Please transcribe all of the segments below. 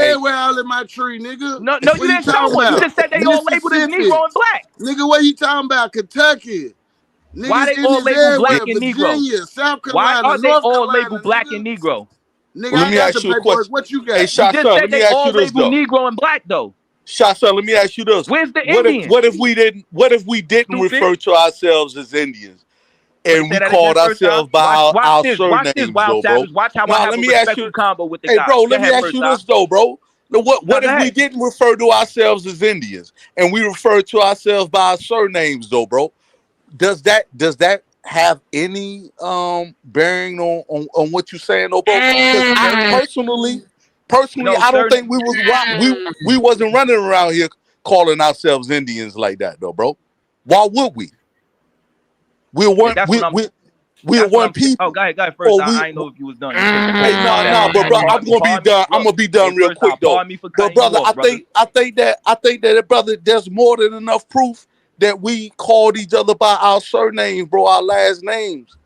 everywhere all in my tree, nigga. No, What you didn't show talking one. You about? just said they all labeled as Mississippi. Negro and black. Nigga, what you talking about? Kentucky. Niggas Why they all Indians labeled black everywhere. and Negro? Virginia, South Why Carolina, are they North all Carolina, labeled black nigga. and Negro? Nigga, Well, let I me got ask the you a paperwork. question. What you got? Hey, You Shot just Son, said let me they ask all you this labeled though. Negro and black though. Shot Son, let me ask you this. Where's the What Indian? if we didn't Stupid. refer to ourselves as Indians and Say we that called again first ourselves time. by our Watch surnames, this, Wild though, bro? Savage. Watch how I Nah, have let a me ask respectful you. combo with the Hey, guy. bro, Go let me ahead, ask first you time. this though, bro. Now, what No, if go we ahead. didn't refer to ourselves as Indians and we refer to ourselves by our surnames, though, bro? Does that have any bearing on what you're saying, though, bro? Because I personally, No, I don't sir. think we wasn't running around here calling ourselves Indians like that, though, bro. Why would we? We Yeah, weren't that's what I'm. we That's what one I'm saying. Oh, people. go ahead first. Or I we didn't know if you was done. You said your Hey, first. My bad. but bro, I'm gonna be done. I'm gonna be done real quick though. Pardon me for But cutting you brother, off, brother. I think that brother, there's more than enough proof that we called each other by our surnames, bro, our last names.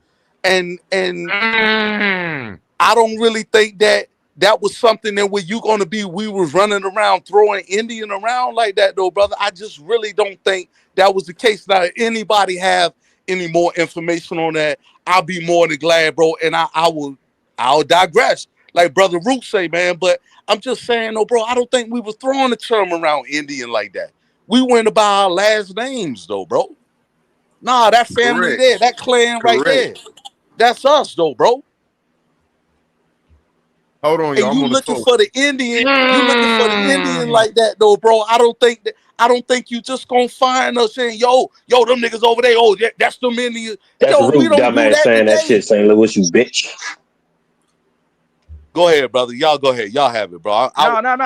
And I don't really think that was something that we was running around throwing Indian around like that, though, brother. I just really don't think that was the case. Now, if anybody have any more information on that, I'll be more than glad, bro. And I'll digress, like Brother Root say, man. But I'm just saying, though, bro, I don't think we was throwing the term around Indian like that. We went about our last names, though, bro. Nah, that family Correct. there, that clan right there, that's us, though, bro. Hold on, y'all. And you looking for the Indian, like that, though, bro. I don't think you just gonna find us saying, yo, them niggas over there, oh, that's them Indians. That's Yo, we Root don't do dumbass that saying today. that shit, St. Louis, you bitch. Go ahead, brother. Y'all go ahead. Y'all have it, bro. I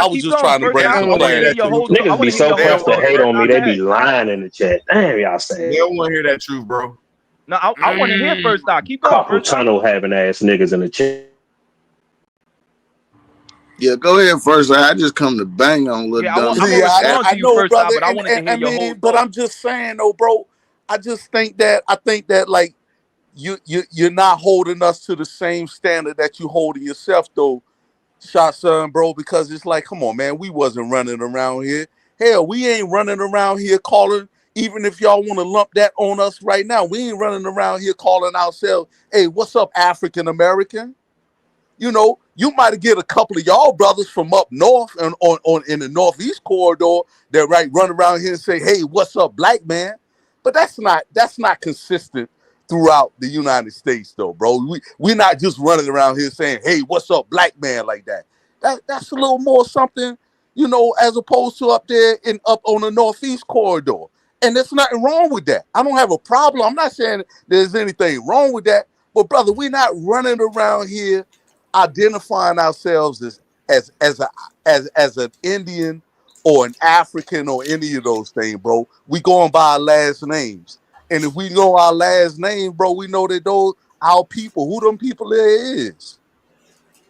was keep just going. trying to bring I some want to hear clarity. your whole. Niggas be so pressed to hate on me, they be lying in the chat. Damn, y'all saying. They don't want to hear that truth, bro. No, I want to hear first thought. Keep going. Couple tunnel having ass niggas in the chat. Yeah, go ahead first. I just come to bang on little dumb. I know, brother. But I wanted to hear your whole but I'm just saying, though, bro. I think that like you're not holding us to the same standard that you hold yourself, though, Shot Son, bro. Because it's like, come on, man, we wasn't running around here. Hell, we ain't running around here calling. Even if y'all want to lump that on us right now, we ain't running around here calling ourselves, hey, what's up, African American? You know, you might get a couple of y'all brothers from up north and on in the northeast corridor that run around here and say, hey, what's up, black man? But that's not consistent throughout the United States, though, bro. We're not just running around here saying, hey, what's up, black man, like that. That's a little more something, you know, as opposed to up there up on the northeast corridor. And there's nothing wrong with that. I don't have a problem. I'm not saying there's anything wrong with that. But brother, we're not running around here identifying ourselves as an Indian or an African or any of those things, bro. We going by our last names. And if we know our last name, bro, we know that those our people, who them people there is.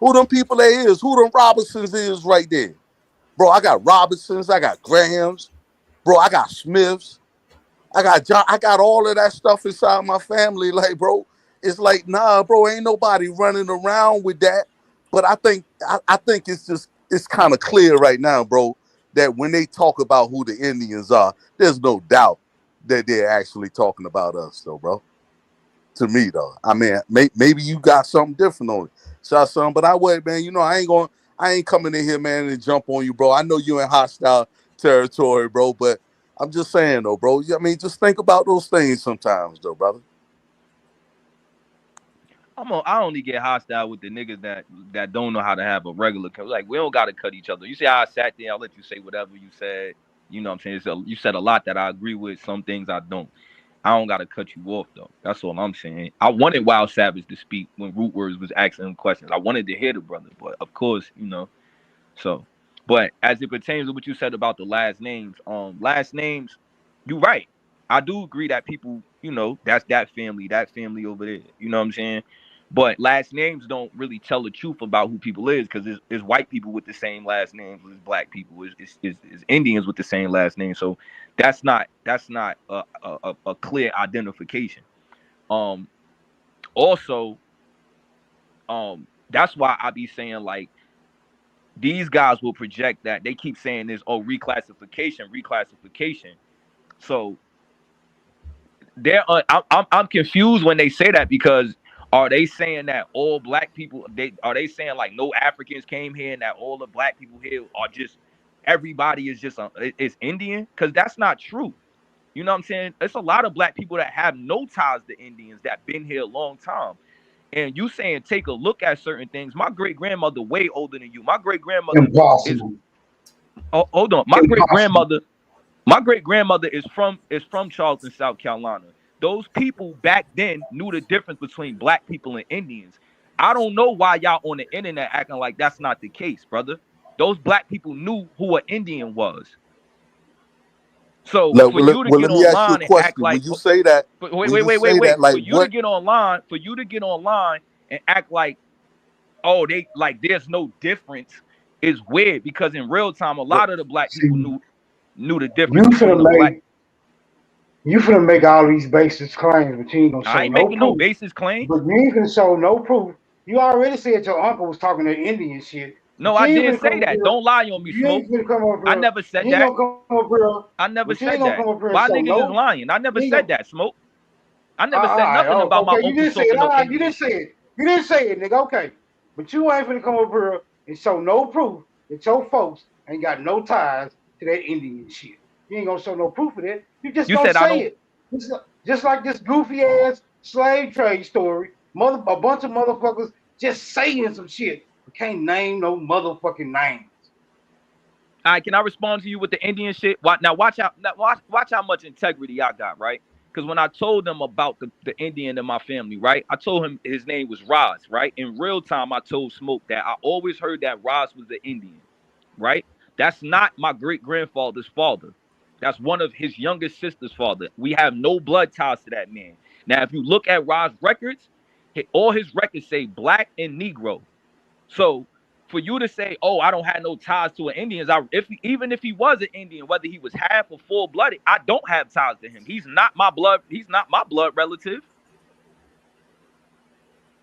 Who them people there is, who them Robinsons is right there. Bro, I got Robinsons, I got Grahams, bro, I got Smiths, I got John, I got all of that stuff inside my family. Like, bro, it's like, nah, bro, ain't nobody running around with that. But I think it's kind of clear right now, bro, that when they talk about who the Indians are, there's no doubt that they're actually talking about us, though, bro. To me, though. I mean, maybe you got something different on it. Shot son, but man, you know, I ain't coming in here, man, and jump on you, bro. I know you in hostile territory, bro, but I'm just saying, though, bro. I mean, just think about those things sometimes, though, brother. I only get hostile with the niggas that don't know how to have a regular. Like, we don't got to cut each other. You see how I sat there? I'll let you say whatever you said. You know what I'm saying? You said a lot that I agree with. Some things I don't. I don't got to cut you off, though. That's all I'm saying. I wanted Wild Savage to speak when Root Words was asking him questions. I wanted to hear the brother, but of course, you know. So, but as it pertains to what you said about the last names, you're right. I do agree that people, you know, that's that family over there. You know what I'm saying? But last names don't really tell the truth about who people is, because it's white people with the same last names as black people, is Indians with the same last name. So that's not a clear identification. Also, that's why I be saying, like, these guys will project that. They keep saying this, reclassification. So I'm confused when they say that, because are they saying that all black people, are they saying like no Africans came here and that all the black people here are just, everybody is just is Indian? Because that's not true. You know what I'm saying? It's a lot of black people that have no ties to Indians that been here a long time. And you saying take a look at certain things. My great grandmother way older than you. My great grandmother is. Oh, hold on. My great grandmother is from Charleston, South Carolina. Those people back then knew the difference between black people and Indians. I don't know why y'all on the internet acting like that's not the case, brother. Those black people knew who an Indian was. So for you to get online and act like, when you say that, wait. For you to get online and act like, oh, they like there's no difference, is weird, because in real time a lot of the black people knew the difference between the black. You finna make all these basis claims, but you ain't gonna I show ain't no making no proof. basis claim. But you ain't gonna show no proof. You already said your uncle was talking to Indian shit, No, but you I ain't didn't gonna come say up that. here. Don't lie on me, You Smoke. ain't gonna come up I here. never You said ain't that. gonna come up here. I never But you ain't said gonna that. come up here and Why show niggas is no. lying? I never You ain't said gonna. that, Smoke. I All never said right. nothing Oh, about my okay. You uncle didn't say it. talking All no right. You Indian. didn't say it. You didn't say it, nigga. Okay. But you ain't finna come up here and show no proof that your folks ain't got no ties to that Indian shit. You ain't gonna show no proof of that. You just You gonna said I say don't. it. Just like this goofy ass slave trade story. A bunch of motherfuckers just saying some shit, but can't name no motherfucking names. All right, can I respond to you with the Indian shit? Now watch out. Now watch how much integrity I got, right? Because when I told them about the Indian in my family, right? I told him his name was Roz, right? In real time, I told Smoke that I always heard that Roz was the Indian, right? That's not my great grandfather's father. That's one of his youngest sister's father. We have no blood ties to that man. Now, if you look at Roz's records, all his records say black and Negro. So for you to say, "Oh, I don't have no ties to an Indian," even if he was an Indian, whether he was half or full blooded, I don't have ties to him. He's not my blood. He's not my blood relative.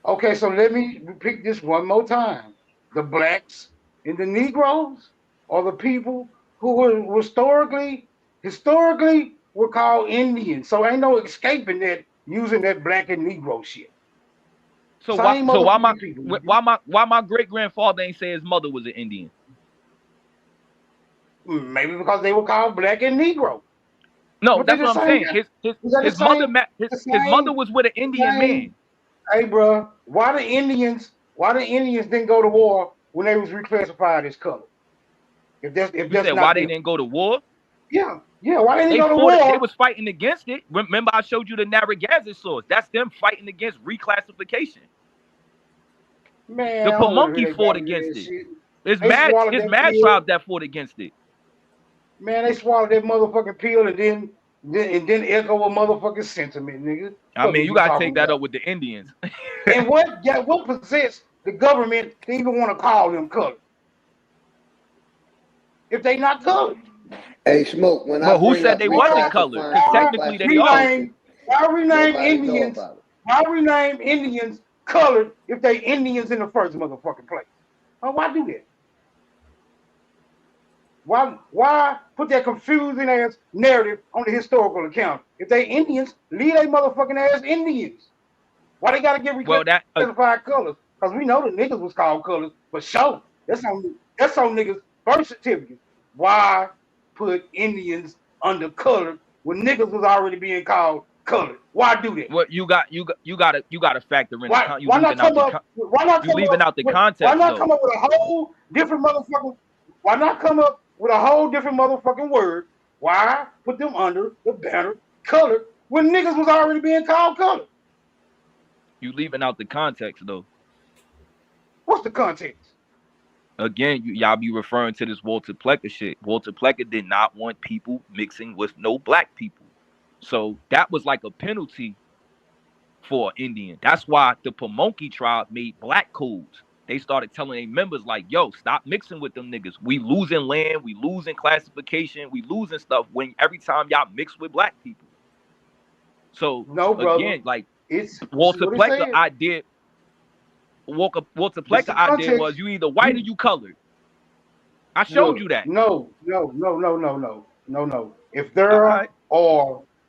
Okay, so let me repeat this one more time. The blacks and the Negroes are the people who were historically were called Indians. So ain't no escaping that using that black and Negro shit. So why? Same So motherfucking people. Nigga. why my great grandfather ain't say his mother was an Indian? Maybe because they were called black and Negro. No, But they that's the what I'm same. saying. Is that the His mother same? met The his mother same. was with an The Indian same. man. Hey, bro, why the Indians? Why the Indians didn't go to war when they was reclassified as color? If You that's said why not they them. didn't go to war? Yeah, yeah. Why they didn't They go to fought it. They war? was fighting against it. Remember, I showed you the Narragansett source. That's them fighting against reclassification. Man, The I don't want to Pamunkey hear that fought goddamn against ass it. shit. It's They mad. swallowed It's that mad pill. tribes that fought against it. Man, they swallowed that motherfucking pill and then echo a motherfucking sentiment, nigga. I Fuck mean, is you you gotta talking take that about? up with the Indians. And what possessed the government to even want to call them colored if they not colored? Hey, Smoke, when I But who bring said up they wasn't Why colored? reclassifying Because and technically they are. reclassification, why rename nobody know Indians? about it. Why rename Indians colored if they Indians in the first motherfucking place? Why do that? Why put that confusing ass narrative on the historical account? If they Indians, leave they motherfucking ass Indians. Why they gotta get Well, that reclassified colors? Because we know the niggas was called colors, but show that's on niggas birth certificate. Why put Indians under colored when niggas was already being called colored? Why do that? what you gotta factor in the Why con. You why not leaving out come the up? con. Why not You come leaving up out the with? Why context not come though. up with a whole different motherfucking? Why not come up with a whole different motherfucking word? Why put them under the banner colored when niggas was already being called colored? You leaving out the context though. What's the context? Again, y'all be referring to this Walter Plecker shit. Walter Plecker did not want people mixing with no black people. So that was like a penalty for an Indian. That's why the Pamunkey tribe made black codes. They started telling their members, like, yo, stop mixing with them niggas. We losing land, we losing classification, we losing stuff when every time y'all mix with black people. So No, brother. again, like This is Walter what it Plecker said. idea, Walter This Plecker the idea was context. you either white or You you colored. I showed you look. that. No, no, no, no, no, no, no, no. All right.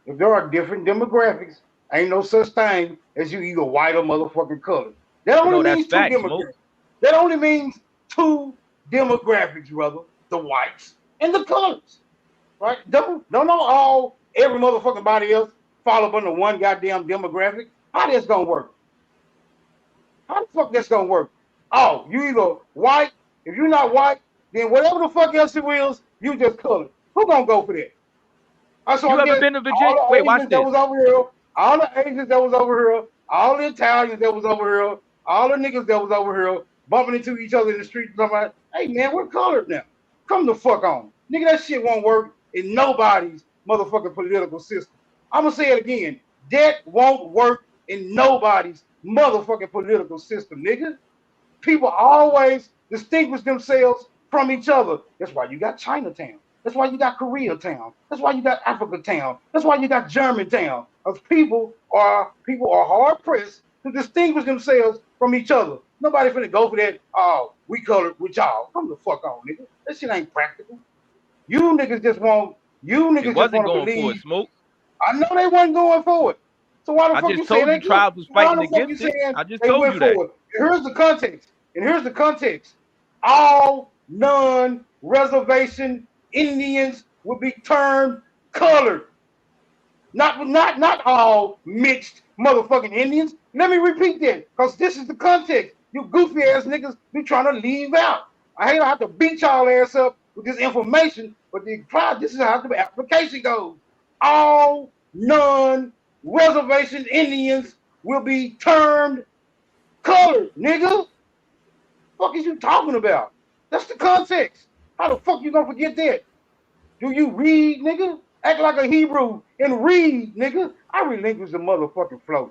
If there are different demographics, ain't no such thing as you either white or motherfucking colored. That only No, that's means two facts, Smoke. demographics. That only means two demographics, brother. The whites and the colors. Right? Don't know all every motherfucking body else fall up under one goddamn demographic. How that's gonna work? How the fuck that's gonna work? Oh, you either white. If you're not white, then whatever the fuck else it is, you just colored. Who gonna go for that? So You I ever guess been to Virginia? all the Wait, watch Asians that this. was over here, all the Asians that was over here, all the Italians that was over here, all the niggas that was over here bumping into each other in the street talking about, hey man, we're colored now. Come the fuck on. Nigga, that shit won't work in nobody's motherfucking political system. I'ma say it again. That won't work in nobody's motherfucking political system, nigga. People always distinguish themselves from each other. That's why you got Chinatown. That's why you got Koreatown. That's why you got Africa Town. That's why you got Germantown. Because people are hard pressed to distinguish themselves from each other. Nobody finna go for that. Oh, we colored with y'all. Come the fuck on, nigga. That shit ain't practical. You niggas just want. You niggas just want to going believe. for it, Smoke. I know they wasn't going for it. So why the I fuck just you told saying you they Tribes was fighting against it. saying I just they told went you that. for it? And here's the context. All non-reservation Indians will be termed colored. Not all mixed motherfucking Indians. Let me repeat that, because this is the context. You goofy ass niggas be trying to leave out. I hate to have to beat y'all ass up with this information, but this is how the application goes. All non-reservation Indians will be termed colored, nigga. Fuck is you talking about? That's the context. How the fuck you gonna forget that? Do you read, nigga? Act like a Hebrew and read, nigga. I relinquish the motherfucking flow.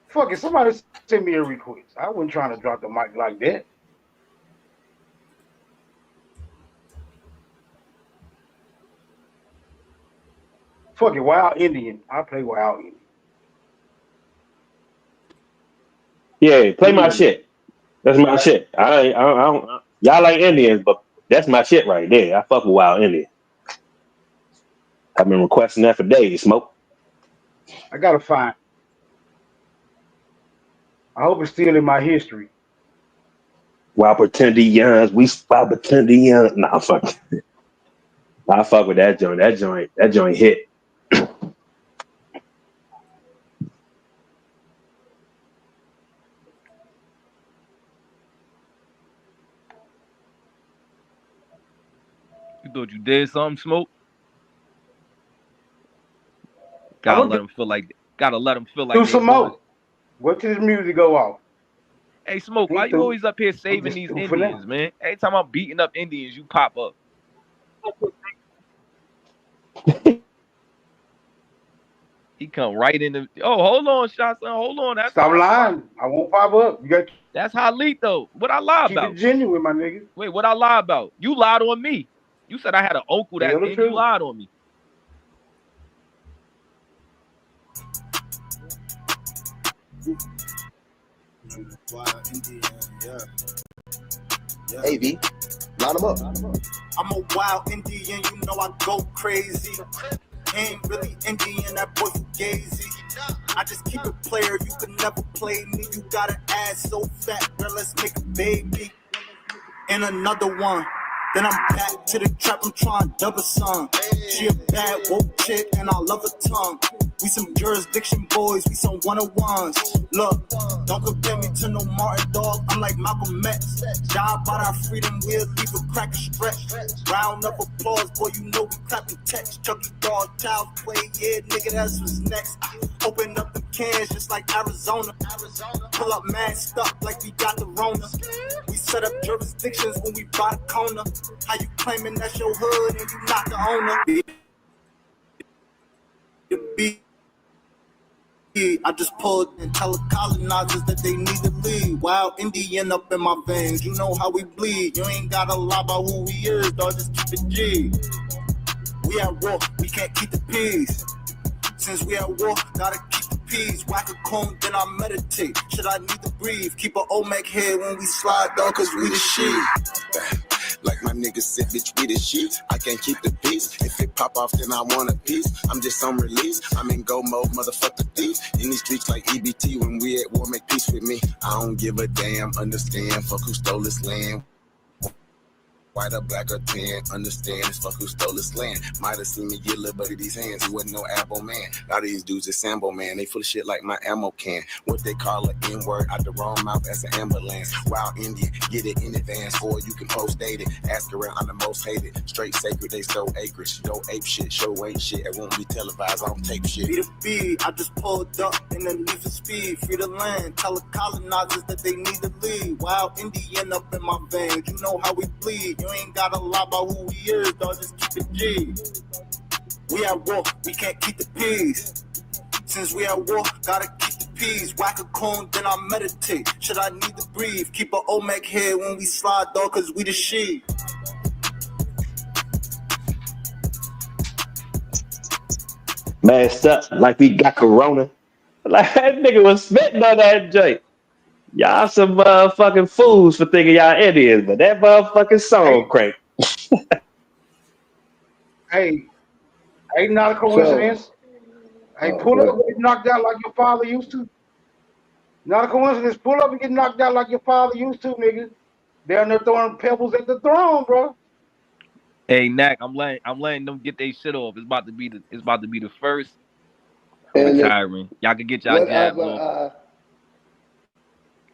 Fuck it, somebody send me a request. I wasn't trying to drop the mic like that. Fuck it, Wild Indian. I play Wild Indian. Yeah, play my shit. That's my shit. I don't. Y'all like Indians, but that's my shit right there. I fuck with Wild Indian. I've been requesting that for days, Smoke. I gotta find. I hope it's still in my history. Wild Pretendians, we Wild Pretendians. Nah, fuck. I fuck with that joint. That joint hit. You thought you did something, Smoke? Gotta let them feel like. Do some more. What till this music go off? Hey, Smoke, why you always up here saving these Indians, man? Every time I'm beating up Indians, you pop up. He come right in the. Oh, hold on, Shotson. Hold on. Stop lying. I won't pop up. You got. That's Halito. What I lie about? Keep it genuine, my nigga. Wait, what I lie about? You lied on me. You said I had an uncle that's Indian. You lied on me. Hey, V, line them up. I'm a wild Indian, you know I go crazy. Ain't really Indian, that boy fugazi. I just keep it player, you can never play me. You got an ass so fat, girl, let's make a baby. And another one. Then I'm back to the trap, I'm trying to double some. She a bad woke chick and I love her tongue. We some jurisdiction boys, we some one-on-ones. Look, don't compare me to no Martin dog, I'm like Malcolm X. Die by our freedom, we'll leave a crack a stretch. Round of applause, boy, you know we clapping text. Chucky dog, child's play, yeah, nigga, that's what's next. Open up the cans just like Arizona. Pull up masked up like we got the Rona. We set up jurisdictions when we buy the corner. How you claiming that's your hood and you not the owner? I just pulled and tell the colonizers that they need to leave. Wild Indian up in my veins, you know how we bleed. You ain't gotta lie about who we is, dog, just keep it G. We at war, we can't keep the peace. Since we at war, gotta keep the peace. Whack a cone, then I meditate. Should I need to breathe? Keep an Olmec head when we slide, dog, cause we the shit. Like my niggas said, bitch, we the shit. I can't keep the peace. If it pop off, then I want a piece. I'm just on release. I'm in go mode, motherfucker thief. In these streets like EBT, when we at war, make peace with me. I don't give a damn, understand. Fuck who stole this land. White or black or tan, understand it's fuck who stole this land. Might have seen me get little buddy these hands, he wasn't no ambo man. Now these dudes is Sambo man, they full of shit like my ammo can. What they call an N-word out the wrong mouth, that's an ambulance. Wild Indian, get it in advance, or you can post date it. Ask around, I'm the most hated. Straight sacred, they stole acreage. Don't ape shit, show ain't shit, it won't be televised, I don't tape shit. Be the beat, I just pulled up in the need for speed. Free the land, tell the colonizers that they need to leave. Wild Indian up in my veins, you know how we bleed. You ain't gotta lie about who we is, dog, just keep it G. We at war, we can't keep the peace. Since we at war, gotta keep the peace. Whack a cone, then I meditate. Should I need to breathe? Keep a Olmec head when we slide, dog, cause we the sheep. Masked up like we got corona. Like that nigga was spitting on that joint. Y'all some motherfucking fools for thinking y'all Indians, but that motherfucking song crank. Hey, ain't not a coincidence. Hey, pull up and get knocked out like your father used to. Not a coincidence. Pull up and get knocked out like your father used to, nigga. Down there throwing pebbles at the throne, bro. Hey, Knack, I'm letting them get their shit off. It's about to be the first And retiring. Y'all can get y'all what jab other off.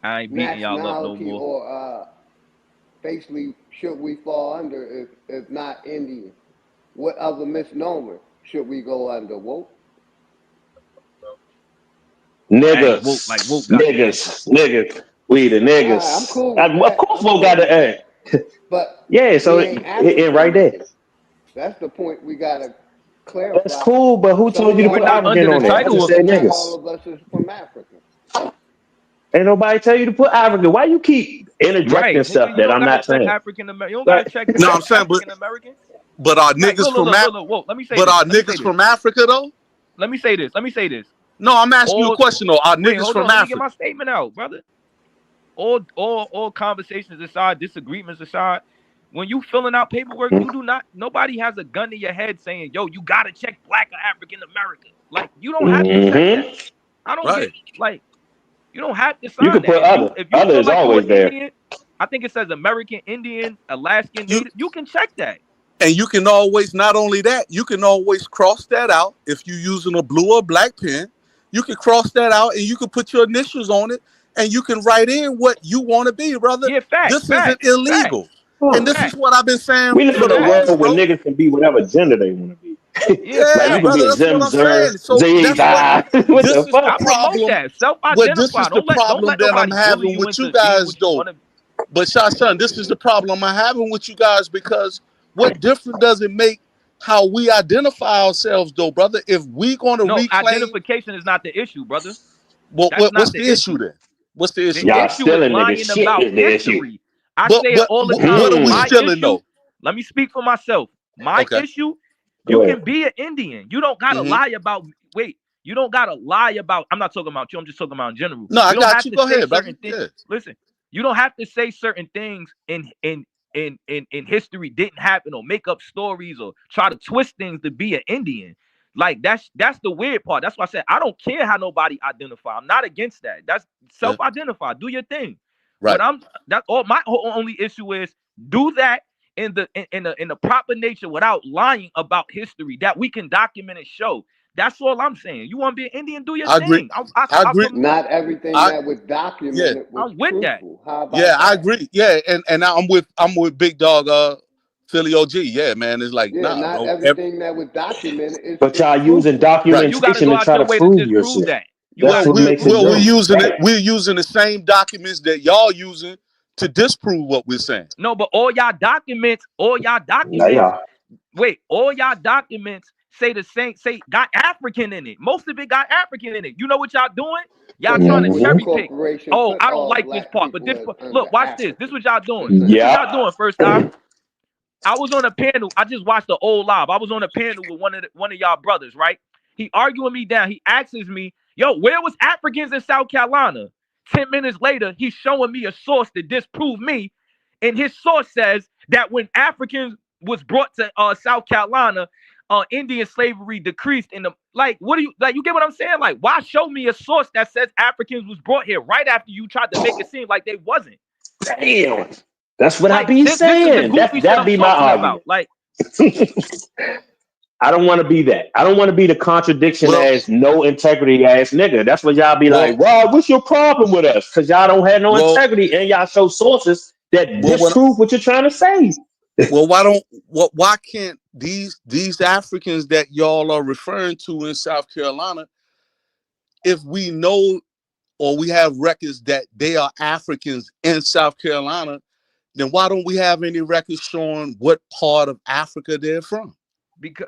I ain't beating y'all up no nationality more. or basically should we fall under if not Indian? What other misnomer should we go under? Woke? Niggas, woke, like woke got niggas. We the niggas. I'm cool with Of that. course, I'm Woke cool got with the A. But Yeah, so we it ain't African. right there. That's the point we gotta clarify. That's cool, but who Some told you to of We're put y'all not African under on the there? I title just of said not niggas. all of us is from Africa. Ain't nobody tell you to put African. Why you keep interjecting right. stuff Nigga, you that don't I'm gotta not check saying? African American. You don't gotta But check No, I'm saying, African American. but our Like, niggas from look. Let me say but this. our Let me say niggas this. from Africa though. Let me say this. No, I'm asking you a All question though. Our wait, niggas hold from on. Let me get Africa. my statement out, brother. All conversations aside, disagreements aside, when you filling out paperwork, you do not. Nobody has a gun to your head saying, "Yo, you gotta check Black or African American." Like, you don't have to check that. I don't get Right. like you don't have to You sign can that. put other. If you Other feel is like you're always an there. Indian, I think it says American Indian, Alaskan You Native. You can check that. and you can always, not only that, you can always cross that out if you're using a blue or black pen. You can cross that out and you can put your initials on it and you can write in what you want to be, brother. Yeah, facts, This isn't facts, illegal. And this is facts. what I've been saying We live for in the a world longest, where bro. niggas can be whatever gender they want to be. Yeah, Like Yeah, you can facts. be brother, a that's what Zim I'm Zer, saying. So Z's. that's what What this the is the I fuck? promote problem. that. But this Self-identify. is the Don't problem let that I'm nobody bully having you with you into being guys what you though. want to. But Shashan, this is the problem I'm having with you guys because what difference does it make how we identify ourselves though, brother? If we gonna No, reclaim, identification is not the issue, brother. what, That's what's not the the issue issue. then? What's the The issue? Y'all issue is stealing niggas. lying Shit about is the issue. history. I But say it all the time. what are we My stealing issue, though? let me speak for myself. My Okay. issue, Go you ahead. can be an Indian. You don't gotta lie about. Wait, you don't gotta lie about. I'm not talking about you. I'm just talking about in general. No, I You don't got have you. to Go say ahead, brother. certain things. Yeah. Listen, you don't have to say certain things in history didn't happen or make up stories or try to twist things to be an Indian. Like that's the weird part. That's why I said I don't care how nobody identify. I'm not against that. That's self-identify. Do your thing. Right. What that's all. My only issue is do that in the proper nature without lying about history that we can document and show. That's all I'm saying. You want to be an Indian? Do your I agree. thing. I agree. Not everything that was documented was I'm with that. truthful. How about Yeah, I that? agree. Yeah, and I'm with Big Dog Philly OG. Yeah, man. It's like, Yeah, nah, not bro. everything that was documented But is y'all using truthful. Yeah, you got to documentation go to out try your to way to prove your disprove shit. that. That's what makes it We're wrong. using it. Right. We're using the same documents that y'all using to disprove what we're saying. No, but all y'all documents, Nah, y'all. all y'all documents say the same, got African in it. Most of it got African in it. You know what y'all doing? Y'all But trying that to was a cherry pick. corporation Oh, put I don't all like this black part, but people this as part, under look, watch this. This is Africa. what y'all doing. Listen, This is what Yeah. y'all doing. First off, I was on a panel. I just watched the old live. I was on a panel with one of y'all brothers, right? He arguing me down. He asks me, yo, where was Africans in South Carolina? 10 minutes later, he's showing me a source to disprove me. And his source says that when Africans was brought to South Carolina, Indian slavery decreased in the what do you you get what I'm saying? Like, why show me a source that says Africans was brought here right after you tried to make it seem like they wasn't? Damn. That's what I Like be this is the saying. goofy shit That I'm be my talking argument. about. Like, I don't want to be that. I don't want to be the contradiction Well, ass, no integrity ass nigga. That's what y'all be like, well, Rob, what's your problem with us? Because y'all don't have no well, integrity and y'all show sources that well. disprove what you're trying to say. Well, why can't these Africans that y'all are referring to in South Carolina, if we know or we have records that they are Africans in South Carolina, then why don't we have any records showing what part of Africa they're from? because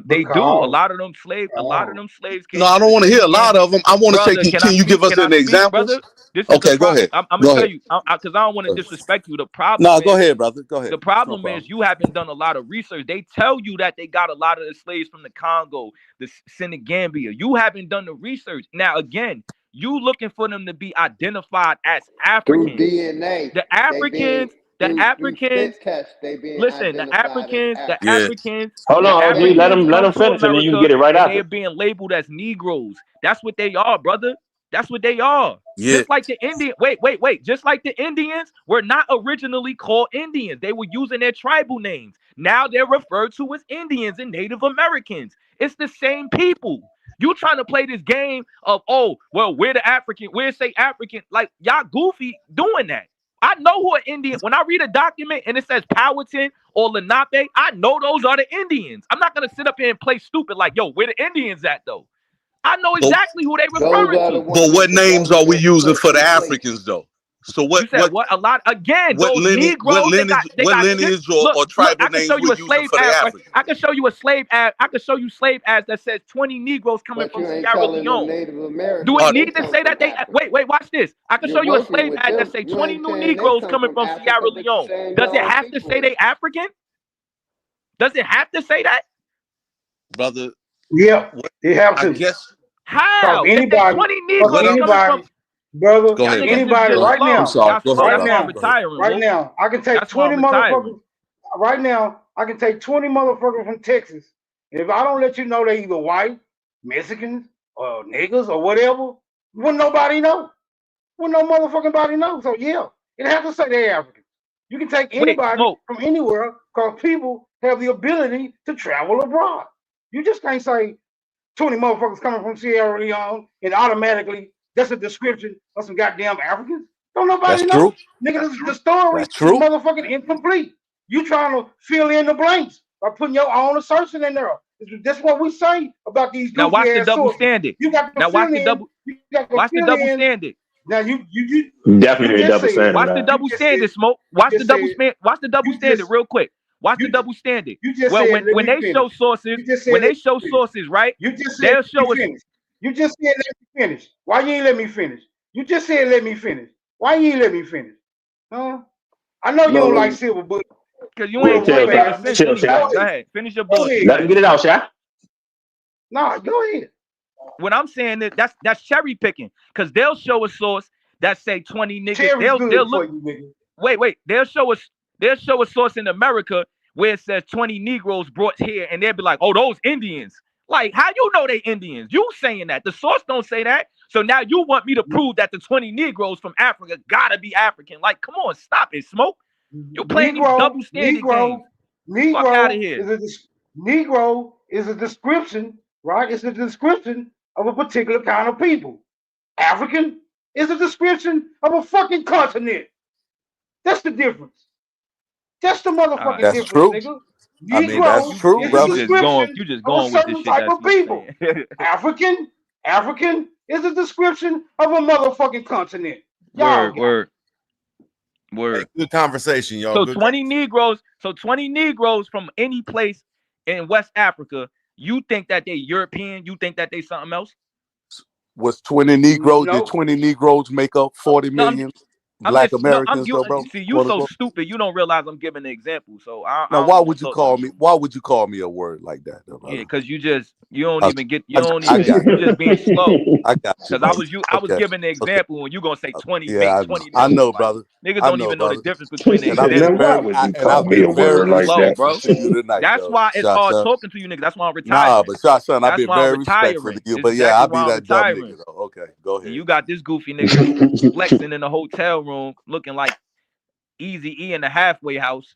they do. A lot of them slaves came No, I from don't the want to hear a Senegal. lot of them. I want to Brother, take. can I Can you give speak? us Can I an speak, examples? brother? This is the Okay, go problem. ahead. I'm Go gonna tell ahead. you, because I don't want to disrespect you. The problem No, is, go ahead, brother. Go ahead. the No problem problem. is you haven't done a lot of research. They tell you that they got a lot of the slaves from the Congo, the Senegambia. You haven't done the research. Now, again, you looking for them to be identified as Through Africans. DNA, The they being Africans, through spit tests, they being listen, the identified as Yeah. Africans, Hold the on, OG. Let Africans him come to finish and then you can America get it right and they are after. being labeled as Negroes. That's what they are, brother. That's what they are. Yeah. Just like the Indian. Wait. Just like the Indians were not originally called Indians. They were using their tribal names. Now they're referred to as Indians and Native Americans. It's the same people. You trying to play this game of, oh, well, we're the African, we're say African. Like, y'all goofy doing that. I know who an Indian. When I read a document and it says Powhatan or Lenape, I know those are the Indians. I'm not gonna sit up here and play stupid like, yo, where the Indians at though? I know exactly who they referring to. But what names are we using for the Africans though? So You said what? A lot again. What Those lineage? Negroes, they got lineage look, or tribal I can names show you we're a using slave for the ad. Africans? I can show you a slave ad. I can show you slave ads that says 20 Negroes coming But from you ain't Sierra telling them Leone. Native Americans. Do it they need to come say that from they Africa. wait, watch this. I can You're show you a working slave with ad that them. say You 20 ain't new saying they Negroes come coming from from Africa, Sierra but you're Leone. saying Does your it own have to people say is. they African? Does it have to say that? Brother, Yeah, they have I to. guess. How? It said 20 Cause Negroes coming from. brother, Go Y'all ahead, niggas brother. is anybody just Go ahead. right slow. I'm now, sorry. Y'all Go slow. ahead, right That's brother. why I'm now, Go ahead. retiring, right Will. now, I can take That's why 20 I'm retiring. motherfuckers. Right now, I can take 20 motherfuckers from Texas. And if I don't let you know they either white, Mexicans, or niggas, or whatever, wouldn't nobody know. Wouldn't no motherfucking body know. So yeah, it has to say they African. You can take Wait, anybody Smoke. from anywhere because people have the ability to travel abroad. You just can't say 20 motherfuckers coming from Sierra Leone and automatically that's a description of some goddamn Africans. Don't nobody That's know. true. Nigga, the story That's is true. motherfucking incomplete. You trying to fill in the blanks by putting your own assertion in there. That's what we say about these Now watch goofy the ass double sources. standard. You got to Now watch fill the in. double. You got to Watch the fill double in. standard. Now you Definitely just double said, standard. Watch the man. double standard, Smoke. Watch the double standard. Watch the double you standard just real quick. Watch the you double standard. you just Well, said let when me they finish. show sources, You just said when let they me show finish. sources, right? You just said They'll let show me us. finish. You just said let me finish. Why you ain't let me finish? You just said let me finish. Why you ain't let me finish? Huh? I know you don't like silver bullet. Because you Yeah, ain't chill, making Shaq. sense Chill, anyway. Shaq. Go ahead. Finish your Go bullshit. ahead. Let him get it out, Shaq. No, go ahead. What I'm saying is that's cherry picking. Because they'll show a source that say 20 niggas. Cherry's They'll good look. for you, nigga. Wait. They'll show a source in America where it says 20 Negroes brought here, and they'll be like, oh, those Indians. Like, how you know they Indians? You saying that. The source don't say that. So now you want me to prove that the 20 Negroes from Africa gotta be African. Like, come on, stop it, Smoke. You playing these double standard games. Fuck out of here. Negro is a description, right? It's a description of a particular kind of people. African is a description of a fucking continent. That's the difference. That's the motherfucking That's difference, true. nigga. I mean, that's Negro true, is a brother. description You just of a going with this certain shit type that of Smoke people. saying. African is a description of a motherfucking continent. Y'all Word. Hey, good conversation, y'all. So Good 20 Negroes from any place in West Africa, you think that they European? You think that they something else? Was 20 Negroes? No. Did 20 Negroes make up 40 No, million Black Americans, though, bro? See, you so stupid. You don't realize I'm giving an example. So I Now, don't why even would you talk call to you. me? Why would you call me a word like that, though, brother? Yeah, because you don't I- even get. I got You just being slow. I got you. Because Brother. I was Okay. giving the example, and you gonna say 20, Yeah, make 20 I million. know, Like, brother. niggas I don't know, even know the brother. difference between the And I've been examples. I've been very respectful to you tonight, That's though. why it's Shot, hard son. talking to you niggas. That's why I'm Nah, retiring. but shot, son, I've That's been why I'm very respectful retiring. to you. It's But yeah, exactly I'll be why I'm that dumb retiring. nigga, though. Okay, go ahead. And you got this goofy nigga flexing in the hotel room, looking like Easy E in the halfway house.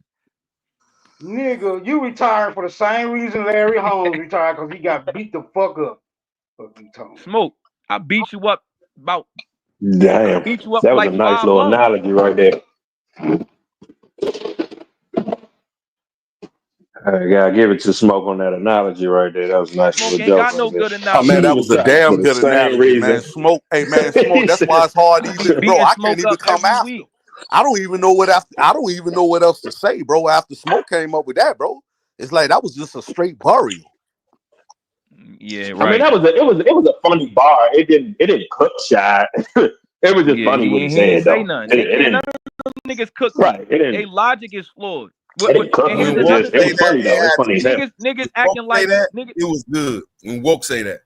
Nigga, you retired for the same reason Larry Holmes retired, because he got beat the fuck up. Fuck you, Tony. Smoke, I beat you up about. Damn, beat you up that was like a nice 5 little months. analogy right there. I gotta give it to Smoke on that analogy right there. That was a nice Smoke little ain't joke got no right there. good Oh analogy. man, He that was a retired for damn the good same analogy, man. reason. Smoke, hey man, Smoke. He That's said, why it's hard I even, be bro. beating I can't Smoke even up come every after. week. I don't even know what else to say, bro. After Smoke came up with that, bro, it's like that was just a straight burial. Yeah, I mean, right. it was a funny bar. It didn't cook shot. It was just Yeah, funny what he he ain't said say though. nothing. It None didn't. of them niggas cook Right. me. It They didn't. logic is flawed. It didn't cook And him. here's It another just it was thing. funny though. It's funny as hell. Niggas acting Woke say like that, niggas. it was good. When Woke say that,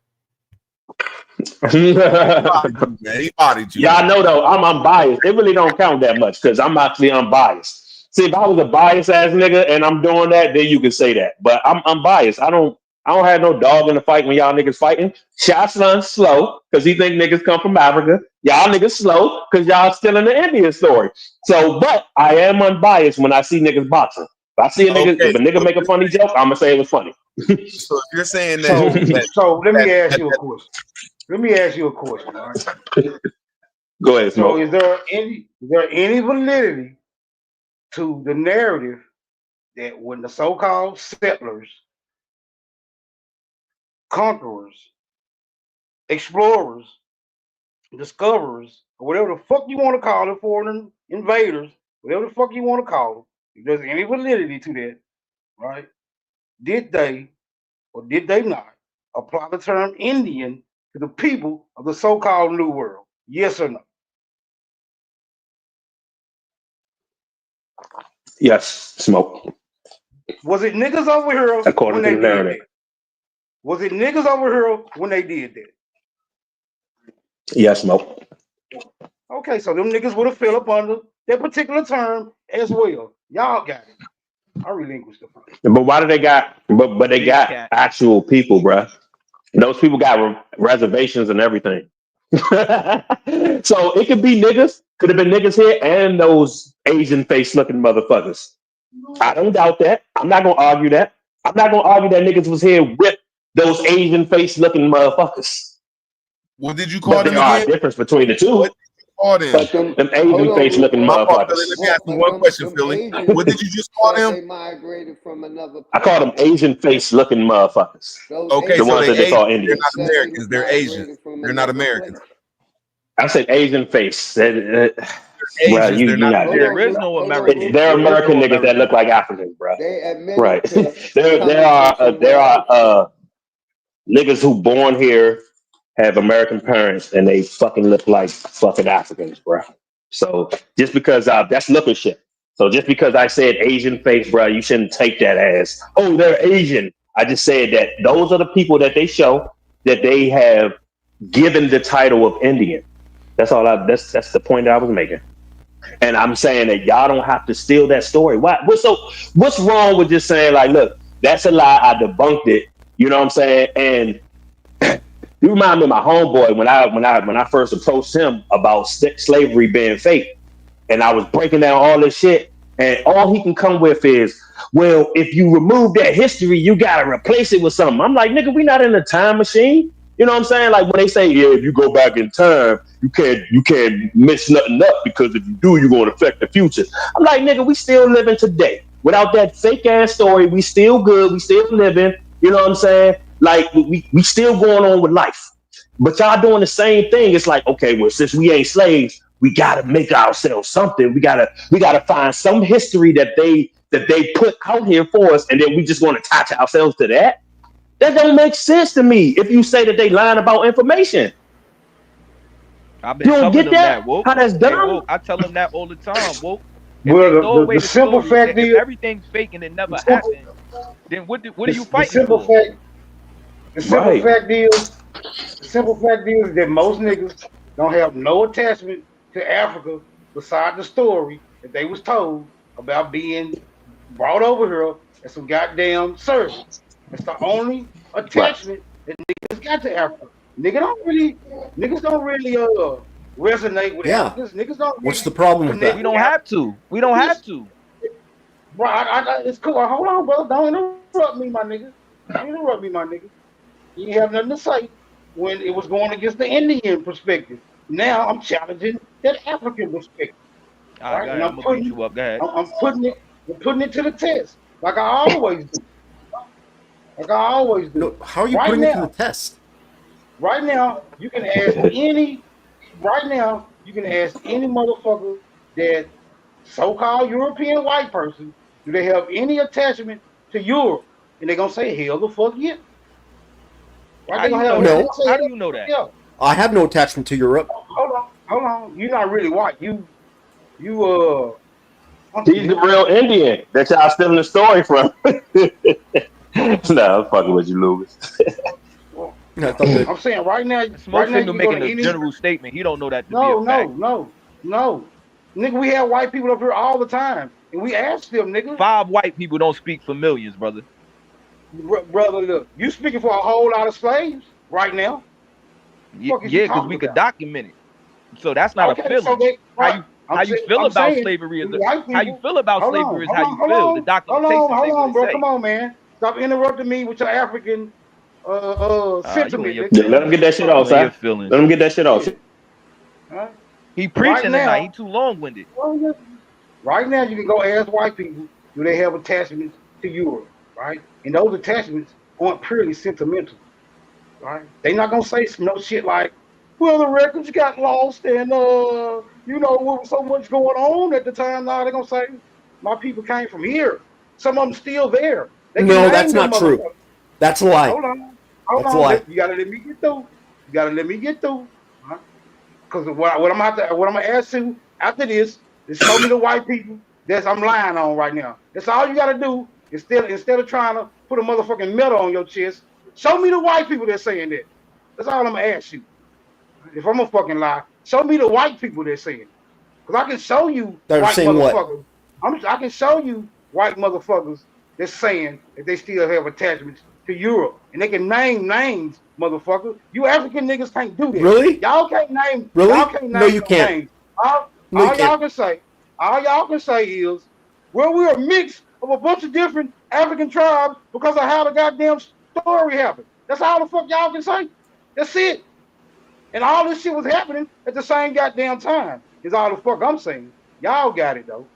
he bodied you, man. He bodied you, Y'all man. know though, I'm unbiased. It really don't count that much because I'm actually unbiased. See, if I was a biased ass nigga and I'm doing that, then you can say that. But I'm unbiased. I don't have no dog in the fight when y'all niggas fighting. Shot son slow because he think niggas come from Africa. Y'all niggas slow because y'all still in the Indian story. So, but I am unbiased when I see niggas boxing. If I see a nigga, Okay, if a nigga make a funny joke, I'm gonna say it was funny. so if you're saying So, that so let me ask that, you a question. Let me ask you a question, all right? Go ahead, So Smoke. is there any validity to the narrative that when the so-called settlers, conquerors, explorers, discoverers, or whatever the fuck you want to call it, foreign invaders, whatever the fuck you want to call them, if there's any validity to that, right? Did they or did they not apply the term Indian to the people of the so-called New World? Yes or no? Yes, Smoke. Was it niggas over here According when to they the did narrative. that? Was it niggas over here when they did that? Yes, Smoke. Okay, so them niggas would have fell up under that particular term as well. Y'all got it. I relinquished the fight. But why do they got? But they Big got cat. actual people, bruh. Those people got reservations and everything. So it could be niggas. Could have been niggas here and those Asian face looking motherfuckers. I don't doubt that. I'm not gonna argue that. I'm not gonna argue that niggas was here with those Asian face looking motherfuckers. what did you call But them there are a again? difference between the two. What did you call them? But them, Them hold Asian on, face looking My fault, motherfuckers. Philly. Let me ask you but one question, them Philly. Asians What did you just call said them? they migrated from another I call them place. Asian face looking motherfuckers. Those Okay, The so ones they that they call Asians. They're Indians. not said they Americans. They're Asians. migrated from They're not another Americans. place. I said Asian face. They're Bro, Asians. They're you not not. Hold There on, is Americans. no hold on, American. They're There is American no niggas that look American. like Africans, bro. They admitted Right. to there coming are from there somewhere are else. niggas who born here have American parents and they fucking look like fucking Africans, bro. So just because that's looking shit. So just because I said Asian face, bro, you shouldn't take that as, oh, they're Asian. I just said that those are the people that they show that they have given the title of Indian. That's all. That's the point that I was making. And I'm saying that y'all don't have to steal that story. What's wrong with just saying like, look, that's a lie. I debunked it. You know what I'm saying? And you remind me of my homeboy when I first approached him about slavery being fake, and I was breaking down all this shit, and all he can come with is, well, if you remove that history, you gotta replace it with something. I'm like, nigga, we not in a time machine. You know what I'm saying? Like when they say, yeah, if you go back in time, you can't mess nothing up because if you do, you're gonna affect the future. I'm like, nigga, we still living today. Without that fake ass story, we still good, we still living. You know what I'm saying? Like we still going on with life. But y'all doing the same thing. It's like, okay, well, since we ain't slaves, we gotta make ourselves something. We gotta find some history that they put out here for us, and then we just want to attach ourselves to that. That don't make sense to me. If you say that they lying about information, I've been you don't telling get them that. that, Woke. How that's Hey, dumb. Woke, I tell them that all the time, Woke. If they Well, throw away the the simple story, fact if is, everything's fake and it never happened, then what are you the fighting simple for? fact, the simple Right. fact is that most niggas don't have no attachment to Africa beside the story that they was told about being brought over here as some goddamn servants. That's the only Right. attachment that niggas got to Africa. Niggas don't really resonate with Yeah. Africans. Niggas don't. What's the really problem with connect that? We don't have to. We don't have to. Bro, it's cool. Hold on, brother. Don't interrupt me, my nigga. Don't interrupt me, my nigga. You didn't have nothing to say when it was going against the Indian perspective. Now I'm challenging that African perspective. All right, Right? go And ahead. I'm gonna beat you up. Go ahead. I'm putting it to the test, like I always do. Like I always do. No, how are you Right putting it to now, the test? right now, you can ask any. Right now, you can ask any motherfucker that so-called European white person, do they have any attachment to Europe? And they're gonna say, hell the fuck yeah. Right? How They you gonna know have that? No. How do you know that? yeah. I have no attachment to Europe. Hold on. You're not really white. You He's the real Indian that y'all stealing the story from. Nah, I'm fucking with you, Lewis. I thought that I'm saying right now, Smoke right now you signal can go making to a any. general statement. He don't know that to No, be a fact. no. Nigga, we have white people up here all the time. And we ask them, nigga. 5 white people don't speak for millions, brother. Brother, look, you speaking for a whole lot of slaves right now. Yeah, Fuck is you because talking we could about? document it. So that's not a Okay, feeling. so they right. How you feel I'm about saying slavery is we white how you people. feel about Hold slavery is on, how hold you on, feel. hold The on, documentation say hold what on, it bro. say. Come on, man. Stop interrupting me with your African You in sentiment, your nigga. Yeah, let him get that shit You off, in your son. feelings. Let him get that shit off. Yeah. Right? He Right preaching tonight. He now, too long-winded. right now, you can go ask white people, do they have attachments to Europe, right? And those attachments aren't purely sentimental, right? They not gonna say no shit like, well, the records got lost and you know, there was so much going on at the time. Now they're gonna say, my people came from here. Some of them still there. They can no, name that's them not true. motherfuckers. That's a lie. Hold on, hold That's a on. lie. You gotta let me get through. You gotta let me get through. Because what I'm gonna ask you after this is show me the white people that I'm lying on right now. That's all you gotta do. Instead of trying to put a motherfucking medal on your chest, show me the white people that's saying that. That's all I'm gonna ask you. If I'm gonna fucking lie, show me the white people that's saying it. Because I can show you They're white saying what? motherfuckers. I can show you white motherfuckers that's saying that they still have attachments to Europe. And they can name names, motherfucker. You African niggas can't do that. Really? Y'all can't name. Really? Y'all can't name No, you can't. names. All No, you y'all can't. can say. All y'all can say is, well, we're a mix of a bunch of different African tribes because of how the goddamn story happened. That's all the fuck y'all can say. That's it. And all this shit was happening at the same goddamn time. Is all the fuck I'm saying. Y'all got it though.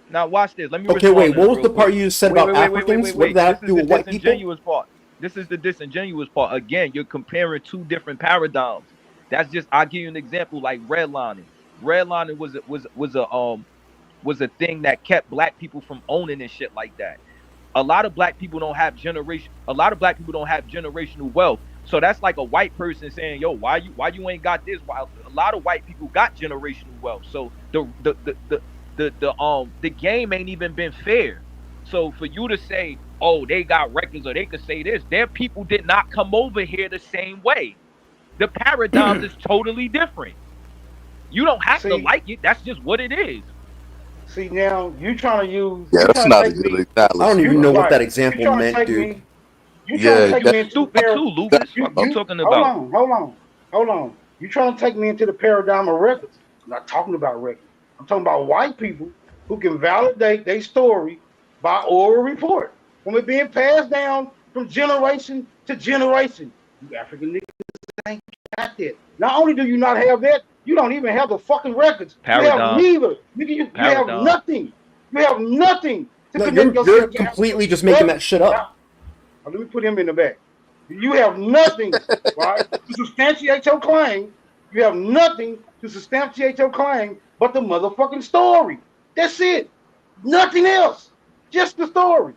Now watch this. Let me Okay, respond wait. to this What was real the part quick. you said Wait, about Africans? What did that have to This do is with the white people? disingenuous part. This is the disingenuous part. Again, you're comparing 2 different paradigms. That's just, I'll give you an example like redlining. Redlining was a thing that kept black people from owning and shit like that. A lot of black people don't have generational wealth. So that's like a white person saying, "Yo, why you ain't got this?" While a lot of white people got generational wealth. So the game ain't even been fair. So for you to say, "Oh, they got records," or they could say this, their people did not come over here the same way. The paradigms is totally different. You don't have to like it. That's just what it is. See, now you trying to use. Yeah, You that's trying not to a take good me. I don't analogy. even know what Right. that You example trying to meant, take dude. me. You trying to Yeah, take that, me into the Stupid paradigm. too, Lucas. You, Fuck I'm you talking hold about. hold on. You trying to take me into the paradigm of records? I'm not talking about records. I'm talking about white people who can validate their story by oral report, from it being passed down from generation to generation. You African niggas ain't got that. Not only do you not have that, you don't even have the fucking records. You have Paradigm. neither. You have Paradigm. nothing. You have nothing to No, connect you're yourself to completely Africa. just making that shit up. Now, let me put him in the back. You have nothing, right, to substantiate your claim. You have nothing to substantiate your claim but the motherfucking story. That's it. Nothing else. Just the story.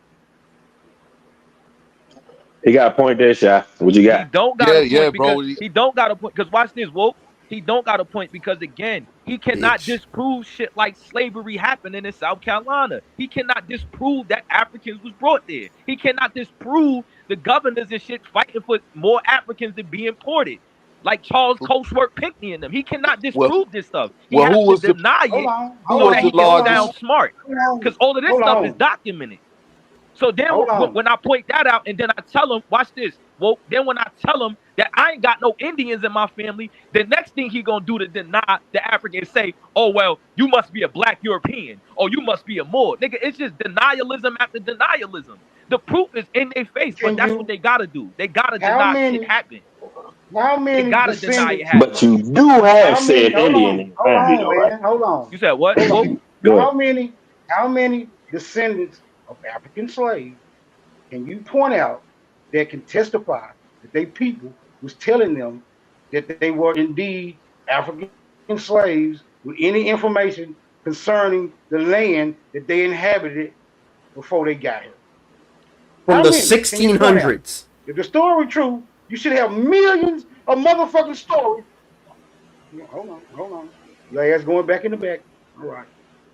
He got a point there, Shy. What you He got? don't got a yeah, point because bro. he don't got a point. Because watch this, Woke. He don't got a point because again, he cannot Bitch. disprove shit like slavery happening in South Carolina. He cannot disprove that Africans was brought there. He cannot disprove the governors and shit fighting for more Africans to be imported. Like Charles Cosworth Pinckney and them. He cannot Well, disprove this stuff. He well, has who to was the deny Hold it on. who so was that the he can Hold sound largest? smart. on. Because all of this Hold stuff is on. documented. So then Hold on. when I point that out and then I tell him, watch this. Well, then when I tell him that I ain't got no Indians in my family, the next thing he gonna do to deny the African say, oh, well, you must be a black European or you must be a Moor. Nigga, it's just denialism after denialism. The proof is in their face, but that's what they gotta do. They gotta deny shit happened. How many They gotta deny it happened. But you do have said Indian in your family, though, right? Hold on. You said what? How many descendants of African slaves can you point out that can testify that they people was telling them that they were indeed African slaves with any information concerning the land that they inhabited before they got here? From How the many can you point out? 1600s. If the story true, you should have millions of motherfucking stories. Hold on. Your ass going back in the back. All right.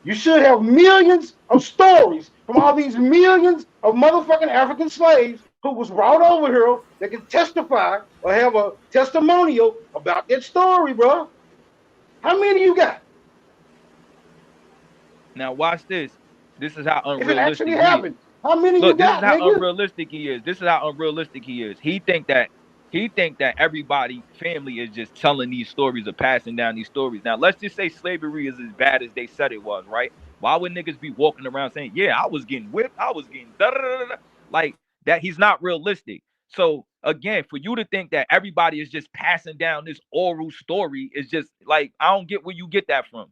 You should have millions of stories from all these millions of motherfucking African slaves who was brought over here that can testify or have a testimonial about that story, bro. How many you got? Now watch this. This is how If it unrealistic actually he happened, is. how many Look, you got, this is how nigga? unrealistic he is. This is how unrealistic he is. He think that everybody family is just telling these stories or passing down these stories. Now let's just say slavery is as bad as they said it was, right? Why would niggas be walking around saying, yeah, I was getting whipped, I was getting da-da-da-da-da? Like that? He's not realistic. So again, for you to think that everybody is just passing down this oral story is just like, I don't get where you get that from.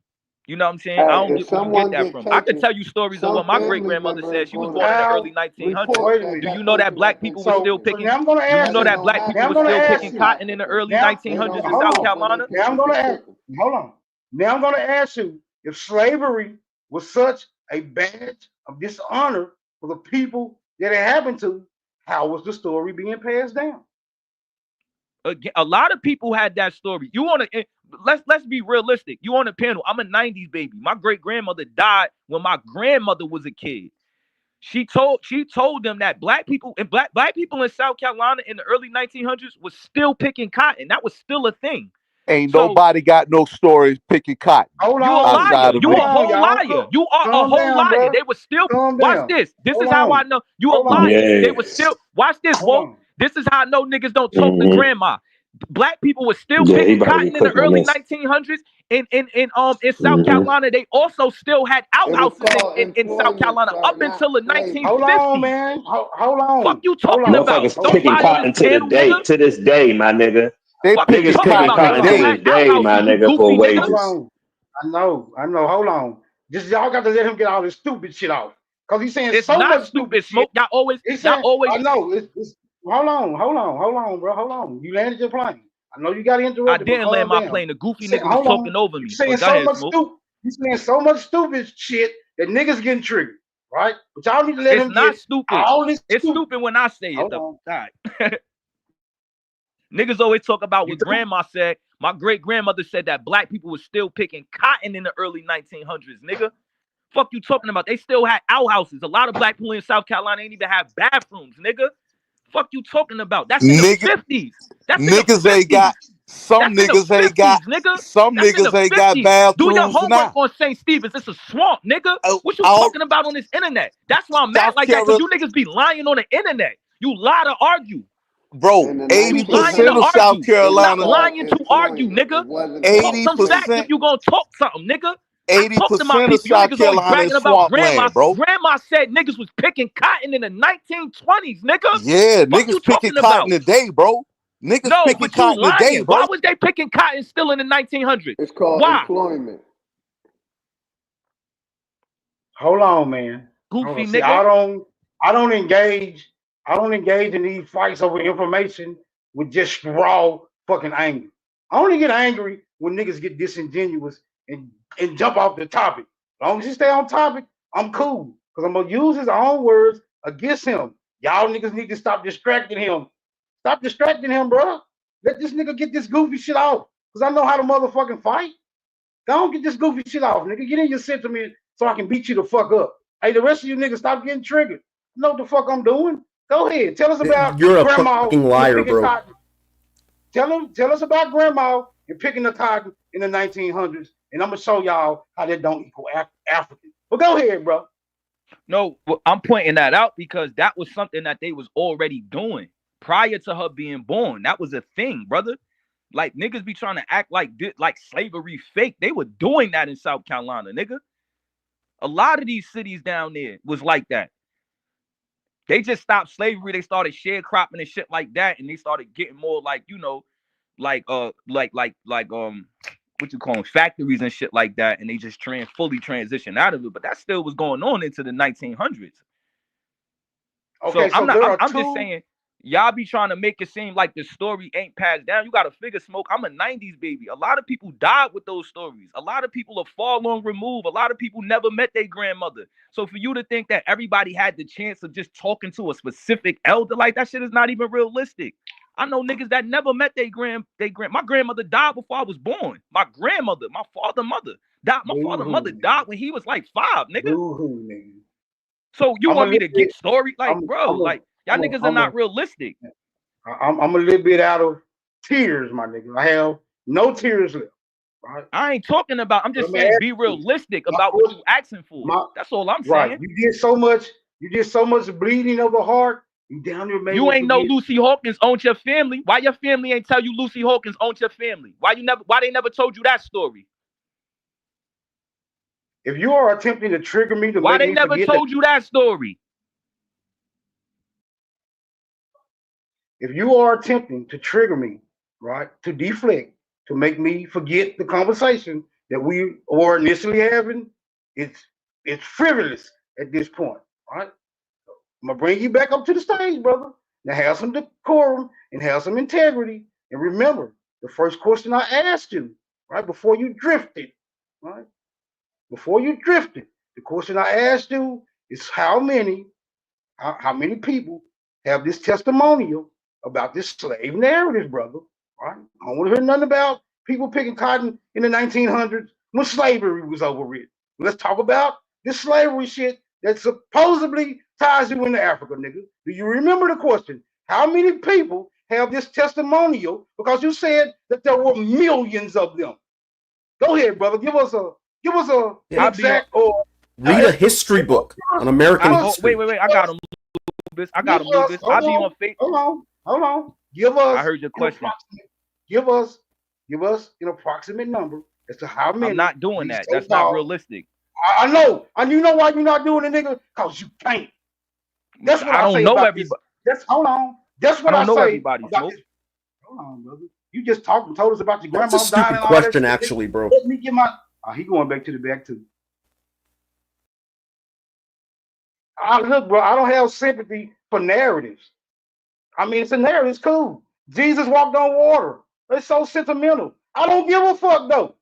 You know what I'm saying? I don't If get where you someone get that get from. I could taken, tell you stories of some what my family great-grandmother member said. is She was gonna born in the early 1900s. report that Do you that know that person black got people taken. were still So picking? now I'm gonna Do you ask know you. that black Now people I'm were gonna still ask picking you. cotton in the early Now, 1900s in hold South on. Carolina? Now I'm gonna ask. Hold on. Now I'm gonna ask you if slavery was such a badge of dishonor for the people that it happened to, how was the story being passed down? Again, a lot of people had that story. You want to let's be realistic. You on a panel. I'm a 90s baby. My great grandmother died when my grandmother was a kid. She told them that black people and black people in South Carolina in the early 1900s was still picking cotton. That was still a thing. Ain't So nobody got no stories picking cotton Hold you a on. outside liar. of You me. a whole y'all. liar. You are a Calm whole down, liar. bro. They were still Calm watch down. this. This Hold is how on. I know you a Hold on. liar. They were Yes. still watch this, Hold Whoa. on. This is how I know niggas don't talk to Mhm. grandma. Black people were still Yeah, he picking about to cotton get in the cooked on early this. 1900s. In South Mhm. Carolina, they also still had It was outhouses called in South employment, Carolina sir, up not until the slavery. Hold on, 1950s. man. Hold on. Fuck you Hold talking on. about? Motherfuckers Don't picking lie on cotton this to the panel, day, nigga. to this day, my nigga. They Fuck you picking Niggas talking picking cotton about? They cotton to still today. this had day, my outhouses, you nigga, for goofy nigga. Hold wages. on. I know. Hold on. Just y'all got to let him get all this stupid shit off. Cause he's saying It's so not much stupid, stupid shit. Smoke. Y'all always I know. It's hold on, bro. Hold on. You landed your plane. I know you got I interrupted, but didn't land calm my down. plane. The goofy You saying, nigga was hold talking on. over You me. saying But go so ahead, much Smoke. stupid. You saying so much stupid shit that niggas getting triggered, right? But y'all need to let It's him not get stupid. all this It's stupid when I say it, Hold though. on. All right. Niggas always talk about You what through? grandma said. My great grandmother said that black people were still picking cotton in the early 1900s, nigga. Fuck you talking about? They still had outhouses. A lot of black people in South Carolina ain't even have bathrooms, nigga. Fuck you talking about? That's in the 50s. That's in the Niggas ain't 50s. got some That's in the niggas ain't 50s, got nigga. some That's in the niggas ain't got 50s. Do your bathrooms homework now. on St. Stephen's. It's a swamp, nigga. What you All talking about on this internet? That's why I'm mad South like that, because Carolina, you niggas be lying on the internet. You lie to argue. bro. In the You lying to 80% of 1900s, South argue. it was Stop Carolina, called lying to argue, employment. nigga. It wasn't Talk called 80%, some facts if slavery. you gonna talk something, nigga. I talk to my 80% of people. You South niggas always Carolina bragging is about grandma. swampland, bro. Grandma said niggas was picking cotton in the 1920s, nigga. Yeah, Fuck you niggas picking talking cotton about? today, bro. Niggas No, picking but you cotton today, lying. Why bro. was they picking cotton still in the 1900s? It's called Why? employment. Hold on, man. Hold Goofy on. See, nigga. I don't engage in these fights over information with just raw fucking anger. I only get angry when niggas get disingenuous and jump off the topic. As long as you stay on topic, I'm cool. Because I'm gonna use his own words against him. Y'all niggas need to stop distracting him. Stop distracting him, bro. Let this nigga get this goofy shit off. Because I know how to motherfucking fight. Don't get this goofy shit off, nigga. Get in your sentiment so I can beat you the fuck up. Hey, the rest of you niggas, stop getting triggered. You know what the fuck I'm doing? Go ahead. Tell us about You're a grandma fucking and liar, picking bro. cotton. Tell us about grandma and picking the cotton in the 1900s, and I'm gonna show y'all how that don't equal African. But go ahead, bro. No, well, I'm pointing that out because that was something that they was already doing prior to her being born. That was a thing, brother. Like niggas be trying to act like slavery fake. They were doing that in South Carolina, nigga. A lot of these cities down there was like that. They just stopped slavery. They started sharecropping and shit like that, and they started getting more like, you know, like what you call them, factories and shit like that, and they just fully transitioned out of it. But that still was going on into the 1900s. Okay, so I'm just saying, y'all be trying to make it seem like the story ain't passed down. You got to figure, Smoke. I'm a 90s baby. A lot of people died with those stories. A lot of people are far long removed. A lot of people never met their grandmother. So for you to think that everybody had the chance of just talking to a specific elder, like that shit is not even realistic. I know niggas that never met my grandmother died before I was born. My grandmother, my father mother died. My father mother died when he was like 5, nigga. Nigga. So you want me to get story? Like, y'all niggas are not realistic. I'm a little bit out of tears, my nigga. I have no tears left. Right? I ain't talking about. I'm just saying, be realistic about what you asking for. That's all I'm saying. Right. You did so much bleeding of the heart. You down there, you ain't know Lucy Hawkins owned your family. Why your family ain't tell you Lucy Hawkins owned your family? Why they never told you that story? If you are attempting to trigger me to why they never told you that story? If you are attempting to trigger me, right, to deflect, to make me forget the conversation that we were initially having, it's frivolous at this point, right? I'm gonna bring you back up to the stage, brother. Now have some decorum and have some integrity. And remember, the first question I asked you, right, before you drifted, right? Before you drifted, the question I asked you is how many people have this testimonial about this slave narrative, brother, right? I don't want to hear nothing about people picking cotton in the 1900s when slavery was overwritten. Let's talk about this slavery shit that supposedly ties you into Africa, nigga. Do you remember the question? How many people have this testimonial? Because you said that there were millions of them. Go ahead, brother. Give us a exact or read a history book on American history. Wait. I got him, Lubis. I'll be on Facebook. Hold on. Give us. I heard your question. Give us an approximate number as to how many. I'm not doing that. That's not realistic. I know. And you know why you're not doing it, nigga? Because you can't. That's what I don't know everybody. Hold on. That's what I say. Everybody, Smoke. Hold on, brother. You just told us about your grandma. That's a stupid question, actually, bro. Let me get my. He going back to the back too. Look, bro. I don't have sympathy for narratives. I mean, it's a narrative. It's cool. Jesus walked on water. It's so sentimental. I don't give a fuck though.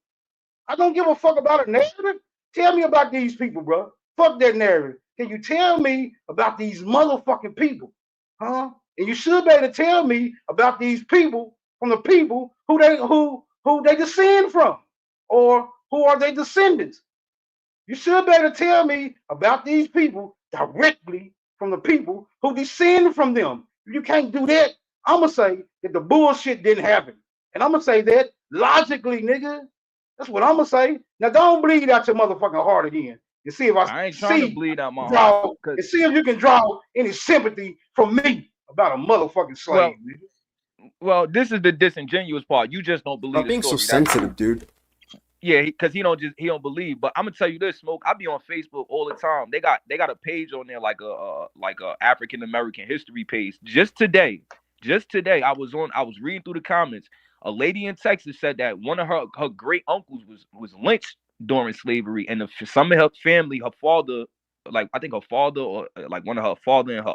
I don't give a fuck about a narrative. Tell me about these people, bro. Fuck that narrative. Can you tell me about these motherfucking people? Huh? And you should be able to tell me about these people from the people who they descend from, or who are their descendants. You should be able to tell me about these people directly from the people who descend from them. If you can't do that, I'm going to say that the bullshit didn't happen. And I'm going to say that logically, nigga. That's what I'm going to say. Now, don't bleed out your motherfucking heart again. And see if I ain't trying to bleed out my heart. And see if you can draw any sympathy from me about a motherfucking slave, nigga. Well, this is the disingenuous part. You just don't believe. Stop being so sensitive, dude. Yeah, because he don't believe. But I'm gonna tell you this, Smoke. I be on Facebook all the time. They got a page on there like a African American history page. Just today, I was reading through the comments. A lady in Texas said that one of her great uncles was lynched during slavery, and some of her family, her father, like I think her father or like one of her father and her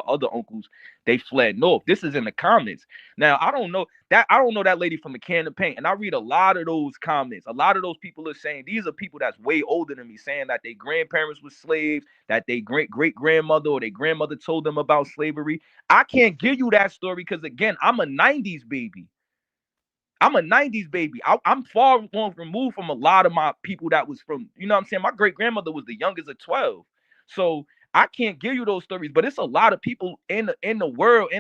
other uncles, they fled north. This is in the comments. Now I don't know that lady from the can of paint, and I read a lot of those comments. A lot of those people are saying these are people that's way older than me, saying that their grandparents were slaves, that their great grandmother or their grandmother told them about slavery. I can't give you that story because again, I'm a 90s baby. I'm far long removed from a lot of my people that was from, you know what I'm saying? My great grandmother was the youngest of 12. So I can't give you those stories, but it's a lot of people in the world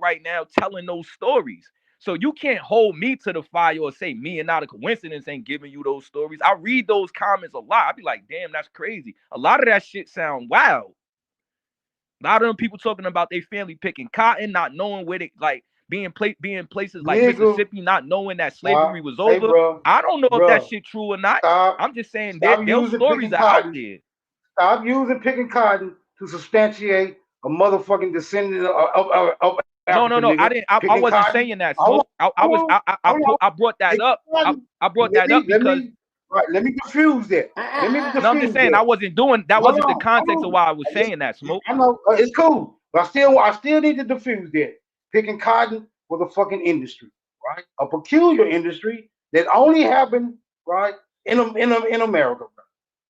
right now telling those stories. So you can't hold me to the fire or say me and not a coincidence ain't giving you those stories. I read those comments a lot. I be like, damn, that's crazy. A lot of that shit sound wild. A lot of them people talking about their family picking cotton, not knowing where they like being places like Mississippi, not knowing that slavery was over. Bro, I don't know if that shit true or not. I'm just saying that those stories are out there. Stop using picking cotton to substantiate a motherfucking descendant of No. I didn't. I wasn't saying that. Smoke. I brought that up. I brought that up because. Let me diffuse that. No, I'm just saying I wasn't doing that. Wasn't the context of why I was saying that. Smoke. I know it's cool, but I still need to diffuse that. Picking cotton was a fucking industry, right? A peculiar industry that only happened right in America.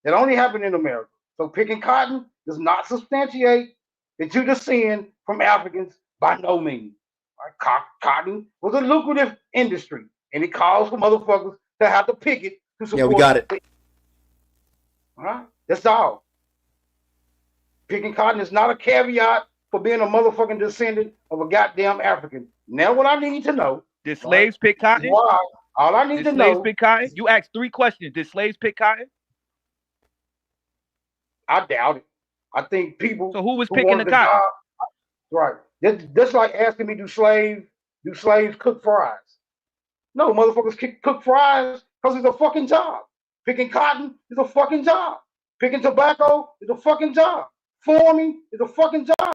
That only happened in America. So picking cotton does not substantiate that you descend from Africans by no means. Right? Cotton was a lucrative industry, and it caused for motherfuckers to have to pick it to support. Yeah, we got it. All right, that's all. Picking cotton is not a caveat for being a motherfucking descendant of a goddamn African. Now, what I need to know: did slaves pick cotton? Why? All I need to know: slaves pick cotton? You asked 3 questions. Did slaves pick cotton? I doubt it. I think people. So who was picking the cotton? Right. That's like asking me, do slaves cook fries? No, motherfuckers cook fries because it's a fucking job. Picking cotton is a fucking job. Picking tobacco is a fucking job. Farming is a fucking job.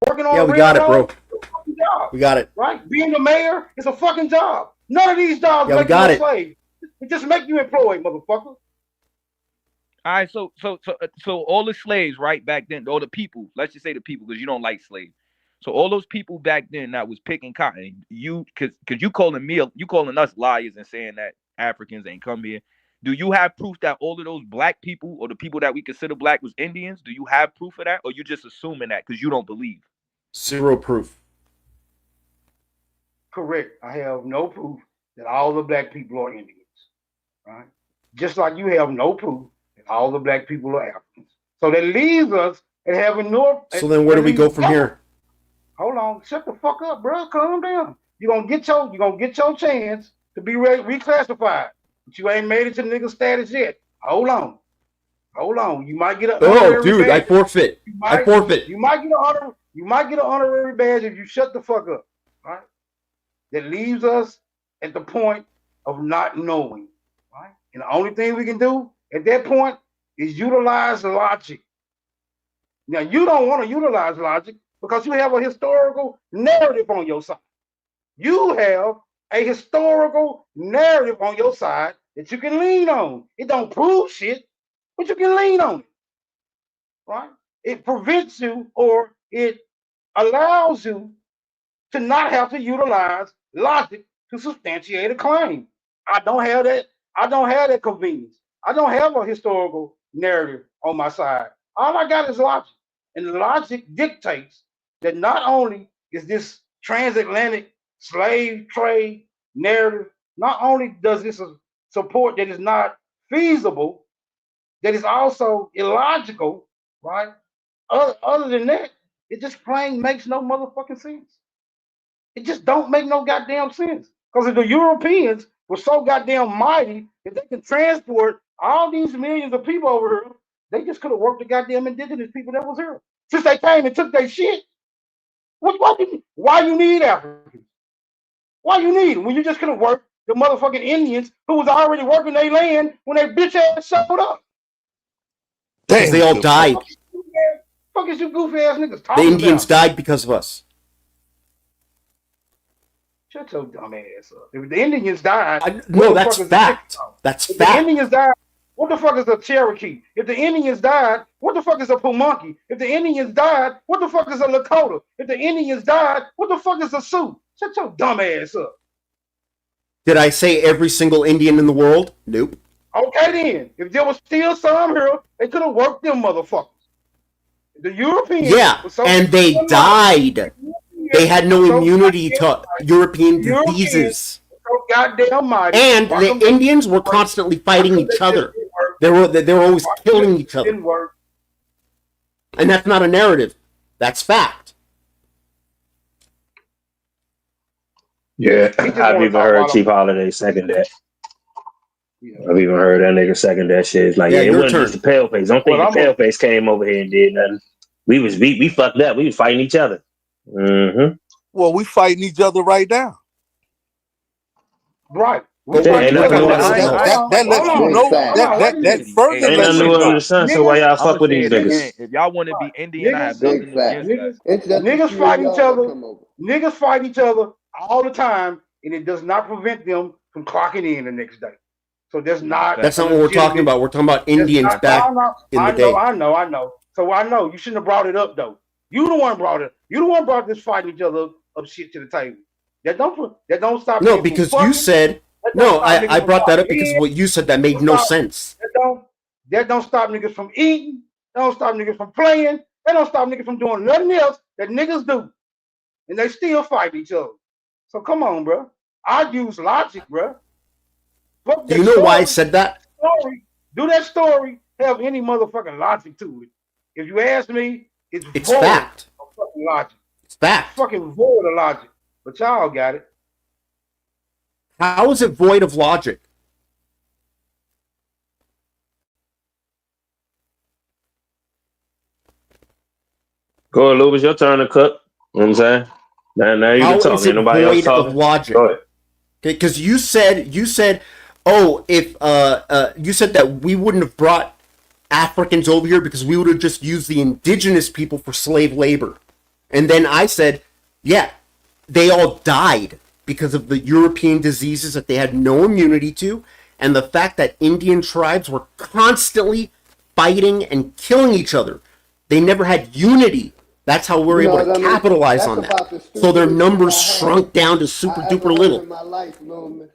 Working on we got it, bro. Is a fucking job. We got it. Right? Being the mayor is a fucking job. None of these jobs make you a slave. It just make you employed, motherfucker. All right, so all the slaves right back then, or the people, let's just say the people, because you don't like slaves. So all those people back then that was picking cotton, because you calling us liars and saying that Africans ain't come here. Do you have proof that all of those black people or the people that we consider black was Indians? Do you have proof of that, or you just assuming that because you don't believe? 0 proof. Correct. I have no proof that all the black people are Indians. Right? Just like you have no proof all the black people are Africans. So that leaves us at having no. So then where do we go from here? Hold on. Shut the fuck up, bro. Calm down. You're gonna get your chance to be reclassified. But you ain't made it to nigga status yet. Hold on. You might get an dude, badge. I forfeit. You might get an honorary badge if you shut the fuck up. Right? That leaves us at the point of not knowing. Right? And the only thing we can do at that point is utilize logic. Now, you don't want to utilize logic because you have a historical narrative on your side. You have a historical narrative on your side that you can lean on. It don't prove shit, but you can lean on it. Right? It prevents you, or it allows you to not have to utilize logic to substantiate a claim. I don't have that convenience. I don't have a historical narrative on my side. All I got is logic. And logic dictates that not only is this transatlantic slave trade narrative, not only does this support that is not feasible, that is also illogical, right? Other than that, it just plain makes no motherfucking sense. It just don't make no goddamn sense. Because if the Europeans were so goddamn mighty, if they can transport all these millions of people over here, they just could have worked the goddamn indigenous people that was here. Since they came and took their shit, why you need Africans? Why you need them when you just could have worked the motherfucking Indians who was already working their land when they bitch ass showed up? Because they all died. Fuck is you goofy ass niggas talking The Indians about? died because of us. Shut your dumb ass up. If the Indians died, no, that's fact. That's if fact. The Indians died. What the fuck is a Cherokee? If the Indians died, what the fuck is a Pamunkey? If the Indians died, what the fuck is a Lakota? If the Indians died, what the fuck is a Sioux? Shut your dumb ass up. Did I say every single Indian in the world? Nope. Okay then. If there was still some here, they could have worked them motherfuckers. The Europeans. Yeah, and they died. They had no immunity to European diseases. So goddamn mighty. And the Indians were constantly fighting each other. They were always killing each other. And that's not a narrative. That's fact. Yeah, He just I've want to even talk heard about Chief him. Holiday second that. Yeah. I've even heard that nigga second that shit. It's like, Yeah, yeah, it your wasn't turn. just the pale face. Don't think Well, the pale face came over here and did nothing. We fucked up. We was fighting each other. Mm-hmm. Well, we fighting each other right now. Right. But Shit, what, ain't what nothing new about under the something sun. else? That lets you Big know fact. that further Ain't lets nothing you new under know. the sun. So why y'all I'm fuck gonna with say these it niggas? again. If y'all want to be Indian, I have Niggas, nothing Big fact. against that. It's just a niggas few fight of each y'all other. that come over. Niggas fight each other all the time, and it does not prevent them from clocking in the next day. So that's not. That's not what we're talking about. We're talking about Indians Not, back in the day. I know. So I know you shouldn't have brought it up though. You the one brought it. You the one brought this fighting each other up shit to the table. That don't stop. No, because you said no. I brought that up because what you said that made no sense. That don't stop niggas from eating. That don't stop niggas from playing. That don't stop niggas from doing nothing else that niggas do, and they still fight each other. So come on, bro. I use logic, bro. Do you know why I said that? Do that story have any motherfucking logic to it? If you ask me, it's void fact. of fucking logic. It's fact. It's fucking void of logic. But y'all got it. How is it void of logic? Go ahead, Lou. It's your turn to cook. You know what I'm saying? Now you can talk. How is it Nobody else void talking. of logic? Go ahead. Okay, because you said, oh, if you said that we wouldn't have brought Africans over here because we would have just used the indigenous people for slave labor, and then I said, yeah, they all died because of the European diseases that they had no immunity to, and the fact that Indian tribes were constantly fighting and killing each other. They never had unity. That's how we're able to capitalize on that. So their numbers shrunk down to super duper little.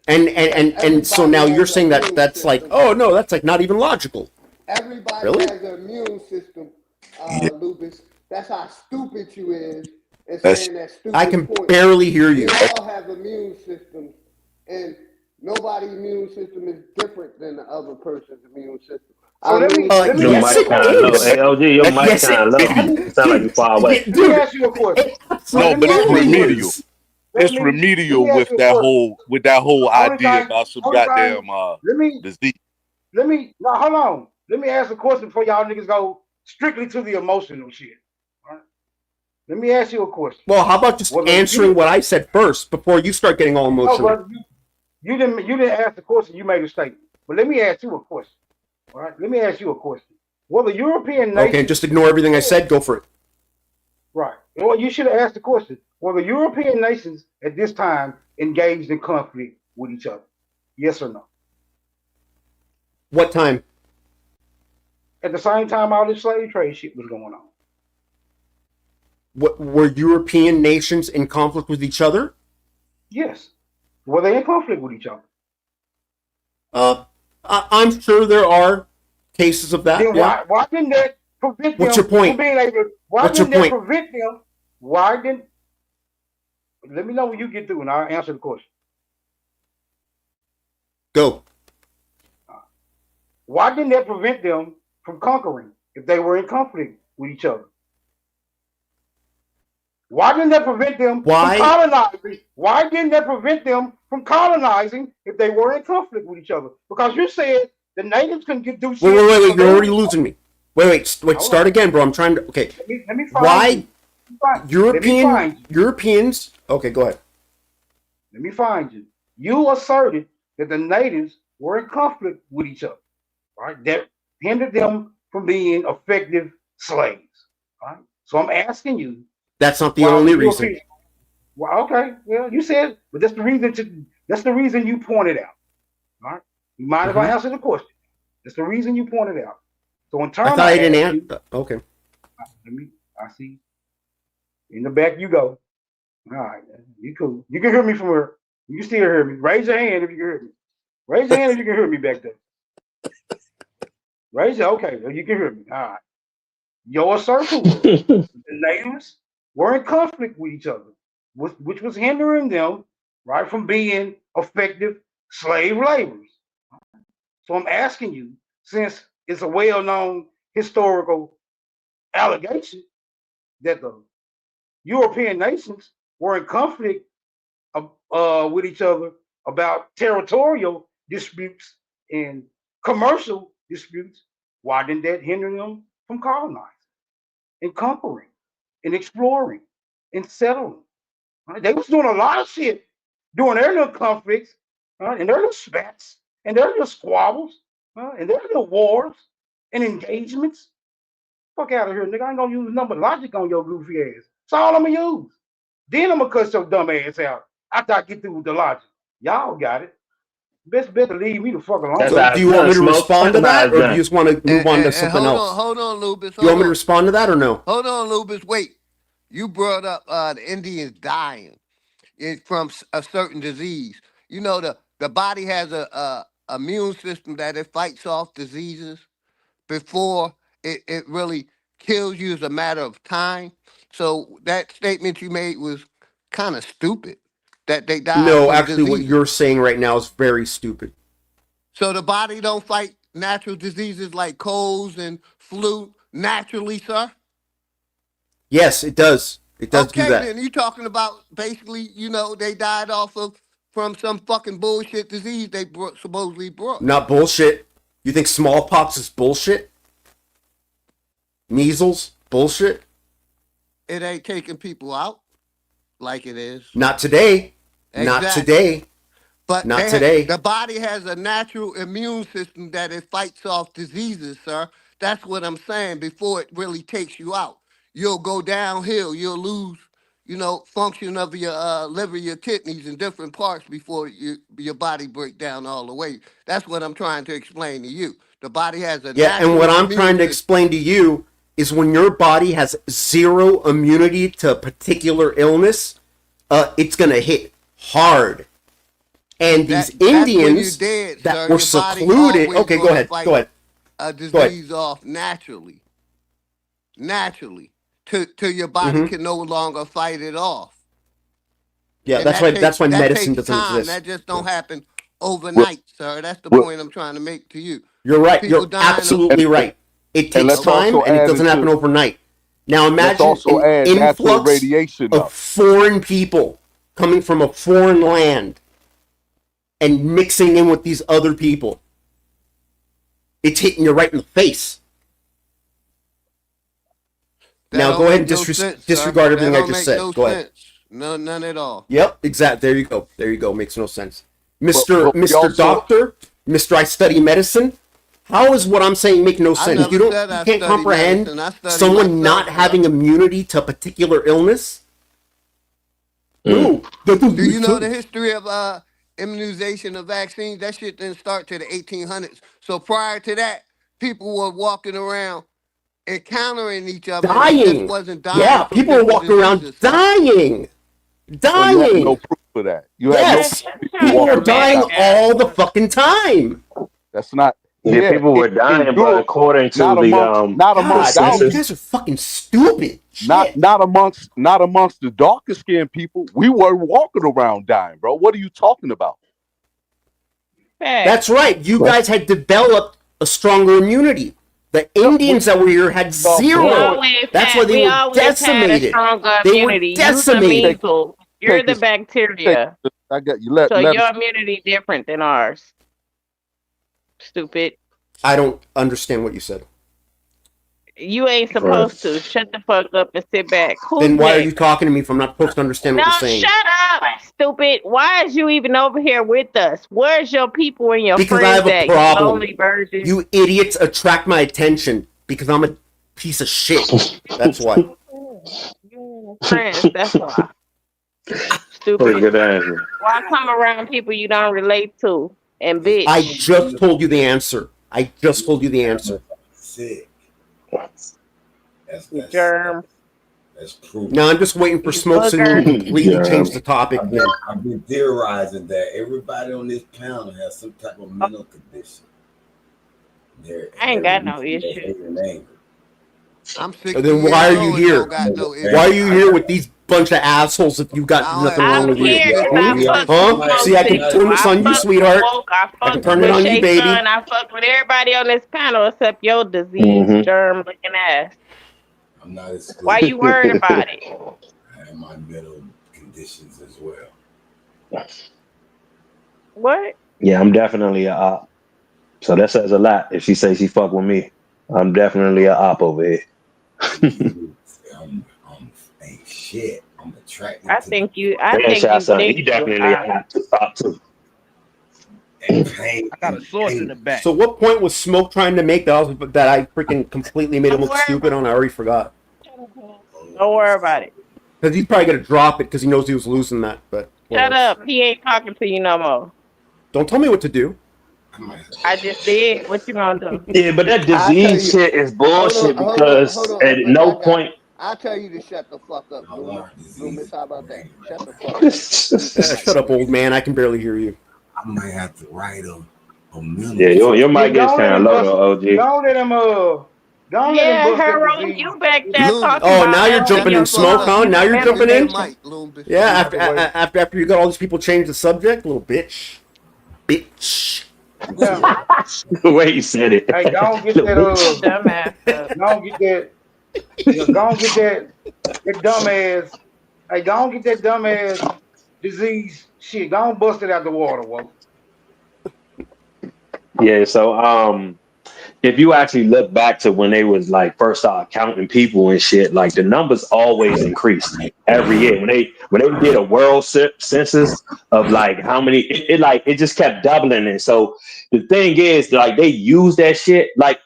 And so now you're saying that that's like, oh no, that's like not even logical. Everybody Really? has an immune system, Lupus. That's how stupid you is. And saying that stupid I can point. barely hear you. We all have immune systems, and nobody's immune system is different than the other person's immune system. Your mic kind of low. Hey, OG, your mic kind of low. It sounds like you far away. Let me ask you a question. No, but it's remedial. It's remedial with that whole idea about some goddamn disease. Now hold on. Let me ask a question before y'all niggas go strictly to the emotional shit. All right? Let me ask you a question. Well, how about just answering what I said first before you start getting all emotional? No, you didn't ask the question. You made a statement. But let me ask you a question. All right. Let me ask you a question. Well, the European nations. Okay, just ignore everything I said. Go for it. Right. Well, you should have asked the question. Were the European nations at this time engaged in conflict with each other? Yes or no? What time? At the same time all this slave trade shit was going on. What, were European nations in conflict with each other? Yes. Were they in conflict with each other? I'm sure there are cases of that. Then why didn't that prevent What's them your point? from being able? What's your point? Prevent them? Why didn't? Let me know when you get through, and I'll answer the question. Go. Why didn't that prevent them from conquering if they were in conflict with each other? Why didn't that prevent them from colonizing? Why didn't that prevent them from colonizing if they were in conflict with each other? Because you said the natives can do shit. Wait, you're already losing me. Wait, start again, bro. I'm trying to. Okay. Let me find Europeans? Okay, go ahead. Let me find you. You asserted that the natives were in conflict with each other, right? That hindered them from being effective slaves, right? So I'm asking you. That's not the only reason. Well, okay. Well, you said, but that's the reason. That's the reason you pointed out. All right. You mind if I answer the question? That's the reason you pointed out. So in terms, I thought I didn't answer. Okay. I see. In the back you go. All right. You cool. You can hear me from here. You can still hear me. Raise your hand if you can hear me. Raise your hand if you can hear me back there. Raise it. Okay. Well, you can hear me. All right. Your assertion was the natives were in conflict with each other, which was hindering them, right, from being effective slave laborers. So I'm asking you, since it's a well-known historical allegation that the European nations were in conflict with each other about territorial disputes and commercial disputes, why didn't that hinder them from colonizing and conquering and exploring and settling? Right? They was doing a lot of shit during their little conflicts, and their little spats, and their little squabbles, and their little wars and engagements. Fuck out of here, nigga. I ain't gonna use number logic on your goofy ass. That's all I'm gonna use. Then I'm gonna cut your dumb ass out after I get through with the logic. Y'all got it. Best bet to leave me the fuck alone. So do you want me to respond to that, or do you just want to move on to something else? Hold on, Lubis. Do you want me to respond to that or no? Hold on, Lubis. Wait. You brought up the Indians dying from a certain disease. You know, the body has a immune system that it fights off diseases before it really kills you as a matter of time. So that statement you made was kind of stupid. That they died. No, actually, what you're saying right now is very stupid. So the body don't fight natural diseases like colds and flu naturally, sir? Yes, it does. It does do that. Okay, then you talking about basically, they died from some fucking bullshit disease they supposedly brought. Not bullshit. You think smallpox is bullshit? Measles? Bullshit? It ain't taking people out like it is. Not today. Exactly. Not today. But not today. The body has a natural immune system that it fights off diseases, sir. That's what I'm saying. Before it really takes you out, you'll go downhill. You'll lose, function of your liver, your kidneys, and different parts before your body break down all the way. That's what I'm trying to explain to you. The body has a natural and what I'm immune trying to system. explain to you is when your body has zero immunity to a particular illness, it's gonna hit hard. And these Indians that were secluded. Okay, go ahead. Go ahead. A disease off naturally, till your body can no longer fight it off. Yeah, And that's why medicine takes doesn't time. exist. That just don't happen overnight, sir. That's the point I'm trying to make to you. You're right. People You're dying of- absolutely right. It takes let's time also and it add doesn't happen into- overnight. Now imagine also add an natural influx radiation of up. foreign people coming from a foreign land and mixing in with these other people. It's hitting you right in the face. That Now don't go ahead make and no sense, sir. disregard That everything I don't just make said. no Go ahead. sense. No, none at all. Yep, exactly. There you go. There you go. Makes no sense. Mr. But we Mr. also- Doctor, Mr. I study medicine. How is what I'm saying make no I sense? never You said I can't study comprehend medicine. I study someone myself, not having immunity to a particular illness? Do you know the history of immunization of vaccines? That shit didn't start to the 1800s. So prior to that, people were walking around encountering each other. They Dying. just wasn't dying. Yeah, from people are different walking around diseases. dying. So you have Dying. no proof of that. You Yes. have no People are walking dying around. all the fucking time. That's not. Yeah, people were dying, in but Europe, according to not the amongst, not God, amongst man, you our, guys are fucking stupid. not amongst the darker skinned people. We were walking around dying, bro. What are you talking about? That's right. You guys had developed a stronger immunity. The Indians that were here had zero. That's why they were decimated. They were decimated. You're the bacteria. I got you. Let So your us- immunity different than ours. Stupid. I don't understand what you said. You ain't supposed to. Shut the fuck up and sit back. Who's Then why are you next? talking to me if I'm not supposed to understand No, what you're saying? shut up, stupid. Why is you even over here with us? Where's your people and your Because I friends have a at, you problem. lonely virgin? You idiots attract my attention because I'm a piece of shit. That's why. Friends, that's why. Stupid. Pretty good answer. Why come around people you don't relate to? And bitch. I just told you the answer. I just told you the answer. Sick. That's Germ. That's proof. Now I'm just waiting for Smokes to completely change the topic. Then. I've been theorizing that everybody on this panel has some type of mental condition. I ain't got no issue. I'm sick. Then why are you here? Why are you here with these bunch of assholes if you got nothing wrong with you? Huh? See, I can turn this on you, sweetheart. I can turn it on you, baby. I fuck with everybody on this panel except your disease, germ looking ass. I'm not as Why you worried about it? I have my mental conditions as well. What? Yeah, I'm definitely a op. So that says a lot. If she says she fuck with me, I'm definitely a op over here. Ain't shit. I'm attracted I to think you. I And think you shots out. think He you. definitely a op too. pain. I got a source in the back. So what point was Smoke trying to make that I freaking completely made him look stupid on? I already forgot. Don't worry about it. Because he's probably gonna drop it because he knows he was losing that. But Shut up. He ain't talking to you no more. don't tell me what to do. I just did. What you gonna do? Yeah, but that I tell disease you, shit is bullshit hold because on, at FA, no point. I'll tell you to shut the fuck up, Loomis. How about that? Shut the fuck up. Shut up, old man. I can barely hear you. I might have to write a memo. Yeah, your mic gets Don't let kind of him low bust. though, OG. Don't let him don't let Yeah, him bust that Harold, disease. you back there Loomis. talking Oh, about now you're us jumping and in, your Smoke, huh? Now you're jumping in. Mike, Loomis. Yeah, Get out the way. after you got all these people change the subject, little bitch. Yeah. The way you said it. Hey, don't get that dumbass. don't get that. Don't get that dumbass. Hey, don't get that dumbass disease shit. Don't bust it out the water, Whoa. Yeah, so if you actually look back to when they was like first started counting people and shit, like the numbers always increased every year. When they did a world census of like how many, it just kept doubling. And so the thing is, like they use that shit like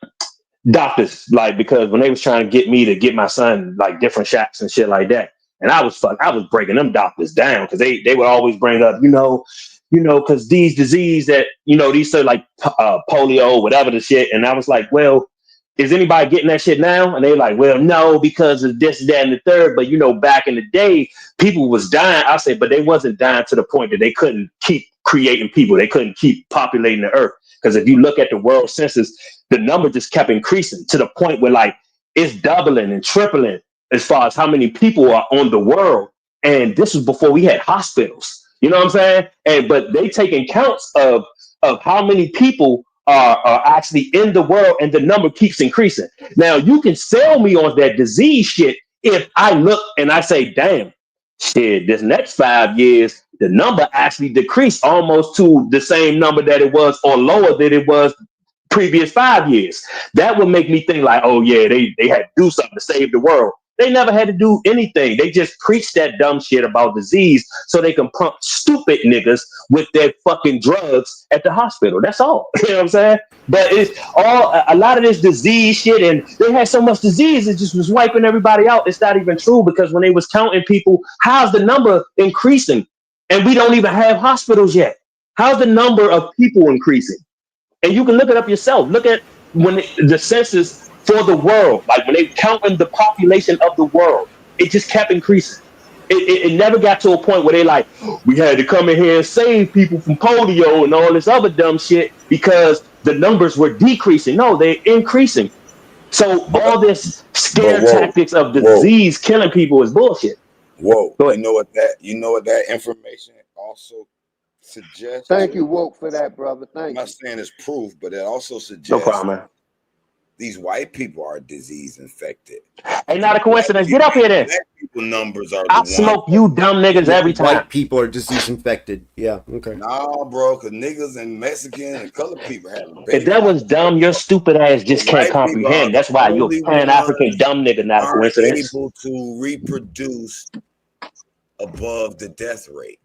doctors, like because when they was trying to get me to get my son like different shots and shit like that, and I was breaking them doctors down because they would always bring up, because these disease that, these say like polio, whatever the shit. And I was like, well, is anybody getting that shit now? And they like, well, no, because of this, that, and the third. But, back in the day, people was dying. I say, but they wasn't dying to the point that they couldn't keep creating people. They couldn't keep populating the earth. Because if you look at the world census, the number just kept increasing to the point where like it's doubling and tripling as far as how many people are on the world. And this was before we had hospitals. You know what I'm saying? But they taking counts of how many people are actually in the world, and the number keeps increasing. Now you can sell me on that disease shit if I look and I say, damn, shit, this next 5 years, the number actually decreased almost to the same number that it was or lower than it was previous 5 years. That would make me think like, oh yeah, they had to do something to save the world. They never had to do anything. They just preached that dumb shit about disease so they can pump stupid niggas with their fucking drugs at the hospital. That's all. You know what I'm saying? But it's all a lot of this disease shit, and they had so much disease it just was wiping everybody out. It's not even true because when they was counting people, how's the number increasing? And we don't even have hospitals yet. How's the number of people increasing? And you can look it up yourself. Look at when the census for the world, like when they counting the population of the world, it just kept increasing. It never got to a point where they like, we had to come in here and save people from polio and all this other dumb shit because the numbers were decreasing. No, they're increasing. So all this scare tactics of disease killing people is bullshit. Whoa, you know what that information also suggests? Thank you, Woke, for that, brother. Thank I'm not you. saying it's proof, but it also suggests No problem, man. these white people are disease infected. Ain't not a coincidence. Get up here then. Black people numbers are I'll smoke you dumb niggas every time. White people are disease infected. Yeah, okay. Nah, bro, because niggas and Mexican and colored people have If that was dumb, your stupid ass just can't White people are comprehend. That's why you're only a Pan-African dumb nigga, not a aren't coincidence. able to reproduce above the death rate.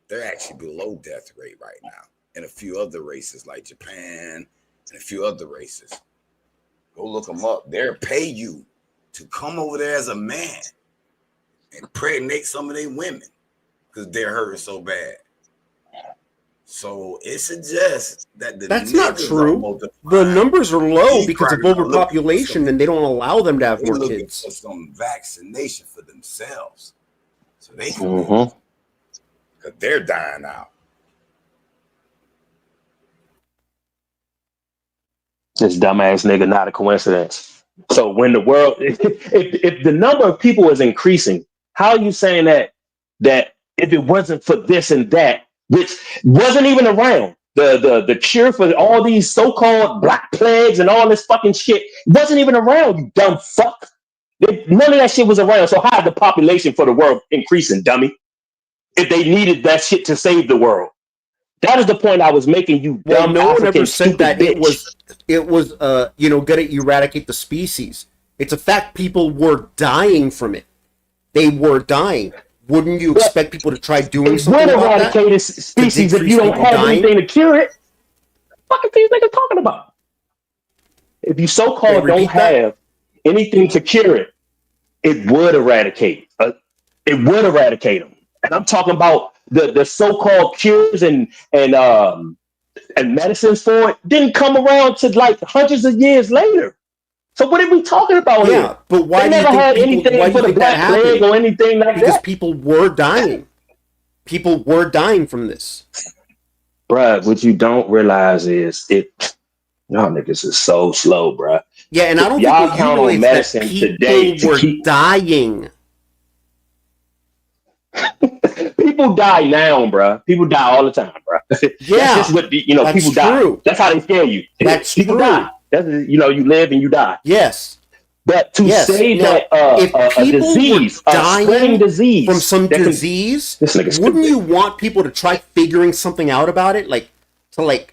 They're actually below death rate right now. And a few other races like Japan and a few other races. Go look them up. They'll pay you to come over there as a man and impregnate some of their women because they're hurting so bad. So it suggests that That's not true. The numbers are low because of overpopulation, and they don't allow them to have They're more looking kids. for some vaccination for themselves. So they can Mm-hmm. because they're dying out. This dumbass nigga, not a coincidence. So when the world, if the number of people is increasing, how are you saying that if it wasn't for this and that, which wasn't even around, the cure for all these so-called black plagues and all this fucking shit wasn't even around, you dumb fuck. None of that shit was around. So how is the population for the world increasing, dummy? if they needed that shit to save the world. That is the point I was making, you Well, dumb no one African ever said stupid that bitch. it was gonna eradicate the species. It's a fact people were dying from it. They were dying. Wouldn't you expect people to try doing It something would about that? eradicate this species if you don't have anything to cure it. What are these niggas talking about? If you so-called don't have anything to cure it, it would eradicate. It would eradicate them. And I'm talking about the so-called cures and medicines for it didn't come around to like hundreds of years later. So what are we talking about here? But why They do you never think had people, anything why do for you the think that black leg happened? or anything like Because that. people were dying. People were dying from this. Bruh, what you don't realize is y'all niggas is so slow, bruh. Yeah, and I don't Y'all think what you count realize on is that medicine today people to were keep dying. people die now, bruh. People die all the time, bruh. Yeah, that's just what that's people die. true. That's how they scare you. That's people true. die. That's you live and you die. Yes. But to Yes. say Now, that if a people disease, were a spreading dying disease from some that can- disease, this nigga's wouldn't stupid. you want people to try figuring something out about it, like to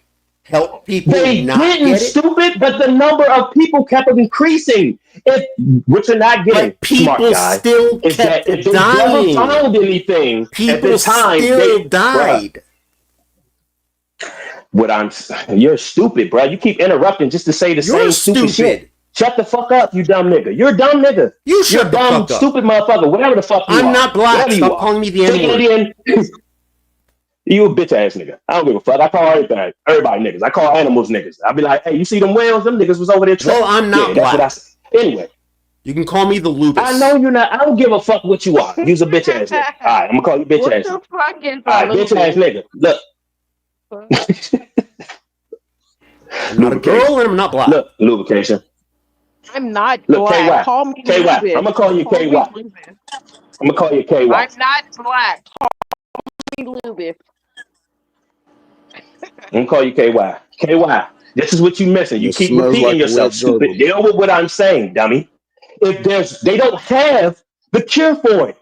help people They not didn't, get it? stupid, but the number of people kept increasing. What you're not getting, But people smart guy, still is that kept if they dying. never found anything at People the time, still died. You're stupid, bro. You keep interrupting just to say the You're same stupid stupid. shit. Shut the fuck up, you dumb nigga. You're a dumb nigga. You shut You're the dumb, fuck up. stupid motherfucker. Whatever the fuck you are. I'm not black. Whatever you Stop are. calling me the Take N-word. it in. You a bitch ass nigga. I don't give a fuck. I call everybody niggas. I call animals niggas. I'll be like, hey, you see them whales? Them niggas was over there. Well, I'm not yeah, that's what I black. said. Anyway, You can call me the Lubus. I know you're not. I don't give a fuck what you are. You's a bitch ass nigga. All right, I'm gonna call you bitch ass. What the fuck is All right, bitch ass nigga. Look. I'm not a girl and I'm not black. Look, lubrication. I'm not Look, black. KY. Call me KY. Lubis. I'm gonna call you Call me KY. Lubis. I'm gonna call you KY. I'm not black. Call me Lubis. I'm gonna call you KY. KY. This is what you missing. You It keep smells repeating like a yourself, wet stupid. gurgle. Deal with what I'm saying, dummy. They don't have the cure for it.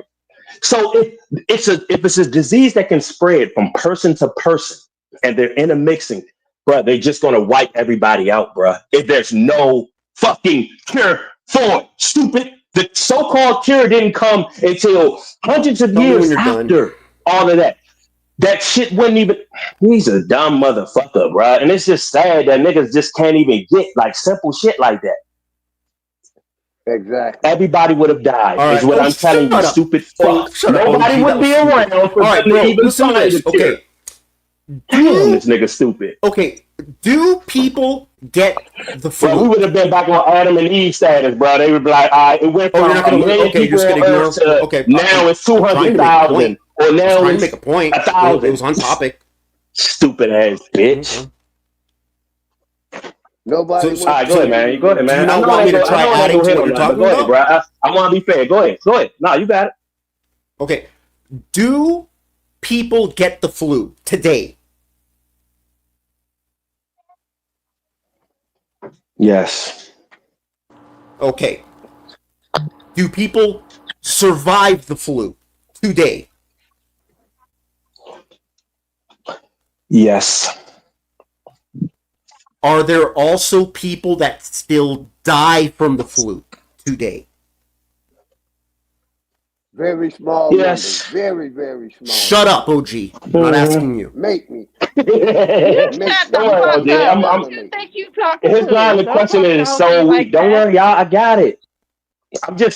So if it's a disease that can spread from person to person and they're intermixing, bruh, they're just gonna wipe everybody out, bruh. If there's no fucking cure for it, stupid. The so-called cure didn't come until hundreds of Tell me when years you're done. after all of that. That shit wouldn't even. He's a dumb motherfucker, bruh. And it's just sad that niggas just can't even get like simple shit like that. Exactly. Everybody would have died. All Is right. what Oh, I'm telling you, shut up. stupid Oh, fuck. shut up, Nobody OG, would that be was stupid. around for All right, them to bro, even listen to find this. the cure. Okay. Damn, this nigga stupid. Okay. Do people get the Bro, we flu? would have been back on Adam and Eve status, bro. They would be like, all right, it went Oh, from you're not a gonna. million Okay, you're people just gonna on ignore. Earth to Okay. now it's I'm trying to make a 200,000, point. or I'm now trying to it's make a point. 1,000. It was on topic. Stupid ass bitch. Nobody So, All right, go ahead, man. Go ahead, do you man. not I want me to know try I adding go to hit what on you're that, but talking go ahead, about? bro. I want to be fair. Go ahead. Go ahead. No, you got it. Okay. Do people get the flu today? Yes. Okay. Do people survive the flu today? Yes. Are there also people that still die from the flu today? Very small Yes. numbers. Very, very small. Shut up, OG. I'm not asking you. Make me. You Make shut the Don't worry, fuck OG. up. I'm, Who you think you talking his to? line of Don't questioning talk is to me so like weak. Don't that. worry, y'all. I got it.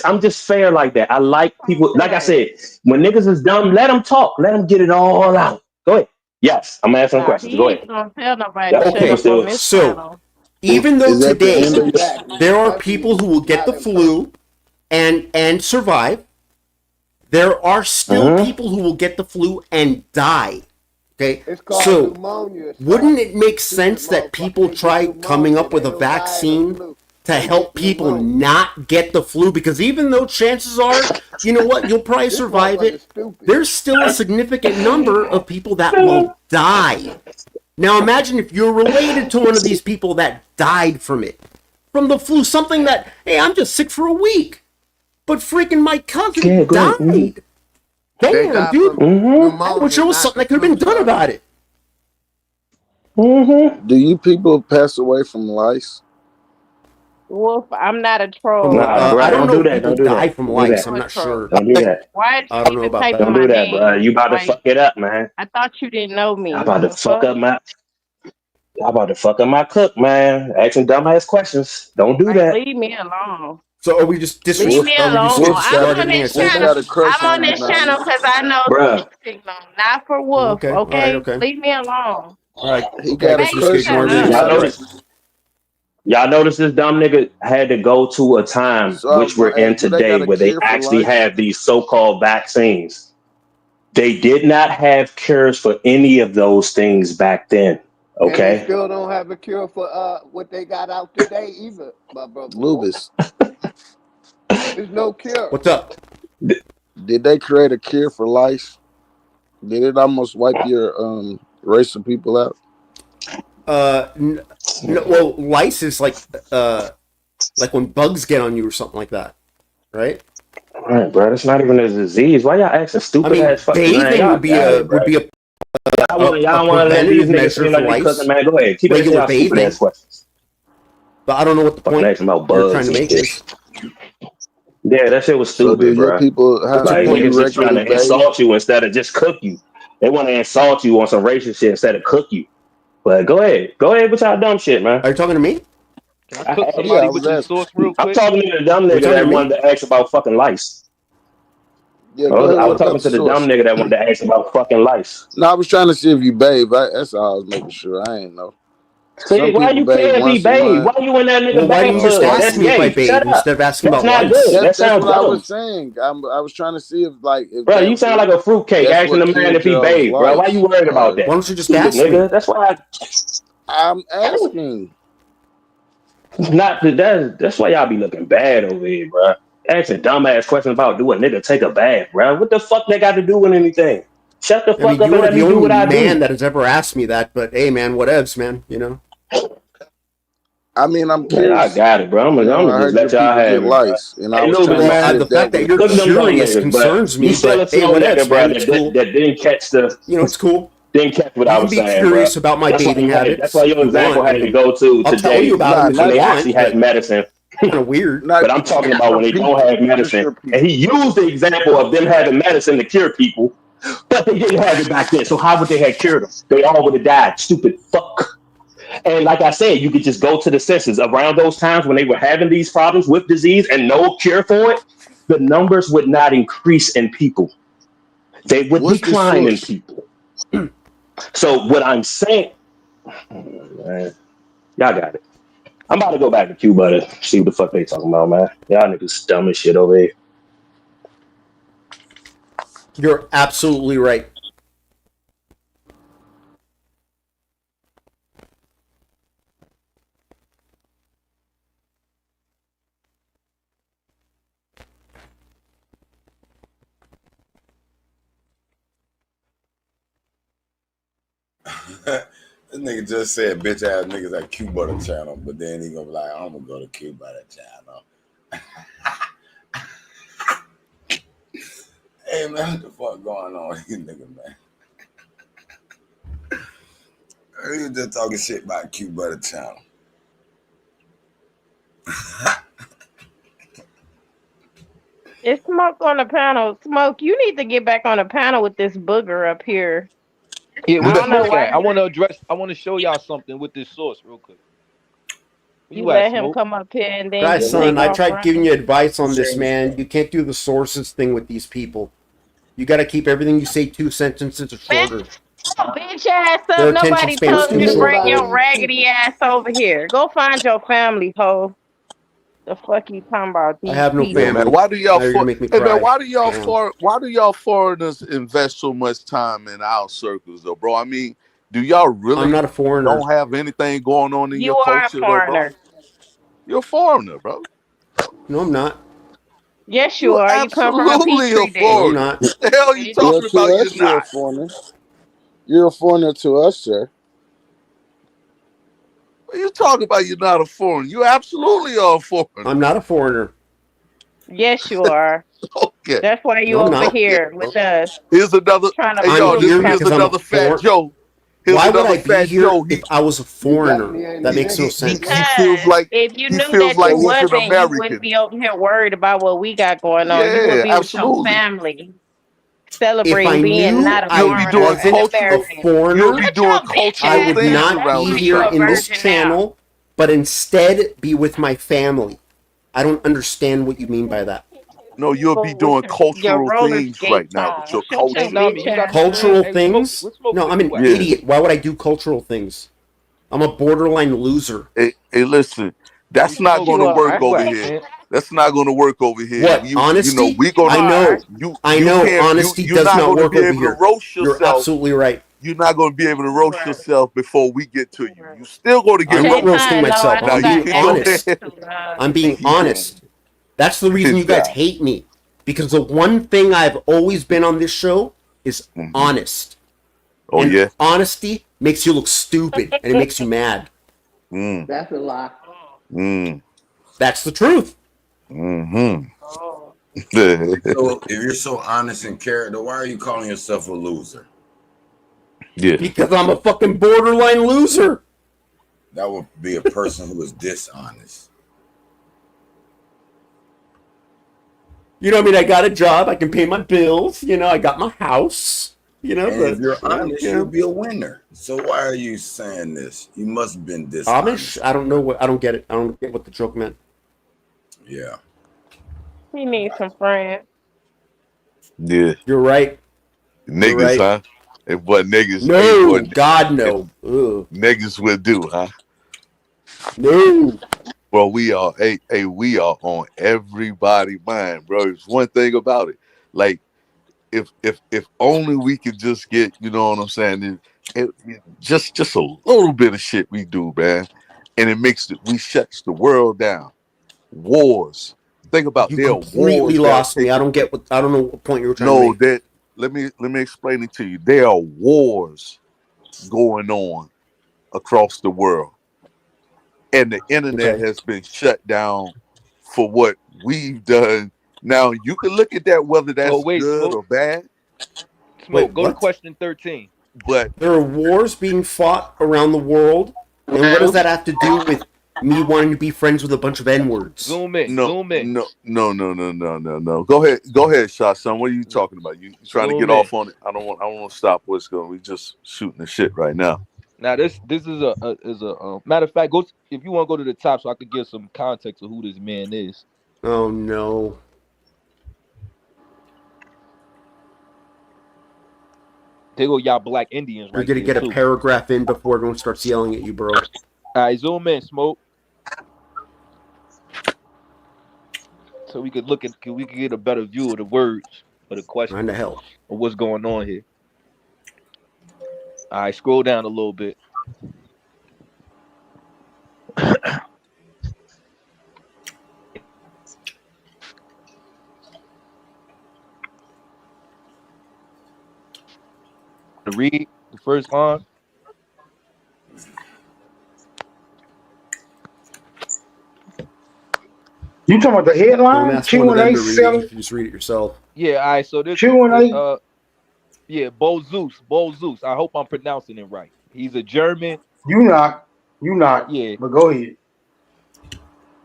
I'm just fair like that. I like people. Like I said, when niggas is dumb, let them talk. Let them get it all out. Go ahead. Yes, I'm asking Nah, questions. he Go ain't ahead. gonna tell nobody Yeah, to okay, shut let's up do on it. this So, channel. even though Is that the today end of Exactly. there are That's people who will get the not flu and survive, there are still people who will get the flu and die. Okay, It's called so pneumonia. wouldn't it make sense that people try coming up with a vaccine to help people not get the flu? Because even though chances are, you know what, you'll probably survive it, there's still a significant number of people that will die. Now imagine if you're related to one of these people that died from it, from the flu, something that, hey, I'm just sick for a week, but freaking my cousin Yeah, go ahead. died. Damn, got dude. from I wish there was something that could have been done about it. Do you people pass away from lice? Wolf, I'm not a troll. Nah, bro, I don't don't know do if that. people Don't do die that. from Don't do lice. that. I'm not sure. Don't do that. Why did I you don't know even about type that. in Don't my do that, bro. name? You about to Like, fuck it up, man. I thought you didn't know Y'all me. about to The fuck fuck? up my. Y'all about to fuck up my cook, man. Asking dumbass questions. Don't do Like, that. leave me alone. So are we just Leave me alone. I'm on disregarding this the channel. got a crush I'm on on you, this man. channel because I know Bruh. signal, not for Wolf. Okay. All right. Okay, Okay. leave me alone. All right. He Okay. I got a guess we just crush ignore on the you. Y'all answer. notice? Y'all notice this dumb nigga had to go to a time So I was which we're gonna in ask, do they got today a where they cure for actually lice? have these so-called vaccines. They did not have cures for any of those things back then. And they Okay. still don't have a cure for what they got out today either, my brother. Lupus. There's no cure. What's up? Did they create a cure for lice? Did it almost wipe your race of people out? No, well, lice is like when bugs get on you or something like that, right? All right, bro. That's not even a disease. Why y'all asking I stupid mean, ass fucking man? bathing Y'all would be got a it, bro. preventative Y'all want to let these niggas measure seem for like they lice. cooking, man. Go ahead. Keep asking Regular y'all stupid bathing, ass questions. but I don't know what the Fucking point asking about you're trying bugs to and make shit. is. Yeah, that shit was So do stupid, your bro. people? How What's your Like do point? you niggas just trying regularly to bathe? insult you instead of just cook you. They want to insult you on some racist shit instead of cook you. But go ahead with y'all dumb shit, man. Are you talking to me? Can I cook Yeah, somebody I with was this asking. sauce real I'm quick? talking to the dumb Are you nigga talking to that me? wanted to ask about fucking lice. Yeah, go ahead. I What was about talking the to the dumb source? nigga that wanted to ask about fucking lice. No, I was trying to see if you bathe. That's all I was making sure. I ain't know. Some See, why people you bathe can't be once a babe? month. Why you in that nigga Well, why didn't you just bathtub? ask That's me if I gay. bathe Shut up. instead of asking That's about not lice? good. That That's sounds what I dumb. was saying. I was trying to see if Bro, you sound like a fruitcake that's asking what the man killed if he y'all's bathed, bro. Why you life. worried about that? Why don't you just Stupid ask me? nigga. That's why I'm asking. that's why y'all be looking bad over here, bro. Asking dumbass questions about do a nigga take a bath, bro. What the fuck they got to do with anything? Shut the I fuck mean, up you and are let the me do only what I man do. that has ever asked me that. But hey, man, whatevs, man. You know. I mean, I'm Man, I curious. got it, bro. I'm You know, gonna I just heard your let y'all people have get it, bro. lice, and I Hey, was Lucas, trying to see man. The if that fact that was you're Cook them dumb curious niggas, but concerns you me. still a But hey, slow nigga, whatevs, bro. man. It's cool. That didn't catch the You know, it's cool. didn't catch what You I can was be saying, bro. curious about my bathing That's why habits your if you example want. I had to mean, go to I'll tell you today about them if when you they want, actually had but medicine. kind of weird. not But I'm talking about your when they don't people, have just medicine. your And people. he used the example of them having medicine to cure people, but they didn't have it back then. So how would they have cured them? They all would have died. Stupid fuck. And like I said, you could just go to the census around those times when they were having these problems with disease and no cure for it. The numbers would not increase in people. They would What's the decline in source? people. So what I'm saying, man, y'all got it. I'm about to go back to Cuba to see what the fuck they talking about, man. Y'all niggas dumb as shit over here. You're absolutely right. This nigga just said bitch ass niggas at Cuba the channel, but then he gonna be like, I'm gonna go to Cuba the channel. Hey man, what the fuck going on with these niggas, man? He was just talking shit about Cuba the channel. It's Smoke on the panel. Smoke, you need to get back on the panel with this booger up here. Yeah, I where's don't know Smoke why at? I want to address. I want to show y'all something with this sauce real quick. Where you you at, let him Smoke? come up here and then Guys, you son, take I off tried giving running. you advice on this, man. You can't do the sources thing with these people. You got to keep everything you say 2 sentences or Man, shorter. bitch ass Their up. attention Nobody span's told too you to short, bring your man. raggedy ass over here. Go find your family, ho. The fuck you talking about I these have no Yeah, man. family. Why do y'all Now you're gonna make me Hey man, cry. Damn. why do y'all foreigners invest so much time in our circles though, bro? I mean, do y'all I'm really not a foreigner. don't have anything going on in You your are a culture though, bro? foreigner. You're a foreigner, bro. No, I'm not. Yes, you You're are. You come from a absolutely a petri No, dish. I'm foreigner. not. What the hell are you Bitch. Well, talking about? to us, You're you're a not. foreigner. You're a foreigner to us, sir. What are you talking about? You're not a foreigner. You absolutely are a foreigner. I'm not a foreigner. Yes, you are. Okay. That's why you No, I'm over not. here with us Here's another. trying to Hey, I'm y'all, prove this, here something. here's because I'm a another Fat foreign. Joe. Here's Why would another I be Fat here Joe. if I was a You foreigner? definitely ain't That new makes no here. sense. He feels Because like if you he knew feels that like you he's an wasn't, you wouldn't American. be over here worried about what we got going on. You would Yeah, be with your absolutely. family, If I celebrating being knew not a You'll I be doing foreigner, an wasn't a cultural. American. You'll foreigner, be Shut doing your bitch I cultural ass would things up. not That's around be why this you here a time. in this virgin now. channel, but instead be with my family. I don't understand what you mean by that. No, you'll be Well, with doing your cultural roller things right skates now with on. your Shut your Hey, culture. Nami, bitch you got ass the up. man. Cultural Hey, smoke. things? What smoke No, where I'm an you at? Yeah. idiot. Why would I do cultural things? I'm a borderline loser. Hey, listen, Hey, that's not smoke. going You to Where work are. you over at, here. man? That's not going to work over here. What? You know, Honesty? we You gonna I are. know. I you know can't honesty you're does not not going to work be over able to here. roast You're yourself. absolutely right. You're not going to be able to roast Right. yourself before we get to you. You still going to get I'm not roasted. roasting Shaitan, no, I myself. Now don't I'm you got being can go access honest. ahead. to I'm being Yeah, honest. That's the reason you guys yeah. hate me. Because the one thing I've always been on this show is Hmm. honest. Oh And yeah. honesty makes you look stupid and it makes you mad. Mm. That's a lie. Mm. That's the truth. Hmm. Oh. So if you're so honest in character, why are you calling yourself a loser? Yeah. Because I'm a fucking borderline loser. That would be a person who is dishonest. You know what I mean? I got a job. I can pay my bills. You know, I got my house. You know, And if but, you're honest, you you'll know, be a winner. So why are you saying this? You must have been Amish? dishonest. I don't know what, I don't get it. I don't get what the joke meant. Yeah. He needs some friends. Yeah. You're right. You're Niggas, right. huh? And what niggas? Hey, No, what God, no. Ugh. niggas will do, huh? No. Well, we are. We are on everybody's mind, bro. It's one thing about it. Like, if only we could just get, you know what I'm saying? Just a little bit of shit we do, man, and it makes it. We shuts the world down. Wars. Think about You there are completely wars that are lost me. I taking don't place. get what, I don't know what point you were trying to No, make. that let me explain it to you. There are wars going on across the world, and the internet Okay. has been shut down for what we've done. Now you can look at that whether Oh that's wait, good smoke. or bad, Wait, Smoke. Go to what? question 13. but There are wars being fought around the world. And what does that have to do with me wanting to be friends with a bunch of N-words? Zoom in. no, Zoom in. no. Go ahead, Shot Son. What are you talking about? You trying to get Zoom in. off on it? I don't want to stop what's going. We just shooting the shit right now. Now this is a matter of fact. If you want to go to the top, so I could give some context of who this man is. Oh, no. They go y'all black Indians You're right going to there get a too. paragraph in before everyone starts yelling at you, bro. All right, zoom in, smoke, so we could get a better view of the words of the question Trying to help. of what's going on here. All right, scroll down a little bit. To read the first line. You talking about the Don't headline? ask one of Q&A them to read it. selling You can just read it yourself. Yeah, all right. So this Q&A. yeah, Bo Zeus. I hope I'm pronouncing it right. He's a German. You not. Yeah, But go ahead.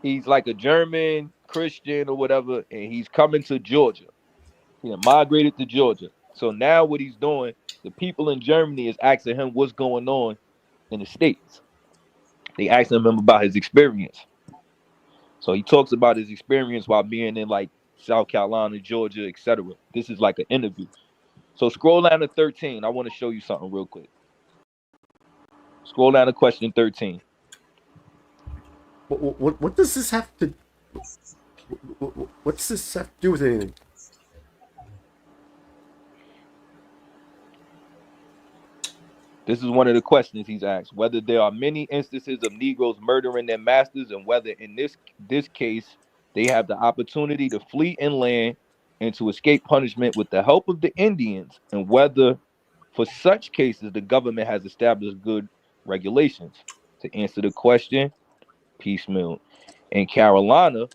he's like a German Christian or whatever, and he's coming to Georgia. He migrated to Georgia. So now what he's doing, the people in Germany is asking him what's going on in the States. They asking him about his experience. So he talks about his experience while being in like South Carolina, Georgia, etc. This is like an interview. So scroll down to 13. I want to show you something real quick. Scroll down to question 13. What does this have to... What's this have to do with anything? This is one of the questions he's asked, whether there are many instances of Negroes murdering their masters and whether in this case they have the opportunity to flee inland and to escape punishment with the help of the Indians, and whether for such cases the government has established good regulations. To answer the question, piecemeal. In Carolina,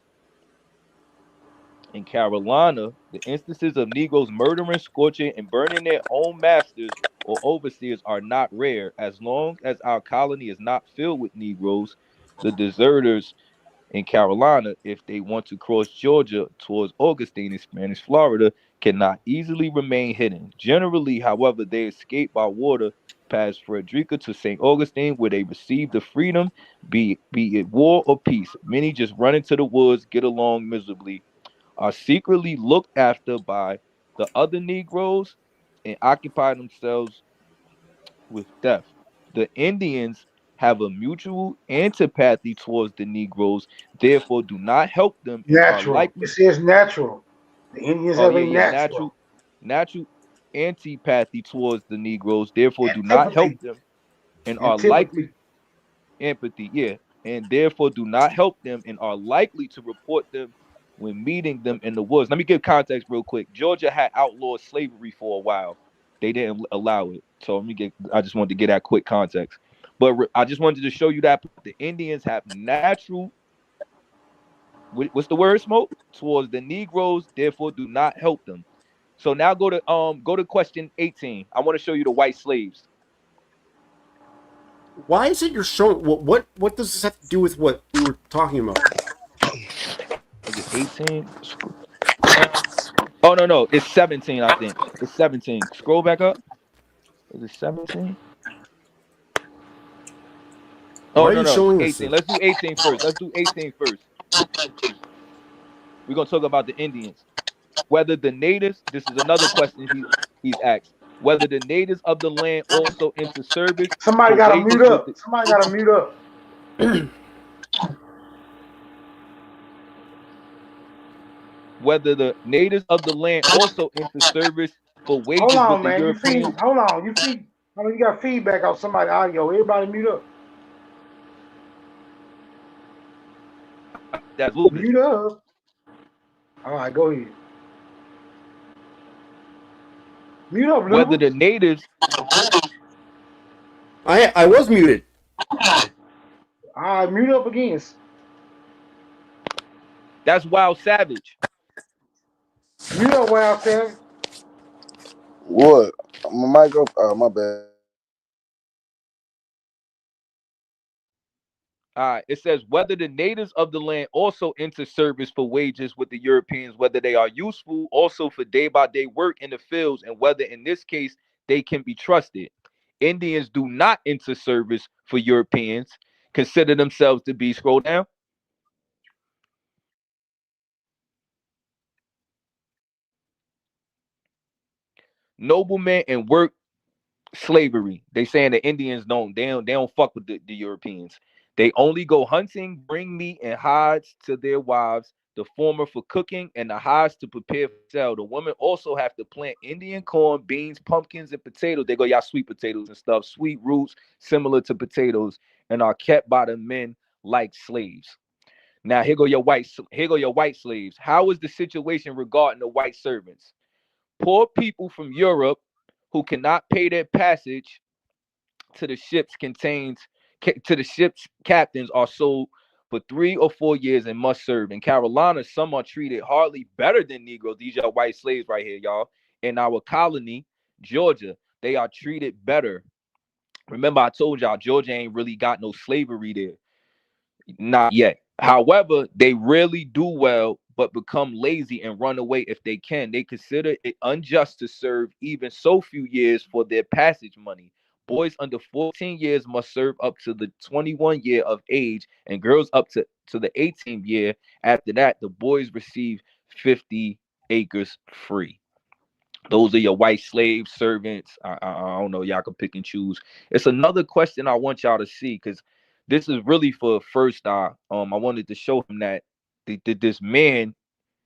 In Carolina, the instances of Negroes murdering, scorching, and burning their own masters or overseers are not rare. As long as our colony is not filled with Negroes, the deserters in Carolina, if they want to cross Georgia towards Augustine in Spanish Florida, cannot easily remain hidden. Generally, however, they escape by water past Frederica to St. Augustine, where they receive the freedom, be it war or peace. Many just run into the woods, get along miserably, are secretly looked after by the other Negroes, and occupy themselves with death. The Indians have a mutual antipathy towards the Negroes, therefore do not help them and are Natural. It likely. says natural. The Indians Oh have yeah, a yeah, natural natural antipathy towards the Negroes, therefore do not help antipathy. them and are likely Antipathy. empathy, yeah, and therefore do not help them and are likely to report them when meeting them in the woods. Let me give context real quick. Georgia had outlawed slavery for a while. They didn't allow it. So I just wanted to get that quick context. But I just wanted to show you that the Indians have natural, what's the word, Smoke? Towards the Negroes, therefore do not help them. So now go to question 18. I want to show you the white slaves. Why is it you're showing? What does this have to do with what we were talking about? Is it 18? Oh no, it's 17. I think it's 17. Scroll back up. Is it 17? Why Oh are you showing 18. us Let's do 18 first. Let's do 18 first. We're gonna talk about the Indians. Whether the natives. This is another question he's asked. Whether the natives of the land also enter service Somebody for got to wages mute with up. Somebody got to mute up. whether the natives of the land also enter service for Hold wages with on, the man. You Europeans. feed. Hold on. You feed. I mean, you got feedback on somebody's audio. Everybody mute up. That's Lucas. Mute up. All right, go ahead. Mute up, Whether Lucas. the natives. I was muted. All right, mute up again. That's Wild Savage. Mute up, Wild Savage. What? My mic up? Oh, my bad. It says whether the natives of the land also enter service for wages with the Europeans, whether they are useful also for day-by-day work in the fields, and whether in this case they can be trusted. Indians do not enter service for Europeans, consider themselves to be, scroll down, noblemen and work slavery. They saying the Indians they don't fuck with the Europeans. They only go hunting, bring meat and hides to their wives, the former for cooking and the hides to prepare for sale. The women also have to plant Indian corn, beans, pumpkins, and potatoes. They go, y'all sweet potatoes and stuff, sweet roots similar to potatoes, and are kept by the men like slaves. Now here go your white slaves. How is the situation regarding the white servants? Poor people from Europe who cannot pay their passage to the ships captains are sold for 3 or 4 years and must serve. In Carolina, some are treated hardly better than Negroes. These are white slaves right here, y'all. In our colony, Georgia, they are treated better. Remember, I told y'all Georgia ain't really got no slavery there. Not yet. However, they rarely do well, but become lazy and run away if they can. They consider it unjust to serve even so few years for their passage money. Boys under 14 years must serve up to the 21 year of age, and girls up to the 18th year. After that, the boys receive 50 acres free. Those are your white slave servants. I don't know. Y'all can pick and choose. It's another question I want y'all to see because this is really for First Eye. I wanted to show him that this man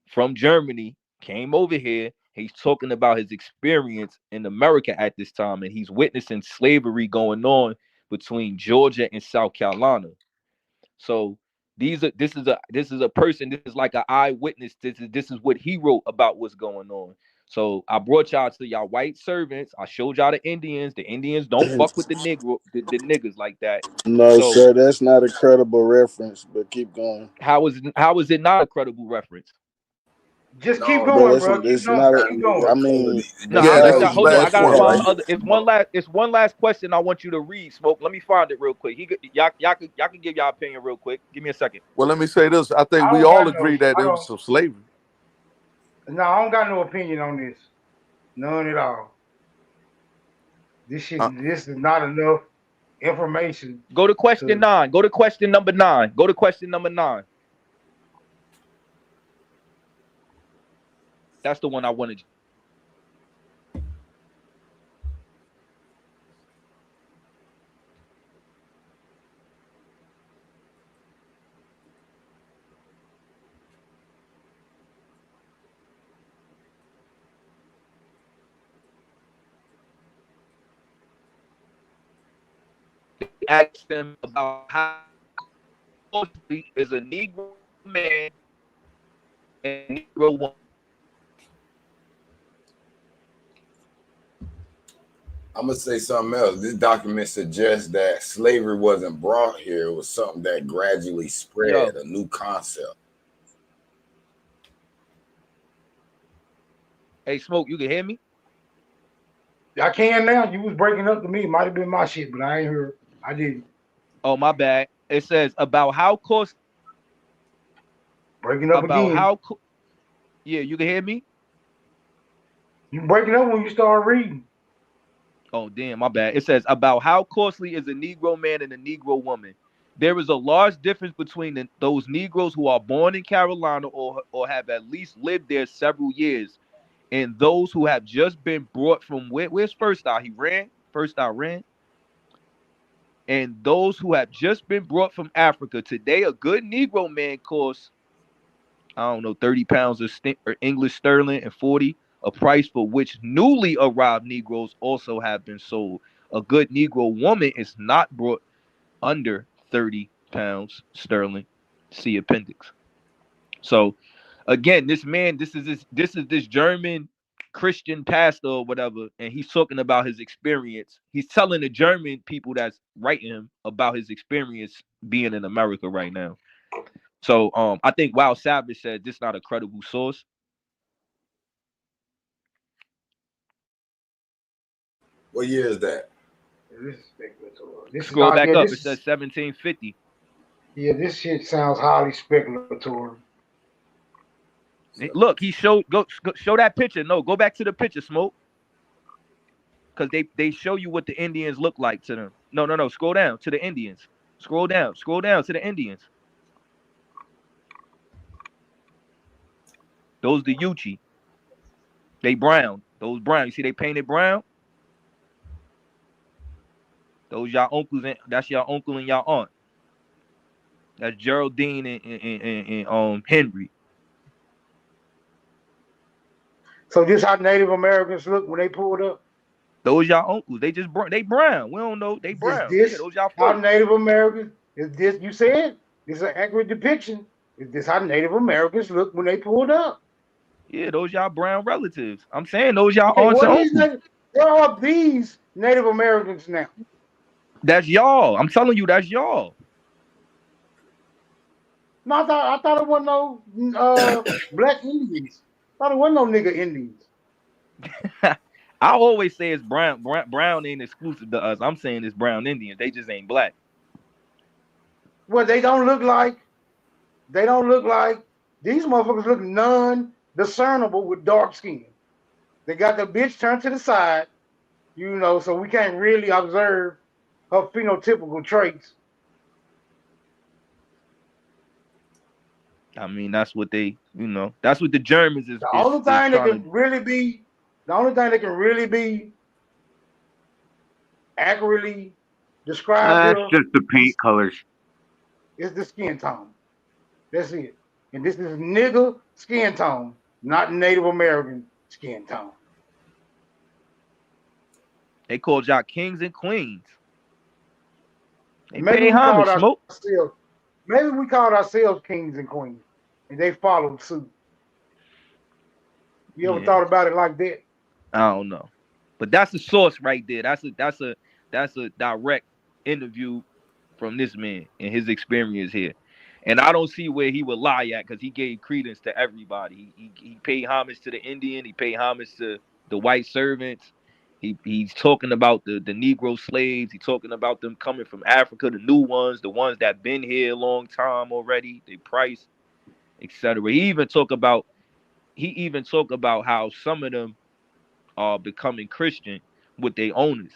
from Germany came over here. He's talking about his experience in America at this time, and he's witnessing slavery going on between Georgia and South Carolina. So this is a person. This is like an eyewitness. This is what he wrote about what's going on. So I brought y'all to y'all white servants. I showed y'all the Indians. The Indians don't fuck with the niggas like that. No, So sir, that's not a credible reference. But keep going. how is it not a credible reference? Just keep No, But going, no, bro. listen, Keep it's going. not. Keep I going. mean, No, the Yeah, I this just guy. got is hold on. I last gotta one, find right? the other. It's one last question I want you to read, Smoke. Let me find it real quick. Y'all can give y'all opinion real quick. Give me a second. Well, let me say this. I think I we don't all got no. agree that I it was don't. some slavery. No, I don't got no opinion on this. None at all. This shit. Uh, This is not enough information Go to question to. 9. Go to question number 9. Go to question number 9. That's the one I wanted. Ask them about how closely is a Negro man and a Negro woman. I'm gonna say something else. This document suggests that slavery wasn't brought here; it was something that gradually spread, a new concept. Hey, Smoke, you can hear me? I can now. You was breaking up to me. It might have been my shit, but I ain't heard. I didn't. Oh, my bad. It says about how cost. Breaking up About again. how. Yeah, you can hear me? You breaking up when you start reading. Oh, damn, my bad. It says about how costly is a Negro man and a Negro woman. There is a large difference between those Negroes who are born in Carolina or have at least lived there several years, and those who have just been brought from where's First Eye? He ran. First Eye ran. And those who have just been brought from Africa. Today, a good Negro man costs, I don't know, 30 pounds of English sterling and 40, a price for which newly arrived Negroes also have been sold. A good Negro woman is not brought under 30 pounds sterling. See appendix. So again, this man, this is this German Christian pastor or whatever, and he's talking about his experience. He's telling the German people that's writing him about his experience being in America right now. So I think Wild Savage said this is not a credible source. What year is that? This is speculative. This Scroll is back yeah, up. this It says is, 1750. yeah, this shit sounds highly speculative. Look, he showed go show that picture. No, go back to the picture, Smoke. Because they show you what the Indians look like to them. No. Scroll down to the Indians. Scroll down to the Indians. Those the Yuchi. They brown. Those brown. You see they painted brown? Those y'all uncles and that's your uncle and y'all aunt. That's Geraldine and Henry. So this how Native Americans look when they pulled up? Those y'all uncles. They just they brown. We don't know. They brown. Is Yeah, this those y'all how folks. Native Americans? Is this you said? This is an accurate depiction. Is this how Native Americans look when they pulled up? Yeah, those y'all brown relatives. I'm saying those y'all Okay, aunts and uncles. where are these Native Americans now? That's y'all. I'm telling you, that's y'all. No, I thought it wasn't no black Indians. I thought it wasn't no nigga Indians. I always say it's brown. Brown ain't exclusive to us. I'm saying it's brown Indians. They just ain't black. Well, they don't look like these motherfuckers look non-discernible with dark skin. They got the bitch turned to the side, so we can't really observe her phenotypical traits. I mean, that's what they, that's what the Germans is. The only thing that trying can really be accurately described That's here just the paint colors. is the skin tone. That's it. And this is nigga skin tone, not Native American skin tone. They called y'all kings and queens. They Maybe pay we called homage, Smoke. ourselves kings and queens, and they followed suit. You ever Yeah. thought about it like that? I don't know, but that's the source right there. That's a direct interview from this man and his experience here. And I don't see where he would lie at because he gave credence to everybody. He paid homage to the Indian. He paid homage to the white servants. He's talking about the Negro slaves. He's talking about them coming from Africa, the new ones, the ones that been here a long time already, they price, etc. He even talk about how some of them are becoming Christian with their owners.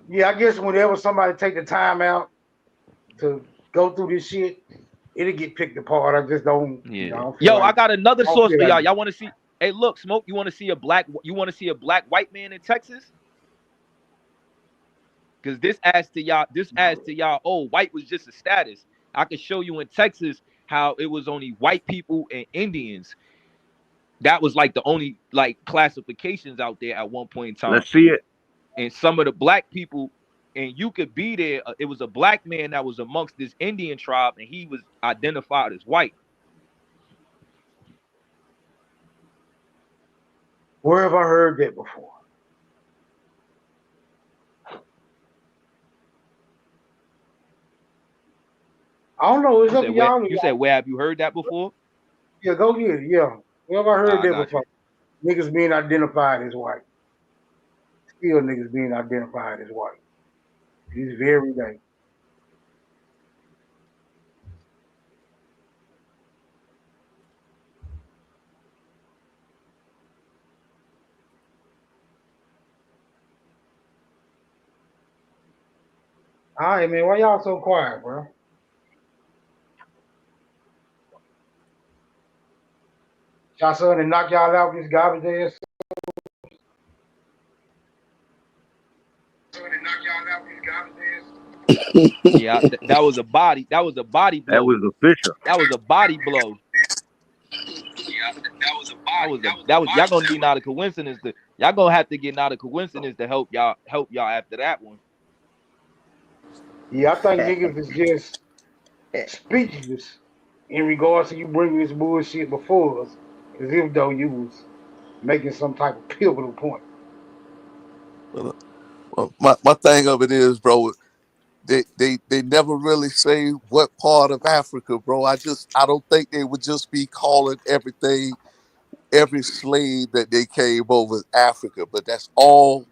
Yeah, I guess whenever somebody take the time out to go through this shit, it'll get picked apart. I just don't. Yeah. You know, I don't feel Yo, like, I got another I don't source feel for y'all. like- Y'all want to see? Hey, look, Smoke. You want to see a black white man in Texas? Because this adds to y'all. Oh, white was just a status. I could show you in Texas how it was only white people and Indians. That was like the only like classifications out there at one point in time. Let's see it. And some of the black people, and you could be there. It was a black man that was amongst this Indian tribe, and he was identified as white. Where have I heard that before? I don't know. It's up to y'all. You said, where have you heard that before? Yeah, go get it. Yeah. Where have I heard I that got before? Niggas being identified as white. Still niggas being identified as white. This very day. All right, man. Why y'all so quiet, bro? Y'all son and knock y'all out with this garbage ass. Yeah, that was a body. That was a body blow. That was official. That was a body blow. That was y'all gonna be not a coincidence. Y'all gonna have to get not a coincidence to help y'all after that one. Yeah, I think niggas is just speechless in regards to you bringing this bullshit before us, as if though you was making some type of pivotal point. Well, my thing of it is, bro, they never really say what part of Africa, bro. I don't think they would just be calling every slave that they came over as Africa, but that's all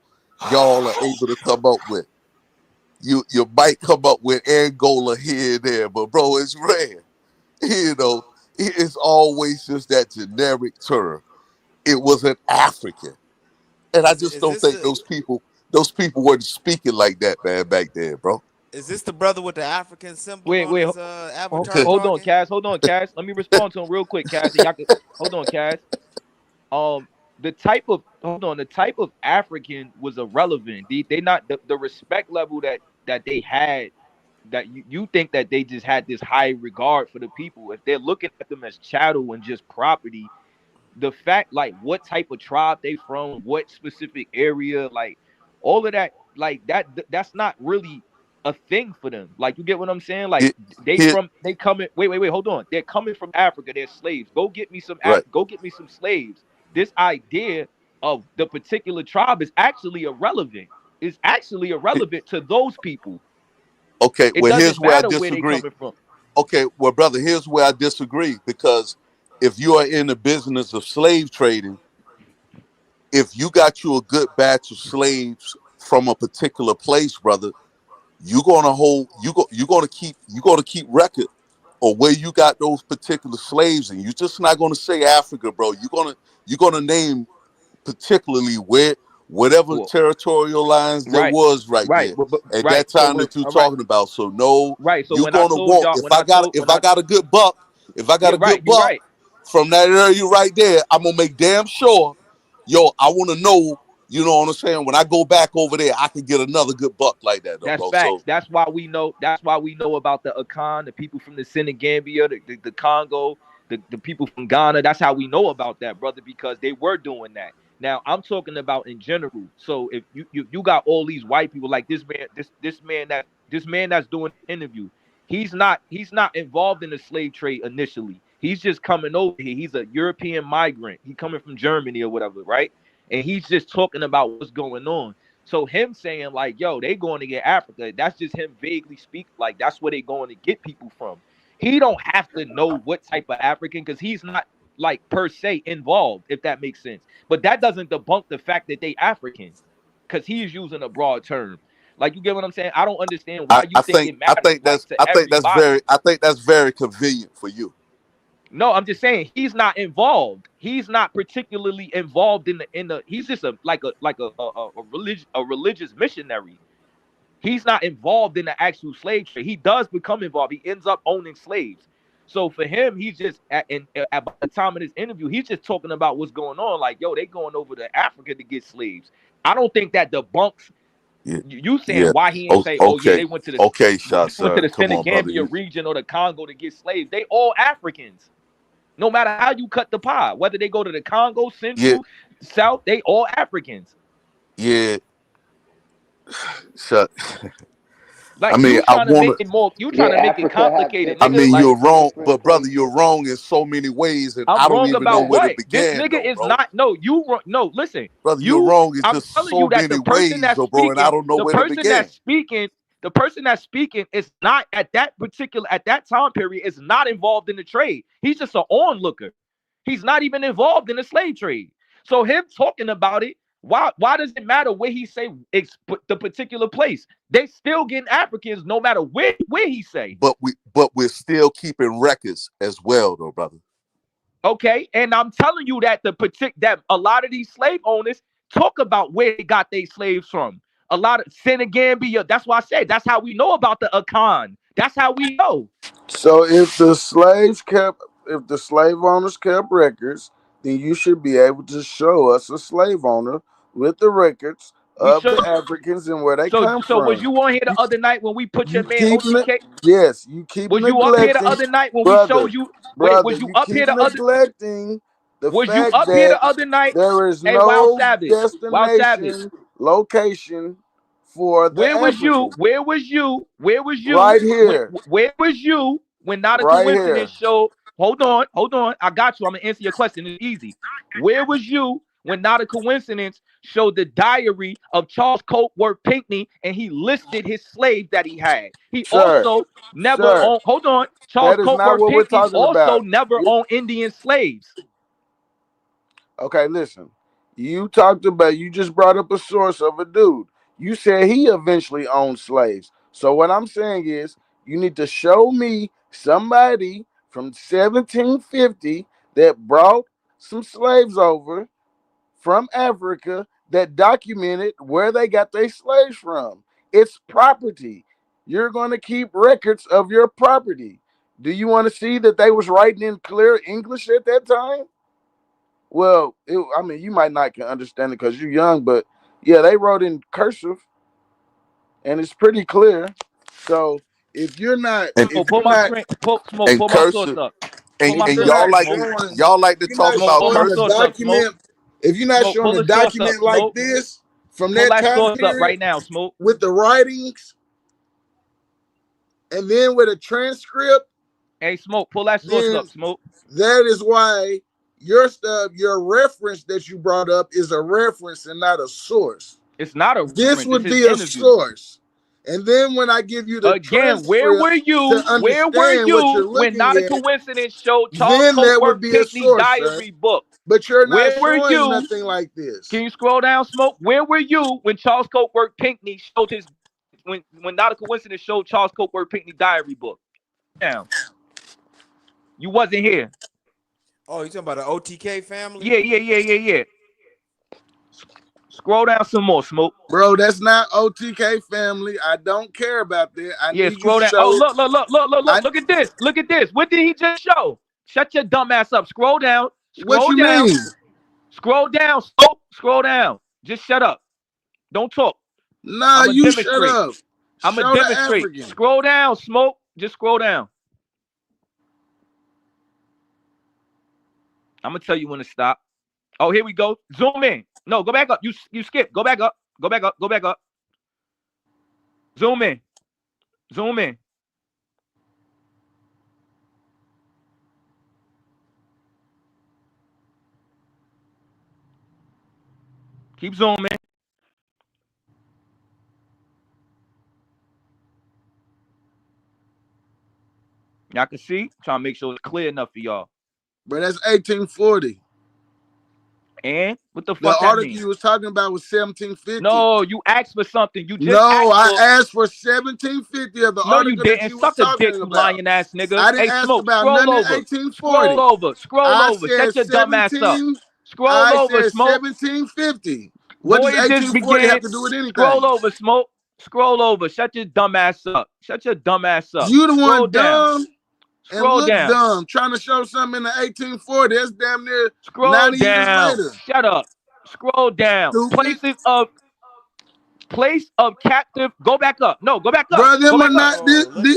y'all are able to come up with. You might come up with Angola here and there, but bro, it's rare. You know, it's always just that generic term. It was an African. And I just don't think those people weren't speaking like that, man, back then, bro. Is this the brother with the African symbol Wait, on his avatar? hold on, Cass. Let me respond to him real quick, Cass. Hold on, Cass. The type of African was irrelevant. They not the respect level that they had, that you think that they just had this high regard for the people. If they're looking at them as chattel and just property, the fact, like, what type of tribe they from, what specific area, like all of that, like that's not really a thing for them. Like, you get what I'm saying? Like, they coming. Wait, hold on. They're coming from Africa. They're slaves. Go get me some. Go get me some slaves. This idea of the particular tribe is actually irrelevant. It's actually irrelevant to those people. Okay, It well, doesn't here's where I matter where they disagree. coming from. Okay, well, brother, here's where I disagree, because if you are in the business of slave trading, if you got you a good batch of slaves from a particular place, brother, you're gonna keep record of where you got those particular slaves, and you're just not gonna say Africa, bro. You're gonna name particularly whatever territorial lines there was right there at that time that you're talking about. So no, So you're when gonna walk. If I got a good buck from that area right there, I'm gonna make damn sure, I want to know. You know what I'm saying? When I go back over there, I can get another good buck like that, though, That's bro. facts. So That's why we know about the Akan, the people from the Senegambia, the Congo, the people from Ghana. That's how we know about that, brother, because they were doing that. Now I'm talking about in general. So if you got all these white people, like this man that's doing the interview, he's not involved in the slave trade initially. He's just coming over here. He's a European migrant. He coming from Germany or whatever, right? And he's just talking about what's going on. So him saying like, yo, they going to get Africa, that's just him vaguely speak. Like that's where they going to get people from. He don't have to know what type of African because he's not like per se involved, if that makes sense. But that doesn't debunk the fact that they African because he's using a broad term. Like you get what I'm saying? I don't understand why you think it matters like to everybody. I think that's very convenient for you. No, I'm just saying he's not involved. He's not particularly involved in the. He's just a religious missionary. He's not involved in the actual slave trade. He does become involved. He ends up owning slaves. So for him, he's just at the time of this interview, he's just talking about what's going on. Like, yo, they going over to Africa to get slaves. I don't think that debunks you saying why he ain't say, oh yeah, they went to the Senegambia region or the Congo to get slaves. They all Africans. No matter how you cut the pie, whether they go to the Congo, Central, South, they all Africans. Yeah. Shut. Like, I mean, you trying to make it complicated. I mean, like, you're wrong, but brother, you're wrong in so many ways, and I don't even know where to begin. This nigga is not. No, you wrong. No, listen, brother, you're wrong in just so many ways, though, bro, and I don't know where to begin. The person that's speaking is not at that time period is not involved in the trade. He's just an onlooker. He's not even involved in the slave trade. So him talking about it. Why does it matter where he say the particular place? They still getting Africans no matter where he say. But we're still keeping records as well, though, brother. Okay, and I'm telling you that that a lot of these slave owners talk about where they got their slaves from. A lot of Senegambia. That's why I said that's how we know about the Akan. That's how we know. So if the slave owners kept records, then you should be able to show us a slave owner with the records of the Africans and where they come from. So was you on here the other night when we put your man OTK? Yes, you keep neglecting. Was you up here the other night when we showed you? Was you up here the other? Was you up here the other night? There is no destination location for the Africans. Where was you? Right here. Where was you when Not a Coincidence showed? Hold on. I got you. I'm gonna answer your question. It's easy. Where was you when Not a Coincidence showed the diary of Charles Cokeworth Pinckney and he listed his slaves that he had? He also never owned. Hold on. Charles Cokeworth Pinckney also never owned Indian slaves. Okay, listen. You just brought up a source of a dude. You said he eventually owned slaves. So what I'm saying is you need to show me somebody from 1750 that brought some slaves over from Africa that documented where they got their slaves from. It's property. You're going to keep records of your property. Do you want to see that they was writing in clear English at that time? Well, you might not can understand it because you're young, but yeah, they wrote in cursive, and it's pretty clear. So if you're not, pull my source up. And y'all like to talk about document. If you're not showing a document like this from that time period right now, Smoke, with the writings, and then with a transcript. Hey, Smoke, pull that source up, Smoke. That is why your stuff, your reference that you brought up is a reference and not a source. It's not a. This would be a source. And then when I give you the where were you? Where were you when Not a Coincidence showed Charles Cokeworth Pinckney diary book? But you're not showing nothing like this. Can you scroll down, Smoke? Where were you when Charles Cokeworth Pinckney showed his when Not a Coincidence showed Charles Cokeworth Pinckney diary book? Down. You wasn't here. Oh, you talking about the OTK family? Yeah. Scroll down some more, Smoke. Bro, that's not OTK family. I don't care about that. Scroll down. Oh, look. Look at this. Look at this. What did he just show? Shut your dumb ass up. Scroll down. What you mean? Scroll down, Smoke. Scroll down. Just shut up. Don't talk. Nah, you shut up. I'm going to demonstrate. Scroll down, Smoke. Just scroll down. I'm going to tell you when to stop. Oh, here we go. Zoom in. No, go back up. You skip. Go back up. Go back up. Zoom in. Keep zooming. Y'all can see. Trying to make sure it's clear enough for y'all. Bro, that's 1840. And what the The fuck that article mean? you was talking about was 1750. No, you asked for something. You just No, asked I asked for 1750 of the No, you article that didn't. you was Suck a dick, talking you about. lying ass nigga. I didn't Hey, ask Smoke, about scroll none in over. 1840. Scroll over. Scroll I over. said Shut your dumb ass up. 17. Scroll I over, said Smoke. 1750. What does Voyages 1840 have begin. to do with anything? Scroll over, Smoke. Scroll over. Shut your dumb ass up. Shut your dumb ass up. You the Scroll one down. dumb and Scroll look down. dumb trying to show something in the 1840. That's damn near Scroll 90 years down. later. Shut up. Scroll down. Stupid. Place of captive. Go back up. No, go back up. Bro, them Go are back not. up.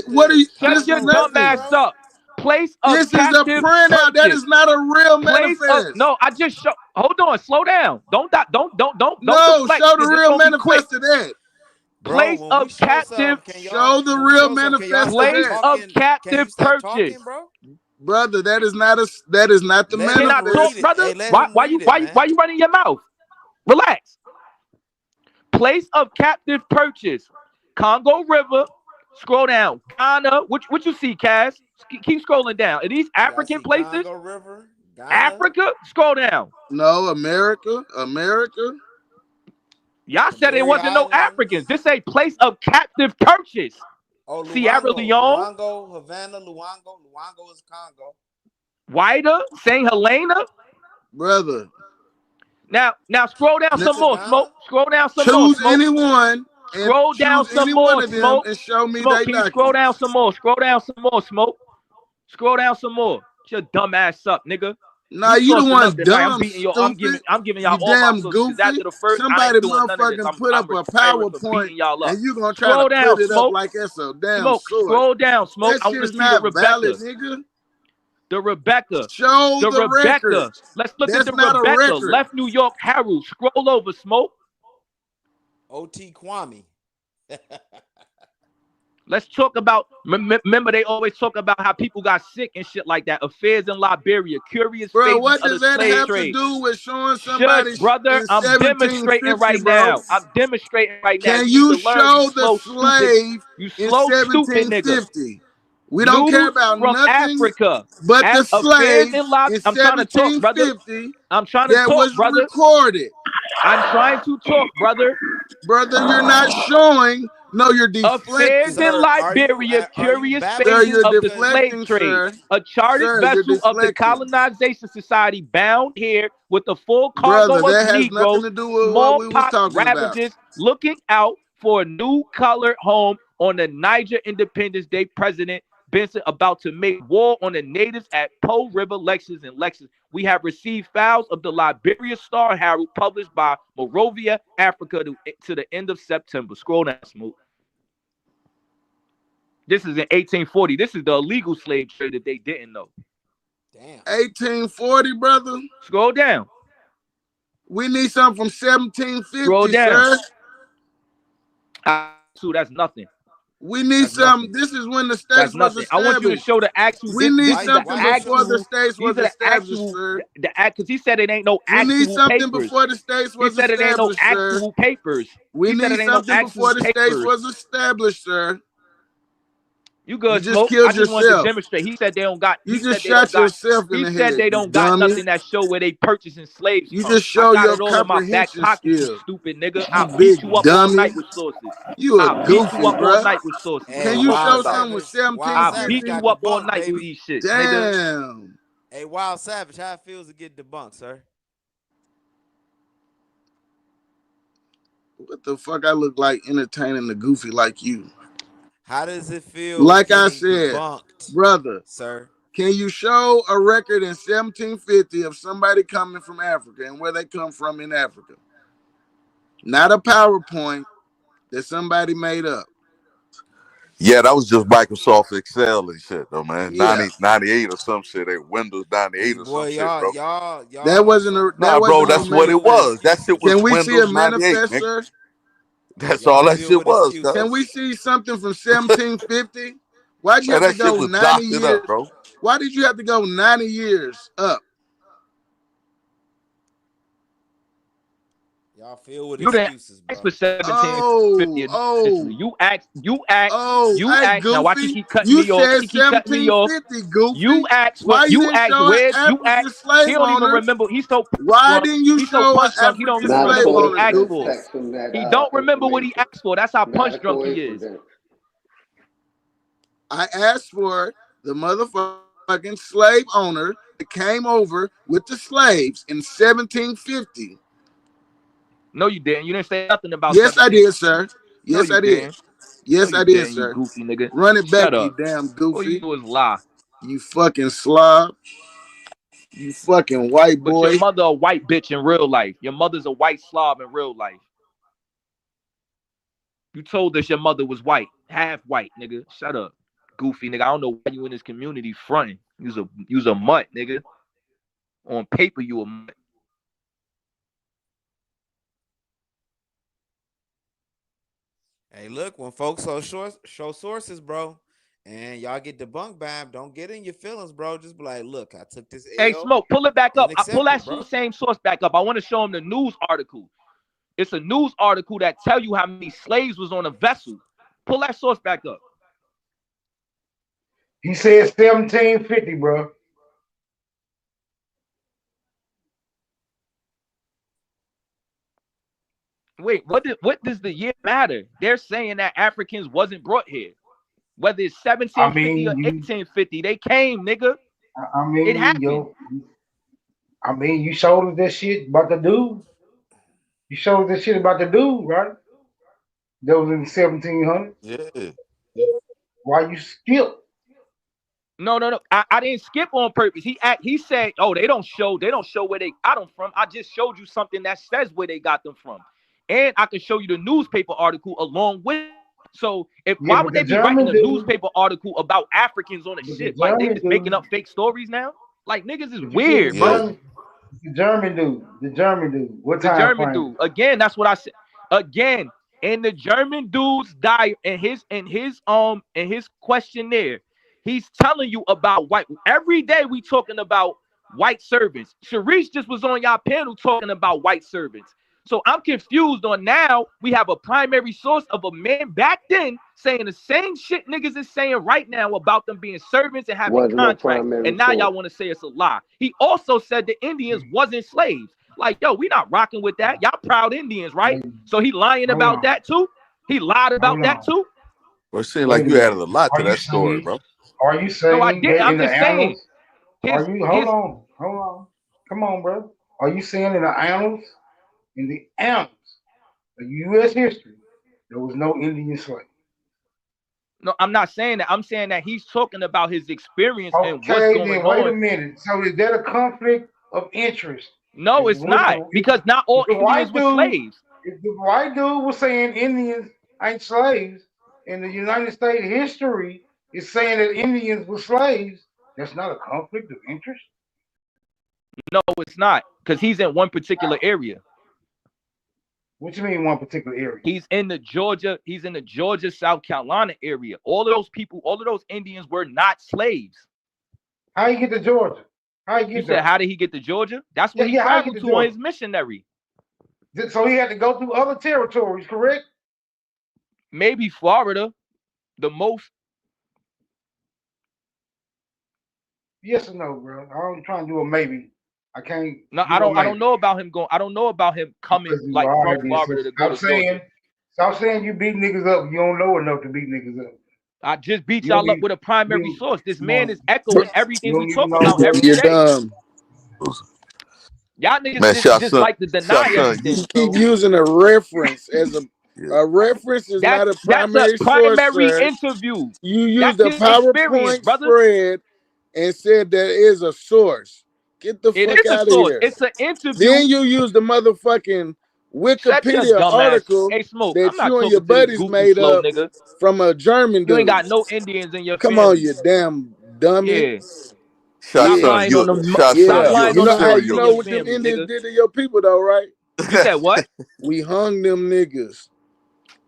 What are you? Shut This your is dumb nothing. ass up. Place of This is a captive printout. That purchase. is not a real Place manifest. of, no, I just show. Hold on, slow down. Don't No, deflect, show the 'cause it's real gonna be quick. manifest of that. Place Bro, when of we show captive. something, Show the real manifest of Place that. of Can you captive stop purchase. talking, bro? Brother, that is not the Let him Cannot read manifest. talk, it. brother. Hey, let Why him read it, man. you running your mouth? Relax. Place of captive purchase. Congo River. Scroll down. Ghana. What you see, Cass? Keep scrolling down. Are these African places? Congo River, Ghana. Africa? Scroll down. No, America. Y'all said it wasn't no Africans. This a place of captive purchase. Oh, Sierra Luango, Leone. Luango, Havana, Luango. Luango is Congo. Whiter, St. Helena. Brother. Now scroll down some more, Smoke. Scroll down some more, Choose Smoke. anyone. Scroll down some any more, one of them Smoke. and show me Smoke, they can you scroll documents. down some more? Scroll down some more, Smoke. Scroll down some more. Shut your dumb ass up, nigga. Nah, you the sourcing one up tonight. dumb, I'm beating your. stupid. I'm giving y'all You all my damn sources. 'Cause goofy. after the first, I Somebody ain't doing none of this. motherfucking put I'm up a retiring from PowerPoint beating y'all up. and you gonna try Scroll to down, put it up Smoke. like that's a damn Smoke. sword. Scroll down, Smoke. That I want to shit's see the not Rebecca. valid, nigga. The Rebecca. Show The the Rebecca. records. Let's look That's at the not a Rebecca. record. Left New York Herald. Scroll over, Smoke. OT Kwame. Let's talk about. Remember, they always talk about how people got sick and shit like that. Affairs in Liberia. Curious Bro, phases what of does the that slave have trade. to do with showing somebody Shush, brother. in I'm demonstrating 1750, right bro? now. I'm demonstrating right now. Can You you need to learn, you show the slow, stupid. slave You in slow, stupid nigga. 1750? We don't care News about from nothing Africa. but the Affairs slave in in I'm trying to talk, brother. 1750 I'm trying to that talk, was brother. recorded. I'm trying to talk, brother. Brother, you're not showing. No, you're Affairs deflecting. in Liberia, curious Sir, phases you're of the deflecting, slave trade. sir. A chartered Sir, you're vessel of the deflecting. colonization society bound here with a full Brother, cargo that of has nothing Negroes, to do with what we was smallpox talking about. ravages, looking out for a new colored home on the Niger Independence Day. President Benson about to make war on the natives at Po River, Lexus and Lexus. We have received files of the Liberia Star Herald published by Monrovia, Africa to the end of September. Scroll down, Smoke. This is in 1840. This is the illegal slave trade that they didn't know. Damn. 1840, brother. Scroll down. We need something from 1750, Scroll down. sir. So that's nothing. We need something. This is when the states was established. I want you to show the actual. We need something before the states was established, sir. Because he said it ain't no We actual need something papers. before the states was He said it ain't no established, sir. actual papers. We He said need it ain't no something before actual the states papers. was established, sir. You good, You just Smoke? killed I just wanted to yourself. demonstrate. He said they don't got. You he just said they don't shot yourself in he the said head, they you don't got dummy. nothing that show where they purchasing slaves. You from. just show I got your it all in my back comprehension pocket, you skills. stupid nigga. You I'll big beat you up dummy. all night with sources. You a I'll beat goofy, you up all bruh. night with sources. Can Hey, you Wild show something with Savage. Wild 1750? I'll beat Savage got you up all debunked, night baby. with these shits, nigga. Damn. Hey, Wild Savage, how it feels to get debunked, sir? What the fuck I look like entertaining the goofy like you? How does it feel? Like I getting said, debunked, brother, sir? can you show a record in 1750 of somebody coming from Africa and where they come from in Africa? Not a PowerPoint that somebody made up. Yeah, that was just Microsoft Excel and shit, though, man. Yeah. 98 or some shit. Windows 98 or Boy, some shit, bro. y'all. That wasn't a. That Nah, bro, wasn't that's no what it manifest. was. That shit was Can we see a Windows 98, manifest, nigga. sir? That's all that shit was. Cuz. Can we see something from 1750? Why'd you Man, have to that shit go was 90 doctored years? up, bro. Why did you have to go 90 years up? Y'all feel with You didn't excuses, ask bro. for 1750 initially. You asked. Hey, Now watch you Goofy, keep cutting you me off. said He keep cutting me off. 1750, Goofy. You asked for. Why you You didn't asked show an where. You African asked. He slave don't even owner? remember. He's so Why drunk. didn't you He's so show an punch drunk. He don't African even Not remember slave what he according owner, to asked that for. Goofy? text from that He don't remember what he information. asked for. That's how Not punch drunk he according to is. that. I asked for the motherfucking slave owner that came over with the slaves in 1750. No, you didn't. You didn't say nothing about. Yes, I 17. did, sir. No, Yes, you I did. didn't. Yes, No, you I did, didn't. You sir. goofy nigga. Run it back, Shut you up. damn All you goofy. do is lie. You fucking slob. You fucking white But your boy. mother a white bitch in real life. Your mother's a white slob in real life. You told us your mother was white, half white, nigga. Shut up, goofy nigga. I don't know why you in this community fronting. You's a mutt, nigga. On paper, you a mutt. Hey, look, when folks show sources, bro, and y'all get debunked by him, don't get in your feelings, bro. Just be like, look, I took this Hey, L Smoke, pull it back up. and Pull accept that it, bro. same source back up. I want to show him the news article. It's a news article that tell you how many slaves was on a vessel. Pull that source back up. He said 1750, bro. Wait, what does the year matter? They're saying that Africans wasn't brought here. Whether it's 1750 or 1850, they came, nigga. I mean, it happened. You showed us that shit about the dude. You showed us that shit about the dude, right? That was in the 1700s. Yeah. Why you skip? No. I didn't skip on purpose. He said, "Oh, they don't show where they got them from." I just showed you something that says where they got them from, and I can show you the newspaper article along with. So why would they be writing a newspaper article about Africans on a ship? Like they just making up fake stories now? Like niggas is weird, bro. The German dude. What the time German frame? dude. Again, that's what I said. Again, in the German dude's diary, in his questionnaire, he's telling you about white. Every day we talking about white servants. Sharice just was on y'all panel talking about white servants. So I'm confused on now we have a primary source of a man back then saying the same shit niggas is saying right now about them being servants and having contracts. And now y'all want to say it's a lie. He also said the Indians wasn't slaves. Like, yo, we not rocking with that. Y'all proud Indians, right? So he lying about that too? He lied about that too? Well, it seems like you added a lot to that story, bro. Are you saying no, I didn't. I'm just saying. Hold on. Come on, bro. Are you saying in the annals of U.S. history, there was no Indian slave? No, I'm not saying that. I'm saying that he's talking about his experience and what's going on. Wait a minute. So is that a conflict of interest? No, it's not. Because not all Indians were slaves. If the white dude was saying Indians ain't slaves, and the United States history is saying that Indians were slaves, that's not a conflict of interest? No, it's not. Because he's in one particular area. What you mean one particular area? He's in the Georgia, South Carolina area. All of those people, all of those Indians were not slaves. How he get to Georgia? How he get there? Said, how did he get to Georgia? That's what he traveled to on his missionary. So he had to go through other territories, correct? Maybe Florida, the most. Yes or no, bro? I'm trying to do a maybe. I can't. No, I don't know about him going. I don't know about him coming like from Florida to go to Georgia. Stop saying you beat niggas up. You don't know enough to beat niggas up. I just beat y'all up with a primary source. This man is echoing everything we talk about every You're day. dumb. Y'all niggas just like to deny everything. You keep using a reference as a reference is not a primary source, sir. Interview. You used a PowerPoint spread and said there is a source. Get the fuck out of here. It's an interview. Then you use the motherfucking Wikipedia article that you and your buddies made up from a German dude. You ain't got no Indians in your Come family. on, you damn dummy. Yeah. Stop lying on them. Stop lying on them. You know what them Indians did to your people, though, right? You said what? We hung them niggas.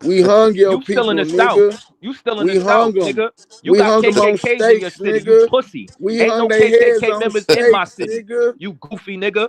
We hung your people, still in the nigga. South. You still in the South, nigga. You hung got them on KKKs in your stakes, city. nigga. You pussy. We Ain't hung no their heads KKK on members stakes, in my city. nigga. You goofy nigga.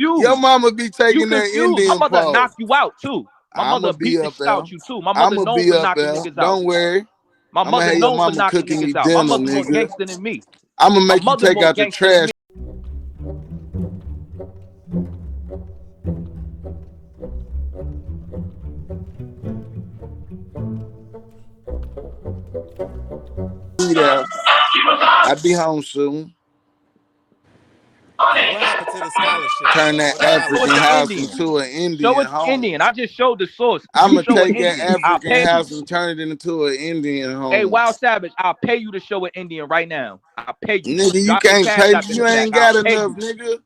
confused. Your mama be You taking that confused. My Indian mother pole. knock you out too. My I'ma mother be beat the up shit there. out you too. My mother I'ma known be for up knocking there. niggas out. Don't worry. My I'ma mother have your known for mama knocking cooking you niggas out. My dinner, mother more nigga. gangster than me. I'ma My make you mother take more out the gangster than trash. me. Be there. I be home soon. Hey, what happened to the scholarship, Turn bro? that What the Show African it to scholarship? house Indian. into an Show Indian it to home. Indian. I just showed the source. You I'ma show an take that Indian. I'll African pay you. house and turn it into an Indian Hey, home. Wild Savage, I'll pay you to show an Indian right now. I'll pay you. Nigga, you Drop your can't cash pay. app in the You chat. ain't I'll got pay enough, you. nigga.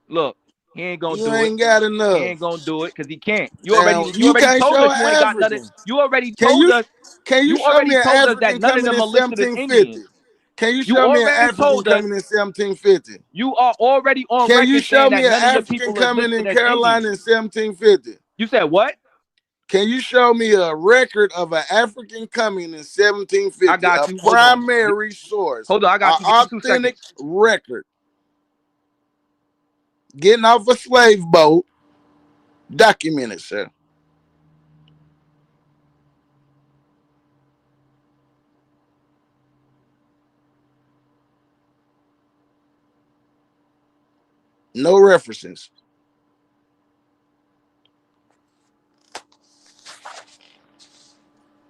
Look, he ain't gonna You do it. ain't got He enough. ain't gonna do it because he can't. You Damn, you already can't told show us an you ain't got nothing. African. You already Can told you us. can you You show me already an told us that African none of coming them in are listed as 1750? Indians. Can you You show me an already African told us. coming in 1750? You are already on Can you record saying show that me an none of your African people is coming listed in as Carolina Indians. in 1750? You said what? Can you show me a record of an African coming in I 1750? got A you. Hold on. primary source, Hold on. I an got you. Give me 2 authentic seconds. record. Getting off a slave boat, documented, sir. No references.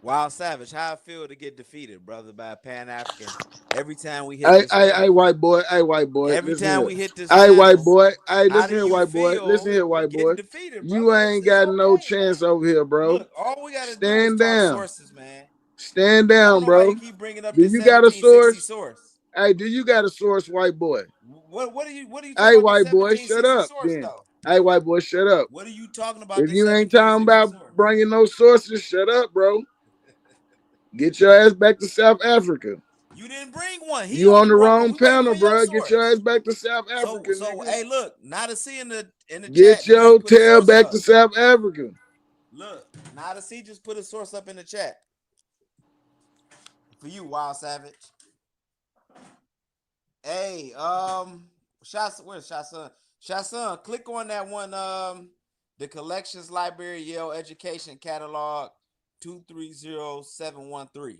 Wild Savage, how I feel to get defeated, brother, by a Pan African. Every time we hit this Hey, channel, white boy. Hey, white boy. every Listen time here. we hit this Hey, white channel, boy. Hey, how listen do here, you white boy. Listen feel here, with white getting boy. defeated, brother? You ain't got no chance over here, bro. Look, all we gotta do is Stand talk down. sources, man. Stand I don't down, know why bro. you keep bringing up Do this you got a 1760 source? source. Hey, do you got a source, white boy? What are you talking Hey, about this white boy, shut 1760 up source then. though? Hey, white boy, shut up. What are you talking about If this you ain't talking 1760 about source? bringing no sources, shut up, bro. Get your ass back to South Africa. You didn't bring one. He You on only the brought one. wrong We waiting panel, for your bro. Get your source. ass back to South Africa, So nigga. hey, look, Nada C in the Get chat. He your just put a tail source back up. to South Africa. Look, Nada C just put a source up in the chat for you, Wild Savage. Hey, where's Shasun? Shasun, click on that one. The collections library Yale education catalog 230713.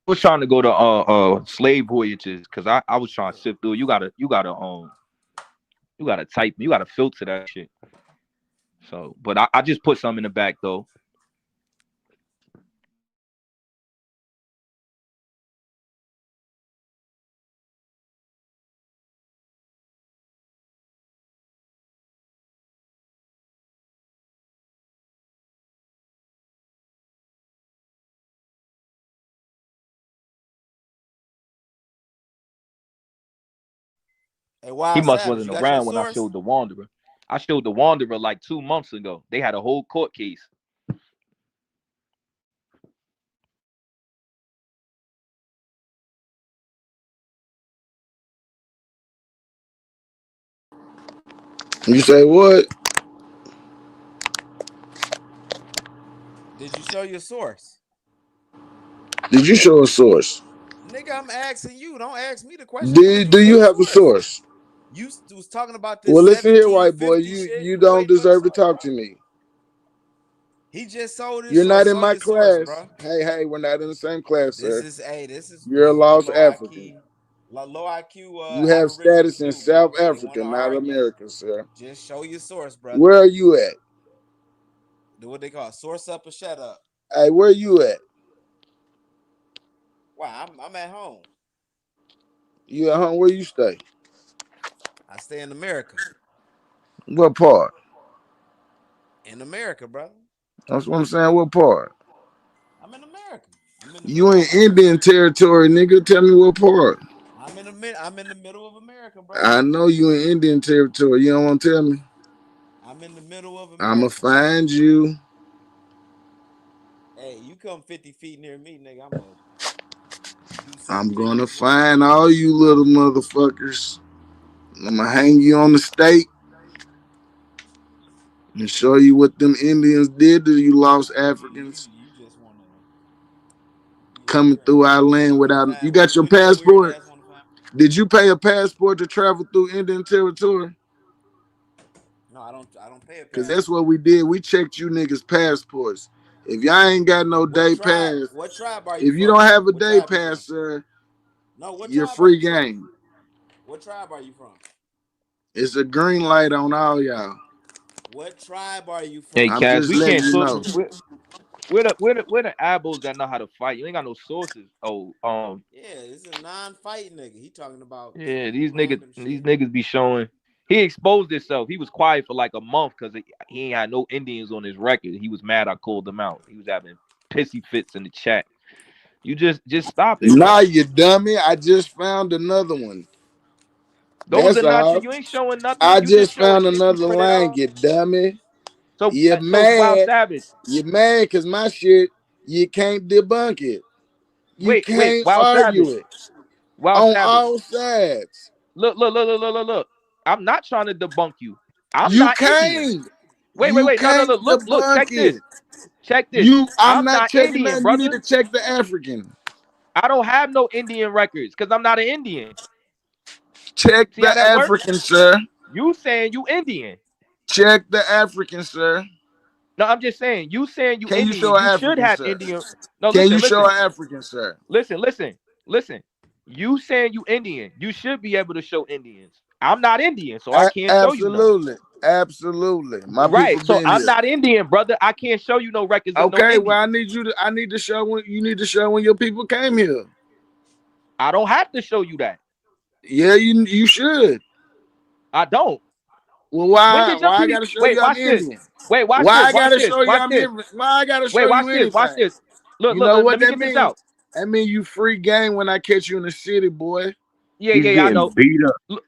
I was trying to go to slave voyages because I was trying to sift through. You gotta type, you gotta filter that shit. So, but I just put some in the back though. Hey, He Wild must Savage, wasn't you got your around when I source? showed the Wanderer. I showed the Wanderer like 2 months ago. They had a whole court case. You say what? Did you show your source? Did you show a source? Nigga, I'm asking you. Don't ask me the question. Do you have a source? You was talking about this Well, listen here, white boy. 1750 You shit. you You don't waiting for the deserve to source, talk bro. to me. He just sold his You're source. not in Show my your source, class. bro. Hey, we're not in the same class, This sir. is You're a what lost African. low IQ You have aboriginals status in do, bro. South When they want Africa, to not argue, America, sir. just show your source, brother. Where are you at? What they call source up or shut up. Hey, where you at? Wow, I'm at home. You at home? Where you stay? I stay in America. What part? In America, brother. That's what I'm saying. What part? I'm in America. I'm in the You middle in of America. Indian territory, nigga. Tell me what part. I'm in the middle of America, bro. I know you in Indian territory. You don't want to tell me? I'm in the middle of I'ma America. find you. Hey, you come 50 feet near me, nigga. I'm gonna do I'm something to gonna you. find all you little motherfuckers. I'm gonna hang you on the stake and show you what them Indians did to you lost Africans You just wanna coming through our land without. You got your what your weird passport? ass wanna find? Did you pay a passport to travel through Indian territory? No, I don't pay a Cause passport. that's what we did. We checked you niggas' passports. If y'all ain't got no day pass, What tribe are you if you from? don't have a What day tribe you from? pass, sir, No, what you're tribe are free you from? game. What tribe are you from? It's a green light on all y'all. What tribe are you Hey, from? I'm Cass, just we letting can't you talk. know. We're the abos that know how to fight. You ain't got no sources. Yeah, this is a non-fight nigga. He talking about Yeah, some these random shit. niggas be showing. He exposed himself. He was quiet for like a month because he ain't had no Indians on his record. He was mad I called him out. He was having pissy fits in the chat. You just stop it, Nah, bro. you dummy. I just found another one. Those That's are not all. you ain't showing nothing. I You just just showing found shit you another printed line, out. you dummy. So You're Wild mad. Savage. You're mad because my shit, you can't debunk it. You Wait, can't Wild Savage. argue it Wild on Savage. all sides. Look. I'm not trying to debunk you. I'm You not Indian. can't. Wait. You No. can't Look. debunk Check this. it. Check this. I'm I'm not not checking Indian, nothing. You need brother. to check the African. I don't have no Indian records because I'm not an Indian. Check See the how that works? African, sir. You saying you Indian. Check the African, sir. No, I'm just saying, you saying you Can you Indian. show an You should African, have sir? Indian. No, Can you listen, show listen. an African, sir? Listen. You saying you Indian. You should be able to show Indians. I'm not Indian, so I can't show you none. Absolutely, absolutely. My Right. people So been I'm here. not Indian, brother. I can't show you no records of no Okay, Indian. well, I need to show when you need to show when your people came here. I don't have to show you that. Yeah, you should. I don't. Well, When why did your I people? gotta show Wait, you I'm watch this. Indian? Wait, watch Why this. I Watch gotta this. show you Watch I'm this. Indian? Why I gotta show Wait, watch you this. Watch anything? this. Look, You look, know look. what Let me that get this means? out. That mean you free game when I catch you in the city, boy. Yeah, He's yeah, I getting know. beat up. Look,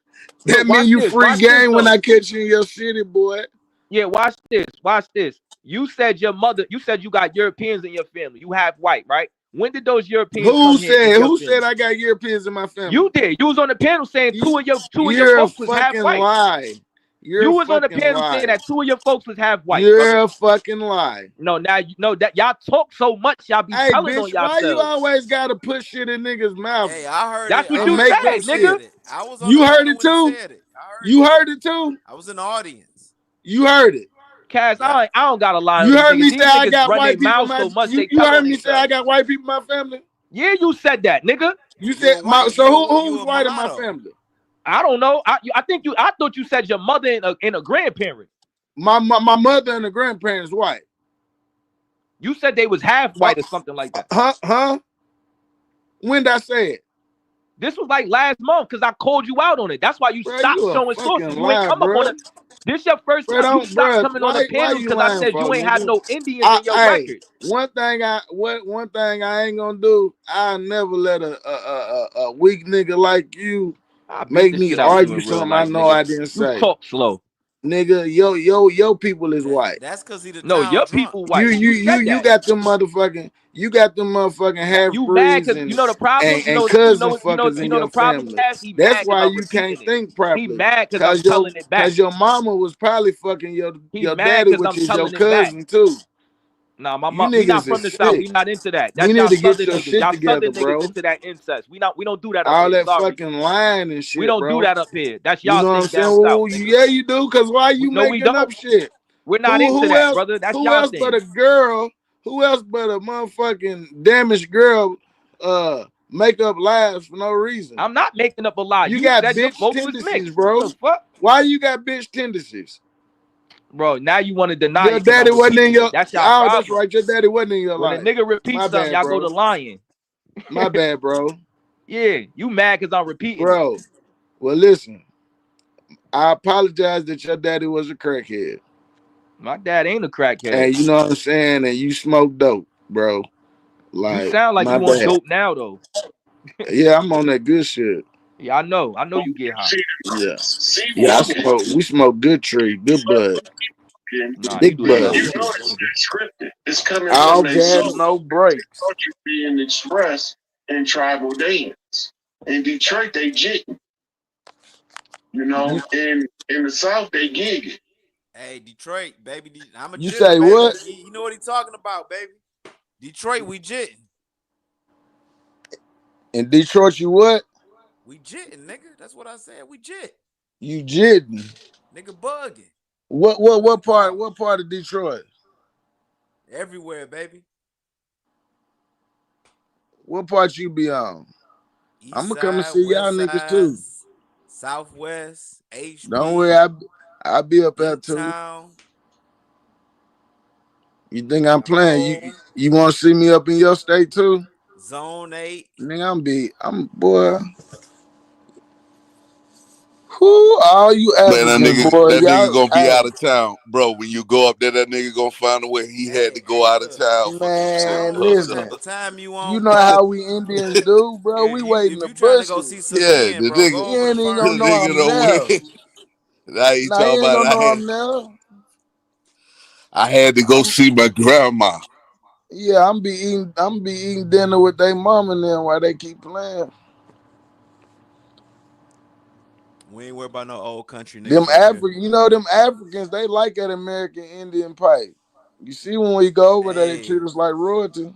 That look, mean watch you this. free Watch this game when though. I catch you in your city, boy. Yeah, watch this. Watch this. You said your mother. You said you got Europeans in your family. You half white, right? When did those Europeans Who come here in said your who family? said I got Europeans in my family? You did. You was on the panel saying two of your You're a folks was half fucking white. lie. You're You a was on the fucking panel lie. saying that two of your folks was half white. You're Brother. a fucking lie. No, now you know that y'all talk so much, y'all be Hey, telling on bitch, why you yourselves. always gotta put shit in niggas' mouth? Hey, I heard That's it. what I you make heard said, up he nigga. said it. I was on You the heard panel it when he too? said it. I heard You it. heard it too? I was in the audience. You heard it. Cass, I don't gotta lie You on these heard niggas. me These say I niggas got run their white people in mouths my so much you, they you tell heard on me say I themselves. got white people in my family? Yeah, you said that, nigga. You said a my white- so you who a- you who's a white in my mulatto. family? I don't know. I thought you said your mother and a grandparent. My mother and the grandparents white. You said they was half white or something like that. Huh? When did I say it? This was like last month because I called you out on it. That's why you Bro, stopped you a showing fucking sources. You ain't lie, come up on bro. it. This your first Bro, time. You don't, stopped bro. coming on the Why panels you because I lying said for, you ain't had nigga? no Indians in your Hey, record. one thing I ain't gonna do. I never let a weak nigga like you I beat make the me shit out you argue in real something I life, know nigga. I didn't You say. talk slow. Nigga, your people is white. That's because he the No, town your drunk. people white. You said that. got them motherfucking half You mad breeds because you know the problem. and You cousin know fuckers in the your problem. family. Cass, he That's mad because why I'm you can't repeating it. think He properly. mad because I'm telling it back. Cause your mama was probably fucking He your mad daddy, because which I'm is your telling it back. cousin too. Nah, my You mom. We not niggas from is the south. We sick. not into that. You That's need y'all to get southern your niggas. shit Y'all together, southern niggas bro. into that incest. We don't do that up All here. that Sorry. fucking lying and We shit, don't do bro. that up here. That's You y'all know what I'm thing saying? down south, Well, nigga. yeah, you do. Cause why you No, we making up don't. shit? We're not into that, else? brother. That's Who y'all else but thing. a girl? Who else but a motherfucking damaged girl? Make up lies for no reason. I'm not making up a lie. You You got said your bitch folks was tendencies, mixed. bro. What the fuck? Why you got bitch tendencies? Bro, now you want to deny Your it because daddy I'm wasn't in repeating your. it. That's y'all Oh, that's problem. right. Your daddy wasn't in your When a life. nigga repeats My something, bad, y'all go bro. to lying. My bad, bro. Yeah, you mad because I'm repeating it. Bro, well, listen. I apologize that your daddy was a crackhead. My dad ain't a crackhead. And you know what I'm saying? And you smoke dope, bro. Like, You sound like my you on bad. dope now, though. Yeah, I'm on that good shit. Yeah, I know. I know you get high. Yeah. Yeah, we smoke good tree, good bud. Nah, you Big do that bud. other shit, nigga. Scripted. It's coming All from their gas, soul. no brakes. Culture being expressed in tribal dance. In Detroit, they jitting. You know, in the South, they gigging. Hey, Detroit, baby. I'm a You jitter, say baby. what? You know what he talking about, baby. Detroit, we jitting. In Detroit, you what? We jitting, nigga. That's what I said. We jit. You jidding. Nigga bugging. What part of Detroit? Everywhere, baby. What part you be on? East I'm gonna come and side, see y'all west niggas side, too. Southwest, HB. Don't worry, I'll be up there too. Town. You think I'm playing? You want to see me up in your state too? Zone 8. Nigga, I'm boy. Who all you Man, African boy? that nigga Y'all, gonna be hey, out of town, bro. When you go up there, that nigga gonna find a way. He had to go out of Look. town for them I shit man, don't know listen. puffed up. what time you You on, know but how we Indians do, bro. We wait in if the you trying to go bushes. see some Yeah, men, the bro, go nigga, You over to ain't even gonna the know Ferndale. nigga I'm don't there. win. Now he Nah, you talking ain't about gonna know I'm there. I had to go see my grandma. Yeah, I'm be eating dinner with their mom and them while they keep playing. We ain't worried about no old country Them niggas up here. them Africans, they like that American Indian pipe. You see, when we go over there, they treat us like royalty.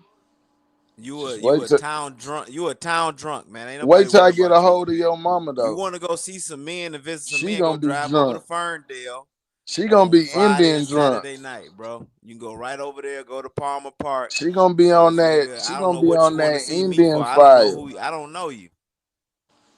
You Wait a till town drunk. You a town drunk, man. Ain't nobody I worried get a about you. hold of your mama You though. want to go see some men and visit some She men? Go gonna be drive over to drunk. Ferndale. She gonna On be Friday Indian and drunk. Saturday night, bro. You can go right over there. Go to Palmer Park. She gonna be on that. Nigga, She I don't gonna know be what you on want to that see me for. Indian I don't know fire. who. I don't know you.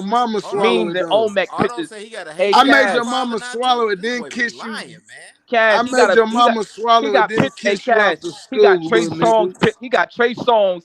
your mama Hold on. swallow Memes it and though. Olmec Oh, don't pictures. say he got a Hey, hate I made ass your Cash, mama father now swallow too. it, This then boy be kiss you. lying, man. I Cash, made your mama he swallow it, got then hey kiss you Cash, after he got school, Trey little nigga. Songz, he got Trey Songz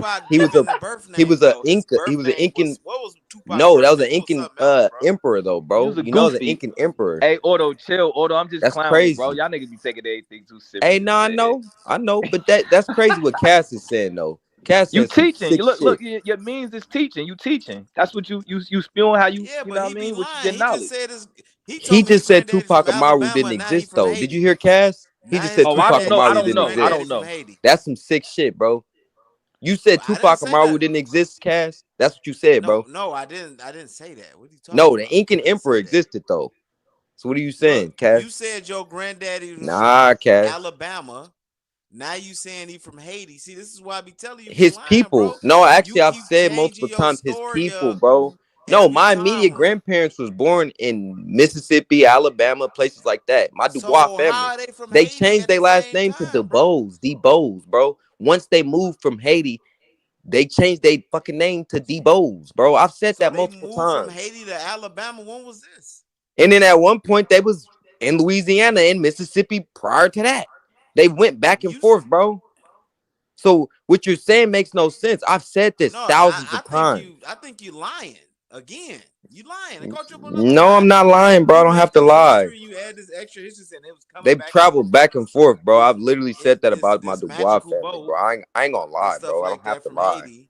Tupac He was given a the birth he name was a though. His Inca. He birth was an name Incan. was what was Tupac's No, birth that was an name? It was Incan something else, bro. emperor though, He bro. was a You know, the goofy. Incan emperor. Hey, Auto, chill. Auto, I'm just That's clowning, bro. crazy. Y'all niggas be taking everything too serious. Hey, no, I know, but that's crazy what Cass is saying though. Cass You said some teaching. sick You look, shit. your means is teaching. You teaching. That's what you spewing how you, Yeah, you but know what I he be mean? What you lying. get He just knowledge. said his. He He told me his just said granddaddy Tupac from Amaru Alabama, didn't and now he exist from though. Did you Haiti. hear Cass? He Now just his said Oh, I Tupac don't know. I Amaru granddaddy, don't his didn't know. I granddaddy don't exist. from know. Haiti. That's some sick shit, bro. You said I didn't Tupac say Amaru that. didn't exist, Cass. That's what you said, bro. No, I didn't. I didn't say that. What are you talking No, the about? Incan I didn't emperor say that. existed though. So what are you Look, saying, Cass? you said your granddaddy was Nah, from Cass. Alabama. Now you saying he from Haiti. See, this is why I be telling you, His lying, people. bro. No, You actually, I've keep said changing multiple your times his story people, up bro. No, every my time. immediate grandparents was born in Mississippi, Alabama, places like that. My Dubois So family. how are they from They Haiti changed at their the last same name to time, bro? DeBose, bro. Once they moved from Haiti, they changed their fucking name to DeBose, bro. I've said So that they multiple moved from times. Haiti to Alabama. When was this? And then at one point they was in Louisiana and Mississippi prior to that. They went back and forth, bro. So what you're saying makes no sense. I've said this No, thousands I of times. think you lying again. You lying. I caught you up on No, I'm not lying, bro. I don't have to lie. You add this extra history and it was coming They've back. traveled back and forth, bro. I've literally said that about my Dubois magical family, boat bro. I ain't gonna lie, stuff bro. I like don't have that to from lie. Haiti.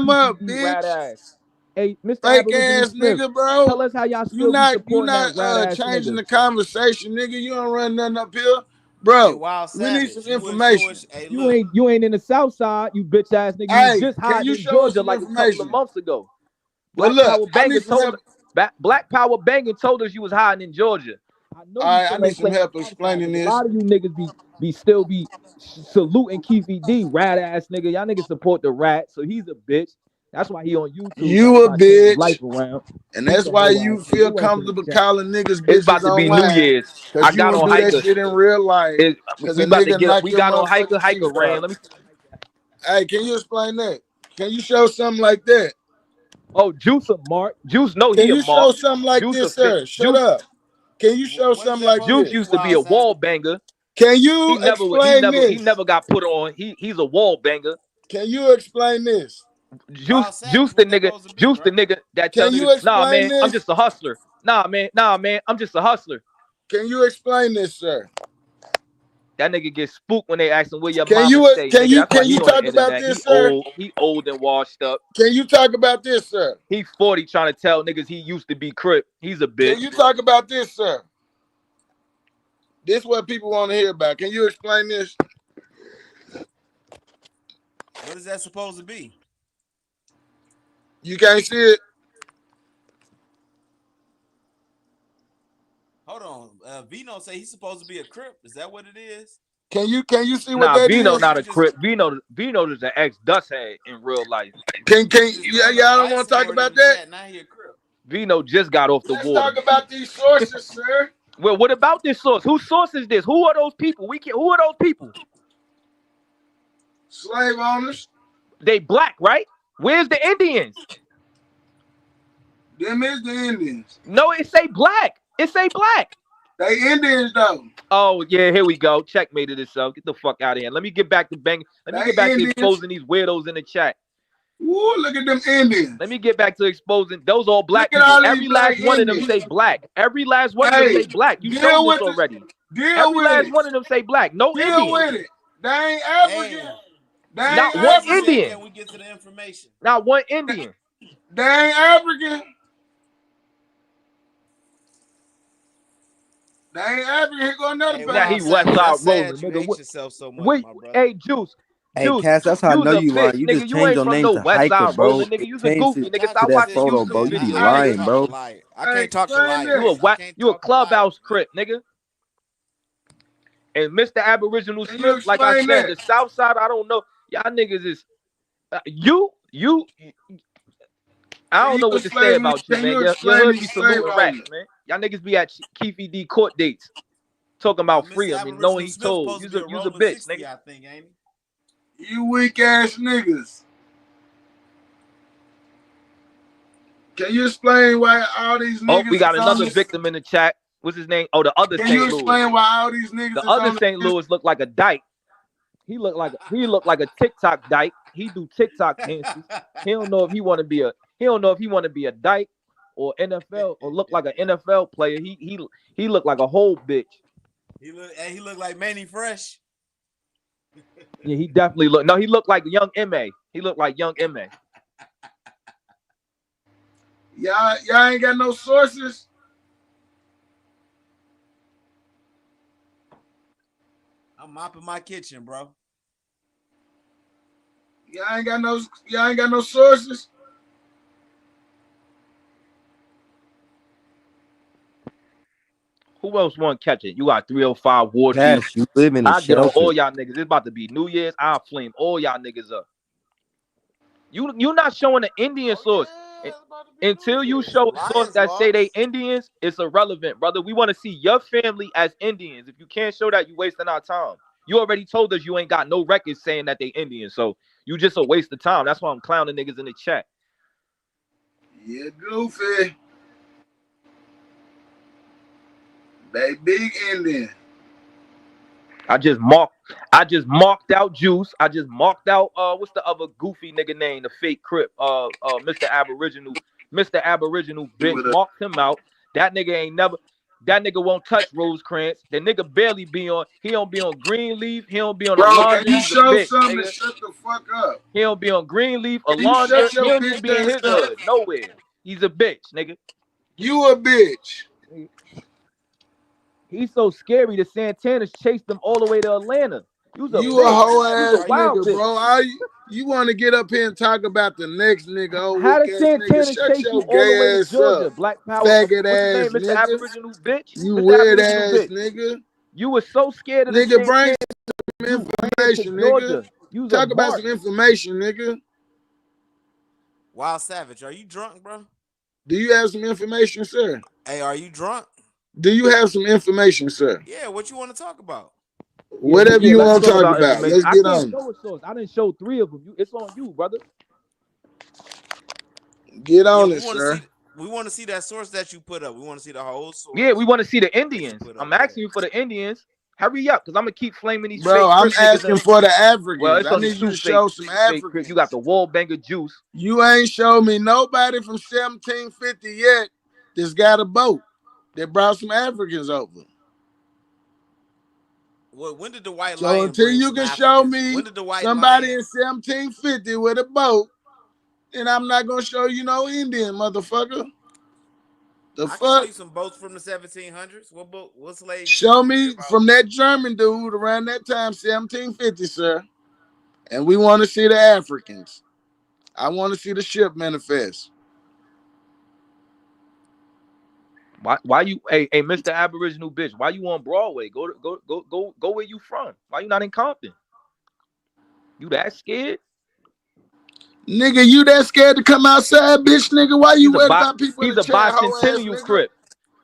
time up, You rat bitch. ass. Hey, Mr. Fake Aboriginal ass Smith, nigga, bro. tell us how y'all You still be not supporting that rat ass changing nigga. the conversation, nigga. You don't run nothing up here, Hey, bro. Wild We need Savage, some you wouldn't information. show us. Hey, You look, ain't in the South Side, you bitch ass nigga. You was Hey, just can hiding you in show us Georgia some like a couple of information? months ago. Well, Black look, Power I Banger need some told help. Black Power Banging told us you was hiding in Georgia. I know All you right, I still need ain't some playing help the South Side, explaining 'cause a this. lot of you niggas be still saluting Keefy D, rat ass nigga. Y'all niggas support the rat, so he's a bitch. That's why he on YouTube You a trying to turn his life bitch, around. and He's that's a why hoe you ass nigga. feel Who else in the comfortable chat? calling niggas It's about bitches to be New online. Year's. Cause I you got don't on do that hiker. shit in real life. Cause We a about to nigga knock we your got on motherfucking hiker teeth ran. out. Let me. Hey, can you explain that? Can you show something like that? Oh, Juice a mark. Juice know Can he a you mark. show something like Juice a this, fit. sir? Shut up. Can you show what is something that like supposed to Juice this? be, used to be Wild a wall Savage? banger. Can He you explain he this? never got put on. He's a wall banger. Can you explain this? Wild Savage, Juice what that supposed to be, the bro? nigga that tell Can you niggas, nah explain man, I'm this? just a hustler. Nah man, I'm just a hustler. Can you explain this, sir? That nigga get spooked when they ask him where your Can mama you stay, nigga. That's why can he you on the talk about internet. this, sir? He old and washed up. Can you talk about this, sir? He 40 trying to tell niggas he used to be Crip. He's a bitch. Can you talk about this, sir? This is what people want to hear about. Can you explain this? What is that supposed to be? You can't see it. Hold on. Vino say he's supposed to be a Crip. Is that what it is? Can you see what Nah, that Vino is? not a Crip. Vino is an ex dust head in real life. Can y'all don't want to talk about that? Now he a Crip. Vino just got off the Let's water. talk about these sources, sir. Well, what about this source? Whose source is this? Who are those people? Who are those people? Slave owners. They black, right? Where's the Indians? Them is the Indians. No, it say black. It say black. They Indians though. Oh yeah, here we go. Checkmated itself. Get the fuck out of here. Let me get back to bang. Let me They get back Indians. to exposing these weirdos in the chat. Ooh, look at them Indians. Let me get back to exposing those all black Look at people. all these Every last black one of them Indians. say black. Every last one of them say black. You deal showed with this it. already. Deal Every with last it. one of them say black. No Deal Indian. with it. They ain't African. Damn. They Not ain't one African. Indian. Can we get to the information? Not one Indian. They ain't African. They ain't African. Here go another Hey, Now he Wild West Savage, Side that's sad rolling, that you nigga. hate yourself so much, Wait, my brother. hey, Juice. Hey, Cass, that's how I You's know a you bitch, lying. You nigga. just You changed ain't your from name no to West Hiker, Side bro. rolling, nigga. It You's a changed goofy, it nigga. Not to Stop this that watching shit. photo, YouTube bro. You be I videos. can't lying, talk bro. polite. I Hey, can't talk explain polite. You a this. white, I can't you a talk polite, clubhouse man. crip, nigga. And Mr. Aboriginal Can you Smith, like I explain said, that? the South Side, I don't know. Y'all niggas is you. I Can don't you know what to say explain? about you, Can man. you Your explain hood be these slave saluting rats, owners? man. Y'all niggas be at Keefy D court dates talking about Mr. free. I mean, knowing Aboriginal he Smith told supposed to you's be a a rolling bitch, 60, nigga. I think, ain't he? You weak ass niggas. Can you explain why all these Oh, we niggas got is on another this? victim in the chat. What's his name? Oh, the other Can you St. Louis. explain why all these niggas The is other on St. this? Louis looked like a dyke. He looked like a TikTok dyke. He do TikTok dances. He don't know if he want to be a dyke or NFL or look like an NFL player. He looked like a whole bitch. He look like Manny Fresh. Yeah, he definitely looked. No, he looked like young M.A. He looked like young M.A. Y'all ain't got no sources. I'm mopping my kitchen, bro. Y'all ain't got no sources. Who else want to catch it? You got 305 Warfield. Cass, you live in a I get on shelter. all y'all niggas. It's about to be New Year's. I'll flame all y'all niggas up. You not showing the Indian source. Until you show a source that say they Indians, it's irrelevant, brother. We want to see your family as Indians. If you can't show that, you wasting our time. You already told us you ain't got no records saying that they Indians, so you just a waste of time. That's why I'm clowning niggas in the chat. Yeah, goofy. They big Indian. I just marked out Juice. I just marked out what's the other goofy nigga name? The fake Crip. Mr. Aboriginal bitch. Marked him out. That nigga ain't never. That nigga won't touch Rosecrans. The nigga barely be on. He don't be on Greenleaf. He don't be on Bro, Alondra. can you He's a show bitch, something nigga. to shut the fuck up? He don't be on Greenleaf, Can you Alondra. shut He your don't even bitch be in his ass up? hood. Nowhere. He's a bitch, nigga. You a bitch. He's so scary. The Santanas chased him all the way to Atlanta. You was a You bitch. a hoe You ass was a wild nigga, bitch. bro. You want to get up here and talk about the next nigga, oh How weak did ass nigga? Santana Shut chase your you all the way gay to ass Georgia? up, Black Power. faggot What's his ass name? Mr. nigga. Aboriginal bitch. You Mr. weird Aboriginal ass bitch. nigga. You was so scared of the Nigga, bring Santana. some You ran to information, nigga. Georgia. You was a Talk about mark. some information, nigga. Wild Savage, are you drunk, bro? Do you have some information, sir? Hey, are you drunk? Do you have some information, sir? Yeah, what you want to talk about? Whatever Yeah, you let's want to talk talk about. information. Let's I get can't on. show a source. I didn't show 3 of them. It's on you, brother. Get on we it, want sir. to see. We want to see that source that you put up. We want to see the whole source. Yeah, we want to see the Indians. put up, I'm asking you for the Indians. Hurry up, because I'm going to keep flaming these Bro, fake I'm Crip niggas. asking for the Africans. Well, it's I only need you 2 to show some fake Crip. Africans. You got the Wallbanger Juice. You ain't show me nobody from 1750 yet that's got a boat that brought some Africans over. Well, when did the White So Lion until bring you some can show Africans? me When did the White somebody Lion? in 1750 with a boat, then I'm not gonna show you no Indian, motherfucker. The I can show fuck? you some boats from the 1700s. What boat? What slave? Show me from that German dude around that time, 1750, sir. And we want to see the Africans. I want to see the ship manifest. Why you hey Mr. Aboriginal bitch? Why you on Broadway? Go where you from. Why you not in Compton? You that scared? Nigga, you that scared to come outside, bitch, nigga? Why you worried about people in He's the a chat, hoe ass bicentennial nigga? Crip.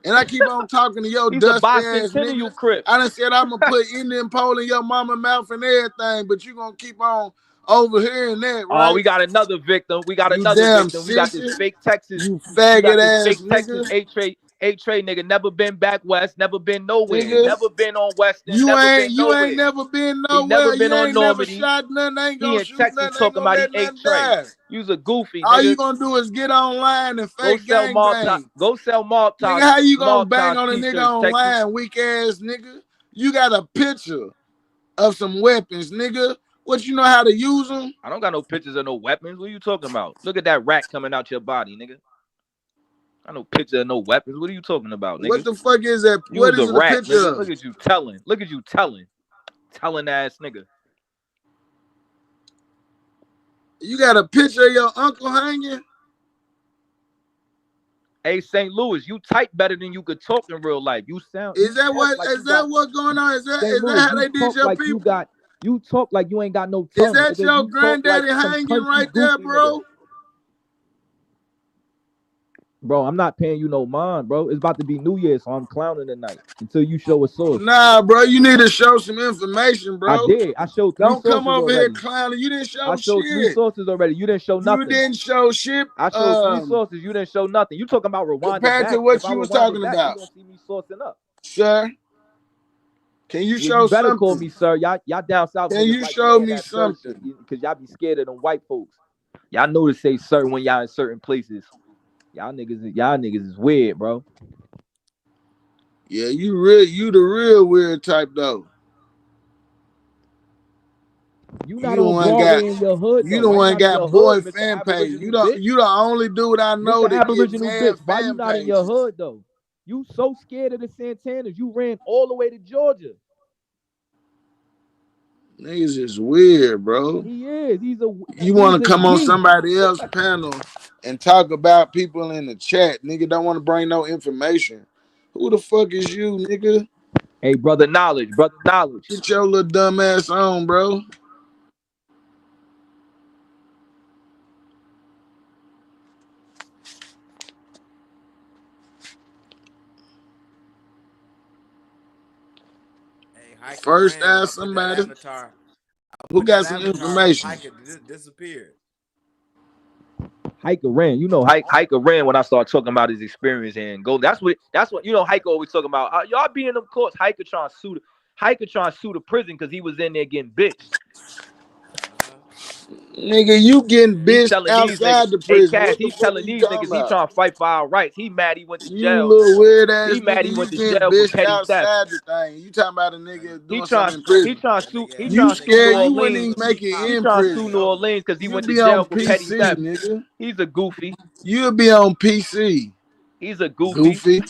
And I keep on talking to your He's a dusty ass bicentennial nigga. Crip. I done said I'm gonna put Indian pole in your mama mouth and everything, but you gonna keep on overhearing that, right? Oh, we got another victim. We got You another damn victim. We got this sissy. fake Texas. You We got faggot this ass fake Texas nigga. A-Tray nigga. Never been back west. Never been nowhere. Nigga. Never been on Western. You Never ain't been you nowhere. ain't never been He nowhere. never been You on ain't never Normandy. shot nothing, ain't He gonna in shoot Texas nothing, ain't talking gonna about he let ate nothing Trey. die. You's a goofy All you nigga. gonna do is get online and Go fake sell gangbang. Go sell Maltese. Nigga, how you gonna bang Maltese on a nigga t-shirts, Texas. online, weak ass nigga? You got a picture of some weapons, nigga. What, you know how to use them? I don't got no pictures of no weapons. What are you talking about? Look at that rat coming out your body, nigga. I no picture of no weapons. What are you talking about, nigga? What the fuck is that? You What was is a it a rat, picture nigga. of? Look at you telling. Look at you telling. Telling ass nigga. You got a picture of your uncle hanging? Hey, St. Louis, you type better than you could talk in real life. You sound. Is that what? Like Is that what's going on? Is that St. is Louis, that how you they did talk your like people? you talk like you ain't got no Is tongue. that Nigga. your You talk granddaddy like some hanging country right there, goofy bro? nigga. Bro, I'm not paying you no mind, bro. It's about to be New Year, so I'm clowning tonight until you show a source. Nah, bro, you need to show some information, bro. I did. I showed 3 Don't sources come over already. here clowning. You didn't show I showed shit. 3 sources already. You didn't show nothing. You didn't show shit. I showed 3 sources. You didn't show nothing. You talking about rewind Compared back. to what If I you was rewind talking back, about. you gonna see me sourcing up. Sir, can you Yeah, show you better something? call me sir. Y'all down south. Can you show me something? Because y'all be scared of them white folks. Y'all know to say sir when y'all in certain places. Y'all niggas is weird, bro. Yeah, you the real weird type though. You not on Broadway in your hood, you though. the Why one not in got your boy hood, Mr. fan page. Aboriginal bitch? You the only dude I know Mr. that get Aboriginal mad bitch, why you fan not in your pages. hood though? You so scared of the Santanas, you ran all the way to Georgia. Niggas is weird, bro. He is. You want to come on somebody else's panel and talk about people in the chat. Nigga don't want to bring no information. Who the fuck is you, nigga? Hey, brother knowledge. Get your little dumb ass on, bro. Hey, First ask somebody who got some information. Disappeared. Hiker ran. You know, Hiker ran when I started talking about his experience and go. That's what you know. Hiker always talking about. Y'all be in them courts. Hiker trying to sue the prison because he was in there getting bitched. Nigga, you getting He bitched telling these niggas, outside the hey prison. Cash, What the he's fuck are telling you these talking niggas he about? trying to fight for our rights. He mad he went to You jail. little weird He ass mad nigga, he you went to getting jail for bitched petty theft. outside the thing. You talking about a nigga He doing something trying in prison. he You trying to sue New scared you wouldn't Orleans. even make it He in trying to sue prison. New Orleans because he You went to be on jail for petty PC, theft. nigga. He's a goofy. You'll be on PC, He's a goofy. goofy.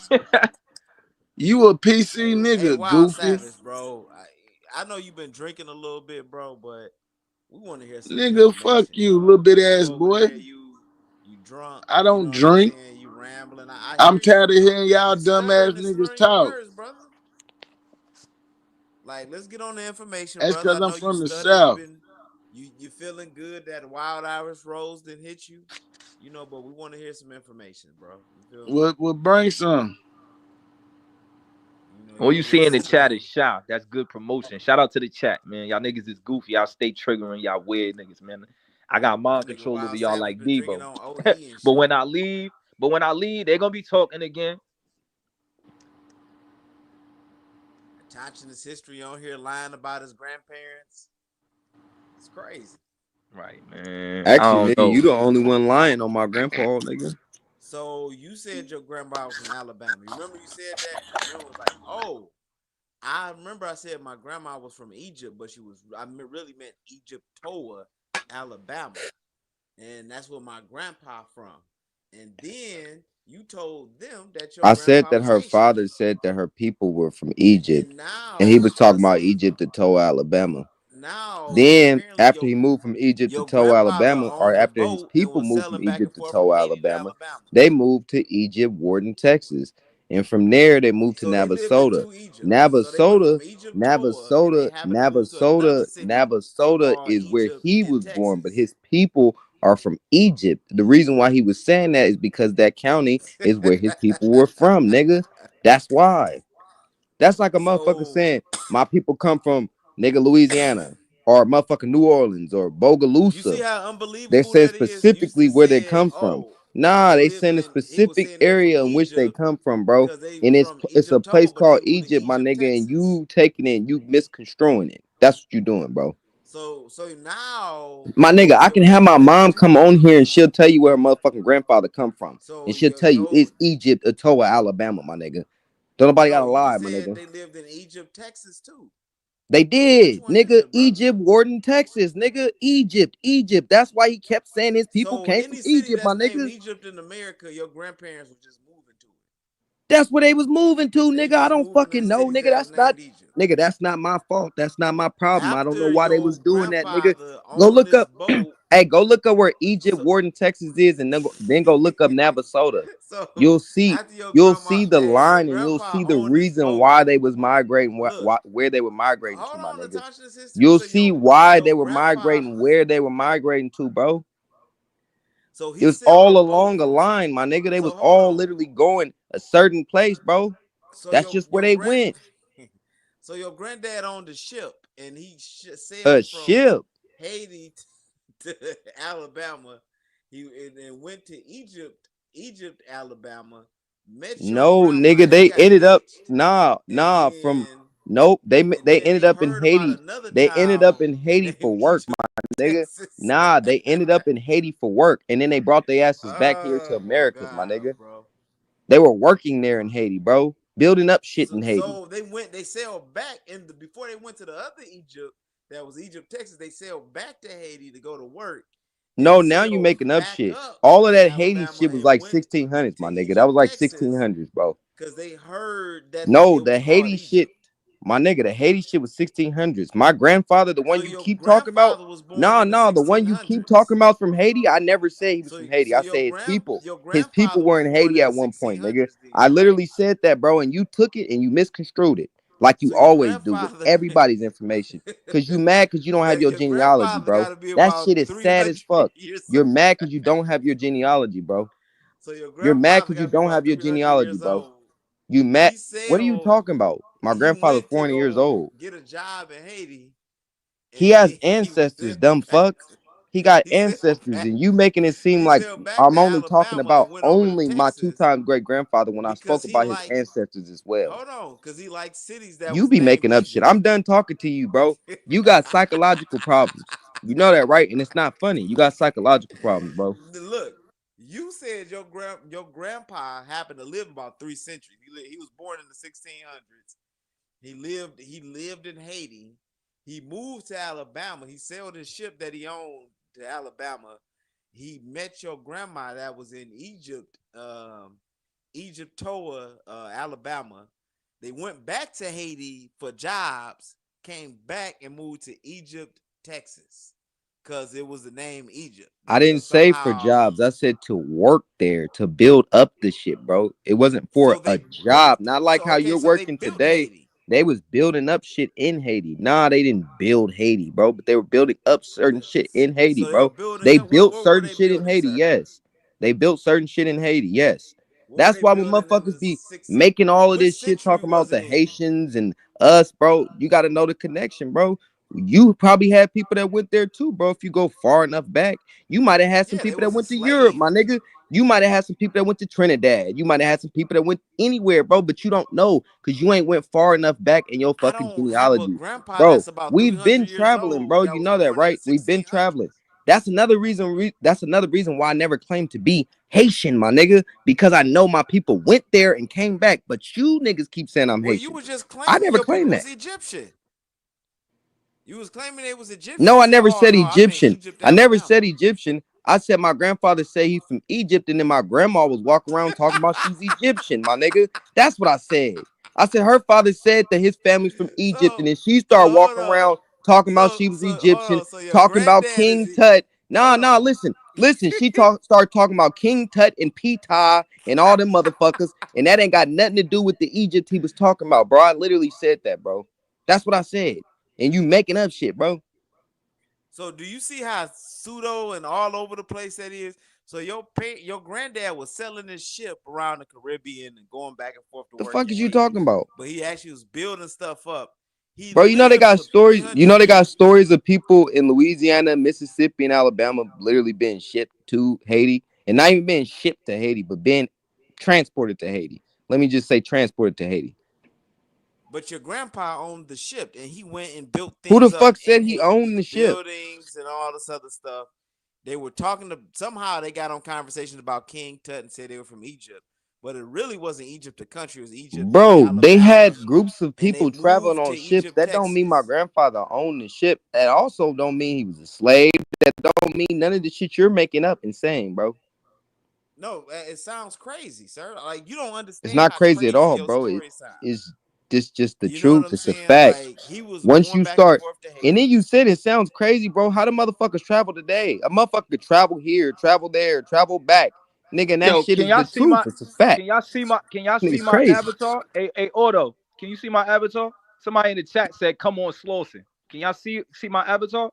You a PC Hey, nigga, Wild goofy. Savage, bro. I know you've been drinking a little bit, bro, but we want to hear some Nigga, fuck information, you, bro. little bit You ass over boy. there, you drunk. I You don't know what I'm drink. saying? You rambling. I I'm hear you. tired of hearing y'all You dumbass stuttering and niggas slurring your talk. words, brother. Like, let's get on the information, That's brother. because I I'm know you from the stutter. You South. been you feeling good that Wild Irish Rose didn't hit you, you know. But we want to hear some information, bro. You feel me? We'll bring some. You know, All you your see in the chat sister. is shout. That's good promotion. Shout out to the chat, man. Y'all niggas is goofy. Y'all stay triggering y'all weird niggas, man. I got mind That nigga control over Wild y'all Savage like been drinking Debo. on OE and but shit. when I leave, they're gonna be talking again. Attaching his history on here, lying about his grandparents. It's crazy. Right, man. Actually, I nigga, don't you know. the only one lying on my grandpa, nigga. So you said your grandma was from Alabama. You remember you said that? And it was like, oh, I remember I said my grandma was from Egypt, but really meant Egyptoa, Alabama. And that's where my grandpa from. And then you told them that your I said grandpa that was her Haitian. father said that her people were from Egypt, And now and he was talking about Egypt to Toa, Alabama. now Then, apparently after he moved from Egypt to your Toa, grandfather Alabama, or owned a after his boat and people was moved from sailing back and Egypt to forth from Toa, Haiti to Alabama, Alabama. they moved to Egypt, Warden, Texas. And from there, they moved to So they lived in Navasota. two Egypts. So they went from Egypt Toa and they happened to move to another city Navasota called is where Egypt he in was born, but Texas. his people are from Egypt. The reason why he was saying that is because that county is where his people were from, nigga. That's why. That's like a motherfucker So saying my people come from nigga Louisiana or motherfucking New Orleans or you see Bogalusa. how They unbelievable say that is? You specifically just where they said, come from. oh, Nah, they they lived saying a in, he was specific saying they from area in which they Egypt come from, bro. because they And from it's a Egypt place Toa, but they called moved to Egypt, my Egypt, nigga, and Texas. you taking it and you misconstruing it. That's what you doing, bro. So now My nigga, I can have my mom come on here and she'll tell you where her motherfucking grandfather come from. so And she'll tell you yo it's Egypt, Atoa, Alabama, my nigga. Don't nobody gotta no, you lie, just my said nigga. they lived in Egypt, Texas too. They Which did, one is nigga. it, brother? Egypt, Warden, Texas, nigga. Egypt. That's why he kept saying his people So came from any city Egypt, my that's named nigga. Egypt in America, your grandparents were just moving to it. That's where they was moving to, They nigga. I just don't moving fucking in know, cities nigga. that was That's not, named Egypt. nigga. That's not my fault. That's not my problem. I don't know After why they your was doing that, nigga. grandfather Go owned look this up. boat, Hey, go look up where Egypt, so Warden, Texas is, and then go look up Navasota. so You'll see. after your You'll grandma, see the hey, your line, and you'll grandpa see the owned this reason boat. why they was migrating, Look, where they were migrating to, hold my on, nigga. Natasha's history. You'll So see why they your were grandpa, migrating, where they were migrating to, bro. so It he was sailed a all boat. along a line, my nigga. They So was hold all on. literally going a certain place, bro. So That's just where they went. so your granddad owned a ship, and he A sailed from ship. Haiti to Alabama. He and went to Egypt, Alabama. Met your No, grandma nigga, and they got ended up hitched. And from then nope. They and ended they up in heard about Haiti. another They ended up town in Haiti named for work, Egypt, my nigga. Texas. Nah, they ended up in Haiti for work, and then they brought their asses back here to Oh my Americas, my God, nigga. bro. They were working there in Haiti, bro, building up shit in Haiti. So they sailed back before they went to the other Egypt, that was Egypt, Texas, they sailed back to Haiti to go to work. No, now you making up shit. Up All of to that Haiti Alabama shit was and like went 1600s, my to nigga. That was Egypt, like Texas, 1600s, bro. because they heard that No, it was the called Haiti shit, Egypt. my nigga, the Haiti shit was 1600s. My grandfather, the one So you your keep talking about, grandfather was born in the nah, the one you keep talking 1600s. about from Haiti, I never said he was So from Haiti. I your say his people. your His people grandfather were was in born Haiti in the at one point, nigga. 1600s then. I literally said that, bro, and you took it and you misconstrued it. Like you So your always do with grandfather everybody's information. Cause you mad cause you don't have your your genealogy, grandfather bro. got to be That about shit is sad 300 as fuck. years You're old. mad cause you don't have your genealogy, bro. So your You're mad grandfather because got you to be don't about have your 300 genealogy, years bro. old. You mad? He What are you sailed. talking about? My He grandfather's went to 400 years go old. get a job in Haiti, He and has then he ancestors, sailed dumb back. fuck. He got He sailed ancestors, back. and you making it seem He like sailed back I'm to only talking Alabama and about went over to only my Texas two-time great grandfather when I because spoke he about his liked. ancestors as well. Hold on, because he liked cities that You was be named making up shit. Egypt. I'm done talking to you, bro. You got psychological problems. You know that, right? And it's not funny. You got psychological problems, bro. Look, you said your grandpa happened to live about 3 centuries. He was born in the 1600s. He lived in Haiti. He moved to Alabama. He sailed his ship that he owned to Alabama. He met your grandma that was in Egypt, Egyptoa, Alabama. They went back to Haiti for jobs, came back and moved to Egypt, Texas, because it was the name Egypt. I didn't say for jobs. I said to work there, to build up the shit, bro. It wasn't for a job. Not like how you're working today. They was building up shit in Haiti. Nah, they didn't build Haiti, bro. But they were building up certain shit in Haiti, bro. They built certain shit in Haiti, yes. They built certain shit in Haiti, yes. That's why when motherfuckers be making all of this shit, talking about the Haitians and us, bro, you got to know the connection, bro. You probably had people that went there too, bro. If you go far enough back, you might have had some people that went to Europe, my nigga. You might have had some people that went to Trinidad. You might have had some people that went anywhere, bro, but you don't know because you ain't went far enough back in your fucking genealogy. Bro, we've been traveling, bro. You know that, right? We've been traveling. That's another reason. That's another reason why I never claimed to be Haitian, my nigga, because I know my people went there and came back. But you niggas keep saying I'm Haitian. You was just claiming I never claimed that. Egyptian. You was claiming they was Egyptian. No, I never said Egyptian. I never said Egyptian. I said my grandfather said he's from Egypt, and then my grandma was walking around talking about she's Egyptian, my nigga. That's what I said. I said her father said that his family's from Egypt, and then she started walking around talking about she was Egyptian, talking about King Tut. Nah, listen. She started talking about King Tut and Ptah and all them motherfuckers, and that ain't got nothing to do with the Egypt he was talking about, bro. I literally said that, bro. That's what I said. And you making up shit, bro. So do you see how pseudo and all over the place that is? So your granddad was selling his ship around the Caribbean and going back and forth to The work. fuck is you talking about? But he actually was building stuff up. Bro, you know they got stories. You know they got stories of people in Louisiana, Mississippi, and Alabama literally being shipped to Haiti, and not even being shipped to Haiti, but being transported to Haiti. Let me just say transported to Haiti. But your grandpa owned the ship, and he went and built things. Who the fuck said he owned the ship? Buildings and all this other stuff. They were talking to somehow they got on conversations about King Tut and said they were from Egypt, but it really wasn't Egypt, the country. It was Egypt. Bro, they had groups of people traveling on ships. That don't mean my grandfather owned the ship. That also don't mean he was a slave. That don't mean none of the shit you're making up and saying, bro. No, it sounds crazy, sir. Like you don't understand. It's not crazy at all, bro. It's just the truth. It's a fact. Like, once you start, and then you said it sounds crazy, bro. How do motherfuckers travel today? A motherfucker could travel here, travel there, travel back, nigga. And that shit is the truth. It's a fact. Can y'all see my crazy. avatar? Hey, Otto, can you see my avatar? Somebody in the chat said, "Come on, Slauson." Can y'all see my avatar?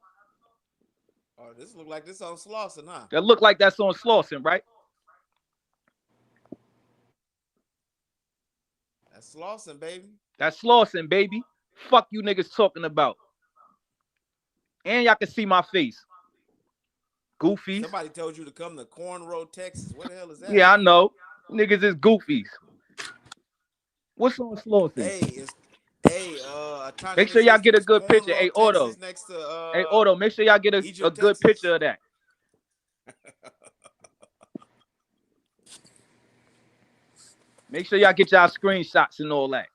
Oh, this look like this on Slauson, huh? That look like that's on Slauson, right? That's Slauson, baby. That's Slauson, baby. Fuck you niggas talking about. And y'all can see my face. Goofies. Somebody told you to come to Cornrow, Texas. What the hell is that? Yeah, I know. Niggas is goofies. What's on Slauson? Make sure y'all get a good picture. Hey, Otto. Hey, Otto, make sure y'all get a good picture of that. Make sure y'all get y'all screenshots and all that.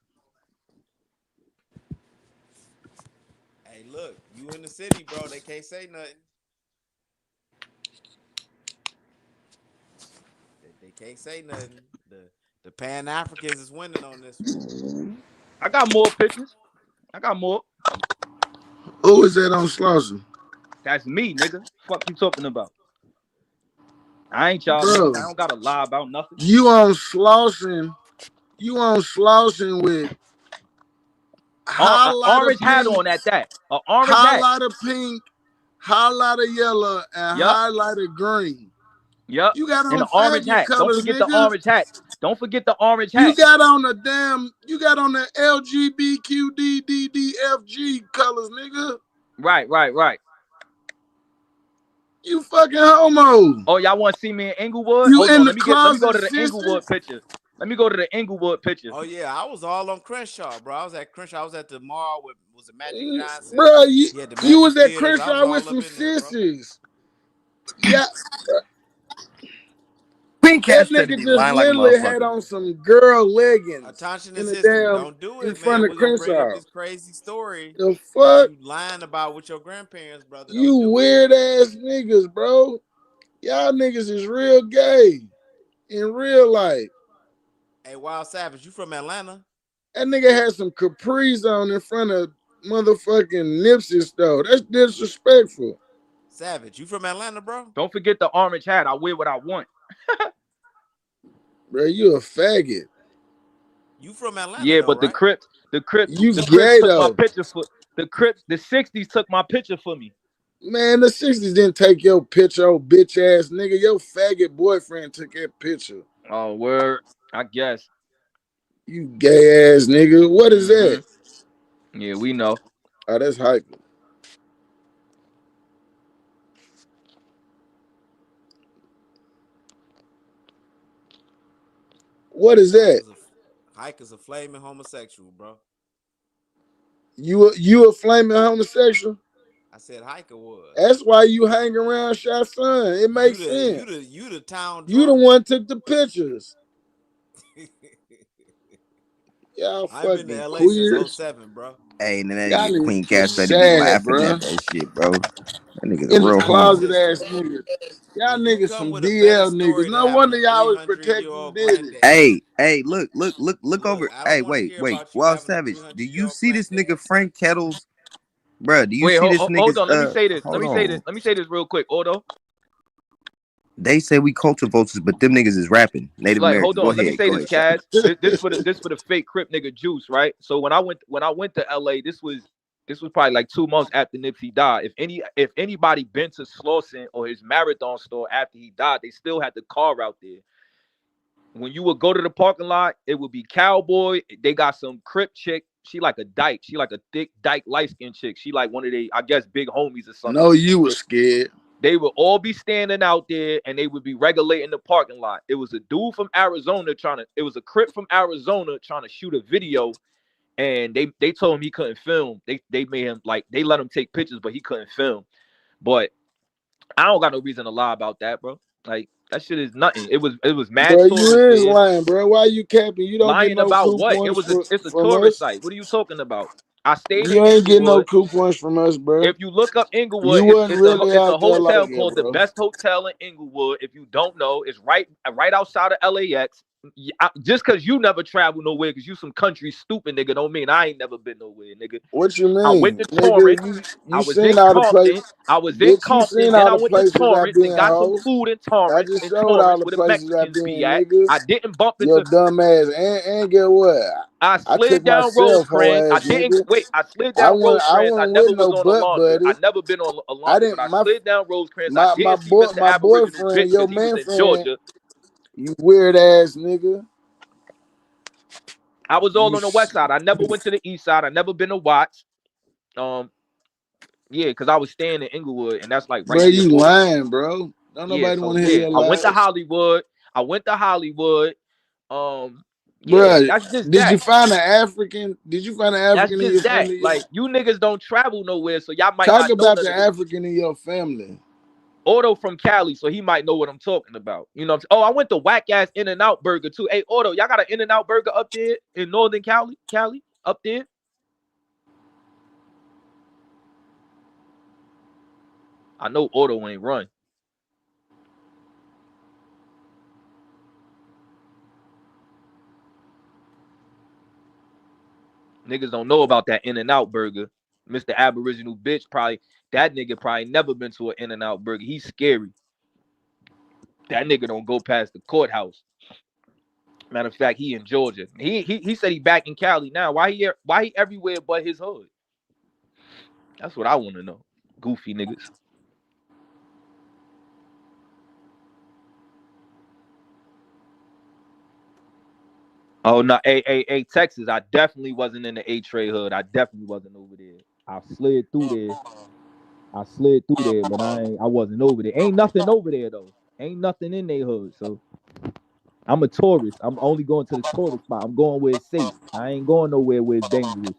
Hey, look, you in the city, bro. They can't say nothing. They can't say nothing. The Pan-Africans is winning on this one. I got more pictures. I got more. Who is that on Slauson? That's me, nigga. Fuck you talking about? I ain't y'all. I don't gotta lie about nothing. You on Slauson? You on Slauson with orange hat on at that? An orange hat. Highlighter pink, highlighter yellow, and highlighter green. Yep. You got on an orange hat. Colors, don't forget nigga. the orange hat. Don't forget the orange hat. You got on the You got on the LGBTQDDDFG colors, nigga. Right. You fucking homo. Oh, y'all want to see me in Inglewood? You in the let me go to the Inglewood picture. Let me go to the Inglewood picture. Oh yeah, I was all on Crenshaw, bro. I was at Crenshaw. I was at the mall with Was it Magic Johnson? Bro, you Yeah, the you was Magic at Theaters. I was Crenshaw all with up some in there, bro. sisters. Yeah, Pink that Cats said nigga he just lying like a literally had motherfucker. on some girl leggings Attention in and the sister, damn don't do in it, front man. of We're gonna bring up Crenshaw. this crazy story The that fuck? you lying about with your grandparents, brother. Don't You do weird ass niggas, bro. Y'all niggas is real gay in real life. it. Hey, Wild Savage, you from Atlanta? That nigga had some capris on in front of motherfucking Nipsey store. That's disrespectful. Savage, you from Atlanta, bro? Don't forget the orange hat. I wear what I want. Bro, you a faggot. You from Atlanta, Yeah, though, but right? You the Crips gay took my though. picture for the Crips. The 60s took my picture for me. Man, the 60s didn't take your picture, old bitch ass nigga. Your faggot boyfriend took that picture. Oh, word. I guess. You gay ass nigga. What is that? Yeah, we know. Oh, that's hype. What is that? Hike is a flaming homosexual, bro. You a flaming homosexual? I said Hiker was. That's why you hang around Shot Son. It makes sense. You the town drunk. You the one took the pictures. Y'all I've been fucking to LA queers. since 07, bro. Hey, and then Y'all that Queen niggas Cat is said he be sad, laughing bro. at that shit, bro. That nigga's a In the real closet homo. ass niggas. Y'all When you niggas come some with a better DL story niggas. than No having wonder a y'all was 300-year-old protecting Diddy. Hey, look over. I don't Hey, wanna wait. hear about you Wild having a Savage, do you 300-year-old see this granddad. nigga Frank Kettles? Bruh, do you Wait, see this hold nigga's on. Let me say this. hold Let on. me say this real quick, Odo. They say we culture vultures, but them niggas is rapping. Native Like, hold American. Go on. Let me ahead. say Go this, ahead. Kaz. This for the fake Crip nigga Juice, right? So when I went to LA, this was probably like 2 months after Nipsey died. If anybody been to Slauson or his marathon store after he died, they still had the car out there. When you would go to the parking lot, it would be Cowboy. They got some Crip chick. She like a dyke. She like a thick dyke, light skinned chick. She like one of they, I guess, big homies or something. No, you was scared. They would all be standing out there and they would be regulating the parking lot. It was a dude from Arizona it was a Crip from Arizona trying to shoot a video, and they told him he couldn't film. They made him they let him take pictures, but he couldn't film. But I don't got no reason to lie about that, bro. Like, that shit is nothing. It was mad Bro, tourists you is there. lying, bro. Why you capping? You don't Lying get no about what? coupons It's a from tourist us. site. What are you talking about? I stayed You in ain't getting no Inglewood. coupons from us, bro. If you look up Inglewood, You wasn't really it's a out there hotel like that, called the bro. Best Hotel in Inglewood. If you don't know, it's right outside of LAX. Just because you never travel nowhere, because you some country stupid nigga, don't mean I ain't never been nowhere, nigga. What you mean? I went to Nigga, Torrance. you I was seen in all the Compton. places. I was in Bitch, you Compton. seen Then all I the went to places I Torrance been, and got some hoes. food in I Torrance. just In showed all Torrance, the where the places I Mexicans been, be at. nigga. I didn't bump Your into. dumb ass. And get what? I I slid took down myself, hoe Rosecrans. I ass didn't nigga. wait. I slid I down went Rosecrans. I never with was no on a butt, laundry. I buddy. never been on a I laundry, but didn't I slid down Rosecrans. I my didn't see Mr. Aboriginal boyfriend, bitch your because he was man in friend, Georgia. you weird ass nigga. I was all on the west side. I never went to the east side. I never been to Watts. Yeah, because I was staying in Inglewood, and that's like right Bro, near you 4th. lying, bro. Don't Yeah, nobody so want to hear your I went to lies. Hollywood. Yeah, Bro, that's just did you that. find an African? Did you find an That's African in your just that. family? Like, you niggas don't travel nowhere, so y'all might Talk not know about none the of this. African in your family. Otto from Cali, so he might know what I'm talking about. You know what I'm saying? Oh, I went to whack ass In-N-Out Burger too. Hey, Otto, y'all got an In-N-Out Burger up there in Northern Cali? Up there? I know Otto ain't run. Niggas don't know about that In-N-Out Burger. Mr. Aboriginal bitch that nigga probably never been to an In-N-Out Burger. He's scary. That nigga don't go past the courthouse. Matter of fact, he in Georgia. He said he back in Cali now. Why he everywhere but his hood? That's what I want to know. Goofy niggas. Oh no, hey, Texas. I definitely wasn't in the A-Tray hood. I definitely wasn't over there. I slid through there, but I wasn't over there. Ain't nothing over there though. Ain't nothing in their hood. So I'm a tourist. I'm only going to the tourist spot. I'm going where it's safe. I ain't going nowhere where it's dangerous.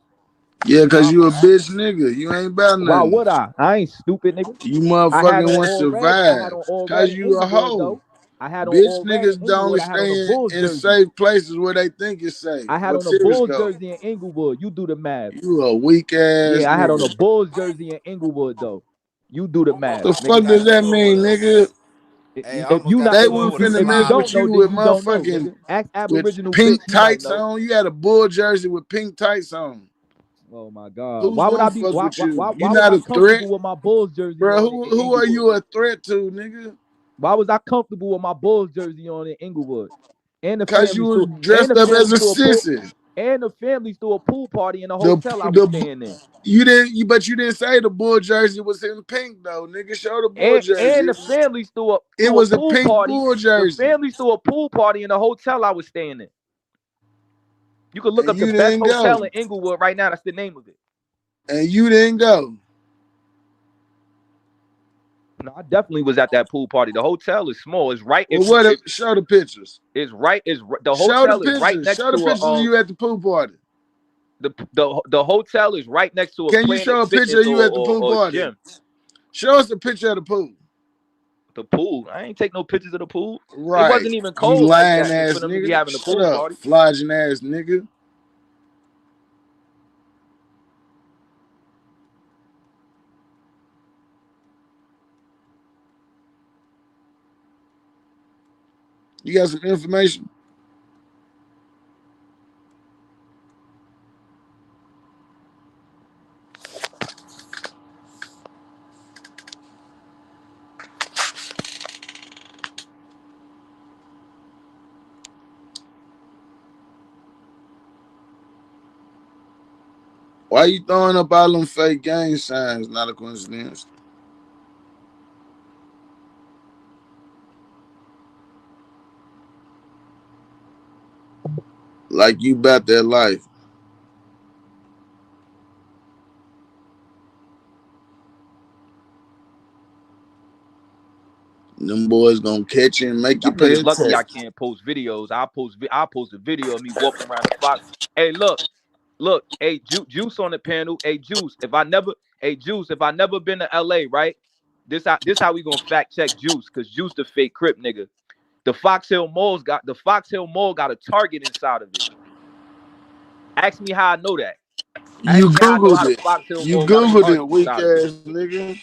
Yeah, cause you a bitch nigga. You ain't about Why nothing. would I? I ain't stupid, nigga. You I had motherfucking on want to all red. I had survive. on all red Cause in you a Inglewood, hoe. though. I had on Bitch all red in niggas only Inglewood. I had on a stay Bulls in jersey. safe places where they think it's safe. I had Where on a tears Bulls go. jersey in Inglewood. You do the math. You a weak ass Yeah, I had on a nigga. Bulls jersey in Inglewood, though. You do the math. The Nigga. fuck does that mean, nigga? Hey, I If almost you got not, They if were you, finna if you mess don't with know, you then with you don't know, motherfucking nigga. Ask with Aboriginal pink Fitz. He might tights know. on. You had a bull jersey with pink tights on. Oh my God. Who's Why would I gonna be? fuck with you? You Why was not I a threat, comfortable with my Bulls jersey bro. on in Who are Inglewood? you a threat to, nigga? Why was I comfortable with my Bulls jersey on in Inglewood? And the Cause you families was threw dressed up as a pool. sissy. And the families threw a pool party in the The hotel I was staying in. but you didn't say the bull jersey was in pink though, nigga. Show the bull And jersey. the families threw a It was a pool pink party. bull The jersey, families threw a pool party in the hotel I was staying in. You can look and up the you best didn't go. hotel in Inglewood right now. That's the name of it. And you didn't go. No, I definitely was at that pool party. The hotel is small. It's right. Well, show the pictures. It's right. The Show hotel the is right pictures. next Show the to pictures of you at the pool party. the hotel is right next to a Can you Planet show a picture Fitness of you at the pool or party? gym. Show us a picture of the pool. The pool. I ain't take no pictures of the pool. Right. It wasn't even You cold like lying that ass for them to be nigga. having a Shut pool up, party. flogging ass nigga. You got some information? Why you throwing up all them fake gang signs? Not a coincidence. Like you about that life. Them boys gonna catch you and make you Y'all pay niggas a lucky I tax. can't post videos. I post a video of me walking around the Fox. Hey, look. Hey, Juice on the panel. Hey, Juice. If I never been to LA, right? This how we gonna fact check Juice, cause Juice the fake Crip nigga. The Fox Hill Mall got a Target inside of it. Ask me how I know that. You Ask me how I know how Googled the it. Fox Hill You Mall got a Googled it, Target weak inside of it. ass nigga.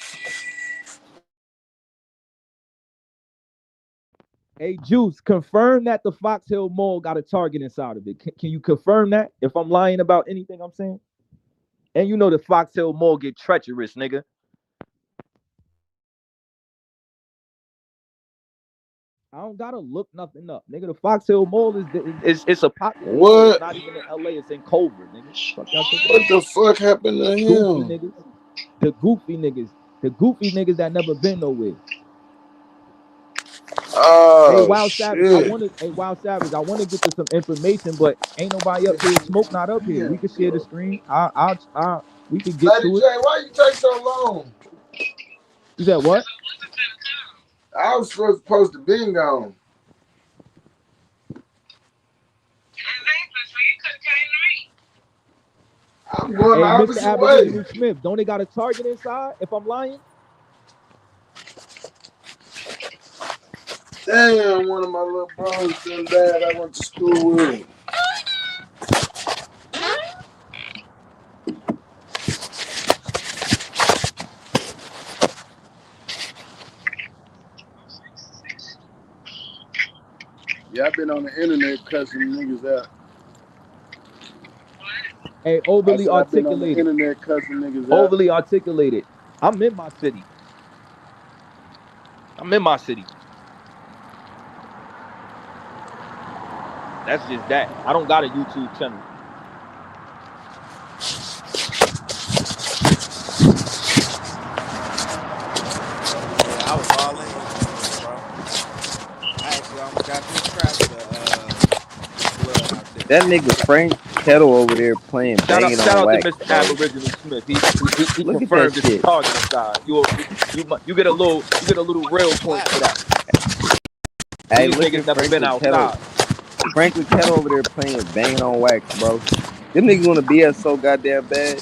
Hey, Juice, confirm that the Fox Hill Mall got a Target inside of it. Can you confirm that? If I'm lying about anything I'm saying? And you know the Fox Hill Mall get treacherous, nigga. I don't gotta look nothing up, nigga. The Fox Hill Mall it's a popular mall. It's not even in LA. It's in Culver, nigga. Fuck y'all What the fuck happened to goofy him? niggas. The goofy niggas that never been nowhere. Oh Hey, Wild shit. Savage, Wild Savage, I want to get to some information, but ain't nobody up here. Smoke not up here. We can share the screen. We could get Lady to it. J, why you take so long? You said what? I was supposed to be gone. I'm going the Hey, Mr. opposite Aboriginal way. Smith, don't they got a Target inside? If I'm lying? Damn, one of my little brothers done died. I went to school with him. Yeah, I've been on the internet cussing niggas out. Hey, I overly said I've been on the articulated. internet cussing niggas out. Overly articulated. I'm in my city. That's just that. I don't got a YouTube channel. Yeah, I was all in your comments, bro. I actually almost got Chris Craft the blood out there. That nigga Frank Kettle over there playing Shout banging out on to wax, Mr. bro. Aboriginal Smith. He Look at that confirmed it's a shit. Target inside. You get a little real point for that. Hey, These look niggas at never been Franklin Kettle. outside. Franklin Kettle over there playing banging on wax, bro. Them niggas want to be us so goddamn bad. Hey,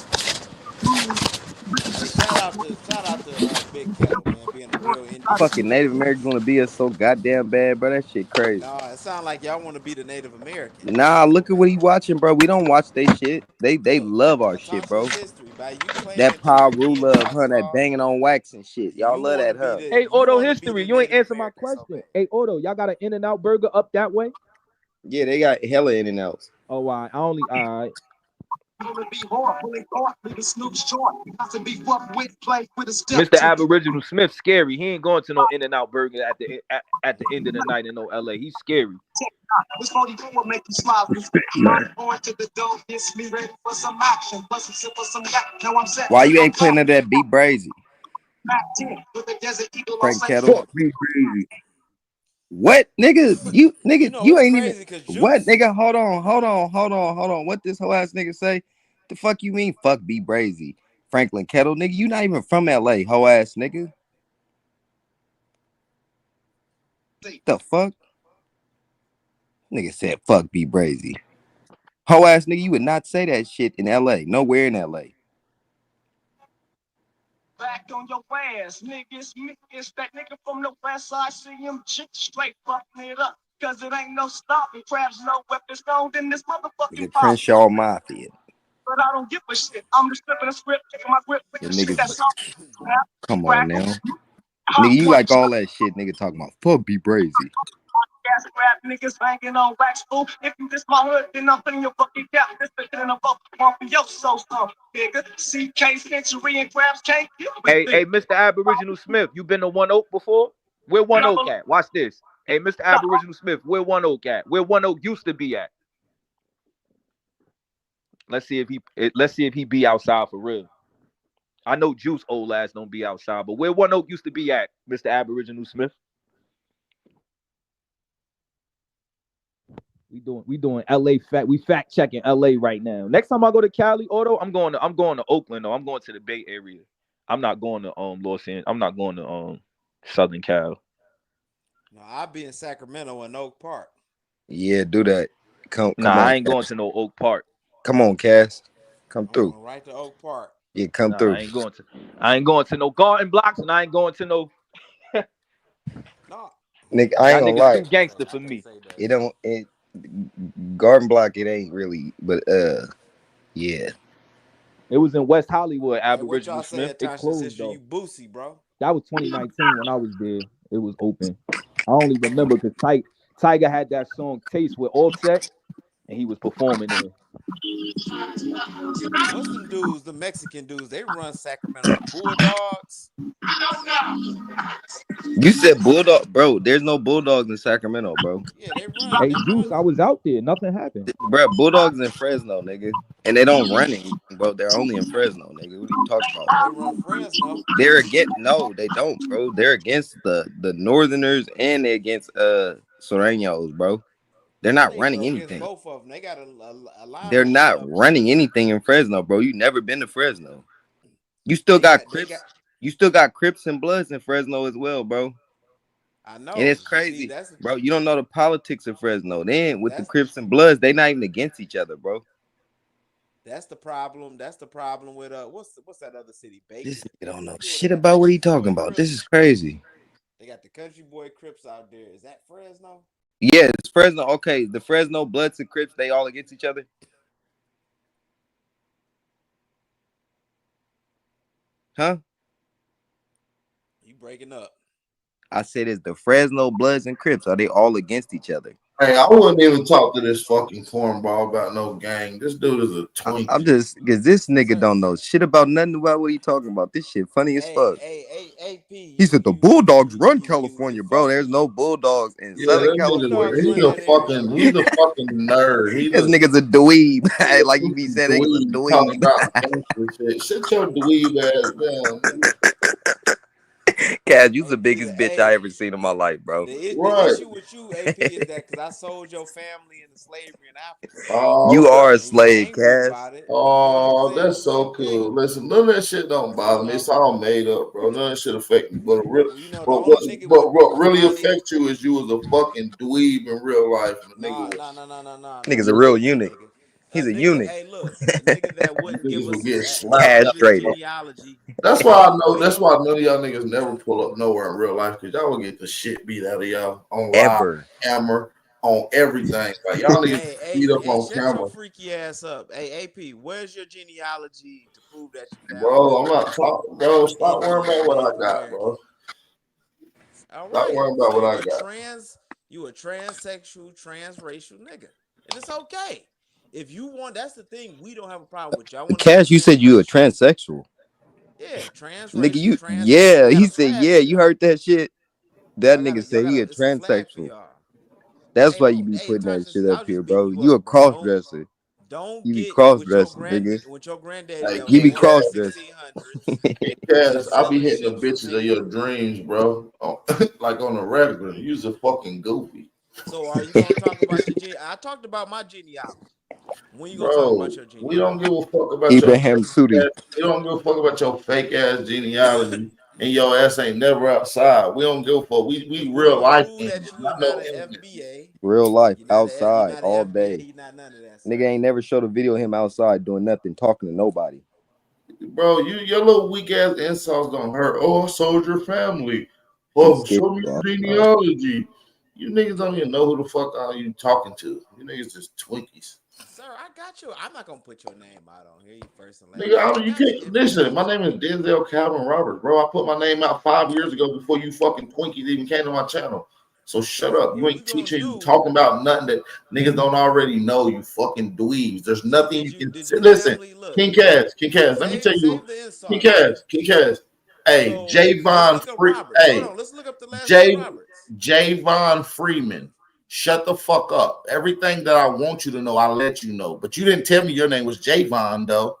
shout out to Big Kettle, man, being a real Indian Fucking nigga. Native Americans want to be us so goddamn bad, bro. That shit crazy. Nah, it sounds like y'all want to be the Native American. Nah, look at what he watching, bro. We don't watch they shit. They love our shit, Talk to bro. his history, by you claiming That to power be rule Indian, love, huh? That Maxwell. banging on wax and shit. Y'all You love want to that, be huh? the Hey, you Auto want to be History, the you ain't Native answer my American so question. bad. Hey, Auto, y'all got an In-N-Out burger up that way? Yeah, they got hella in and outs. Oh, I only all right. Mr. Aboriginal Smith scary. He ain't going to no In-N-Out burger at the end of the night in no LA. He's scary. Why you ain't playing that beat Brazy? Frank Kettle. Fuck me crazy. What, nigga? You it's ain't crazy even. because What, Juice. nigga? Hold on. What this whole ass nigga say? The fuck you mean? Fuck B Brazy, Franklin Kettle, nigga. You not even from LA, hoe ass nigga. The fuck? Nigga said fuck B Brazy. Hoe ass nigga, you would not say that shit in LA. Nowhere in LA. Back on your ass, niggas. Me is that nigga from the west side. CMG straight fucking it up. Cause it ain't no stopping. Crabs, no weapons found in this motherfucking Nigga pop. Crenshaw Mafia. But I don't give a shit. I'm just flipping a script, taking my grip with The the shit niggas. that's up. Come on now. Nigga, you like all that shit, nigga, talking about fuck B Brazy. Gas grab niggas banging on wax fool. If you diss my hood, then I'm putting your fucking gap. This the in a boat. One for your soul, nigga. CK Century and Crabs can't give me Hey, Mr. Aboriginal Smith, you been to One Oak before? Where One Oak at? Watch this. Hey, Mr. Aboriginal Smith, where One Oak at? Where One Oak used to be at? Let's see if he be outside for real. I know Juice old ass don't be outside, but where One Oak used to be at, Mr. Aboriginal Smith? We doing LA fact. We fact checking LA right now. Next time I go to Cali, Auto, I'm going to Oakland. though. I'm going to the Bay Area. I'm not going to Los Angeles. I'm not going to Southern Cal. No, I'll be in Sacramento and Oak Park. Yeah, do that. Come on. I ain't going to no Oak Park. Come on, Cass. Come through. Going right to Oak Park. Yeah, come through. I ain't going to no Garden Blocks, and I ain't going to no. No. Nigga, I ain't gonna lie. Too gangster for me. Garden Block, it ain't really, but yeah. It was in West Hollywood, Hey, Aboriginal what y'all Smith. say It closed though. You Boosie, bro. That was 2019 when I was there. It was open. I only remember because Tiger had that song Taste with Offset, and he was performing there. What's them dudes, the Mexican dudes? They run Sacramento, the Bulldogs. You said Bulldog, bro. There's no Bulldogs in Sacramento, bro. Yeah, they run. Hey, Juice, I was out there. Nothing happened. Bro, Bulldogs in Fresno, nigga. And they don't run anything, bro. They're only in Fresno, nigga. What are you talking about? They run Fresno. They're against they don't, bro. They're against the Northerners and they're against Sureños, bro. They're not running anything. Both of them. They got a line. They're not running anything in Fresno, bro. You never been to Fresno. You still got Crips. You still got Crips and Bloods in Fresno as well, bro. I know. And it's crazy, bro. You don't know the politics of Fresno. Then with the Crips and Bloods, they not even against each other, bro. That's the problem. That's the problem with what's that other city? Bacon. This nigga don't know shit about what he talking about. This is crazy. They got the Country Boy Crips out there. Is that Fresno? Yeah, it's Fresno. Okay, the Fresno Bloods and Crips, they all against each other. Huh? You breaking up. I said, is the Fresno Bloods and Crips, are they all against each other? Hey, I wouldn't even talk to this fucking cornball about no gang. This dude is a twink. I'm just, because this nigga don't know shit about nothing about what he talking about. This shit funny as fuck. He said the Bulldogs run California, bro. There's no Bulldogs in Southern California. He's a fucking nerd. This nigga's a dweeb. Like you be saying, nigga's a dweeb. Shut your dweeb ass down, nigga. Cass, you's the biggest bitch I ever seen in my life, bro. The issue with you, AP, is that because I sold your family into slavery in Africa. Oh, you are a slave, Cass. Oh, that's so cool. Listen, none of that shit don't bother me. It's all made up, bro. None of that shit affect me. But what really affects you is you was a fucking dweeb in real life. No. Nigga's a real eunuch. He's a nigga, eunuch. hey, look, a nigga that wouldn't give Niggas will us get his slapped. Castrated. genealogy. That's why I know. That's why none of y'all niggas never pull up nowhere in real life, because y'all will get the shit beat out of y'all on live Ever. camera, on everything. Like y'all niggas Hey, beat up hey, on shut your camera. freaky ass up. Hey, AP, where's your genealogy to prove that you Bro, I'm not talking. Bro, stop worrying about what I got, American? bro. All Stop right. worrying about So what I got. you a transsexual, transracial nigga. And it's okay. If you want, that's the thing. We don't have a problem with y'all. Want to Cash, you said you a transsexual. Yeah, transracial, Nigga, you trans. yeah. We got He a said, flag yeah, for you y'all. heard that shit. That Y'all nigga got said he a it's a flag for transsexual. y'all. That's Hey, why you be hey, putting that Tasha, shit I up was here, just beating bro. you You a up, bro. cross dresser. Don't You be get cross with your dressing, nigga. granddaddy Hey, that was You be King born in cross the dressing. 1600s. Cass, I be selling hitting the ships from bitches of your Haiti. dreams, bro. Like on a regular. You's a fucking goofy. So are you gonna talk about your I talked about my genealogy. When you gonna talk Bro, about your we don't genealogy? give a fuck about your Ibrahim fake Sudi. ass. We don't give a fuck about your fake ass genealogy, and your ass ain't never outside. We don't give a fuck. We We're real gonna life prove niggas, that you are not no not an internet. FBA. Real life, You're not outside, an all FBA. day. You're not none of that. Nigga ain't never showed a video of him outside doing nothing, talking to nobody. Bro, your little weak ass insults don't hurt. Oh, I sold your family. He's Oh, scared show me to your go outside. genealogy. You niggas don't even know who the fuck are you talking to. You niggas just Twinkies. Sir, I got you. I'm not gonna put your name out on here, you first and last. Nigga, you can't listen. My name is Denzel Calvin Roberts, bro. I put my name out 5 years ago before you fucking Twinkies even came to my channel. So shut up. You ain't teaching, talking about nothing that niggas don't already know. You fucking dweebs. There's nothing you can say. Listen, King Cass. Let me tell you, King Cass. Hey, Javon Let's look up the last J. Roberts. Javon Freeman. Shut the fuck up. Everything that I want you to know, I'll let you know. But you didn't tell me your name was Javon, though.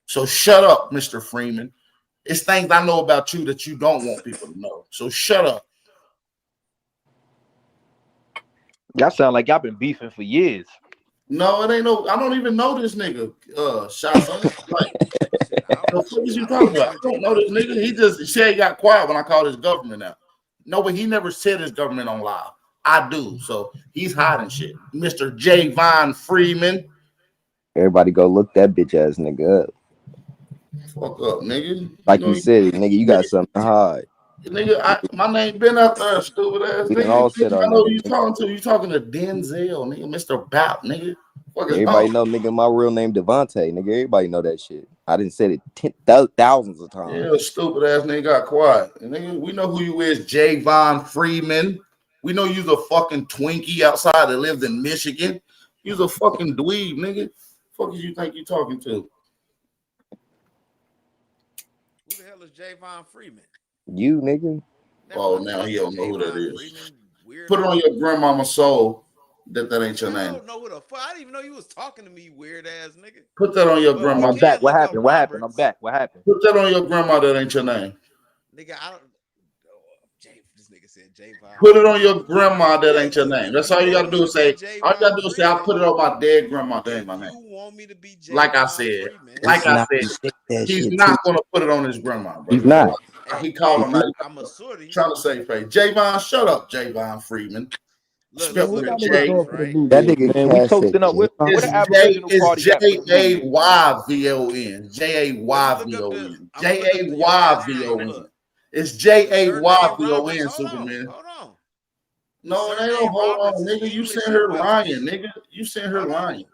So shut up, Mr. Freeman. It's things I know about you that you don't want people to know. So shut up. Y'all sound like y'all been beefing for years. No, it ain't no. I don't even know this nigga. Shotson. Like, the fuck is you talking about? I don't know this nigga. He just said he got quiet when I called his government out. No, but he never said his government on live. I do. So he's hiding shit. Mr. Javon Freeman. Everybody go look that bitch ass nigga up. Fuck up, nigga. Like you said, nigga, you got something to hide. Nigga, my name been out there, stupid ass We done nigga. all said our I know who name. you talking to. You talking to Denzel, nigga, Mr. Bout, nigga. Fuck is Everybody know, nigga, my real name Devontae, nigga. Everybody know that shit. I didn't say it thousands of times. Yeah, stupid ass nigga got quiet. And nigga, we know who you is, Javon Freeman. We know you's a fucking Twinkie outside that lives in Michigan. You's a fucking dweeb, nigga. Fuck is you think you talking to? Who the hell is Javon Freeman? You, nigga. Oh, now he don't know who that is. Put it on your grandmama's soul that ain't your I name. don't know who the fuck. I didn't even know you was talking to me, weird ass nigga. Put that on your grandma. I'm back. What happened? What happened? I'm back. What happened? Put that on your grandma that ain't your name. Nigga, I don't. This nigga said Javon. Put it on your grandma that ain't your name. That's all you gotta do is say. All you gotta do is say, "I'll put it on my dead grandma that ain't my name." You want me to be Javon like I said, he's not gonna put it on his grandma, bro. He's not. He called him out. I'm a sortie. Trying to say face. Javon, shut up, Javon Freeman. Spelled with a J. That nigga Man, we Cass said toasting up. Where It's the Aboriginal party at for the New Year? Jayvon. Jayvon. Jayvon. It's Jayvon, Superman. Hold on. No, it ain't no hold on, nigga. You sent her lying, nigga. You sent her lying.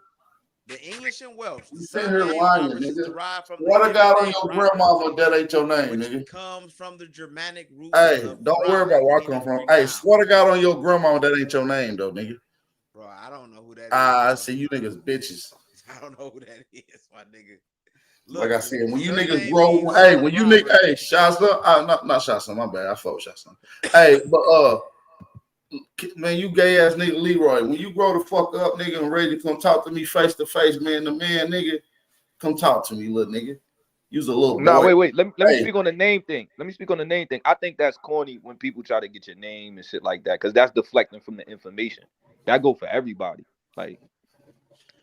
The English and Welsh. You sent her lying, nigga. Derived from What a God on your grandmama that ain't your name, nigga. Comes from the Germanic root. Hey, don't worry about where I come from. Hey, swear to God on your grandmama that ain't your name, though, nigga. Bro, I don't know who that is. I see you niggas bitches. I don't know who that is, my nigga. Look, like I said, when you niggas grow, hey, when you niggas, hey, Shasta, not Shasta, my bad, I fought Shasta. Hey, but man, you gay ass nigga Leroy, when you grow the fuck up, nigga, and ready to come talk to me face to face, man, nigga, come talk to me, little nigga. You's a little boy. Nah, wait. Let me speak on the name thing. I think that's corny when people try to get your name and shit like that, because that's deflecting from the information. That go for everybody. Like,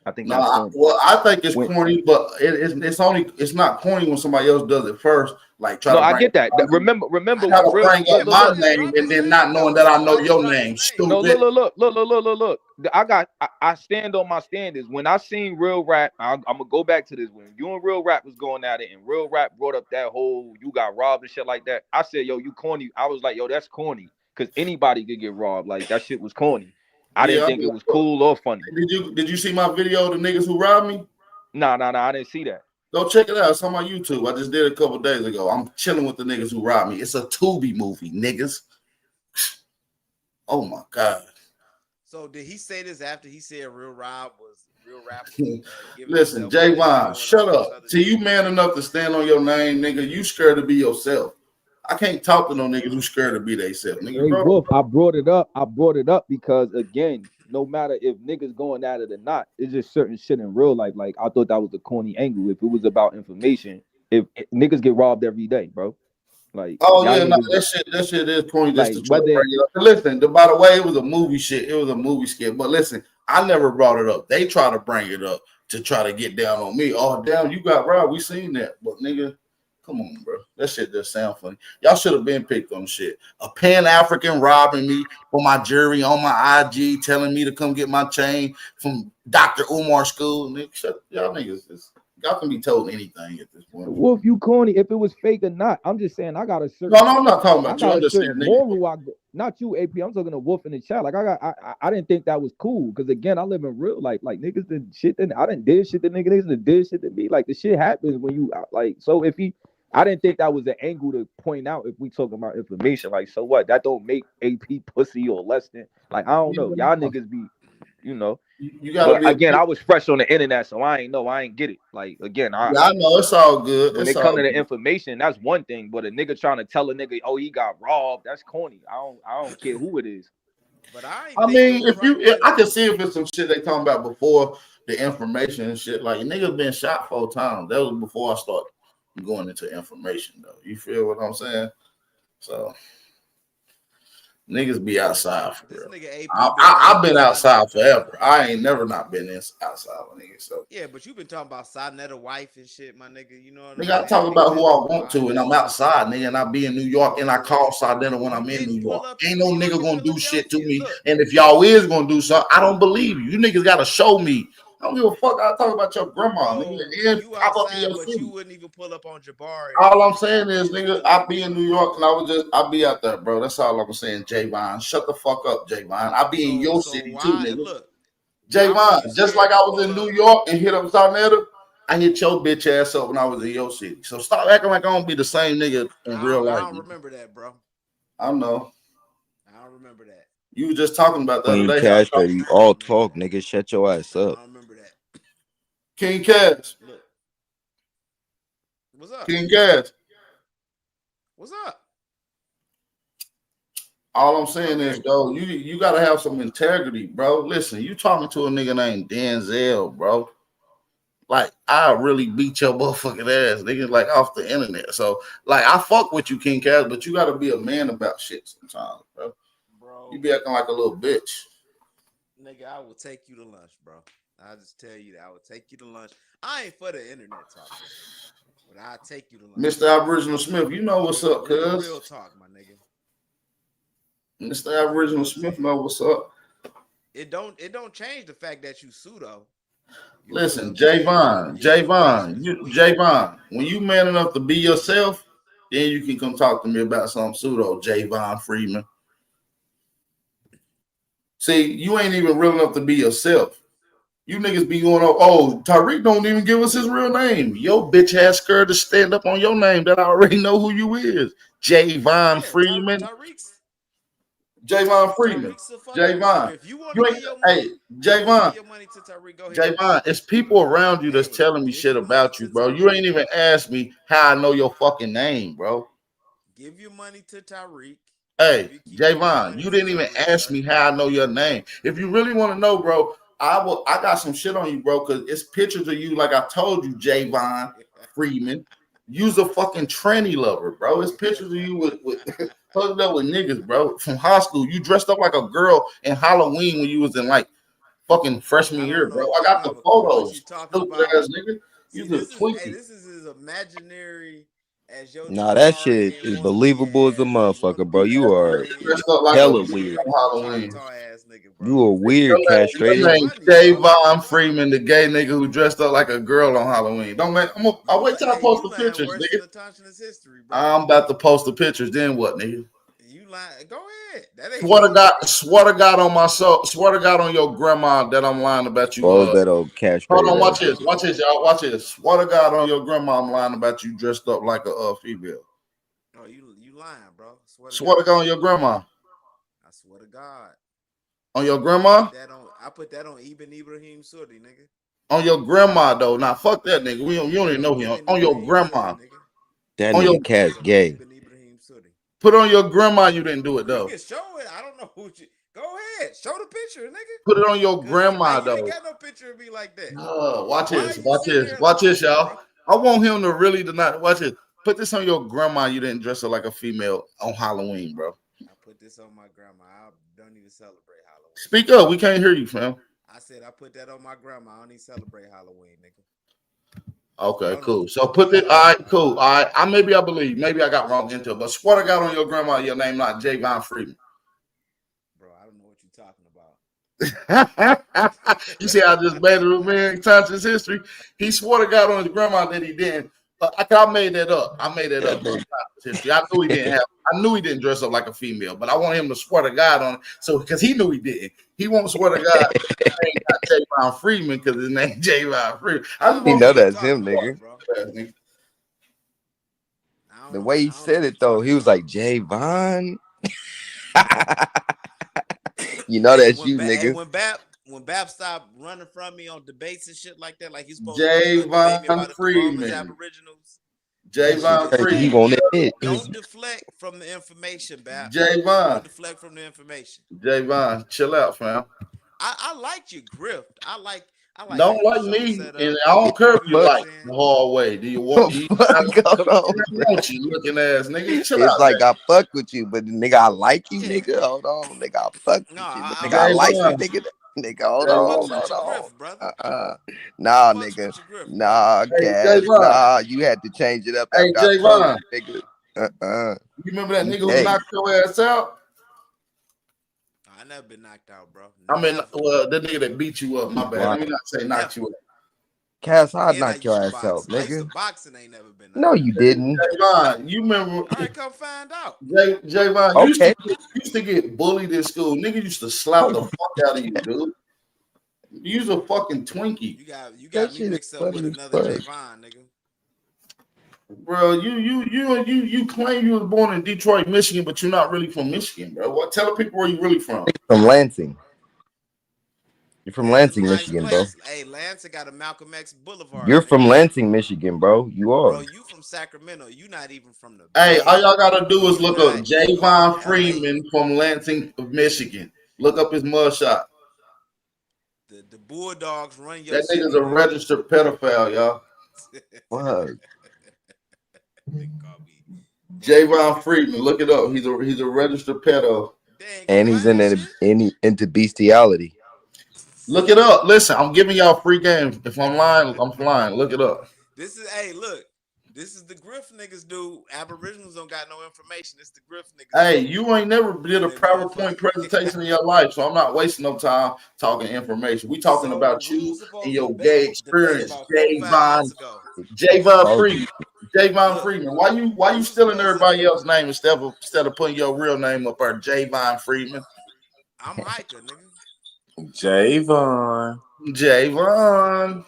I think No, that's corny. I think it's When, corny, but it's not corny when somebody else does it first. Like try no, to I bring get that. Remember, try to real. bring Look, up look, my look. name and then not knowing that I know your name. No, Stupid. look. I stand on my standards. When I seen Real Rap, I'm gonna go back to this. When you and Real Rap was going at it, and Real Rap brought up that whole you got robbed and shit like that, I said, yo, you corny. I was like, yo, that's corny, because anybody could get robbed. Like that shit was corny. I didn't think it was cool or funny. Did you see my video of the niggas who robbed me? Nah, I didn't see that. Go check it out. It's on my YouTube. I just did it a couple days ago. I'm chilling with the niggas who robbed me. It's a Tubi movie, niggas. Oh my God. So did he say this after he said Real Rap? Listen, Javon, shut up. See, you man enough to stand on your name, nigga. You scared to be yourself. I can't talk to no niggas who scared to be themselves, nigga. Hey, Wolf, I brought it up because again, no matter if niggas going at it or not, it's just certain shit in real life. Like I thought that was a corny angle. If it was about information, if niggas get robbed every day, bro. Like that shit is corny. Like, Just to try to bring it up. Listen, by the way, it was a movie shit. It was a movie skit. But listen, I never brought it up. They try to bring it up to try to get down on me. Oh damn, you got robbed. We seen that, but nigga. Come on, bro. That shit just sound funny. Y'all should have been picked on shit. A Pan-African robbing me for my jury on my IG, telling me to come get my chain from Dr. Umar school. Nigga, y'all niggas, y'all can be told anything at this point. Wolf, you corny. If it was fake or not, I'm just saying I got a certain. No, I'm not talking about you. I'm just saying, moral. Not you, AP. I'm talking to Wolf in the chat. Like I didn't think that was cool because again, I live in real life. Like niggas did shit. I didn't did shit to niggas. Niggas did shit to me. Like the shit happens when you like. So if he. I didn't think that was an angle to point out if we talking about information. Like, so what? That don't make AP pussy or less than. Like, I don't know. Y'all niggas be, you know. You gotta again, I was fresh on the internet, so I ain't get it. Like, again, I know it's all good. When it comes to the information, that's one thing. But a nigga trying to tell a nigga, oh, he got robbed, that's corny. I don't care who it is. But I mean, I can see if it's some shit they talking about before the information and shit. Like, niggas been shot 4 times. That was before I started going into information though. You feel what I'm saying? So niggas be outside for real. I've been outside forever. I ain't never not been outside with niggas. So yeah, but you've been talking about Sonetta wife and shit, my nigga. You know what nigga, I talk about who I want to, and I'm outside, nigga, and I be in New York, and I call Sonetta when I'm in New York. Ain't no nigga gonna do shit to me, and if y'all is gonna do something, I don't believe you. You niggas gotta show me. I don't give a fuck. I talk about your grandma, nigga. You outside, but you wouldn't even pull up on Jabari. All I'm saying is, nigga, I be in New York and I be out there, bro. That's all I'm saying, Javon. Shut the fuck up, Javon. I be in your city too, nigga. Javon, just like I was in New York and hit up Sonetta, I hit your bitch ass up when I was in your city. So stop acting like I don't be the same nigga in real life. I don't remember that, bro. I know. I don't remember that. You were just talking about that King today. Cash, you all talk, nigga. Shut your ass up. King Cash. What's up? King Cash. What's up? All I'm saying is, though, you gotta have some integrity, bro. Listen, you talking to a nigga named Denzel, bro. Like, I really beat your motherfucking ass, nigga, like off the internet. So, like, I fuck with you, King Cash, but you gotta be a man about shit sometimes, bro. You be acting like a little bitch. Nigga, I will take you to lunch, bro. I'll just tell you that I will take you to lunch. I ain't for the internet talk, but I'll take you to lunch. Mr. Aboriginal Smith, you know what's up, cuz. Real talk, my nigga. Mr. Aboriginal Smith know what's up. It don't change the fact that you pseudo. Listen, Javon, when you man enough to be yourself, then you can come talk to me about some pseudo Javon Freeman. See, you ain't even real enough to be yourself. You niggas be going, oh, Tariq don't even give us his real name. Your bitch ass scared to stand up on your name that I already know who you is. Javon Freeman. Javon Freeman. Javon. You ain't, hey, Javon. Javon, it's people around you that's telling me shit about you, bro. You ain't even asked me how I know your fucking name, bro. Give your money to Tariq. Hey, Javon, you didn't even ask me how I know your name. If you really want to know, bro, I got some shit on you, bro, because it's pictures of you, like I told you, Javon Freeman. You's a fucking tranny lover, bro. It's pictures of you with hooked up with niggas, bro, from high school. You dressed up like a girl in Halloween when you was in like fucking freshman year, bro. I got the photos. Stupid ass nigga. You just Hey, tweaking. this is as imaginary as your Nah, that shit is believable as a motherfucker, bro. You are Dressed up like hella a weird. on Halloween. You are weird, castrated. Your name Javon Freeman, the gay nigga who dressed up like a girl on Halloween. Don't make. I'll wait till I post the pictures, nigga. I'm about to post the pictures. Then what, nigga? You lying? Go ahead. That ain't Swear to God on my soul. Swear to God on your grandma that I'm lying about you. Bro, that old castrated. Hold on, watch this, y'all. Watch this. Swear to God on your grandma, I'm lying about you dressed up like a female. Oh, you lying, bro. Swear to God on your grandma. I swear to God. On your grandma? I put that on Ibn Ibrahim Sudi, nigga. On your grandma though. Now fuck that nigga. You don't even know him. On your grandma. That nigga Cat's gay. Put on your grandma. You didn't do it though. You can show it. I don't know who you. Go ahead. Show the picture, nigga. Put it on your grandma though. You ain't got no picture of me like that. Watch this, y'all. I want him to really not watch it. Put this on your grandma. You didn't dress her like a female on Halloween, bro. I put this on my grandma. I don't even celebrate Halloween. Speak up. We can't hear you, fam. I said I put that on my grandma. I don't even celebrate Halloween, nigga. Okay, cool. So put it. All right, cool. All right. Maybe I believe. Maybe I got wrong into it. But swear to God on your grandma, your name not Javon Freeman. Bro, I don't know what you're talking about. You see, I just made it, man. Conscious history. He swore to God on his grandma that he didn't. But I made that up. I knew he didn't have. I knew he didn't dress up like a female, but I want him to swear to God on it. So because he knew he didn't, he won't swear to God. His name not Javon Freeman because his name Javon Freeman. You know that's him, nigga. The way he said it though, he was like Javon. You know that's you, nigga. When Bap stopped running from me on debates and shit like that, like he's supposed Javon Freeman. Javon Freeman. He won't admit. Don't deflect from the information, Bap. Javon. Don't deflect from the information. Javon, chill out, fam. I like your grift. I like. Don't like me, and I don't care if you like the hard way. Do you want you? Want you looking ass nigga? Chill it's out, like man. I fuck with you, but nigga, I like you, nigga. Hold on, nigga, I fuck with you, but nigga, I like you, nigga. Nigga, hold on. Nah, nigga. Nah, Cash. Nah, you had to change it up. Hey, Javon. Nigga. You remember that nigga who knocked your ass out? I never been knocked out, bro. I mean, well, the nigga that beat you up. My bad. Let me not say knocked you up. Cass, I'd knock your ass out, nigga. Boxing ain't never been. No, you didn't. Javon, you remember? All right, come find out. Javon, okay. You used to get bullied in school. Nigga used to slap the fuck out of you, dude. You's a fucking Twinkie. You got me mixed up with another Javon, nigga. Bro, you claim you was born in Detroit, Michigan, but you're not really from Michigan, bro. What? Tell the people where you really from. From Lansing. You're from Lansing, Michigan, bro. Hey, Lansing got a Malcolm X Boulevard. You're from Lansing, Michigan, bro. You are. Bro, you from Sacramento. You not even from the. Hey, all y'all gotta do is look up Javon Freeman from Lansing, Michigan. Look up his mugshot. The Bulldogs run your. That nigga's a registered pedophile, y'all. What? Javon Freeman, look it up. He's a registered pedo. And he's into bestiality. Look it up. Listen, I'm giving y'all free games. If I'm lying, I'm flying. Look it up. Look. This is the Griff niggas do. Aboriginals don't got no information. It's the Griff niggas. Hey, you ain't never did a PowerPoint presentation in your life, so I'm not wasting no time talking information. We talking about you and your gay experience, Javon Freeman. Javon Freeman. Why you stealing everybody else's name instead of putting your real name up there, Javon Freeman? I'm Micah, Javon. nigga.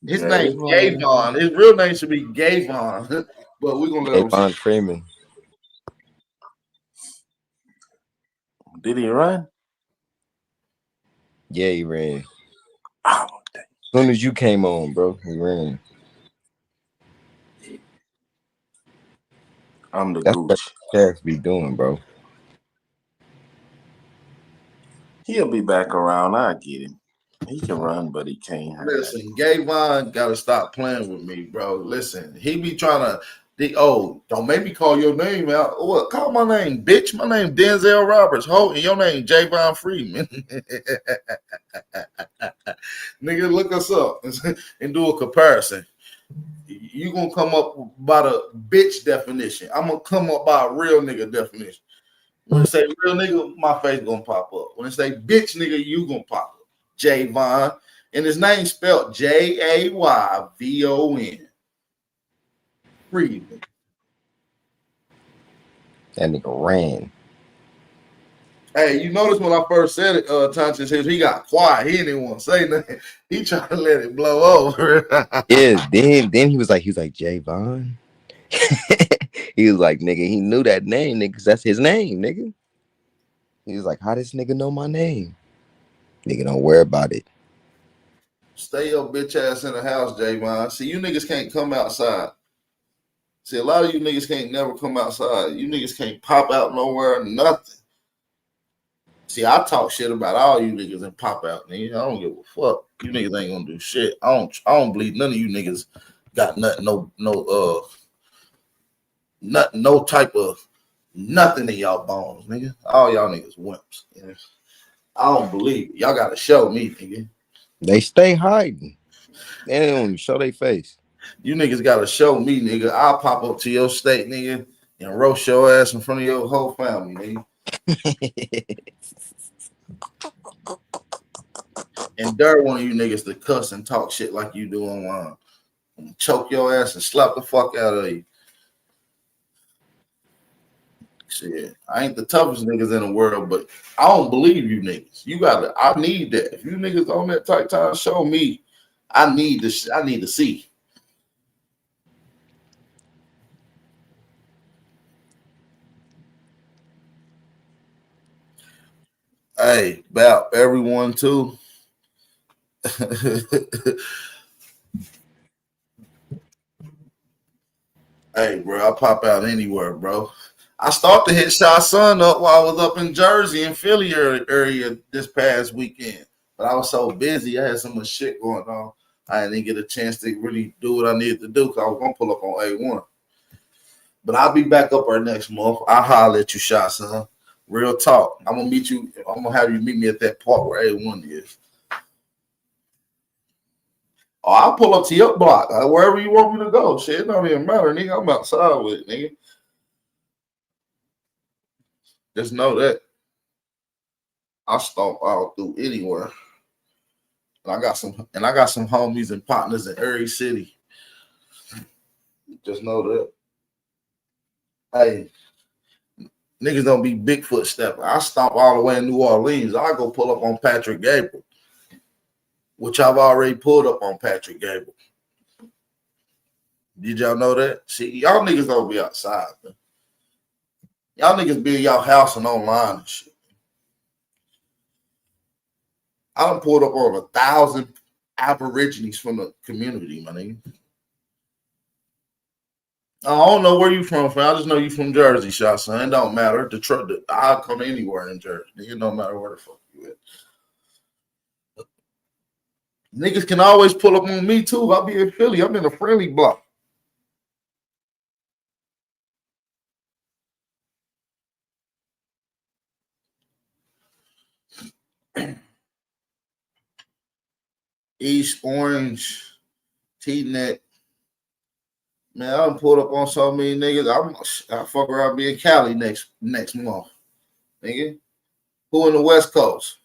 His name's Gavon. His real name should be Gavon. But we're gonna let him. Javon Freeman. Did he run? Yeah, he ran. As soon as you came on, bro, he ran. I'm the That's gooch. what Cass be doing, bro. He'll be back around. I get him. He can run, but he can't. Listen, Gavon gotta stop playing with me, bro. Listen, he be trying to Don't make me call your name out. What? Call my name, bitch. My name Denzel Roberts. And your name Javon Freeman. Nigga, look us up and do a comparison. You gonna come up by the bitch definition. I'm gonna come up by a real nigga definition. When it say real nigga, my face gonna pop up. When it say bitch nigga, you gonna pop up. Javon. And his name spelled Jayvon. Freeman. That nigga ran. Hey, you notice when I first said it, Thompson says he got quiet. He didn't want to say nothing. He tried to let it blow over. Yeah, then he was like Javon. He was like, nigga, he knew that name, nigga, because that's his name, nigga. He was like, how this nigga know my name? Nigga, don't worry about it. Stay your bitch ass in the house, Javon. See, you niggas can't come outside. See, a lot of you niggas can't never come outside. You niggas can't pop out nowhere, nothing. See, I talk shit about all you niggas and pop out, nigga. I don't give a fuck. You niggas ain't gonna do shit. I don't believe none of you niggas got nothing, no type of nothing in y'all bones, nigga. All y'all niggas wimps. Yeah. I don't believe it. Y'all gotta show me, nigga. They stay hiding. They don't even show their face. You niggas gotta show me, nigga. I'll pop up to your state, nigga, and roast your ass in front of your whole family, nigga. And dare one of you niggas to cuss and talk shit like you do online. I'm gonna choke your ass and slap the fuck out of you. Shit, I ain't the toughest niggas in the world, but I don't believe you niggas. I need that. If you niggas on that tight time, show me. I need to see. Hey, about everyone too. Hey, bro, I pop out anywhere, bro. I started to hit Shy Sun up while I was up in Jersey and Philly area this past weekend. But I was so busy. I had so much shit going on. I didn't get a chance to really do what I needed to do because I was going to pull up on A1. But I'll be back up there next month. I'll holler at you, Shy Sun. Real talk. I'm going to meet you. I'm going to have you meet me at that part where A1 is. Oh, I'll pull up to your block. Wherever you want me to go. Shit, it don't even matter, nigga. I'm outside with it, nigga. Just know that I stomp out through anywhere. And I got some homies and partners in every city. Just know that. Hey, niggas don't be Bigfoot stepping. I stomp all the way in New Orleans. I go pull up on Patrick Gabriel, which I've already pulled up on Patrick Gabriel. Did y'all know that? See, y'all niggas don't be outside, man. Y'all niggas be in y'all house and online and shit. I done pulled up on 1,000 Aborigines from the community, my nigga. I don't know where you from, fam. I just know you from Jersey, Shy Sun. It don't matter. Detroit, I'll come anywhere in Jersey. It don't matter where the fuck you at. Niggas can always pull up on me too. I'll be in Philly. I'm in a friendly block. East Orange, T-Net. Man, I done pulled up on so many niggas. I fuck around being Cali next month. Nigga. Who in the West Coast?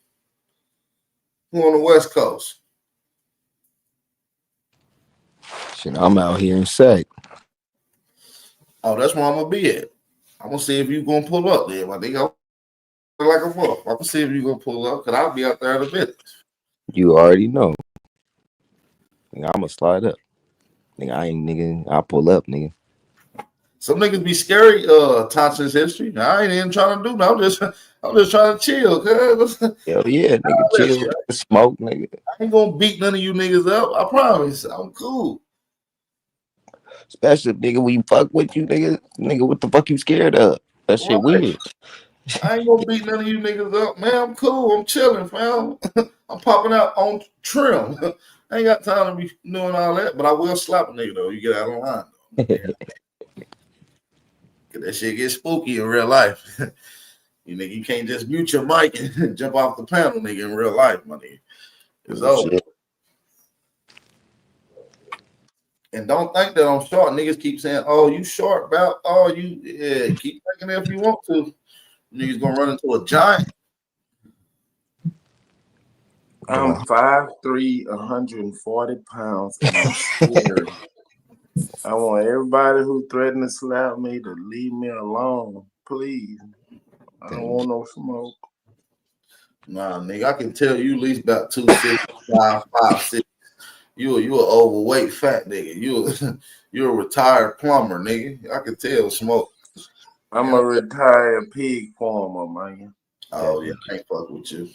Who on the West Coast? Shit, I'm out here in Sac. Oh, that's where I'm gonna be at. I'm gonna see if you gonna pull up there, my nigga. Like a motherfucker. I'm gonna see if you gonna pull up, cause I'll be out there in a minute. You already know. Nigga, I'ma slide up. Nigga, I'll pull up, nigga. Some niggas be scary, Thompson's history. I ain't even trying to do that. I'm just trying to chill, cuz. Hell yeah, nigga, chill, smoke, nigga. I ain't gonna beat none of you niggas up. I promise. I'm cool. Especially, nigga, when you fuck with you, nigga, what the fuck you scared of? That shit weird. I ain't gonna beat none of you niggas up, man. I'm cool. I'm chilling, fam. I'm popping out on trim. I ain't got time to be doing all that, but I will slap a nigga though. You get out of line. That shit get spooky in real life. You nigga, you can't just mute your mic and jump off the panel, nigga, in real life, my nigga. It's over. Shit. And don't think that I'm short. Niggas keep saying, "Oh, you short, about? Oh, you yeah." Keep thinking that if you want to. Niggas gonna run into a giant. I'm 5'3", 140 pounds, and I'm scary. I want everybody who threatened to slap me to leave me alone, please. I don't want no smoke. Nah, nigga, I can tell you at least about 265, 5'6". You an overweight fat nigga. You a retired plumber, nigga. I can tell smoke. I'm a retired pig farmer, man. Oh yeah, I can't fuck with you.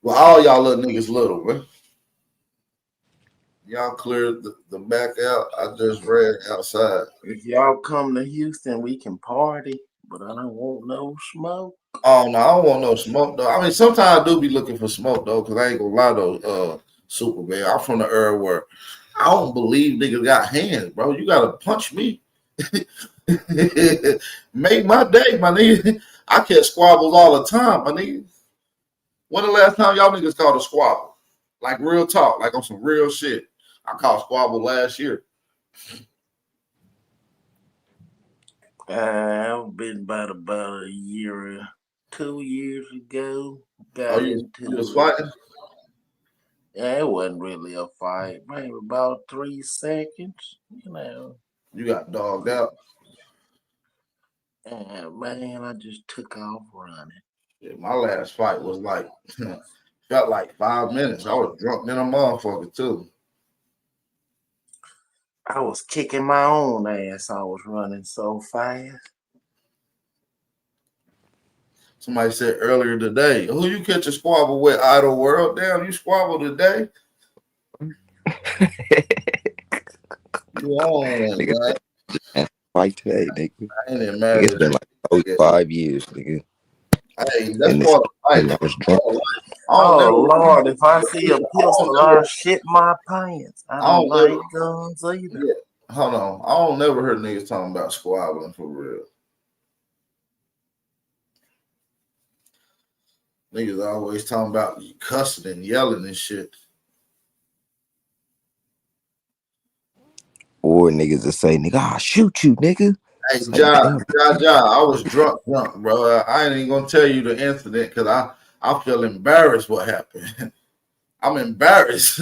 Well, all y'all little niggas little, man. Y'all cleared the back out. I just ran outside. If y'all come to Houston, we can party, but I don't want no smoke. Oh no, I don't want no smoke though. I mean, sometimes I do be looking for smoke though, because I ain't gonna lie though, Superman. I'm from the era where I don't believe niggas got hands, bro. You gotta punch me. Make my day, my nigga. I catch squabbles all the time, my nigga. When the last time y'all niggas called a squabble? Like real talk, like on some real shit. I called squabble last year. I've been about a year, 2 years ago. Oh, you was fighting? Yeah, it wasn't really a fight. Maybe about 3 seconds, you know. You got dogged out. Man, I just took off running. Yeah, my last fight was like felt like 5 minutes. I was drunk than a motherfucker too. I was kicking my own ass. I was running so fast. Somebody said earlier today, who you catch a squabble with, Idle World? Damn, you squabbled today? You on one, man. Fight today, nigga. I ain't even mad. It's been like 5 years, nigga. Hey, that's part of And life. I was drunk. Oh Lord, if I see a pistol, I'll shit my pants. I don't like guns either. Yeah. Hold on. I don't never heard niggas talking about squabbling for real. Niggas always talking about cussing and yelling and shit. Or niggas that say, nigga, I'll shoot you, nigga. Hey, It's like, John, damn. I was drunk, bro. I ain't even gonna tell you the incident because I feel embarrassed what happened. I'm embarrassed.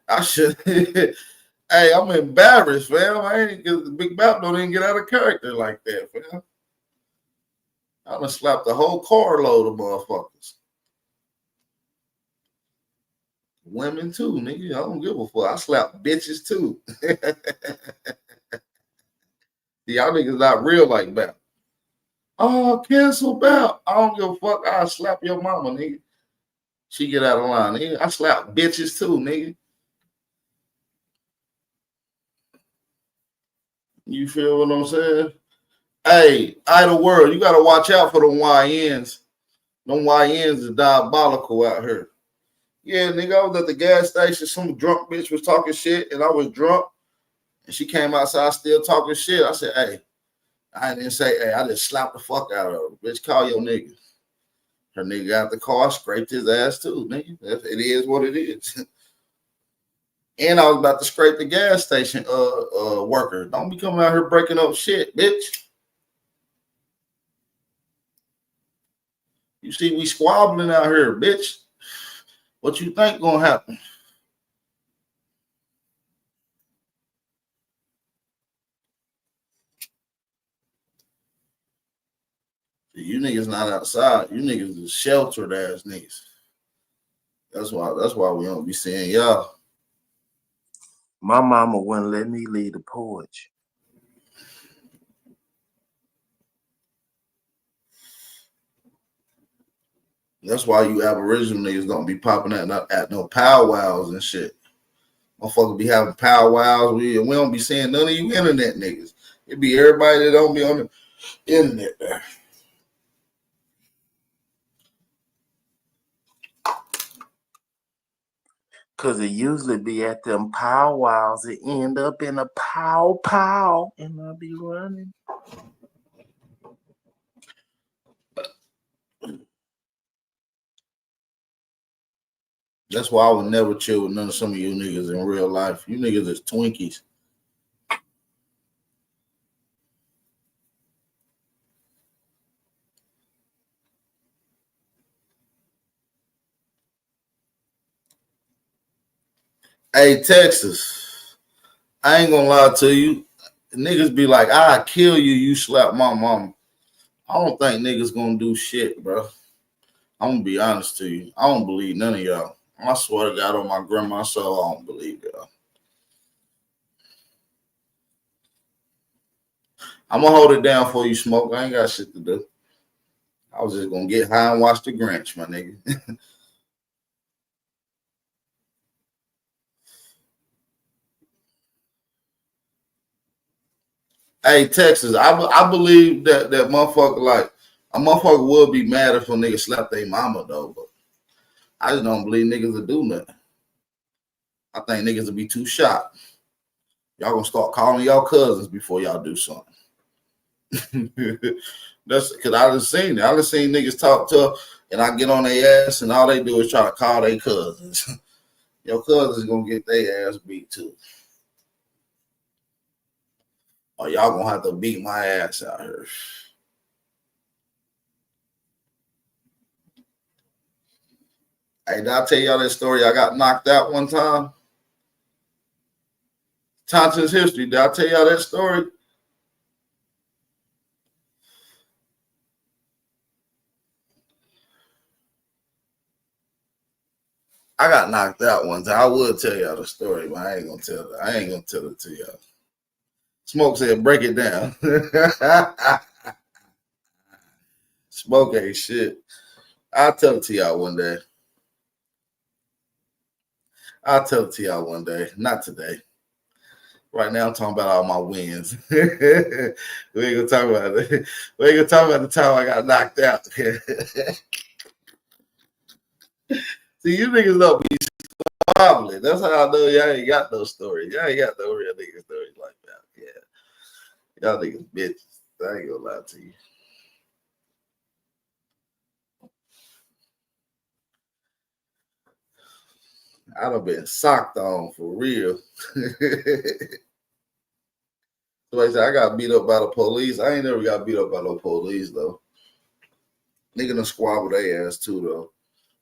I should. Hey, I'm embarrassed, fam. I ain't because Big Bap don't even get out of character like that, fam. I'm gonna slap the whole carload of motherfuckers. Women too, nigga. I don't give a fuck. I slap bitches too. Y'all niggas not real like that. Oh, cancel Bap. I don't give a fuck. I'll slap your mama, nigga. She get out of line, nigga. I slap bitches too, nigga. You feel what I'm saying? Hey, Idle World, you gotta watch out for them YNs. Them YNs is diabolical out here. Yeah, nigga, I was at the gas station. Some drunk bitch was talking shit, and I was drunk. And she came outside still talking shit. I said, hey, I didn't say, hey, I just slapped the fuck out of her. Bitch, call your nigga. Her nigga got the car, scraped his ass too, nigga. It is what it is. And I was about to scrape the gas station worker. Don't be coming out here breaking up shit, bitch. You see, we squabbling out here, bitch. What you think gonna happen? You niggas not outside. You niggas is sheltered ass niggas. That's why we don't be seeing y'all. My mama wouldn't let me leave the porch. That's why you Aboriginal niggas don't be popping at no powwows and shit. Motherfuckers be having powwows. We don't be seeing none of you internet niggas. It be everybody that don't be on the internet there. Cause it usually be at them powwows. It end up in a pow, and I be running. That's why I would never chill with none of some of you niggas in real life. You niggas is Twinkies. Hey, Texas, I ain't gonna lie to you. Niggas be like, I'll kill you, you slap my mama. I don't think niggas gonna do shit, bro. I'm gonna be honest to you. I don't believe none of y'all. I swear to God on my grandma's soul, I don't believe y'all. I'm gonna hold it down for you, Smoke. I ain't got shit to do. I was just gonna get high and watch the Grinch, my nigga. Hey, Texas, I believe that motherfucker, like, a motherfucker would be mad if a nigga slapped their mama, though, but I just don't believe niggas will do nothing. I think niggas will be too shocked. Y'all gonna start calling y'all cousins before y'all do something. That's because I just seen it. I just seen niggas talk tough, and I get on their ass, and all they do is try to call their cousins. Your cousins gonna get their ass beat too. Or y'all gonna have to beat my ass out here. Hey, did I tell y'all that story? I got knocked out one time. Thompson's history. Did I tell y'all that story? I got knocked out one time. I would tell y'all the story, but I ain't gonna tell it. I ain't gonna tell it to y'all. Smoke said, break it down. Smoke ain't shit. I'll tell it to y'all one day. I'll tell it to y'all one day. Not today. Right now, I'm talking about all my wins. We ain't gonna talk about it. We ain't gonna talk about the time I got knocked out. See, you niggas don't be squabbling. That's how I know y'all ain't got no story. Y'all ain't got no real nigga stories like that. Yeah. Y'all niggas bitches. I ain't gonna lie to you. I done been socked on for real. Somebody said I got beat up by the police. I ain't never got beat up by no police though. Nigga done squabble their ass too though.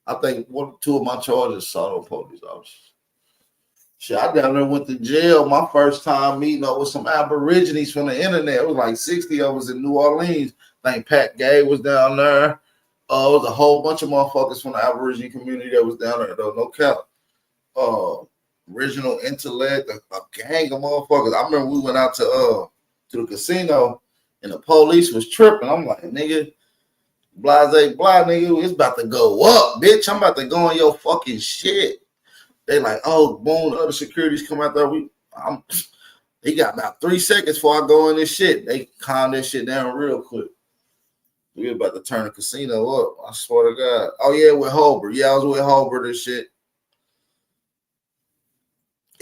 I think two of my charges saw no police officers. Shit, I down there went to jail my first time meeting up with some Aborigines from the internet. It was like 60 of us in New Orleans. I think Pat Gay was down there. It was a whole bunch of motherfuckers from the Aborigine community that was down there though. No cap. Original Intellect, a gang of motherfuckers. I remember we went out to the casino and the police was tripping. I'm like, nigga, blase blah, nigga, it's about to go up, bitch. I'm about to go on your fucking shit. They like, oh, boom, the other securities come out there. He got about 3 seconds before I go in this shit. They calm this shit down real quick. We were about to turn the casino up. I swear to God. Oh yeah, with Holbert. Yeah, I was with Holbert and shit.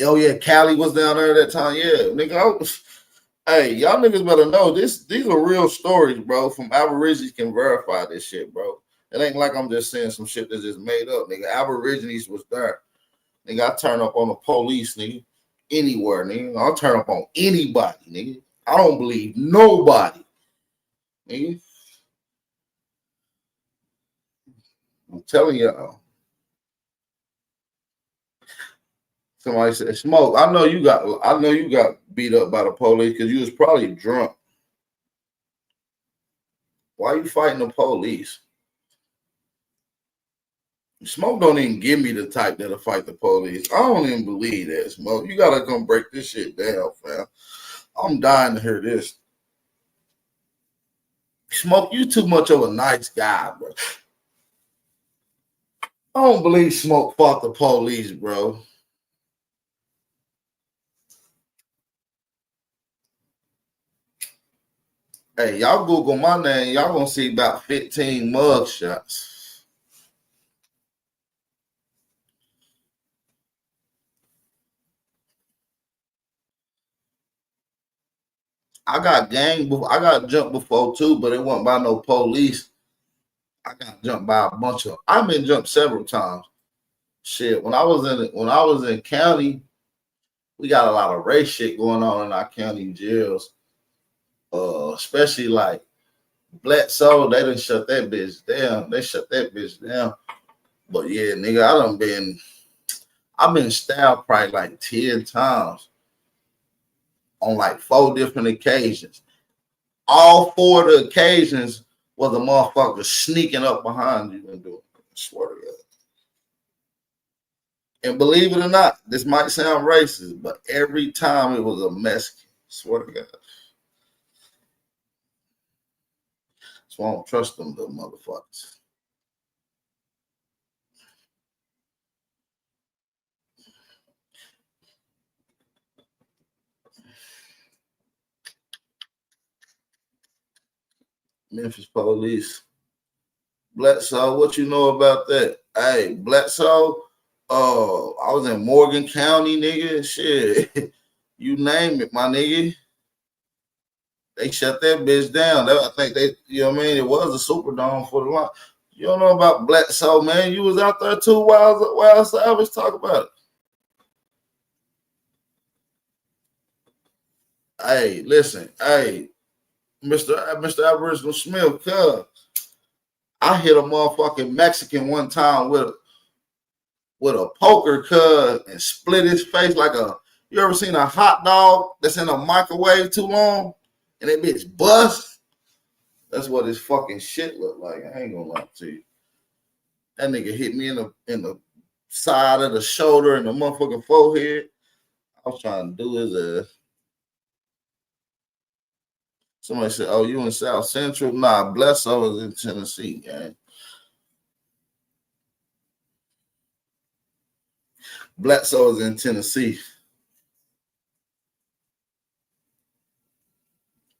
Oh yeah, Cali was down there at that time. Yeah, nigga. Hey, y'all niggas better know this. These are real stories, bro. From Aborigines can verify this shit, bro. It ain't like I'm just saying some shit that's just made up, nigga. Aborigines was there. Nigga, I turn up on the police, nigga. Anywhere, nigga. I'll turn up on anybody, nigga. I don't believe nobody, nigga. I'm telling y'all. Somebody said, Smoke, I know you got beat up by the police because you was probably drunk. Why you fighting the police? Smoke don't even give me the type that'll fight the police. I don't even believe that, Smoke. You gotta come break this shit down, fam. I'm dying to hear this. Smoke, you too much of a nice guy, bro. I don't believe Smoke fought the police, bro. Hey, y'all Google my name, y'all gonna see about 15 mug shots. I got gang before. I got jumped before too, but it wasn't by no police. I got jumped by a bunch of. I've been jumped several times. Shit, when I was in county, we got a lot of race shit going on in our county jails. Especially like Black Soul, they done shut that bitch down. They shut that bitch down. But yeah, nigga, I've been stabbed probably like 10 times on like 4 different occasions. All 4 of the occasions was a motherfucker sneaking up behind you and doing it. I swear to God. And believe it or not, this might sound racist, but every time it was a Mexican. I swear to God. So I don't trust them little motherfuckers. Memphis police. Black Soul, what you know about that? Hey, Black Soul, I was in Morgan County, nigga. Shit. You name it, my nigga. They shut that bitch down. I think they, you know what I mean? It was a Superdome for the line. You don't know about Black Soul, man. You was out there too, Wild Savage. Talk about it. Hey, listen. Hey, Mr. Aboriginal Smith, cuz I hit a motherfucking Mexican one time with a poker, cuz, and split his face like you ever seen a hot dog that's in a microwave too long and that bitch bust? That's what his fucking shit looked like. I ain't gonna lie to you. That nigga hit me in the side of the shoulder and the motherfucking forehead. I was trying to do his Somebody said, "Oh, you in South Central?" Nah, Blesso is in Tennessee, gang. Blesso is in Tennessee,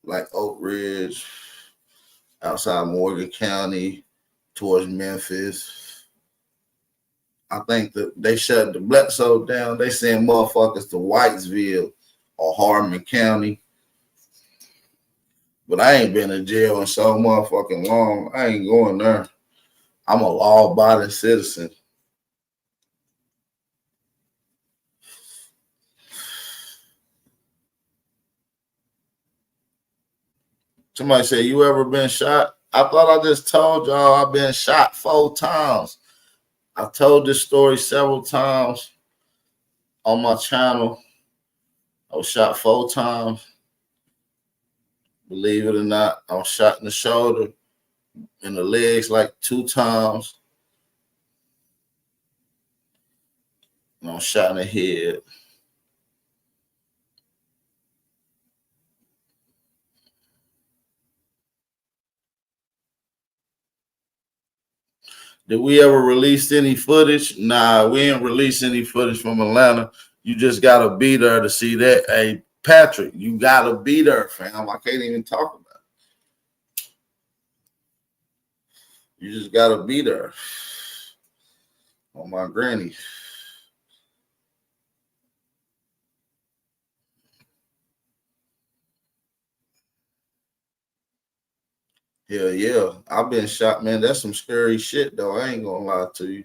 like Oak Ridge, outside Morgan County, towards Memphis. I think that they shut the Blesso down. They send motherfuckers to Whitesville or Hardeman County. But I ain't been in jail in so motherfucking long. I ain't going there. I'm a law-abiding citizen. Somebody said, you ever been shot? I thought I just told y'all I've been shot 4 times. I told this story several times on my channel. I was shot 4 times. Believe it or not, I was shot in the shoulder, in the legs like 2 times. And I was shot in the head. Did we ever release any footage? Nah, we ain't released any footage from Atlanta. You just got to be there to see that. Hey, Patrick, you got to be there, fam. I can't even talk about it. You just got to be there. On my granny. Yeah. I've been shot, man. That's some scary shit, though. I ain't going to lie to you.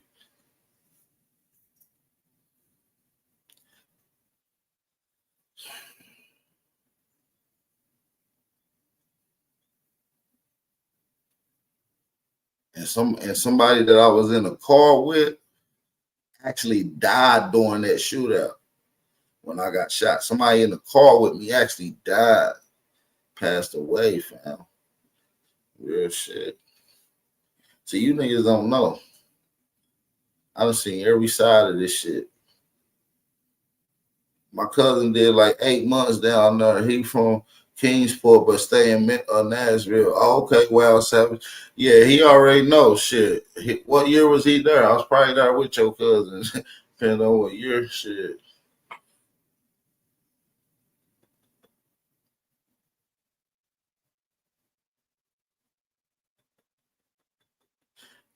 And somebody that I was in a car with actually died during that shootout when I got shot. Somebody in the car with me actually died, passed away, fam. Real shit. See, you niggas don't know. I done seen every side of this shit. My cousin did like 8 months down there. He from Kingsport, but stay in Nashville. Oh, okay, Wild Savage. Yeah, he already knows shit. What year was he there? I was probably there with your cousins, depending on what year. Shit.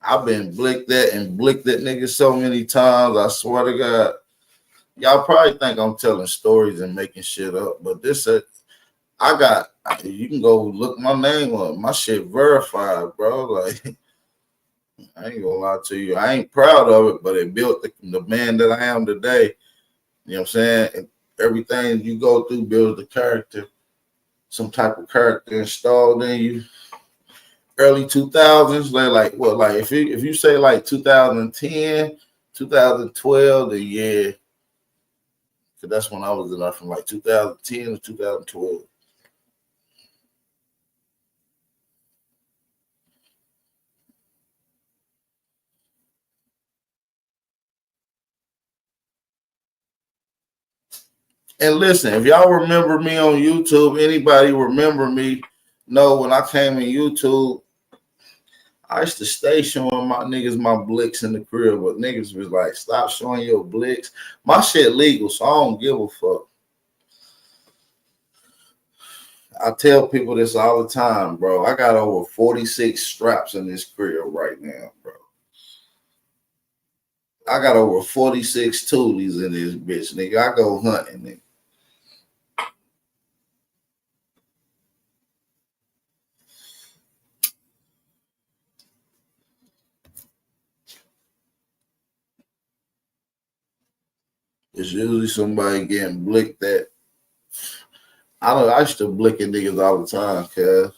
I've been blicked that nigga so many times. I swear to God. Y'all probably think I'm telling stories and making shit up, but You can go look my name up. My shit verified, bro. Like, I ain't gonna lie to you. I ain't proud of it, but it built the man that I am today. You know what I'm saying? And everything you go through builds the character, some type of character installed in you. Early 2000s, like if you say like 2010, 2012, then yeah, because that's when I was in there from like 2010 to 2012. And listen, if y'all remember me on YouTube, anybody remember me, know when I came in YouTube, I used to stay showing my niggas my blicks in the crib, but niggas was like, stop showing your blicks. My shit legal, so I don't give a fuck. I tell people this all the time, bro. I got over 46 straps in this crib right now, bro. I got over 46 toolies in this bitch, nigga. I go hunting, nigga. It's usually somebody getting blicked at. I used to blick at niggas all the time, cuz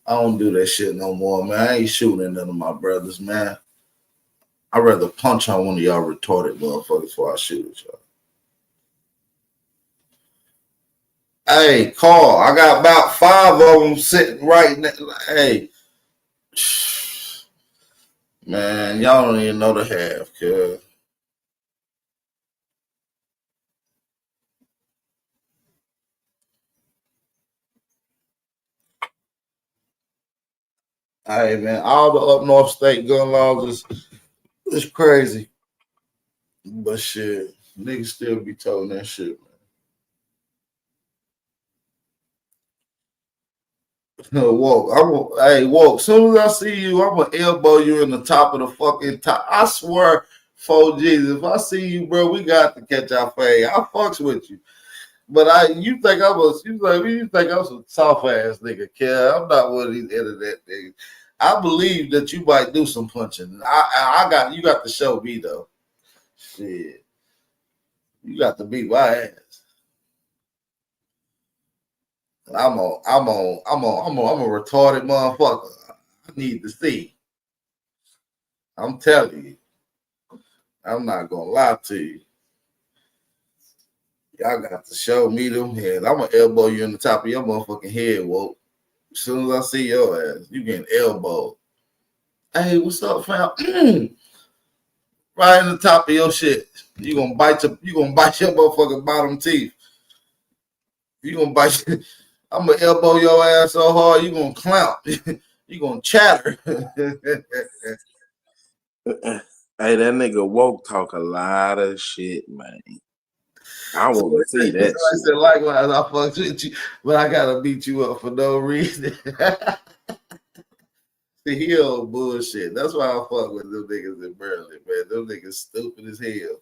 I don't do that shit no more, man. I ain't shooting none of my brothers, man. I'd rather punch on one of y'all retarded motherfuckers before I shoot at y'all. Hey, Carl, I got about 5 of them sitting right now. Hey, man, y'all don't even know the half, cuz. Hey, man, all the up north state gun laws is crazy. But shit, niggas still be toting that shit, man. Woke. Hey, Woke. Soon as I see you, I'm gonna elbow you in the top of the fucking top. I swear, for Jesus, if I see you, bro, we got to catch our fade. I fucks with you. But you think I'm some soft ass nigga, kid. I'm not one of these internet niggas. I believe that you might do some punching. You got to show me though. Shit. You got to beat my ass. I'm a retarded motherfucker. I need to see. I'm telling you. I'm not gonna lie to you. Y'all got to show me them heads. I'm gonna elbow you in the top of your motherfucking head, Woke. As soon as I see your ass, you getting elbowed. Hey, what's up, fam? Right in the top of your shit. You gonna bite your motherfucking bottom teeth. You gonna bite. I'm gonna elbow your ass so hard you gonna clown. You gonna chatter. Hey, that nigga Woke talk a lot of shit, man. I want to see that. I said, likewise, I fucked with you, but I gotta beat you up for no reason. The hell bullshit. That's why I fuck with them niggas in Maryland, man. Them niggas stupid as hell.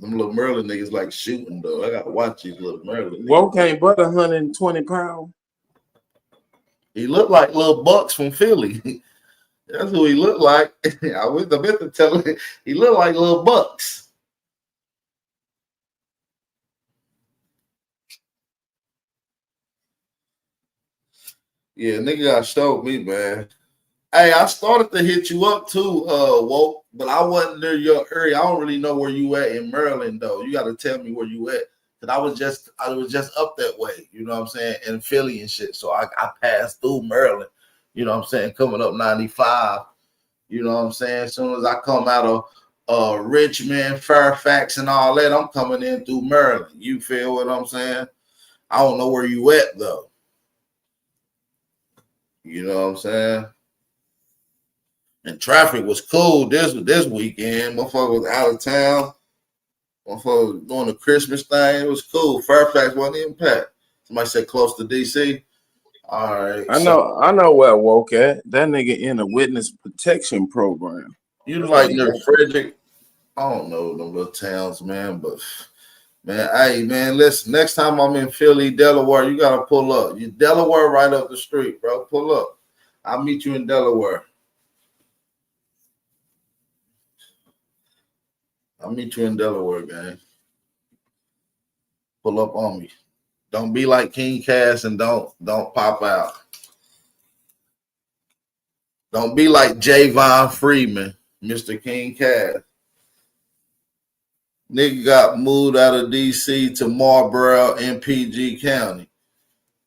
Them little Maryland niggas like shooting though. I gotta watch these little Maryland niggas. Woke ain't but 120 pounds. He looked like little Bucks from Philly. That's who he looked like. I was a bit to tell him he looked like little Bucks. Yeah, nigga got showed me, man. Hey, I started to hit you up too, Woke, but I wasn't near your area. I don't really know where you at in Maryland though. You got to tell me where you at. Cause I was just up that way, you know what I'm saying, in Philly and shit. So I passed through Maryland, you know what I'm saying, coming up 95. You know what I'm saying? As soon as I come out of Richmond, Fairfax, and all that, I'm coming in through Maryland. You feel what I'm saying? I don't know where you at though. You know what I'm saying? And traffic was cool this weekend. Motherfucker was out of town. Motherfucker was doing the Christmas thing. It was cool. Fairfax wasn't even packed. Somebody said close to DC. All right. I know where Woke at. That nigga in a witness protection program. You like near Frederick? I don't know them little towns, man, but Man, hey man, listen. Next time I'm in Philly, Delaware, you gotta pull up. You Delaware right up the street, bro. Pull up. I'll meet you in Delaware. I'll meet you in Delaware, gang. Pull up on me. Don't be like King Cass and don't pop out. Don't be like Javon Freeman, Mr. King Cass. Nigga got moved out of DC to Marlboro in PG County.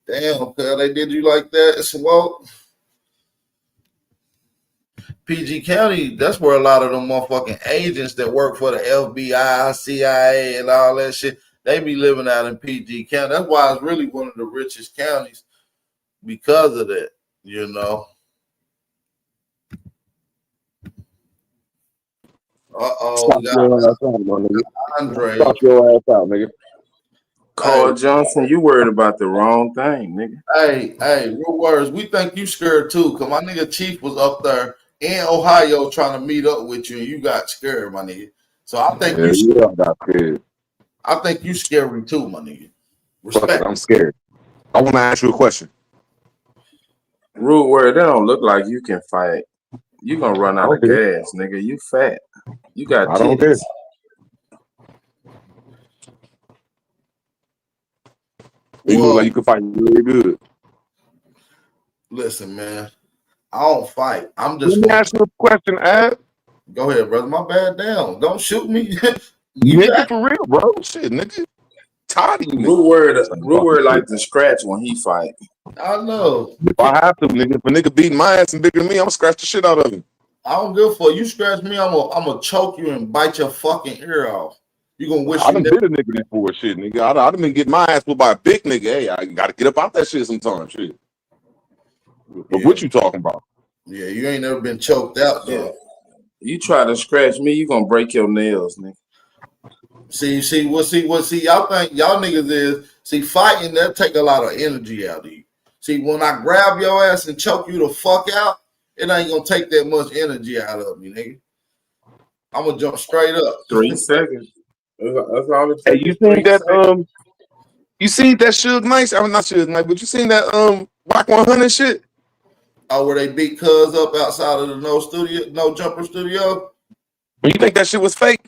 Damn, cuz they did you like that, Swope? PG County, that's where a lot of them motherfucking agents that work for the FBI, CIA, and all that shit, they be living out in PG County. That's why it's really one of the richest counties because of that, you know. Stop your ass out, my nigga. Andre. Stop your ass out, nigga. Carl Johnson, you worried about the wrong thing, nigga. Hey, real words. We think you scared too, because my nigga Chief was up there in Ohio trying to meet up with you, and you got scared, my nigga. So I think got scared. I think you scary too, my nigga. Fuck it, Respect. I'm scared. I want to ask you a question. Rude word, that don't look like you can fight. You gonna run out of Okay. gas, nigga. You fat. You got I don't care. titties. You Well, look like you can fight really good. listen, man. I don't fight. I'm just Let me ask you a question, Ad. go ahead, brother. My bad down. Don't shoot me. Nigga, for real, bro. Shit, nigga. Tired of you, nigga. Rude word like to scratch when he fight. I know. If I have to, nigga. If a nigga beating my ass and bigger than me, I'm gonna scratch the shit out of him. I don't give a fuck. You scratch me, I'm gonna choke you and bite your fucking ear off. You gonna wish I you done never. bit a nigga before, shit, nigga. I done been getting my ass whooped by a big nigga. Hey, I gotta get up out that shit sometimes, shit. But what you talking about? Yeah, you ain't never been choked out, though. Yeah. You try to scratch me, you gonna break your nails, nigga. See, y'all think y'all niggas is fighting that take a lot of energy out of you. See, when I grab your ass and choke you the fuck out, it ain't gonna take that much energy out of me, nigga. I'm gonna jump straight up. 3 seconds. That's all it Hey, takes. you is seen 3 that seconds. you seen that Suge Knight? I mean, not Suge Knight, but you seen that Rock 100 shit? Oh, where they beat Cuz up outside of the no jumper studio? You think that shit was fake?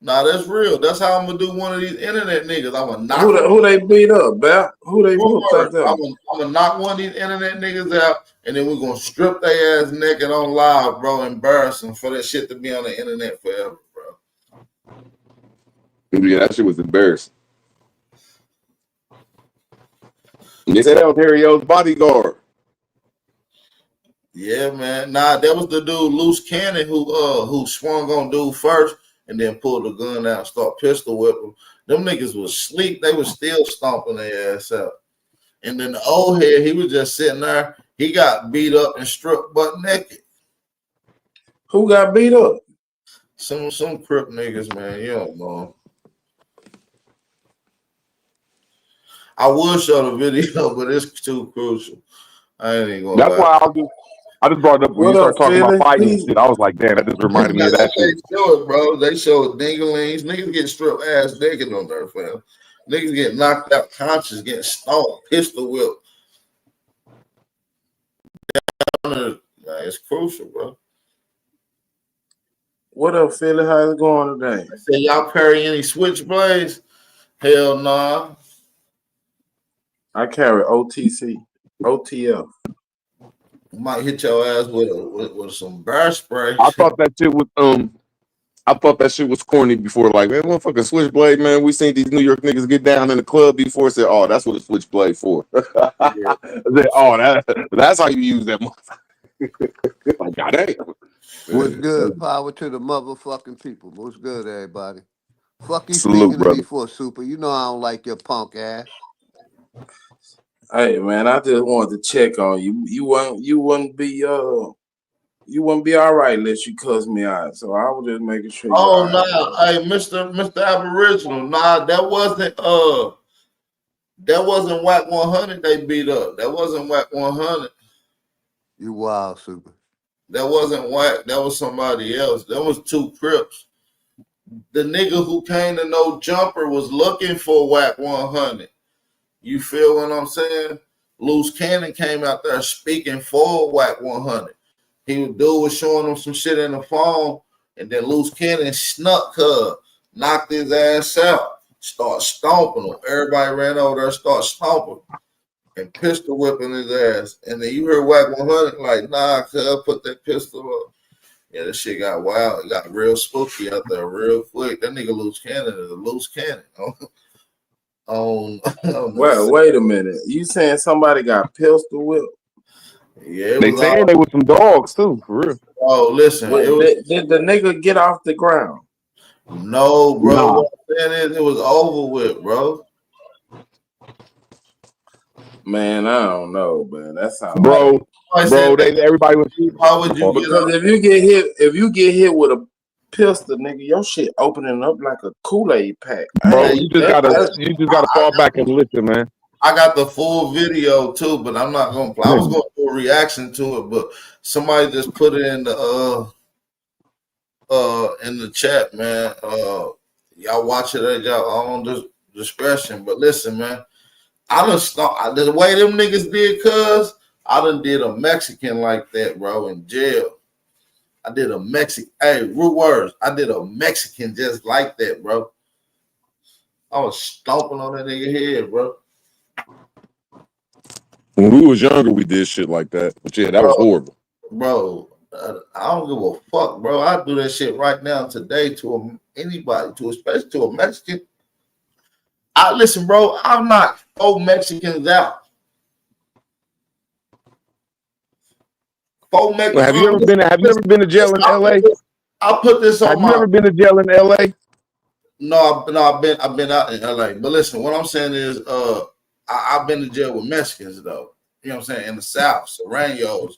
Nah, that's real. That's how I'm gonna do one of these internet niggas. I'm gonna knock Who they beat up, Bell? Who they whooped up there? I'm gonna knock one of these internet niggas out, and then we're gonna strip their ass naked on live, bro. Embarrass them for that shit to be on the internet forever, bro. Yeah, that shit was embarrassing. They said that was Harry O's bodyguard. Yeah, man. Nah, that was the dude Loose Cannon who swung on dude first and then pulled the gun out and start pistol whipping. Them niggas was sleep. They was still stomping their ass out. And then the old head, he was just sitting there. He got beat up and stripped butt naked. Who got beat up? Some crip niggas, man. You don't know. I would show the video, but it's too crucial. I ain't even gonna That's lie. why I just brought it up when What you up, started talking Philly? about fighting and shit. I was like, damn, that just reminded me of that They shit. show it, bro. They show dinglings. Niggas get stripped ass naked on there, fam. Niggas get knocked out conscious, getting stomped, pistol whipped. It's crucial, bro. What up, Philly? How's it going today? I say y'all carry any switchblades? Hell nah. I carry OTC, OTF. Might hit your ass with some bear spray. I thought that shit was corny before. Like, man, motherfucking switchblade, man. We seen these New York niggas get down in the club before. Said, oh, that's what a switchblade for. Yeah. Said, oh, that's how you use that motherfucker. Like, goddamn. What's good? Power to the motherfucking people. What's good, everybody? Fuck you Salute, speaking to me brother. for, Super. You know I don't like your punk ass. Hey man, I just wanted to check on you. You wouldn't be all right unless you cuss me out. So I was just making sure. Oh no, hey, Mr. Aboriginal. Nah, that wasn't Whack 100 they beat up. That wasn't Whack 100. You wild, Super. That wasn't Whack. That was somebody else. That was two Crips the nigga who came to No Jumper was looking for Whack 100. You feel what I'm saying? Loose Cannon came out there speaking for Whack 100. Dude was showing him some shit in the phone, and then Loose Cannon snuck her, knocked his ass out, start stomping him. Everybody ran over there, start stomping and pistol whipping his ass. And then you heard Whack 100 like, nah, cuz put that pistol up. Yeah, that shit got wild. It got real spooky out there real quick. That nigga Loose Cannon is a loose cannon. Well, wait a minute. You saying somebody got pistol whipped? Yeah, They saying they was some dogs too, for real. Oh, listen. Did the nigga get off the ground? No, bro. Nah. What I'm saying is it was over with, bro. Man, I don't know, man. That's how Bro, everybody was. Why would you because if you get hit with a pistol, nigga, your shit opening up like a Kool-Aid pack. Bro, you just gotta fall back and listen, man. I got the full video too, but I'm not gonna play. I was gonna do a reaction to it, but somebody just put it in the chat, man. Y'all watch it at y'all own discretion. But listen, man, the way them niggas did, cuz I done did a Mexican like that, bro, in jail. I did a Mexican. Hey, root words. I did a Mexican just like that, bro. I was stomping on that nigga head, bro. When we was younger, we did shit like that. But yeah, that was horrible. Bro, I don't give a fuck, bro. I do that shit right now today to anybody, especially to a Mexican. Listen, bro, I'm not 4 Mexicans out. 4 Mexicans. Have you ever been to jail in LA? I'll put this on. Have you ever been to jail in LA? No, I've been out in LA. But listen, what I'm saying is, I've been to jail with Mexicans though. You know what I'm saying? In the South, Serranos,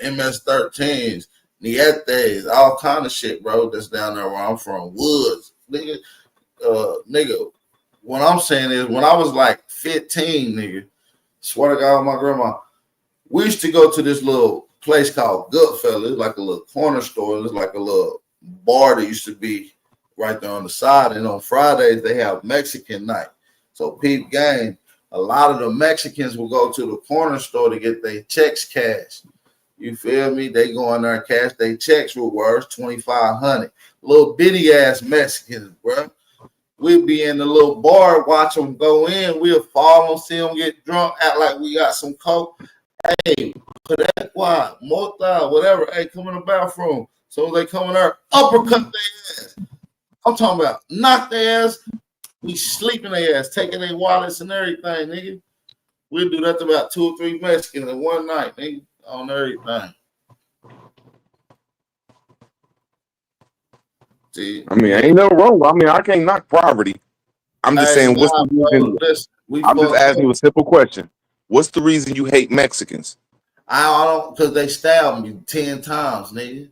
MS-13s, Nietes, all kind of shit, bro. That's down there where I'm from. Woods, nigga. What I'm saying is, when I was like 15, nigga, swear to God, my grandma, we used to go to this little place called Goodfellas. It's like a little corner store. It's like a little bar that used to be right there on the side. And on Fridays, they have Mexican night. So peep game, a lot of the Mexicans will go to the corner store to get their checks cashed. You feel me? They go in there and cash their checks with words, $2,500. Little bitty ass Mexicans, bro. We'll be in the little bar, watch them go in. We'll follow them, see them get drunk, act like we got some coke. Hey, put that quad, mota, whatever. Hey, come in the bathroom. So they come in there, uppercut their ass. I'm talking about knock their ass. We sleeping their ass, taking their wallets and everything, nigga. We'll do that to about 2 or 3 Mexicans in one night, nigga, on everything. See, I mean, ain't no wrong. I mean, I can't knock poverty. I'm just saying, what's the reason? I'm just asking you a simple question. What's the reason you hate Mexicans? I don't, because they stabbed me 10 times, nigga.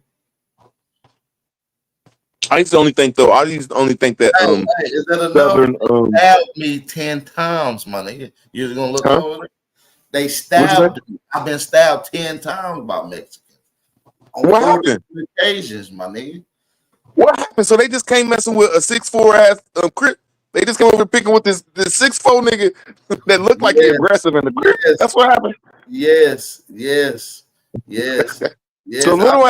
I used to only think that is that Southern stabbed me 10 times, my nigga. You're gonna look over there? They stabbed me. I've been stabbed 10 times by Mexicans. What happened? Occasions, my nigga. What happened? So they just came messing with a 6'4" ass crip. They just came over picking with this 6'4" nigga that looked like he aggressive in the crib. That's what happened. Yes. So little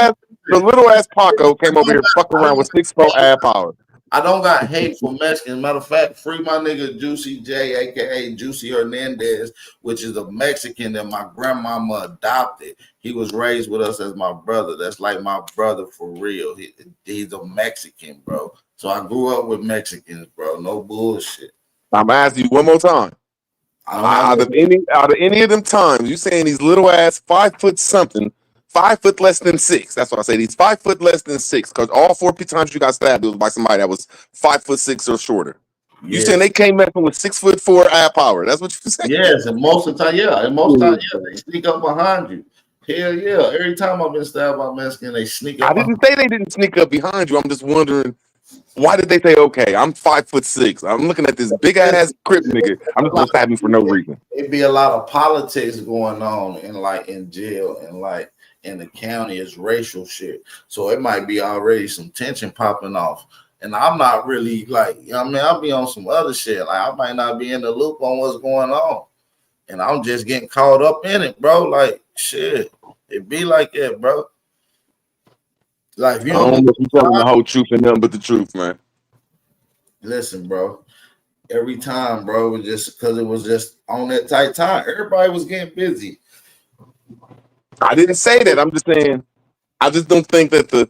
ass Paco came over here fucking around with 6'4" ass power. I don't got hate for Mexicans. Matter of fact, free my nigga Juicy J, aka Juicy Hernandez, which is a Mexican that my grandmama adopted. He was raised with us as my brother. That's like my brother for real. He's a Mexican, bro. So I grew up with Mexicans, bro. No bullshit. I'm asking you one more time. Out of any of them times, you saying these little ass 5 foot something, 5 foot less than 6. That's what I say. These 5 foot less than 6, because all 4 times you got stabbed, it was by somebody that was 5'6" or shorter. You saying they came messing with 6'4" ass power? That's what you saying? Yes, and most of the time, they sneak up behind you. Hell yeah! Every time I've been stabbed by Mexican, they sneak up. I didn't say they didn't sneak up behind you. I'm just wondering, why did they say, okay, I'm 5'6"? I'm looking at this big ass crip nigga. I'm just gonna stab him for no reason. It'd be a lot of politics going on in jail and in the county is racial shit. So it might be already some tension popping off. And I'm not really like, you know what I mean, I'll be on some other shit. Like I might not be in the loop on what's going on. And I'm just getting caught up in it, bro. Like shit. It be like that, bro. Like if you I don't don't know if you telling the whole truth and nothing but the truth, man. listen, bro. Every time, bro, just because it was just on that tight time. Everybody was getting busy. I didn't say that. I'm just saying, I just don't think that the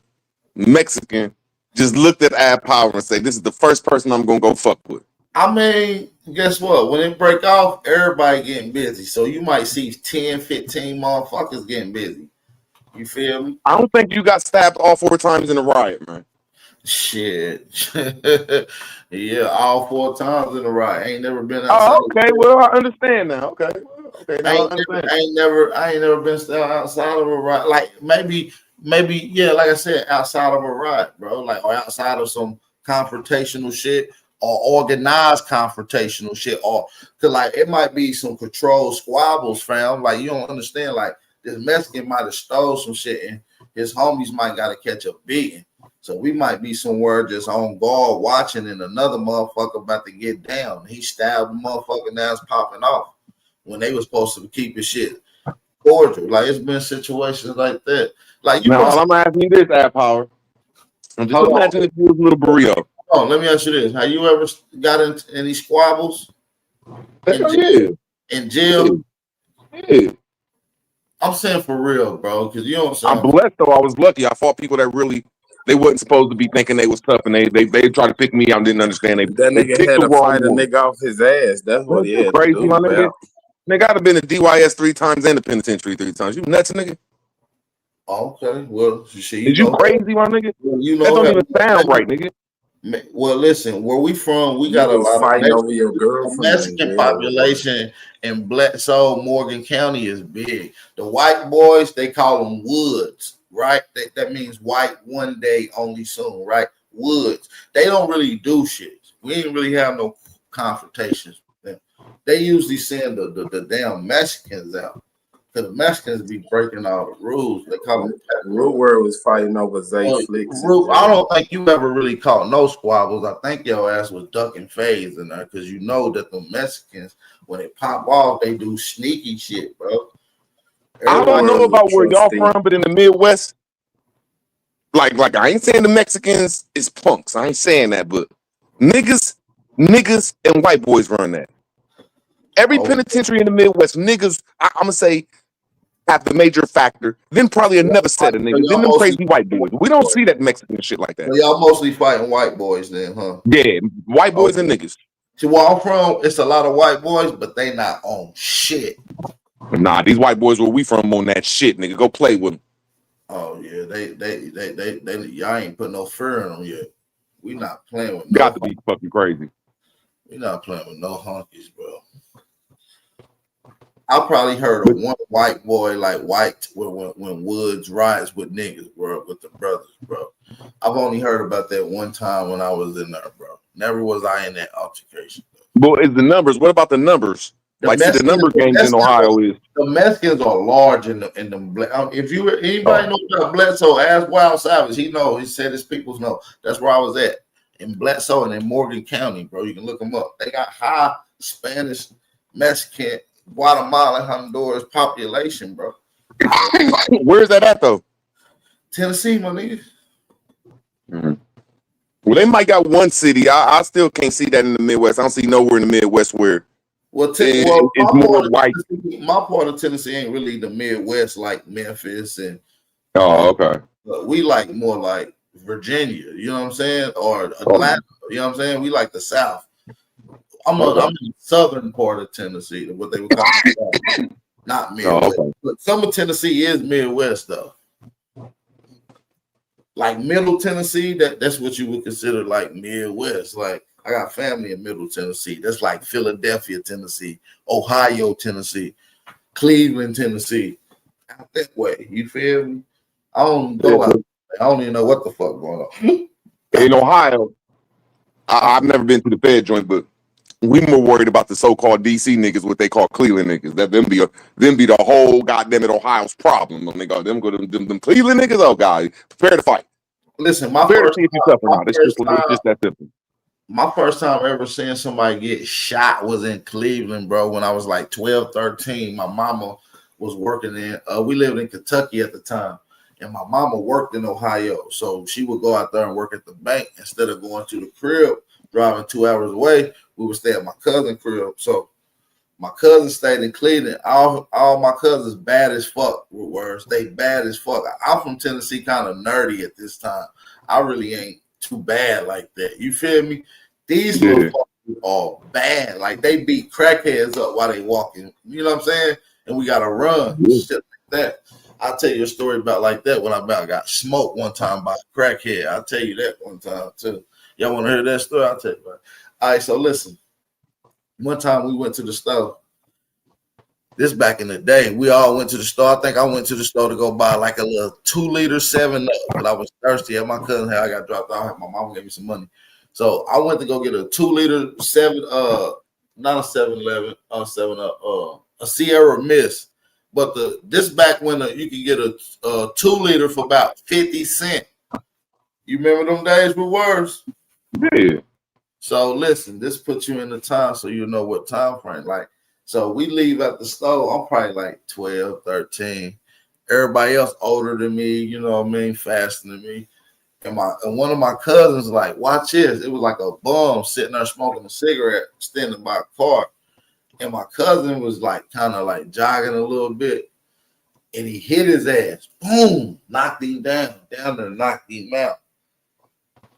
Mexican just looked at Ad Power and said, this is the first person I'm going to go fuck with. I mean, guess what? When it break off, everybody getting busy. So you might see 10, 15 motherfuckers getting busy. You feel me? I don't think you got stabbed all 4 times in a riot, man. Shit. Yeah, all 4 times in a row. I ain't never been outside. Oh, okay. Well, I understand now. Okay. Okay. Now I understand. I ain't never been still outside of a ride. Like maybe, yeah, like I said, outside of a ride, bro. Like or outside of some confrontational shit or organized confrontational shit, or cause like it might be some controlled squabbles, fam. Like you don't understand. Like this Mexican might have stole some shit and his homies might gotta catch a beating. So we might be somewhere just on guard watching, and another motherfucker about to get down. He stabbed the motherfucker, now it's popping off when they were supposed to keep his shit cordial. Like it's been situations like that. Like you now, must, I'm asking you this, Ad Power. I'm just imagine if you was a little burrito. Oh, let me ask you this: have you ever got into any squabbles in jail? Yeah. I'm saying for real, bro, because you don't. I'm blessed though. I was lucky. I fought people that really. They wasn't supposed to be thinking they was tough, and they tried to pick me out and didn't understand. That they nigga picked had the to wrong fight a one. nigga off his ass. That's what he had Crazy, to do. my nigga. Nigga, I'd have been to DYS 3 times and the penitentiary 3 times. You nuts, nigga? Okay, well, Is you crazy, my nigga? You know that don't even sound right, nigga. Well, listen, where we from, we You got a was lot fighting of over your girlfriend in Mexican jail, population, and Bledsoe, Morgan County is big. The white boys, they call them woods, right? That means white one day only soon, right? Woods. They don't really do shit. We ain't really have no confrontations with them. They usually send the damn Mexicans out. Because the Mexicans be breaking all the rules. They call them. Root Word was fighting over Zay Flicks. I don't think you ever really caught no squabbles. I think your ass was ducking phase in there because you know that the Mexicans, when it pop off, they do sneaky shit, bro. I don't know about where y'all from, but in the Midwest, like I ain't saying the Mexicans is punks. I ain't saying that, but niggas, and white boys run that. Every penitentiary in the Midwest, niggas, I'm gonna say, have the major factor. Then probably another set of niggas. Then them crazy white boys. We don't see that Mexican shit like that. So y'all mostly fighting white boys then, huh? Yeah, white boys and niggas. See, where I'm from, it's a lot of white boys, but they not on shit. Nah, these white boys where we from on that shit, nigga. Go play with them. Oh yeah, they y'all ain't put no fear in them yet. We not playing with. Got to be fucking crazy. We not playing with no honkies, bro. I probably heard of one white boy like white when Woods rides with niggas, bro, with the brothers, bro. I've only heard about that one time when I was in there, bro. Never was I in that altercation. Well, is the numbers? What about the numbers? Like, see, the number games in Ohio is the Mexicans are large in the if you anybody know about Bledsoe, ask Wild Savage. He know. He said his peoples know. That's where I was at in Bledsoe and in Morgan County, bro. You can look them up. They got high Spanish, Mexican, Guatemala, Honduras population, bro. Where's that at though? Tennessee, my nigga. Mm-hmm. Well, they might got one city. I still can't see that in the Midwest. I don't see nowhere in the Midwest where it's more white. My part of Tennessee ain't really the Midwest like Memphis and. Oh, okay. We like more like Virginia, you know what I'm saying, or Atlanta. You know what I'm saying? We like the South. I'm in the southern part of Tennessee, what they would call it, not Midwest. But some of Tennessee is Midwest though. Like Middle Tennessee, that's what you would consider like Midwest. Like I got family in Middle Tennessee. That's like Philadelphia, Tennessee, Ohio, Tennessee, Cleveland, Tennessee. Out that way. You feel me? I don't go out. I don't even know what the fuck going on. In Ohio, I've never been to the Fed joint, but We more worried about the so-called DC niggas, what they call Cleveland niggas. That them be the whole goddamn it Ohio's problem. Them Cleveland niggas. Oh god, prepare to fight. Listen, my Prepare to first see if you time, tough or not. It's just that simple. my first time ever seeing somebody get shot was in Cleveland, bro. When I was like 12, 13, my mama was working in. We lived in Kentucky at the time, and my mama worked in Ohio, so she would go out there and work at the bank instead of going to the crib, driving 2 hours away. We would stay at my cousin's crib. So my cousin stayed in Cleveland. All my cousins bad as fuck with words. They bad as fuck. I'm from Tennessee, kind of nerdy at this time. I really ain't too bad like that. You feel me? These motherfuckers are bad. Like they beat crackheads up while they walking. You know what I'm saying? And we gotta run. Shit like that. I'll tell you a story about like that when I got smoked one time by a crackhead. I'll tell you that one time too. Y'all want to hear that story? I'll tell you about it. All right, so listen. One time we went to the store. This back in the day, we all went to the store. I think I went to the store to go buy like a little 2-liter 7-Up, but I was thirsty. At my cousin house, I got dropped off. My mom gave me some money, so I went to go get a 2-liter not a 7-Eleven, 7-Up, a Sierra Mist. But this back when you can get a 2-liter for about 50 cents. You remember them days were worse? Yeah. So listen, this puts you in the time so you know what time frame. Like, so we leave at the store. I'm probably like 12, 13. Everybody else older than me, you know what I mean, faster than me. And one of my cousins like, watch this. It was like a bum sitting there smoking a cigarette, standing by a car. And my cousin was like kind of like jogging a little bit. And he hit his ass. Boom! Knocked him down there, knocked him out.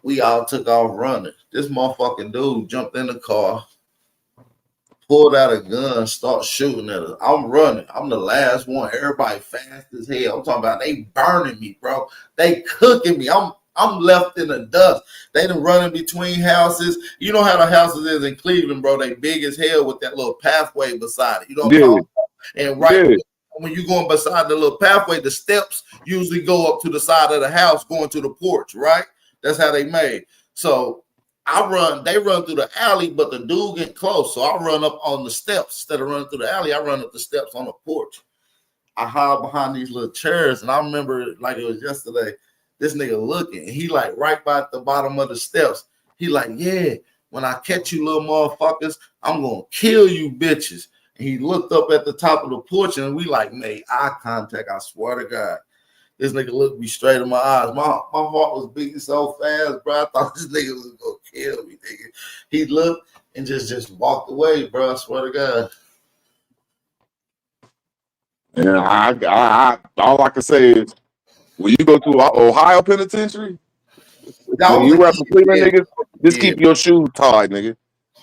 We all took off running. This motherfucking dude jumped in the car, pulled out a gun, start shooting at us. I'm running. I'm the last one. Everybody fast as hell. I'm talking about they burning me, bro. They cooking me. I'm left in the dust. They done running between houses. You know how the houses is in Cleveland, bro. They big as hell with that little pathway beside it. You know what I'm talking about? And when you're going beside the little pathway, the steps usually go up to the side of the house, going to the porch, right? That's how they made. So they run through the alley, but the dude get close. So I run up on the steps. Instead of running through the alley, I run up the steps on the porch. I hide behind these little chairs. And I remember like it was yesterday, this nigga looking. He like right by the bottom of the steps. He like, yeah, when I catch you little motherfuckers, I'm going to kill you bitches. And he looked up at the top of the porch and we like made eye contact. I swear to God. This nigga looked me straight in my eyes. My heart was beating so fast, bro. I thought this nigga was gonna kill me, nigga. He looked and just walked away, bro. I swear to God. Yeah, I all I can say is when you go to Ohio Penitentiary, when you rap with Cleveland niggas, just keep your shoes tied, nigga.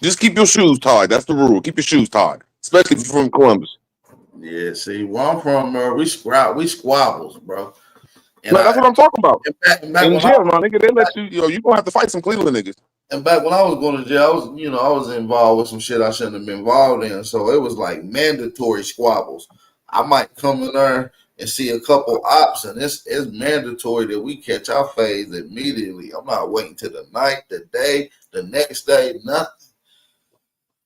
Just keep your shoes tied. That's the rule. Keep your shoes tied, especially if you're from Columbus. Yeah, see, where I'm from, we squabbles, bro. And that's what I'm talking about. In jail, my nigga, they let you gonna have to fight some Cleveland niggas. And back when I was going to jail, I was involved with some shit I shouldn't have been involved in. So it was like mandatory squabbles. I might come in there and see a couple ops, and it's mandatory that we catch our phase immediately. I'm not waiting till the night, the day, the next day, nothing.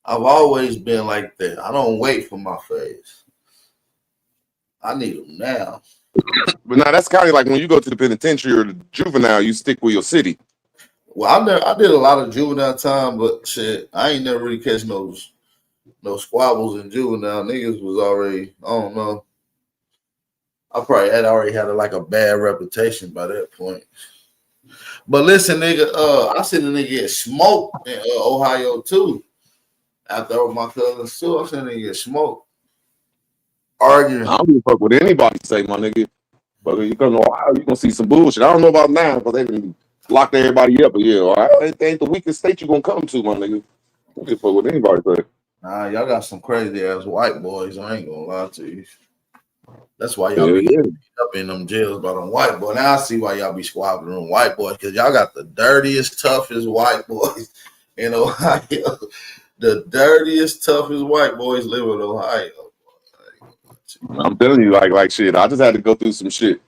I've always been like that. I don't wait for my phase. I need them now. But now that's kind of like when you go to the penitentiary or the juvenile, you stick with your city. Well, I did a lot of juvenile time, but shit, I ain't never really catch no squabbles in juvenile. Niggas was already, I don't know. I probably had already had a bad reputation by that point. But listen, nigga, I seen a nigga get smoked in Ohio too. After my cousins too, I seen a nigga get smoked. Arguing. I don't give a fuck what anybody say, my nigga. But you come to Ohio, you gonna see some bullshit. I don't know about now because they done locked everybody up. But yeah, Ohio ain't the weakest state you gonna come to, my nigga. I don't give a fuck what anybody say. Nah, y'all got some crazy ass white boys. I ain't gonna lie to you. That's why y'all be beat up in them jails by them white boys. Now I see why y'all be squabbling them white boys, because y'all got the dirtiest, toughest white boys in Ohio. The dirtiest, toughest white boys live in Ohio. I'm telling you, like shit. I just had to go through some shit.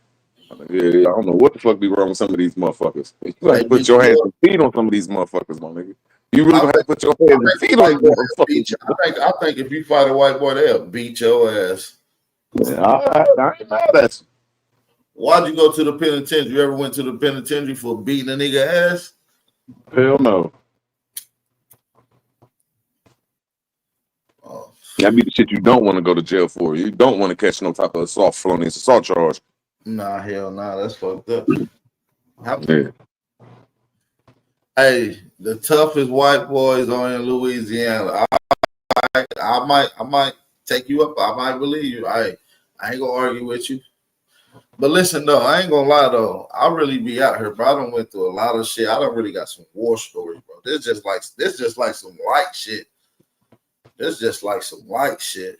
Yeah, I don't know what the fuck be wrong with some of these motherfuckers. You gotta put your hands and feet on some of these motherfuckers, my nigga. You really gonna have to put your hands and feet on the motherfucker. I think if you fight a white boy, they'll beat your ass. Yeah, I ain't mad at you. Why'd you go to the penitentiary? You ever went to the penitentiary for beating a nigga ass? Hell no. That be the shit you don't want to go to jail for. You don't want to catch no type of felonious assault charge. Nah, hell nah, that's fucked up. Yeah. Hey, the toughest white boys are in Louisiana. I might take you up. I might believe you. I ain't gonna argue with you. But listen though, I ain't gonna lie though. I really be out here, bro. I done went through a lot of shit. I done really got some war stories, bro. This just like some light shit. This just like some light shit.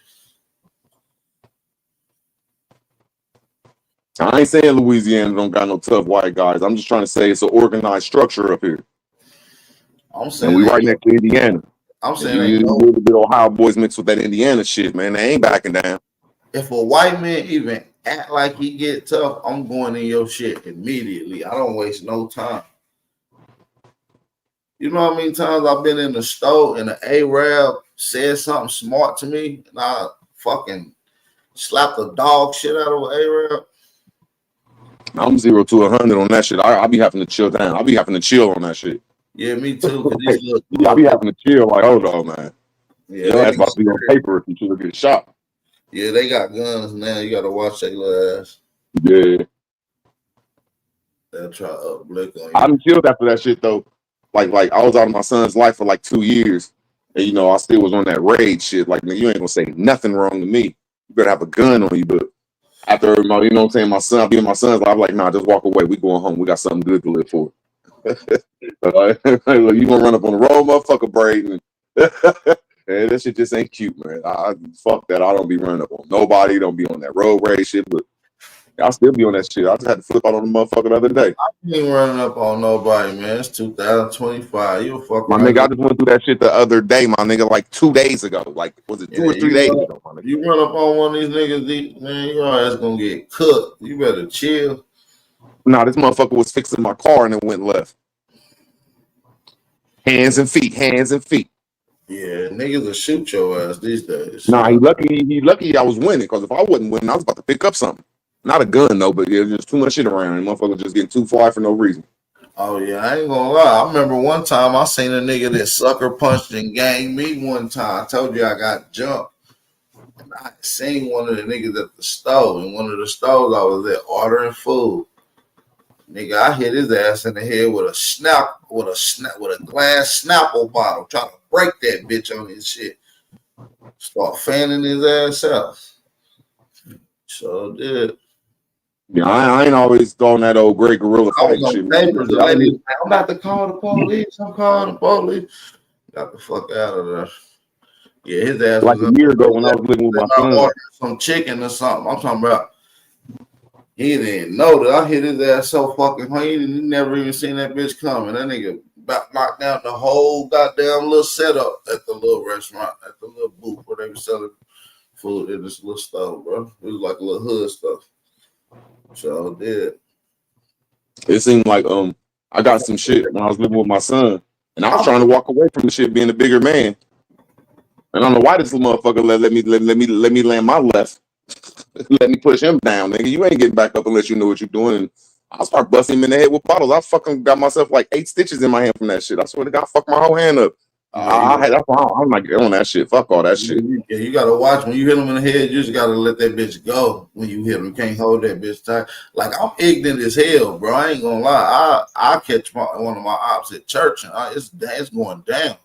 I ain't saying Louisiana don't got no tough white guys. I'm just trying to say it's an organized structure up here. I'm saying and we right next to Indiana. I'm saying a little bit of Ohio boys mixed with that Indiana shit, man. They ain't backing down. If a white man even act like he get tough, I'm going in your shit immediately. I don't waste no time. You know how many times I've been in the store and an Arab said something smart to me and I fucking slapped the dog shit out of an Arab? I'm 0 to 100 on that shit. I be having to chill down. I be having to chill on that shit. Yeah, me too. I be having to chill like, hold on, man. Yeah, that's about to be on paper if you should get shot. Yeah, they got guns now. You got to watch their little ass. Yeah. They'll try to uplick on you. I done chilled after that shit though. Like I was out of my son's life for like 2 years. And you know, I still was on that rage shit. Like, man, you ain't gonna say nothing wrong to me. You better have a gun on you, but after you know what I'm saying, my son, being my son's life, I'm like, nah, just walk away. We going home. We got something good to live for. You gonna run up on the road, motherfucker, Braden. And that shit just ain't cute, man. Fuck that. I don't be running up on nobody. Don't be on that road rage shit, but I'll still be on that shit. I just had to flip out on the motherfucker the other day. I ain't running up on nobody, man. It's 2025. You a fuck my nigga. I just went through that shit the other day, my nigga, like 2 days ago. Like, was it 2 or 3 days ago, my nigga? You run up on one of these niggas, man, your ass gonna get cooked. You better chill. Nah, this motherfucker was fixing my car and it went left. Hands and feet. Yeah, niggas will shoot your ass these days. Nah, he lucky I was winning, because if I wasn't winning, I was about to pick up something. Not a gun though, but there's just too much shit around and motherfuckers just getting too far for no reason. Oh yeah, I ain't gonna lie. I remember one time I seen a nigga that sucker punched and ganged me one time. I told you I got jumped. And I seen one of the niggas at the store. In one of the stores I was at ordering food. Nigga, I hit his ass in the head with a glass Snapple bottle, trying to break that bitch on his shit. Start fanning his ass out. So did. Yeah, I ain't always throwing that old great gorilla fight shit. I'm about to call the police. I'm calling the police. Got the fuck out of there. Yeah, his ass like was a year ago when I was living with my son. Some chicken or something. I'm talking about. He didn't know that I hit his ass so fucking hard. He never even seen that bitch coming. That nigga about knocked down the whole goddamn little setup at the little restaurant, at the little booth where they were selling food in this little store, bro. It was like a little hood stuff. So did. It seemed like I got some shit when I was living with my son, and I was trying to walk away from the shit being a bigger man. And I don't know why this little motherfucker let me land my left. Let me push him down, nigga. You ain't getting back up unless you know what you're doing. And I'll start busting him in the head with bottles. I fucking got myself like 8 stitches in my hand from that shit. I swear to God, fuck my whole hand up. I'm like on that shit. Fuck all that shit. Yeah, you gotta watch when you hit him in the head. You just gotta let that bitch go when you hit him. You can't hold that bitch tight. Like, I'm ignorant as hell, bro. I ain't gonna lie. I catch one of my ops at church, and it's going down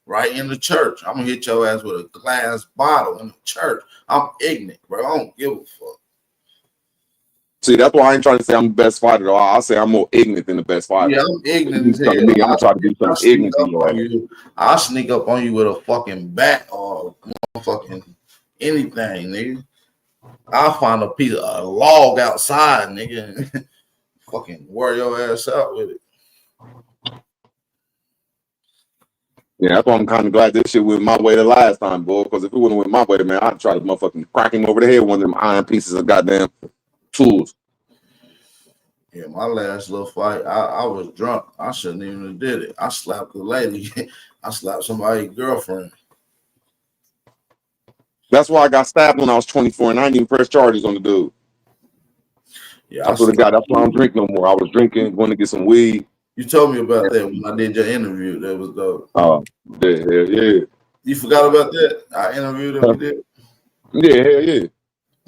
right in the church. I'm gonna hit your ass with a glass bottle in the church. I'm ignorant, bro. I don't give a fuck. See, that's why I ain't trying to say I'm the best fighter, though. I'll say I'm more ignorant than the best fighter. Yeah, I'm ignorant as hell. I'm gonna try to do something ignorant to you. I'll sneak up on you with a fucking bat or fucking anything, nigga. I'll find a log outside, nigga, and fucking wear your ass out with it. Yeah, that's why I'm kind of glad this shit went my way the last time, boy. Because if it wouldn't went my way, man, I'd try to motherfucking crack him over the head with one of them iron pieces of goddamn tools. Yeah, my last little fight, I was drunk. I shouldn't even have did it. I slapped the lady. I slapped somebody's girlfriend. That's why I got stabbed when I was 24 and I didn't even press charges on the dude. Yeah, I swear to God, that's why I don't drink no more. I was drinking, going to get some weed. You told me about that when I did your interview. That was dope. Oh, yeah. You forgot about that? I interviewed him. Huh? You did? Yeah, hell yeah.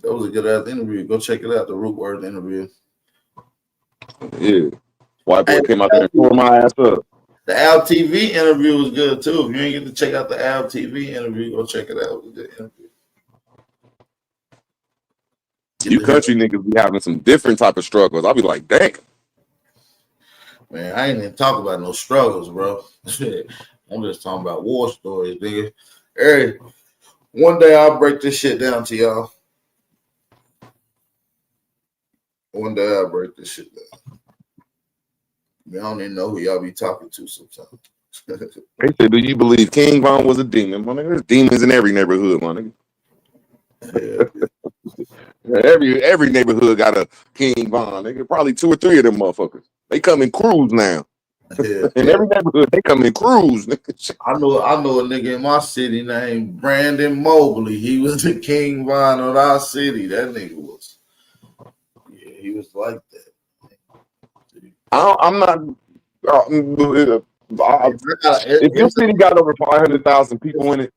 That was a good ass interview. Go check it out. The Root Word interview. Yeah. White boy Hey, came out there and tore my ass up. the Al TV interview was good too. If you ain't get to check out the Al TV interview, go check it out. It was a good interview. You country niggas be having some different type of struggles. I'll be like, dang. Man, I ain't even talk about no struggles, bro. I'm just talking about war stories, nigga. Hey, one day I'll break this shit down to y'all. One day I'll break this shit down. I don't even know who y'all be talking to sometimes. They said, do you believe King Von was a demon? My nigga, there's demons in every neighborhood, my nigga. Every neighborhood got a King Von. Nigga, probably 2 or 3 of them motherfuckers. They come in crews now. In every neighborhood, they come in crews. I know a nigga in my city named Brandon Mobley. He was the King Von of our city. That nigga was, yeah, he was like that. I'm not. If your city got over 500,000 people in it,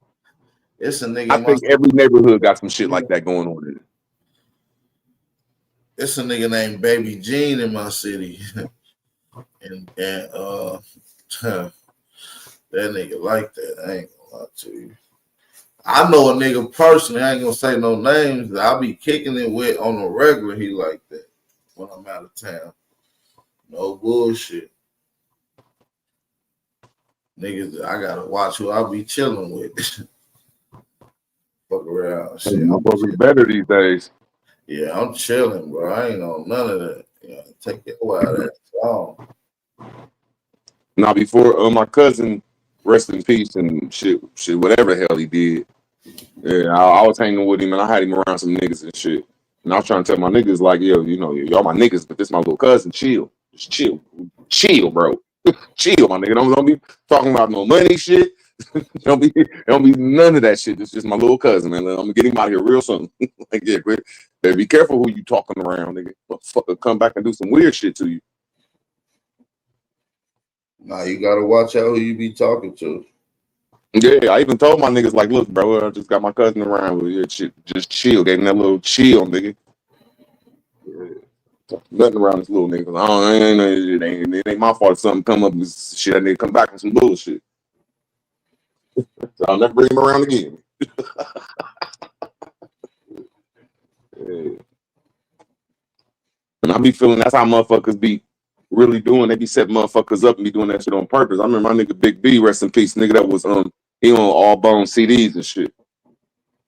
it's a nigga. I think every neighborhood got some shit like that going on in it. It's a nigga named Baby Gene in my city, and that nigga like that. I ain't gonna lie to you. I know a nigga personally. I ain't gonna say no names. That I be kicking it with on the regular. He like that when I'm out of town. No bullshit. Niggas, I gotta watch who I be chilling with. Fuck around. Shit. Motherfuckers better these days. Yeah, I'm chilling, bro. I ain't on none of that. Yeah, take it out of that song. Now, before my cousin, rest in peace and shit, whatever the hell he did. Yeah, I was hanging with him and I had him around some niggas and shit. And I was trying to tell my niggas like, yo, you know, y'all my niggas, but this my little cousin. Chill, just chill, bro. Chill, my nigga. Don't be talking about no money shit. don't be none of that shit. It's just my little cousin, man. I'm gonna get him out here real soon. Like, yeah, better be careful who you talking around, nigga. Motherfucker come back and do some weird shit to you. Nah, you gotta watch out who you be talking to. Yeah, I even told my niggas like, look, bro, I just got my cousin around with you. Just chill, gave him that little chill, nigga. Yeah. Nothing around this little nigga. It ain't my fault if something come up and shit. I need to come back with some bullshit. So I'll never bring him around again. Yeah. And I be feeling that's how motherfuckers be really doing. They be setting motherfuckers up and be doing that shit on purpose. I remember my nigga Big B, rest in peace, nigga. That was he on All Bone CDs and shit,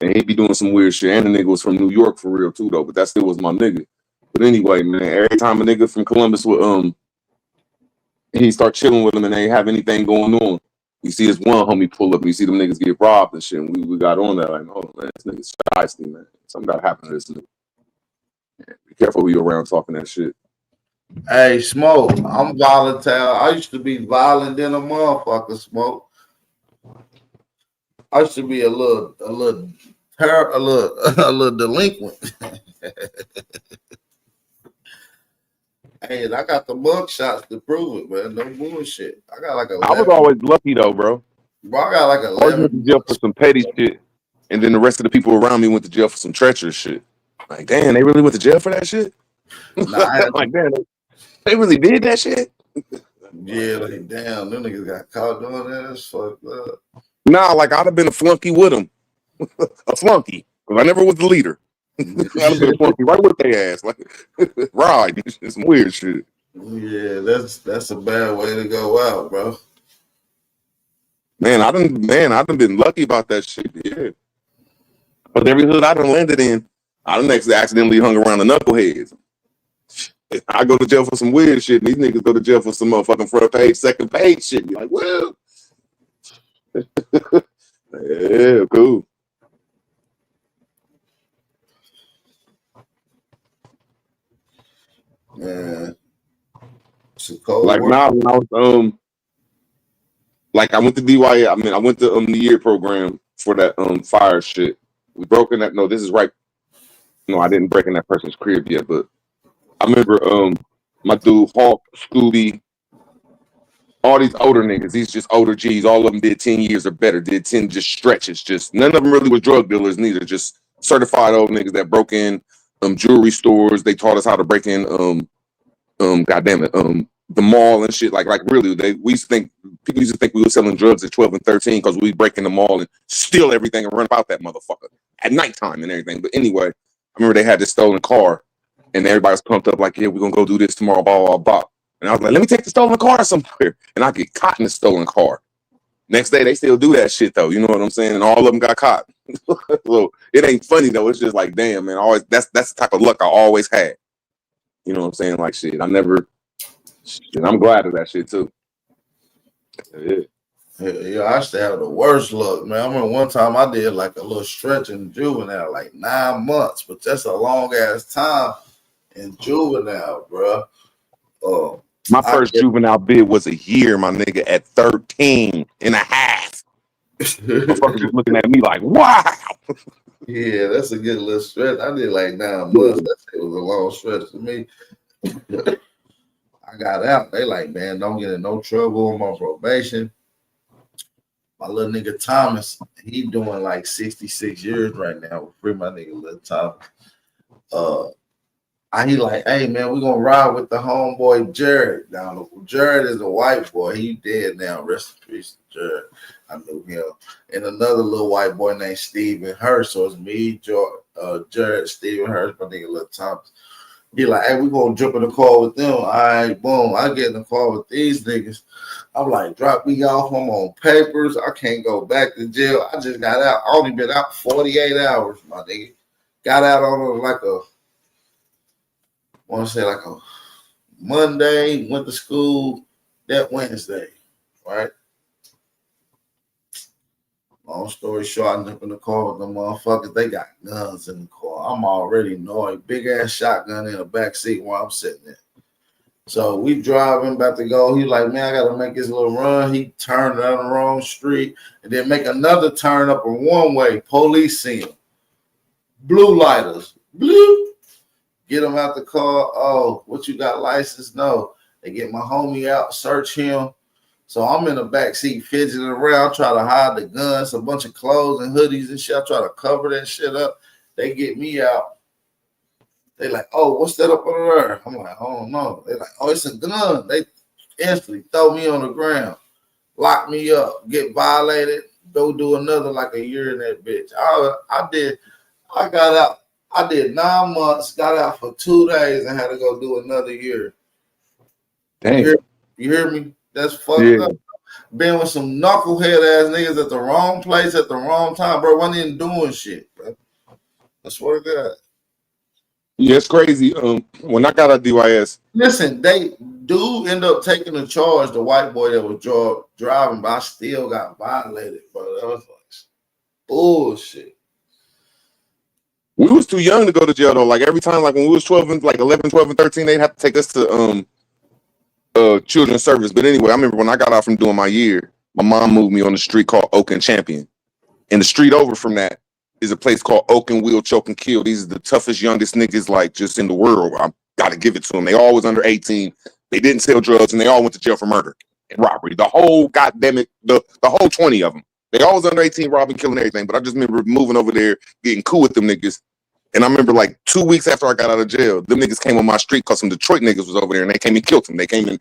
and he be doing some weird shit. And the nigga was from New York for real too, though. But that still was my nigga. But anyway, man, every time a nigga from Columbus would he start chilling with him and they ain't have anything going on. You see this one homie pull up, and you see them niggas get robbed and shit. And we got on that like, oh man, this nigga's shiesty, man. Something gotta happen to this nigga. Yeah, be careful who you around talking that shit. Hey, Smoke, I'm volatile. I used to be violent than a motherfucker, Smoke. I used to be a little delinquent. Hey, and I got the mug shots to prove it, man. No bullshit. I got like 11. I was always lucky though, bro. Bro, I got like I always 11. went to jail for some petty shit, and then the rest of the people around me went to jail for some treacherous shit. Like, damn, they really went to jail for that shit? Nah, like, damn, they really did that shit? Yeah, like, damn, them niggas got caught doing that. That's fucked up. Nah, like, I'd have been a flunky with them. A flunky. Because I never was the leader. I'd have been a flunky right with their ass. Like, right. It's some weird shit. Yeah, that's a bad way to go out, bro. Man, I done been lucky about that shit, yeah. But every hood I done landed in, I done accidentally hung around the knuckleheads. I go to jail for some weird shit, and these niggas go to jail for some motherfucking front page, second page shit. You're like, well, yeah, cool. Man, It's a cold Like world. now, when I was like I went to DYA. I mean, I went to the year program for that fire shit. We broke in that. No, this is right. No, I didn't break in that person's crib yet, but I remember my dude Hawk, Scooby, all these older niggas. These just older G's. All of them did 10 years or better. Did 10 just stretches. Just none of them really was drug dealers neither. Just certified old niggas that broke in jewelry stores. They taught us how to break in goddamn it the mall and shit. Like really, we used to think people used to think we were selling drugs at 12 and 13 because we break in the mall and steal everything and run about that motherfucker at nighttime and everything. But anyway, I remember they had this stolen car and everybody was pumped up like, yeah, we're gonna go do this tomorrow, blah blah blah. And I was like, let me take the stolen car somewhere, and I get caught in the stolen car. Next day they still do that shit though, you know what I'm saying? And all of them got caught. So it ain't funny though. It's just like, damn, man. Always that's the type of luck I always had. You know what I'm saying? Like shit, I never. Shit, I'm glad of that shit too. Yeah, I used to have the worst luck, man. I remember one time I did like a little stretch in juvenile, like 9 months, but that's a long ass time in juvenile, bro. My first juvenile bid was a year, my nigga, at 13 and a half. Motherfuckers was looking at me like, wow. Yeah, that's a good little stretch. I did like 9 months. That shit was a long stretch to me. I got out. They like, man, don't get in no trouble. I'm on probation. My little nigga Thomas, he doing like 66 years right now. Free my nigga little Thomas. He like, hey man, we gonna ride with the homeboy Jared. Now Jared is a white boy. He dead now. Rest in peace, Jared. I knew him. And another little white boy named Steven Hurst. So it's me, Jared, Steven Hurst, my nigga little Thomas. He like, hey, we gonna jump in the car with them. All right, boom. I get in the car with these niggas. I'm like, drop me off. I'm on papers. I can't go back to jail. I just got out. I only been out 48 hours, my nigga. Got out on like a Monday, went to school that Wednesday, right? Long story short, I jump in the car with them motherfuckers. They got guns in the car. I'm already annoyed. Big ass shotgun in the back seat while I'm sitting there. So we driving, about to go. He like, man, I gotta make this little run. He turned down the wrong street and then make another turn up a one-way. Police see him. Blue lighters. Blue. Get him out the car. Oh, what you got license? No. They get my homie out, search him. So I'm in the back seat fidgeting around, try to hide the guns, a bunch of clothes and hoodies and shit. I try to cover that shit up. They get me out. They like, oh, what's that up under there? I'm like, oh no. They like, oh, it's a gun. They instantly throw me on the ground, lock me up, get violated, go do another like a year in that bitch. I got out. I did 9 months, got out for 2 days, and had to go do another year. Damn. You hear me? That's fucked up. Been with some knucklehead ass niggas at the wrong place at the wrong time, bro. Wasn't even doing shit, bro. I swear to God. Yeah, it's crazy. When I got out of DYS, listen, they do end up taking the charge, the white boy that was driving, but I still got violated, bro. That was like bullshit. We was too young to go to jail though. Like every time, like when we was 12 and like 11, 12, and 13, they'd have to take us to children's service. But anyway, I remember when I got out from doing my year, my mom moved me on the street called Oak and Champion. And the street over from that is a place called Oak and Wheel, Choke and Kill. These are the toughest, youngest niggas like just in the world. I gotta give it to them. They all was under 18. They didn't sell drugs and they all went to jail for murder and robbery. The whole goddamn it, the whole 20 of them. They all was under 18, robbing, killing everything. But I just remember moving over there, getting cool with them niggas. And I remember like 2 weeks after I got out of jail, them niggas came on my street because some Detroit niggas was over there and they came and killed them. They came and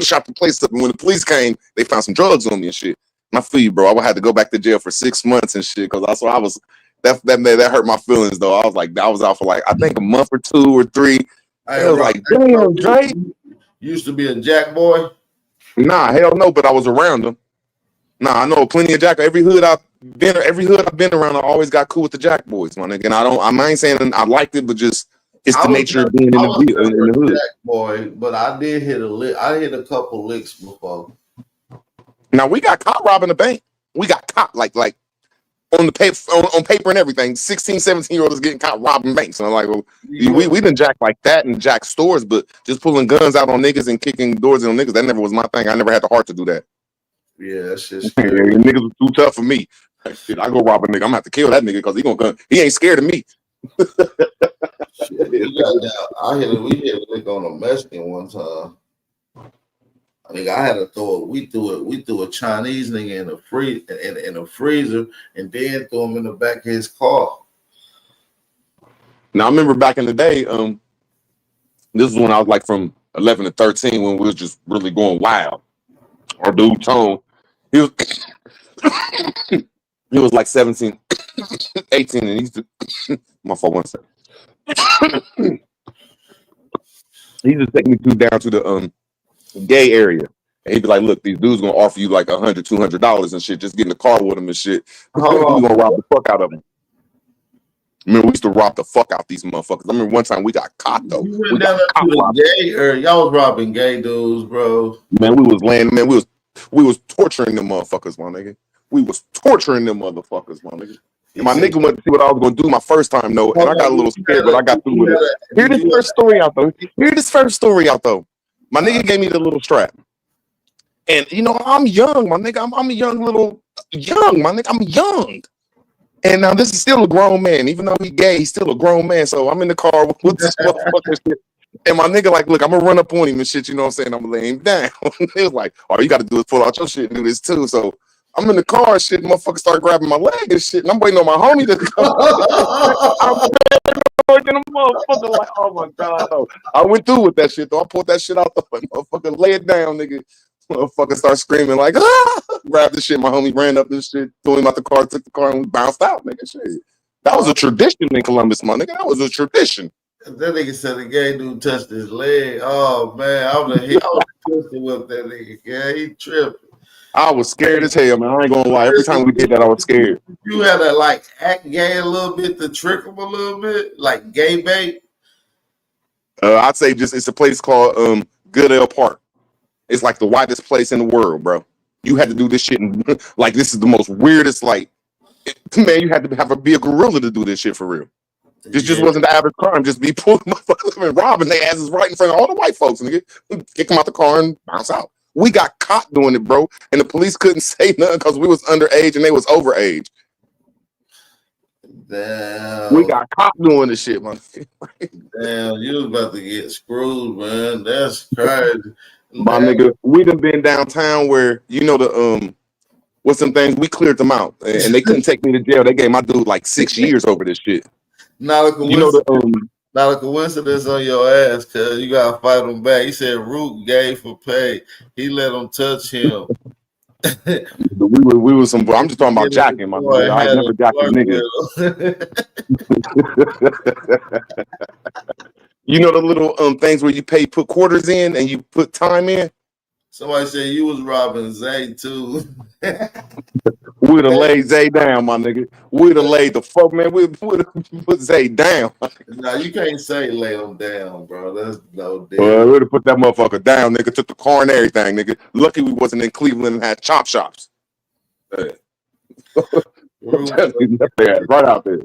shot the place up. And when the police came, they found some drugs on me and shit. And I feel you, bro. I would have to go back to jail for 6 months and shit because that hurt my feelings though. I was like, I was out for like I think a month or 2 or 3. I was like, damn, Drake. Used to be a jack boy. Nah, hell no, but I was around them. Nah, I know plenty of jack. Every hood I've been around, I always got cool with the jack boys, my nigga. And I ain't saying I liked it, but just it's the nature of being in the hood. Jack boy, but I did hit a lick. I hit a couple licks before. Now we got caught robbing the bank. We got caught like on the paper, on paper and everything. 16, 17-year-old is getting caught robbing banks. And I'm like, well, we done jack like that and jack stores, but just pulling guns out on niggas and kicking doors in on niggas, that never was my thing. I never had the heart to do that. Yeah, that's just Yeah, niggas was too tough for me. Like, shit, I go rob a nigga, I'm gonna have to kill that nigga because he ain't scared of me. we hit a nigga on a Mexican one time. I mean, I had to we threw a Chinese nigga in a freezer and then threw him in the back of his car. Now I remember back in the day, this is when I was like from 11 to 13 when we was just really going wild. Our dude Tone, he was like 17, 18, and he used to my fault 1 second. He just take me down to the gay area. And he'd be like, look, these dudes gonna offer you like $100, $200 and shit. Just get in the car with them and shit. We gonna rob the fuck out of them. I mean, we used to rob the fuck out these motherfuckers. I remember one time we got caught though. You went down to the gay area. Y'all was robbing gay dudes, bro. Man, we was torturing them motherfuckers, my nigga. We was torturing them motherfuckers, my nigga. And my nigga went to see what I was gonna do my first time though, and I got a little scared, but I got through with it. Hear this first story out though. My nigga gave me the little strap. And you know, I'm young, my nigga. I'm a young, my nigga. I'm young. And now this is still a grown man, even though he gay, he's still a grown man. So I'm in the car with this motherfucker shit. And my nigga like, look, I'm gonna run up on him and shit, you know what I'm saying? I'm gonna lay him down. He was like, all you gotta do is pull out your shit and do this too. So I'm in the car and shit, motherfucker start grabbing my leg and shit, and I'm waiting on my homie to come. I'm looking at the motherfucker like, oh my god. No. I went through with that shit though. I pulled that shit out the motherfucker, lay it down, nigga. Motherfucker start screaming like, ah! Grabbed the shit. My homie ran up this shit, threw him out the car, took the car, and we bounced out, nigga. Shit. That was a tradition in Columbus, my nigga. That was a tradition. That nigga said the gay dude touched his leg. Oh man, I was twisted with that nigga. Yeah, he tripped. I was scared as hell, man. I ain't gonna lie. Every time we did that, I was scared. You had to like act gay a little bit to trick him a little bit, like gay bait. I'd say it's a place called Goodell Park. It's like the whitest place in the world, bro. You had to do this shit, and like this is the most weirdest. Like, man, you had to be a gorilla to do this shit for real. This just wasn't the average crime. Just be pulling motherfuckers and robbing their asses right in front of all the white folks, nigga. Kick them out the car and bounce out. We got caught doing it, bro, and the police couldn't say nothing because we was underage and they was overage. Damn. We got caught doing this shit, man. Damn, you was about to get screwed, man. That's crazy. My nigga, we done been downtown where, you know, the what's some things, we cleared them out and they couldn't take me to jail. They gave my dude like 6 years over this shit. Not a coincidence on your ass, cuz you gotta fight him back. He said Root gay for pay. He let him touch him. we was some. I'm just talking about jacking, my nigga. I never jacked a nigga. You know the little things where you put quarters in and you put time in. Somebody said you was robbing Zay too. We'd have laid Zay down, my nigga. We'd have laid the fuck, man. We'd have put Zay down. No, you can't say lay him down, bro. That's no deal. We'd have put that motherfucker down, nigga. Took the car and everything, nigga. Lucky we wasn't in Cleveland and had chop shops. Right out there.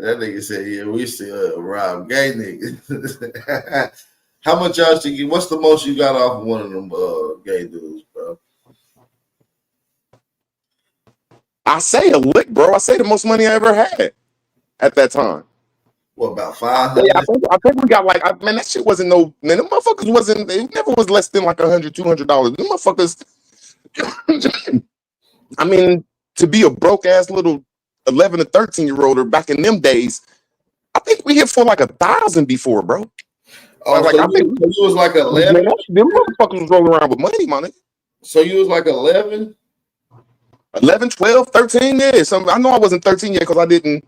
That nigga said, yeah, we still rob gay niggas. How much y'all should get? What's the most you got off of one of them gay dudes, bro? I say a lick, bro. I say the most money I ever had at that time. What, about 500? Yeah, I think we got like, man, that shit wasn't no, man, them motherfuckers wasn't, it never was less than like $100, $200. Them motherfuckers, I mean, to be a broke ass little 11 to 13-year-old back in them days, I think we hit for like 1,000 before, bro. Oh, like, so I think you was like 11? Man, them motherfuckers was rolling around with money, man. So you was like 11? 11, 12, 13, yeah. I know I wasn't 13 yet because I didn't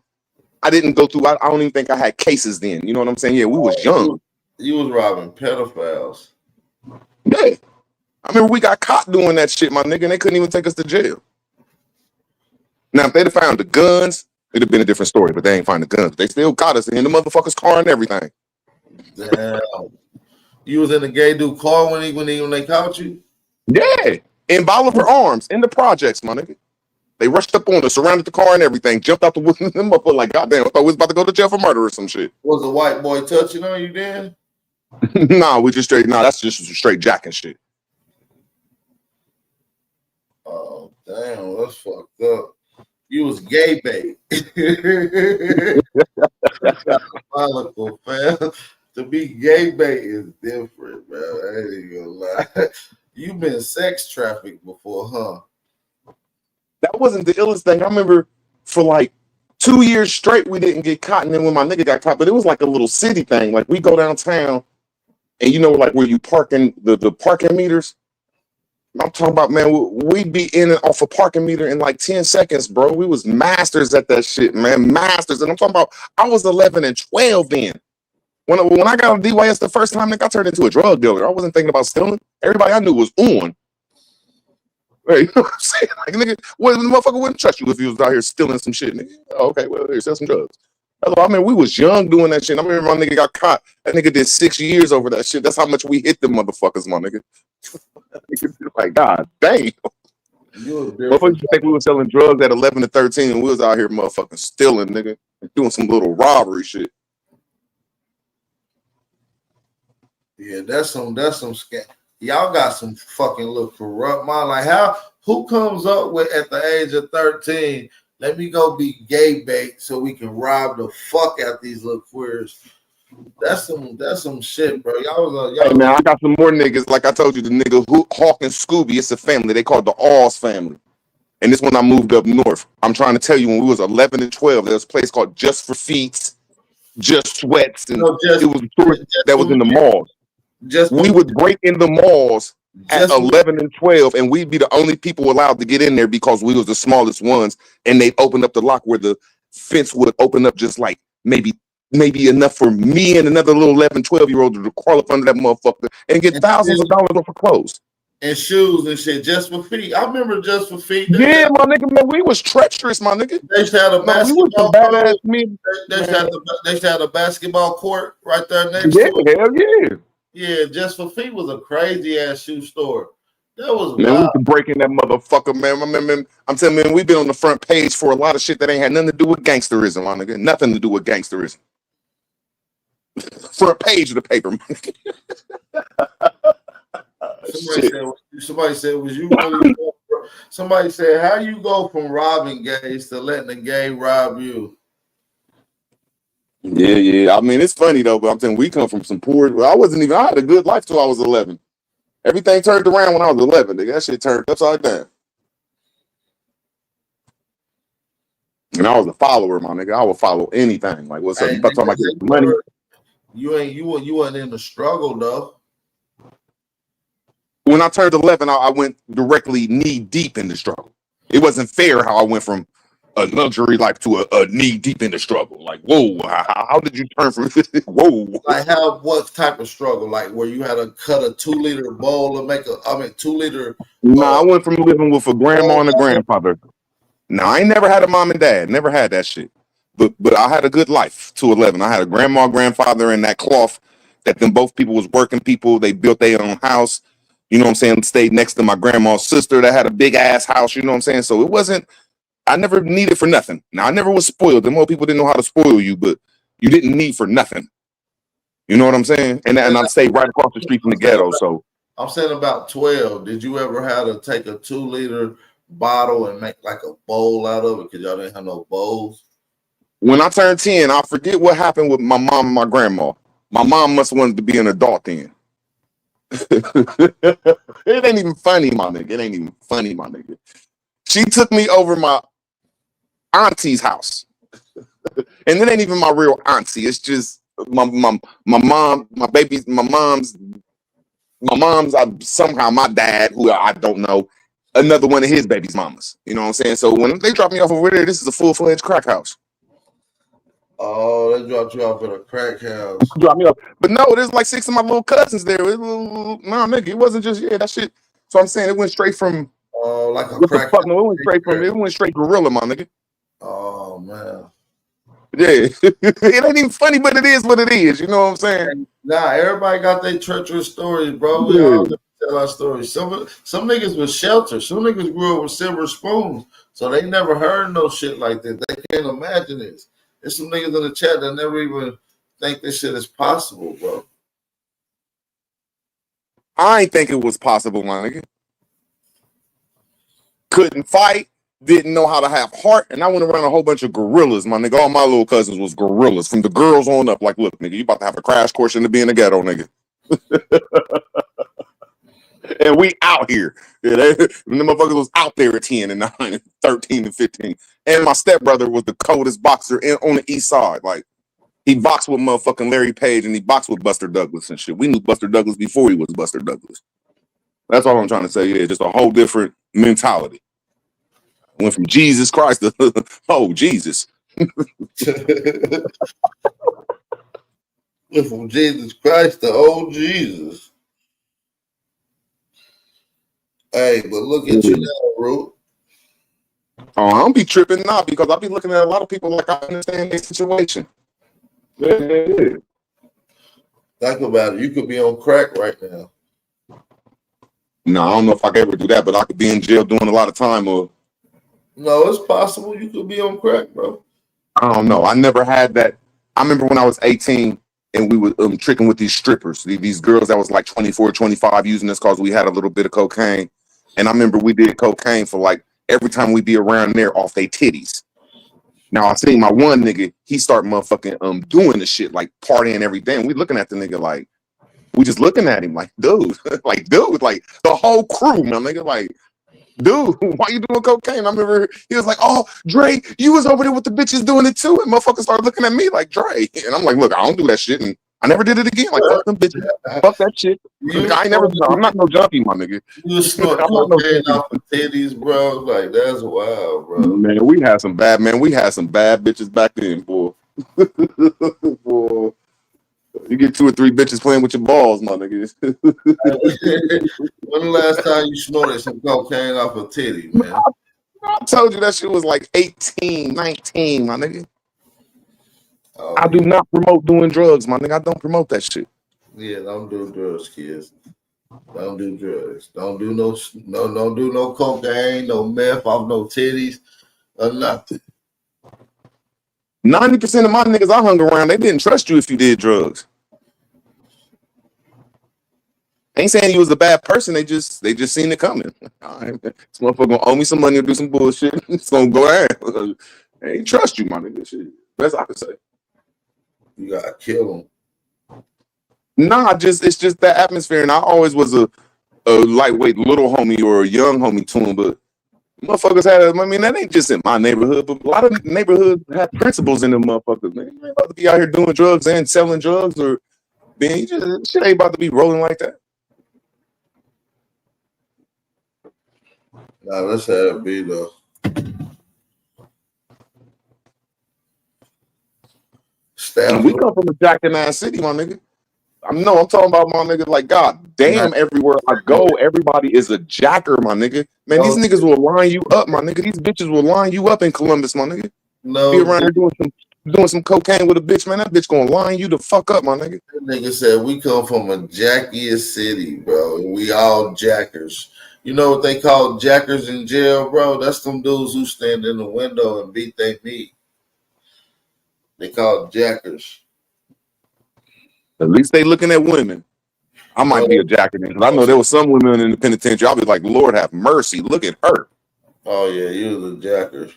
go through, I don't even think I had cases then. You know what I'm saying? Yeah, we was young. You was robbing pedophiles. Yeah. I remember we got caught doing that shit, my nigga, and they couldn't even take us to jail. Now, if they'd have found the guns, it'd have been a different story, but they ain't find the guns. They still caught us in the motherfucker's car and everything. Damn. You was in the gay dude car when they caught you? Yeah. In Bolivar Arms, in the projects, my nigga. They rushed up on us, surrounded the car and everything, jumped out the window. Them motherfuckers like, goddamn, I thought we was about to go to jail for murder or some shit. Was the white boy touching on you then? Nah, we just straight. Nah, that's just straight jacking shit. Oh damn, that's fucked up. You was gay bait. Diabolical, fam. To be gay bait is different, man. I ain't gonna lie. You've been sex trafficked before, huh? That wasn't the illest thing. I remember for like 2 years straight, we didn't get caught. And then when my nigga got caught, but it was like a little city thing. Like we go downtown and you know, like where you parking the parking meters. I'm talking about, man, we'd be in and off a parking meter in like 10 seconds, bro. We was masters at that shit, man. Masters. And I'm talking about, I was 11 and 12 then. When I got on DYS the first time, nigga, I turned into a drug dealer. I wasn't thinking about stealing. Everybody I knew was on. Hey, you know what I'm saying? Like, nigga, the motherfucker wouldn't trust you if you was out here stealing some shit, nigga. Oh, okay, well, here, sell some drugs. I mean, we was young doing that shit. I remember my nigga got caught. That nigga did 6 years over that shit. That's how much we hit them motherfuckers, my nigga. Like, God dang. Motherfuckers think we were selling drugs at 11 to 13 and we was out here motherfucking stealing, nigga. Doing some little robbery shit. Yeah, that's some scam. Y'all got some fucking little corrupt mind. Like who comes up with at the age of 13, let me go be gay bait so we can rob the fuck out these little queers. That's some shit, bro. Hey man, I got some more niggas. Like I told you, the nigga Hawk and Scooby, it's a family. They called the Alls family. And this when I moved up north. I'm trying to tell you, when we was 11 and 12, there was a place called Just for Feet, Just Sweats, and it was a store that was in the malls. We would break in the malls at 11 and 12, and we'd be the only people allowed to get in there because we was the smallest ones. And they'd open up the lock where the fence would open up just like maybe enough for me and another little 11, 12-year-old to crawl up under that motherfucker and get thousands of dollars off of clothes. And shoes and shit, Just for Feet. I remember Just for Feet. Yeah, my nigga, man, we was treacherous, my nigga. They used to have a basketball badass They used to have a basketball court right there next to it. Hell yeah. Yeah, Just for Feet was a crazy ass shoe store. That was man, wild. we could break in that motherfucker, man. I'm telling you, man, we've been on the front page for a lot of shit that ain't had nothing to do with gangsterism, my nigga. Nothing to do with gangsterism. Front page of the paper, Somebody said, was you really somebody said, how you go from robbing gays to letting the gay rob you? Yeah. I mean, it's funny though, but I'm saying we come from some poor. I had a good life till I was 11. Everything turned around when I was 11. Nigga. That shit turned upside down. And I was a follower, my nigga. I would follow anything. Like, what's up? You talking about getting money? You wasn't in the struggle though. When I turned 11, I went directly knee deep in the struggle. It wasn't fair how I went from a luxury life to a knee deep in the struggle. Like, whoa, how did you turn from whoa? Like what type of struggle? Like where you had to cut a 2-liter bowl and make 2-liter. I went from living with a grandma and a grandfather. No, I ain't never had a mom and dad. Never had that shit. But I had a good life to 11. I had a grandma, grandfather, and that cloth that them both people was working people. They built their own house. You know what I'm saying? Stayed next to my grandma's sister that had a big ass house. You know what I'm saying? So it wasn't, I never needed for nothing. Now, I never was spoiled. The more people didn't know how to spoil you, but you didn't need for nothing. You know what I'm saying? And I stayed right across the street from the ghetto. So I'm saying about 12. Did you ever have to take a 2-liter bottle and make like a bowl out of it because y'all didn't have no bowls? When I turned 10, I forget what happened with my mom and my grandma. My mom must have wanted to be an adult then. It ain't even funny, my nigga. It ain't even funny, my nigga. She took me over my auntie's house. And it ain't even my real auntie. It's just my mom, my mom's somehow my dad, who I don't know, another one of his baby's mamas. You know what I'm saying? So when they drop me off over there, this is a full-fledged crack house. Oh, they dropped you off at a crack house. Drop me off. But no, there's like 6 of my little cousins there. No, nigga, it wasn't just that shit. So I'm saying it went straight from like a crack house. It went straight gorilla, my nigga. Oh man. Yeah. It ain't even funny, but it is what it is. You know what I'm saying? Nah, everybody got their treacherous stories, bro. Yeah. tell our stories. Some niggas was sheltered. Some niggas grew up with silver spoons, so they never heard no shit like that. They can't imagine this. There's some niggas in the chat that never even think this shit is possible, bro. I ain't think it was possible, my nigga. Couldn't fight, didn't know how to have heart, and I went around a whole bunch of gorillas, my nigga. All my little cousins was gorillas, from the girls on up. Like, look, nigga, you about to have a crash course into being a ghetto, nigga. And we out here. Yeah, the motherfuckers was out there at 10 and 9 and 13 and 15. And my stepbrother was the coldest boxer on the east side. Like, he boxed with motherfucking Larry Page and he boxed with Buster Douglas and shit. We knew Buster Douglas before he was Buster Douglas. That's all I'm trying to say. Yeah, just a whole different mentality. Went from Jesus Christ to, oh, Jesus. Went from Jesus Christ to old Jesus. Hey, but look at you now, bro. Oh, I don't be tripping now because I be looking at a lot of people like I understand their situation. Yeah. Think about it. You could be on crack right now. No, I don't know if I could ever do that, but I could be in jail doing a lot of time. Or no, it's possible. You could be on crack, bro. I don't know. I never had that. I remember when I was 18 and we were tricking with these strippers, these girls that was like 24, 25 using us because we had a little bit of cocaine. And I remember we did cocaine for like every time we be around there off they titties. Now I seen my one nigga, he start motherfucking doing the shit, like partying every day. And we looking at the nigga like, we just looking at him like, dude, like the whole crew, man, nigga, like, dude, why you doing cocaine? I remember he was like, oh, Dre, you was over there with the bitches doing it too. And motherfuckers started looking at me like, Dre. And I'm like, look, I don't do that shit. And I never did it again. Like, fuck them bitches. Fuck that shit. I'm not no junkie, my nigga. You snort cocaine off the titties, bro. Like, that's wild, bro. Man, we had some bad bitches back then, boy. Boy. You get 2 or 3 bitches playing with your balls, my nigga. When the last time you snorted some cocaine off a titty, man? I told you that shit was like 18, 19, my nigga. Oh, I do not promote doing drugs, my nigga. I don't promote that shit. Yeah, don't do drugs, kids. Don't do drugs. Don't do no cocaine, no meth off no titties, or nothing. 90% of my niggas I hung around, they didn't trust you if you did drugs. I ain't saying you was a bad person. They just seen it coming. All right, this motherfucker gonna owe me some money or do some bullshit. It's gonna go down. They ain't trust you, my nigga. Shit. Best I can say. You gotta kill them. Nah, it's just that atmosphere. And I always was a lightweight little homie or a young homie to him, but motherfuckers that ain't just in my neighborhood, but a lot of neighborhoods have principles in them motherfuckers. Man, you ain't about to be out here doing drugs and selling drugs or being shit ain't about to be rolling like that. Nah, let's have it be though. We come from a jacking ass city, my nigga. I'm talking about my nigga. Like, god damn, everywhere I go, everybody is a jacker, my nigga. Man, these niggas will line you up, my nigga. These bitches will line you up in Columbus, my nigga. No, be around here doing some cocaine with a bitch, man. That bitch gonna line you the fuck up, my nigga. That nigga said we come from a jackiest city, bro. We all jackers. You know what they call jackers in jail, bro? That's them dudes who stand in the window and beat their meat. They call jackers. At least they looking at women. I might be a jacker because I know there was some women in the penitentiary. I'll be like, Lord have mercy, look at her. Oh yeah, you was a jacker.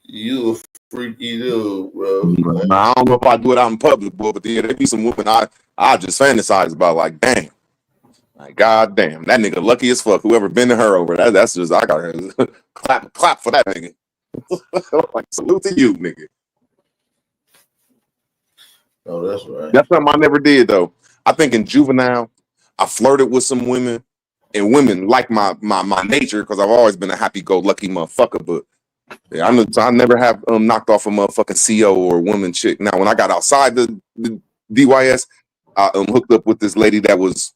You a freaky dude, bro. Nah, I don't know if I do it out in public, boy, but there be some women I just fantasize about. Like, damn, like god damn, that nigga lucky as fuck. Whoever been to her over that's just I gotta clap for that nigga. Like, salute to you, nigga. Oh, that's right. That's something I never did though. I think in juvenile, I flirted with some women, and women like my nature because I've always been a happy-go-lucky motherfucker. But yeah, I never have knocked off a motherfucking CO or woman chick. Now, when I got outside the DYS, I hooked up with this lady that was,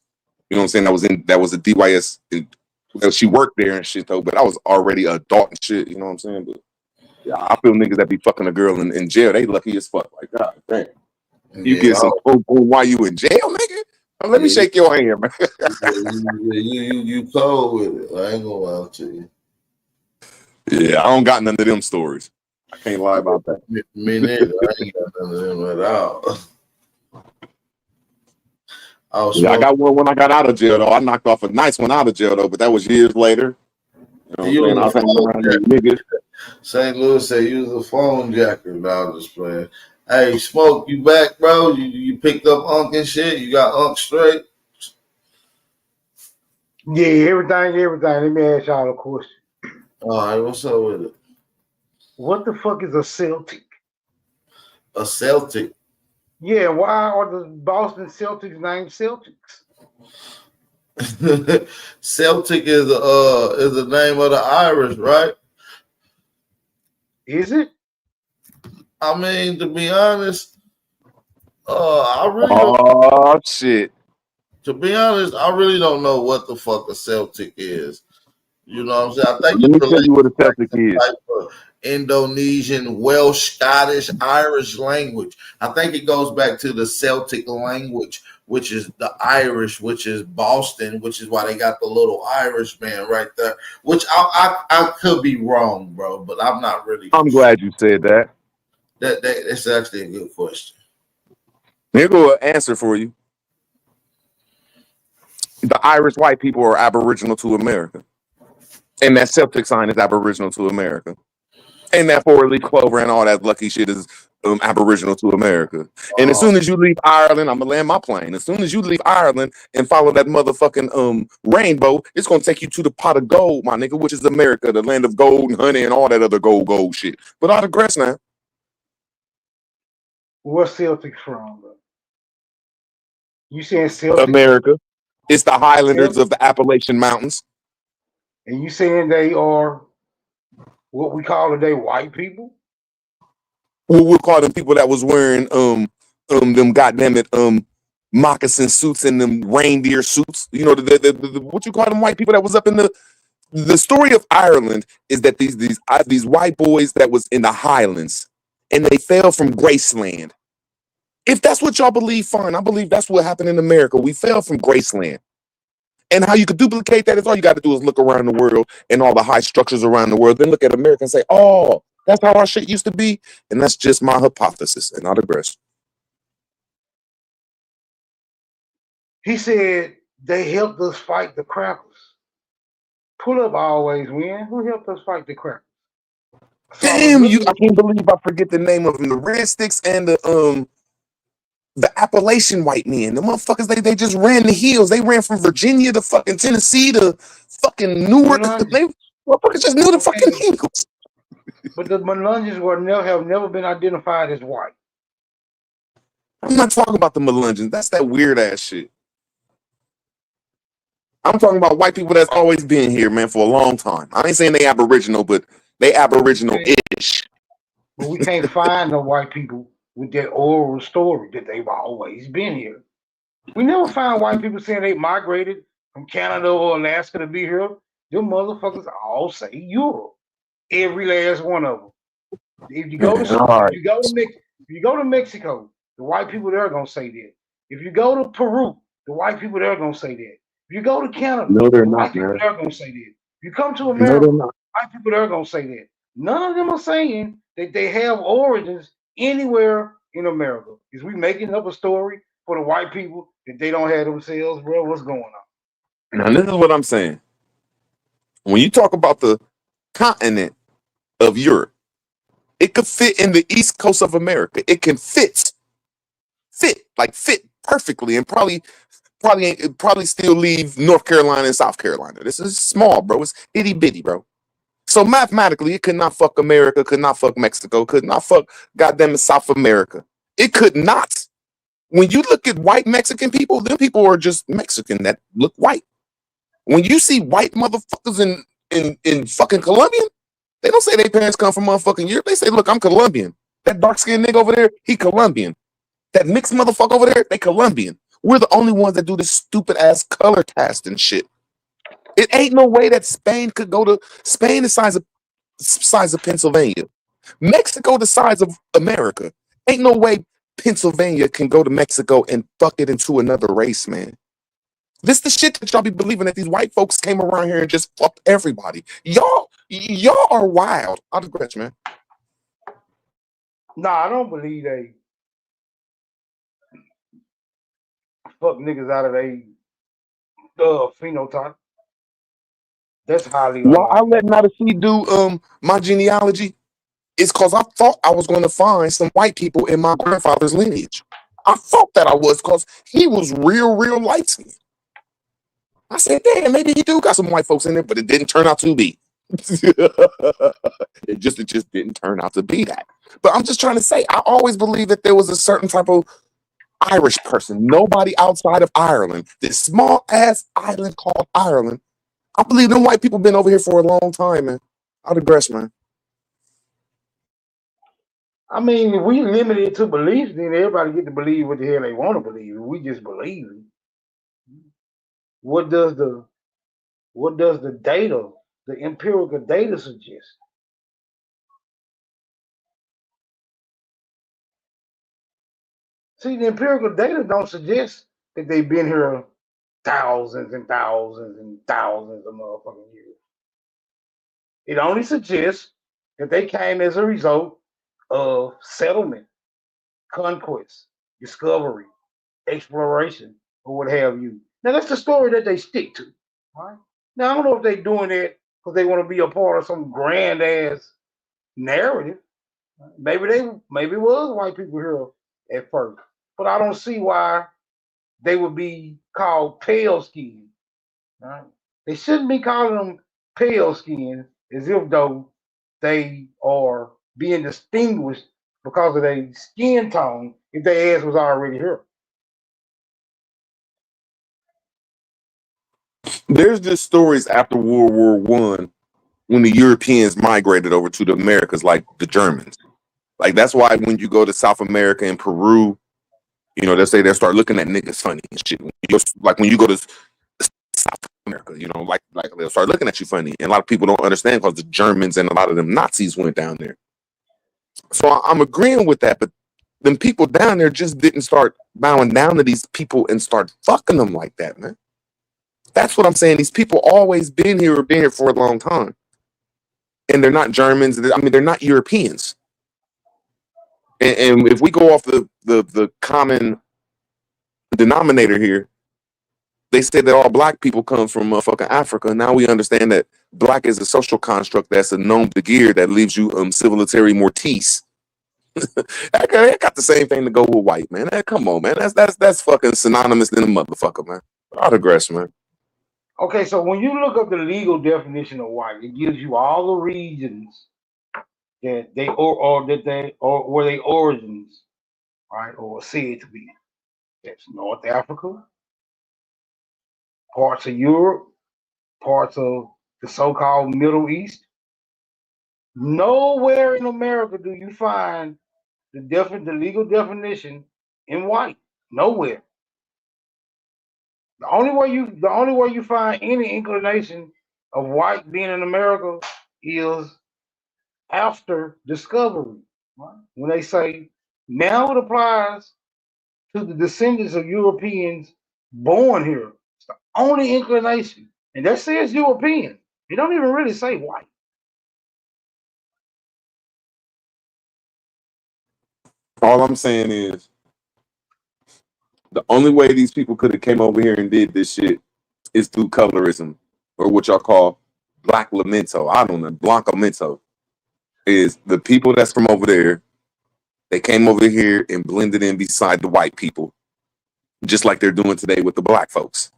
you know what I'm saying, that was a DYS. She worked there and shit though, but I was already adult and shit. You know what I'm saying? But yeah, I feel niggas that be fucking a girl in jail, they lucky as fuck. Like, god damn. You get some while you in jail, nigga? Let me shake your hand, man. You cold with it. I ain't gonna lie to you. Yeah, I don't got none of them stories. I can't lie about that. Me neither. I ain't got none of them at all. Yeah, I got one when I got out of jail though. I knocked off a nice one out of jail though, but that was years later. You know what I'm saying? I was hanging around these niggas. St. Louis said you was a phone jacker. No, I'm just playing. Hey, Smoke, you back, bro? You picked up Unk and shit? You got Unk straight? Yeah, everything. Let me ask y'all a question. All right, what's up with it? What the fuck is a Celtic? A Celtic? Yeah, why are the Boston Celtics named Celtics? Celtic is the name of the Irish, right? Is it? I mean, to be honest, I really don't. Shit. To be honest, I really don't know what the fuck a Celtic is. You know what I'm saying? I think Let me it's tell you what a Celtic is. type of Indonesian, Welsh, Scottish, Irish language. I think it goes back to the Celtic language, which is the Irish, which is Boston, which is why they got the little Irish man right there. Which I could be wrong, bro, but I'm not really. I'm glad you said that. That's actually a good question. Here go an answer for you. The Irish white people are aboriginal to America. And that Celtic sign is aboriginal to America. And that four-leaf clover and all that lucky shit is aboriginal to America. And as soon as you leave Ireland, I'm gonna land my plane. As soon as you leave Ireland and follow that motherfucking rainbow, it's gonna take you to the pot of gold, my nigga, which is America, the land of gold and honey and all that other gold shit. But I digress now. What's Celtic from, bro? You saying Celtic? America. It's the Highlanders of the Appalachian Mountains. And you saying they are what we call today white people? We'll call them people that was wearing them goddamn it moccasin suits and them reindeer suits. You know the what you call them white people that was up in the story of Ireland is that these white boys that was in the Highlands and they fell from Graceland. If that's what y'all believe, fine. I believe that's what happened in America. We fell from Graceland. And how you could duplicate that is all you got to do is look around the world and all the high structures around the world. Then look at America and say, oh, that's how our shit used to be. And that's just my hypothesis. And I digress. He said they helped us fight the crackers. Pull up always win. Who helped us fight the crackers? Damn, I can't believe I forget the name of them. The Red Sticks and the Appalachian white men. The motherfuckers, they just ran the hills. They ran from Virginia to fucking Tennessee to fucking Newark. They motherfuckers just knew the fucking hills. But the Melungeons have never been identified as white. I'm not talking about the Melungeons. That's that weird ass shit. I'm talking about white people that's always been here, man, for a long time. I ain't saying they aboriginal, but they aboriginal-ish. But we can't find no white people with that oral story that they've always been here. We never find white people saying they migrated from Canada or Alaska to be here. Them motherfuckers all say Europe. Every last one of them. If you go to Mexico, the white people there are gonna say that. If you go to Peru, the white people there are gonna say that. If you go to Canada, no, they're the white not, people man. there are gonna say that. If you come to America, No, they're not. white people there are gonna say that. None of them are saying that they have origins anywhere in America. Is we making up a story for the white people that they don't have themselves, bro? What's going on? Now, this is what I'm saying. When you talk about the continent of Europe, it could fit in the east coast of America. It can fit perfectly, and probably still leave North Carolina and South Carolina. This is small, bro. It's itty bitty, bro. So mathematically, it could not fuck America, could not fuck Mexico, could not fuck goddamn South America. It could not. When you look at white Mexican people, them people are just Mexican that look white. When you see white motherfuckers in fucking Colombian, they don't say their parents come from motherfucking Europe. They say, look, I'm Colombian. That dark-skinned nigga over there, he Colombian. That mixed motherfucker over there, they Colombian. We're the only ones that do this stupid-ass color cast and shit. It ain't no way that Spain could go to Spain the size of Pennsylvania. Mexico the size of America. Ain't no way Pennsylvania can go to Mexico and fuck it into another race, man. This the shit that y'all be believing that these white folks came around here and just fucked everybody. Y'all are wild. I digress, man. Nah, I don't believe they fuck niggas out of their phenotype. That's highly While I unlikely. let Nadashi do my genealogy, it's cause I thought I was gonna find some white people in my grandfather's lineage. I thought that I was cause he was real light skinned. I said, damn, maybe he do got some white folks in there, but it didn't turn out to be. It just didn't turn out to be that. But I'm just trying to say, I always believed that there was a certain type of Irish person, nobody outside of Ireland, this small ass island called Ireland. I believe them white people been over here for a long time, man. I digress, man. I mean, if we limit it to beliefs, then everybody get to believe what the hell they want to believe. If we just believe it. What does the data, the empirical data suggest? See, the empirical data don't suggest that they've been here thousands and thousands and thousands of motherfucking years. It only suggests that they came as a result of settlement, conquest, discovery, exploration, or what have you. Now that's the story that they stick to. Right? Now I don't know if they're doing that because they want to be a part of some grand ass narrative. Maybe it was white people here at first, but I don't see why they would be called pale skin. Right? They shouldn't be calling them pale skin as if though they are being distinguished because of their skin tone if their ass was already here. There's just stories after World War I when the Europeans migrated over to the Americas, like the Germans. Like that's why when you go to South America and Peru, you know, they'll start looking at niggas funny and shit. Like when you go to South America, you know, like they'll start looking at you funny. And a lot of people don't understand because the Germans and a lot of them Nazis went down there. So I'm agreeing with that, but them people down there just didn't start bowing down to these people and start fucking them like that, man. That's what I'm saying. These people always been here for a long time. And they're not Germans. I mean, they're not Europeans. And if we go off the common denominator here, they said that all black people come from motherfucking Africa. Now we understand that black is a social construct that's a nom de guerre that leaves you civilitary mortis. I got the same thing to go with white, man. Come on, man. That's fucking synonymous in a motherfucker, man. I digress, man. Okay, so when you look up the legal definition of white, it gives you all the regions that they or where they origins, right, or said to be. That's North Africa, parts of Europe, parts of the so-called Middle East. Nowhere in America do you find the legal definition in white. Nowhere. The only way you find any inclination of white being in America is after discovery. Right? When they say now it applies to the descendants of Europeans born here. It's the only inclination. And that says European. It don't even really say white. All I'm saying is the only way these people could have came over here and did this shit is through colorism, or what y'all call black lamento. I don't know, blancamento. Is the people that's from over there, they came over here and blended in beside the white people, just like they're doing today with the black folks.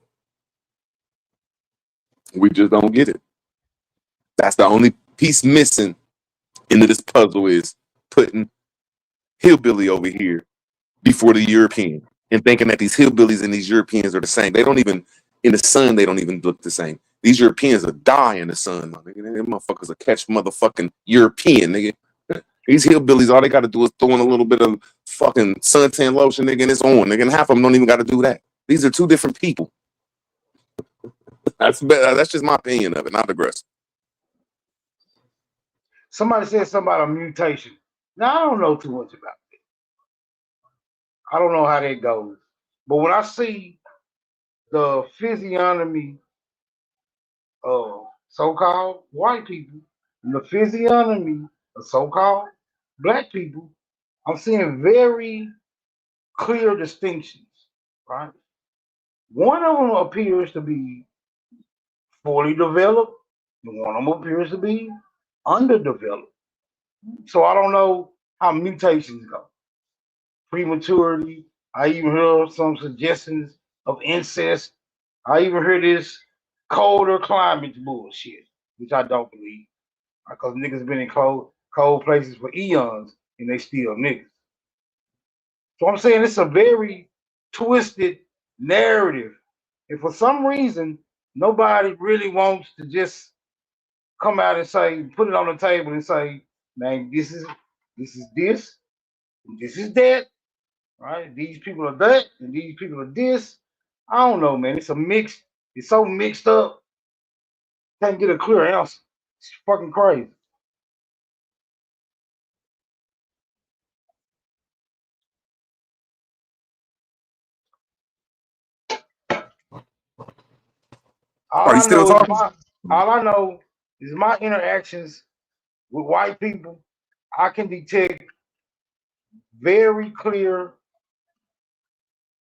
We just don't get it. That's the only piece missing into this puzzle, is putting hillbilly over here before the European and thinking that these hillbillies and these Europeans are the same. They don't even, in the sun, they don't even look the same. These Europeans will die in the sun. Them motherfuckers will catch motherfucking European, nigga. These hillbillies, all they got to do is throw in a little bit of fucking suntan lotion, nigga, and it's on, nigga. And half of them don't even got to do that. These are two different people. That's just my opinion of it, not digress. Somebody said something about a mutation. Now, I don't know too much about it. I don't know how that goes. But when I see the physiognomy of so-called white people and the physiognomy of so-called black people, I'm seeing very clear distinctions, right? One of them appears to be fully developed, and one of them appears to be underdeveloped. So I don't know how mutations go. Prematurity. I even heard some suggestions of incest. I even heard this colder climates bullshit, which I don't believe. Because niggas been in cold places for eons and they still niggas. So I'm saying it's a very twisted narrative. And for some reason, nobody really wants to just come out and say, put it on the table and say, man, this is this, and this is that, right? These people are that, and these people are this. I don't know, man. It's a mix. It's so mixed up. Can't get a clear answer. It's fucking crazy. All Are you I still know is talking? my interactions with white people. I can detect very clear,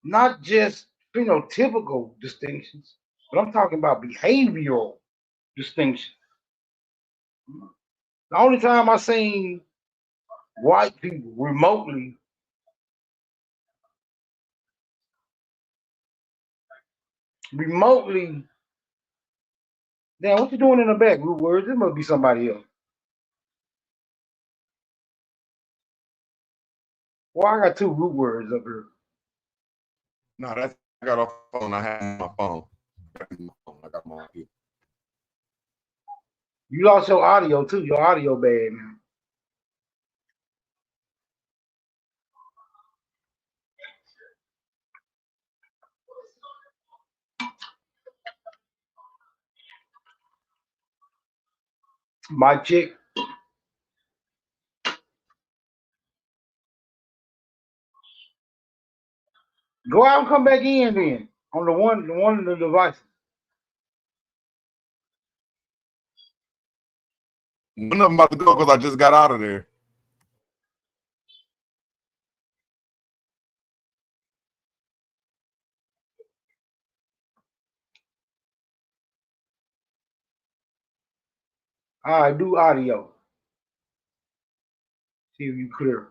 not just phenotypical distinctions, but I'm talking about behavioral distinctions. The only time I seen white people remotely damn, what you doing in the back, root words? This must be somebody else. Well, I got two root words up here. No, that's I got off phone. I had my phone. I got my phone. You lost your audio too. Your audio bad now. My chick. Go out and come back in then on the one of the devices. One of them about to go because I just got out of there. All right, do audio. See if you clear.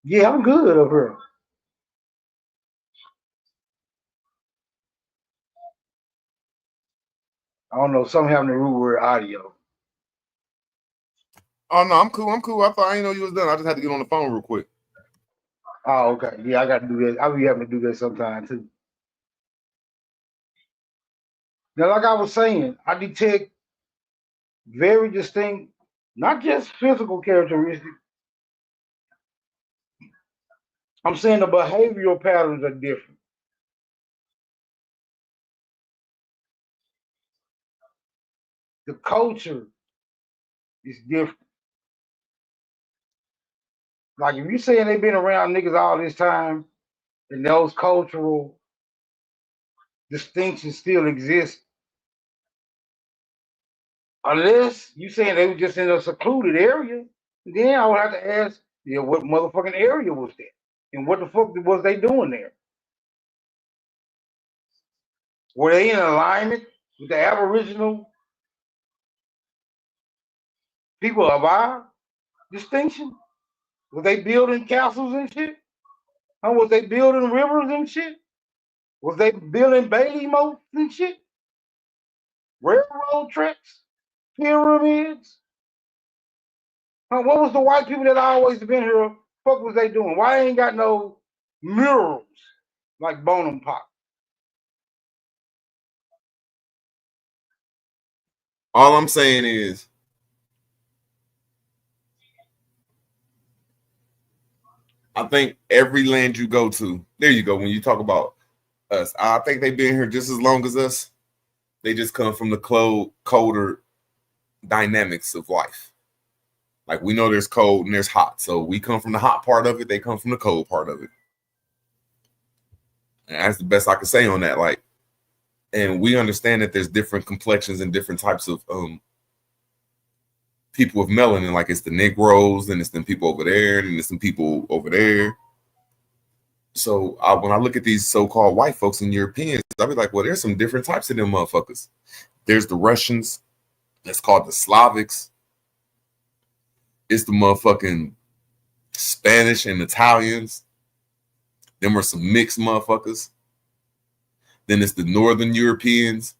Yeah, I'm good up here. I don't know, something happened to root word audio. Oh no, I'm cool. I'm cool. I thought I didn't know you was done. I just had to get on the phone real quick. Oh, okay. Yeah, I got to do that. I'll be having to do that sometime too. Now, like I was saying, I detect very distinct, not just physical characteristics. I'm saying the behavioral patterns are different. The culture is different. Like if you're saying they've been around niggas all this time and those cultural distinctions still exist, unless you saying they were just in a secluded area, then I would have to ask, yeah, what motherfucking area was that? And what the fuck was they doing there? Were they in alignment with the Aboriginal people of our distinction? Was they building castles and shit? Or was they building rivers and shit? Was they building Bailey moats and shit? Railroad tracks? Pyramids? What was the white people that always been here? Fuck was they doing? Why they ain't got no murals like Bonham Park? All I'm saying is I think every land you go to, there you go. When you talk about us, I think they've been here just as long as us. They just come from the colder dynamics of life. Like we know there's cold and there's hot. So we come from the hot part of it. They come from the cold part of it. And that's the best I can say on that. Like, and we understand that there's different complexions and different types of people with melanin. Like it's the Negroes, and it's them people over there, and it's some people over there. So when I look at these so-called white folks and Europeans, I'll be like, well, there's some different types of them motherfuckers. There's the Russians. That's called the Slavics. It's the motherfucking Spanish and Italians. Them are some mixed motherfuckers. Then it's the Northern Europeans.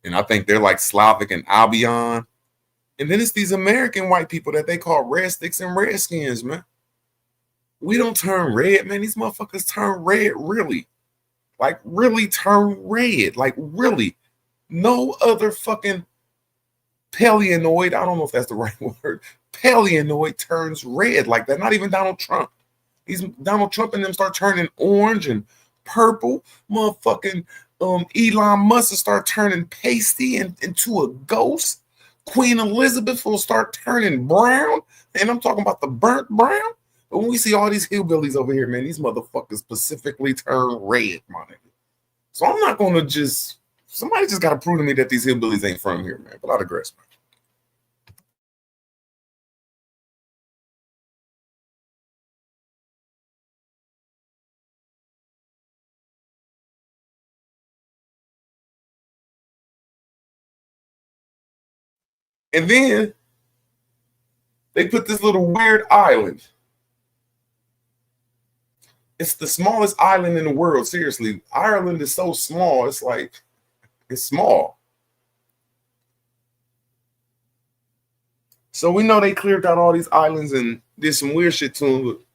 And I think they're like Slavic and Albion. And then it's these American white people that they call red sticks and redskins, man. We don't turn red, man. These motherfuckers turn red, really. Like, really turn red. Like, really. No other fucking paleonoid, I don't know if that's the right word, paleonoid turns red like that. Not even Donald Trump. Donald Trump and them start turning orange and purple. Motherfucking Elon Musk will start turning pasty into a ghost. Queen Elizabeth will start turning brown. And I'm talking about the burnt brown. But when we see all these hillbillies over here, man, these motherfuckers specifically turn red, my nigga. So I'm not going to just... Somebody just got to prove to me that these hillbillies ain't from here, man. But I digress, man. And then they put this little weird island. It's the smallest island in the world. Seriously, Ireland is so small. It's like, it's small. So we know they cleared out all these islands and did some weird shit to them.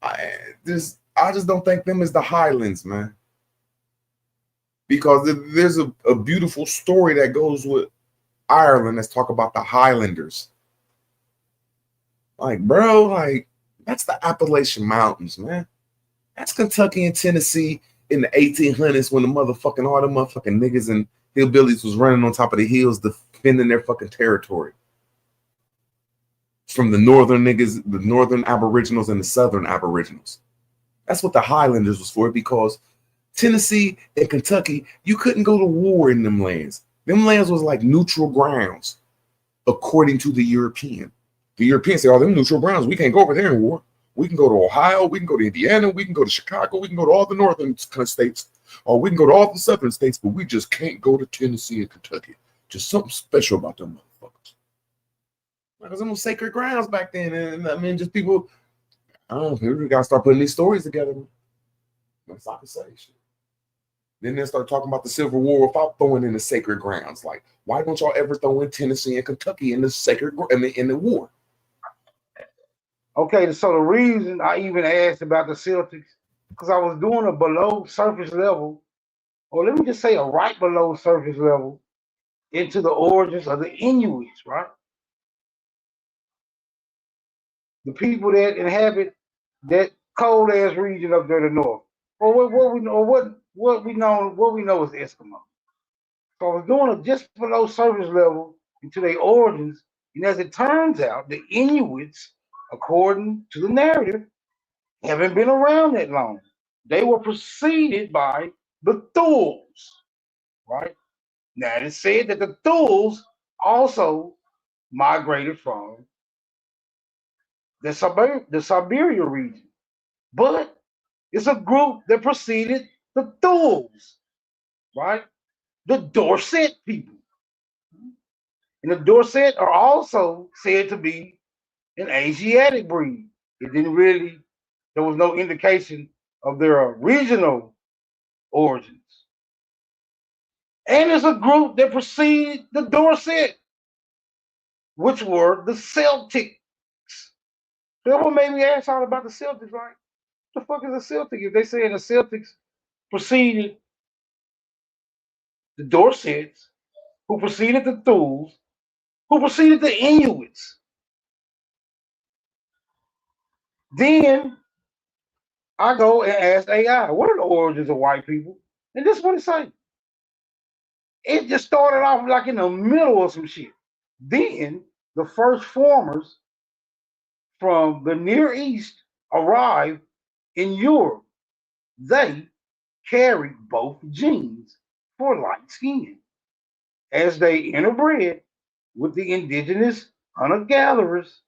I just don't think them is the Highlands, man. Because there's a beautiful story that goes with Ireland. Let's talk about the Highlanders. Like, bro, like, that's the Appalachian Mountains, man. That's Kentucky and Tennessee in the 1800s when all the motherfucking niggas and hillbillies was running on top of the hills defending their fucking territory. From the northern niggas, the northern aboriginals and the southern aboriginals. That's what the Highlanders was for, because Tennessee and Kentucky, you couldn't go to war in them lands. Them lands was like neutral grounds, according to the European. The Europeans say, oh, them neutral grounds, we can't go over there in war. We can go to Ohio, we can go to Indiana, we can go to Chicago, we can go to all the northern states, or we can go to all the southern states, but we just can't go to Tennessee and Kentucky. Just something special about them motherfuckers. Because them was sacred grounds back then, and I mean, just people, I don't know, we gotta start putting these stories together. That's all I can say. Shit. Then they start talking about the Civil War without throwing in the sacred grounds. Like, why don't y'all ever throw in Tennessee and Kentucky in the sacred in the war? Okay, so the reason I even asked about the Celtics, because I was doing a below surface level, or let me just say a right below surface level, into the origins of the Inuits, right? The people that inhabit that cold ass region up there to the north. Or what we know is Eskimo. So I was doing a just below surface level into their origins, and as it turns out, the Inuits, according to the narrative, haven't been around that long. They were preceded by the Thuls, right? Now it is said that the Thuls also migrated from the Siberia region, but it's a group that preceded the Thuls, right? The Dorset people. And the Dorset are also said to be an Asiatic breed. There was no indication of their original origins. And there's a group that preceded the Dorset, which were the Celtics. That what made me ask all about the Celtics, right? What the fuck is a Celtic? If they say the Celtics preceded the Dorsets, who preceded the Thuls, who preceded the Inuits. Then I go and ask AI, what are the origins of white people? And this is what it says. It just started off like in the middle of some shit. Then the first farmers from the Near East arrived in Europe. They carried both genes for light skin as they interbred with the indigenous hunter-gatherers.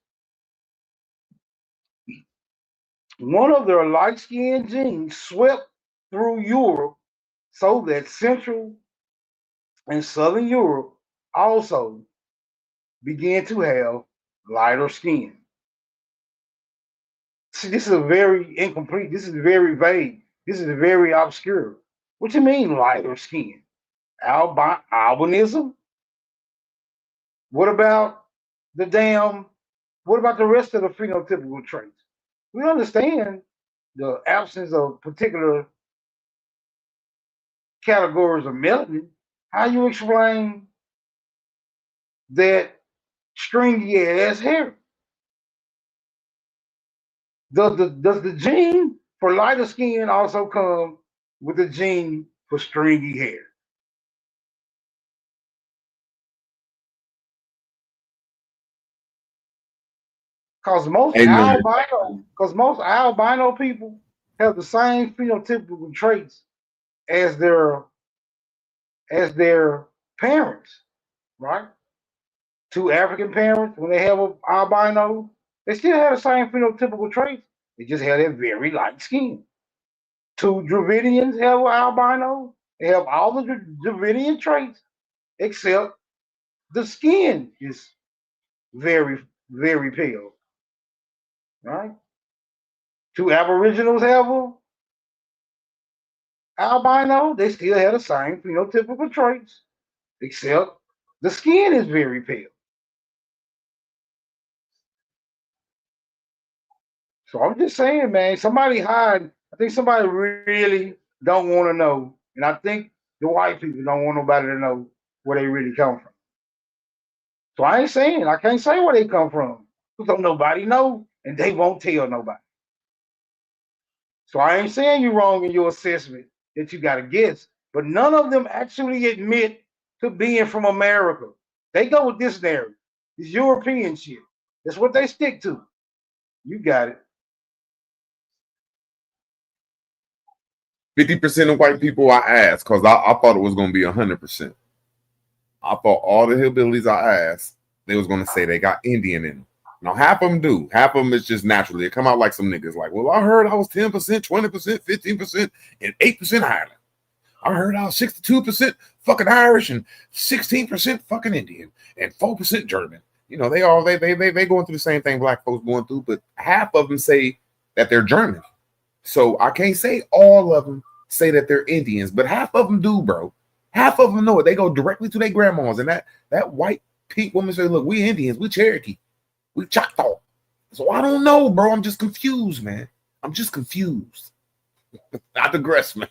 One of their light-skinned genes swept through Europe so that Central and Southern Europe also began to have lighter skin. See, this is a very incomplete, this is very vague, this is very obscure. What you mean lighter skin? Albinism? What about what about the rest of the phenotypical traits? We understand the absence of particular categories of melanin. How you explain that stringy ass hair? Does the gene for lighter skin also come with the gene for stringy hair? Because most albino people have the same phenotypical traits as their parents, right? Two African parents, when they have an albino, they still have the same phenotypical traits. They just have that very light skin. Two Dravidians have an albino. They have all the Dravidian traits, except the skin is very, very pale, right? Two Aboriginals have an albino. They still have the same phenotypical traits, except the skin is very pale. So I'm just saying, man, somebody hiding. I think somebody really don't want to know. And I think the white people don't want nobody to know where they really come from. So I can't say where they come from. Because don't nobody know, and they won't tell nobody. So I ain't saying you're wrong in your assessment that you got to guess. But none of them actually admit to being from America. They go with this narrative, this European shit. That's what they stick to. You got it. 50% of white people I asked, because I thought it was going to be 100%. I thought all the hillbillies I asked, they was going to say they got Indian in them. Now, half of them do. Half of them is just naturally. They come out like some niggas like, well, I heard I was 10%, 20%, 15%, and 8% Ireland. I heard I was 62% fucking Irish and 16% fucking Indian and 4% German. You know, they going through the same thing black folks going through, but half of them say that they're German. So I can't say all of them say that they're Indians, but half of them do, bro. Half of them know it. They go directly to their grandmas, and that white pink woman say, look, we Indians, we Cherokee, we Choctaw. So I don't know, bro. I'm just confused, man. I'm just confused. I digress, man.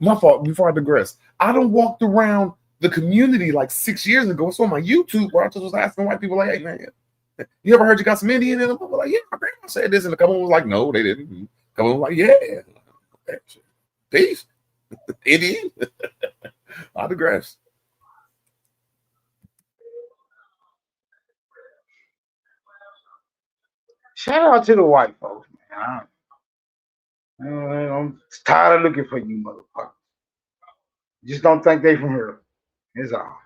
My fault. Before I digress, I done walked around the community like 6 years ago. It's on my YouTube where I just was asking white people, like, hey, man, you ever heard you got some Indian in them? I was like, yeah, my grandma said this. And a couple was like, no, they didn't. A couple was like, yeah. Peace. Indian. I digress. Shout out to the white folks, man. I'm tired of looking for you, motherfuckers. Just don't think they from here. It's all.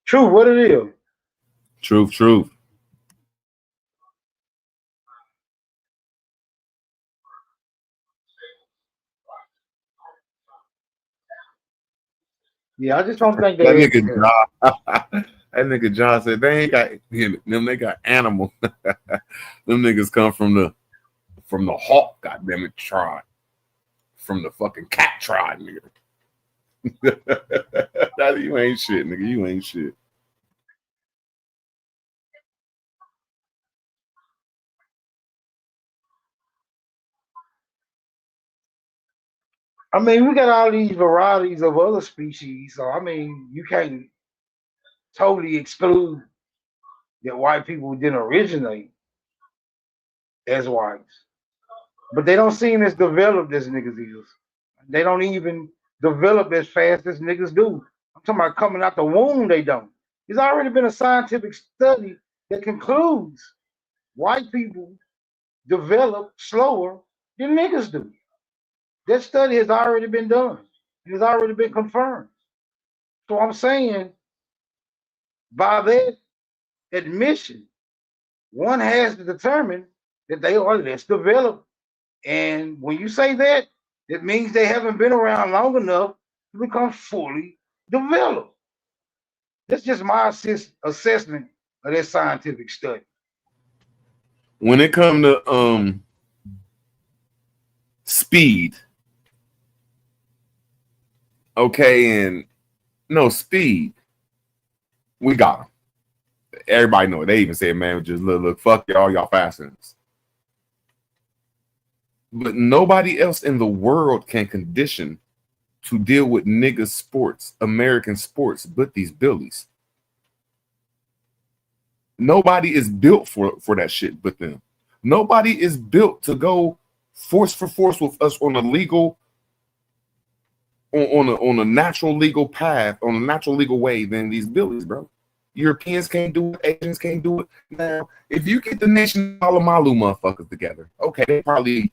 True, what it is. Truth. Yeah, I just don't think that they. nigga John said they ain't got them. They got animal. Them niggas come from the hawk. Goddamn it, tribe. From the fucking cat tribe, nigga. You ain't shit, nigga. You ain't shit. I mean, we got all these varieties of other species, so I mean, you can't totally exclude that white people didn't originate as whites, but they don't seem as developed as niggas is. they don't even develop as fast as niggas do. I'm talking about coming out the womb, they don't. There's already been a scientific study that concludes white people develop slower than niggas do. That study has already been done. It has already been confirmed. So I'm saying, by that admission, one has to determine that they are less developed. And when you say that, it means they haven't been around long enough to become fully developed. That's just my assessment of that scientific study. When it comes to speed, okay, and no speed, we got them. Everybody know it. They even said, man, just look, fuck y'all faster. But nobody else in the world can condition to deal with niggas sports, American sports, but these Billies. Nobody is built for that shit but them. Nobody is built to go force for force with us on a legal, on a natural legal path, on a natural legal way than these Billies, bro. Europeans can't do it, Asians can't do it. Now, if you get the nation Palomalu motherfuckers together, okay, they probably,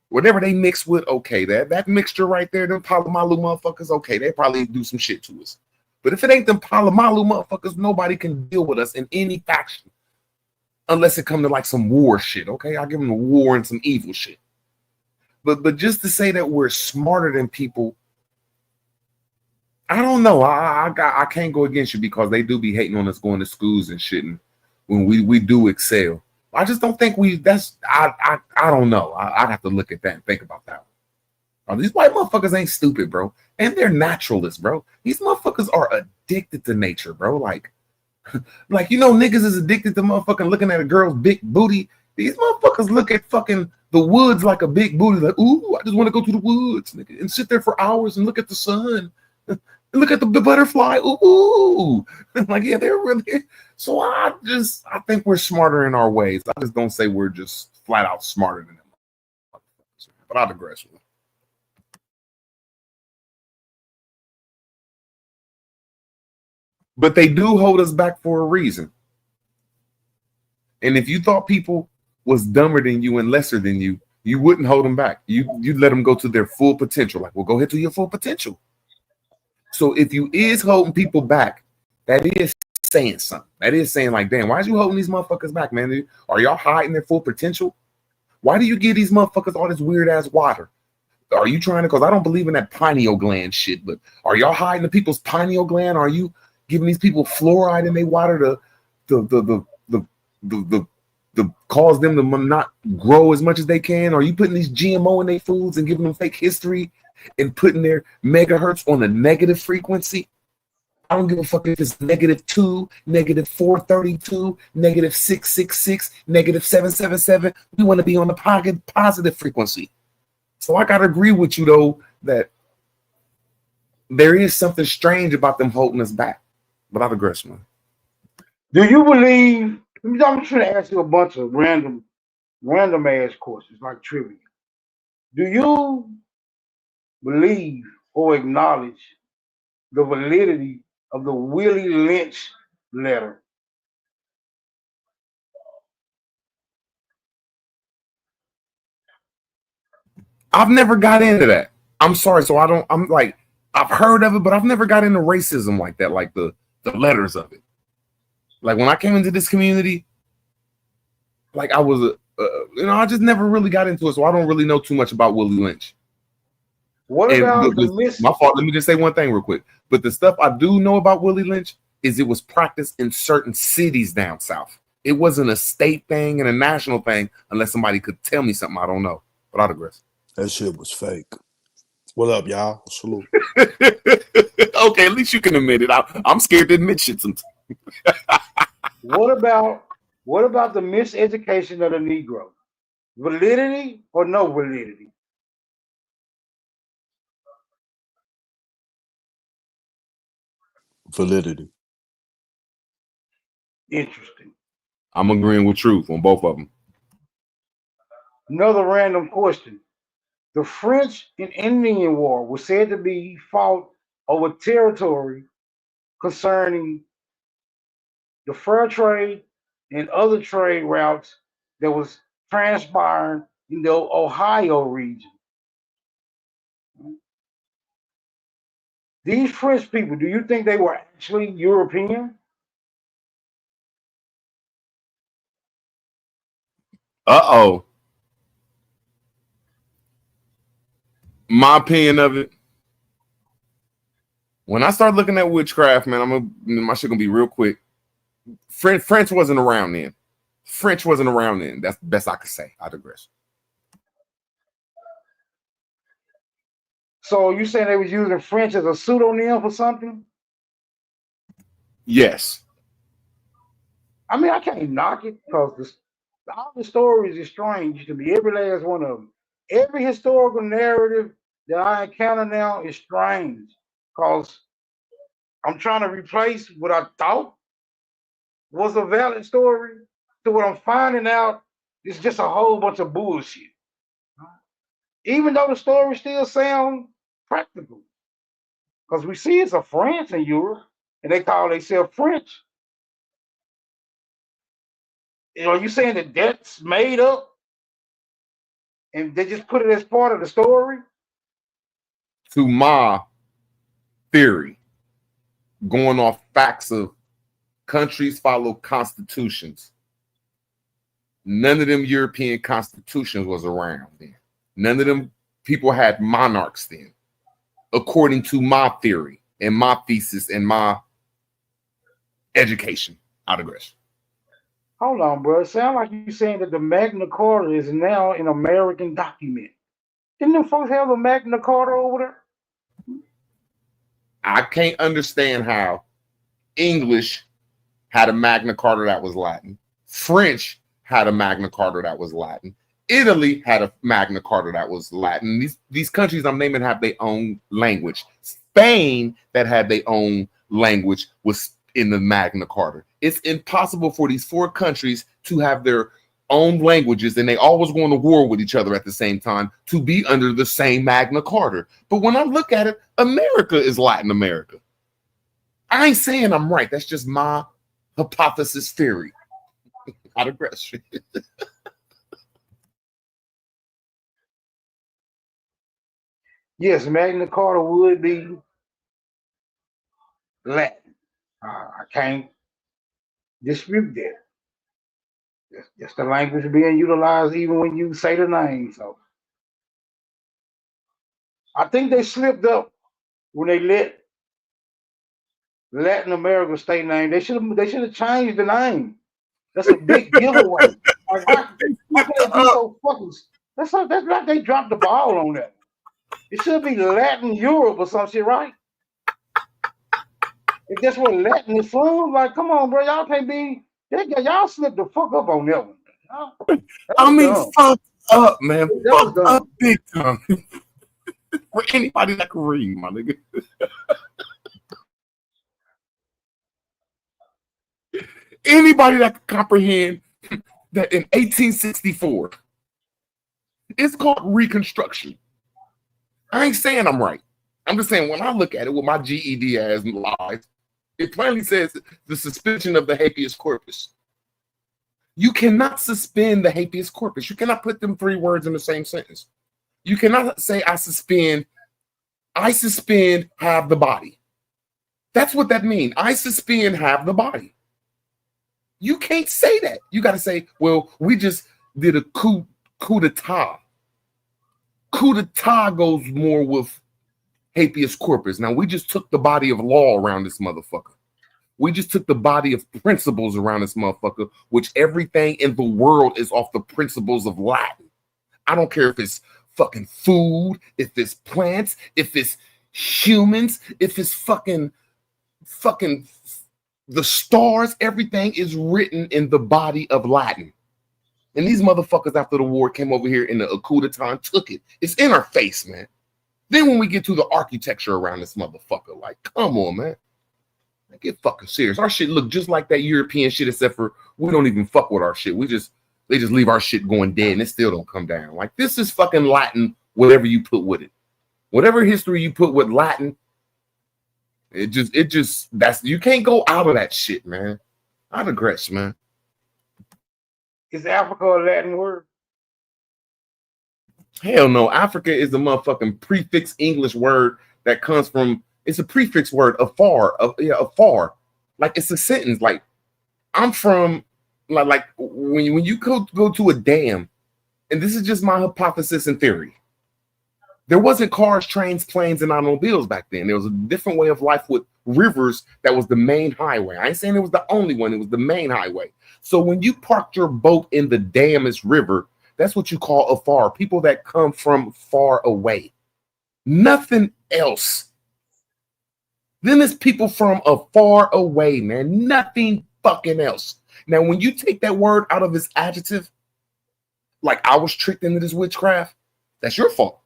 whatever they mix with, okay, that mixture right there, them Palomalu motherfuckers, okay, they probably do some shit to us. But if it ain't them Palomalu motherfuckers, nobody can deal with us in any faction unless it come to like some war shit, okay? I'll give them a war and some evil shit. But just to say that we're smarter than people, I don't know. I can't go against you because they do be hating on us going to schools and shit, and when we do excel. I just don't think I don't know. I'd have to look at that and think about that. These white motherfuckers ain't stupid, bro. And they're naturalists, bro. These motherfuckers are addicted to nature, bro. Like niggas is addicted to motherfucking looking at a girl's big booty. These motherfuckers look at fucking the woods like a big booty. Like, ooh, I just want to go to the woods, nigga, and sit there for hours and look at the sun. And look at the butterfly. Ooh. Like, yeah, they're really. So I think we're smarter in our ways. I just don't say we're just flat out smarter than them. But I digress. But they do hold us back for a reason. And if you thought people was dumber than you and lesser than you, you wouldn't hold them back. You'd let them go to their full potential. Like, well, go ahead to your full potential. So if you is holding people back, that is saying something. That is saying like, damn, why is you holding these motherfuckers back, man? Are y'all hiding their full potential? Why do you give these motherfuckers all this weird ass water? Are you trying to, because I don't believe in that pineal gland shit, but are y'all hiding the people's pineal gland? Are you giving these people fluoride in their water to cause them to not grow as much as they can? Are you putting these GMO in their foods and giving them fake history and putting their megahertz on a negative frequency? I don't give a fuck if it's -2, -432, -666, -777. We want to be on the positive frequency. So I gotta agree with you though that there is something strange about them holding us back. But I digress, man. Do you believe? I'm just trying to ask you a bunch of random ass questions like trivia. Do you believe or acknowledge the validity of the Willie Lynch letter? I've never got into that. I'm sorry, so I'm like, I've heard of it, but I've never got into racism like that, like the letters of it. Like when I came into this community, like I was I just never really got into it, so I don't really know too much about Willie Lynch. What about the my fault? Let me just say one thing real quick. But the stuff I do know about Willie Lynch is it was practiced in certain cities down south. It wasn't a state thing and a national thing unless somebody could tell me something I don't know. But I digress. That shit was fake. What up, y'all? Salute. Okay, at least you can admit it. I'm scared to admit shit sometimes. What about the miseducation of the Negro? Validity or no validity? Validity. Interesting. I'm agreeing with truth on both of them. Another random question. The French and Indian War was said to be fought over territory concerning the fur trade and other trade routes that was transpiring in the Ohio region. These French people, do you think they were actually European? Uh-oh. My opinion of it. When I start looking at witchcraft, man, my shit gonna be real quick. French wasn't around then. French wasn't around then. That's the best I could say. I digress. So you saying they was using French as a pseudonym for something? Yes. I mean, I can't knock it because all the stories are strange to me. Every last one of them. Every historical narrative that I encounter now is strange because I'm trying to replace what I thought was a valid story to what I'm finding out is just a whole bunch of bullshit. Even though the stories still sound practical. Because we see it's a France in Europe and they call themselves French. You know, you saying that that's made up and they just put it as part of the story? To my theory, going off facts of countries follow constitutions. None of them European constitutions was around then. None of them people had monarchs then, according to my theory and my thesis and my education. I digress. Hold on, bro. It sounds like you saying that the Magna Carta is now an American document. Didn't them folks have a Magna Carta over there? I can't understand how English had a Magna Carta that was Latin. French had a Magna Carta that was Latin. Italy had a Magna Carta that was Latin. These countries I'm naming have their own language. Spain, that had their own language, was in the Magna Carta. It's impossible for these four countries to have their own languages and they always going to war with each other at the same time to be under the same Magna Carta. But when I look at it, America is Latin America. I ain't saying I'm right. That's just my hypothesis theory. I digress. Yes, Magna Carta would be Latin. I can't dispute that. That's the language being utilized even when you say the name. So I think they slipped up when they let Latin America state name. They should have changed the name. That's a big giveaway. Like, how can they be so fucking? That's like they dropped the ball on that. It should be Latin Europe or some shit, right? If that's what Latin is from, like, come on, bro, y'all can't be. Y'all slipped the fuck up on that one. I mean, fuck up, man. Fuck up big time. For anybody that can read, my nigga. Anybody that can comprehend that in 1864, it's called Reconstruction. I ain't saying I'm right. I'm just saying when I look at it with my GED as lies, it plainly says the suspension of the habeas corpus. You cannot suspend the habeas corpus. You cannot put them three words in the same sentence. You cannot say I suspend, have the body. That's what that means. I suspend, have the body. You can't say that. You got to say, well, we just did a coup d'etat. Coup d'etat goes more with habeas corpus. Now, we just took the body of law around this motherfucker. We just took the body of principles around this motherfucker, which everything in the world is off the principles of Latin. I don't care if it's fucking food, if it's plants, if it's humans, if it's fucking the stars, everything is written in the body of Latin. And these motherfuckers after the war came over here in the coup d'etat and took it. It's in our face, man. Then when we get to the architecture around this motherfucker, like, come on, man. Get fucking serious. Our shit look just like that European shit, except for we don't even fuck with our shit. They just leave our shit going dead and it still don't come down. Like, this is fucking Latin whatever you put with it. Whatever history you put with Latin, it just that's you can't go out of that shit, man. I digress, man. Is Africa a Latin word? Hell no. Africa is a motherfucking prefix English word that comes from, it's a prefix word, afar. Like it's a sentence. Like I'm from, like when you go to a dam, and this is just my hypothesis and theory. There wasn't cars, trains, planes, and automobiles back then. There was a different way of life with rivers that was the main highway. I ain't saying it was the only one. It was the main highway. So when you parked your boat in the damnest river, that's what you call afar. People that come from far away. Nothing else. Then there's people from afar away, man. Nothing fucking else. Now, when you take that word out of its adjective, like I was tricked into this witchcraft, that's your fault.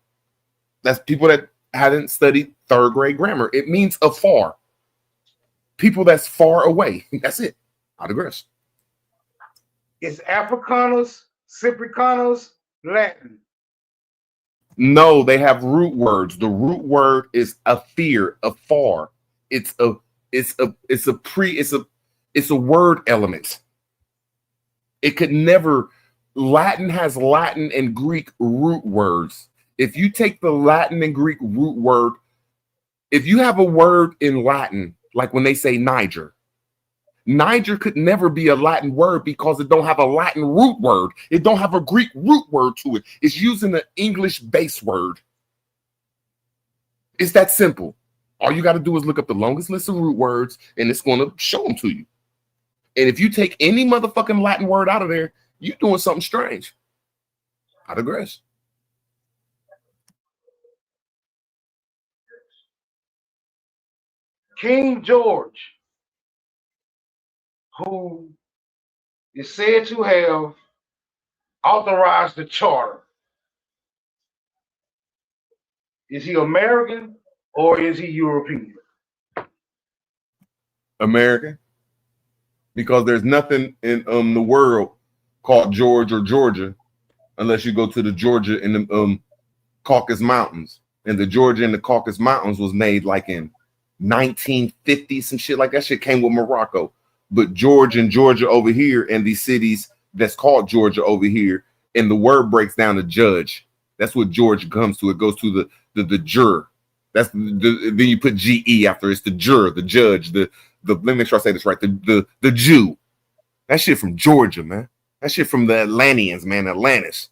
That's people that hadn't studied third grade grammar. It means afar. People that's far away. That's it. I digress. Is Africanus, Cypricanus Latin? No, they have root words. The root word is afar, afar. It's a word element. It could never. Latin has Latin and Greek root words. If you take the Latin and Greek root word, if you have a word in Latin, like when they say Niger, Niger could never be a Latin word because it don't have a Latin root word. It don't have a Greek root word to it. It's using an English base word. It's that simple. All you got to do is look up the longest list of root words, and it's going to show them to you. And if you take any motherfucking Latin word out of there, you're doing something strange. I digress. King George, who is said to have authorized the charter, is he American or is he European? American, because there's nothing in the world called George or Georgia unless you go to the Georgia in the Caucasus Mountains. And the Georgia in the Caucasus Mountains was made like in 1950, some shit like that. Shit came with Morocco. But Georgia and Georgia over here, and these cities that's called Georgia over here, and the word breaks down to judge. That's what Georgia comes to. It goes to the juror. That's then you put GE after it's the juror, the judge, the let me make sure I say this right. The Jew. That shit from Georgia, man. That shit from the Atlanteans, man, Atlantis.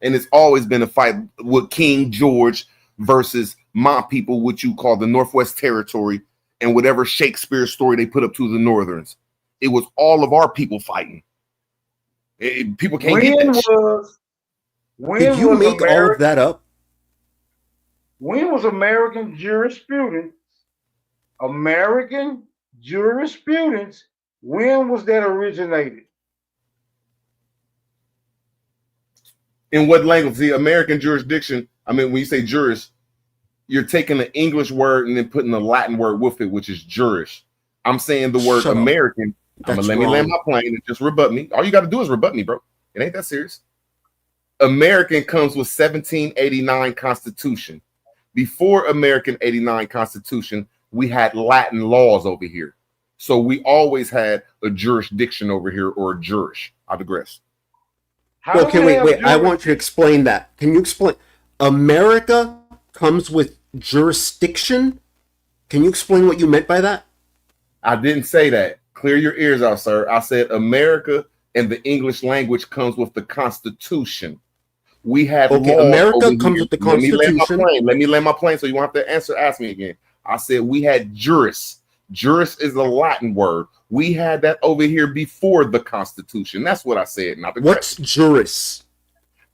And it's always been a fight with King George versus my people, what you call the Northwest Territory, and whatever Shakespeare story they put up to the Northerns. It was all of our people fighting. People can't get that shit. Did you make all of that up? When was American jurisprudence, when was that originated? In what language? The American jurisdiction, I mean, when you say juris, you're taking an English word and then putting a Latin word with it, which is juris. I'm saying the word American. I'm gonna let me land my plane and just rebut me. All you got to do is rebut me, bro. It ain't that serious. American comes with 1789 Constitution. Before American 89 Constitution, we had Latin laws over here. So we always had a jurisdiction over here, or a juris. I digress. Okay, wait. I want you to explain that. Can you explain? America comes with jurisdiction? Can you explain what you meant by that? I didn't say that. Clear your ears out, sir. I said America and the English language comes with the Constitution. We have America comes with the Constitution. Let me land my plane so you won't have to ask me again. I said we had juris. Juris is a Latin word. We had that over here before the Constitution. That's what I said. Not the What's juris?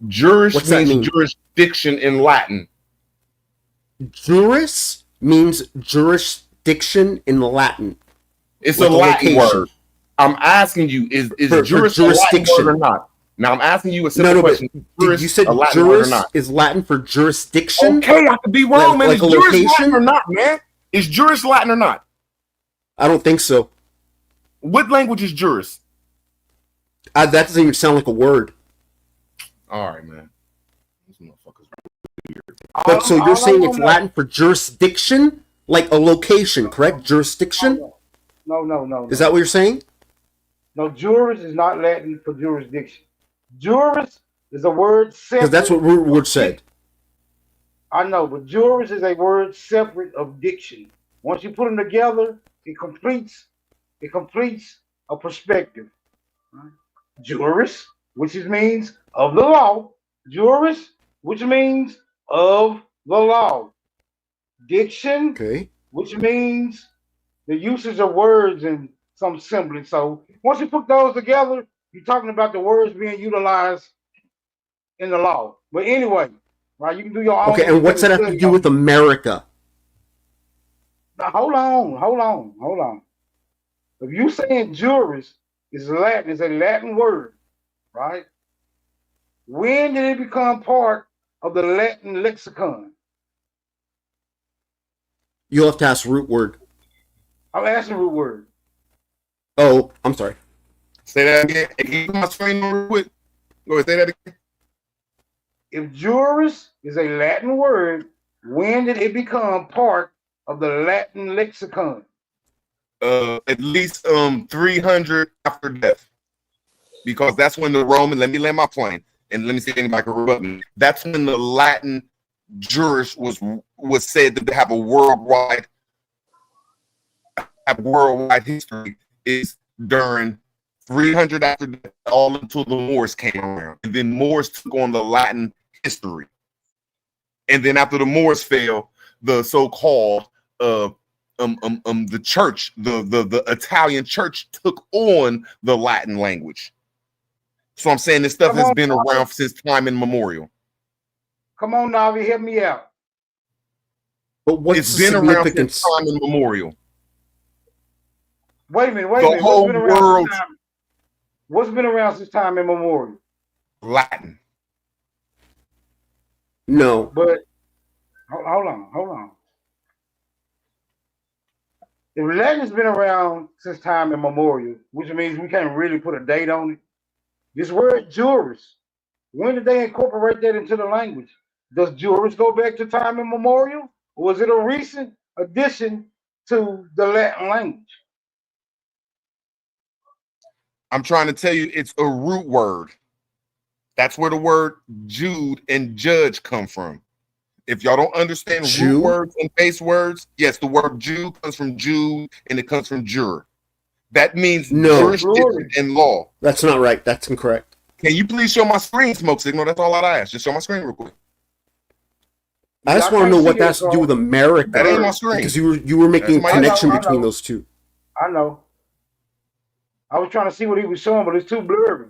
Juris means jurisdiction in Latin. Juris means jurisdiction in Latin. It's a Latin word. I'm asking you, is juris a Latin word or not? Now I'm asking you a simple question. You said juris is Latin for jurisdiction? Okay, I could be wrong, man. Is juris Latin or not, man? Is juris Latin or not? I don't think so. What language is juris? That doesn't even sound like a word. All right, man. But so you're all I'm saying it's gonna know. Latin for jurisdiction, like a location, correct? Jurisdiction. No. Is that what you're saying? No, juris is not Latin for jurisdiction. Juris is a word separate. Because that's what Rootwood said. I know, but juris is a word separate of diction. Once you put them together, it completes a perspective. Right? Juris, which means of the law. Juris, which means of the law. Diction, which means the usage of words and some semblance. So once you put those together, you're talking about the words being utilized in the law. But anyway, right, you can do your own. Okay, and what's that have to do with America? Now, hold on. If you saying juris is Latin, it's a Latin word, right? When did it become part of the Latin lexicon? You'll have to ask Rootword. I'm asking Rootword. Oh, I'm sorry. Say that again. Can you put my screen on real quick? Go ahead, say that again. If juris is a Latin word, when did it become part of the Latin lexicon? At least 300 after death, because that's when the Roman. Let me land my plane, and let me see if anybody can rebut me. That's when the Latin juris was said to have a worldwide history. Is during 300 after death, all until the Moors came around, and then Moors took on the Latin history, and then after the Moors fell, the so-called the church, the Italian church took on the Latin language. So I'm saying this stuff has been around since time immemorial. Come on, Navi, help me out. But what's it's the been around significance? since time immemorial. Wait a minute. The whole world. What's been around since time immemorial? Latin. No. But hold on. If Latin's been around since time immemorial, which means we can't really put a date on it, this word juris, when did they incorporate that into the language? Does juris go back to time immemorial, or was it a recent addition to the Latin language? I'm trying to tell you, it's a root word. That's where the word Jude and judge come from. If y'all don't understand root words and base words, yes, the word Jew comes from Jude and it comes from juror. That means jurisdiction and law. That's not right. That's incorrect. Can you please show my screen, Smoke Signal? That's all I ask. Just show my screen real quick. I just want to know what that has to do with America. That ain't my screen. Because you were making a connection between those two. I know. I was trying to see what he was showing, but it's too blurry.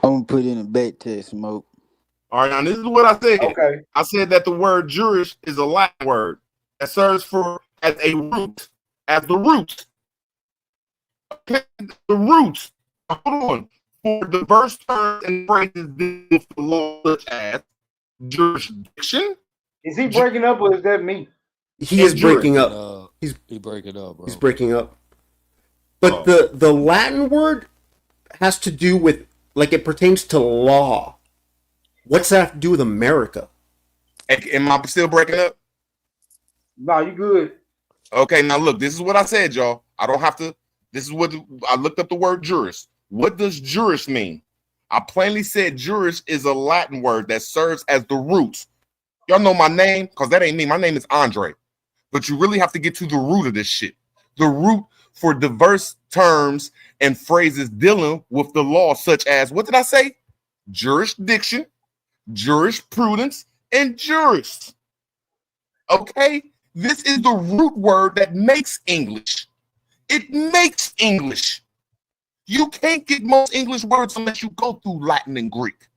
I'm gonna put in a bet test, Smoke. All right, now this is what I said. Okay. I said that the word juris is a Latin word that serves as a root, as the root. Okay, the root. Hold on. For diverse terms and phrases dealing with the law, such as jurisdiction. Is he breaking up, or is that me? He is breaking up. He's breaking up, bro. He's breaking up. But the Latin word has to do with, like, it pertains to law. What's that have to do with America? Am I still breaking up? No, you good. Okay, now look, this is what I said, y'all. I don't have to. This is what I looked up the word juris. What does juris mean? I plainly said juris is a Latin word that serves as the root. Y'all know my name, because that ain't me. My name is Andre. But you really have to get to the root of this shit. The root for diverse terms and phrases dealing with the law, such as, what did I say? Jurisdiction, jurisprudence, and jurist. Okay? This is the root word that makes English. It makes English. You can't get most English words unless you go through Latin and Greek.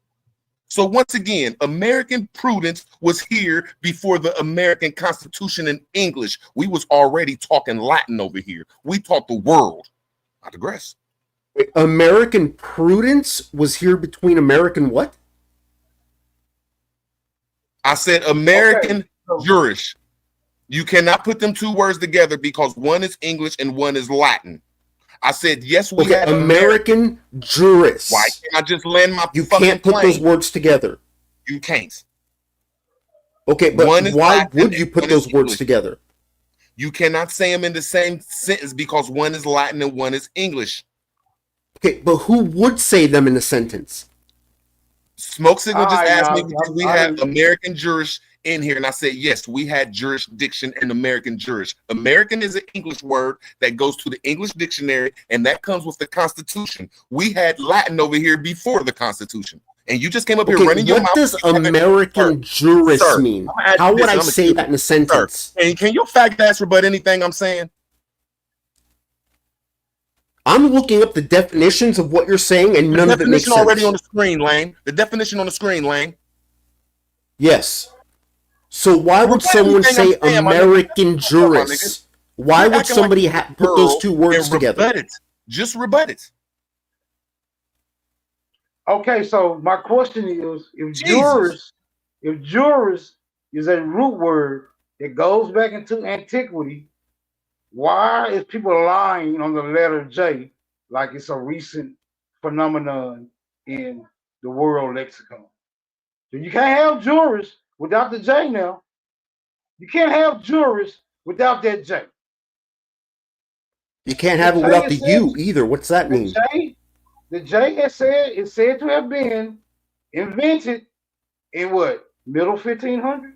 So once again, American prudence was here before the American Constitution in English. We was already talking Latin over here. We taught the world. I digress. American prudence was here between American what? I said American juris. You cannot put them two words together because one is English and one is Latin. I said yes, we Okay, had American jurist. Why can't I just land my You fucking can't put those plane? words together. You can't. Okay, but One is why Latin would you and put one is those words English. together? You cannot say them in the same sentence because one is Latin and one is English. Okay, but who would say them in a sentence? Smoke Signal just Alright, asked now, me, did we I have didn't- American jurists in here? And I said, yes, we had jurisdiction and American jurist. American is an English word that goes to the English dictionary, and that comes with the Constitution. We had Latin over here before the Constitution. And you just came up here Okay, running your mouth. what does American jurist Sir, mean? I'm asking How would this, I and I'm say accusing that in a you. sentence? Sir, and can your faggot ass rebut anything I'm saying? I'm looking up the definitions of what you're saying, and none The of it makes definition already sense. on the screen, Lane. The definition on the screen, Lane. Yes. So why would Rebut someone anything say I'm saying, my nigga. American jurist? nigga. Why You would acting like somebody put those girl two words and together? rebut it. Just rebut it. Okay, so my question is, Jesus. if jurist is a root word that goes back into antiquity, why is people lying on the letter J like it's a recent phenomenon in the world lexicon? So you can't have jurist without the J now. You can't have jurist without that J. You can't have it The J without the is U said- either. What's that mean? The J is said to have been invented in what, middle 1500s?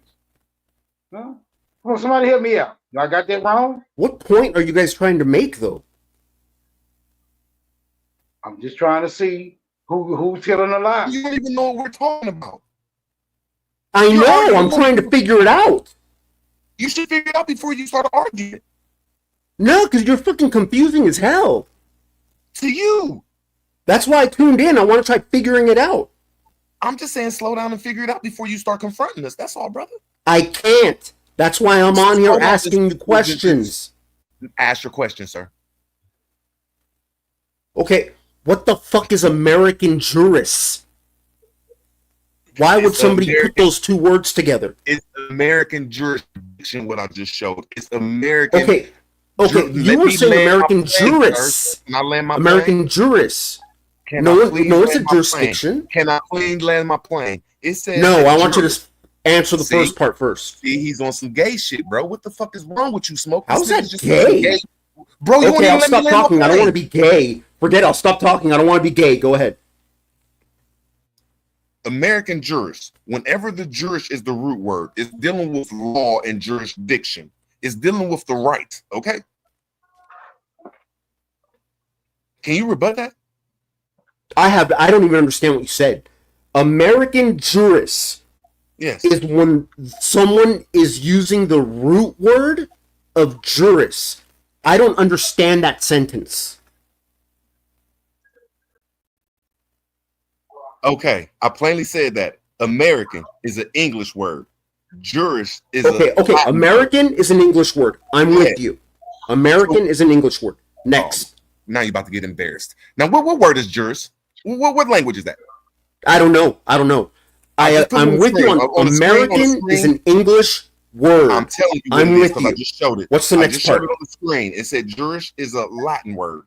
Huh? Come on, somebody help me out. I got that wrong? What point are you guys trying to make, though? I'm just trying to see who's telling a lie. You don't even know what we're talking about. I You're know. arguing I'm with- trying to figure it out. You should figure it out before you start arguing. No, because you're fucking confusing as hell. To you. That's why I tuned in. I want to try figuring it out. I'm just saying slow down and figure it out before you start confronting us. That's all, brother. I can't. That's why I'm on here Slow down. asking you questions. Ask your question, sir. Okay, what the fuck is American jurist? Why would It's somebody put American- those two words together? It's American jurisdiction, what I just showed. It's American. Okay, you were saying American jurist. Can I land my American plane? jurist. Can No, I please no, it's a land my jurisdiction. plane? Can I please land my plane? It says No, that I want you to jurist- answer the See? first part first. See, he's on some gay shit, bro. What the fuck is wrong with you, Smoke? This How's that nigga's just gay? Bro, you won't Okay, even I'll let me stop land my talking. I don't plane. want to be gay. Forget it. I'll stop talking. I don't want to be gay. Go ahead. American jurist, whenever the jurist is the root word, it's dealing with law and jurisdiction. It's dealing with the right, okay? Can you rebut that? I don't even understand what you said. American jurist Yes. is when someone is using the root word of jurist. I don't understand that sentence. Okay, I plainly said that. American is an English word. Jurist is Okay, a okay. Latin American is an English word. I'm Yeah. with you. American is an English word. Next. Now you're about to get embarrassed. Now, what word is jurist? What language is that? I don't know. just put it on I'm the with you screen. on On the screen, American is an English word. I'm telling you what I'm it is with because I you. just showed it. What's the I next just showed part? it on the screen. It said jurist is a Latin word.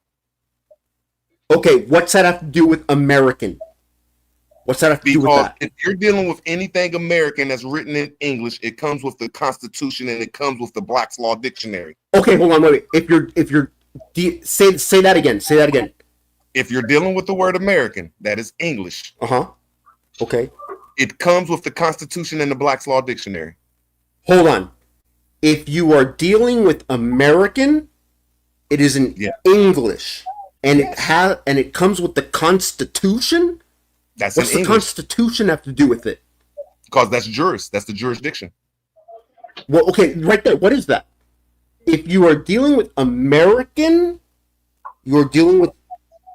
Okay, what's that have to do with American? What's that have to do with Because that? if you're dealing with anything American that's written in English, it comes with the Constitution and it comes with the Black's Law Dictionary. Okay, hold on, wait. If you're say that again. Say that again. If you're dealing with the word American, that is English. Okay. It comes with the Constitution and the Black's Law Dictionary. Hold on. If you are dealing with American, it is in English, and it comes with the Constitution. That's What's in the English. Constitution have to do with it? Because that's jurist. That's the jurisdiction. Well, okay, right there. What is that? If you are dealing with American, you are dealing with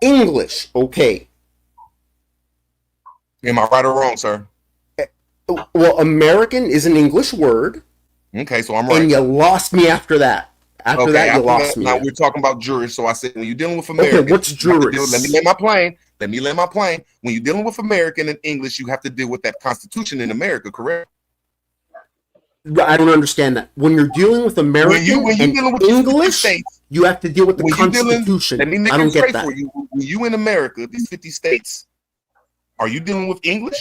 English. Okay. Am I right or wrong, sir? Well, American is an English word. Okay, so I'm right. And you lost me after that. After that, you lost me. Now we're talking about jurist. So I said, when you're dealing with American, Okay, what's you have to jurist? Let me land my plane. Let me land my plane. When you're dealing with American and English, you have to deal with that Constitution in America, correct? I don't understand that. When you're dealing with American When you're and dealing with the 50 English, states, You have to deal with the When you dealing, Constitution. let me make I it don't get straight that. for you. When you in America, these 50 states, are you dealing with English?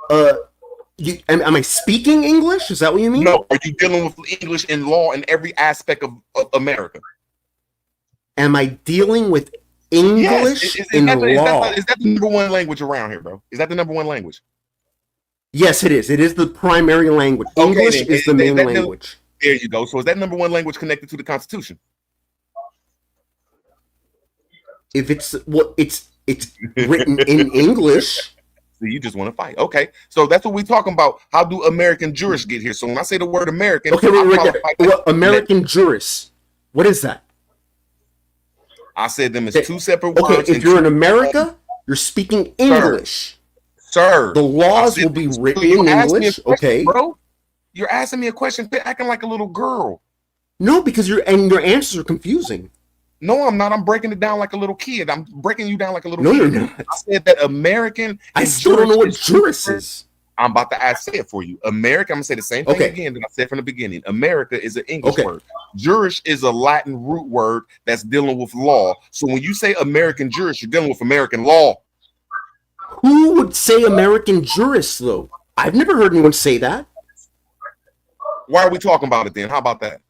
Am I speaking English? Is that what you mean? No. Are you dealing with English in law in every aspect of America? Am I dealing with English in law? Is that the number one language around here, bro? Is that the number one language? Yes, it is. It is the primary language. English then, is the main language. There you go. So is that number one language connected to the Constitution? If it's written in English. So you just want to fight. Okay. So that's what we're talking about. How do American jurists get here? So when I say the word American, Okay, American jurists. What is that? I said them as two separate words. Okay, if you're in America, you're speaking English. Sir. The laws will be written in English. Okay. Bro, you're asking me a question, acting like a little girl. No, because your answers are confusing. No, I'm not. I'm breaking it down like a little kid. I'm breaking you down like a little No, kid. you're not. I said that American. I still don't know what jurist is. I'm about to say it for you. America, I'm going to say the same thing again that I said from the beginning. America is an English word. Jurist is a Latin root word that's dealing with law. So when you say American jurist, you're dealing with American law. Who would say American jurist, though? I've never heard anyone say that. Why are we talking about it then? How about that?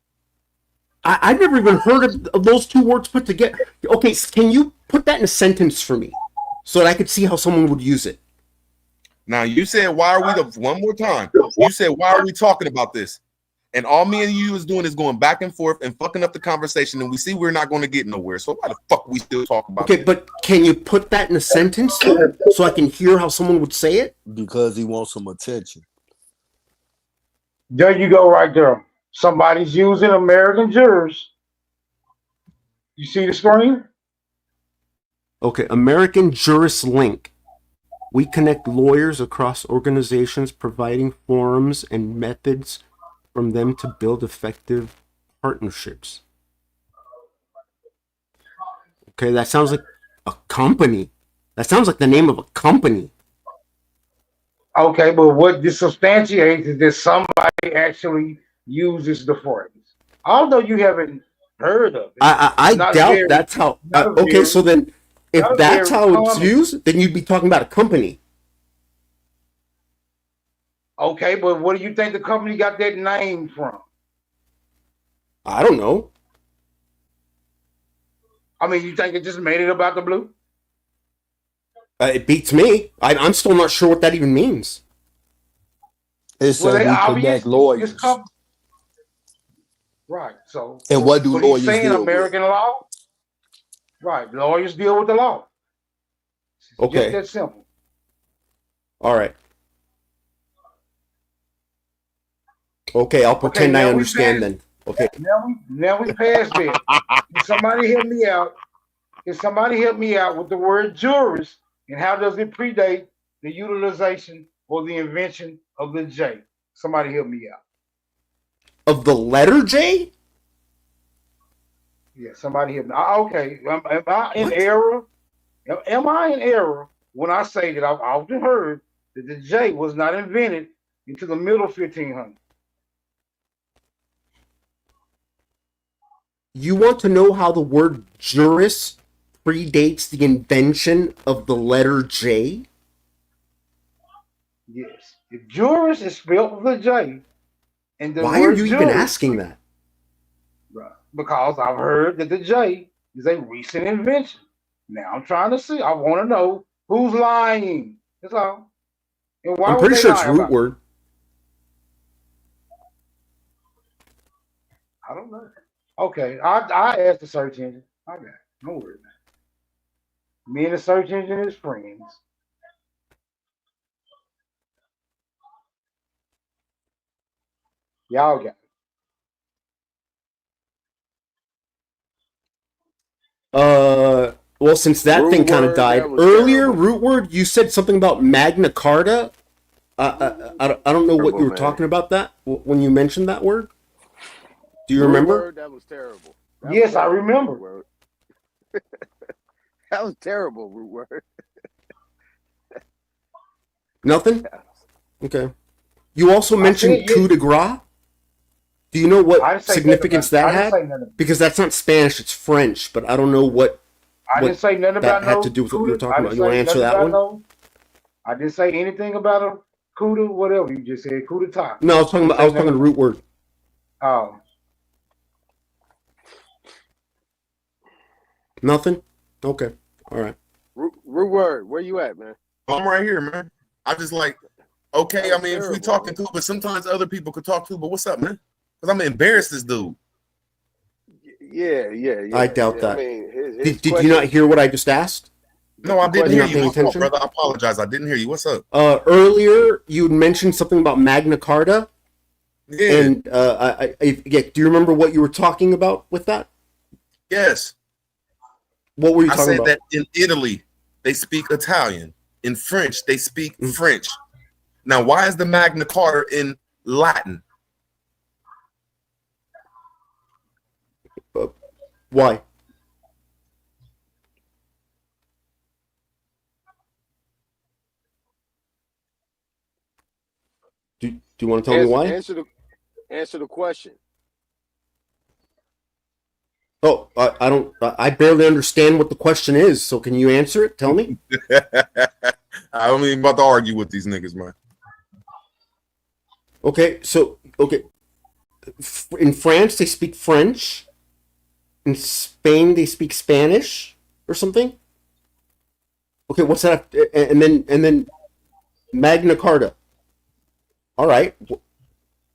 I've never even heard of those two words put together. Okay, can you put that in a sentence for me so that I could see how someone would use it? Now, you said, why are we, one more time, you said, why are we talking about this? And all me and you is doing is going back and forth and fucking up the conversation, and we see we're not going to get nowhere. So why the fuck we still talk about Okay, this? but can you put that in a sentence so I can hear how someone would say it? Because he wants some attention. There you go, right there. Somebody's using American jurors. You see the screen? Okay, American Jurist Link. We connect lawyers across organizations, providing forums and methods from them to build effective partnerships. Okay, that sounds like a company. That sounds like the name of a company. Okay, but what this substantiates is that somebody actually uses the phrase. Although you haven't heard of it. I doubt that's how. Okay, so then if that's how it's used, then you'd be talking about a company. Okay, but what do you think the company got that name from? I don't know. I mean, you think it just made it about the blue? It beats me. I'm still not sure what that even means. It says we connect lawyers. Right. So. And what do lawyers saying deal American law? Right. Lawyers deal with the law. Okay. Just that simple. All right. Okay, I'll pretend I understand then. Okay. Now we passed it. Can somebody help me out? Can somebody help me out with the word jurist and how does it predate the utilization or the invention of the J? Somebody help me out. Of the letter J? Yeah, somebody help me. Okay, am I in error? Am I in error when I say that I've often heard that the J was not invented until the middle 1500s? You want to know how the word jurist predates the invention of the letter J? Yes. If jurist is spelled with a J, and the why are you even asking that? Right. Because I've heard that the J is a recent invention. Now I'm trying to see. I want to know who's lying. That's all. And why I'm pretty sure it's root word. I don't know. Okay, I asked the search engine. I got it. Don't worry about it. Me and the search engine is friends. Y'all got it. Well, since that thing kind of died earlier, root word, you said something about Magna Carta. I don't know what you were talking about that when you mentioned that word. Do you remember? That was terrible. Yes, I remember. That was terrible, root word. Nothing? Okay. You also mentioned coup de grace? Do you know I what didn't say nothing significance about. that I didn't had? say nothing. Because that's not Spanish; it's French. But I don't know what I didn't say nothing that about had to no do with what you were CUDA. I talking didn't about. You want to say answer nothing that about one? no. I didn't say anything about a CUDA, whatever you just said, coup d'etat. No, I was talking Didn't about. I say was talking nothing. the root word. Oh, Nothing. Okay. All right. Root word, where you at, man? I'm right here, man. I just like, okay, That I was mean, if we terrible, talking man. to, but sometimes other people could talk to, but what's up, man? Because I'm embarrassed this dude. Yeah. I doubt I that. mean, his Did you not question. hear what I just asked? No, I The didn't You're hear not you. paying My fault, attention. brother. I apologize. I didn't hear you. What's up? Earlier you mentioned something about Magna Carta, Yeah. and yeah. Do you remember what you were talking about with that? Yes. What were you I talking said about? that in Italy, they speak Italian. In French, they speak French. Now, why is the Magna Carta in Latin? Why? Do you want to tell me why? Answer the question. Oh, I don't. I barely understand what the question is. So can you answer it? Tell me. I don't even about to argue with these niggas, man. Okay. So in France they speak French. In Spain they speak Spanish or something. Okay, what's that? And then Magna Carta. All right.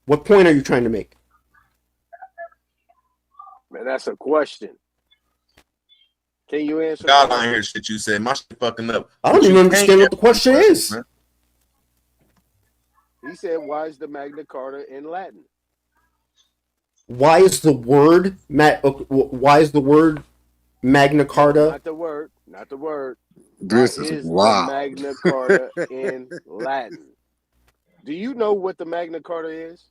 What point are you trying to make? Man, that's a question. Can you answer? God, I hear shit you said. My shit fucking up. I don't But even you understand can't what the question answer is. man. He said, "Why is the Magna Carta in Latin?" Why is the word Magna Carta? Not the word. Not the word. This Why is is the wild. Magna Carta in Latin? Do you know what the Magna Carta is?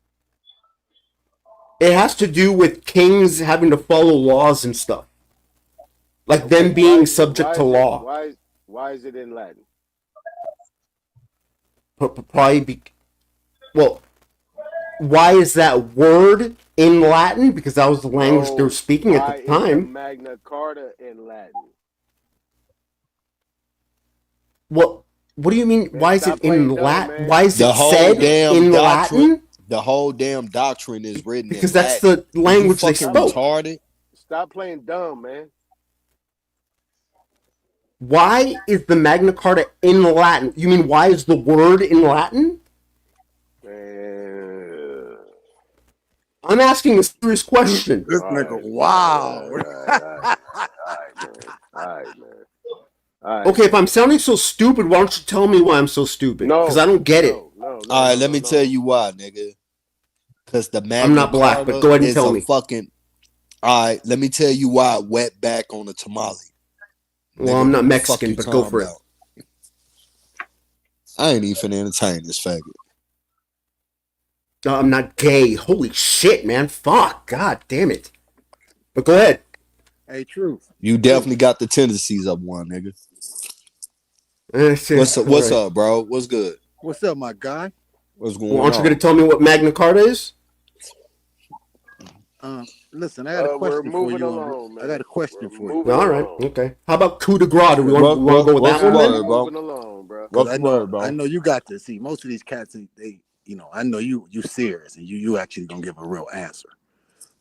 It has to do with kings having to follow laws and stuff, like them being subject to law. Why is it in Latin? Probably well, why is that word in Latin? Because that was the language they were speaking at the Why is the time. Magna Carta in Latin? What do you mean? Why is it in Latin? Why is The it whole said damn in doctrine. Latin? The whole damn doctrine is written Because in that's Latin. the language they You fucking spoke. retarded. Stop playing dumb, man. Why is the Magna Carta in Latin? You mean why is the word in Latin? I'm asking a serious question. This nigga wild. All right, man. Okay, if I'm sounding so stupid, why don't you tell me why I'm so stupid? Because I don't get it. All right, let me tell you why, nigga. Because the Magna I'm not black, Carta but go ahead and is tell a me. fucking. All right, let me tell you why. Wet back on a tamale. Well, Nigga, I'm not what the fuck Mexican, you but go talking for it. about? I ain't even finna entertain this faggot. I'm not gay. Holy shit, man. Fuck. God damn it. But go ahead. Hey, truth. You definitely got the tendencies of one, nigga. What's What's up, bro? What's good? What's up, my guy? What's going Well, aren't you on? going to tell me what Magna Carta is? Listen, I got a question for you. Along, I got a question for you. All right. Okay. How about coup de grace? Do we want to go with that one then? What's the word, bro? I know you got to see most of these cats. They I know you serious and you actually gonna give a real answer.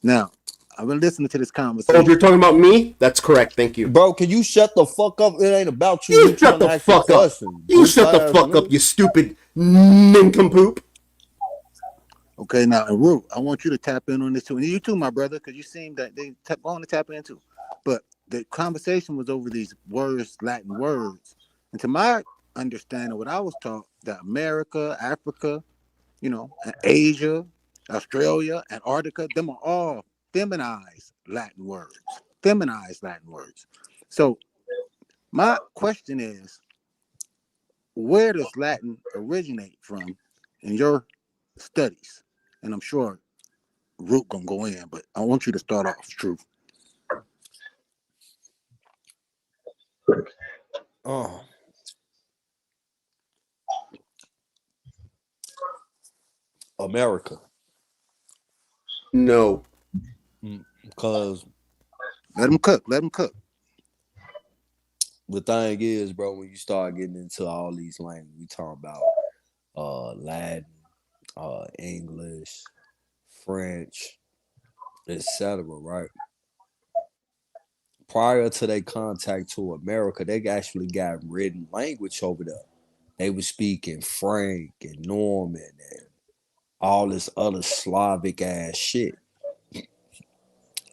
Now, I've been listening to this Oh, conversation. if you're talking about me, that's correct. Thank you. Bro, can you shut the fuck up? It ain't about you. You shut the fuck up. You shut the fuck up, you stupid nincompoop. Okay, now, and Root, I want you to tap in on this too. And you too, my brother, because you seem that they want to tap in too. But the conversation was over these words, Latin words. And to my understanding, what I was taught, that America, Africa, Asia, Australia, Antarctica, them are all feminized Latin words. Feminized Latin words. So my question is, where does Latin originate from in your studies? And I'm sure Root gonna go in, but I want you to start off, Truth. Oh. America. No. Because Let them cook. Let them cook. the thing is, bro, when you start getting into all these languages, we talking about Latin, English, French, etc. Right? Prior to their contact to America, they actually got written language over there. They were speaking Frank and Norman and all this other Slavic ass shit.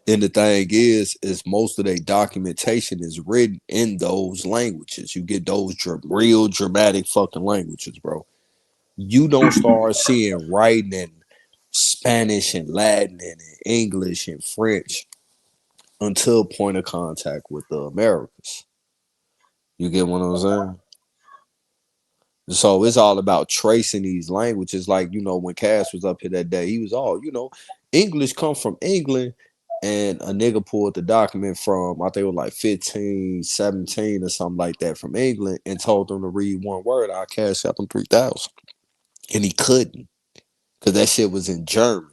And the thing is most of their documentation is written in those languages. You get those real dramatic fucking languages, bro. You don't start seeing writing in Spanish and Latin and English and French until point of contact with the Americas. You get what I'm saying? So it's all about tracing these languages. Like, when Cass was up here that day, he was all, English come from England. And a nigga pulled the document from, I think it was like 1517 or something like that from England and told them to read one word. I cashed out them 3,000. And he couldn't because that shit was in German.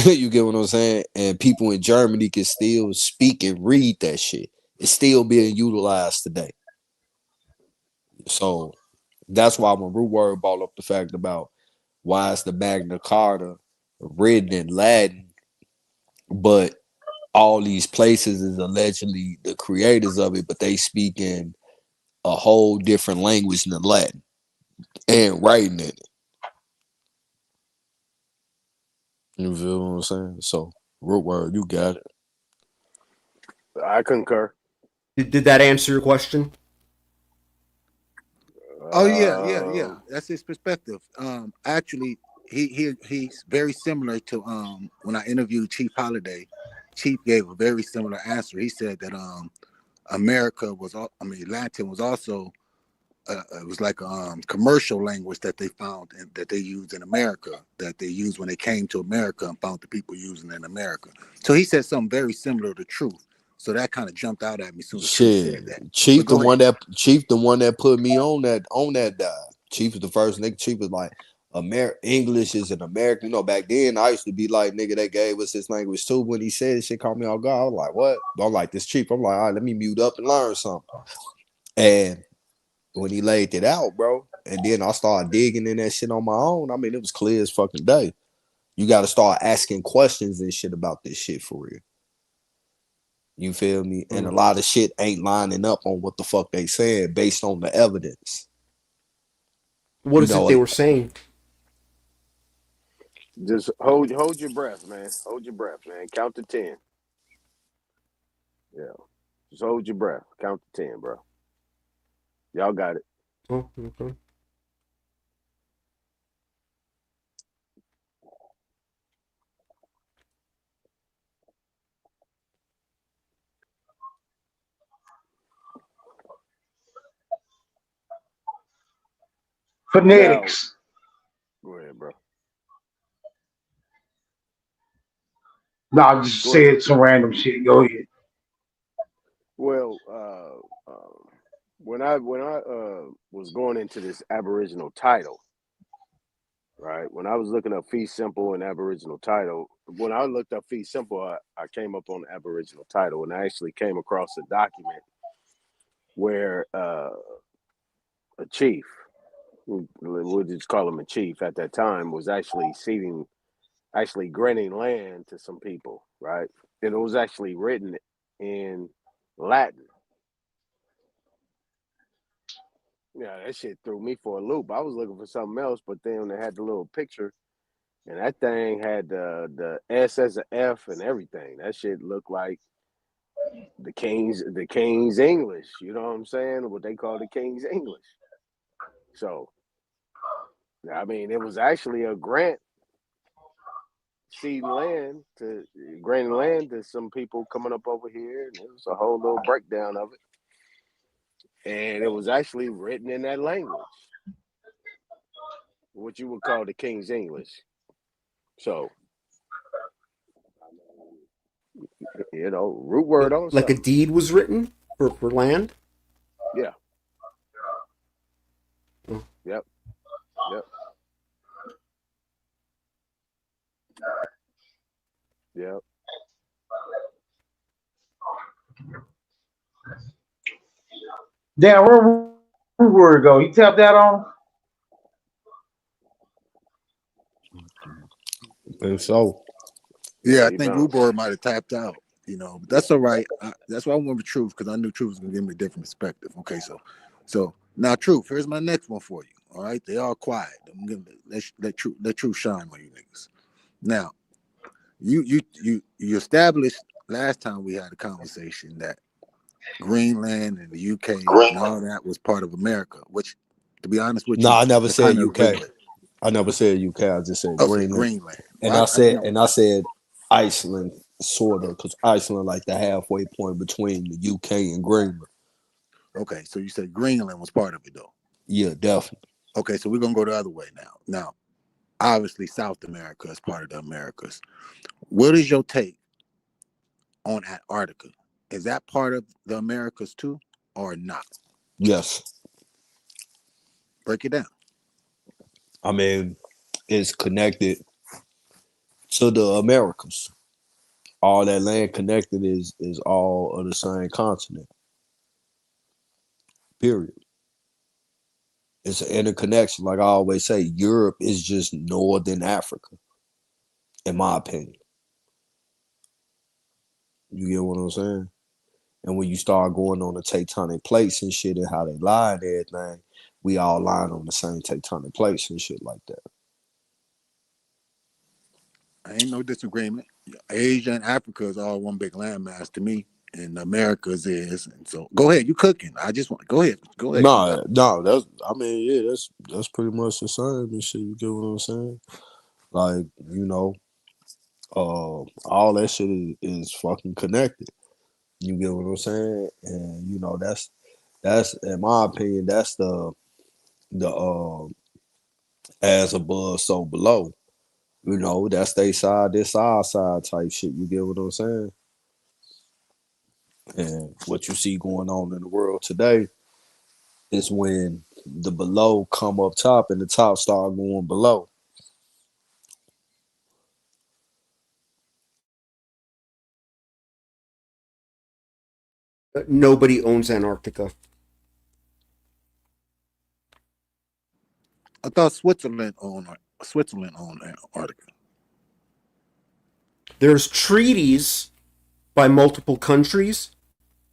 You get what I'm saying? And people in Germany can still speak and read that shit. It's still being utilized today. So that's why when Root Word brought up the fact about why is the Magna Carta written in Latin, but all these places is allegedly the creators of it, but they speak in a whole different language than Latin and writing in it. You feel what I'm saying? So, Root Word, you got it. I concur. Did that answer your question? Oh yeah. That's his perspective. Actually, he's very similar to when I interviewed Chief Holiday. Chief gave a very similar answer. He said that Latin was also it was like a commercial language that they found and that they used in America, that they used when they came to America and found the people using it in America. So he said something very similar to Truth. So that kind of jumped out at me as soon as Truth said that. Chief But the one that put me on that dive. Chief was the first nigga. Chief was like, English is an American. Back then I used to be like, nigga, they gave us this language too. When he said shit, caught me off guard. I was like, what? I'm like, this Chief. I'm like, all right, let me mute up and learn something. And when he laid it out, bro, and then I started digging in that shit on my own. I mean, it was clear as fucking day. You got to start asking questions and shit about this shit for real. You feel me? And a lot of shit ain't lining up on what the fuck they said based on the evidence. What is it they were saying? Just hold your breath, man. Hold your breath, man. Count to 10. Yeah. Just hold your breath. Count to 10, bro. Y'all got it. Oh, okay. Phonetics. Now, go ahead, bro. No, I just said some random shit. Go ahead. Well, when I was going into this Aboriginal title, right? When I was looking up fee simple and Aboriginal title, when I looked up fee simple, I came up on the Aboriginal title, and I actually came across a document where a chief, we'll just call him a chief at that time, was actually granting land to some people, right? And it was actually written in Latin. Yeah, that shit threw me for a loop. I was looking for something else, but then they had the little picture, and that thing had the S as an F and everything. That shit looked like the King's English. You know what I'm saying? What they call the King's English. So, I mean, it was actually a grant, granting land to some people coming up over here, and it was a whole little breakdown of it. And it was actually written in that language, what you would call the King's English. So, root word on like something. a deed was written for land. Yeah. Oh. Yep. Yep. Damn, where Woodward go? You tapped that on? And so, Yeah, I He think bounced. Ruboy might have tapped out. But that's all right. That's why I went with Truth, because I knew Truth was gonna give me a different perspective. Okay, so now Truth. Here's my next one for you. All right, they all quiet. I'm gonna let Truth shine on you niggas. Now, you established last time we had a conversation that Greenland and the UK and all that was part of America, which, to be honest with no, you, I never I said kind of agree UK. with. I never said UK. I just said Oh, so Greenland. Greenland. And Well, I said Iceland, sort of, because Iceland like the halfway point between the UK and Greenland. Okay, so you said Greenland was part of it, though. Yeah, definitely. Okay, so we're gonna go the other way now. Now, obviously, South America is part of the Americas. What is your take on Antarctica? Is that part of the Americas too, or not? Yes. Break it down. I mean, it's connected to the Americas. All that land connected is all of the same continent. Period. It's an interconnection. Like I always say, Europe is just northern Africa, in my opinion. You get what I'm saying? And when you start going on the tectonic plates and shit and how they lie and everything, we all lying on the same tectonic plates and shit like that. Ain't no disagreement. Asia and Africa is all one big landmass to me, and America's is. And so, go ahead. You cooking? I just want go ahead. Go ahead. No, that's pretty much the same and shit. You get what I'm saying? Like, all that shit is fucking connected. You get what I'm saying? And that's in my opinion, that's the as above, so below. That's they side, this our side type shit. You get what I'm saying? And what you see going on in the world today is when the below come up top and the top start going below. Nobody owns Antarctica. I thought Switzerland owned Antarctica. There's treaties by multiple countries,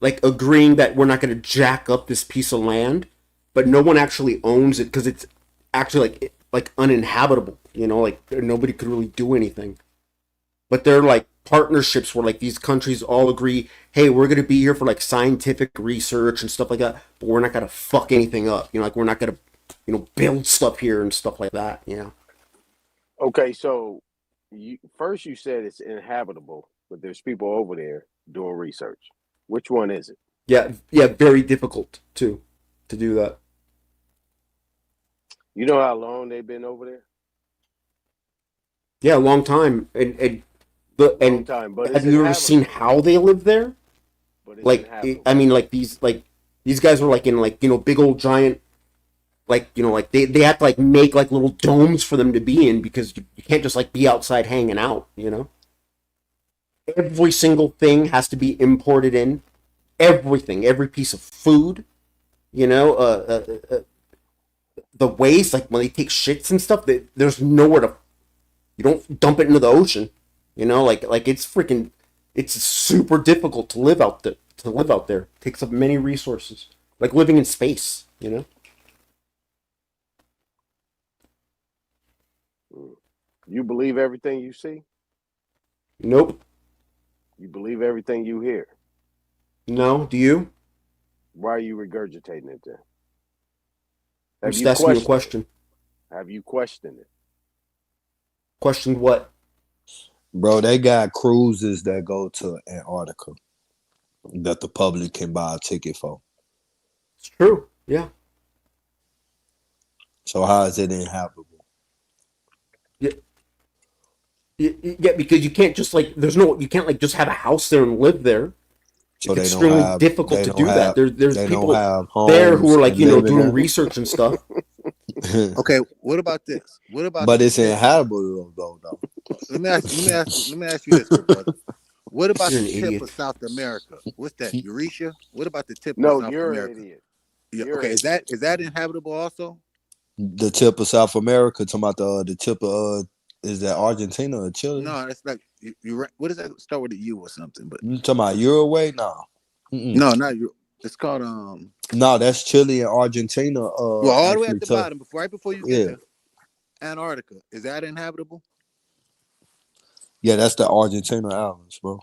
like agreeing that we're not going to jack up this piece of land, but no one actually owns it because it's actually like uninhabitable. Like nobody could really do anything. But they're like partnerships where like these countries all agree, hey, we're going to be here for like scientific research and stuff like that, but we're not going to fuck anything up. Like we're not going to build stuff here and stuff like that. Okay, so first you said it's inhabitable, but there's people over there doing research. Which one is it? Yeah, very difficult to do that. You know how long they've been over there? Yeah, a long time. And Long time, but have you ever seen how they live there? But it's Like, I mean, like these guys were like in big old giant, like they have to like make like little domes for them to be in because you can't just like be outside hanging out. Every single thing has to be imported in. Everything, every piece of food. The waste, like when they take shits and stuff, there's nowhere to. You don't dump it into the ocean. Like it's super difficult to live out there. It takes up many resources. Like living in space. You believe everything you see? Nope. You believe everything you hear? No. Do you? Why are you regurgitating it then? I'm just asking you a question. Have you questioned it? Questioned what? Bro, they got cruises that go to Antarctica that the public can buy a ticket for. It's true. Yeah. So how is it inhabitable? Yeah, because you can't just like you can't like just have a house there and live there. So it's extremely difficult to do that. There's people there who are like doing research and stuff. Okay, what about this? What about But the it's tip? inhabitable though. Let me ask you this, good brother. What about You're the an tip idiot. of South America? What's that? Eurasia? What about the tip of No, South you're an America? idiot. Yeah, You're okay, an is idiot. that inhabitable also? The tip of South America, talking about the tip of is that Argentina or Chile? No, that's like you. What does that start with a U or something? But You talking about Uruguay? No. no, not you. It's called No, that's Chile and Argentina. Well, all the way Actually at the tough. bottom, right before you get Yeah, there, Antarctica. Is that inhabitable? yeah, that's the Argentina islands, bro.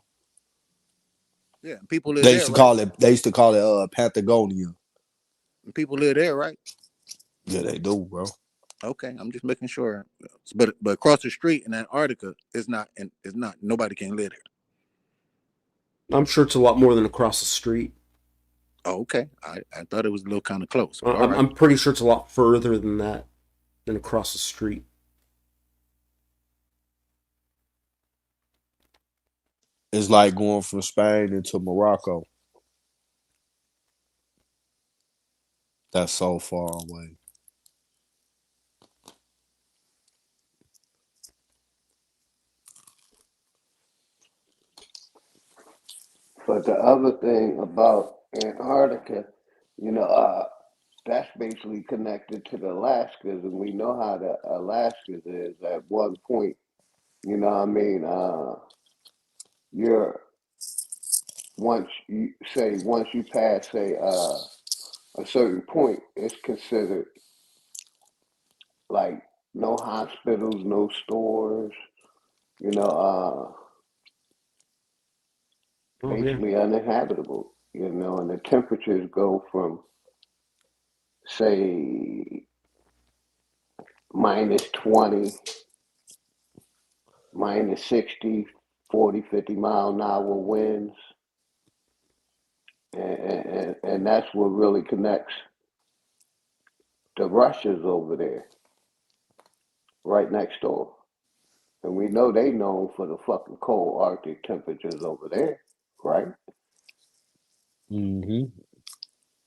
Yeah, people live They used there, to right? call it. They used to call it Patagonia. People live there, right? Yeah, they do, bro. Okay, I'm just making sure. But across the street in Antarctica is not, and is not. Nobody can live there. I'm sure it's a lot more than across the street. Oh, okay. I thought it was a little kind of close. But all right. I'm pretty sure it's a lot further than that, than across the street. It's like going from Spain into Morocco. That's so far away. But the other thing about Antarctica, that's basically connected to the Alaskas, and we know how the Alaskas is at one point. You know what I mean? You're once you pass a certain point, it's considered like no hospitals, no stores. You know, Oh yeah. basically uninhabitable. And the temperatures go from say -20, -60, 40, 50 mile an hour winds. And that's what really connects the Russians over there, right next door. And we know they known for the fucking cold Arctic temperatures over there, right? Mm-hmm.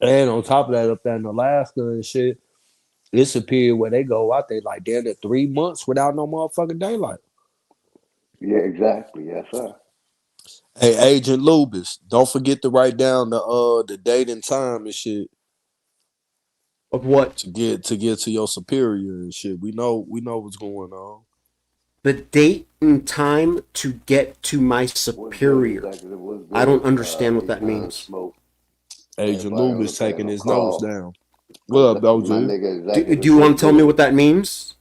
And on top of that, up there in Alaska and shit, it's a period where they go out there like down to 3 months without no motherfucking daylight. Yeah, exactly. Yes, sir. Hey, Agent Lubis, don't forget to write down the date and time and shit Of what? to get to your superior and shit. We know what's going on. The date and time to get to my What's good, superior. executive? What's I don't good? understand what that H-Time means. Smoke. Agent Everybody on the Lubis taking panel. his notes Call. down. What up, My OG? nigga Do executive. you want What's to tell me good? what that means?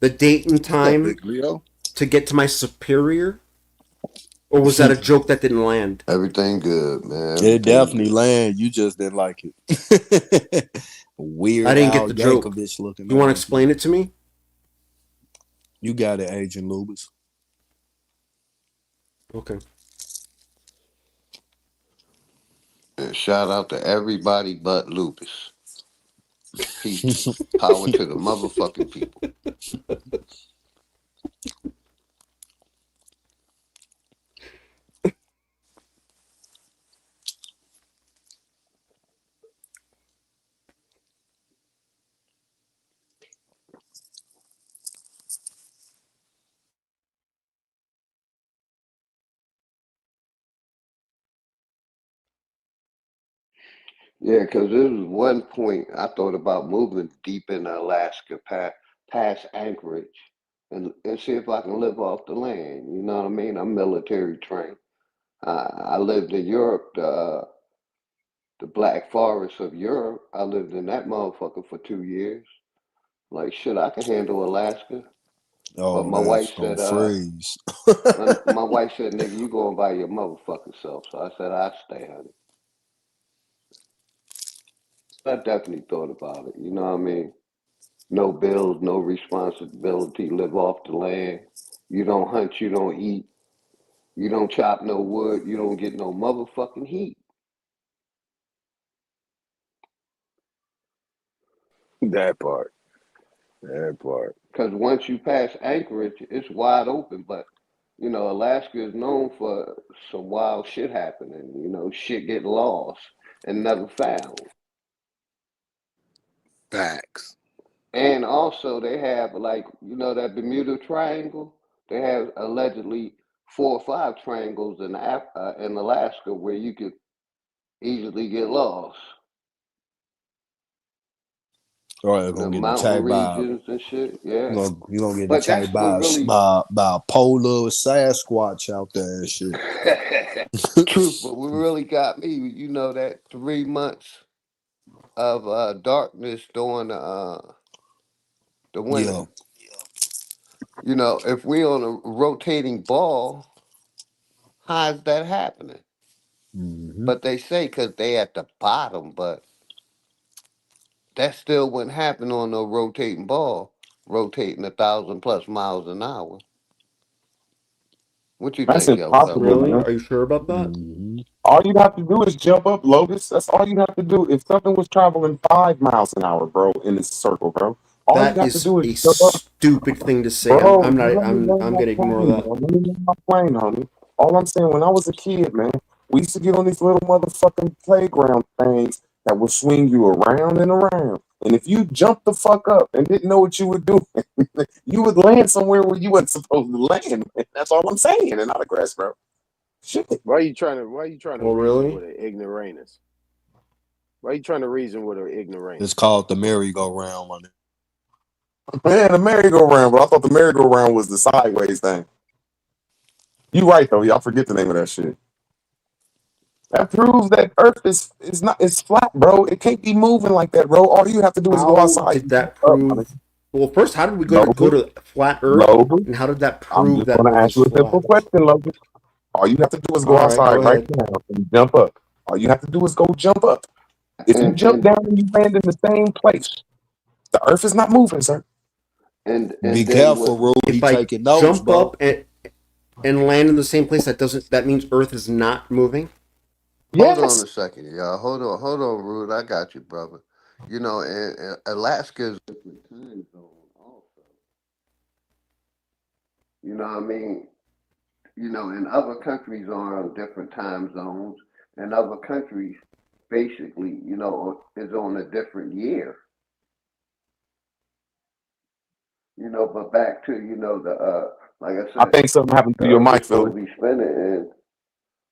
The date and What's up, time Big Leo? to get to my superior? Or was that a joke that didn't land? Everything good, man. It Everything definitely good. land. You just didn't like it. Weird I didn't get Al the joke. Yankovic looking. You want to ass explain nigga. it to me? You got it, Agent Lubis. Okay. And shout out to everybody but Lupus. Peace. Power to the motherfucking people. Yeah, because there was one point I thought about moving deep into Alaska, past Anchorage, and see if I can live off the land. You know what I mean? I'm military trained. I lived in Europe, the Black Forest of Europe. I lived in that motherfucker for 2 years. Like shit, I can handle Alaska. But Oh, my that's wife gonna said, freeze. my wife said, nigga, you going by your motherfucking self. So I said, I stay, honey. I definitely thought about it. You know what I mean? No bills, no responsibility, live off the land. You don't hunt, you don't eat, you don't chop no wood, you don't get no motherfucking heat. That part. That part. Because once you pass Anchorage, it's wide open. But, Alaska is known for some wild shit happening. Shit get lost and never found. Facts. And also, they have like that Bermuda Triangle. They have allegedly 4 or 5 triangles in Alaska where you could easily get lost. Or you're The gonna get mountain attacked by regions and shit. Yeah, you gonna get but that's attacked what by really by a polar Sasquatch out there and shit. truth. But what really got me, that 3 months of darkness during the winter. Yeah. If we on a rotating ball, how's that happening? Mm-hmm. But they say because they at the bottom, but that still wouldn't happen on no rotating ball, rotating 1,000+ miles an hour. What you That's think, yo, impossible, fellas? Really? man. Are you sure about that? Mm-hmm. All you have to do is jump up, Lotus. That's all you have to do. If something was traveling 5 miles an hour, bro, in this circle, bro, all you That have to is do is a jump up. stupid thing to say. I'm Bro, I'm you not let me land I'm my gonna ignore plane, that. bro. Let me land my plane, homie. All I'm saying, when I was a kid, man, we used to get on these little motherfucking playground things that would swing you around and around. And if you jumped the fuck up and didn't know what you were doing, you would land somewhere where you wasn't supposed to land. Man. That's all I'm saying, and not aggress, bro. Shit. Why are you trying to Oh, reason really? with an ignoramus? Why are you trying to reason with an ignoramus? It's called the merry-go-round, man. Man, the merry-go-round, but I thought the merry-go-round was the sideways thing. You right though, y'all forget the name of that shit. That proves that Earth is flat, bro. It can't be moving like that, bro. All you have to do is go How outside did and that jump up, man. prove? Well, first, how did we go Logan, to flat Earth, Logan, and how did that I'm prove just that gonna Earth ask is you a simple flat? question, Logan. All you have to do is go All right, outside go right ahead. now and jump up. All you have to do is go jump up. If you jump And down and you land in the same place, the Earth is not moving, sir. Be then what? careful, Rule. He If I taking notes, jump bro. up and land in the same place, that means Earth is not moving? Hold on Yes. a second, y'all. Hold on, Rude. I got you, brother. And Alaska is a different time zone also. You know what I mean? And other countries are on different time zones, and other countries basically, is on a different year. But back to, the like I I said, think something happened the to your earth is mic, supposed Philly. to be spinning, and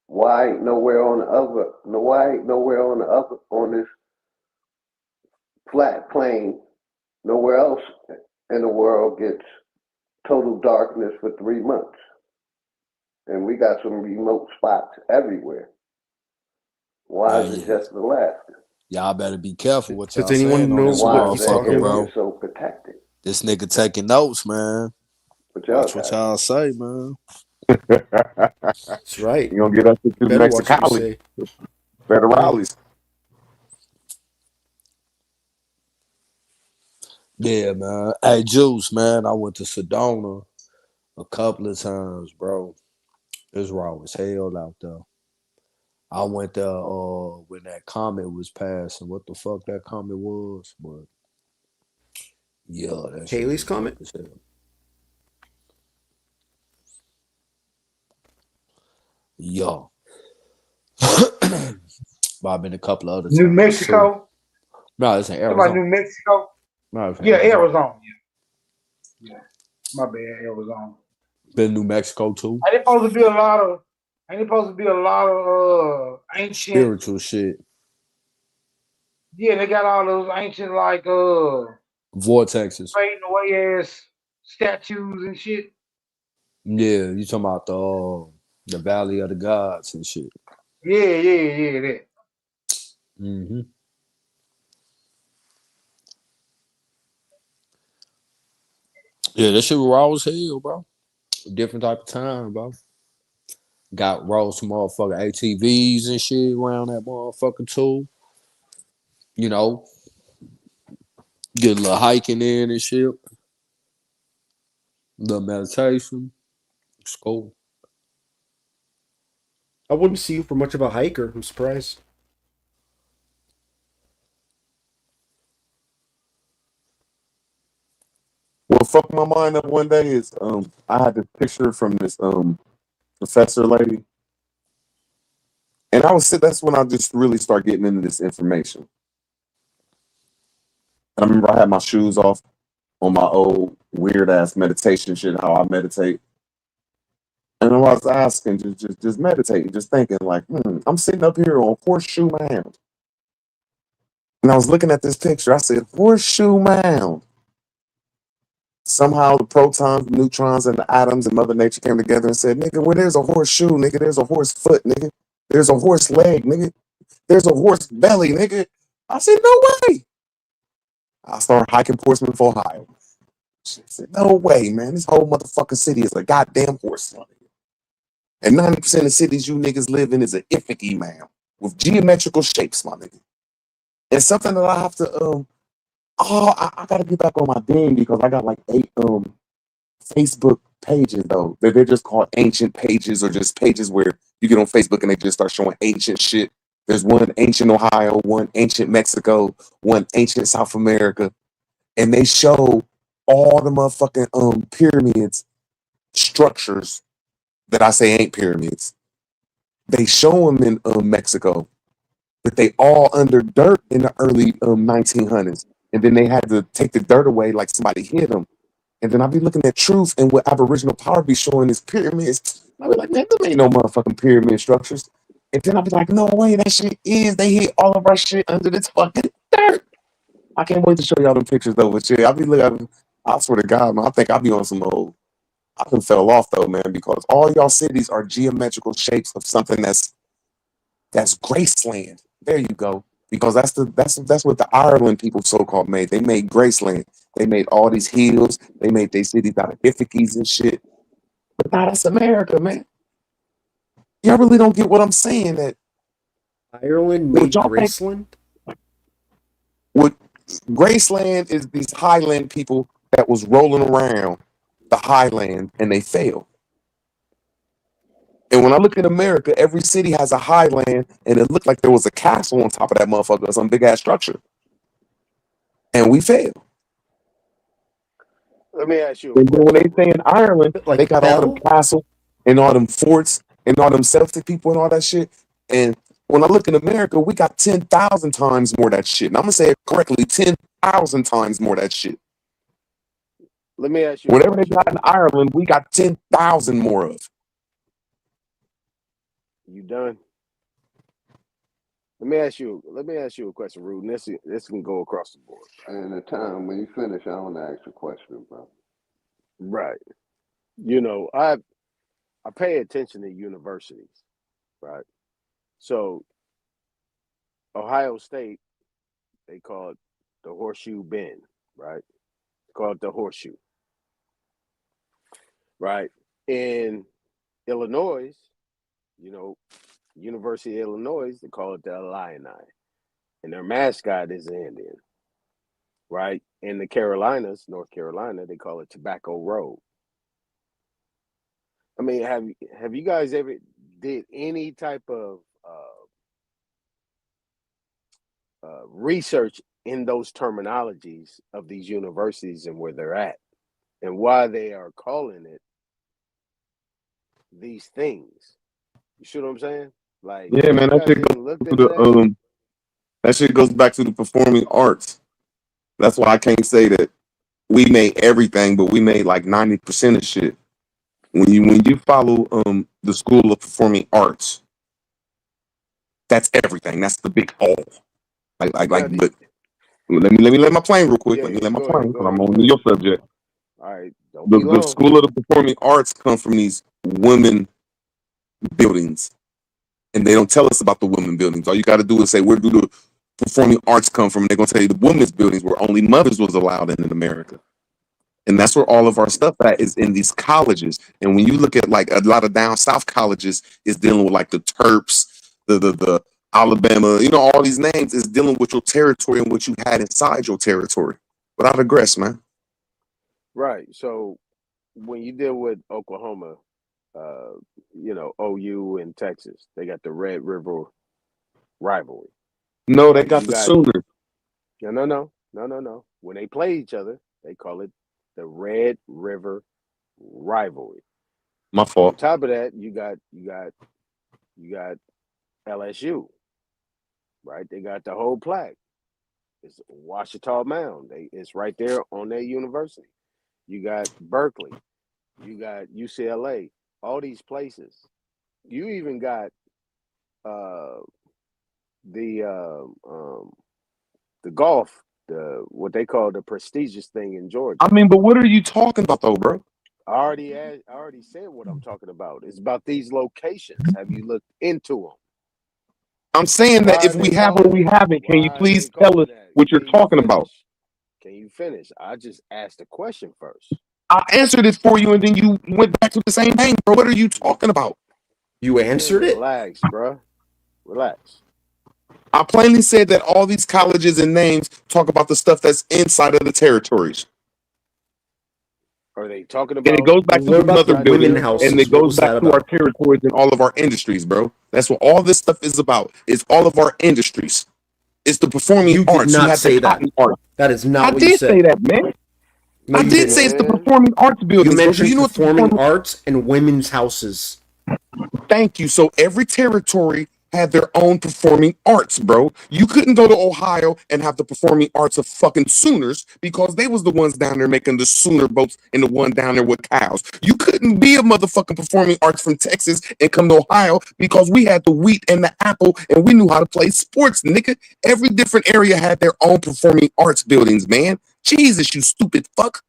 why ain't nowhere on the other no why ain't nowhere on the other on this flat plane, nowhere else in the world gets total darkness for 3 months. And we got some remote spots everywhere. Why is it Hey, just Alaska? y'all better be careful what Does y'all saying anyone on know And this what why is he's that talking motherfucker, about? area bro. so protected? This nigga taking notes, man. What y'all Watch what got? y'all say, man. That's right. You gonna get us You into better watch what you Mexicali, say. federales. Yeah, man. Hey, Juice, man. I went to Sedona a couple of times, bro. It's raw as hell out there. I went there when that comet was passing. What the fuck that comet was, but yeah, that shit Haley's was dope Comet? as hell. Yeah. But I've been a couple of other New times too. Mexico. No, it's in Talking about Arizona. New Mexico. No, it's in Yeah, Arizona. Arizona. Yeah. My bad, Arizona. Been New Mexico too. Ain't it supposed to be a lot of ancient, Spiritual shit. yeah, they got all those ancient like Vortexes. fading away ass statues and shit. Yeah, you talking about the Valley of the Gods and shit. Yeah, that. Mm-hmm. Yeah, that shit was raw as hell, bro. Different type of time, bro. Got rode some motherfucking ATVs and shit around that motherfucking too. You know, get a little hiking in and shit. Little meditation. It's cool. I wouldn't see you for much of a hiker. I'm surprised. What fucked my mind up one day is I had this picture from this professor lady, and that's when I just really start getting into this information. And I remember I had my shoes off, on my old weird ass meditation shit, how I meditate. And I was asking, just meditating, just thinking like, I'm sitting up here on Horseshoe Mound. And I was looking at this picture. I said, Horseshoe Mound. Somehow the protons, the neutrons, and the atoms and Mother Nature came together and said, nigga, where there's a horseshoe, nigga, there's a horse foot, nigga. There's a horse leg, nigga. There's a horse belly, nigga. I said, no way. I started hiking Portsmouth, Ohio. I said, no way, man. This whole motherfucking city is a goddamn horse. And 90% of cities you niggas live in is an ificky, man, with geometrical shapes, my nigga. And something that I have to, I gotta get back on my thing because I got like 8 Facebook pages though. They're just called ancient pages or just pages where you get on Facebook and they just start showing ancient shit. There's one ancient Ohio, one ancient Mexico, one ancient South America, and they show all the motherfucking pyramids structures that I say ain't pyramids. They show them in Mexico, but they all under dirt in the early 1900s, and then they had to take the dirt away like somebody hit them. And then I be looking at truth and what Aboriginal power be showing is pyramids. I be like, man, there ain't no motherfucking pyramid structures. And then I be like, no way, that shit is. They hit all of our shit under this fucking dirt. I can't wait to show y'all them pictures though. But yeah, I be looking. I swear to God, man, I think I be on some old. I done fell off though, man, because all y'all cities are geometrical shapes of something that's Graceland. There you go. Because that's what the Ireland people so-called made. They made Graceland. They made all these hills. They made their cities out of iffikies and shit. But now that's America, man. Y'all really don't get what I'm saying. That Ireland what made y'all think? Graceland? What Graceland is these highland people that was rolling around the highland and they failed. And when I look at America, every city has a highland, and it looked like there was a castle on top of that motherfucker, some big ass structure. And we failed. Let me ask you a And then when they question. say in Ireland, Like they got all them Bell? castles and all them forts and all them Celtic people and all that shit. And when I look in America, we got 10,000 times more of that shit. And I'm gonna say it correctly, 10,000 times more of that shit. Let me ask you a Whatever they question. got in Ireland, we got 10,000 more of. You done? Let me ask you a question, Rude. And this can go across the board. And the time when you finish, I want to ask a question, bro. Right. You know, I pay attention to universities, right? So Ohio State, they call it the Horseshoe Bend, right? Call it the Horseshoe, right? In Illinois, you know, University of Illinois, they call it the Illini, and their mascot is an Indian, right? In the Carolinas, North Carolina, they call it Tobacco Road. I mean, have you guys ever did any type of research in those terminologies of these universities and where they're at and why they are calling it these things? You see what I'm saying? Like, Yeah, have man, you that guys shit even goes looked to into that shit? that shit goes back to the performing arts. That's why I can't say that we made everything, but we made like 90% of shit. When you follow the school of performing arts, that's everything. That's the big all. Now, But let me let my plane real quick. yeah, Let me yeah, let my go plane ahead, because go I'm ahead, on go your ahead. subject. All right, don't be The long. school of the performing arts come from these women buildings, and they don't tell us about the women buildings. All you got to do is say, where do the performing arts come from? And they're gonna tell you the women's buildings where only mothers was allowed in America. And that's where all of our stuff at is in these colleges. And when you look at like a lot of down south colleges is dealing with like the Terps, the Alabama, all these names is dealing with your territory and what you had inside your territory. But I digress, man. Right. So when you deal with Oklahoma, OU and Texas, they got the Red River rivalry, No, they right? got You the got Sooners. no. When they play each other, they call it the Red River rivalry. My On fault. top of that, you got LSU, right? They got the whole plaque. It's Ouachita Mound. It's right there on their university. You got Berkeley. You got UCLA. All these places. You even got the golf, what they call the prestigious thing in Georgia. I mean, but what are you talking about though, bro? I already said what I'm talking about. It's about these locations. Have you looked into them? I'm saying that if we have or we haven't, can you please tell us what you're talking about? Can you finish? I just asked a question first. I answered it for you, and then you went back to the same thing, bro. What are you talking about? You answered it? Relax, bro. Relax. I plainly said that all these colleges and names talk about the stuff that's inside of the territories. Are they talking And it about? goes back to What the about mother the building, women houses? and it What goes was back that to our about? territories and all of our industries, bro. That's what all this stuff is about. It's all of our industries. It's the performing You did arts. You not have say the that. cotton art. That is not I what you did said. say that, man. No, I you did didn't. say it's the performing arts buildings. You bro. Do mentioned you know what the performing performing arts and women's houses. Thank you. So every territory had their own performing arts, bro. You couldn't go to Ohio and have the performing arts of fucking Sooners because they was the ones down there making the Sooner boats and the one down there with cows. You couldn't be a motherfucking performing arts from Texas and come to Ohio because we had the wheat and the apple and we knew how to play sports, nigga. Every different area had their own performing arts buildings, man. Jesus, you stupid fuck.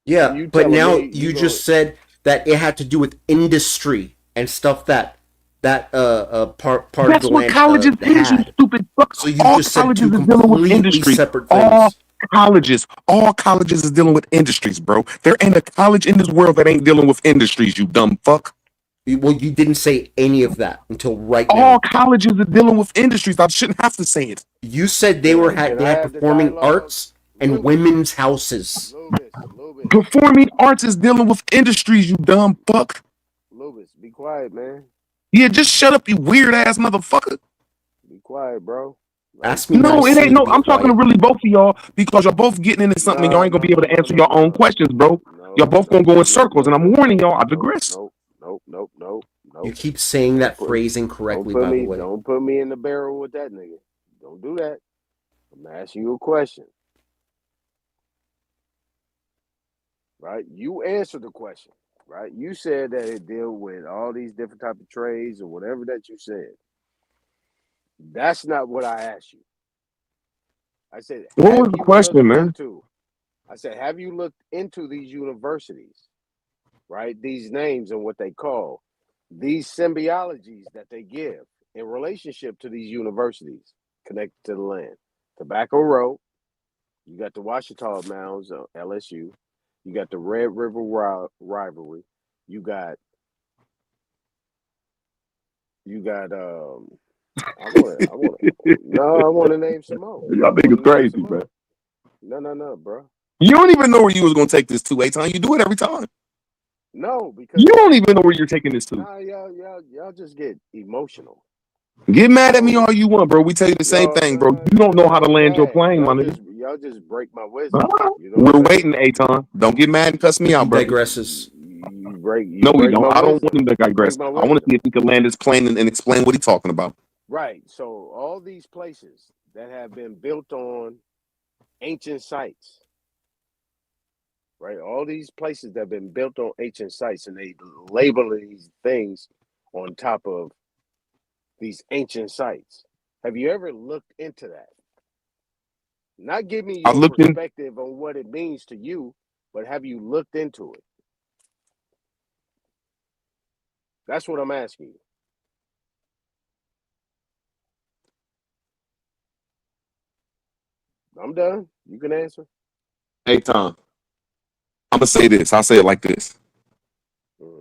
Yeah, You but telling now me you you just said that it had to do with industry and stuff that part of That's the what land colleges is, you had. stupid fuck. So you All just said colleges two is dealing with completely industries. separate All things. colleges is dealing with industries, bro. There ain't a college in this world that ain't dealing with industries, you dumb fuck. Well, you didn't say any of that until right All now. colleges are dealing with industries. I shouldn't have to say it. You said they Can they I had have the performing dialogue? arts and women's houses. Lubis, Performing arts is dealing with industries, you dumb fuck. Lubis, be quiet, man. Yeah, just shut up, you weird ass motherfucker. Be quiet, bro. Ask me No, it nicely ain't to no. be I'm talking to quiet. really both of y'all because y'all both getting into something and y'all ain't gonna be able to answer your own questions, bro. Y'all both gonna go in circles, and I'm warning y'all. I digress. Nope. You keep saying that phrase incorrectly, by the way. Don't put me in the barrel with that nigga. Don't do that. I'm asking you a question. Right? You answered the question. Right? You said that it deal with all these different type of trades or whatever that you said. That's not what I asked you. I said, What have was the you question, looked man? into? I said, have you looked into these universities? Right? These names and what they call these symbiologies that they give in relationship to these universities connected to the land. Tobacco Road, you got the Ouachita Mounds, LSU, you got the Red River Rivalry, you got I want to name some more. Y'all niggas crazy, bro. No, bro. You don't even know where you was gonna take this to, Aton. You do it every time. No, because You don't even know where you're taking this to. nah, y'all just get emotional. Get mad at me all you want, bro. We tell you the same thing, bro. You don't know how to land your plane, my nigga. Y'all just break my wisdom. You know We're what I'm saying? waiting, Aton. Don't get mad and cuss me out, bro. Digresses. You break No, we break don't. my I don't wisdom. want him to You digress. break my I want to wisdom. see if he can land his plane and explain what he's talking about. Right. So all these places that have been built on ancient sites, right? All these places that have been built on ancient sites, and they label these things on top of these ancient sites. Have you ever looked into that? Not give me I your looked in. perspective on what it means to you, but have you looked into it? That's what I'm asking you. I'm done. You can answer. Aton, I'm gonna say this. I'll say it like this.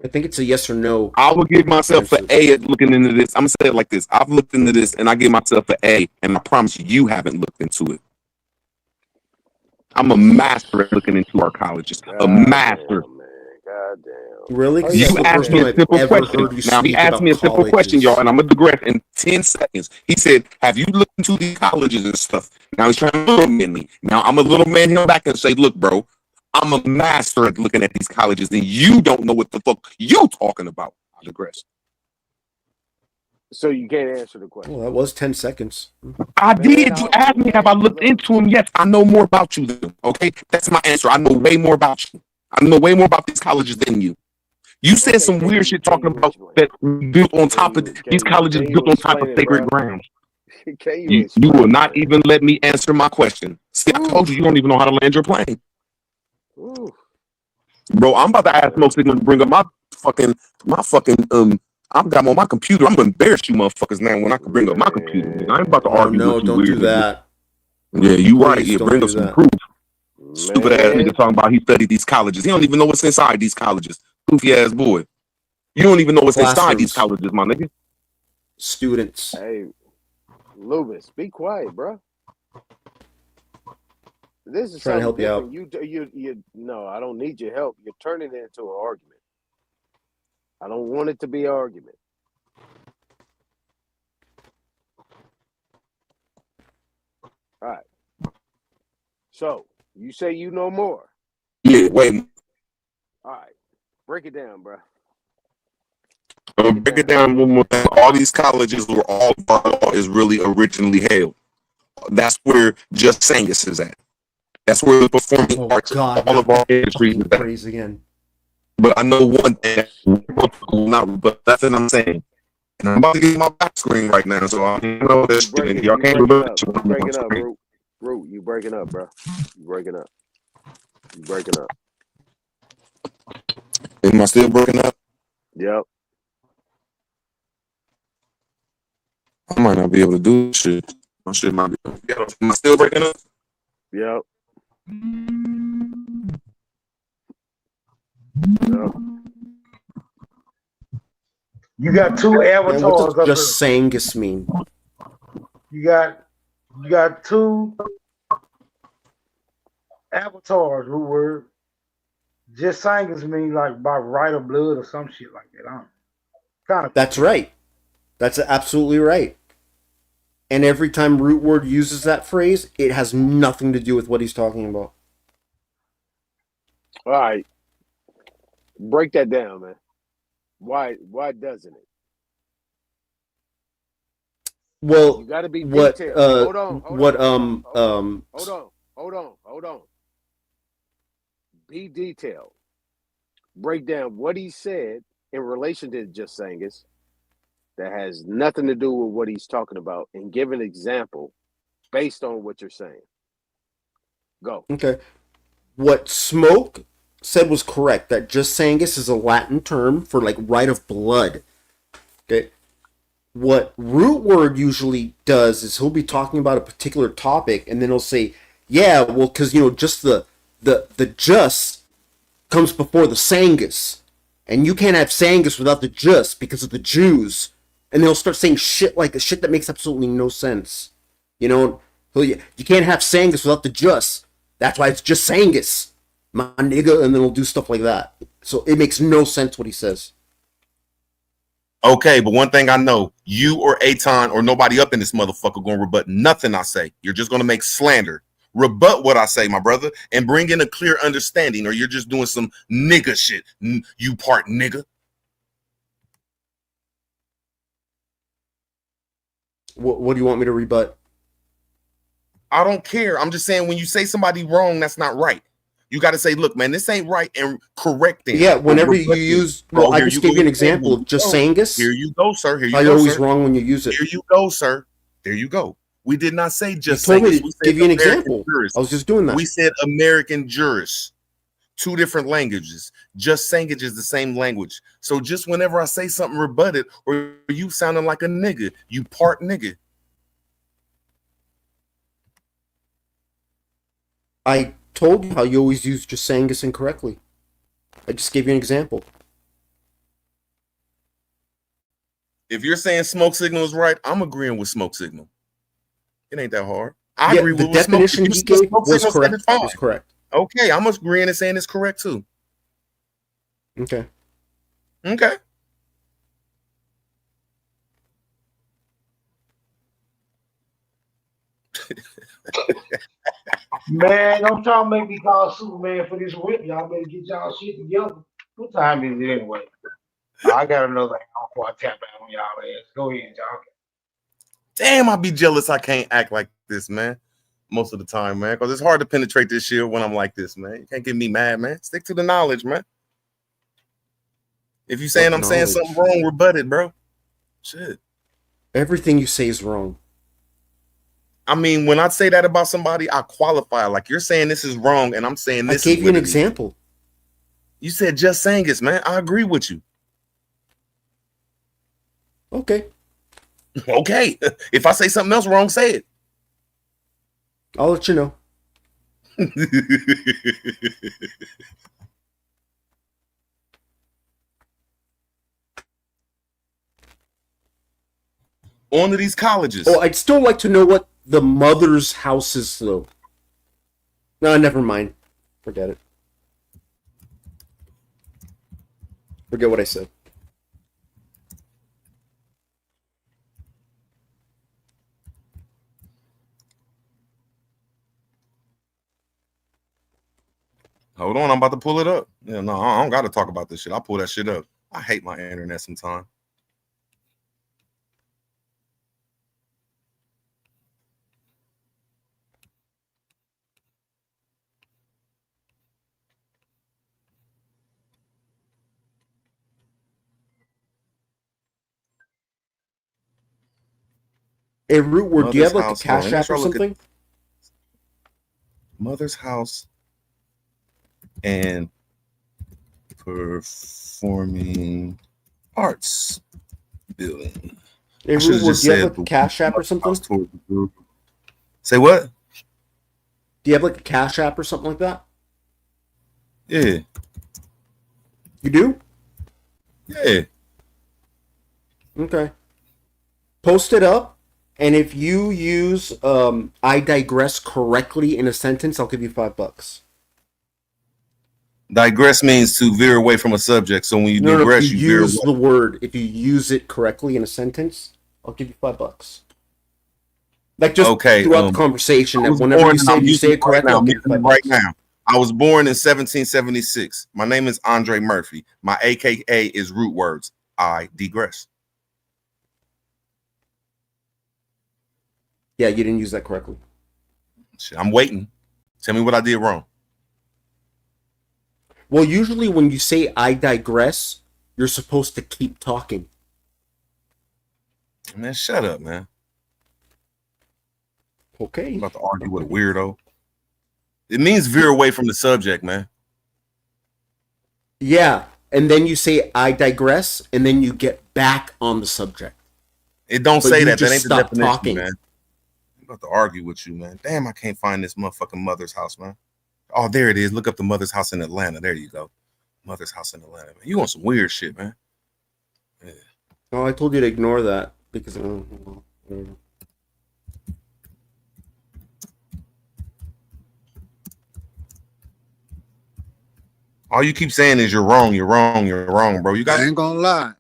I think it's a yes or no. I will give myself an A at looking into this. I'm gonna say it like this. I've looked into this and I give myself an A, and I promise you haven't looked into it. I'm a master at looking into our colleges. A master. God damn. Really? Oh, Because You that's the asked first me time a I've simple ever question. heard you Now he speak asked about me a simple question, y'all, colleges. and I'm gonna digress in 10 seconds. He said, "Have you looked into these colleges and stuff?" Now he's trying to little man me. Now I'm a little man him back and say, "Look, bro, I'm a master at looking at these colleges, and you don't know what the fuck you talking about." I digress. So you can't answer the question. Well, that was 10 seconds. I Man, did. You asked me, have I looked into him? Yes, I know more about you than him. Okay, that's my answer. I know way more about you. I know way more about these colleges than you. You said some weird shit talking about that built on top of these colleges built on top of sacred ground. Can you You will not even let me answer my question. See, I told you don't even know how to land your plane. Ooh. Bro, I'm about to ask Smoke Signal to bring up my fucking I've got them on my computer. I'm gonna embarrass you motherfuckers now when I can bring up my computer. Man. I ain't about to argue no, with you. don't weird do that. Yeah, you right. Please Yeah, don't bring do up some that. proof. Stupid ass nigga talking about he studied these colleges. He don't even know what's inside these colleges. Goofy ass boy. You don't even know what's inside these colleges, my nigga. Students. Hey, Lubis, be quiet, bro. This is Trying to something help you different. You. No, I don't need your help. You're turning it into an argument. I don't want it to be an argument. All right. So you say you know more. Yeah, wait. All right. Break it down, bro. Break it down one more time. All these colleges where all law is really originally held. That's where Just Sangus is at. That's where the performing arts, all of our industries is at. Praise again. But I know one thing, but that's what I'm saying. And I'm about to get my back screen right now, so I don't know this shit. Y'all can't remember. You breaking up, Root. You breaking up, bro. You breaking up. You breaking up. Am I still breaking up? Yep. I might not be able to do this shit. My shit might be. Am I still breaking up? Yep. You got two avatars. Man, what up does Just Sangus mean? You got two avatars who were Just Sangus mean like by right of blood or some shit like that. I don't kind of. That's right. That's absolutely right. And every time Root Word uses that phrase, it has nothing to do with what he's talking about. All right. Break that down, man. Why doesn't it? Well, you got to be what detailed. Hold on. Be detailed. Break down what he said in relation to Just Sangus that has nothing to do with what he's talking about, and give an example based on what you're saying. Go. Okay. What Smoke said was correct, that Just Sangus is a Latin term for like right of blood. Okay. What Root Word usually does is he'll be talking about a particular topic, and then he'll say, yeah, well, because, just the just comes before the Sangus. And you can't have Sangus without the just because of the Jews. And they'll start saying shit that makes absolutely no sense. You can't have Sangus without the just. That's why it's Just Sangus, my nigga. And then we'll do stuff like that. So it makes no sense what he says. Okay, but one thing I know, you or Aton or nobody up in this motherfucker gonna rebut nothing I say. You're just gonna make slander. Rebut what I say, my brother, and bring in a clear understanding, or you're just doing some nigga shit. You part nigga. What do you want me to rebut? I don't care. I'm just saying when you say somebody wrong, that's not right. You got to say, look, man, this ain't right, and correct them. Yeah, whenever you use, I just gave you an example of Just Sangus. Here you go, sir. Here you go, you're always wrong when you use it. Here you go, sir. There you go. We did not say Just Sangus. We said give you an example. Jurist. I was just doing that. We said American jurists. Two different languages. Just Sangus is the same language. So just whenever I say something rebutted or you sounding like a nigga, you part nigga. I told you how you always use Just Sangus incorrectly. I just gave you an example. If you're saying Smoke Signal is right, I'm agreeing with Smoke Signal. It ain't that hard. I agree with the definition he gave was correct. Was correct. Okay, I'm agreeing and saying it's correct too. Okay. Okay. Man, don't try to make me call Superman for this whip. Y'all better get y'all shit together. What time is it anyway? I got another hour. before I tap out on y'all ass. Go ahead, y'all. Damn, I be jealous I can't act like this, man. Most of the time, man. Because it's hard to penetrate this shit when I'm like this, man. You can't get me mad, man. Stick to the knowledge, man. If you saying I'm saying something wrong, rebut it, bro. Shit. Everything you say is wrong. I mean, when I say that about somebody, I qualify. Like, you're saying this is wrong, and I'm saying this. I gave you an example. You said just saying it, man. I agree with you. Okay. Okay. If I say something else wrong, say it. I'll let you know. On to these colleges. Oh, I'd still like to know what the mother's house is, though. No, never mind. Forget it. Forget what I said. Hold on, I'm about to pull it up. Yeah, no, I don't got to talk about this shit. I'll pull that shit up. I hate my internet sometimes. Hey, Rootward, do you have like a Cash App or something? Mother's house and performing arts building. Hey, Rootward, do you have like a Cash App or something? Say what? Do you have like a Cash App or something like that? Yeah. You do? Yeah. Okay. Post it up. And if you use I digress correctly in a sentence, I'll give you $5. Digress means to veer away from a subject. So when you digress, if you you veer use away. the word, if you use it correctly in a sentence, I'll give you $5. Like just throughout the conversation, that whenever you say it correctly, I'll give you $5. Right now, I was born in 1776. My name is Andre Murphy. My AKA is Root Words. I digress. Yeah, you didn't use that correctly. Shit, I'm waiting. Tell me what I did wrong. Well, usually when you say I digress, you're supposed to keep talking. Man, shut up, man. Okay. I'm about to argue with a weirdo. It means veer away from the subject, man. Yeah, and then you say I digress, and then you get back on the subject. It don't But say you that. That just ain't the stop definition, talking. man. I'm about to argue with you, man. Damn, I can't find this motherfucking mother's house, man. Oh, there it is. Look up the mother's house in Atlanta. There you go. Mother's house in Atlanta, man. You want some weird shit, man. Yeah. Oh, I told you to ignore that because All you keep saying is you're wrong, bro. You got I ain't gonna lie.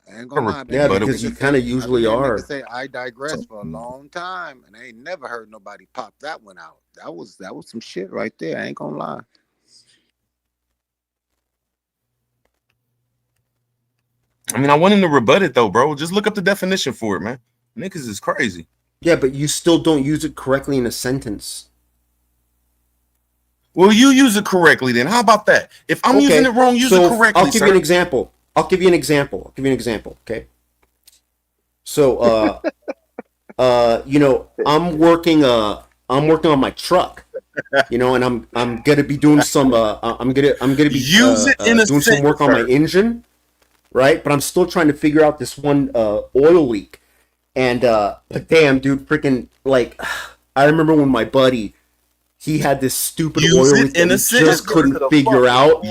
yeah, because you kind of usually are. Say I digress for a long time, and I ain't never heard nobody pop that one out. That was some shit right there. I ain't gonna lie. I mean, I want him to rebut it though, bro. Just look up the definition for it, man. Niggas is crazy. Yeah, but you still don't use it correctly in a sentence. Well, you use it correctly then. How about that? If I'm using it wrong, use it correctly. I'll give you an example. Okay. So you know, I'm working on my truck, you know, and I'm gonna be doing some I'm gonna be doing some work on my engine, right? But I'm still trying to figure out this one oil leak. And but damn, dude, freaking like I remember when my buddy, he had this stupid oil leak that he just couldn't figure out,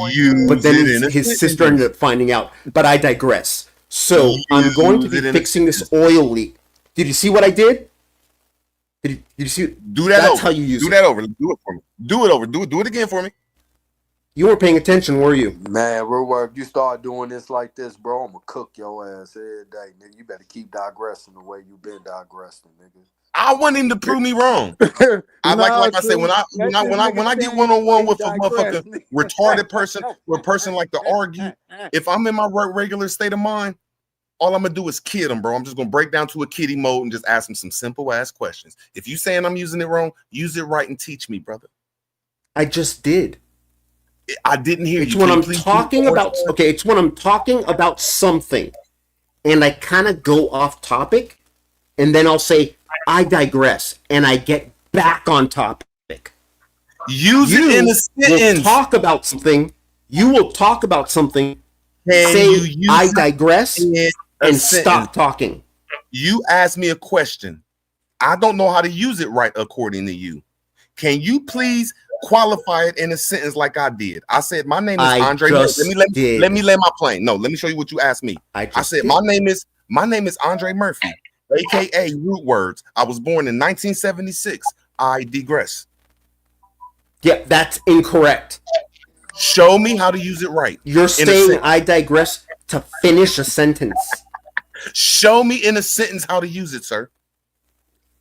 but then his sister ended up finding out. But I digress. So I'm going to be fixing this oil leak. Did you see what I did? Did you see? Do that. That's how you use it. Do that over. Do it for me. Do it over. Do it again for me. You weren't paying attention, were you? Man, Rootward, if you start doing this like this, bro, I'm gonna cook your ass every day, nigga. You better keep digressing the way you been digressing, nigga. I want him to prove me wrong. I like I said, when I get one-on-one with a motherfucking retarded person or a person like to argue, if I'm in my regular state of mind, All I'm gonna do is kid him, bro. I'm just gonna break down to a kiddie mode and just ask him some simple ass questions. If you saying I'm using it wrong, use it right and teach me, brother. I just did. I didn't hear It's you. when Can you I'm please talking about it's when I'm talking about something and I kind of go off topic and then I'll say I digress and I get back on topic. Use you it in a will sentence. talk about something. You will talk about something. Can say you use I it digress in a and sentence? stop talking. You asked me a question. I don't know how to use it right according to you. Can you please qualify it in a sentence like I did? I said my name is I Andre. just Murphy. Let me land my plane. No, let me show you what you asked me. I said did. my name is Andre Murphy, aka Root Words. I was born in 1976. I digress. Yeah, that's incorrect. Show me how to use it right. You're saying I digress to finish a sentence. Show me in a sentence how to use it, sir.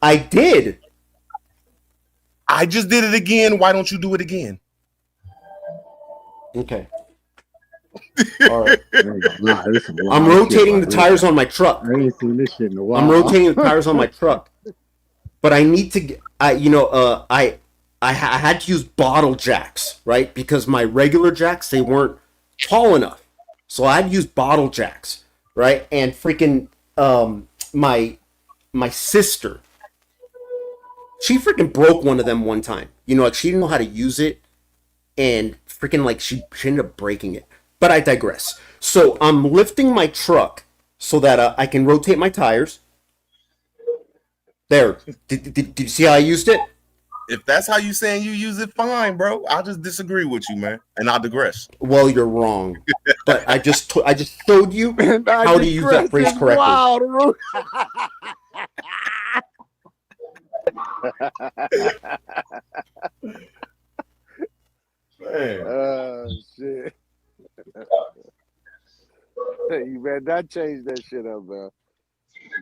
I did. I just did it again. Why don't you do it again? Okay. All right. Nah, this is I'm wild shit rotating the right here. tires on my truck. I ain't seen this shit in a while. I'm rotating the tires on my truck. But I need to get, I had to use bottle jacks, right? Because my regular jacks, they weren't tall enough. So I had to use bottle jacks, right? And freaking my sister, she freaking broke one of them one time. You know, like she didn't know how to use it and freaking like she ended up breaking it. But I digress. So I'm lifting my truck so that I can rotate my tires. There. Did you see how I used it? If that's how you saying you use it, fine, bro. I just disagree with you, man, and I digress. Well, you're wrong. But I just showed you how to use that phrase correctly. Wild, shit. You better not change that shit up, man.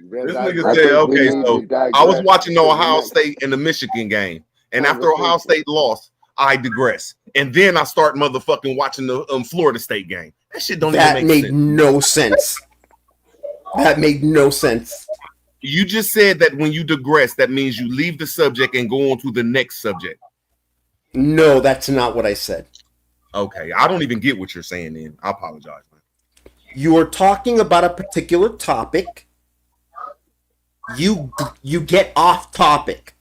This nigga said, okay, so I was watching the Ohio State and the Michigan game, and after Ohio State lost, I digress. And then I start motherfucking watching the Florida State game. That shit don't even make sense. No sense. That made no sense. You just said that when you digress, that means you leave the subject and go on to the next subject. No, that's not what I said. Okay, I don't even get what you're saying then. I apologize, man. You are talking about a particular topic. You get off topic.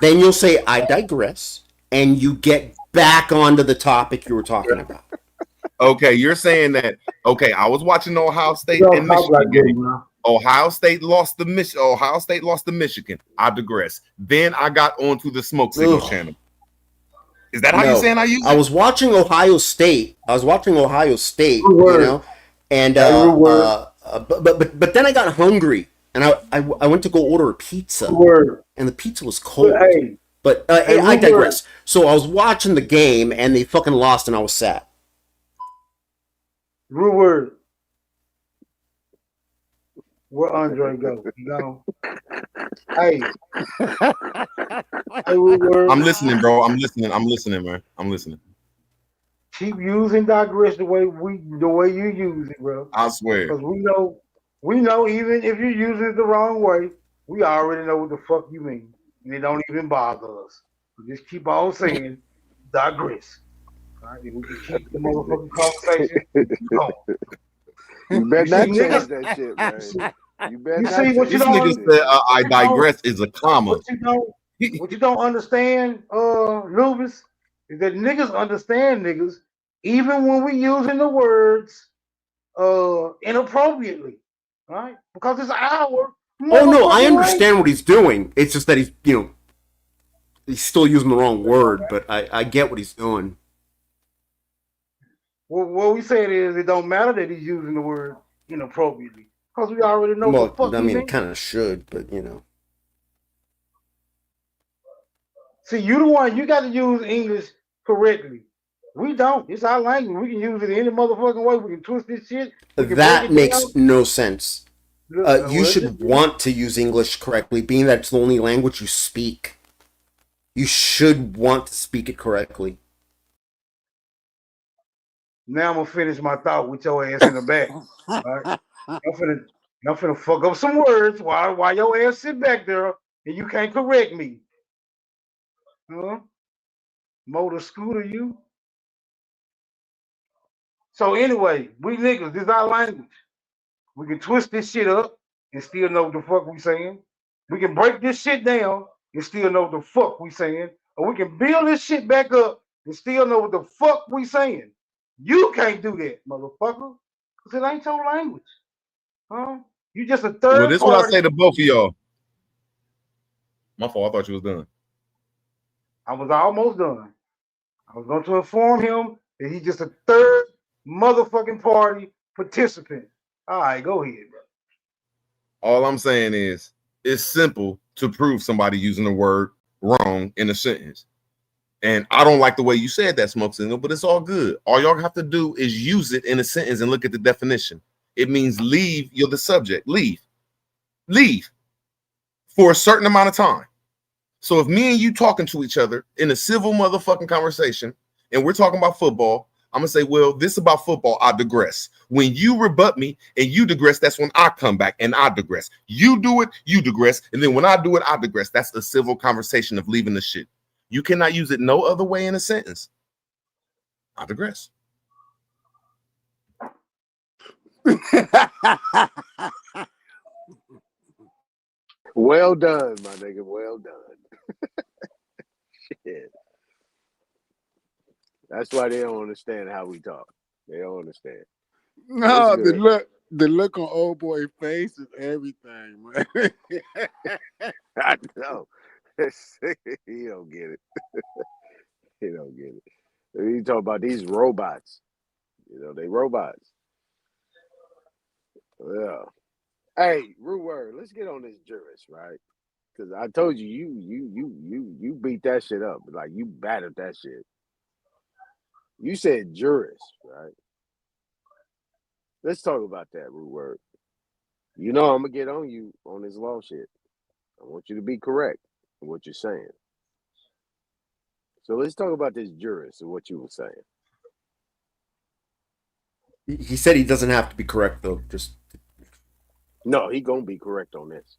Then you'll say, I digress, and you get back onto the topic you were talking about. Okay, you're saying that, okay, I was watching the Ohio State and Michigan game. Ohio State lost the Michigan. I digress. Then I got onto the Smoke Signal channel. Is that how you saying I use it? I was watching Ohio State. You know, and but then I got hungry and I went to go order a pizza, and the pizza was cold. But I digress. So I was watching the game and they fucking lost and I was sad. Real word. Where Andre go? You know? Hey. I'm listening, bro. I'm listening, man. I'm listening. Keep using digress the way you use it, bro. I swear. Because we know even if you're using it the wrong way, we already know what the fuck you mean. And it don't even bother us. We just keep on saying digress. All right? We can keep the motherfucking conversation going. You better not change that shit, man. You better not change This nigga said I digress is a comma. What you don't understand, Lubis, is that niggas understand niggas even when we using the words inappropriately, right? Because it's our Oh no, I understand what he's doing. It's just that he's still using the wrong word, but I get what he's doing. Well, what we said is it don't matter that he's using the word inappropriately because we already know what the fuck I mean, he it kind of should, but See, you the one, you got to use English correctly. We don't. It's our language. We can use it any motherfucking way. We can twist this shit. That makes no sense. You should want to use English correctly, being that it's the only language you speak. You should want to speak it correctly. Now I'm gonna finish my thought with your ass in the back. Right? I'm finna fuck up some words while your ass sit back there and you can't correct me. Huh? Motor scooter, you. So anyway, we niggas, this is our language. We can twist this shit up and still know what the fuck we saying. We can break this shit down and still know what the fuck we saying. Or we can build this shit back up and still know what the fuck we saying. You can't do that, motherfucker. Because it ain't your language. Huh? You just a Well, third this is what I party. say to both of y'all. My fault. I thought you was done. I was almost done. I was going to inform him that he's just a third motherfucking party participant. All right, go ahead, bro. All I'm saying is it's simple to prove somebody using the word wrong in a sentence. And I don't like the way you said that, Smoke Signal, but it's all good. All y'all have to do is use it in a sentence and look at the definition. It means leave. You're the subject. Leave for a certain amount of time. So if me and you talking to each other in a civil motherfucking conversation and we're talking about football, I'm gonna say, well, this about football, I digress. When you rebut me and you digress, that's when I come back and I digress. You do it, you digress, and then when I do it, I digress. That's a civil conversation of leaving the shit. You cannot use it no other way in a sentence. I digress. Well done, my nigga. Well done. Shit. That's why they don't understand how we talk. They don't understand. No, It's the look on old boy face is everything, man. I know. He don't get it. He don't get it. You talk about these robots. You know, they robots. Yeah. Hey, Rude Word, let's get on this Juris, right? Because I told you, you beat that shit up. Like, you battered that shit. You said Juris, right? Let's talk about that, Rude Word. You know I'm going to get on you on this law shit. I want you to be correct in what you're saying. So let's talk about this Juris and what you were saying. He said he doesn't have to be correct, though. Just No, he going to be correct on this.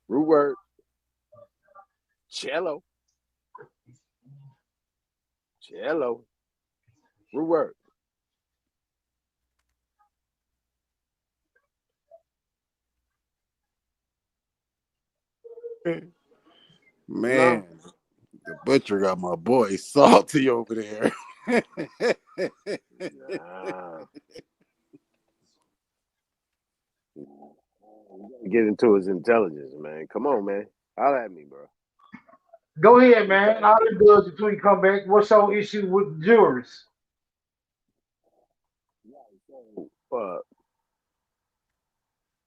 Rude Word. Cello. Rude Word. Man, the butcher got my boy salty over there. Nah. Get into his intelligence, man. Come on, man. Holler at me, bro. Go ahead, man. All it does until you come back. What's your issue with jurors?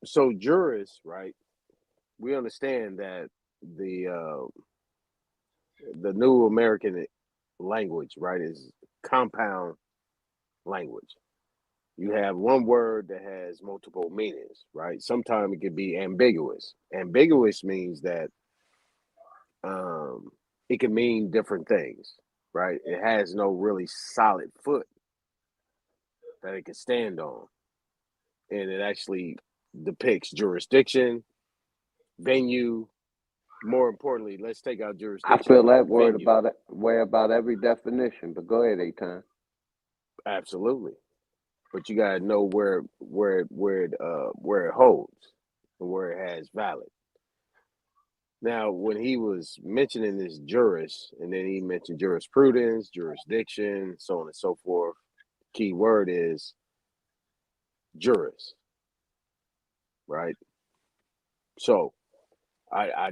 So jurists, right? We understand that the new American language, right, is compound language. You have one word that has multiple meanings, right? Sometimes it can be ambiguous. Ambiguous means that it can mean different things, right? It has no really solid foot that it can stand on. And it actually depicts jurisdiction, venue. More importantly, let's take out I jurisdiction feel out that of word venue. about every definition, but go ahead, A-Time. Absolutely. But you gotta know where it holds and where it has valid. Now, when he was mentioning this juris, and then he mentioned jurisprudence, jurisdiction, so on and so forth, key word is juris, right? So I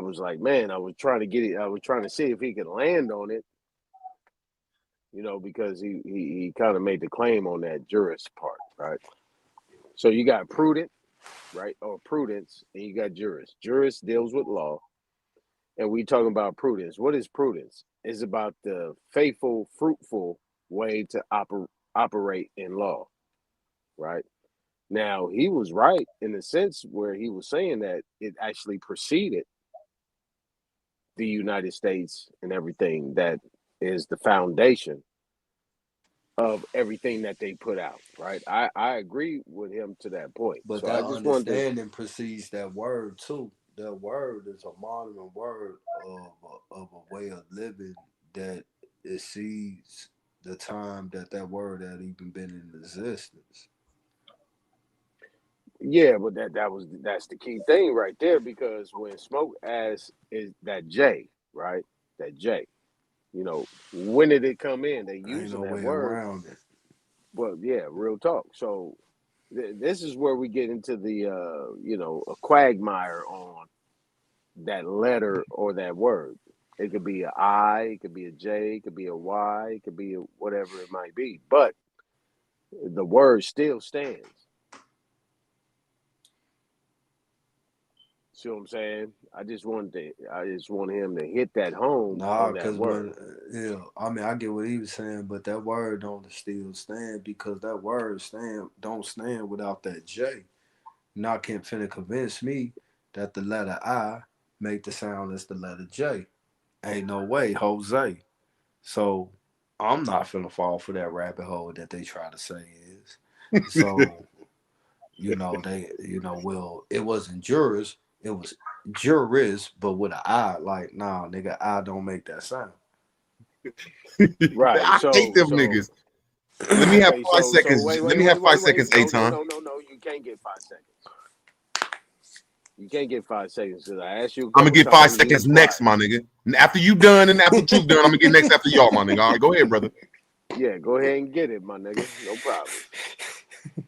was like, man, I was trying to get it. I was trying to see if he could land on it, you know, because he kind of made the claim on that juris part, right? So you got prudent, right, or prudence, and you got juris. Juris deals with law, and we talking about prudence. What is prudence? It's about the faithful, fruitful way to operate in law, right? Now, he was right in the sense where he was saying that it actually preceded the United States and everything, that is the foundation of everything that they put out, right? I agree with him to that point. But So I that just wanted to, understanding precedes that word too. That word is a modern word of a way of living that exceeds the time that word had even been in existence. yeah, but that's the key thing right there, because when Smoke asks is that J, right? That J, when did it come in? They Ain't using no that way word. around it. Well, yeah, real talk. So this is where we get into the a quagmire on that letter or that word. It could be a I, it could be a J, it could be a Y, it could be whatever it might be, but the word still stands. See what I'm saying? I just want him to hit that home Nah, on that because word. I mean, I get what he was saying, but that word don't still stand because that word don't stand without that J. Not can finna convince me that the letter I make the sound as the letter J. Ain't no way, Jose. So I'm not finna fall for that rabbit hole that they try to say is. So well, it wasn't jurors, it was juris, but with an I. Like, nah, nigga, I don't make that sound. Right. I hate them niggas. Let me have Okay, 5 so seconds. Let me have 5 seconds, no, Aton. you can't get 5 seconds. You can't get 5 seconds because I asked you a I'm gonna couple get 5 times. You was seconds next, quiet. my nigga. And after you done and after Truth done, I'm gonna get next after y'all, my nigga. All right, go ahead, brother. Yeah, go ahead and get it, my nigga. No problem.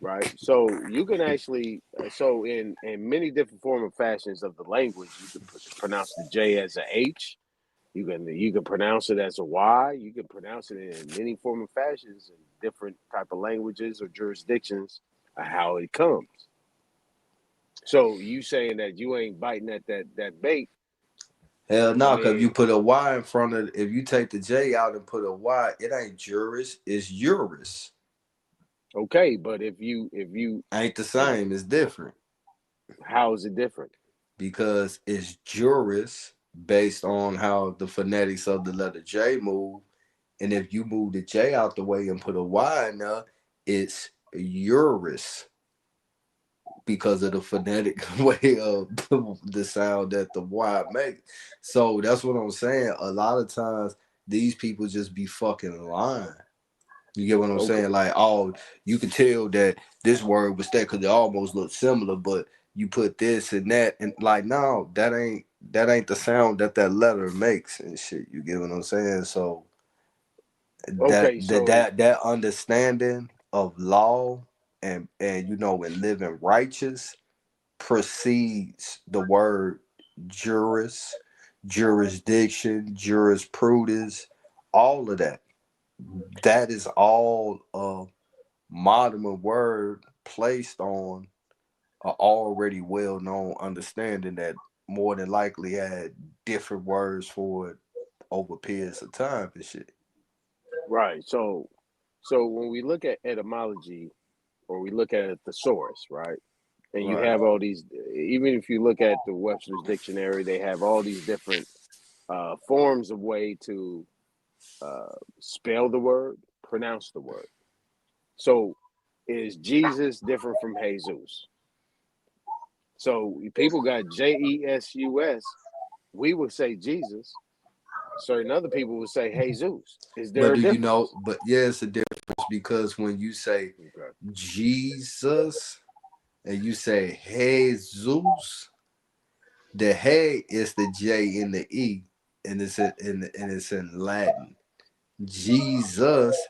Right. So you can actually, so in many different form of fashions of the language, you can pronounce the J as a H. You can pronounce it as a Y. You can pronounce it in many form of fashions in different type of languages or jurisdictions of how it comes. So you saying that you ain't biting at that bait? Hell no, I because if you mean, put a Y in front of if you take the J out and put a Y, it ain't juris, it's juris. okay, but if you Ain't the same, it's different. How is it different? Because it's juris based on how the phonetics of the letter J move. And if you move the J out the way and put a Y in there, it's juris because of the phonetic way of the sound that the Y makes. So that's what I'm saying. A lot of times these people just be fucking lying. You get what I'm Okay. saying? Like, oh, you can tell that this word was that because they almost look similar, but you put this and that, and like, no, that ain't the sound that letter makes and shit. You get what I'm saying? So Okay, so that understanding of law and and living righteous precedes the word juris, jurisdiction, jurisprudence, all of that. That is all a modern word placed on an already well-known understanding that more than likely had different words for it over periods of time and shit. right. So when we look at etymology or we look at a thesaurus, right? And you Right. have all these, even if you look at the Webster's dictionary, they have all these different forms of way to spell the word, pronounce the word. So is Jesus different from Jesus? So people got Jesus. We would say Jesus. Certain other people would say Jesus. Is there But a do you difference? know? But yeah, it's a difference because when you say Okay. Jesus and you say Jesus, the hey is the J in the E, and it's in Latin. Jesus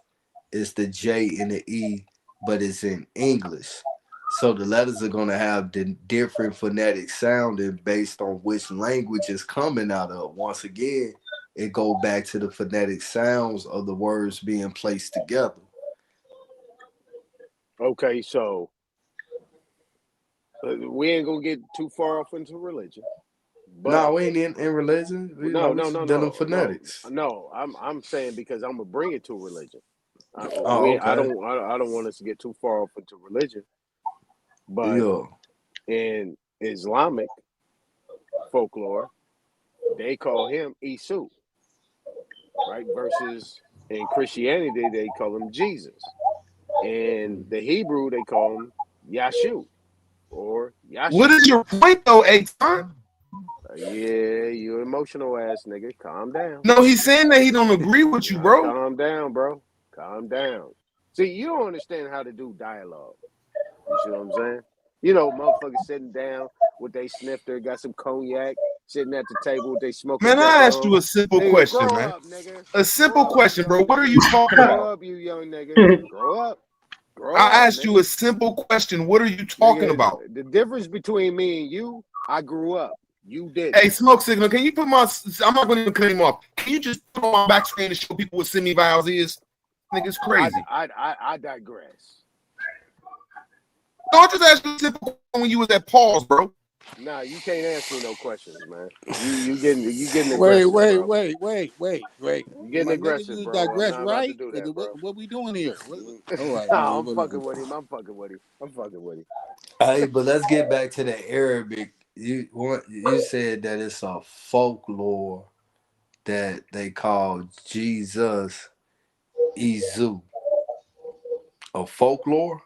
is the J in the E, but it's in English. So the letters are gonna have the different phonetic sounding based on which language is coming out of. Once again, it go back to the phonetic sounds of the words being placed together. Okay, so we ain't gonna get too far off into religion, but No, we ain't in religion. We just dealing phonetics. I'm saying because I'm gonna bring it to religion. Oh, okay. I don't want us to get too far off into religion, but Yeah. in Islamic folklore, they call him Isu. right? Versus in Christianity, they call him Jesus. In the Hebrew, they call him Yashu or Yashu. What is your point though, Aton? Yeah, you emotional ass nigga. Calm down. No, he's saying that he don't agree with you, bro. Calm down, bro. Calm down. See, you don't understand how to do dialogue. You see what I'm saying? You know, motherfuckers sitting down with they snifter, got some cognac, sitting at the table with they smoking. Man, I asked you a nigga, simple question, grow man. up, nigga. A simple question, bro. What are you talking Grow about? up, you young nigga. Grow up. Grow up, I asked nigga. you a simple question. What are you talking Nigga, about? the difference between me and you, I grew up. You didn't. Hey, Smoke Signal, can you put my... I'm not going to even cut him off. Can you just put on my back screen to show people what semi-vowels is? Nigga, it's crazy. I digress. No, I just asked you a simple question when you was at pause, bro. Nah, you can't ask me no questions, man. You getting aggressive, Wait. bro. You getting My nigga, aggressive, you bro. I'm digress, not about to right? do that, bro. What we doing here? All right, Nah, I'm fucking with him. I'm fucking with him. Hey, but let's get back to the Arabic. You said that it's a folklore that they call Jesus Izu. A folklore?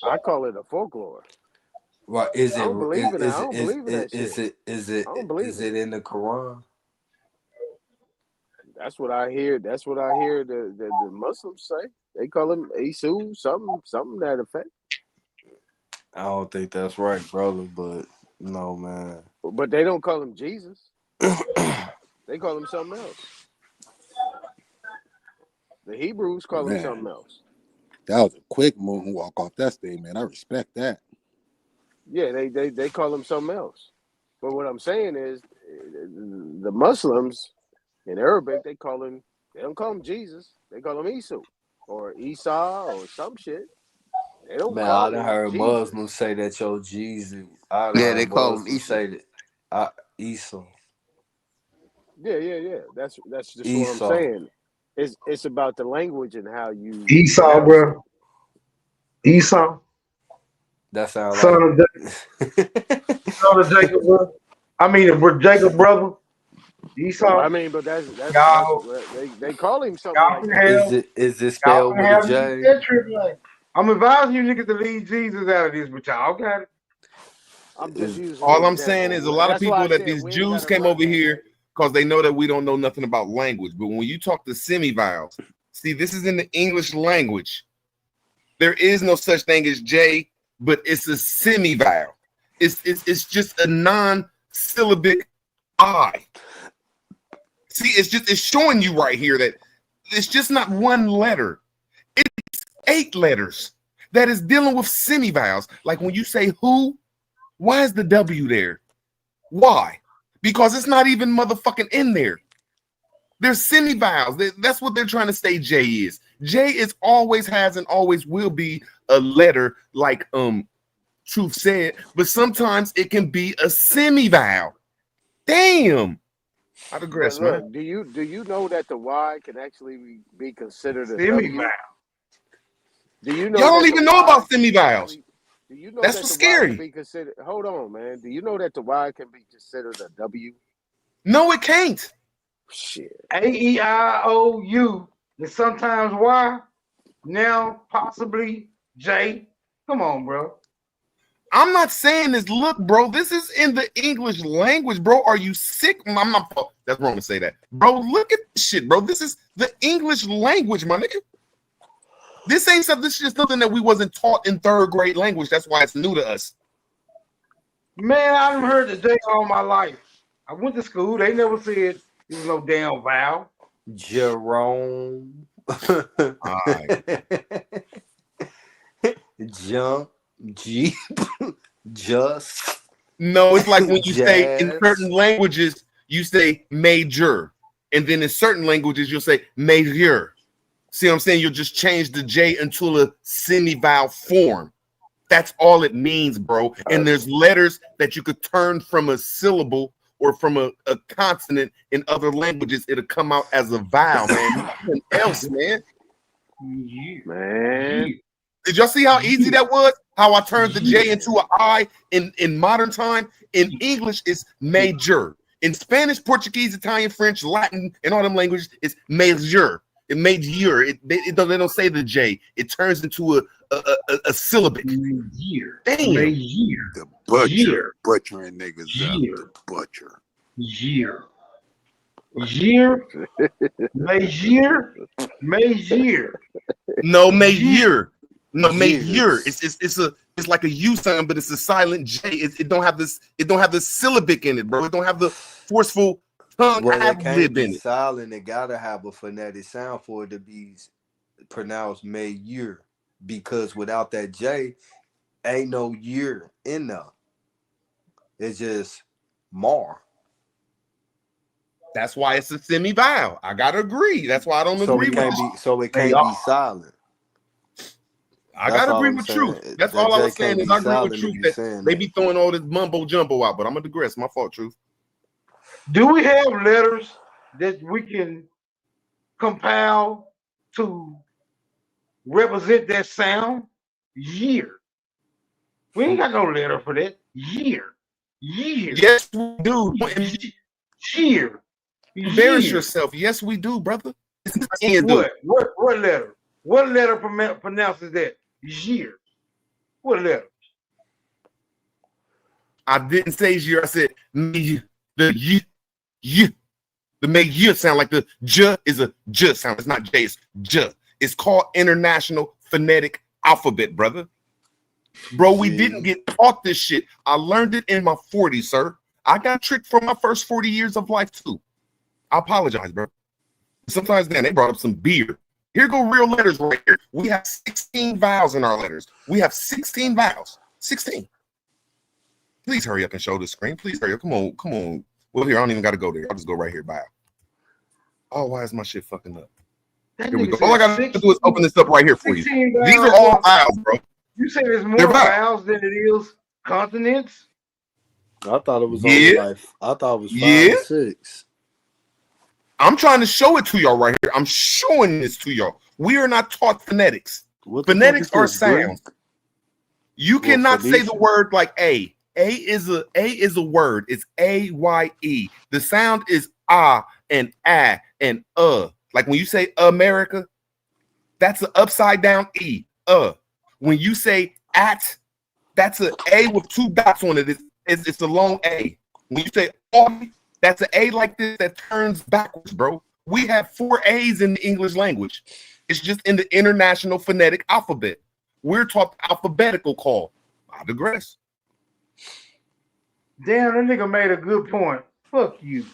I call it a folklore. Right? Is I it? don't believe in that. I don't Is believe in that is shit. it? I don't believe Is it. it in the Quran? That's what I hear. That's what I hear the Muslims say. They call him Isu, something to that effect. I don't think that's right, brother. But no, man. But they don't call him Jesus. They call him something else. The Hebrews call him Man. something else. That was a quick moonwalk off that statement. I respect that. Yeah, they call him something else. But what I'm saying is, the Muslims in Arabic they don't call him Jesus. They call him Isu or Isa or some shit. They don't Man, I call done him heard Jesus. Muslims say that your Jesus. I done Yeah, heard they call him Muslims Isa. say that Isa. Yeah. That's just what I'm Esau. saying. It's about the language and how you Esau, pronounce bro. Esau, That sound son like of Jacob, bro. I mean, Jacob brother. Esau. I mean, but that's Y'all, what they call him something y'all like can that. have, is it y'all spelled can with a have J? that trip like. I'm advising you niggas to leave Jesus out of this, but y'all got it. I'm just using All an I'm saying is a example. lot of That's why people I that said these we ain't Jews gotta came run over that here way. because they know that we don't know nothing about language. But when you talk to semi-vowels, see, this is in the English language. There is no such thing as J, but it's a semi-vowel. It's just a non-syllabic I. See, it's showing you right here that it's just not one letter. It's 8 letters that is dealing with semi-vowels. Like when you say who, why is the W there? Why? Because it's not even motherfucking in there. There's semi-vowels. That's what they're trying to say J is. J is always has and always will be a letter like Truth said, but sometimes it can be a semi-vowel. Damn. I digress, But man. look, do you know that the Y can actually be considered a Semi-vowel. W? Do you know Y'all don't that even the know Y about can semi-vowels. actually? Do you know That's that what's the Y can scary. be considered? Hold on, man. Do you know that the Y can be considered a W? No, it can't. Shit. AEIOU and sometimes Y. Now possibly J. Come on, bro. I'm not saying this. Look, bro, this is in the English language, bro. Are you sick? I'm not. That's wrong to say that, bro. Look at this shit, bro. This is the English language, my nigga. This ain't something. This is just something that we wasn't taught in 3rd grade language. That's why it's new to us. Man, I done heard the J all my life. I went to school. They never said there was no damn vowel. Jerome. Jump. Jeep. Just. No, it's like when you say in Jazz. certain languages, you say major, and then in certain languages, you'll say major. See what I'm saying? You'll just change the J into a semi-vowel form. That's all it means, bro. And there's letters that you could turn from a syllable or from a consonant in other languages. It'll come out as a vowel, man. Nothing else, man. Man. Did y'all see how easy that was? How I turned the J into an I in modern time? In English, it's major. In Spanish, Portuguese, Italian, French, Latin, and all them languages, it's major. It major. They don't say the J. It turns into a syllabic. Year. Damn. Year. The butcher. Year. Butchering niggas up. Year. The butcher. Year. Year. Major. Major. No, major. No, major. Years. It's like a U sound, but it's a silent J. It don't have this syllabic in it, bro. It don't have the forceful tongue Well, it ad can't lib be in it. silent. It gotta have a phonetic sound for it to be pronounced year, because without that J, ain't no year in there. It's just more. That's why it's a semi-vowel. I gotta agree. That's why I don't So agree it can't with be. So it They can't be are. silent. I That's gotta all agree I'm with saying. Truth. That's That all I J was saying can't is be I agree silent with if Truth you that saying they that. be throwing all this mumbo jumbo out, but I'm gonna digress. My fault, Truth. Do we have letters that we can compile to represent that sound? Year. We ain't got no letter for that. Year. Year. Yes, we do. Year. Embarrass Year. yourself. Yes, we do, brother. Can do it. What letter? What letter pronounces that? Year. What letter? I didn't say year. I said the y. The make you sound like the j is a j sound. It's not j. It's j. It's called International Phonetic Alphabet, brother. Bro, we didn't get taught this shit. I learned it in my 40s, sir. I got tricked for my first 40 years of life too. I apologize, bro. Sometimes, man, they brought up some beer. Here go real letters right here. We have 16 vowels in our letters. We have 16 vowels. 16. Please hurry up and show the screen. Please hurry up. Come on, come on. Well, here, I don't even got to go there. I'll just go right here. Bye. Oh, why is my shit fucking up? Here we go. All I got to do is open this up right here for you. These are all vowels, bro. You say there's more They're vowels. vowels than it is consonants? I thought it was Yeah. only like I thought it was 5 Yeah. or 6. I'm trying to show it to y'all right here. I'm showing this to y'all. We are not taught phonetics. What the fuck Phonetics is are this, Greek? sounds. You cannot say the word like A. A is a word. It's A-Y-E. The sound is ah and and Like when you say America, that's an upside down E. When you say at, that's an A with 2 dots on it. It's a long A. When you say on, that's an A like this that turns backwards, bro. We have 4 A's in the English language. It's just in the International Phonetic Alphabet. We're taught the alphabetical call. I digress. Damn, that nigga made a good point. Fuck you.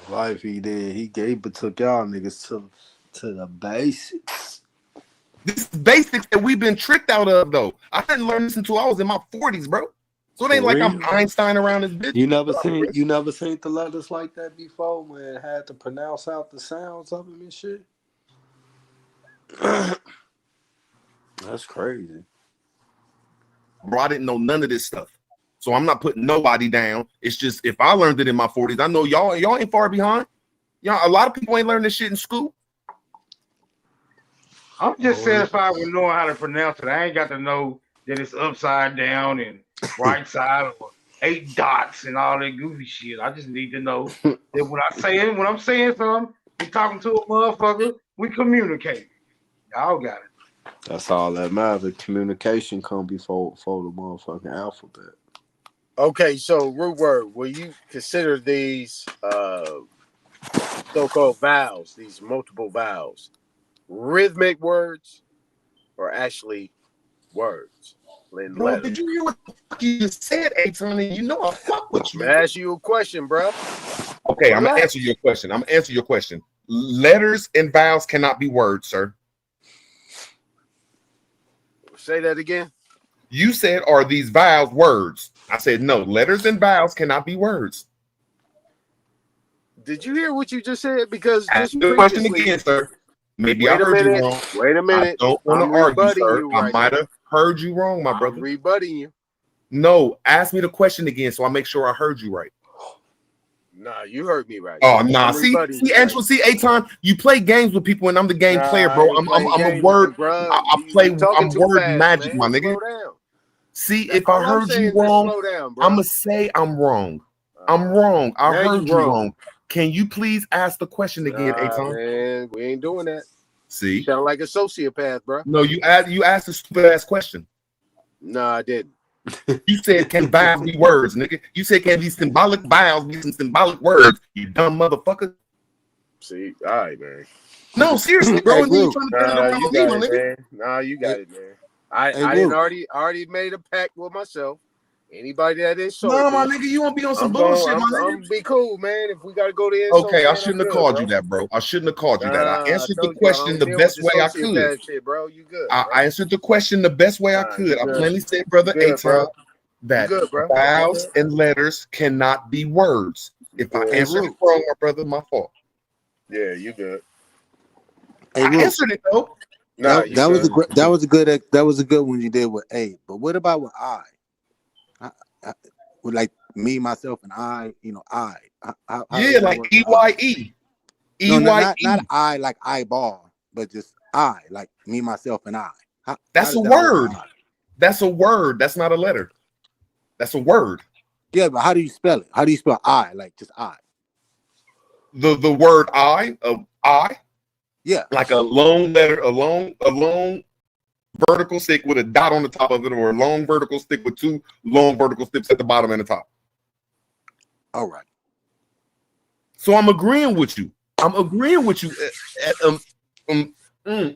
Life he did. He gave but took y'all niggas to the basics. This is basics that we've been tricked out of, though. I didn't learn this until I was in my 40s, bro. So it ain't like I'm Einstein around this bitch. You never seen the letters like that before, where it had to pronounce out the sounds of them and shit. That's crazy. Bro, I didn't know none of this stuff. So I'm not putting nobody down. It's just if I learned it in my 40s, I know y'all ain't far behind. Y'all, a lot of people ain't learning this shit in school. I'm just satisfied with knowing how to pronounce it. I ain't got to know that it's upside down and right side or 8 dots and all that goofy shit. I just need to know that when I'm saying something, we talking to a motherfucker, we communicate. Y'all got it. That's all that matters. Communication come before the motherfucking alphabet. Okay, so root word, will you consider these so-called vowels, these multiple vowels, rhythmic words or actually words? Bro, did you hear what the fuck you just said, A-Tony? You know I fuck with you. I'm gonna ask you a question, bro. Okay, I'm gonna answer your question. Letters and vowels cannot be words, sir. Say that again. You said, are these vowels words? I said, no, letters and vowels cannot be words. Did you hear what you just said? Because Ask just the question previously, again, sir. Maybe I Wait a heard you minute. wrong. Wait a minute. I don't want I'm to argue, rebutting sir. you I right might now. have heard you wrong, my brother. I'm rebutting you. No, ask me the question again so I make sure I heard you right. Nah, you heard me right. Oh, nah. I'm See, rebutting you Angelo, right. see, A-Ton, you play games with people and I'm the game player, Nah, I bro. ain't I'm playing a games word. with you, bruh. I'm too word fast, magic, man. my nigga. Slow down. See, That's if I all I'm heard saying you is wrong, slow down, bro. I'm going to say I'm wrong. I'm wrong. I Now heard you you wrong. wrong. Can you please ask the question again, Nah, Aton? man, we ain't doing that. See? Sound like a sociopath, bro. No, you asked a stupid ass question. No, I didn't. You said can vowels be words, nigga. You said can these symbolic vowels be some symbolic words, you dumb motherfucker. See, all right, man. No, seriously, bro. Hey, And then you Root. trying to turn it Nah, around you on me, got my it, nigga. man. Nah, you got Hey, it, man. I Root. already made a pact with myself. Anybody that is No, my swordfish, nigga, you won't be on some I'm bullshit, my gonna nigga. be cool, man. If we gotta go to insult, Okay, I man, I'm shouldn't have good, called you bro. that, bro. I shouldn't have called you that. I Nah, I answered the told you I question don't the deal with best the way I could. sociopath shit, bro. You good, bro. I answered the question the best way I Nah, you could. I good. plainly said, You brother good, bro. Aton, You that good, bro. You vowels good. and letters cannot be words. You If I good. Hey, answered it Root. wrong, my brother, my fault. Yeah, you good. Hey, I Root. answered it though. Nah, That, you that was a good. great. That was a good one you did with A. But what about with I? With like me, myself, and I. You know, I. How Yeah, does that like work? EYE. No, not EYE. I like eyeball, but just I like me, myself, and I. How That's does a that work with word. I? That's a word. That's not a letter. That's a word. Yeah, but how do you spell it? How do you spell I? Like just I? The word I. Yeah. Like a long letter, a long vertical stick with a dot on the top of it, or a long vertical stick with two long vertical sticks at the bottom and the top. All right. So I'm agreeing with you.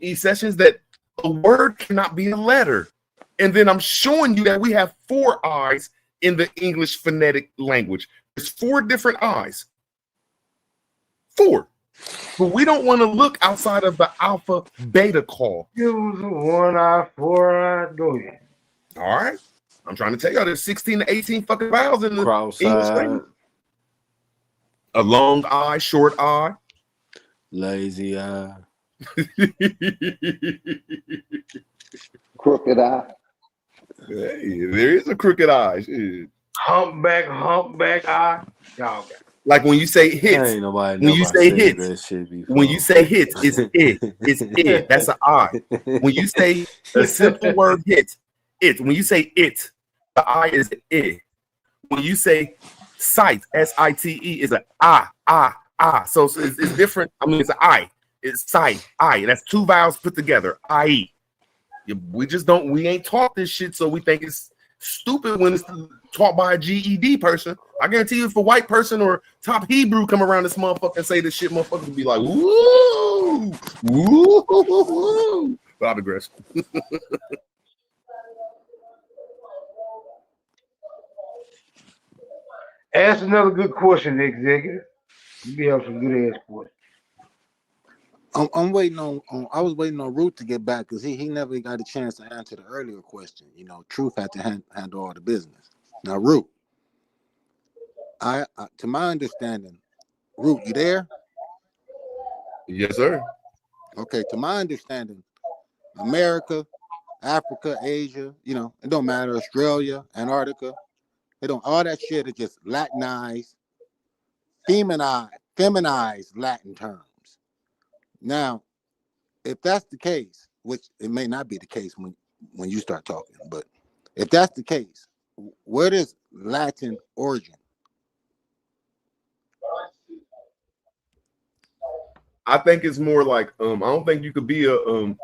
E Sessions, that a word cannot be a letter. And then I'm showing you that we have 4 I's in the English phonetic language. There's 4 different I's. 4. But we don't want to look outside of the alpha beta call. Give us a 1 eye, 4 eye, go ahead. All right. I'm trying to tell y'all there's 16 to 18 fucking vowels in the English Cross-eyed, language. A long I, short I. lazy eye. Crooked eye. Hey, there is a crooked eye. Shit. Humpback eye. Y'all got it. Like when you say hits, Ain't nobody when you never say said hits, that shit before. when you say hits, it's it. It's it. That's an I. When you say a simple word hits, it. When you say it, the I is it. When you say sight, S-I-T-E, is an ah. So it's different. I mean, it's an I. It's sight, I. That's 2 vowels put together. I. We ain't taught this shit, so we think it's stupid when it's taught by a GED person. I guarantee you, if a white person or top Hebrew come around this motherfucker and say this shit, motherfuckers would be like, woo, woo. But I digress. Ask another good question, executive. You have some good ass questions. I'm waiting on I was waiting on Root to get back because he never got a chance to answer the earlier question. You know, Truth had to handle all the business. Now, Root, I to my understanding, Root, you there? Yes, sir. Okay, to my understanding, America, Africa, Asia, you know, it don't matter, Australia, Antarctica, they don't, all that shit is just Latinized, feminized Latin terms. Now, if that's the case, which it may not be the case when you start talking, but if that's the case, where does Latin origin? I think it's more like I don't think you could be a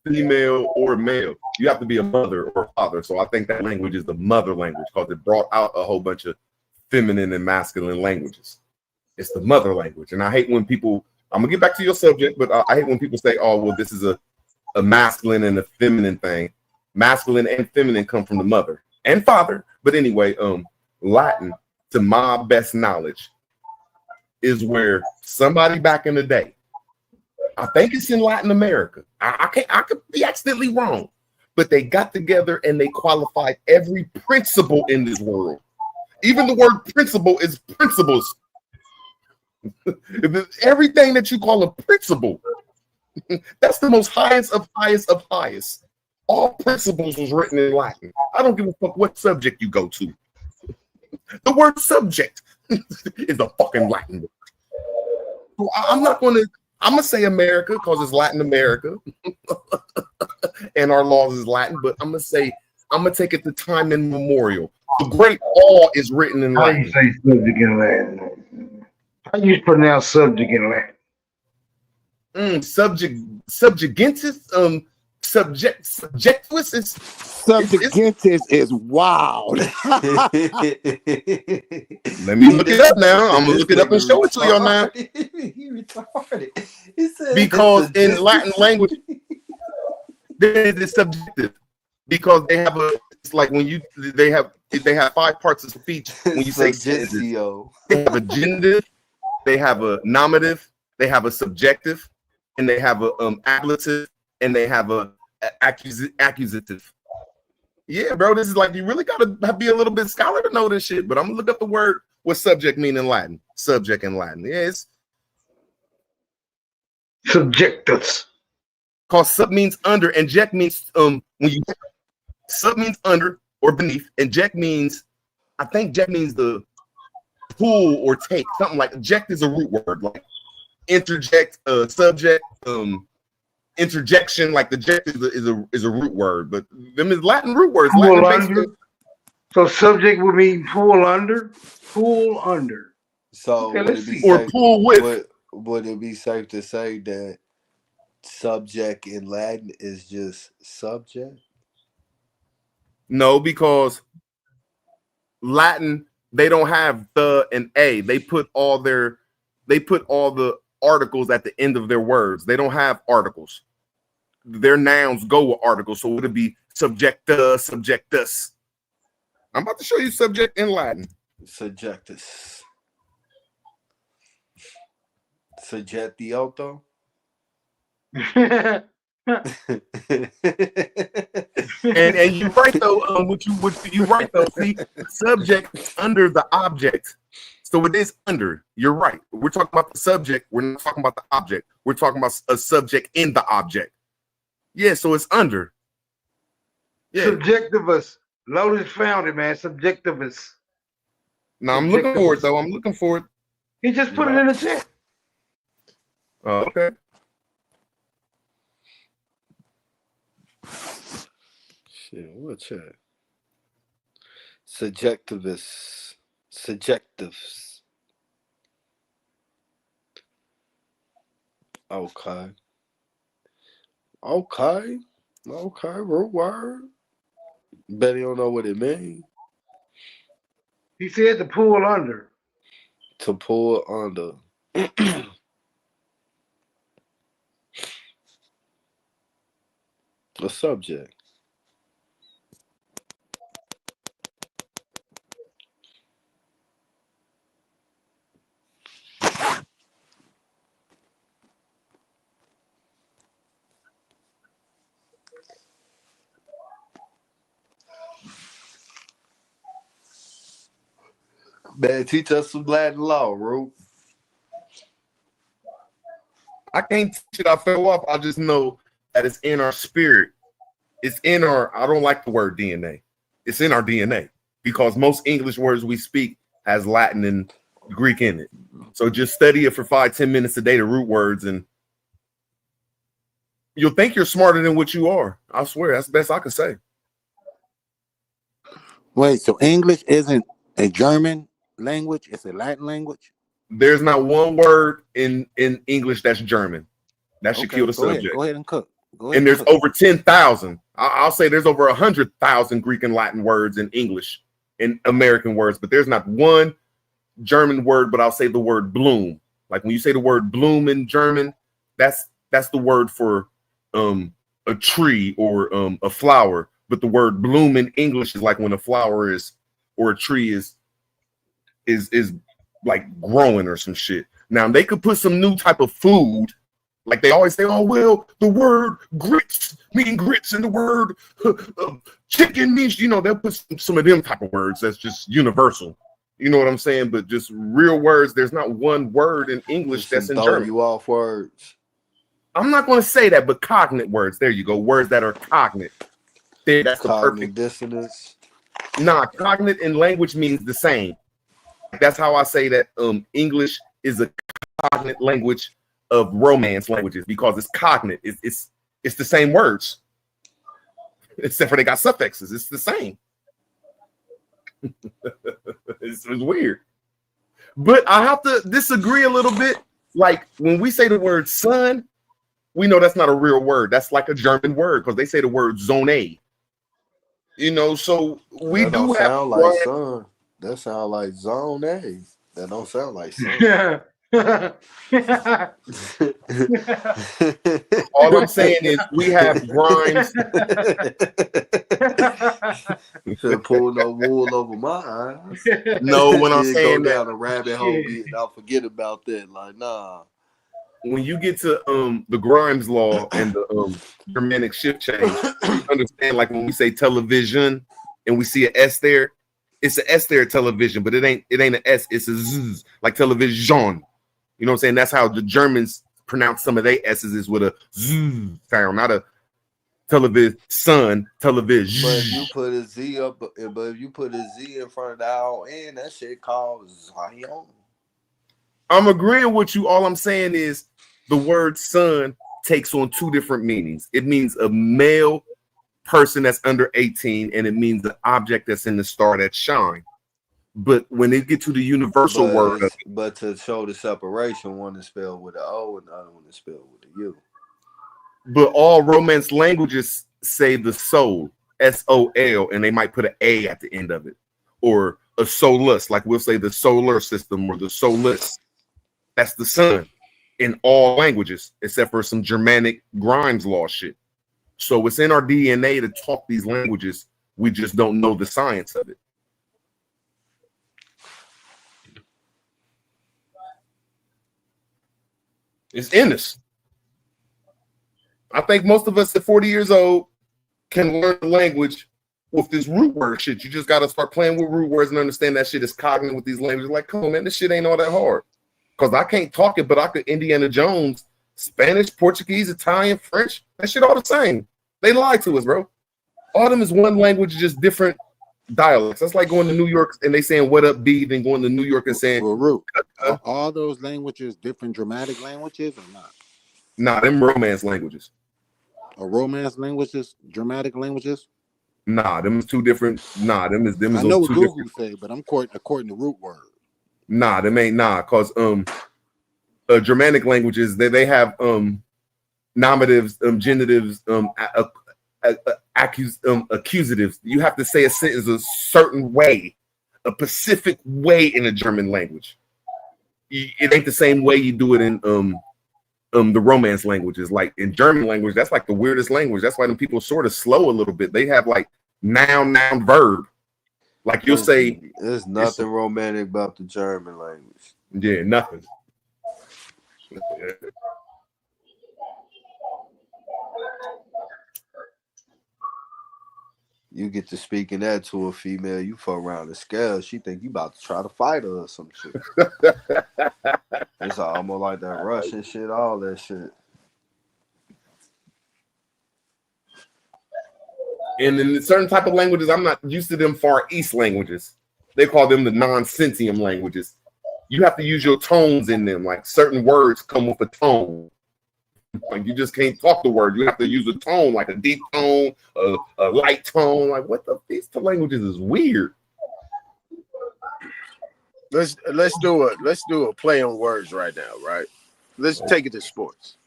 female or male. You have to be a mother or a father. So I think that language is the mother language because it brought out a whole bunch of feminine and masculine languages. It's the mother language. And I hate when people, I'm gonna get back to your subject, but I hate when people say, oh, well, this is a masculine and a feminine thing. Masculine and feminine come from the mother and father. But anyway, Latin, to my best knowledge, is where somebody back in the day, I think it's in Latin America. I could be accidentally wrong, but they got together and they qualified every principle in this world. Even the word principle is principles. Everything that you call a principle, that's the most highest of highest of highest. All principles was written in Latin. I don't give a fuck what subject you go to. The word subject is a fucking Latin word. So I'm gonna say America because it's Latin America and our laws is Latin, but I'm gonna say I'm gonna take it to time immemorial. The great all is written in How you Latin. say subject in Latin? How you pronounce subject in Latin? Subjugentus, subjectus is Subjugentus is wild. Let me look it up now. I'm gonna look it up and show it to y'all now. He retarded. He said Because in Latin language, there is subjective. Because they have it's like when they have 5 parts of speech when you say sentences. They have a genitive, they have a nominative, they have a subjective, and they have a ablative, and they have a accusative. Yeah, bro, this is like you really gotta be a little bit scholar to know this shit. But I'm gonna look up the word what subject mean in Latin. Subject in Latin. Yeah, it's subjectus. Cause sub means under, and ject means when you sub means under or beneath, and ject means I think ject means the pull or take, something like ject is a root word, like interject, subject, interjection, like the ject is a root word, but them is Latin root words. Pull Latin under. So subject would mean pull under. Pull under. So Okay, would let's it be see. Or safe, pull with. would it be safe to say that subject in Latin is just subject? No, because Latin, they don't have the and a. They put all the articles at the end of their words. They don't have articles. Their nouns go with articles. So would it be subjecta, subjectus? I'm about to show you subject in Latin. Subjectus. Subjectioto. And you're right though. You right though. See, subject under the object. So it is under. You're right. We're talking about the subject. We're not talking about the object. We're talking about a subject in the object. Yeah. So it's under. Yeah. Subjectivus. Lotus found it, man. Subjectivus. Now I'm looking for it though. I'm looking for it. He just put it in the chat. Okay. Shit, what chat? Subjectivus. Subjectives. Okay. Okay. Root word. Bet he don't know what it means. He said to pull under. To pull under. The subject. Man, teach us some Latin law, Root. I can't teach it. I fell off. I just know that it's in our spirit. It's in our, I don't like the word DNA. It's in our DNA because most English words we speak has Latin and Greek in it. So just study it for 5-10 minutes a day, the root words, and you'll think you're smarter than what you are. I swear, that's the best I can say. Wait, so English isn't a German language? It's a Latin language? There's not one word in English that's German. That should kill the subject. Go ahead and cook. Go ahead And there's over 10,000. I'll say there's over 100,000 Greek and Latin words in English and American words, but there's not one German word, but I'll say the word bloom. Like when you say the word bloom in German, that's the word for a tree or a flower. But the word bloom in English is like when a flower is or a tree is like growing or some shit. Now they could put some new type of food. Like they always say, oh, well, the word grits mean grits and the word chicken means, you know, they'll put some of them type of words that's just universal. You know what I'm saying? But just real words, there's not one word in English that's in German. You off words. I'm not going to say that, but cognate words. There you go. Words that are cognate. That's the perfect dissonance. Nah, cognate in language means the same. That's how I say that English is a cognate language of Romance languages because it's cognate. It's the same words. except for they got suffixes. It's the same. It's weird. But I have to disagree a little bit. Like when we say the word son, we know that's not a real word. That's like a German word because they say the word Zone. You know, so we That do don't have sound like son. That sound like Zone A. That don't sound like son. Yeah. All I'm saying is we have Grimes. Should pull no wool over my eyes. No, when I'm Shit, saying go that, down a rabbit hole, I'll forget about that. Like, nah. when you get to the Grimes law and the Germanic shift change, you understand, like when we say television and we see an S there, it's an S there, television, but it ain't an S, it's a Z, like television. You know what I'm saying? That's how the Germans pronounce some of their S's, is with a Z sound, not a television, television. But if you put a Z up, but if you put a Z in front of the owl N, that shit called Zion. I'm agreeing with you. All I'm saying is the word son takes on two different meanings. It means a male person that's under 18, and it means the object that's in the star that shine. But when they get to the universal word, but to show the separation, one is spelled with an O and the other one is spelled with a U. but all Romance languages say the soul, S-O-L, and they might put an A at the end of it, or a solus, like we'll say the solar system or the solus. That's the sun in all languages, except for some Germanic Grimes law shit. So it's in our DNA to talk these languages. We just don't know the science of it. It's in us. I think most of us at 40 years old can learn the language with this root word shit. You just got to start playing with root words and understand that shit is cognitive with these languages. Like, come on, man, this shit ain't all that hard. Because I can't talk it, but I could Indiana Jones, Spanish, Portuguese, Italian, French. That shit all the same. They lied to us, bro. All of them is one language, just different dialects. That's like going to New York and they saying what up, B, then going to New York and saying Root. Are all those languages different dramatic languages or not? Nah, them Romance languages. Or Romance languages, dramatic languages? Nah, them is two different. Nah, them is I know what two Google different. say, but I'm according to root word. Nah, them ain't cause Germanic languages they have nominatives, genitives, accusatives. You have to say a sentence a certain way, a specific way in a German language. It ain't the same way you do it in the Romance languages. Like in German language, that's like the weirdest language. That's why them people sort of slow a little bit. They have like noun, verb. Like you'll say, there's nothing romantic about the German language. Yeah, nothing. You get to speaking that to a female, you fuck around the scale, she think you about to try to fight her or some shit. It's almost like that Russian shit, all that shit. And in certain type of languages, I'm not used to them Far East languages. They call them the non-sentium languages. You have to use your tones in them. Like certain words come with a tone. Like you just can't talk the word. You have to use a tone, like a deep tone, a light tone. Like what the? These two languages is weird. Let's do a play on words right now, right? Let's take it to sports.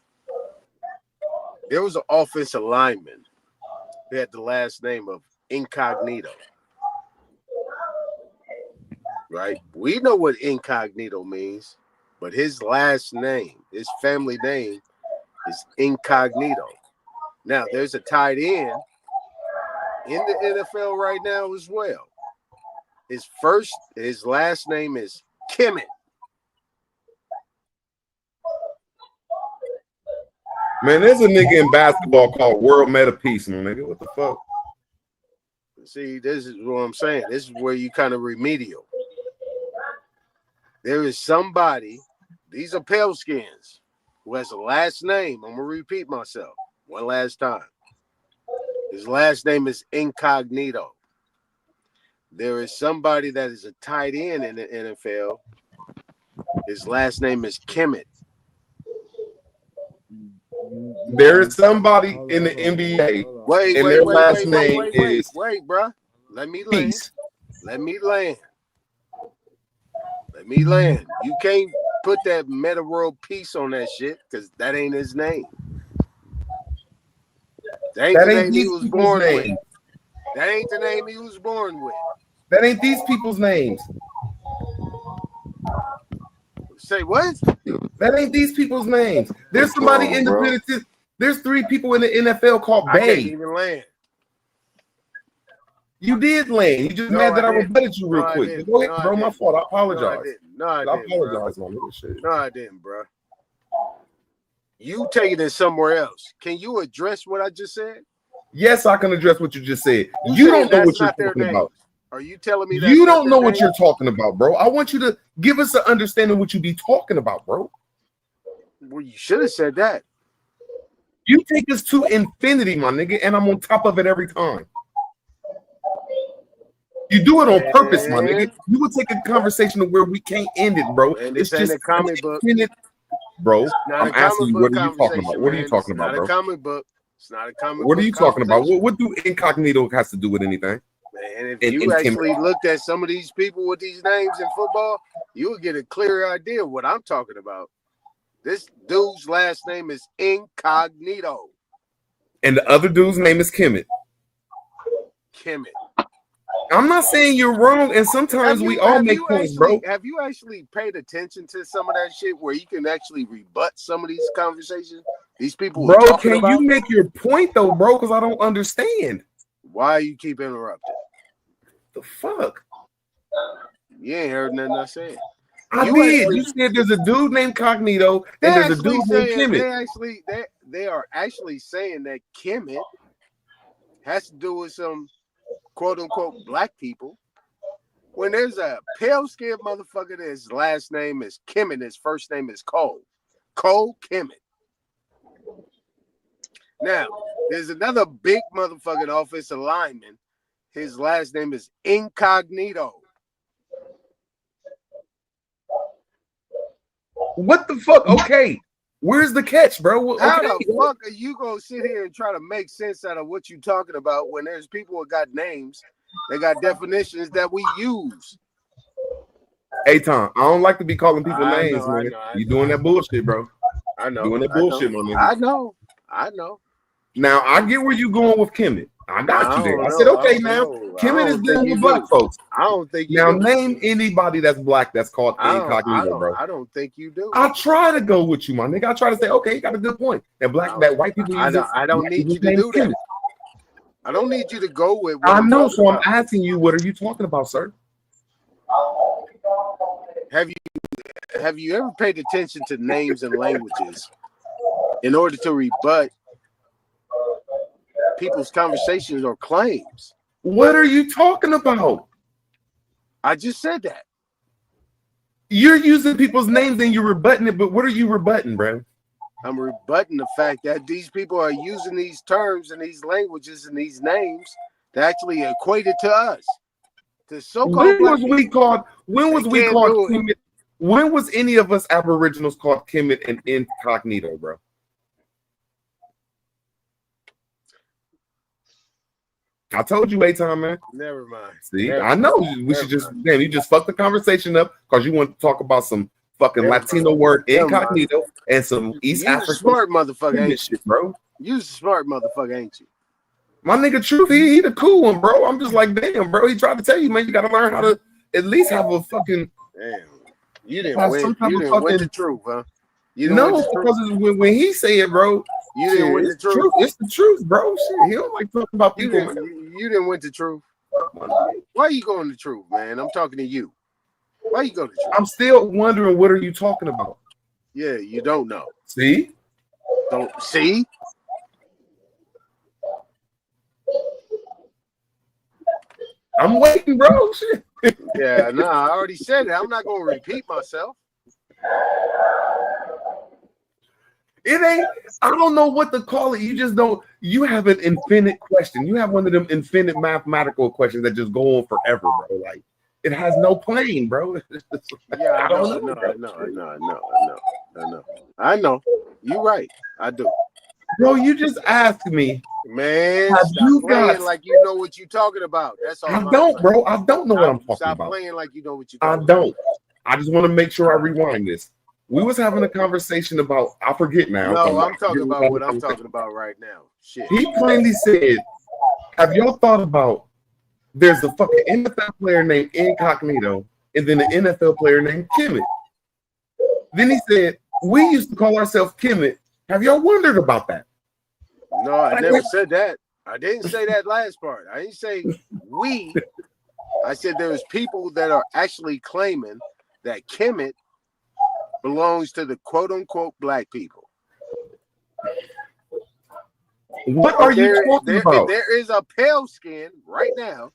There was an offensive lineman who had the last name of Incognito. Right? We know what incognito means, but his last name, his family name is Incognito. Now, there's a tight end in the NFL right now as well. His last name is Kemet. Man, there's a nigga in basketball called World Meta Peace, man, nigga. What the fuck? See, this is what I'm saying. This is where you kind of remedial. There is somebody, these are pale skins, who has a last name. I'm going to repeat myself one last time. His last name is Incognito. There is somebody that is a tight end in the NFL. His last name is Kemet. There is somebody in the NBA, and their last name is wait, bruh. Let me land. Peace. Let me land. Let me land. You can't put that Meta World Peace on that shit because that ain't his name. That ain't the name he was born with. That ain't the name he was born with. That ain't these people's names. Say what? That ain't these people's names. There's somebody independent. There's 3 people in the NFL called I can't Bay. even land. You did land. You just mad that I rebutted you real quick. Go ahead, bro. My fault. I apologize. I apologize, my nigga. Shit. No, I didn't, bro. You taking it somewhere else. Can you address what I just said? Yes, I can address what you just said. You don't know what you're talking about. Are you telling me you don't know what you're talking about, bro? I want you to give us an understanding of what you be talking about, bro. Well, you should have said that. You take us to infinity, my nigga, and I'm on top of it every time. You do it on purpose, my nigga. You would take a conversation to where we can't end it, bro. It's just a comic book. Bro, I'm asking you, what are you talking about? What are you talking about, bro? It's not a comic book. It's not a comic book. What are you talking about? What do incognito has to do with anything? Man, if you actually looked at some of these people with these names in football, you would get a clearer idea of what I'm talking about. This dude's last name is Incognito. And the other dude's name is Kemet. Kemet. I'm not saying you're wrong, and sometimes we all make points, bro. Have you actually paid attention to some of that shit where you can actually rebut some of these conversations? These people, bro. Can you make your point though, bro? Because I don't understand. Why you keep interrupting? The fuck? You ain't heard nothing I said. I did. You said there's a dude named Cognito and there's a dude named Kemet. They are actually saying that Kemet has to do with some quote unquote black people. When there's a pale skinned motherfucker that's last name is Kemet, his first name is Cole. Cole Kemet. Now, there's another big motherfucking offensive lineman. His last name is Incognito. What the fuck? Okay. Where's the catch, bro? Okay. How the fuck are you gonna sit here and try to make sense out of what you talking about when there's people that got names, they got definitions that we use? Hey Tom, I don't like to be calling people names, man. You doing that bullshit, bro. I know. Doing that bullshit, my nigga. I know. Now I get where you going with Kemet. I got you there. I said, okay, now Kemet is dealing with black folks. I don't think you now do. Name anybody that's black that's called Incognito, bro. I don't think you do. I try to go with you, my nigga. I try to say, okay, you got a good point. That white people use it. I don't need you to do that. I don't need you to go with what I know, so I'm asking you, what are you talking about, sir? Have you ever paid attention to names and languages in order to rebut people's conversations or claims? What are you talking about? I just said that. You're using people's names and you're rebutting it, but what are you rebutting, bro? I'm rebutting the fact that these people are using these terms and these languages and these names to actually equate it to us. When was we called Kemet? When was any of us Aboriginals called Kemet and Incognito, bro? I told you, A-Time, man. Never mind. See, I know we should just damn. You just fucked the conversation up because you want to talk about some fucking Latino word Incognito and some East African smart motherfucker, ain't shit, bro. You's a smart motherfucker, ain't you? My nigga, Truth, he the cool one, bro. I'm just like, damn, bro. He tried to tell you, man. You got to learn how to at least have a fucking. Damn. You didn't win. You didn't win the truth, huh? No, because when he say it, bro. You didn't win the truth. It's the truth, bro. Shit, he don't like talking about people. You didn't win the truth. Why you going to truth, man? I'm talking to you. Why you going to truth? I'm still wondering, what are you talking about? Yeah, you don't know. See? Don't see? I'm waiting, bro. Shit. Yeah, no, I already said it. I'm not going to repeat myself. It ain't, I don't know what to call it. You just don't, you have an infinite question. You have one of them infinite mathematical questions that just go on forever, bro. Like, it has no plane, bro. Yeah, I know. You're right. I do. Bro, you just asked me. Man, Have stop you playing got? like you know what you're talking about. That's all I I'm don't, saying. bro. I don't know what I'm talking Stop about. playing like you know what you're I talking about. don't. I just want to make sure I rewind this. We was having a conversation about. I forget now. No, I'm talking about what I'm talking about right now. Shit. He plainly said, "Have y'all thought about? There's a fucking NFL player named Incognito, and then an NFL player named Kemet." Then he said, "We used to call ourselves Kemet. Have y'all wondered about that?" No, I never said that. I didn't say that last part. I didn't say we. I said there's people that are actually claiming that Kemet belongs to the quote unquote black people. What are you talking about? There is a pale skin right now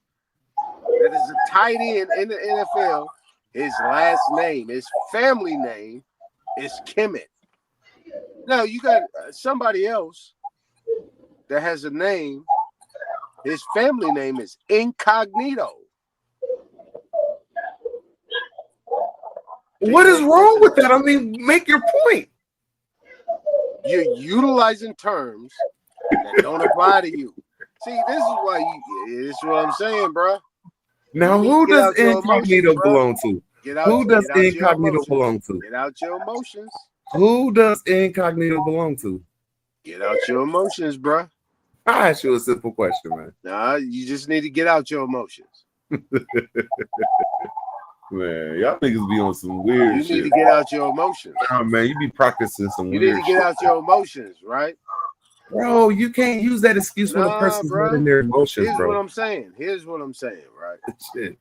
that is a tight end in the NFL. His last name, his family name is Kemet. Now you got somebody else that has a name. His family name is Incognito. What is wrong with that? I mean, make your point. You're utilizing terms that don't apply to you. See, this is why you. This is what I'm saying, bro. Now, who does Incognito belong to? Who does Incognito belong to? Get out your emotions. Who does Incognito belong to? Get out your emotions, bro. I ask you a simple question, man. Nah, you just need to get out your emotions. Man, y'all niggas be on some weird You shit. need to get out your emotions. Nah, man, you be practicing some You weird need to get out your emotions, right? Bro, you can't use that excuse when a person's not in their emotions, Here's bro. what I'm saying. Here's what I'm saying, right? Shit.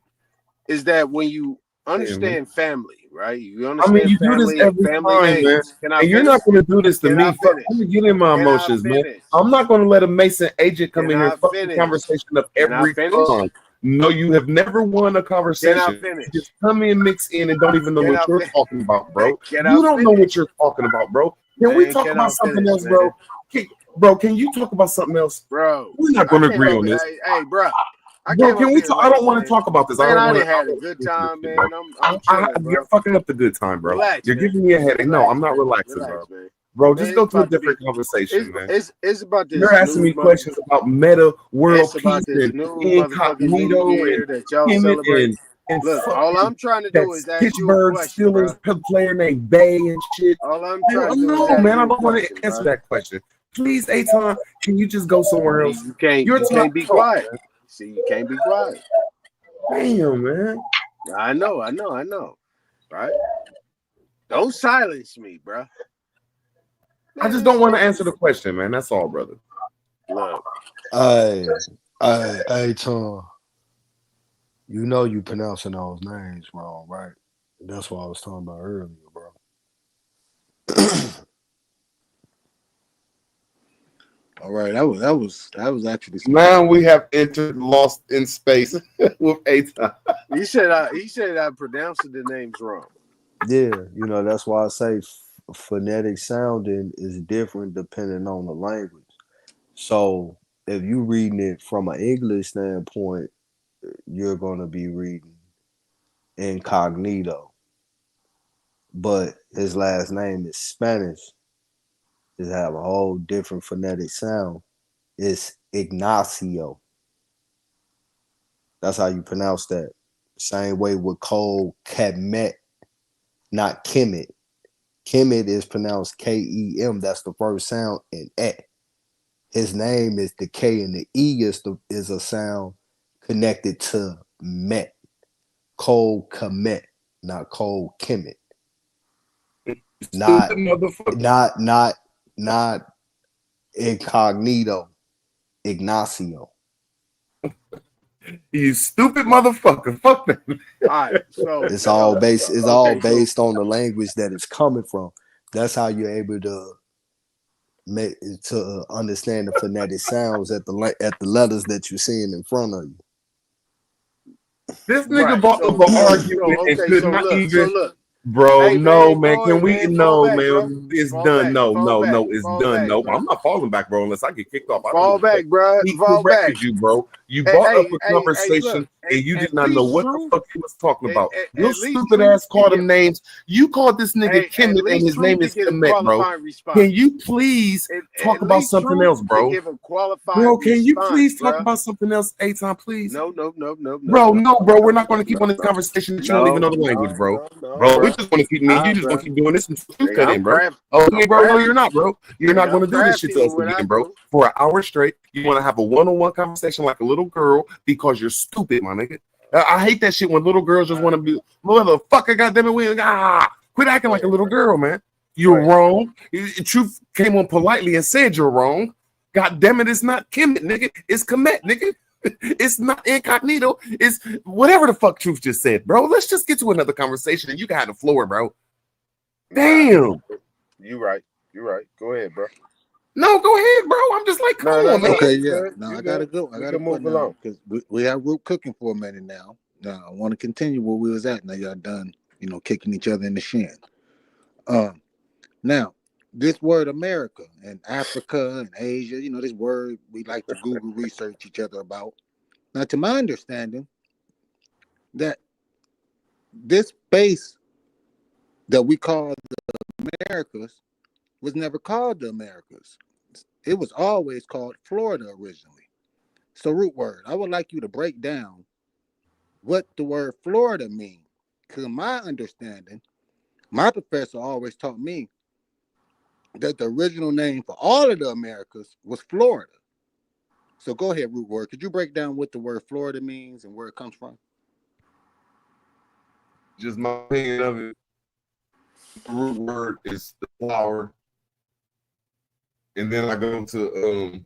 Is that when you understand family, right? You understand I mean, you do family, this every family time, names. man. Can I And you're finish? not going to do this to Can me. I Fuck, finish? I'm going to get in my Can I emotions, man. finish? I'm not going to let a Mason agent come Can in here I and fuck the finish? conversation up Can I every finish? time. No, you have never won a conversation. finish? You just come in, mix in, and don't even know Can what I you're finish? talking about, bro. Can You I don't know finish? what you're talking about, bro. Can we Man, talk can about I something finish, else, man? bro? Bro, can you talk about something else? Bro, We're not going to I came agree up on here- this. Hey, bro. I Bro, came can up we here talk? I late, don't want man. to talk about this. Man, I don't done want had a good time, man. I'm to. chilling, bro. You're fucking up the good time, bro. Relax, You're man. giving me a headache. No, Relax, I'm not man. relaxing, Relax, bro. man. Bro, Man, just go it's to a about to different be. conversation, man. It's about this. You're asking new me questions about meta, world It's about peace, this and new motherfucking new Incognito, year and that y'all Kemet, celebrate. and Look, fucking all I'm trying to do is that ask you a Pittsburgh question, bro. Steelers player named Bay and shit. All I'm Man, trying to do is no, ask man, I you a don't want question, to answer bro. that question. Please, Aton, can you just go somewhere else? You can't. You're You talking can't be quiet. See, you can't be quiet. Damn, man. I know. Right? Don't silence me, bro. I just don't want to answer the question, man. That's all, brother. Look. Hey, Tom. You know you pronouncing those names wrong, right? That's what I was talking about earlier, bro. All right, that was actually Now we have entered Lost in Space with Aton. He said I pronounced the names wrong. Yeah, you know, that's why I say phonetic sounding is different depending on the language. So if you reading it from an English standpoint, you're gonna be reading incognito. But his last name is Spanish. It have a whole different phonetic sound. It's Ignacio. That's how you pronounce that. Same way with Cole Kemet, not Kemet. Kemet is pronounced K-E-M. That's the first sound in E. His name is the K and the E is a sound connected to Met. Cole Kemet, not Cole Kemet. Not incognito. Ignacio. You stupid motherfucker. Fuck that. All right, so It's all based on the language that it's coming from. That's how you're able to make to understand the phonetic sounds at the letters that you're seeing in front of you. This nigga brought up an argument and could not even. Look. Bro, Hey no, man, man. go Can ahead, we? man. Fall No, back, bro. man. It's Fall done. back. No, Fall no, back. no. It's Fall done. back, No, bro. I'm not falling back, bro, unless I get kicked off. I don't Fall give a fuck. back, bro. He Fall back. corrected you, bro. You Hey, brought up hey, a hey, hey, look, conversation and you did at not know least what the truth. fuck he was talking about. Your At least stupid truth ass to called get. him names. You called this nigga Hey, at Kemet and least his name truth to is get a Kemet, bro. qualifying response. Can you please At talk about least something truth else, to bro? give a qualifying Bro, can you response, please talk bro. about something else, Aton, please? No. Bro, no, bro. We're not going to keep on this conversation that you don't even know the language, bro. Bro, we're bro. just going to keep me and you Nah, just going bro. to keep doing this until you Nigga, cut in, bro. Okay, I'm bro. No, crafty. you're not, bro. You're not Nigga, going I'm to do this shit crafty to us with what I again, bro. do. For an hour straight, you want to have a one-on-one conversation like a little girl because you're stupid, my nigga. I hate that shit when little girls just want to be, motherfucker, goddamn it, quit acting like a little girl, man. You're wrong. Truth came on politely and said you're wrong. God damn it, it's not Kemet, nigga. It's Kemet, nigga. It's not incognito. It's whatever the fuck Truth just said, bro. Let's just get to another conversation and you can have the floor, bro. Damn. You right. You're right. Go ahead, bro. No, go ahead, bro. I'm just like, come on, man. Okay, You yeah. good. Now You I gotta good. go. I We gotta can go move now along. because we have Root cooking for a minute now. Now I want to continue where we was at. Now y'all done, kicking each other in the shin. Now this word America and Africa and Asia, this word we like to Google research each other about. Now, to my understanding, that this space that we call the Americas was never called the Americas. It was always called Florida originally. So, root word, I would like you to break down what the word Florida means. Because my understanding, my professor always taught me that the original name for all of the Americas was Florida. So go ahead, root word. Could you break down what the word Florida means and where it comes from? Just my opinion of it. The root word is the flower. And then I go to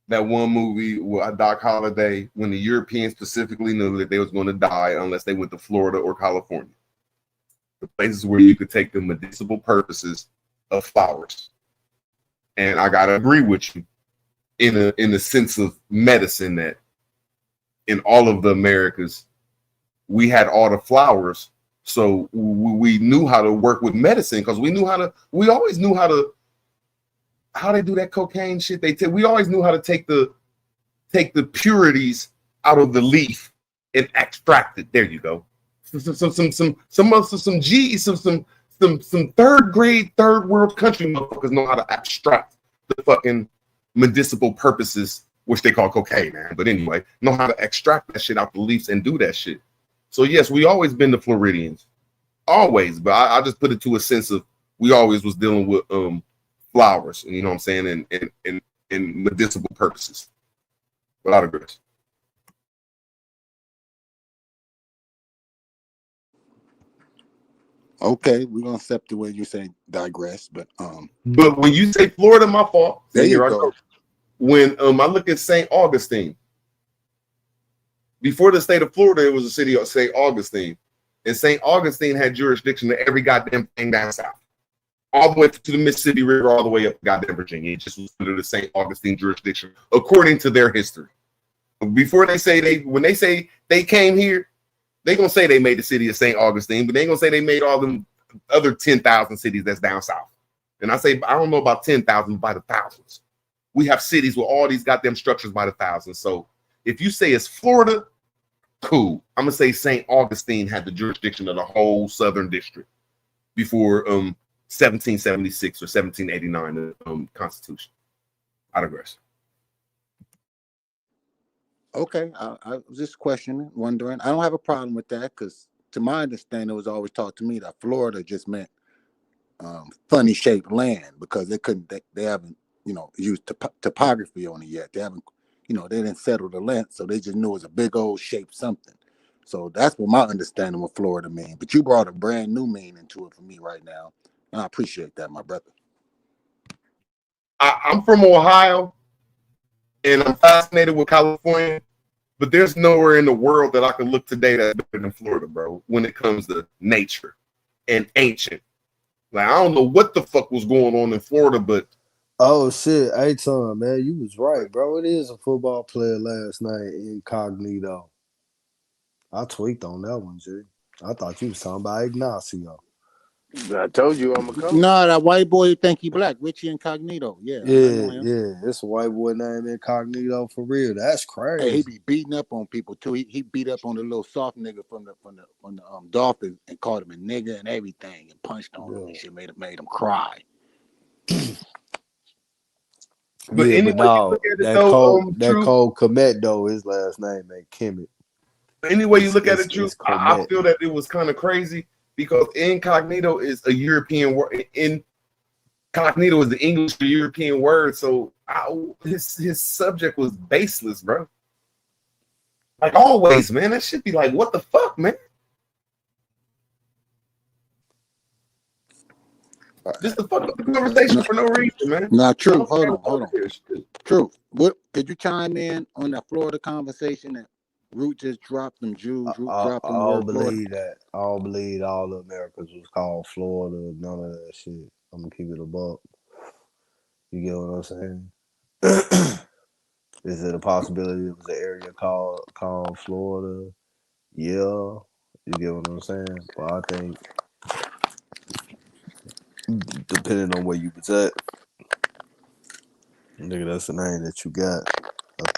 that one movie with Doc Holliday when the Europeans specifically knew that they was going to die unless they went to Florida or California. The places where you could take the medicinal purposes of flowers. And I gotta agree with you in the sense of medicine that in all of the Americas, we had all the flowers. So we knew how to work with medicine because we always knew how they do that cocaine shit. We always knew how to take the purities out of the leaf and extract it. There you go. Some third grade, third world country motherfuckers know how to abstract the fucking medicinal purposes, which they call cocaine, man. But anyway, know how to extract that shit out the leaves and do that shit. So yes, we always been the Floridians. Always, but I just put it to a sense of we always was dealing with flowers, you know what I'm saying, and medicinal purposes. Without a grace. Okay, we're gonna accept the way you say digress, but when you say Florida, my fault. There you I go. When I look at St. Augustine, before the state of Florida, it was a city of St. Augustine, and St. Augustine had jurisdiction to every goddamn thing down south, all the way to the Mississippi River, all the way up to goddamn Virginia. It just was under the St. Augustine jurisdiction, according to their history. Before when they say they came here, they gonna say they made the city of St. Augustine, but they gonna say they made all them other 10,000 cities that's down south. And I say I don't know about 10,000 by the thousands. We have cities with all these goddamn structures by the thousands. So if you say it's Florida, cool. I'm gonna say St. Augustine had the jurisdiction of the whole southern district before 1776 or 1789 the Constitution. I digress. Okay, I was just questioning, wondering. I don't have a problem with that because, to my understanding, it was always taught to me that Florida just meant funny shaped land because they haven't used topography on it yet. They haven't they didn't settle the land, so they just knew it was a big old shaped something. So that's what my understanding of Florida means. But you brought a brand new meaning to it for me right now, and I appreciate that, my brother. I'm from Ohio, and I'm fascinated with California, but there's nowhere in the world that I can look today that's better than Florida, bro, when it comes to nature and ancient. Like, I don't know what the fuck was going on in Florida, but oh shit, Aton, man, you was right, bro. It is a football player last night, incognito. I tweaked on that one, G. I thought you was talking about Ignacio. I told you I'm a coach. No, that white boy who think he black, Richie Incognito. Yeah, I know him. Yeah. It's a white boy named Incognito for real. That's Hey, he crazy. be beating up on people too. He beat up on the little soft nigga from the Dolphins and called him a nigga and everything and punched on him and shit. Made him cry. But Yeah, anyway, but you no, look at it that though, Cole True. Komet though, his last name ain't Kemet. Anyway, you look at it, True. It's I Komet. feel that it was kind of crazy because incognito is a European word. Incognito is the English or European word, so his subject was baseless, bro. Like always, man. That should be like, what the fuck, man? Just to fuck up the conversation for no reason, man. Now, True, hold on. True, what could you chime in on that Florida conversation that Root just dropped them Jews? Root dropped I them the don't word Florida. believe that. I don't believe all the Americas was called Florida. None of that shit. I'm gonna keep it a buck. You get what I'm saying? Is it a possibility it was an area called Florida? Yeah. You get what I'm saying? But I think depending on where you was at, nigga, that's the name that you got.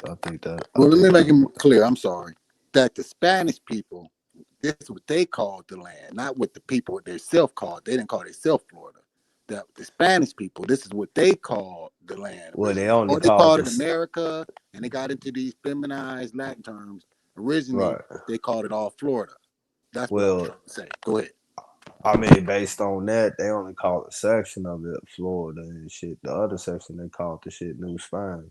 I think that. Well, let me make it clear. I'm sorry. That the Spanish people, this is what they called the land, not what the people themselves called. They didn't call themselves Florida. The Spanish people, this is what they called the land. Well, they originally. only Or they called called it this America, and they got into these feminized Latin terms. Originally, right. they called it all Florida. That's what I'm Well, trying to say. Go ahead. I mean, based on that, they only called a section of it Florida and shit. The other section they called the shit New Spain.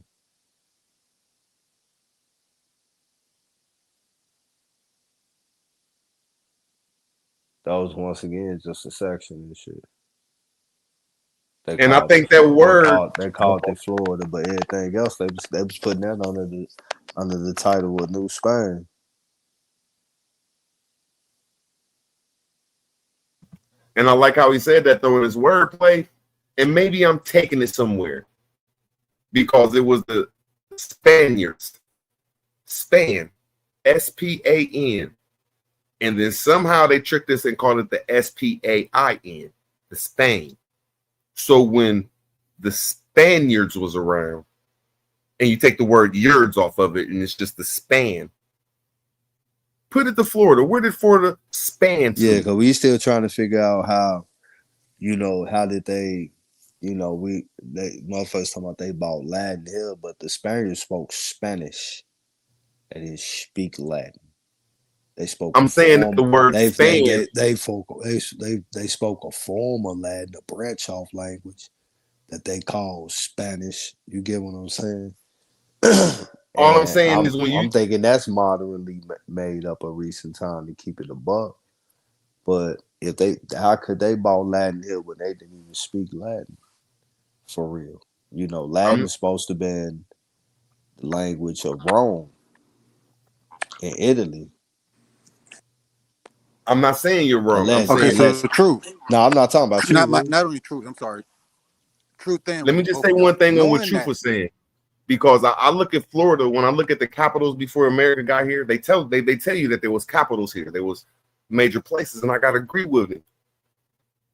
That was once again just a section and shit. They And I called think it, that word, they called it Florida, but everything else they was putting that under the title of New Spain. and I like how he said that though in his wordplay, and maybe I'm taking it somewhere because it was the Spaniards, Span, S-P-A-N, and then somehow they tricked us and called it the S-P-A-I-N, the Spain. So when the Spaniards was around, and you take the word "yards" off of it, and it's just the span. Put it to Florida. Where did Florida span to? Yeah, because we still trying to figure out how, how did they, they motherfuckers talking about they bought Latin here, but the Spaniards spoke Spanish. They didn't speak Latin. They spoke. I'm saying that the word Spain. They spoke a form of Latin, a branch off language that they call Spanish. You get what I'm saying? All I'm saying is I'm thinking that's moderately made up a recent time to keep it a buck. But how could they bought Latin here when they didn't even speak Latin for real? Latin is supposed to have been the language of Rome and Italy. I'm not saying you're wrong. So Truth. No, I'm not talking about you. Not only Truth. I'm sorry. Truth thing. Let me just say one thing on what Truth was saying. Because I look at Florida, when I look at the capitals before America got here, they tell you that there was capitals here. There was major places, and I got to agree with it.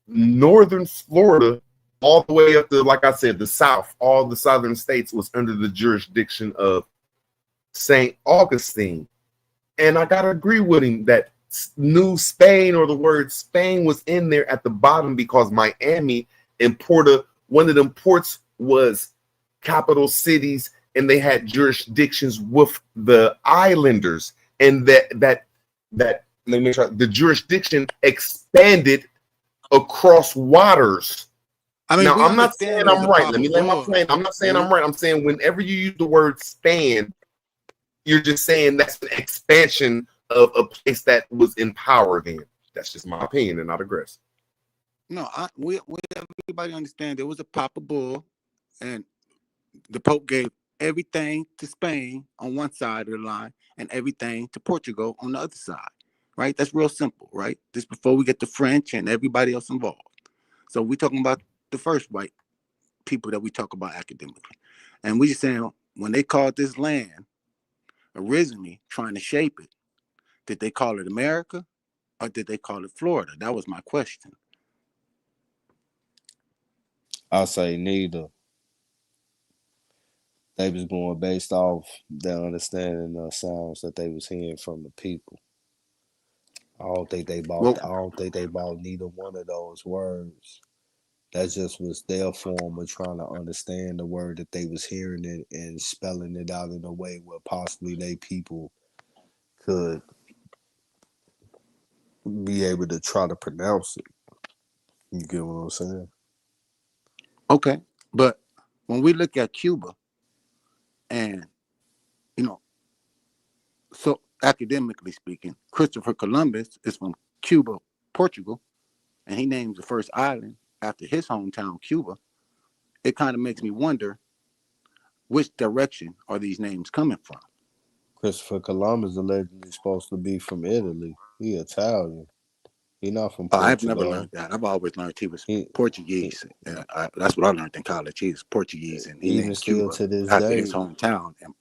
Northern Florida, all the way up to, like I said, the South, all the southern states was under the jurisdiction of St. Augustine. And I got to agree with him that New Spain, or the word Spain, was in there at the bottom because Miami and Porto, one of them ports was capital cities, and they had jurisdictions with the islanders, and that let me make sure the jurisdiction expanded across waters. I mean, now I'm not saying I'm right. Let me lay my plane. I'm not saying I'm right. I'm saying whenever you use the word span, you're just saying that's an expansion of a place that was in power then. That's just my opinion and not aggressive. No, we everybody understand there was a Papa Bull, and the Pope gave everything to Spain on one side of the line and everything to Portugal on the other side, right? That's real simple, right? This before we get the French and everybody else involved. So we're talking about the first white people that we talk about academically. And we just saying, when they called this land originally trying to shape it, did they call it America or did they call it Florida? That was my question. I say neither. They was going based off their understanding of sounds that they was hearing from the people. I don't think they Well, bought neither one of those words. That just was their form of trying to understand the word that they was hearing and spelling it out in a way where possibly they people could be able to try to pronounce it. You get what I'm saying? okay, but when we look at Cuba, and you know, so academically speaking, Christopher Columbus is from Cuba, Portugal, and he names the first island after his hometown, Cuba. It kind of makes me wonder which direction are these names coming from? Christopher Columbus allegedly supposed to be from Italy. He Italian. He not from Portugal. I've never learned that. I've always learned he was Portuguese. That's what I learned in college. He was Portuguese, and he named Cuba to this after day, his hometown, and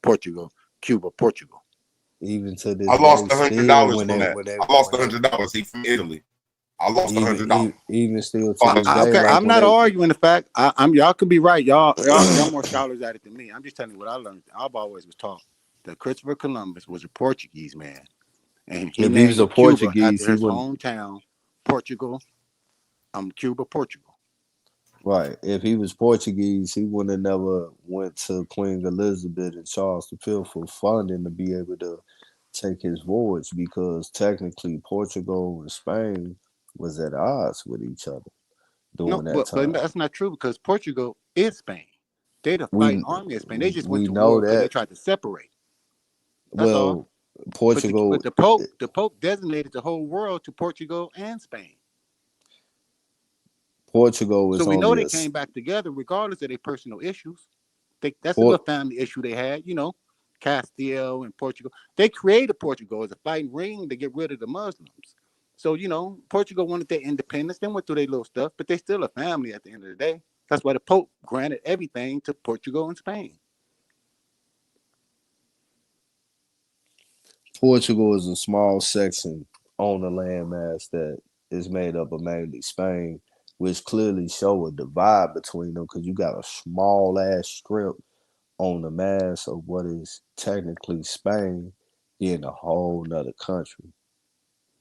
Portugal, Cuba, Portugal. Even to this I lost day, $100 when from they, that. when they, I lost when they, $100. He from Italy. I lost $100. even still to this day, Okay, like I'm when not they, arguing the fact. I'm y'all could be right. Y'all more scholars at it than me. I'm just telling you what I learned. I've always was taught that Christopher Columbus was a Portuguese man, and he if he was a named Cuba Portuguese, after he his wouldn't. hometown, Portugal. Cuba, Portugal. Right. If he was Portuguese, he wouldn't have never went to Queen Elizabeth and Charles V for funding to be able to take his voyage, because technically Portugal and Spain was at odds with each other No, during that but time. that's not true, because Portugal is Spain. They the We fighting army of Spain. They just went we to know war because they that. tried to separate. That's all. Well, Portugal, But the Pope designated the whole world to Portugal and Spain. Portugal So is we know only they a came back together regardless of their personal issues. That's a Port, little family issue they had, Castile and Portugal. They created Portugal as a fighting ring to get rid of the Muslims. So, Portugal wanted their independence. They went through their little stuff, but they're still a family at the end of the day. That's why the Pope granted everything to Portugal and Spain. Portugal is a small section on the landmass that is made up of mainly Spain, which clearly show a divide between them, because you got a small ass strip on the mass of what is technically Spain being a whole nother country.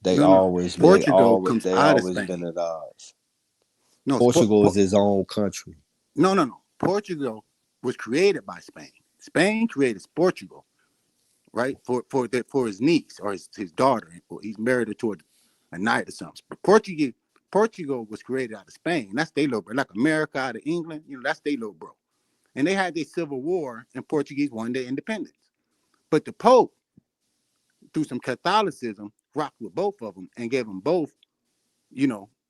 They No. always Portugal comes out of been Spain. at odds. No, Portugal is his own country. No. Portugal was created by Spain. Spain created Portugal, right? For his niece or his daughter. He's married her to a knight or something. But Portugal was created out of Spain. That's their little bro. Like America out of England, that's their little bro. And they had their civil war, and Portuguese won their independence. But the Pope, through some Catholicism, rocked with both of them and gave them both,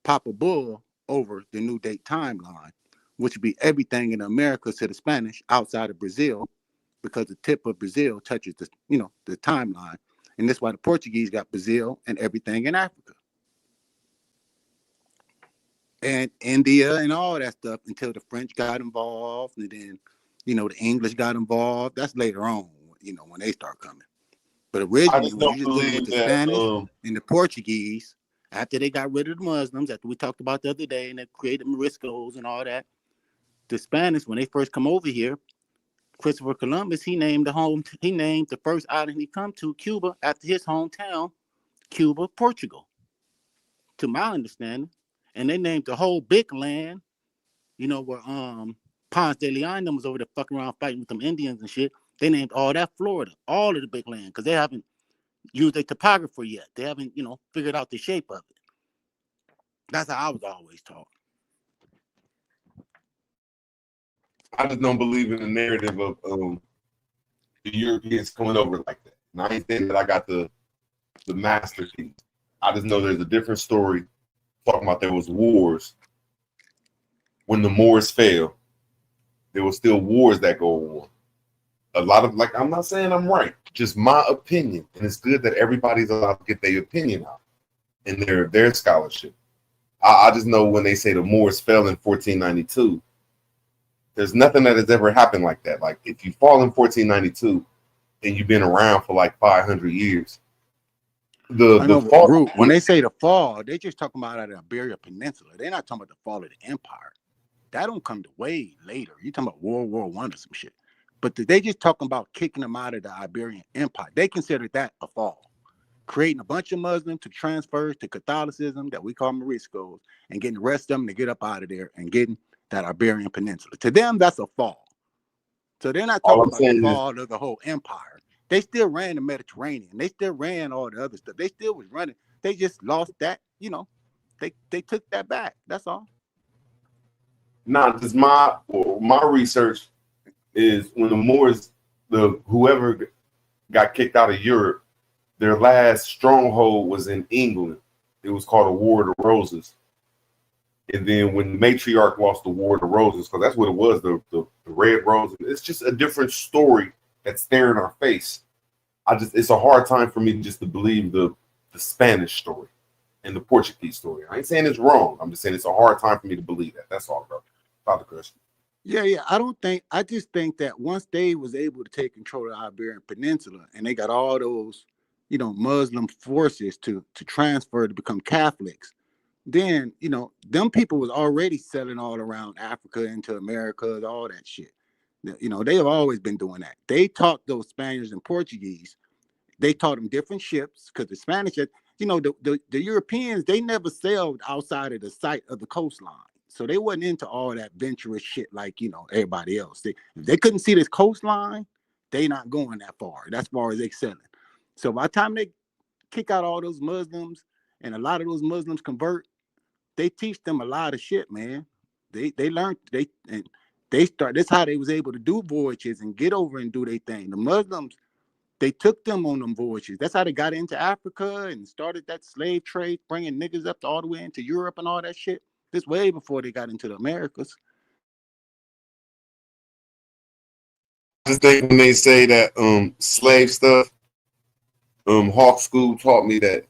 Papa Bull over the New Date timeline, which would be everything in America to the Spanish outside of Brazil, because the tip of Brazil touches the timeline. And that's why the Portuguese got Brazil and everything in Africa. And India and all that stuff, until the French got involved, and then, the English got involved. That's later on, when they start coming. But I originally, just when don't you just dealing with believe the that. Spanish and the Portuguese, after they got rid of the Muslims, after we talked about the other day, and they created Moriscos and all that, the Spanish, when they first come over here, Christopher Columbus, he named the first island he come to, Cuba, after his hometown, Cuba, Portugal, to my understanding. And they named the whole big land, where Ponce de Leon was over there fucking around fighting with them Indians and shit. They named all that Florida, all of the big land, because they haven't used their topography yet. They haven't, figured out the shape of it. That's how I was always taught. I just don't believe in the narrative of the Europeans coming over like that. And I ain't saying that I got the masterpiece. I just know there's a different story talking about there was wars. When the Moors fell, there were still wars that go on. A lot of, I'm not saying I'm right, just my opinion. And it's good that everybody's allowed to get their opinion out and their scholarship. I just know when they say the Moors fell in 1492, there's nothing that has ever happened like that. Like, if you fall in 1492 and you've been around for 500 years, I know, the but fall. Root, when they say the fall, they just talking about out of the Iberian Peninsula. They're not talking about the fall of the empire. That don't come to way later. You talking about World War I or some shit. But they just talking about kicking them out of the Iberian Empire. They consider that a fall. Creating a bunch of Muslims to transfer to Catholicism that we call Moriscos and getting the rest of them to get up out of there and getting that Iberian Peninsula. To them, that's a fall. So they're not All talking I'm about the saying is, fall of the whole empire. They still ran the Mediterranean. They still ran all the other stuff. They still was running. They just lost that, they took that back. That's all. not just my research is when the Moors, whoever got kicked out of Europe, their last stronghold was in England. It was called the War of the Roses. And then when the matriarch lost the War of the Roses, because that's what it was, the Red Rose, it's just a different story that's staring our face. It's a hard time for me just to believe the Spanish story and the Portuguese story. I ain't saying it's wrong. I'm just saying it's a hard time for me to believe that. That's all, bro. Father Chris. Yeah. I just think that once they was able to take control of the Iberian Peninsula and they got all those, Muslim forces to transfer to become Catholics, then, them people was already selling all around Africa into America, all that shit. They have always been doing that. They taught those Spaniards and Portuguese. They taught them different ships because the Spanish, the Europeans, they never sailed outside of the site of the coastline. So they wasn't into all that venturous shit like, everybody else. If they couldn't see this coastline, they not going that far. That's far as they selling. So by the time they kick out all those Muslims and a lot of those Muslims convert, they teach them a lot of shit, man. They learned, that's how they was able to do voyages and get over and do their thing. The Muslims, they took them on them voyages. That's how they got into Africa and started that slave trade, bringing niggas up all the way into Europe and all that shit. This way before they got into the Americas. I just think when they say that slave stuff, Hawk School taught me that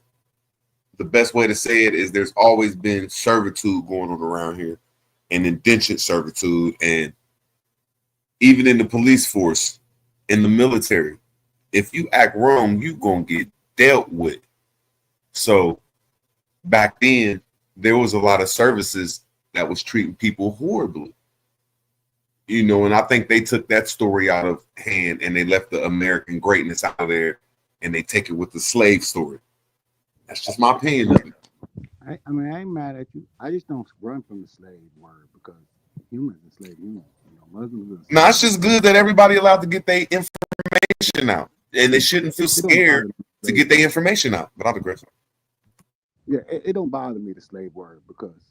the best way to say it is there's always been servitude going on around here, and indentured servitude, and even in the police force, in the military. If you act wrong, you gonna get dealt with. So back then, there was a lot of services that was treating people horribly. And I think they took that story out of hand and they left the American greatness out of there and they take it with the slave story. That's just my opinion. I ain't mad at you. I just don't run from the slave word because humans are slave humans. Muslims are No, it's just good that everybody allowed to get their information out. And they shouldn't feel scared to get their information out. But I'll digress. Yeah, it don't bother me, the slave word, because,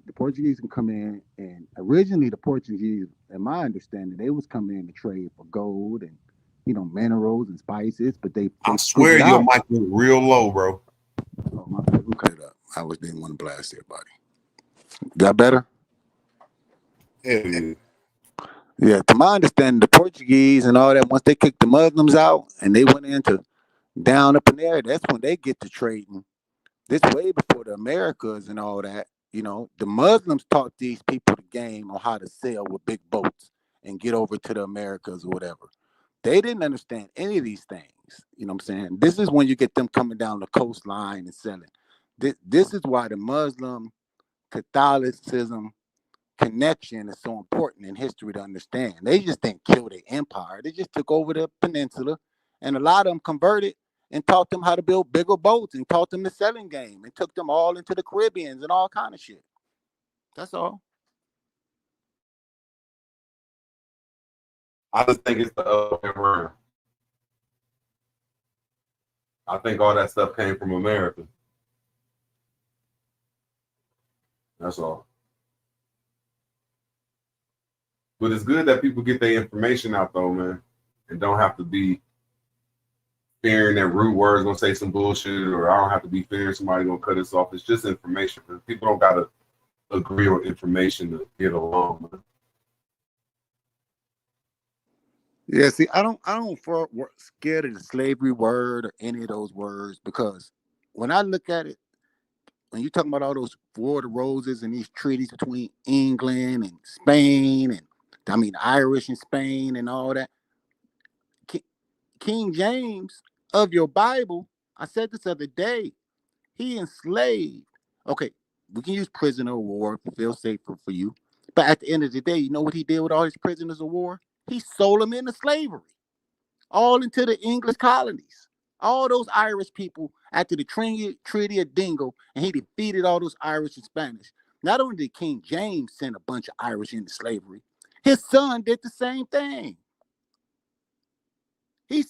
the Portuguese can come in, and originally the Portuguese, in my understanding, they was coming in to trade for gold and, minerals and spices, but they I swear your mic was real low, bro. Oh, my bad. We'll cut it up. I didn't want to blast everybody. Got better? Yeah. Yeah, to my understanding, the Portuguese and all that, once they kicked the Muslims out and they went into down up in there, that's when they get to trading. This way before the Americas and all that. The Muslims taught these people the game on how to sail with big boats and get over to the Americas or whatever. They didn't understand any of these things. You know what I'm saying? This is when you get them coming down the coastline and selling. This is why the Muslim Catholicism connection is so important in history to understand. They just didn't kill the empire. They just took over the peninsula, and a lot of them converted and taught them how to build bigger boats and taught them the selling game and took them all into the Caribbeans and all kind of shit. That's all. I just think it's the other way around. I think all that stuff came from America. That's all. But it's good that people get their information out, though, man, and don't have to be fearing that rude words gonna say some bullshit, or I don't have to be fearing somebody gonna cut us off. It's just information. People don't gotta agree on information to get along, man. Yeah, see, I don't scared of the slavery word or any of those words, because when I look at it, when you're talking about all those War of the Roses and these treaties between England and Spain, and Irish and Spain and all that, King James of your Bible I said this other day. He enslaved. Okay, we can use prisoner of war to feel safer for you. But at the end of the day, you know what he did with all his prisoners of war? He sold them into slavery, all into the English colonies. All those Irish people after the Treaty of Dingle, and he defeated all those Irish and Spanish. Not only did King James send a bunch of Irish into slavery, his son did the same thing. They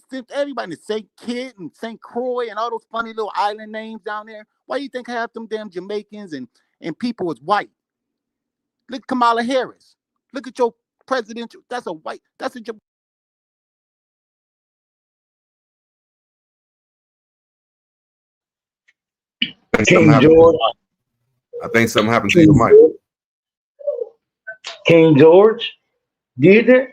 sent everybody to St. Kitts and St. Croix and all those funny little island names down there. Why do you think half them damn Jamaicans and people was white? Look at Kamala Harris. Look at your presidential. That's a white. That's a. King George. I think something happened to your mic. King George did it.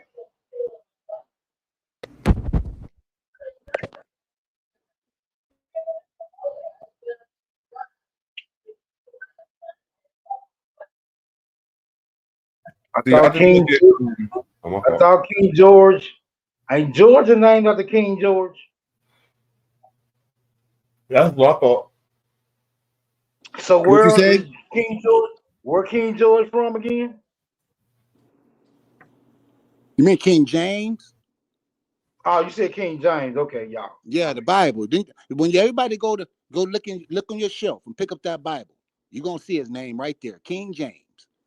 I thought King George. Ain't Georgia named after King George? That's what I thought. So What'd you say? is King George? Where King George from again? You mean King James? Oh, you said King James. Okay, y'all. Yeah, the Bible. When everybody go look on your shelf and pick up that Bible, you're gonna see his name right there, King James.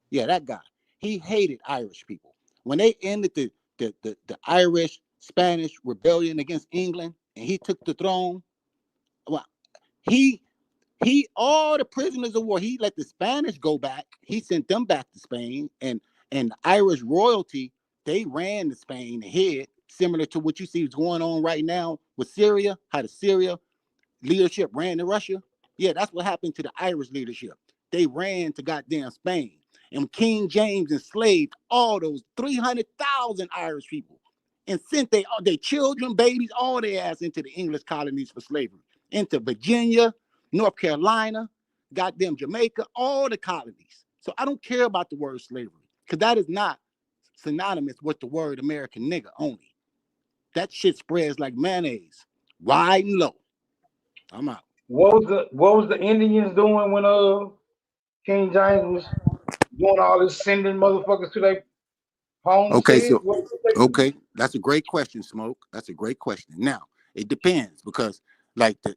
Yeah, that guy. He hated Irish people. When they ended the Irish Spanish rebellion against England and he took the throne, well, he all the prisoners of war, he let the Spanish go back. He sent them back to Spain, and the Irish royalty, they ran to Spain and hid, similar to what you see is going on right now with Syria, how the Syria leadership ran to Russia. Yeah, that's what happened to the Irish leadership. They ran to goddamn Spain. And King James enslaved all those 300,000 Irish people and sent their children, babies, all their ass into the English colonies for slavery. Into Virginia, North Carolina, goddamn Jamaica, all the colonies. So I don't care about the word slavery, because that is not synonymous with the word American nigga only. That shit spreads like mayonnaise, wide and low. I'm out. What was the Indians doing when King James was doing all this, sending motherfuckers to their home? Okay, that's a great question, Smoke. That's a great question. Now it depends, because like the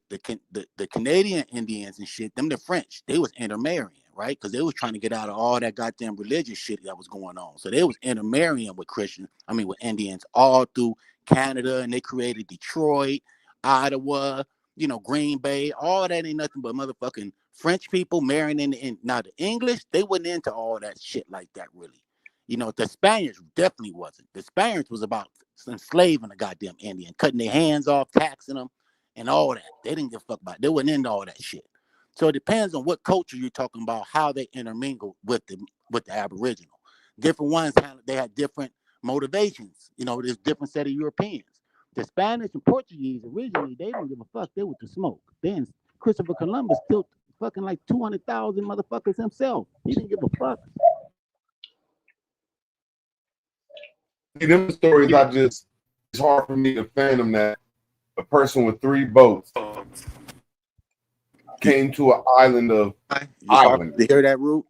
Canadian Indians and shit, them the French, they was intermarrying, right? Because they was trying to get out of all that goddamn religious shit that was going on. So they was intermarrying with with Indians all through Canada, and they created Detroit, Ottawa, Green Bay. All that ain't nothing but motherfucking French people marrying in. Now the English, they wasn't into all that shit like that, really. The Spaniards definitely wasn't. The Spaniards was about enslaving the goddamn Indian, cutting their hands off, taxing them, and all that. They didn't give a fuck about it. They wasn't into all that shit. So it depends on what culture you're talking about, how they intermingle with the Aboriginal. Different ones, they had different motivations. There's a different set of Europeans. The Spanish and Portuguese, originally, they didn't give a fuck. They were to smoke. Then Christopher Columbus killed fucking like 200,000 motherfuckers himself. He didn't give a fuck. See, them stories, it's hard for me to fathom that a person with 3 boats came to an island of islands. To hear that, Root?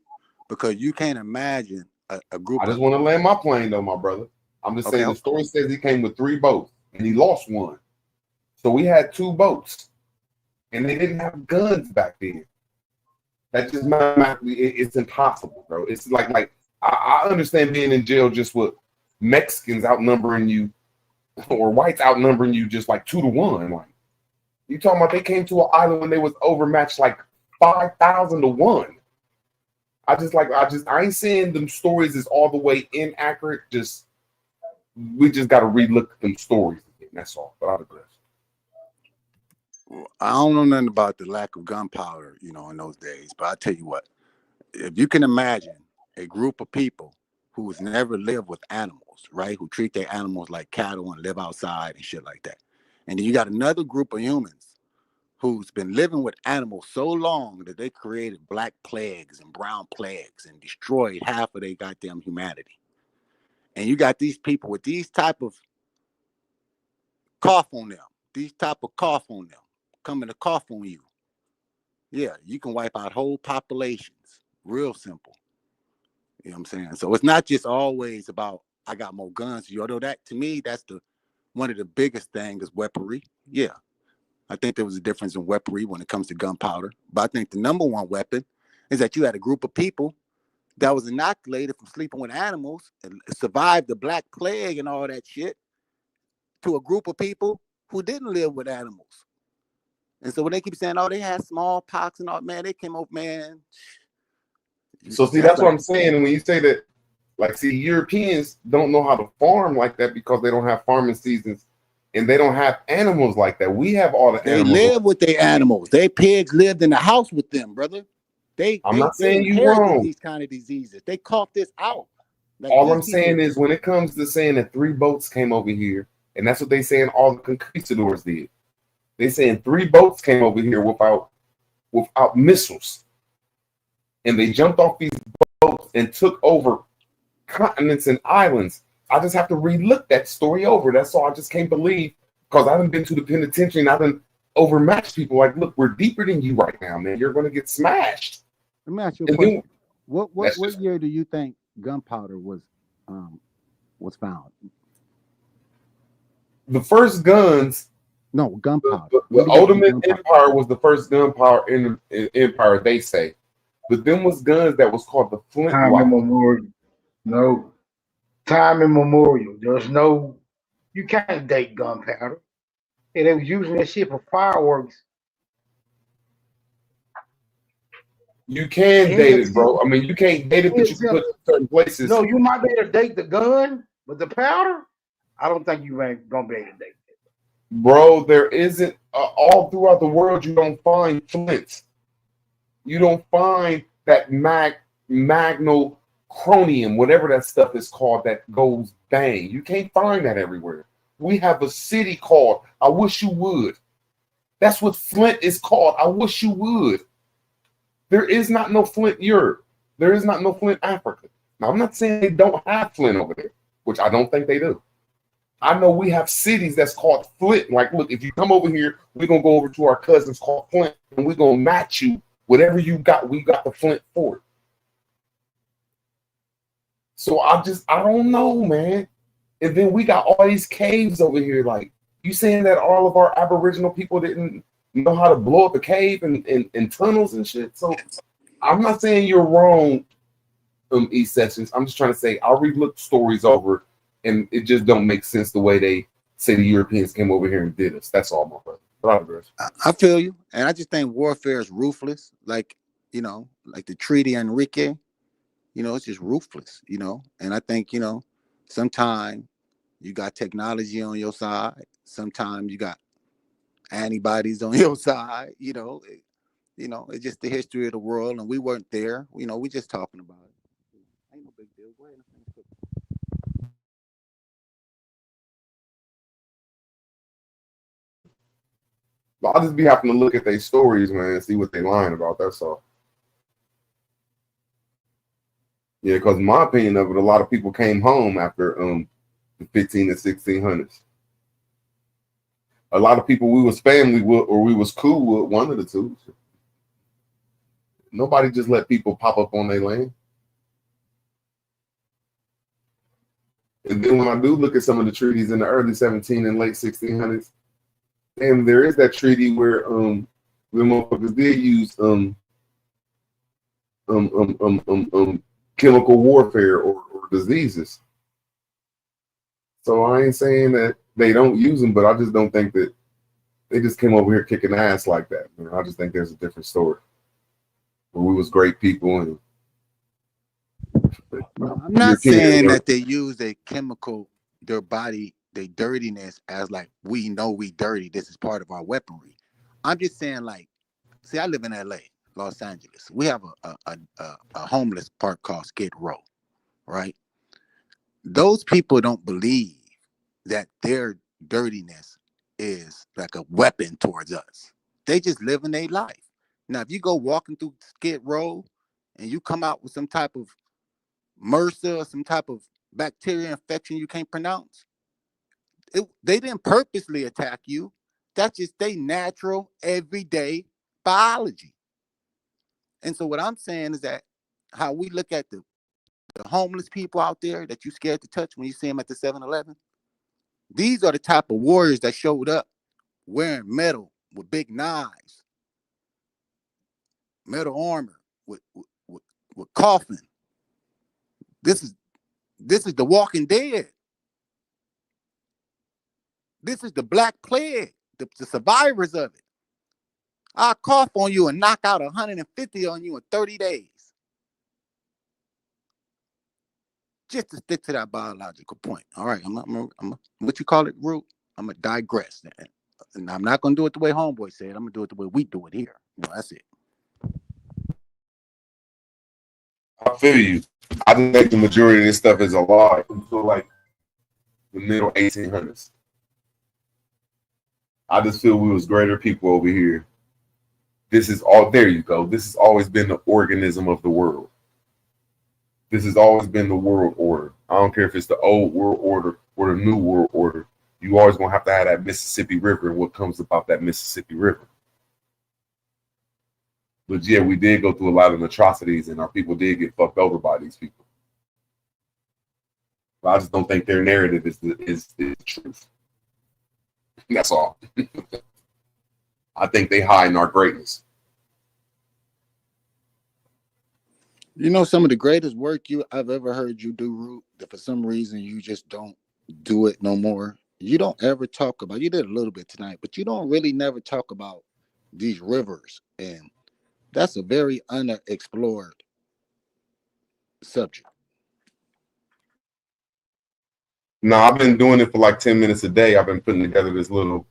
Because you can't imagine a group. I just want to land my plane, though, my brother. I'm just saying the story says he came with 3 boats and he lost one. So we had 2 boats and they didn't have guns back then. That just mathematically, it's impossible, bro. It's like I understand being in jail just with Mexicans outnumbering you or whites outnumbering you just like 2 to 1. Like, you talking about they came to an island when they was overmatched like 5,000 to 1. I ain't saying them stories is all the way inaccurate. We just got to relook at them stories again. That's all. But I digress. I don't know nothing about the lack of gunpowder, in those days. But I tell you what, if you can imagine a group of people who's never lived with animals, right? Who treat their animals like cattle and live outside and shit like that. And then you got another group of humans who's been living with animals so long that they created black plagues and brown plagues and destroyed half of their goddamn humanity. And you got these people with these type of cough on them, coming to cough on you. Yeah, you can wipe out whole populations. Real simple. You know what I'm saying? So it's not just always about I got more guns. Although that to me, that's one of the biggest things is weaponry. Yeah. I think there was a difference in weaponry when it comes to gunpowder. But I think the number one weapon is that you had a group of people that was inoculated from sleeping with animals and survived the Black Plague and all that shit to a group of people who didn't live with animals. And so when they keep saying, oh, they had smallpox and all, man, they came over, man. So see, that's what I'm saying. And when you say that, like, see, Europeans don't know how to farm like that because they don't have farming seasons and they don't have animals like that. We have all the animals. They live with their animals. Their pigs lived in the house with them, brother. I'm not saying you inherited wrong. these kind of diseases. They coughed this out. Like All these I'm saying people- is when it comes to saying that 3 boats came over here, and that's what they saying all the conquistadors did. They saying 3 boats came over here without missiles. And they jumped off these boats and took over continents and islands. I just have to relook that story over. That's all. I just can't believe, because I haven't been to the penitentiary and I done overmatched people. Like, look, we're deeper than you right now, man. You're going to get smashed. Let me ask you a And question. then- What year do you think gunpowder was found? The first guns. No, gunpowder. The When did they Ottoman gunpowder? Empire was the first gunpowder in empire, they say. But then was guns that was called the Time flintlock. immemorial. No. Time immemorial. There's no, you can't date gunpowder. And they was using that shit for fireworks. You can Yeah, date it, bro. I mean, you can't date it, but you can put it in certain places. No, you might be able to date the gun, but the powder, I don't think you ain't gonna be able to date it. Bro, there isn't all throughout the world. You don't find flints. You don't find that magnochronium, whatever that stuff is called, that goes bang. You can't find that everywhere. We have a city called I Wish You Would. That's what Flint is called. I wish you would. There is not no Flint Europe. There is not no Flint Africa. Now, I'm not saying they don't have Flint over there, which I don't think they do. I know we have cities that's called Flint. Like, look, if you come over here, we're going to go over to our cousins called Flint, and we're going to match you. Whatever you got, we got the Flint for it. So I don't know, man. And then we got all these caves over here. Like, you saying that all of our Aboriginal people didn't know how to blow up a cave and tunnels and shit? So I'm not saying you're wrong, East Sessions. I'm just trying to say I'll relook stories over, and it just don't make sense the way they say the Europeans came over here and did us. That's all, my brother. But I digress. I feel you, and I just think warfare is ruthless. Like, you know, like the Treaty Enrique, you know, it's just ruthless, you know. And I think, you know, sometimes you got technology on your side, sometimes you got antibodies on your side, you know. It's just the history of the world, and we weren't there. You know, we just talking about it. Ain't no big deal. Go ahead and finish cooking. But I'll just be having to look at their stories, man, and see what they lying about. That's all. Yeah, because in my opinion of it, a lot of people came home after the 15 and 1600s. A lot of people we was family with, or we was cool with, one of the two. Nobody just let people pop up on their land. And then when I do look at some of the treaties in the early 17 and late 1600s, and there is that treaty where the motherfuckers did use chemical warfare or diseases. So I ain't saying that they don't use them, but I just don't think that they just came over here kicking ass like that. You know, I just think there's a different story. Where we was great people, and I'm not saying that they use a chemical, their body, their dirtiness as like, we know we dirty, this is part of our weaponry. I'm just saying, like, see, I live in LA, Los Angeles. We have a homeless park called Skid Row, right? Those people don't believe that their dirtiness is like a weapon towards us. They just living their life. Now, if you go walking through Skid Row and you come out with some type of MRSA or some type of bacteria infection you can't pronounce, they didn't purposely attack you. That's just their natural, everyday biology. And so what I'm saying is that how we look at the homeless people out there that you scared to touch when you see them at the 7-Eleven, these are the type of warriors that showed up wearing metal with big knives, metal armor with coffin. This is the Walking Dead. This is the Black Plague, the survivors of it. I'll cough on you and knock out 150 on you in 30 days. Just to stick to that biological point. All right, I'm what you call it, Root? I'm going to digress. And I'm not going to do it the way Homeboy said. I'm going to do it the way we do it here. That's it. I feel you. I just think the majority of this stuff is a lie until like the middle 1800s. I just feel we was greater people over here. This is all, there you go. This has always been the organism of the world. This has always been the world order. I don't care if it's the old world order or the new world order. You always gonna have to have that Mississippi River and what comes about that Mississippi River. But yeah, we did go through a lot of atrocities and our people did get fucked over by these people. But I just don't think their narrative is the truth. That's all. I think they hide in our greatness. You know, some of the greatest work I've ever heard you do, Root, that for some reason you just don't do it no more. You don't ever talk about, you did a little bit tonight, but you don't really never talk about these rivers. And that's a very unexplored subject. No, I've been doing it for like 10 minutes a day. I've been putting together this little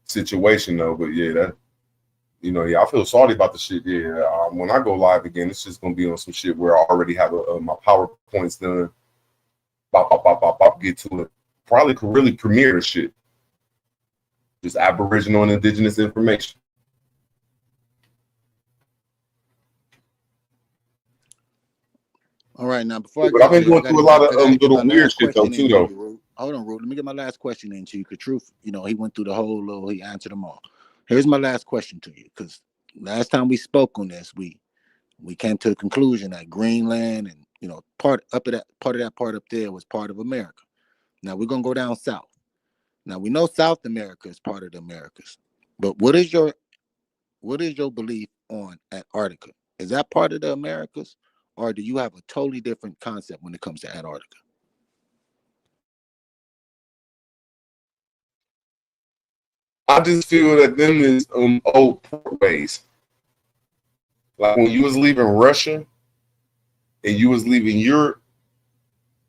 situation though, but yeah, that, you know, yeah, I feel salty about the shit. Yeah, when I go live again, it's just gonna be on some shit where I already have my PowerPoints done. Get to it. Probably could really premiere the shit. Just Aboriginal and Indigenous information. All right, now before I But go, I've been going through a lot of little weird shit though too, though. Hold on, Root. Let me get my last question into you. Cause Truth, you know, he went through the whole little. He answered them all. Here's my last question to you, because last time we spoke on this, we came to a conclusion that Greenland and, you know, part of that part up there was part of America. Now we're gonna go down south. Now we know South America is part of the Americas, but what is your belief on Antarctica? Is that part of the Americas, or do you have a totally different concept when it comes to Antarctica? I just feel that them is old port ways. Like when you was leaving Russia and you was leaving Europe,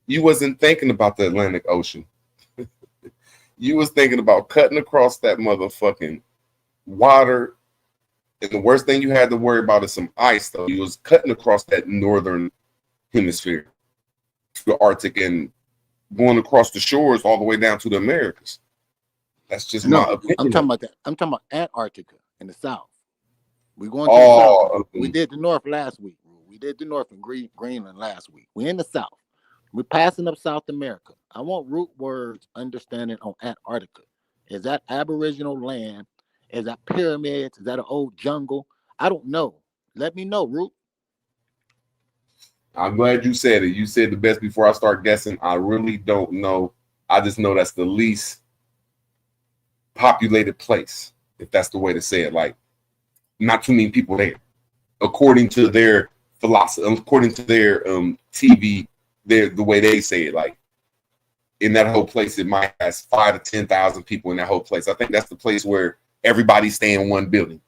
you wasn't thinking about the Atlantic Ocean. You was thinking about cutting across that motherfucking water. And the worst thing you had to worry about is some ice, though. You was cutting across that northern hemisphere to the Arctic and going across the shores all the way down to the Americas. That's just my opinion. I'm talking about that. I'm talking about Antarctica in the south. We're going to the south. Okay. We did the north last week. We did the north and Greenland last week. We're in the south. We're passing up South America. I want Root words understanding on Antarctica. Is that Aboriginal land? Is that pyramids? Is that an old jungle? I don't know. Let me know, Root. I'm glad you said it. You said the best before I start guessing. I really don't know. I just know that's the least populated place, if that's the way to say it. Like, not too many people there, according to their philosophy, according to their TV, the way they say it. Like, in that whole place, it might have 5,000 to 10,000 people in that whole place. I think that's the place where everybody stay in one building.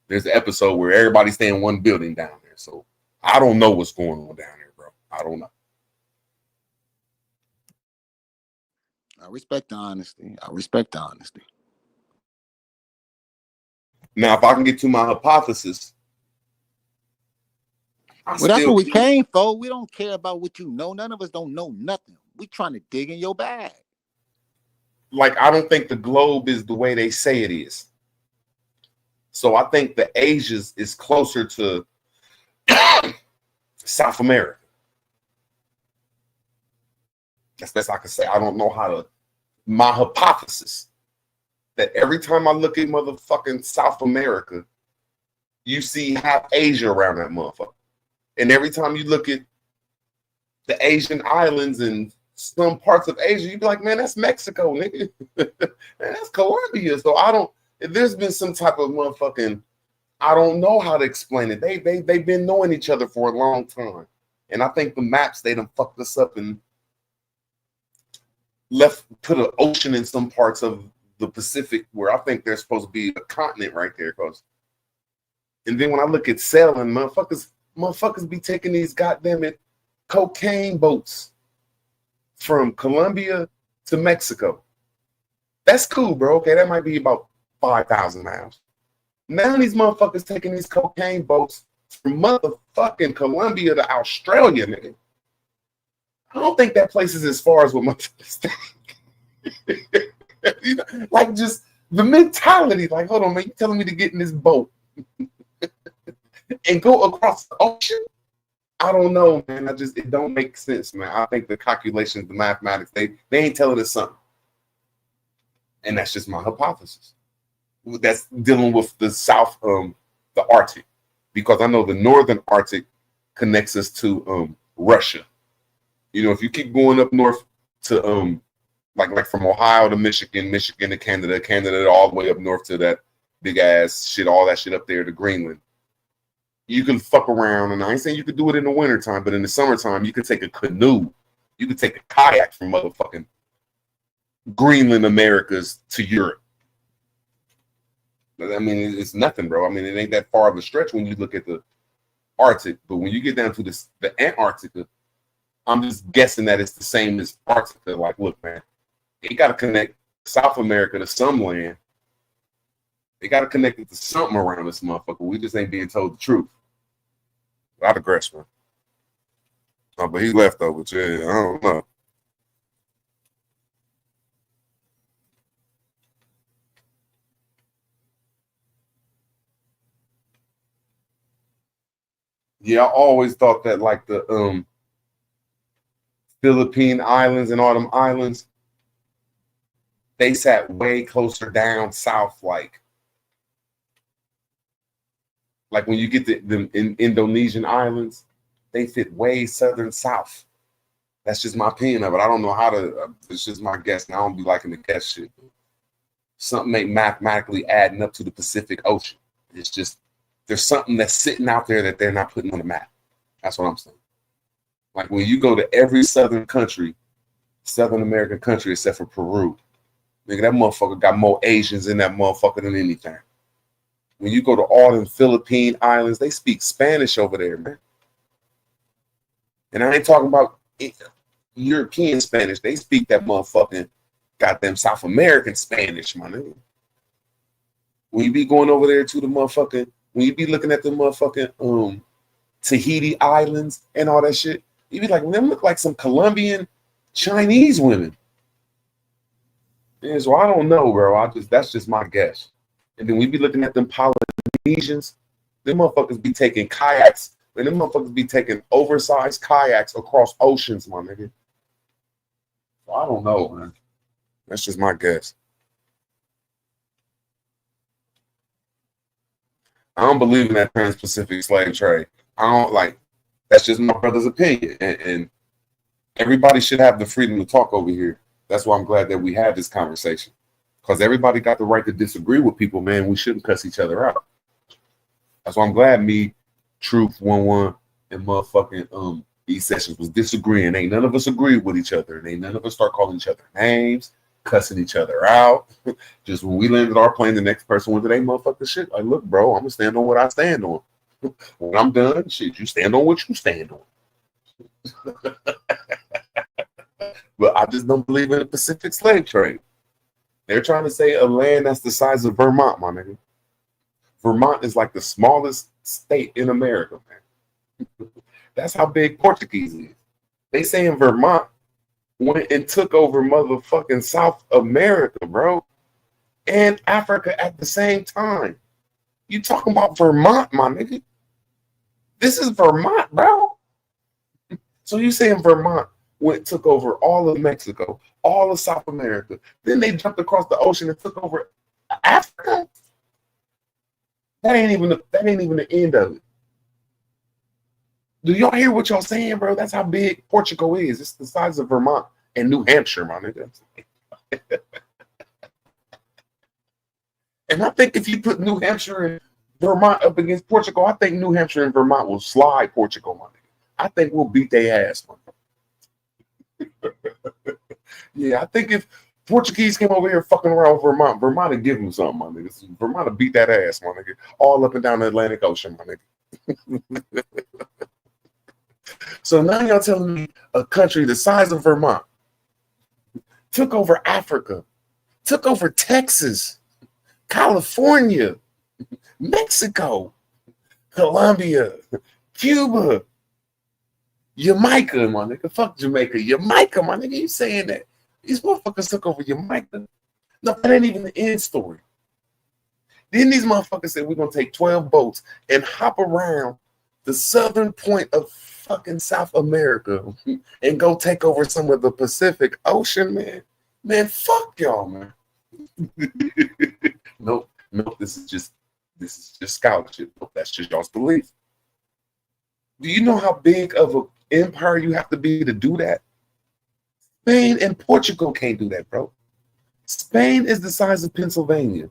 There's an episode where everybody stay in one building down there. So I don't know what's going on down there, bro. I don't know. I respect the honesty. I respect the honesty. Now, if I can get to my hypothesis, Well, that's what we came for. We don't care about what you know. None of us don't know nothing. We trying to dig in your bag. Like, I don't think the globe is the way they say it is. So I think the Asians is closer to South America. That's best I can say. I don't know how to. My hypothesis. that every time I look at motherfucking South America, you see half Asia around that motherfucker. And every time you look at the Asian islands and some parts of Asia, you be like, man, that's Mexico, nigga. Man, that's Colombia. So there's been some type of motherfucking, I don't know how to explain it. They've been knowing each other for a long time. And I think the maps, they done fucked us up and put an ocean in some parts of the Pacific where I think there's supposed to be a continent right there. And then when I look at sailing, motherfuckers be taking these goddamn cocaine boats from Colombia to Mexico. That's cool, bro. Okay, that might be about 5,000 miles. Now these motherfuckers taking these cocaine boats from motherfucking Colombia to Australia, nigga. I don't think that place is as far as what motherfuckers think. You know, like just the mentality, like, hold on, man, you telling me to get in this boat and go across the ocean? I don't know, man. It don't make sense, man. I think the calculations, the mathematics, they ain't telling us something. And that's just my hypothesis. That's dealing with the South, the Arctic, because I know the Northern Arctic connects us to Russia. You know, if you keep going up north to like from Ohio to Michigan, Michigan to Canada, Canada all the way up north to that big ass shit, all that shit up there to Greenland. You can fuck around, and I ain't saying you could do it in the wintertime, but in the summertime, you could take a canoe, you could take a kayak from motherfucking Greenland, Americas to Europe. I mean, it's nothing, bro. I mean, it ain't that far of a stretch when you look at the Arctic, but when you get down to the Antarctica, I'm just guessing that it's the same as Arctica. Like, look, man, they got to connect South America to some land. They got to connect it to something around this motherfucker. We just ain't being told the truth. I digress, man. Oh, but he left though, but yeah, I don't know. Yeah, I always thought that like the Philippine Islands and all them islands, they sat way closer down south, like when you get the Indonesian islands, they fit way southern south. That's just my opinion of it. I don't know how to. It's just my guess, and I don't be liking the guess shit. Something ain't mathematically adding up to the Pacific Ocean. It's just there's something that's sitting out there that they're not putting on the map. That's what I'm saying. Like when you go to every southern American country except for Peru, nigga, that motherfucker got more Asians in that motherfucker than anything. When you go to all them Philippine islands, they speak Spanish over there, man. And I ain't talking about European Spanish. They speak that motherfucking goddamn South American Spanish, my nigga. When you be going over there to the motherfucking, when you be looking at the motherfucking Tahiti Islands and all that shit, you be like, them look like some Colombian Chinese women. Yeah, so I don't know, bro. That's just my guess. And then we be looking at them Polynesians, them motherfuckers be taking kayaks, and them motherfuckers be taking oversized kayaks across oceans, my nigga. So I don't know, man. That's just my guess. I don't believe in that trans-Pacific slave trade. I don't like. That's just my brother's opinion, and everybody should have the freedom to talk over here. That's why I'm glad that we had this conversation, because everybody got the right to disagree with people, man. We shouldn't cuss each other out. That's why I'm glad me, Truth 11, and motherfucking these sessions was disagreeing. Ain't none of us agreed with each other, and ain't none of us start calling each other names, cussing each other out. Just when we landed our plane, the next person went to their motherfucking shit. Like, look, bro, I'm gonna stand on what I stand on. When I'm done, shit, you stand on what you stand on. But I just don't believe in the Pacific slave trade. They're trying to say a land that's the size of Vermont, my nigga. Vermont is like the smallest state in America, man. That's how big Portuguese is. They saying Vermont went and took over motherfucking South America, bro, and Africa at the same time. You talking about Vermont, my nigga? This is Vermont, bro. So you saying Vermont took over all of Mexico, all of South America. Then they jumped across the ocean and took over Africa? That ain't even the end of it. Do y'all hear what y'all saying, bro? That's how big Portugal is. It's the size of Vermont and New Hampshire, my nigga. And I think if you put New Hampshire and Vermont up against Portugal, I think New Hampshire and Vermont will slide Portugal, my nigga. I think we'll beat their ass, man. Yeah, I think if Portuguese came over here fucking around with Vermont would give them something, my nigga. Vermont would beat that ass, my nigga. All up and down the Atlantic Ocean, my nigga. So now y'all telling me a country the size of Vermont took over Africa, took over Texas, California, Mexico, Colombia, Cuba, Jamaica, my nigga. Fuck Jamaica. Jamaica, my nigga. You saying that? These motherfuckers took over Jamaica. No, that ain't even the end story. Then these motherfuckers said we're gonna take 12 boats and hop around the southern point of fucking South America and go take over some of the Pacific Ocean, man. Man, fuck y'all, man. Nope, this is just scholarship. Nope, that's just y'all's belief. Do you know how big of an empire you have to be to do that? Spain and Portugal can't do that, bro. Spain is the size of Pennsylvania.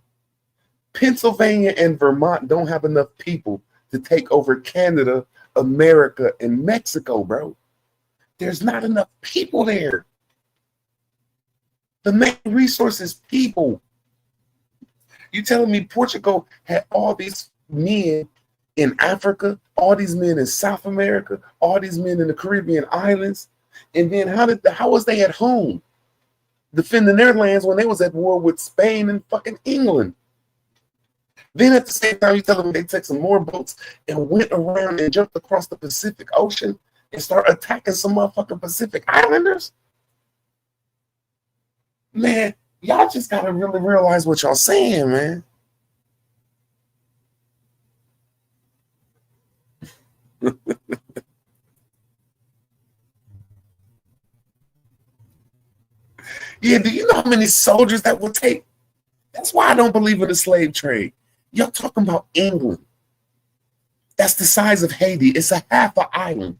Pennsylvania and Vermont don't have enough people to take over Canada, America, and Mexico, bro. There's not enough people there. The main resource is people. You telling me Portugal had all these men in Africa, all these men in South America, all these men in the Caribbean islands, and then how was they at home defending their lands when they was at war with Spain and fucking England? Then at the same time, you telling me they took some more boats and went around and jumped across the Pacific Ocean and start attacking some motherfucking Pacific Islanders? Man, y'all just gotta really realize what y'all saying, man. Yeah, do you know how many soldiers that will take? That's why I don't believe in the slave trade. Y'all talking about England. That's the size of Haiti. It's a half an island.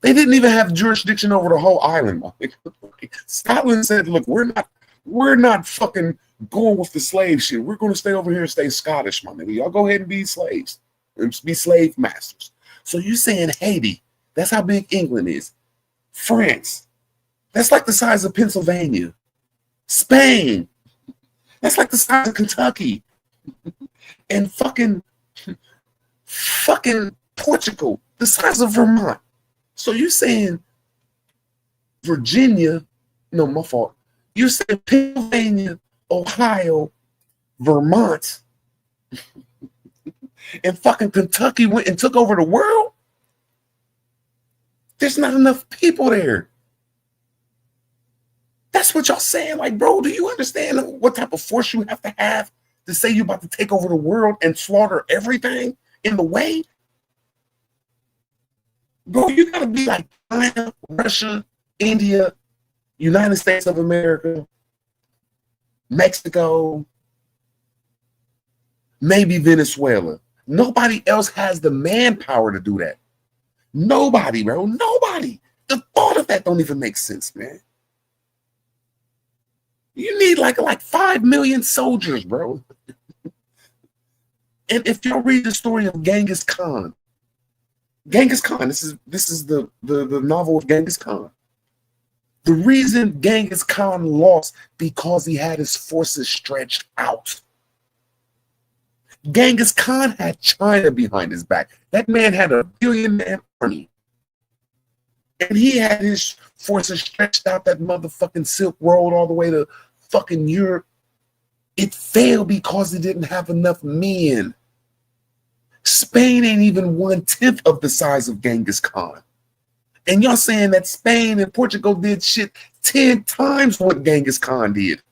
They didn't even have jurisdiction over the whole island. Scotland said, look, we're not fucking going with the slave shit. We're going to stay over here and stay Scottish, my nigga. Y'all go ahead and be slaves. And be slave masters. So you saying Haiti, that's how big England is. France, that's like the size of Pennsylvania. Spain, that's like the size of Kentucky. And fucking Portugal, the size of Vermont. So you saying Virginia, no, my fault. You saying Pennsylvania, Ohio, Vermont, and fucking Kentucky went and took over the world? There's not enough people there. That's what y'all saying. Like, bro, do you understand what type of force you have to say you're about to take over the world and slaughter everything in the way? Bro, you gotta be like China, Russia, India, United States of America, Mexico, maybe Venezuela. Nobody else has the manpower to do that. Nobody, bro. Nobody. The thought of that don't even make sense, man. You need like 5 million soldiers, bro. And if you read the story of Genghis Khan, this is the novel of Genghis Khan. The reason Genghis Khan lost because he had his forces stretched out. Genghis Khan had China behind his back. That man had a billion-man army. And he had his forces stretched out that motherfucking Silk Road all the way to fucking Europe. It failed because he didn't have enough men. Spain ain't even 1/10 of the size of Genghis Khan. And y'all saying that Spain and Portugal did shit 10 times what Genghis Khan did.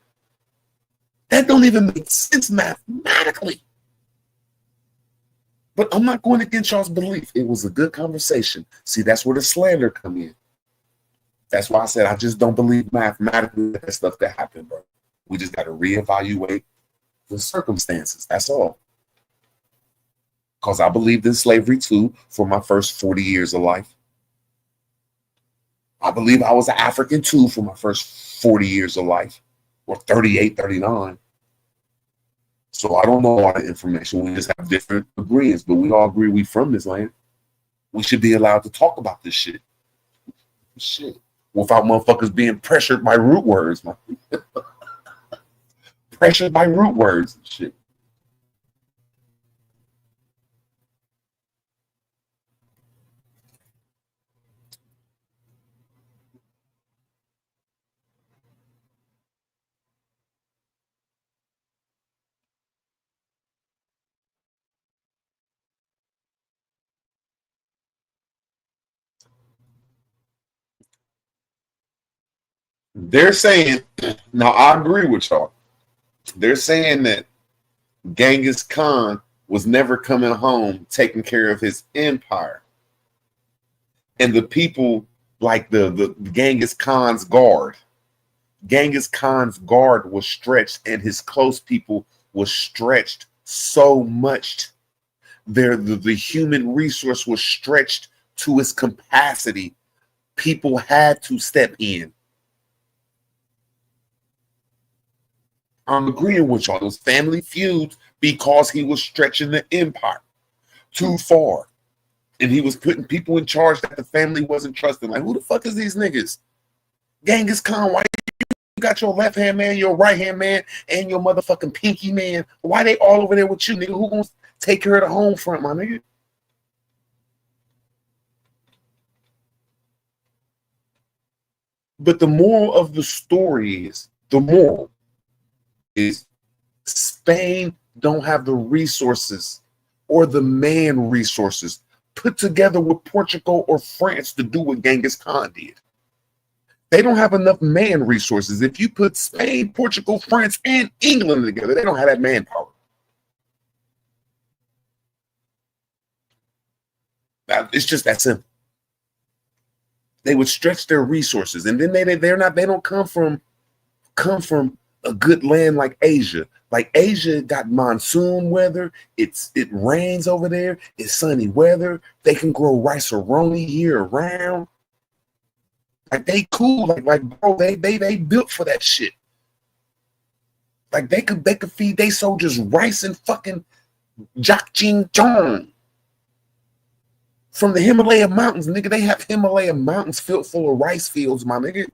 That don't even make sense mathematically. But I'm not going against y'all's belief. It was a good conversation. See, that's where the slander come in. That's why I said I just don't believe mathematically that stuff that happened, bro. We just got to reevaluate the circumstances. That's all. Because I believed in slavery too for my first 40 years of life. I believe I was an African too for my first 40 years of life, or 38, 39. So I don't know all the information. We just have different agreements, but we all agree we from this land. We should be allowed to talk about this shit. Shit. Without motherfuckers being pressured by root words, man. Pressured by root words and shit. They're saying, now I agree with y'all. They're saying that Genghis Khan was never coming home taking care of his empire. And the people like the Genghis Khan's guard. Genghis Khan's guard was stretched and his close people was stretched so much. The human resource was stretched to its capacity. People had to step in. I'm agreeing with y'all. Those family feuds because he was stretching the empire too far. And he was putting people in charge that the family wasn't trusting. Like, who the fuck is these niggas? Genghis Khan, why you got your left hand man, your right hand man, and your motherfucking pinky man? Why they all over there with you, nigga? Who gonna take care of the home front, my nigga? But the moral of the story is, Spain don't have the resources or the man resources put together with Portugal or France to do what Genghis Khan did. They don't have enough man resources. If you put Spain, Portugal, France, and England together, they don't have that manpower. It's just that simple. They would stretch their resources, and then they don't come from a good land like Asia. Like Asia got monsoon weather. It rains over there. It's sunny weather. They can grow rice-a-roni year round. Like they cool. Like bro, they built for that shit. Like they could feed their soldiers rice and fucking jakjing from the Himalaya mountains, nigga. They have Himalaya mountains filled full of rice fields, my nigga.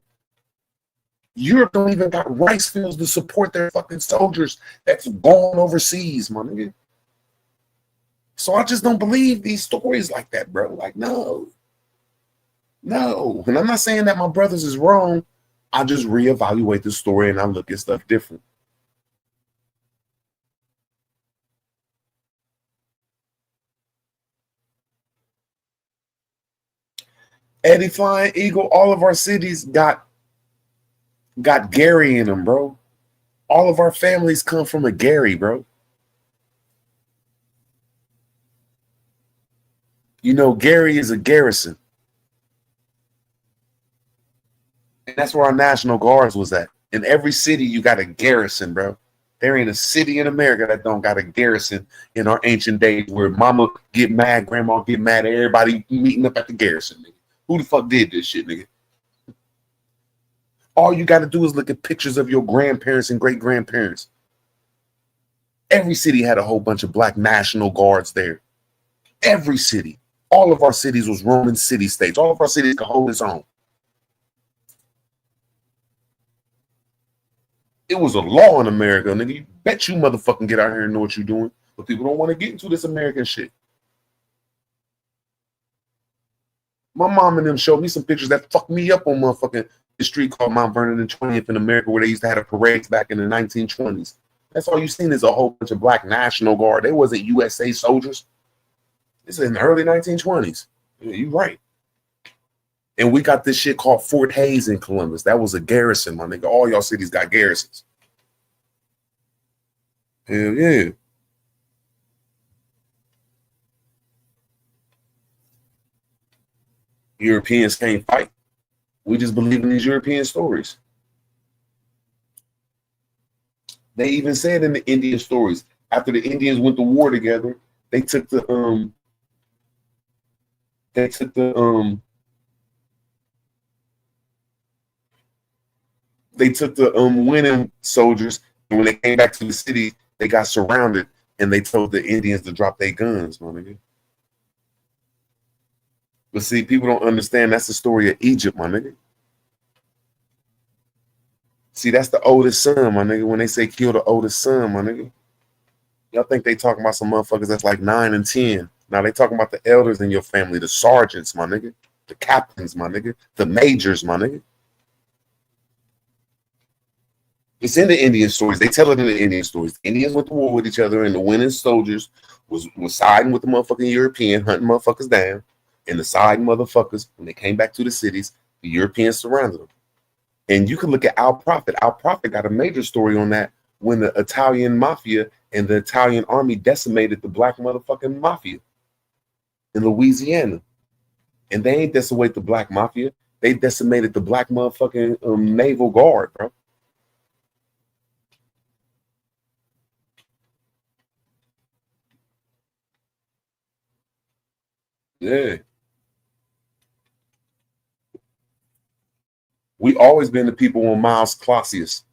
Europe don't even got rice fields to support their fucking soldiers that's gone overseas, my nigga. So I just don't believe these stories like that, bro. Like, no. And I'm not saying that my brothers is wrong. I just reevaluate the story and I look at stuff different. Eddie Flying Eagle, all of our cities got Gary in them, bro. All of our families come from a Gary, bro. You know, Gary is a garrison. And that's where our National Guards was at. In every city, you got a garrison, bro. There ain't a city in America that don't got a garrison in our ancient days where mama get mad, grandma get mad, everybody meeting up at the garrison, nigga. Who the fuck did this shit, nigga? All you got to do is look at pictures of your grandparents and great-grandparents. Every city had a whole bunch of black National Guards there. Every city. All of our cities was Roman city-states. All of our cities could hold its own. It was a law in America, nigga. You bet you motherfucking get out here and know what you're doing. But people don't want to get into this American shit. My mom and them showed me some pictures that fucked me up on motherfucking the street called Mount Vernon and 20th in America where they used to have parades back in the 1920s. That's all you seen is a whole bunch of black National Guard. They wasn't USA soldiers. This is in the early 1920s. Yeah, you're right. And we got this shit called Fort Hayes in Columbus. That was a garrison, my nigga. All y'all cities got garrisons. Hell yeah. Europeans can't fight. We just believe in these European stories. They even said in the Indian stories, after the Indians went to war together, they took the winning soldiers, and when they came back to the city, they got surrounded, and they told the Indians to drop their guns, my nigga. But see, people don't understand that's the story of Egypt, my nigga. See, that's the oldest son, my nigga. When they say kill the oldest son, my nigga, y'all think they talking about some motherfuckers that's like 9 and 10. Now they talking about the elders in your family, the sergeants, my nigga, the captains, my nigga, the majors, my nigga. It's in the Indian stories. They tell it in the Indian stories. The Indians went to war with each other, and the winning soldiers was siding with the motherfucking European, hunting motherfuckers down. And the siding motherfuckers, when they came back to the cities, the Europeans surrounded them. And you can look at Al Prophet. Al Prophet got a major story on that when the Italian mafia and the Italian army decimated the black motherfucking mafia in Louisiana. And they ain't decimate the black mafia. They decimated the black motherfucking naval guard, bro. Yeah. We always been the people on Miles Clausius,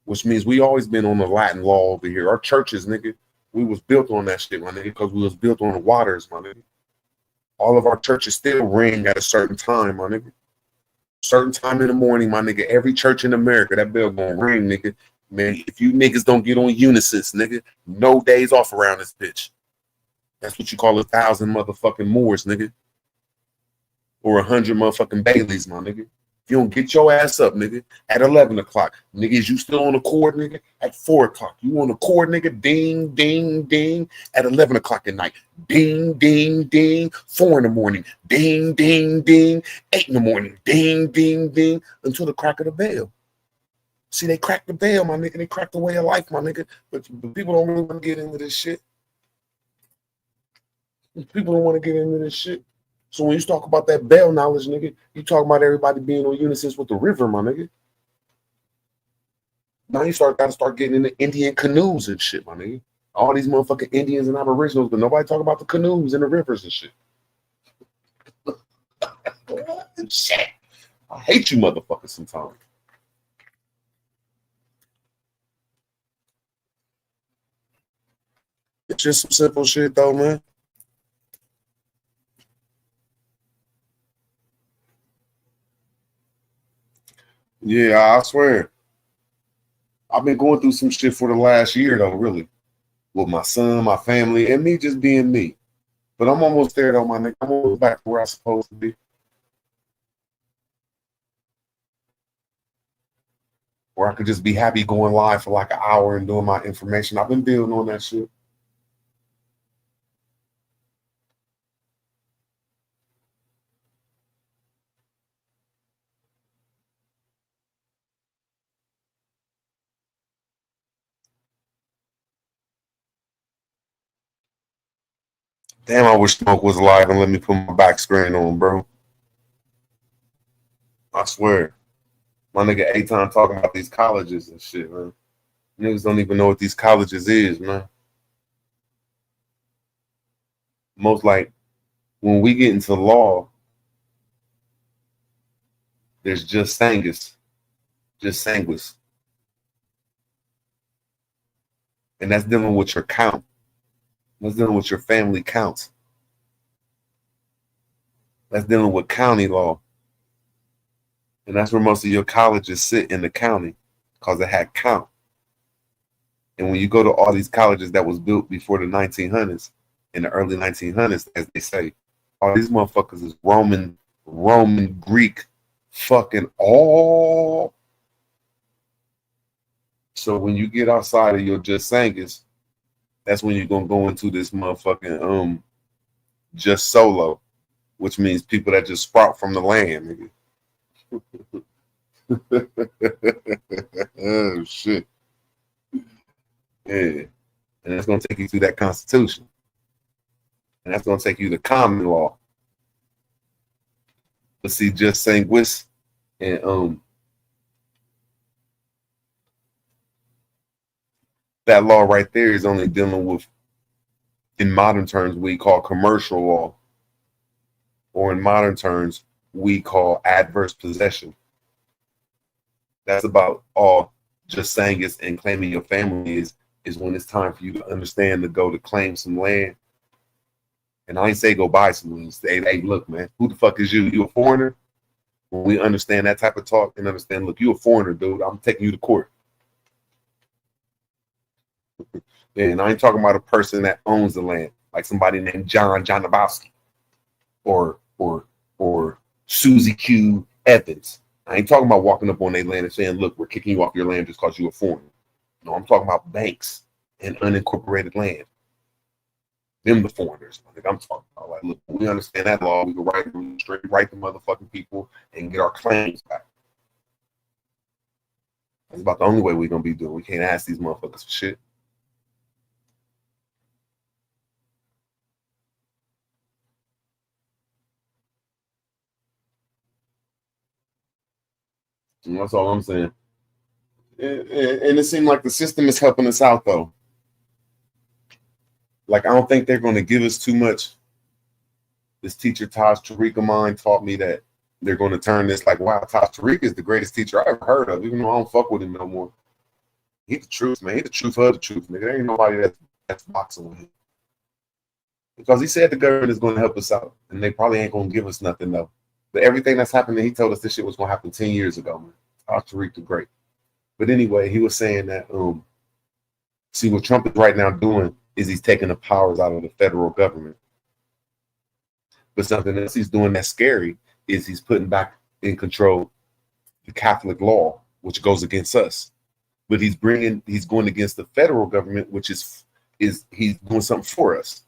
which means we always been on the Latin law over here. Our churches, nigga, we was built on that shit, my nigga, because we was built on the waters, my nigga. All of our churches still ring at a certain time, my nigga. Certain time in the morning, my nigga. Every church in America, that bell gonna ring, nigga. Man, if you niggas don't get on Unisys, nigga, no days off around this bitch. That's what you call 1,000 motherfucking Moors, nigga. Or 100 motherfucking Baileys, my nigga. If you don't get your ass up, nigga, at 11 o'clock, niggas, you still on the cord, nigga, at 4 o'clock. You on the cord, nigga, ding, ding, ding, at 11 o'clock at night. Ding, ding, ding, 4 in the morning. Ding, ding, ding, 8 in the morning. Ding, ding, ding, until the crack of the bell. See, they cracked the bell, my nigga. They cracked the way of life, my nigga. But people don't really want to get into this shit. People don't want to get into this shit. So when you talk about that bell knowledge, nigga, you talk about everybody being on Unisys with the river, my nigga. Now you gotta start getting into Indian canoes and shit, my nigga. All these motherfucking Indians and Aboriginals, but nobody talk about the canoes and the rivers and shit. Shit. I hate you motherfuckers sometimes. It's just some simple shit though, man. Yeah, I swear. I've been going through some shit for the last year though, really. With my son, my family, and me just being me. But I'm almost there though, my nigga. I'm almost back to where I'm supposed to be. Where I could just be happy going live for like an hour and doing my information. I've been building on that shit. Damn, I wish Smoke was live and let me put my back screen on, bro. I swear. My nigga A-Time talking about these colleges and shit, man. Niggas don't even know what these colleges is, man. Most like when we get into law, there's just Sangus. Just Sanguis. And that's dealing with your count. That's dealing with your family counts. That's dealing with county law. And that's where most of your colleges sit, in the county, because it had count. And when you go to all these colleges that was built before the 1900s, in the early 1900s, as they say, all these motherfuckers is Roman, Greek, fucking all. So when you get outside of your just Sangus, that's when you're gonna go into this motherfucking just solo, which means people that just sprout from the land, nigga. Oh shit. Yeah. And that's gonna take you through that constitution. And that's gonna take you to common law. But see, just Sanguis and That law right there is only dealing with, in modern terms, we call commercial law, or in modern terms, we call adverse possession. That's about all just saying it's and claiming your family is when it's time for you to understand to go to claim some land. And I ain't say go buy some land. Say, hey, look, man, who the fuck is you? You a foreigner? When we understand that type of talk and understand, look, you a foreigner, dude. I'm taking you to court. And I ain't talking about a person that owns the land, like somebody named John Janabowski or Susie Q Evans. I ain't talking about walking up on their land and saying, look, we're kicking you off your land just because you're a foreigner. No, I'm talking about banks and unincorporated land. Them the foreigners. I think I'm talking about. Like, look, we understand that law. We can write the motherfucking people and get our claims back. That's about the only way we're gonna be doing. We can't ask these motherfuckers for shit. And that's all I'm saying. And it seemed like the system is helping us out, though. Like, I don't think they're going to give us too much. This teacher, Taj Tariq of mine, taught me that they're going to turn this like, wow, Taj Tariq is the greatest teacher I ever heard of, even though I don't fuck with him no more. He's the truth, man. He's the truth of the truth, nigga. There ain't nobody that's boxing with him. Because he said the government is going to help us out, and they probably ain't going to give us nothing, though. But everything that's happening, he told us this shit was going to happen 10 years ago, man. Taj Tariq the Great. But anyway, he was saying that, see, what Trump is right now doing is he's taking the powers out of the federal government. But something else he's doing that's scary is he's putting back in control the Catholic law, which goes against us. But he's going against the federal government, which is he's doing something for us.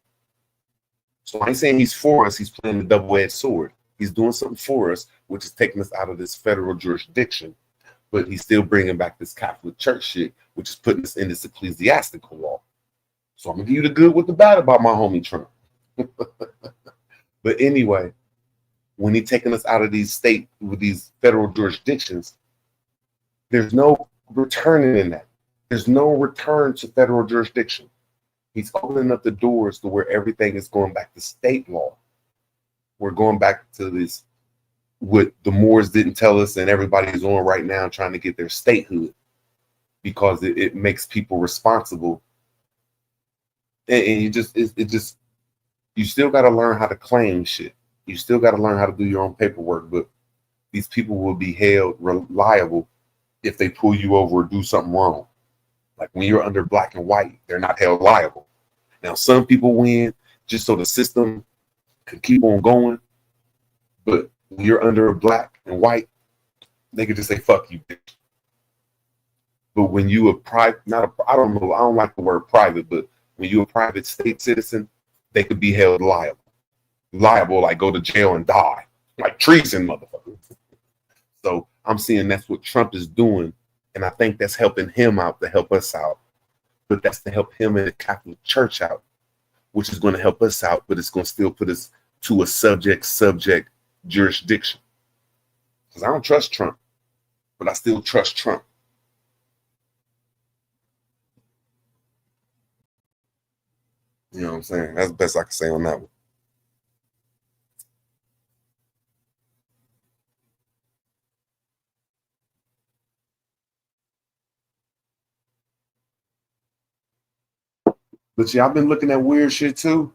So I ain't saying he's for us, he's playing the double-edged sword. He's doing something for us, which is taking us out of this federal jurisdiction. But he's still bringing back this Catholic Church shit, which is putting us in this ecclesiastical law. So I'm gonna give you the good with the bad about my homie Trump. But anyway, when he's taking us out of these state with these federal jurisdictions, there's no returning in that. There's no return to federal jurisdiction. He's opening up the doors to where everything is going back to state law. We're going back to this, what the Moors didn't tell us, and everybody is on right now trying to get their statehood because it makes people responsible. And you still got to learn how to claim shit. You still got to learn how to do your own paperwork, but these people will be held reliable if they pull you over or do something wrong. Like when you're under black and white, they're not held liable. Now, some people win just so the system can keep on going, but when you're under black and white, they can just say, fuck you, bitch. But when you a private, I don't know, I don't like the word private, but when you're a private state citizen, they could be held liable. Liable, like go to jail and die. Like treason, motherfucker. So I'm seeing that's what Trump is doing. And I think that's helping him out to help us out. But that's to help him and the Catholic Church out, which is going to help us out, but it's going to still put us to a subject jurisdiction. Because I don't trust Trump, but I still trust Trump. You know what I'm saying? That's the best I can say on that one. But yeah, I've been looking at weird shit too.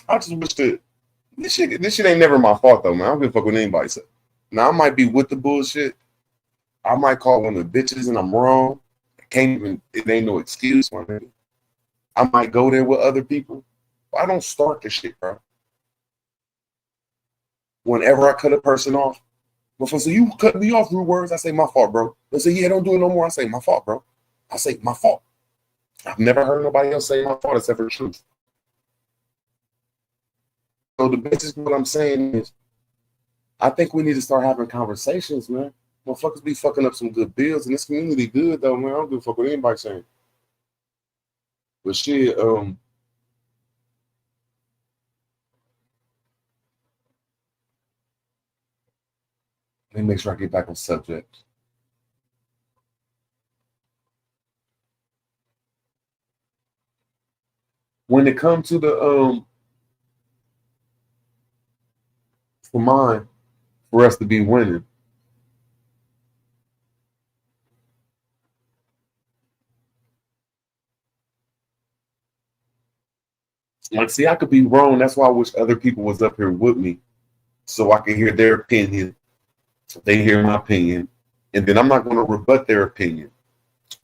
I just wish that this shit ain't never my fault though, man. I don't give a fuck what anybody said. Now I might be with the bullshit. I might call one of the bitches and I'm wrong. It ain't no excuse, my nigga. I might go there with other people. But I don't start the shit, bro. Whenever I cut a person off, before so you cut me off, rude words, I say my fault, bro. They say, yeah, don't do it no more. I say my fault, bro. I say my fault. I've never heard nobody else say my fault except for the truth. So the basis of what I'm saying is, I think we need to start having conversations, man. Motherfuckers be fucking up some good bills, and this community good though, man. I don't give a fuck what anybody saying. But shit, Let me make sure I get back on subject. When it comes to the for mine, for us to be winning, like, see, I could be wrong. That's why I wish other people was up here with me, so I can hear their opinion. They hear my opinion, and then I'm not going to rebut their opinion.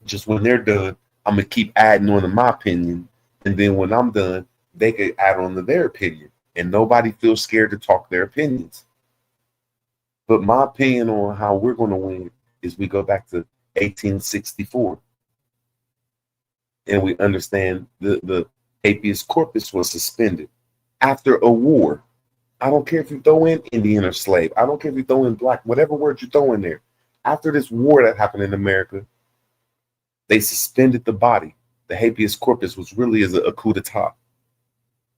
Just when they're done, I'm gonna keep adding on to my opinion, and then when I'm done, they can add on to their opinion, and nobody feels scared to talk their opinions. But my opinion on how we're going to win is we go back to 1864, and we understand the habeas corpus was suspended after a war. I don't care if you throw in Indian or slave. I don't care if you throw in black, whatever word you throw in there. After this war that happened in America, they suspended the body. The habeas corpus was really as a coup d'etat.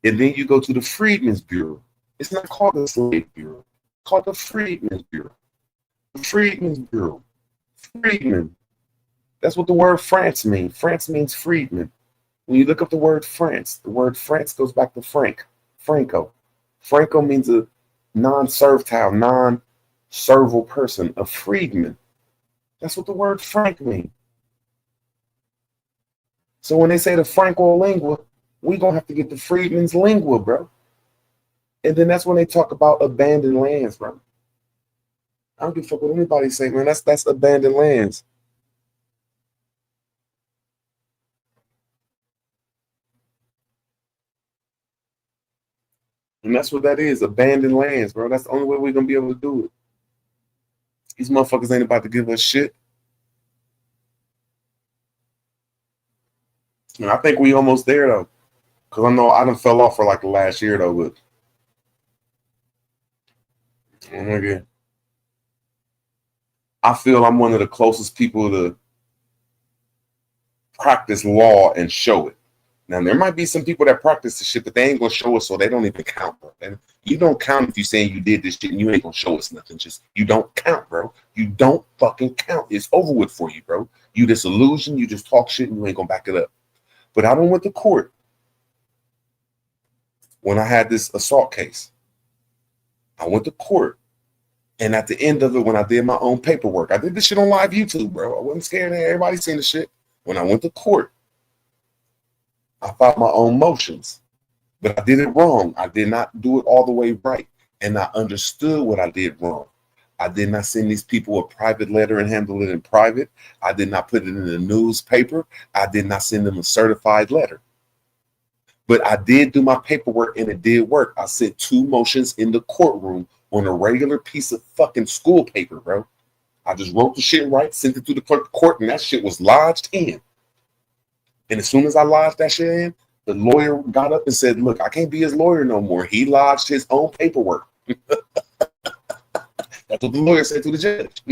And then you go to the Freedmen's Bureau. It's not called the Slave Bureau. It's called the Freedmen's Bureau. The Freedmen's Bureau. Freedmen. That's what the word France means. France means freedmen. When you look up the word France goes back to Franco. Franco means a non-servile, non-serval person, a freedman. That's what the word Frank means. So when they say the Franco lingua, we gonna have to get the freedman's lingua, bro. And then that's when they talk about abandoned lands, bro. I don't give a fuck what anybody say, man. That's abandoned lands. And that's what that is, abandoned lands, bro. That's the only way we're gonna be able to do it. These motherfuckers ain't about to give us shit. And I think we almost there though. Cause I know I done fell off for like the last year though, but again, I feel I'm one of the closest people to practice law and show it. Now there might be some people that practice this shit, but they ain't gonna show us, so they don't even count, bro. And you don't count if you saying you did this shit and you ain't gonna show us nothing. Just you don't count, bro. You don't fucking count. It's over with for you, bro. You disillusion, you just talk shit and you ain't gonna back it up. But I done went to court when I had this assault case. I went to court, and at the end of it, when I did my own paperwork, I did this shit on live YouTube, bro. I wasn't scared. Everybody seen the shit. When I went to court, I filed my own motions, but I did it wrong. I did not do it all the way right, and I understood what I did wrong. I did not send these people a private letter and handle it in private. I did not put it in the newspaper. I did not send them a certified letter. But I did do my paperwork, and it did work. I sent 2 motions in the courtroom on a regular piece of fucking school paper, bro. I just wrote the shit right, sent it to the clerk of court, and that shit was lodged in. And as soon as I lodged that shit in, the lawyer got up and said, look, I can't be his lawyer no more. He lodged his own paperwork. That's what the lawyer said to the judge.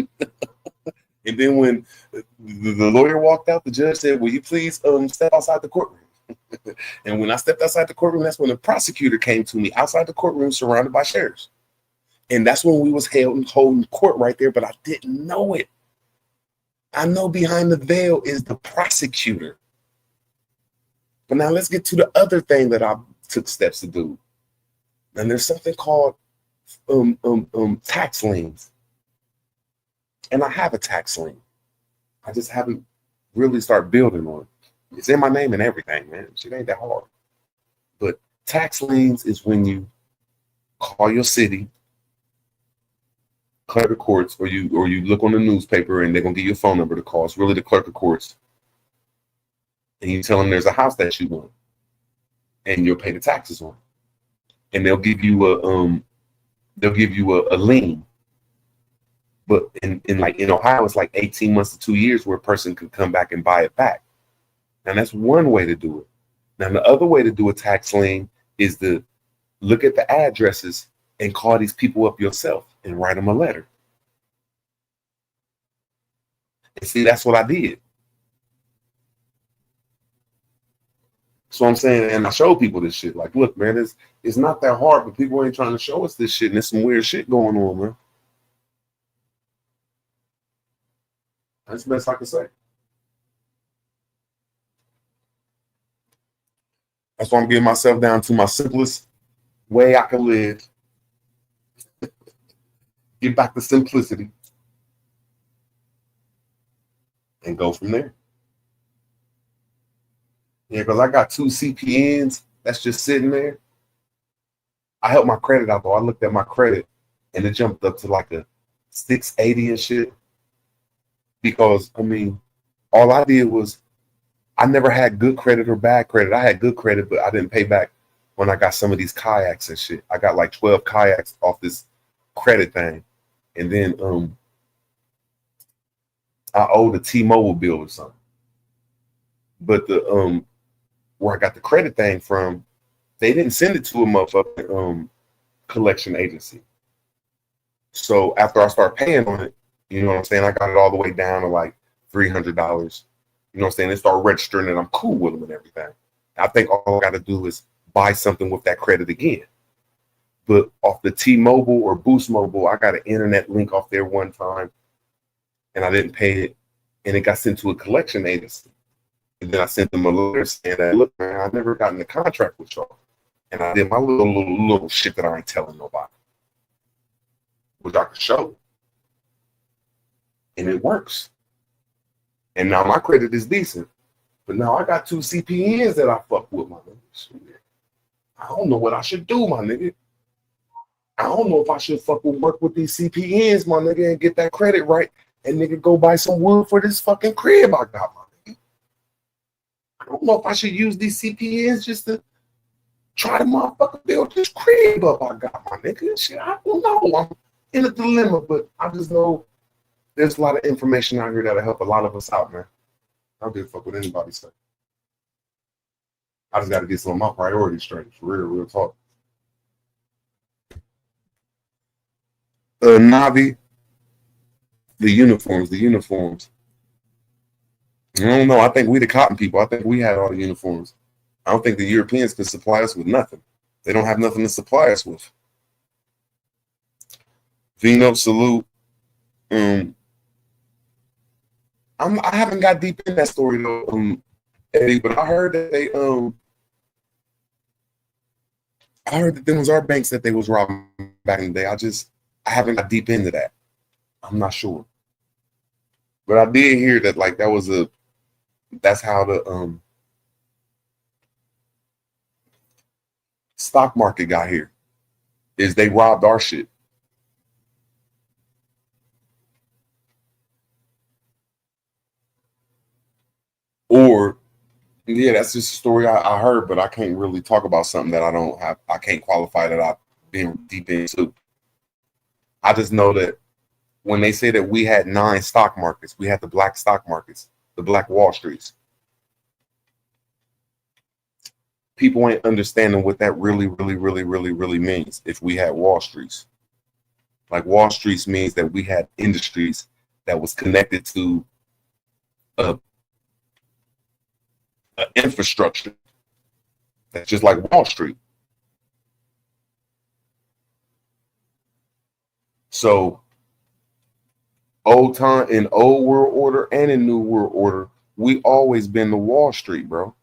And then when the lawyer walked out, the judge said, will you please step outside the courtroom? And when I stepped outside the courtroom, that's when the prosecutor came to me outside the courtroom surrounded by sheriffs. And that's when we was holding court right there, but I didn't know it. I know behind the veil is the prosecutor. But now let's get to the other thing that I took steps to do. And there's something called tax liens. And I have a tax lien. I just haven't really started building on it. It's in my name and everything, man. Shit ain't that hard. But tax liens is when you call your city, clerk of courts, or you look on the newspaper and they're gonna give you a phone number to call. It's really the clerk of courts. And you tell them there's a house that you want. And you'll pay the taxes on it. And they'll give you a lien. But in Ohio, it's like 18 months to 2 years where a person could come back and buy it back. And that's one way to do it. Now, the other way to do a tax lien is to look at the addresses and call these people up yourself and write them a letter. And see, that's what I did. So I'm saying, and I show people this shit. Like, look, man, it's not that hard, but people ain't trying to show us this shit. And there's some weird shit going on, man. That's the best I can say. That's why I'm getting myself down to my simplest way I can live. Get back to simplicity. And go from there. Yeah, because I got 2 CPNs that's just sitting there. I helped my credit out though. I looked at my credit and it jumped up to like a 680 and shit. Because I mean, all I did was I never had good credit or bad credit. I had good credit, but I didn't pay back when I got some of these kayaks and shit. I got like 12 kayaks off this credit thing. And then I owed a T-Mobile bill or something. But the where I got the credit thing from, they didn't send it to a motherfucking collection agency. So after I started paying on it, you know what I'm saying, I got it all the way down to like $300. You know what I'm saying? They start registering and I'm cool with them and everything. I think all I got to do is buy something with that credit again. But off the T-Mobile or Boost Mobile, I got an internet link off there one time and I didn't pay it. And it got sent to a collection agency. And then I sent them a letter saying that, look, man, I never got in a contract with y'all. And I did my little shit that I ain't telling nobody, which I could show. And it works. And now my credit is decent. But now I got 2 CPNs that I fuck with, my nigga. I don't know what I should do, my nigga. I don't know if I should fucking work with these CPNs, my nigga, and get that credit right. And nigga go buy some wood for this fucking crib I got, my nigga. I don't know if I should use these CPNs just to try to motherfucking build this crib up I got, my nigga. Shit, I don't know. I'm in a dilemma, but I just know there's a lot of information out here that'll help a lot of us out, man. I don't give a fuck what anybody say. I just got to get some of my priorities straight. For real talk. Navi, the uniforms. I don't know. I think we the cotton people. I think we had all the uniforms. I don't think the Europeans could supply us with nothing. They don't have nothing to supply us with. Vino, salute. I haven't got deep in that story though, Eddie, but I heard that I heard that them was our banks that they was robbing back in the day. I haven't got deep into that. I'm not sure. But I did hear that like that's how the stock market got here. Is they robbed our shit. Or, yeah, that's just a story I heard, but I can't really talk about something that I can't qualify that I've been deep into. I just know that when they say that we had 9 stock markets, we had the black stock markets, the black Wall Streets. People ain't understanding what that really means if we had Wall Streets. Like Wall Streets means that we had industries that was connected to infrastructure that's just like Wall Street. So in old world order and in new world order, we always been the Wall Street, bro.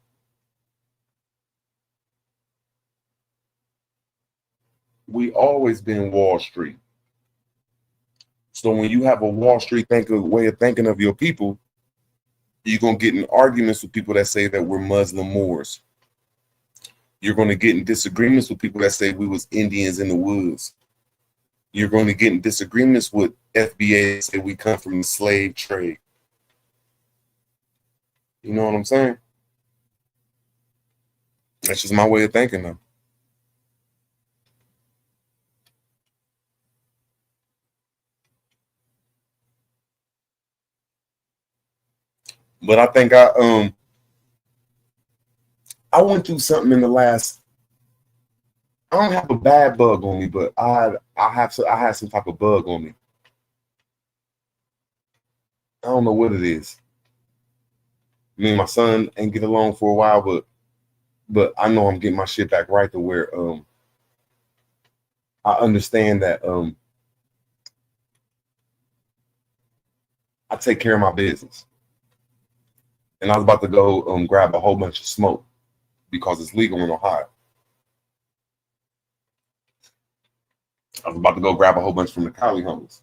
We always been Wall Street. So when you have a Wall Street way of thinking of your people, you're going to get in arguments with people that say that we're Muslim Moors. You're going to get in disagreements with people that say we was Indians in the woods. You're going to get in disagreements with FBA that say we come from the slave trade. You know what I'm saying? That's just my way of thinking though. But I think I went through something in the last. I don't have a bad bug on me, but I had some type of bug on me. I don't know what it is. Me and my son ain't get along for a while, but I know I'm getting my shit back right to where I understand that I take care of my business. And I was about to go grab a whole bunch of smoke because it's legal in Ohio. I was about to go grab a whole bunch from the Cali homies.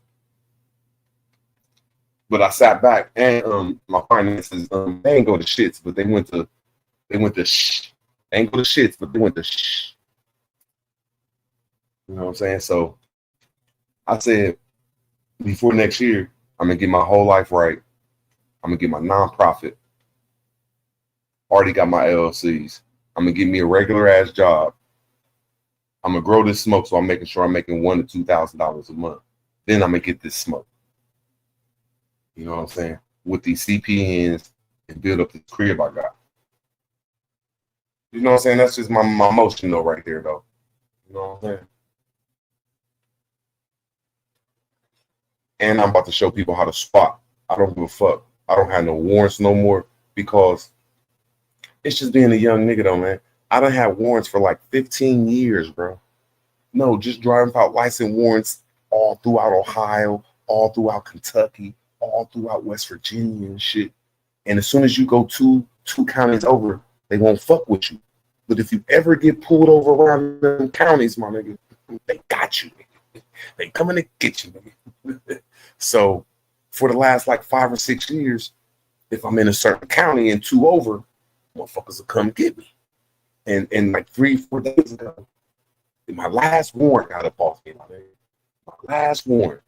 But I sat back and my finances, they ain't go to shits, but they went to shh. They ain't go to shits, but they went to shh. You know what I'm saying? So I said, before next year, I'm gonna get my whole life right. I'm gonna get my nonprofit. Already got my LLCs. I'm gonna get me a regular ass job. I'm gonna grow this smoke, so I'm making sure I'm making $1,000 to $2,000 a month. Then I'm gonna get this smoke. You know what I'm saying? With these CPNs and build up this crib I got. You know what I'm saying? That's just my motion though, right there though. You know what I'm saying? And I'm about to show people how to spot. I don't give a fuck. I don't have no warrants no more because it's just being a young nigga though, man. I done had warrants for like 15 years, bro. No, just driving without license warrants all throughout Ohio, all throughout Kentucky, all throughout West Virginia and shit. And as soon as you go two counties over, they won't fuck with you. But if you ever get pulled over around them counties, my nigga, they got you. They coming to get you, nigga. So for the last like 5 or 6 years, if I'm in a certain county and 2 over, motherfuckers will come get me. And like 3-4 days ago, my last warrant got up off me, my nigga. My last warrant.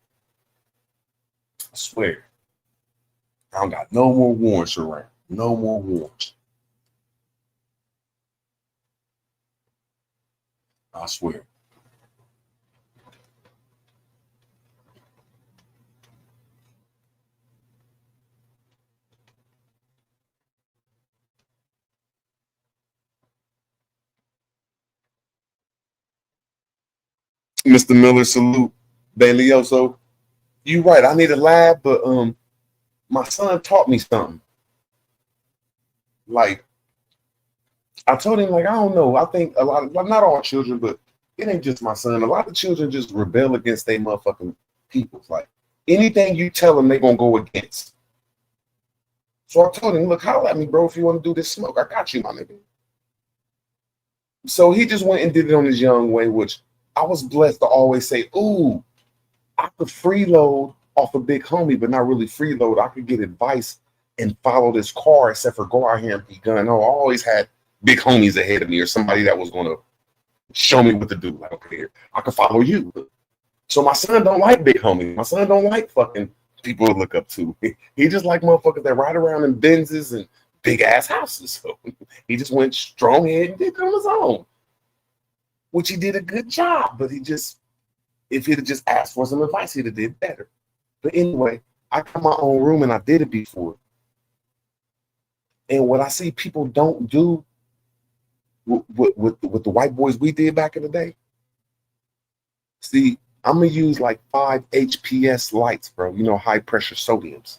I swear. I don't got no more warrants around. No more warrants. I swear. Mr. Miller, salute. Bailioso. You right. I need a lab, but my son taught me something. Like, I told him, like, I don't know. I think a lot of, like, not all children, but it ain't just my son. A lot of children just rebel against their motherfucking peoples. Like, anything you tell them, they gonna go against. So I told him, look, holler at me, bro, if you want to do this smoke. I got you, my nigga. So he just went and did it on his young way, which I was blessed to always say, ooh, I could freeload off a big homie, but not really freeload. I could get advice and follow this car, except for go out here and be gun. No, I always had big homies ahead of me or somebody that was going to show me what to do. Like, okay, I can follow you. So my son don't like big homies. My son don't like fucking people to look up to. He just like motherfuckers that ride around in Benzes and big ass houses. So he just went strong head and did it on his own, which he did a good job. But he just, if he'd have just asked for some advice, he'd have did better. But anyway, I got my own room and I did it before. And what I see people don't do with the white boys we did back in the day. See, I'm gonna use like 5 HPS lights, bro. You know, high pressure sodiums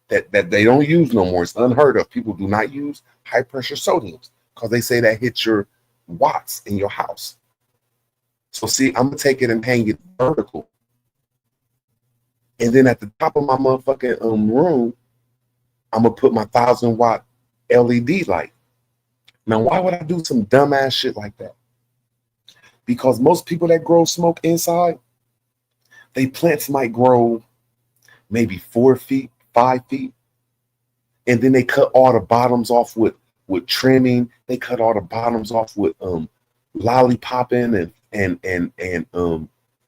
that they don't use no more. It's unheard of. People do not use high pressure sodiums because they say that hits your watts in your house. So see, I'm gonna take it and hang it vertical. And then at the top of my motherfucking room, I'm gonna put my 1,000-watt LED light. Now, why would I do some dumbass shit like that? Because most people that grow smoke inside, they plants might grow maybe 4 feet, 5 feet, and then they cut all the bottoms off with trimming. They cut all the bottoms off with lollipopping and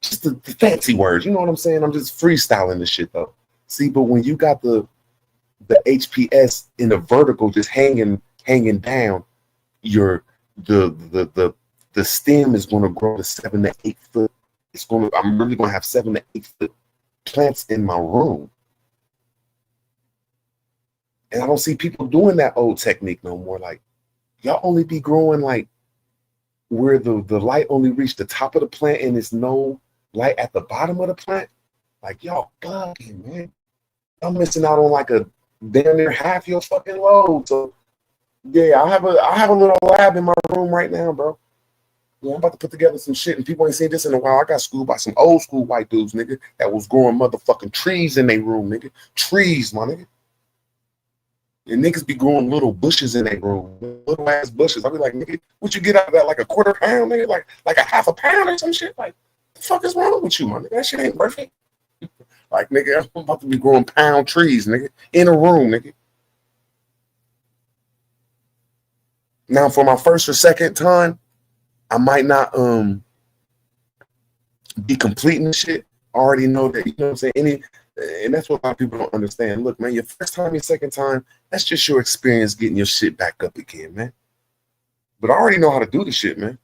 just the fancy words. You know what I'm saying? I'm just freestyling this shit though. See, but when you got the HPS in the vertical just hanging down, the stem is going to grow to 7 to 8 foot. I'm really going to have 7 to 8 foot plants in my room. And I don't see people doing that old technique no more. Like, y'all only be growing like where the light only reached the top of the plant and there's no light at the bottom of the plant. Like, y'all bugging, man. I'm missing out on like a damn near half your fucking load. So yeah, I have a little lab in my room right now, bro. Yeah, I'm about to put together some shit, and people ain't seen this in a while. I got schooled by some old school white dudes, nigga, that was growing motherfucking trees in their room, nigga. Trees, my nigga. And niggas be growing little bushes in their room, little ass bushes. I be like, nigga, what you get out of that? Like a quarter pound, nigga? Like a half a pound or some shit? Like, the fuck is wrong with you, my nigga? That shit ain't worth it. Like, nigga, I'm about to be growing pound trees, nigga, in a room, nigga. Now, for my first or second time, I might not be completing the shit. I already know that, you know what I'm saying? And that's what a lot of people don't understand. Look, man, your first time, your second time, that's just your experience getting your shit back up again, man. But I already know how to do the shit, man.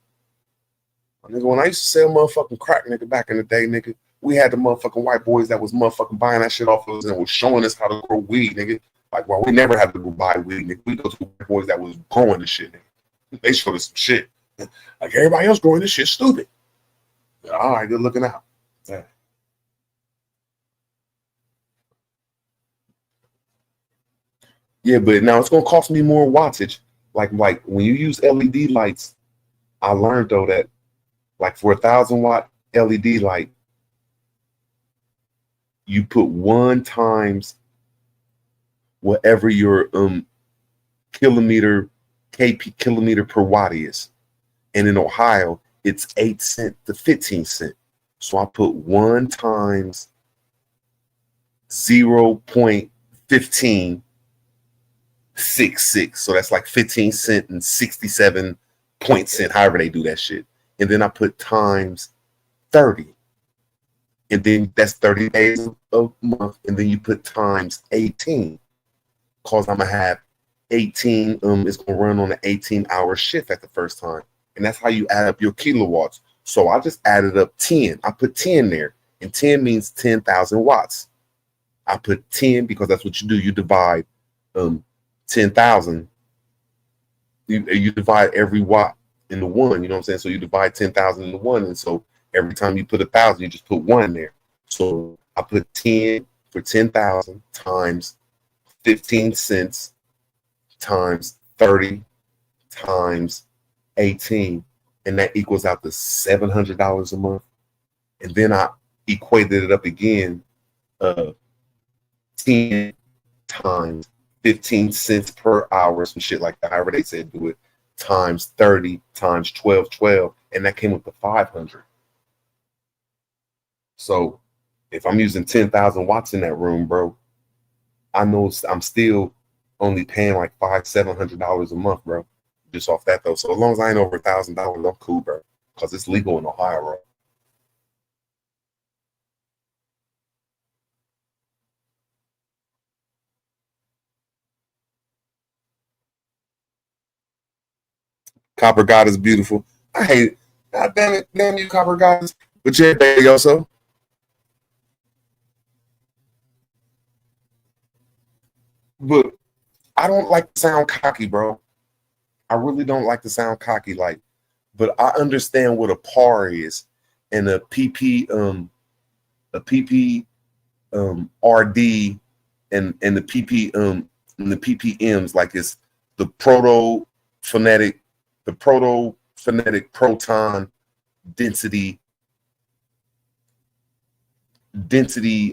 Nigga, when I used to sell motherfucking crack, nigga, back in the day, nigga, we had the motherfucking white boys that was motherfucking buying that shit off of us and was showing us how to grow weed, nigga. Like, well, we never had to go buy weed, nigga. We go to the white boys that was growing the shit, nigga. They showed us some shit. Like, everybody else growing this shit stupid. All right, good looking out. Yeah. Yeah, but now it's gonna cost me more wattage. Like when you use LED lights, I learned though that like for 1,000-watt LED light, you put 1 times whatever your kilometer per watt is. And in Ohio, it's 8 cents to 15 cents. So I put 1 times 0.1566. So that's like 15 cents and 67 cents, however they do that shit. And then I put times 30. And then that's 30 days a month. And then you put times 18. Because I'm going to have 18, it's going to run on an 18-hour shift at the first time. And that's how you add up your kilowatts. So I just added up 10. I put 10 there. And 10 means 10,000 watts. I put 10 because that's what you do. You divide 10,000. You divide every watt into 1. You know what I'm saying? So you divide 10,000 into 1. And so every time you put 1,000, you just put 1 there. So I put 10 for 10,000 times 15 cents times 30 times 18, and that equals out to $700 a month. And then I equated it up again, 10 times 15 cents per hour, some shit like that, however they said do it, times 30 times 12, and that came up to 500. So if I'm using 10,000 watts in that room, bro, I know I'm still only paying like $700 a month, bro. Just off that though. So as long as I ain't over $1,000, I'm cool, bro. Because it's legal in Ohio, bro. Copper God is beautiful. I hate it. God damn it, damn you, Copper God. But yeah, baby, also. But I don't like to sound cocky, bro. I really don't like to sound cocky, like, but I understand what a par is and a PP RD and the PP and the PPMs, like it's the protophonetic proton density,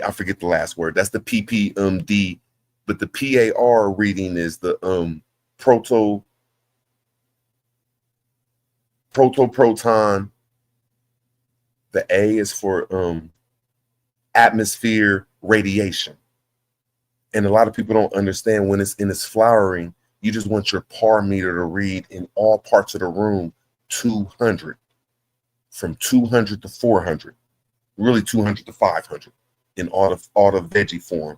I forget the last word. That's the PPMD, but the PAR reading is the protoproton. The A is for atmosphere radiation. And a lot of people don't understand when it's in its flowering, you just want your par meter to read in all parts of the room 200, from 200 to 400, really 200 to 500 in all the veggie form.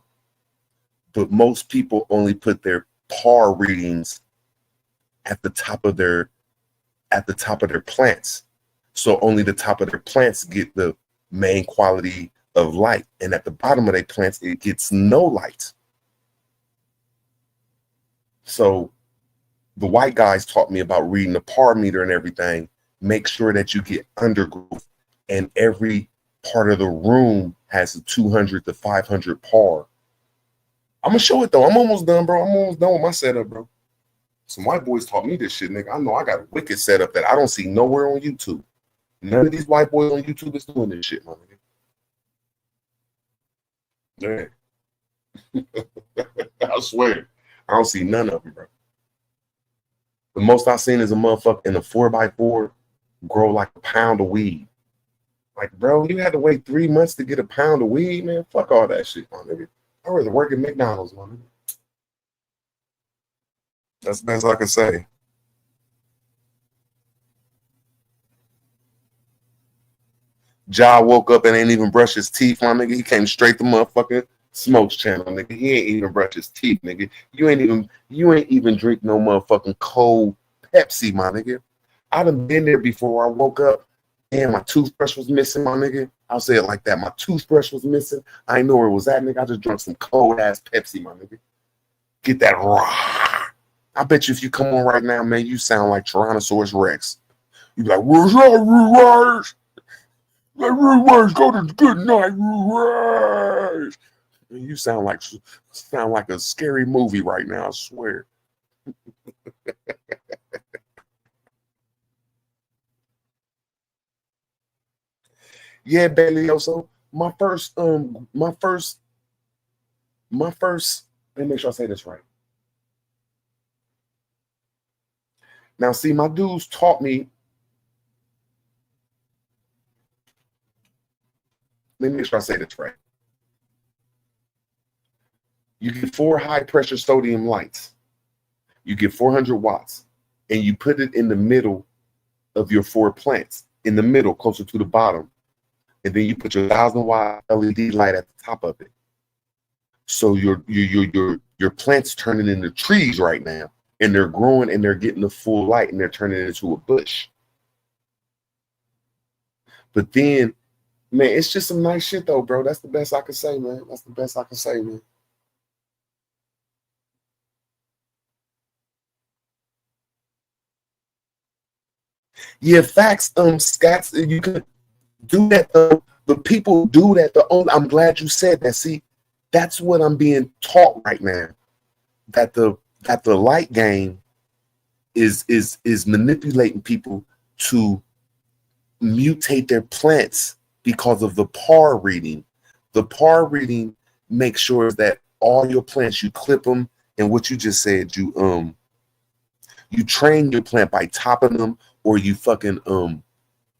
But most people only put their par readings at the top of their plants. So only the top of their plants get the main quality of light. And at the bottom of their plants, it gets no light. So the white guys taught me about reading the par meter and everything. Make sure that you get undergrowth and every part of the room has a 200 to 500 par. I'm going to show it though. I'm almost done, bro. I'm almost done with my setup, bro. Some white boys taught me this shit, nigga. I know I got a wicked setup that I don't see nowhere on YouTube. None of these white boys on YouTube is doing this shit, my nigga. Yeah. I swear. I don't see none of them, bro. The most I've seen is a motherfucker in a 4x4 grow like a pound of weed. Like, bro, you had to wait 3 months to get a pound of weed, man. Fuck all that shit, my nigga. I'd rather work at McDonald's, my nigga. That's the best I can say. Ja woke up and ain't even brushed his teeth, my nigga. He came straight to motherfucking Smokes channel, nigga. He ain't even brushed his teeth, nigga. You ain't even drink no motherfucking cold Pepsi, my nigga. I done been there before. I woke up and my toothbrush was missing, my nigga. I'll say it like that. My toothbrush was missing. I ain't know where it was at, nigga. I just drank some cold ass Pepsi, my nigga. Get that raw. I bet you if you come on right now, man, you sound like Tyrannosaurus Rex. You be like, where's that Rex? That Rex, go to good night, Rex. You sound like a scary movie right now, I swear. Yeah, Belioso. My first, let me make sure I say this right. Now, see, my dudes taught me. Let me make sure I say this right. You get 4 high-pressure sodium lights. You get 400 watts, and you put it in the middle of your 4 plants, in the middle, closer to the bottom. And then you put your 1,000-watt LED light at the top of it. So your plants turning into trees right now, and they're growing and they're getting the full light and they're turning it into a bush. But then, man, it's just some nice shit though, bro. That's the best I can say, man. That's the best I can say, man. Yeah, facts, Scats, you can do that though. But people do that. I'm glad you said that. See, that's what I'm being taught right now. That the light game is manipulating people to mutate their plants because of the PAR reading. The PAR reading makes sure that all your plants, you clip them, and what you just said, you train your plant by topping them, or you fucking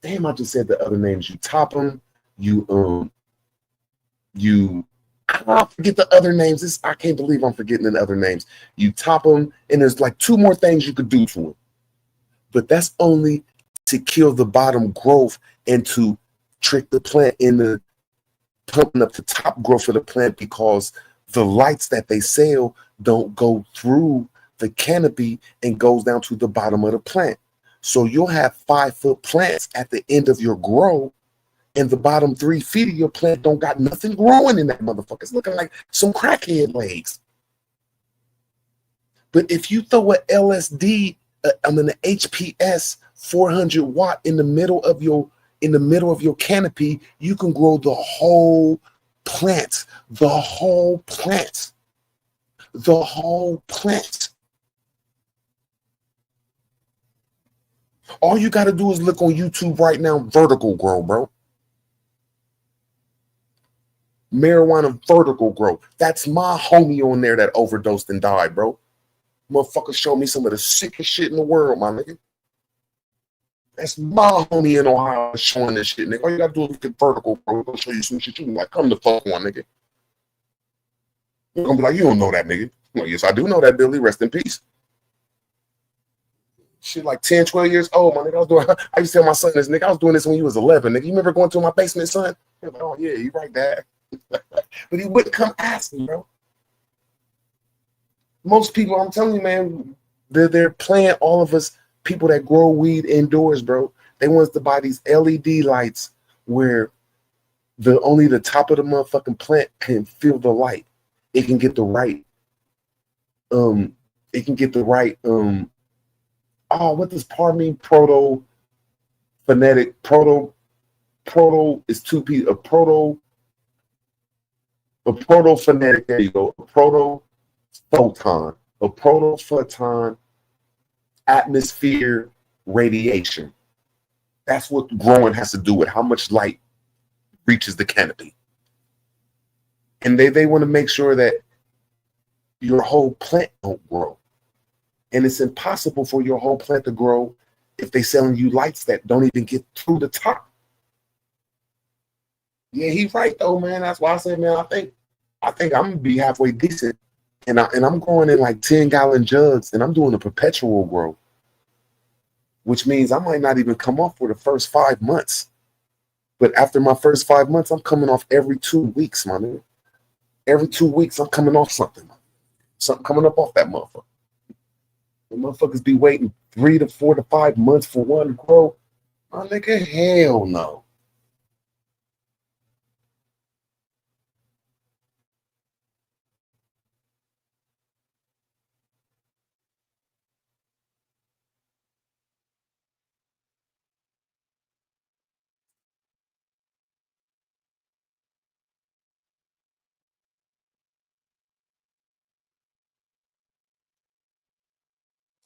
damn, I just said the other names. You top them, I forget the other names. I can't believe I'm forgetting the other names. You top them, and there's like 2 more things you could do to them. But that's only to kill the bottom growth and to trick the plant into pumping up the top growth of the plant, because the lights that they sell don't go through the canopy and goes down to the bottom of the plant. So you'll have 5-foot plants at the end of your grow, and the bottom 3 feet of your plant don't got nothing growing in that motherfucker. It's looking like some crackhead legs. But if you throw an LSD, an HPS 400 watt in the middle of your canopy, you can grow the whole plant. The whole plant. The whole plant. All you got to do is look on YouTube right now, vertical grow, bro. Marijuana vertical grow. That's my homie on there that overdosed and died, bro. Motherfucker showed me some of the sickest shit in the world, my nigga. That's my homie in Ohio showing this shit, nigga. All you gotta do is look at vertical, bro. We're gonna show you some shit. You like, come the fuck on, nigga. You're gonna be like, you don't know that, nigga. Like, yes, I do know that, Billy. Rest in peace. Shit, like 10, 12 years old, my nigga. I used to tell my son this, nigga. I was doing this when he was 11, nigga. You remember going to my basement, son? He was like, oh, yeah, you right, Dad. But he wouldn't come ask me, bro. Most people, I'm telling you, man, they're playing all of us people that grow weed indoors, bro. They want us to buy these LED lights where only the top of the motherfucking plant can feel the light. It can get the right, what does PAR mean? Proto is 2 pieces. A protophonetic, there you go. A protophoton atmosphere radiation. That's what growing has to do with how much light reaches the canopy. And they want to make sure that your whole plant don't grow. And it's impossible for your whole plant to grow if they selling you lights that don't even get through the top. Yeah, he's right though, man. That's why I said, man, I think I'm gonna be halfway decent. And I'm growing in like 10-gallon jugs, and I'm doing a perpetual grow, which means I might not even come off for the first 5 months. But after my first 5 months, I'm coming off every 2 weeks, my man. Every 2 weeks, I'm coming off something. Something coming up off that motherfucker. The motherfuckers be waiting 3 to 4 to 5 months for one to grow. My nigga, hell no.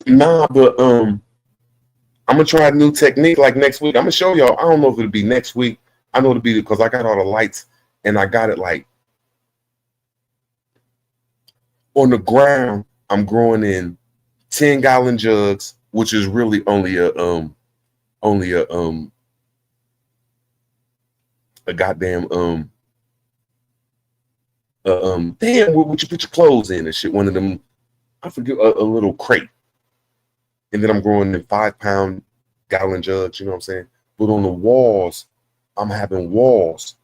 Nah, but I'm gonna try a new technique like next week. I'm gonna show y'all. I don't know if it'll be next week. I know it'll be because I got all the lights and I got it like on the ground. I'm growing in 10-gallon jugs, which is really only a goddamn damn, what you put your clothes in and shit. One of them, I forget, a little crate. And then I'm growing in 5-pound gallon jugs, you know what I'm saying? But on the walls, I'm having walls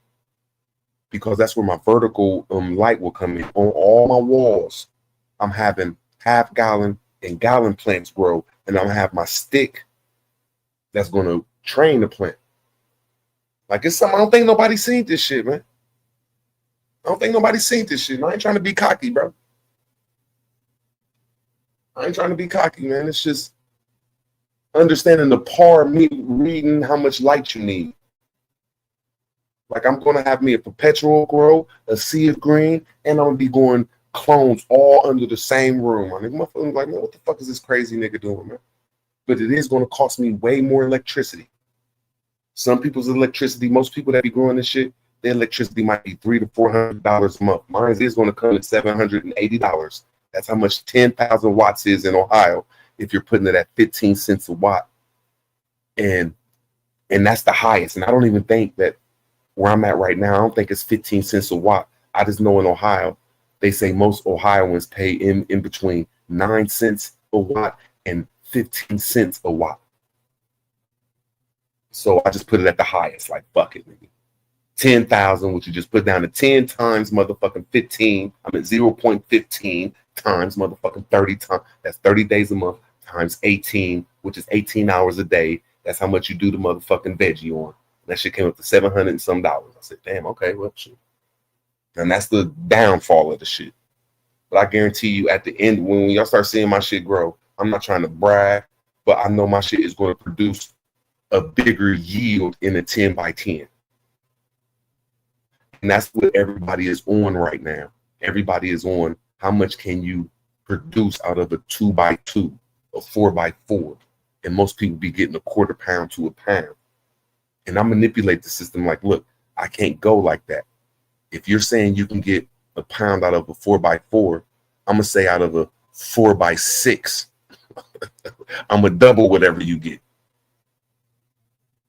because that's where my vertical light will come in. On all my walls, I'm having half-gallon and gallon plants grow, and I'm gonna have my stick that's gonna train the plant. Like, it's something, I don't think nobody's seen this shit, man. I don't think nobody's seen this shit. I ain't trying to be cocky, bro. I ain't trying to be cocky, man. It's just understanding the par me reading how much light you need. Like, I'm gonna have me a perpetual grow, a sea of green, and I'm gonna be going clones all under the same room. I mean, motherfuckers like, man, what the fuck is this crazy nigga doing, man? But it is gonna cost me way more electricity. Some people's electricity, most people that be growing this shit, their electricity might be $300 to $400 a month. Mine is gonna come at $780. That's how much 10,000 watts is in Ohio if you're putting it at 15 cents a watt. And that's the highest. And I don't even think that where I'm at right now, I don't think it's 15 cents a watt. I just know in Ohio, they say most Ohioans pay in between 9 cents a watt and 15 cents a watt. So I just put it at the highest, like, fuck it, nigga. 10,000, which you just put down to 10 times motherfucking 15. I'm at 0.15 times motherfucking 30 times. That's 30 days a month times 18, which is 18 hours a day. That's how much you do the motherfucking veggie on. That shit came up to $700 and some dollars. I said, damn, okay, well, shit. And that's the downfall of the shit. But I guarantee you at the end, when y'all start seeing my shit grow, I'm not trying to brag, but I know my shit is going to produce a bigger yield in a 10 by 10. And that's what everybody is on right now. Everybody is on how much can you produce out of a 2 by 2, a 4 by 4. And most people be getting a quarter pound to a pound. And I manipulate the system like, look, I can't go like that. If you're saying you can get a pound out of a 4 by 4, I'm going to say out of a 4 by 6, I'm going to double whatever you get.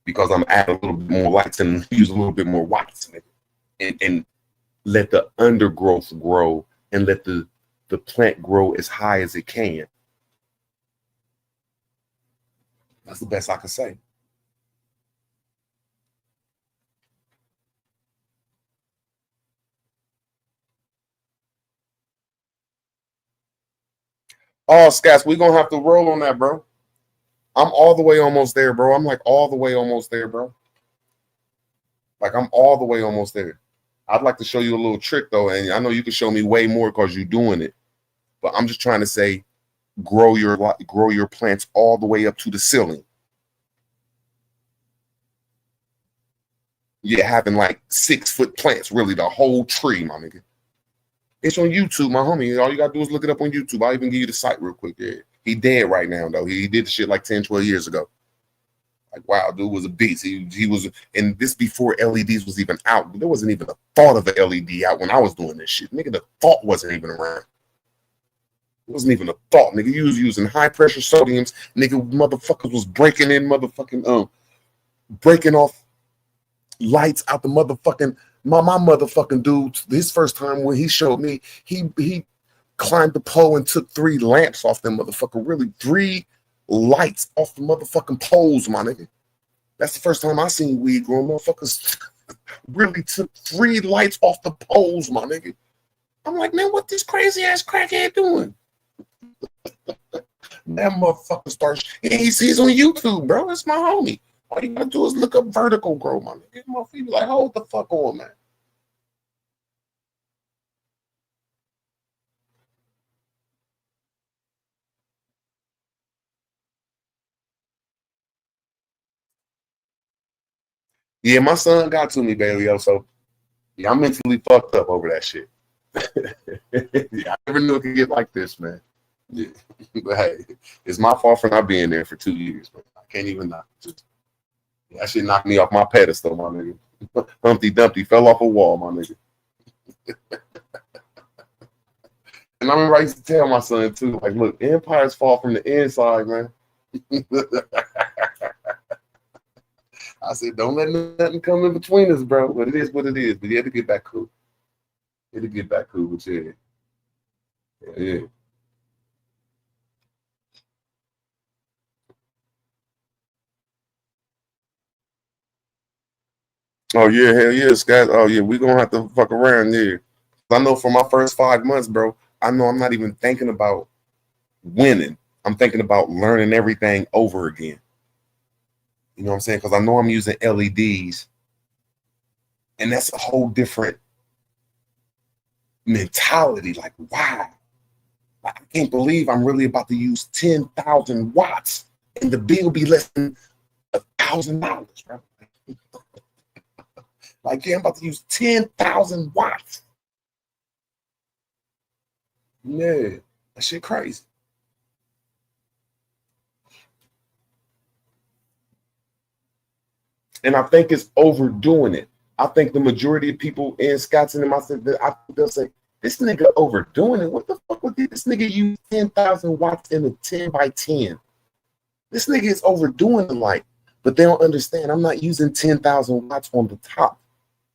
Because I'm adding a little bit more lights and use a little bit more watts. And let the undergrowth grow and let the plant grow as high as it can. That's the best I can say. Oh, Scats, we're going to have to roll on that, bro. I'm all the way almost there, bro. I'm like all the way almost there, bro. Like, I'm all the way almost there. I'd like to show you a little trick, though, and I know you can show me way more because you're doing it. But I'm just trying to say, grow your plants all the way up to the ceiling. Yeah, having like 6-foot plants, really the whole tree, my nigga. It's on YouTube, my homie. All you gotta do is look it up on YouTube. I'll even give you the site real quick. Yeah, He dead right now though. He did the shit like 10, 12 years ago. Like, wow, dude was a beast. He was, and this before LEDs was even out. There wasn't even a thought of an LED out when I was doing this shit. Nigga, the thought wasn't even around. It wasn't even a thought, nigga. You was using high pressure sodiums. Nigga, motherfuckers was breaking in breaking off lights out the motherfucking, my motherfucking dude, his first time when he showed me, he climbed the pole and took 3 lamps off them motherfucker. Really, 3 lights off the motherfucking poles, my nigga. That's the first time I seen weed growing. Motherfuckers really took 3 lights off the poles, my nigga. I'm like, man, what this crazy ass crackhead doing? That motherfucker starts. He's on YouTube, bro. It's my homie. All you gotta do is look up Vertical Grow, my nigga. Motherfucker, be like, hold the fuck on, man. Yeah, my son got to me, Bailey. So yeah, I'm mentally fucked up over that shit. Yeah, I never knew it could get like this, man. Yeah. But hey, it's my fault for not being there for 2 years, man. I can't even knock. That shit knocked me off my pedestal, my nigga. Humpty Dumpty fell off a wall, my nigga. And I remember I used to tell my son too, like, look, empires fall from the inside, man. I said, don't let nothing come in between us, bro. But it is what it is. But you have to get back cool. It'll get back cool with you. Yeah. Oh yeah, hell yeah, Scott. Oh yeah, we gonna have to fuck around there. I know for my first 5 months, bro, I know I'm not even thinking about winning. I'm thinking about learning everything over again. You know what I'm saying? Because I know I'm using LEDs, and that's a whole different mentality. Like, wow, I can't believe I'm really about to use 10,000 watts, and the bill be less than $1,000, bro. Like, yeah, I'm about to use 10,000 watts. Yeah, that shit crazy. And I think it's overdoing it. I think the majority of people in Scottsdale and myself, I think they'll say, this nigga overdoing it. What the fuck would this nigga use 10,000 watts in a 10 by 10? This nigga is overdoing the light, but they don't understand. I'm not using 10,000 watts on the top.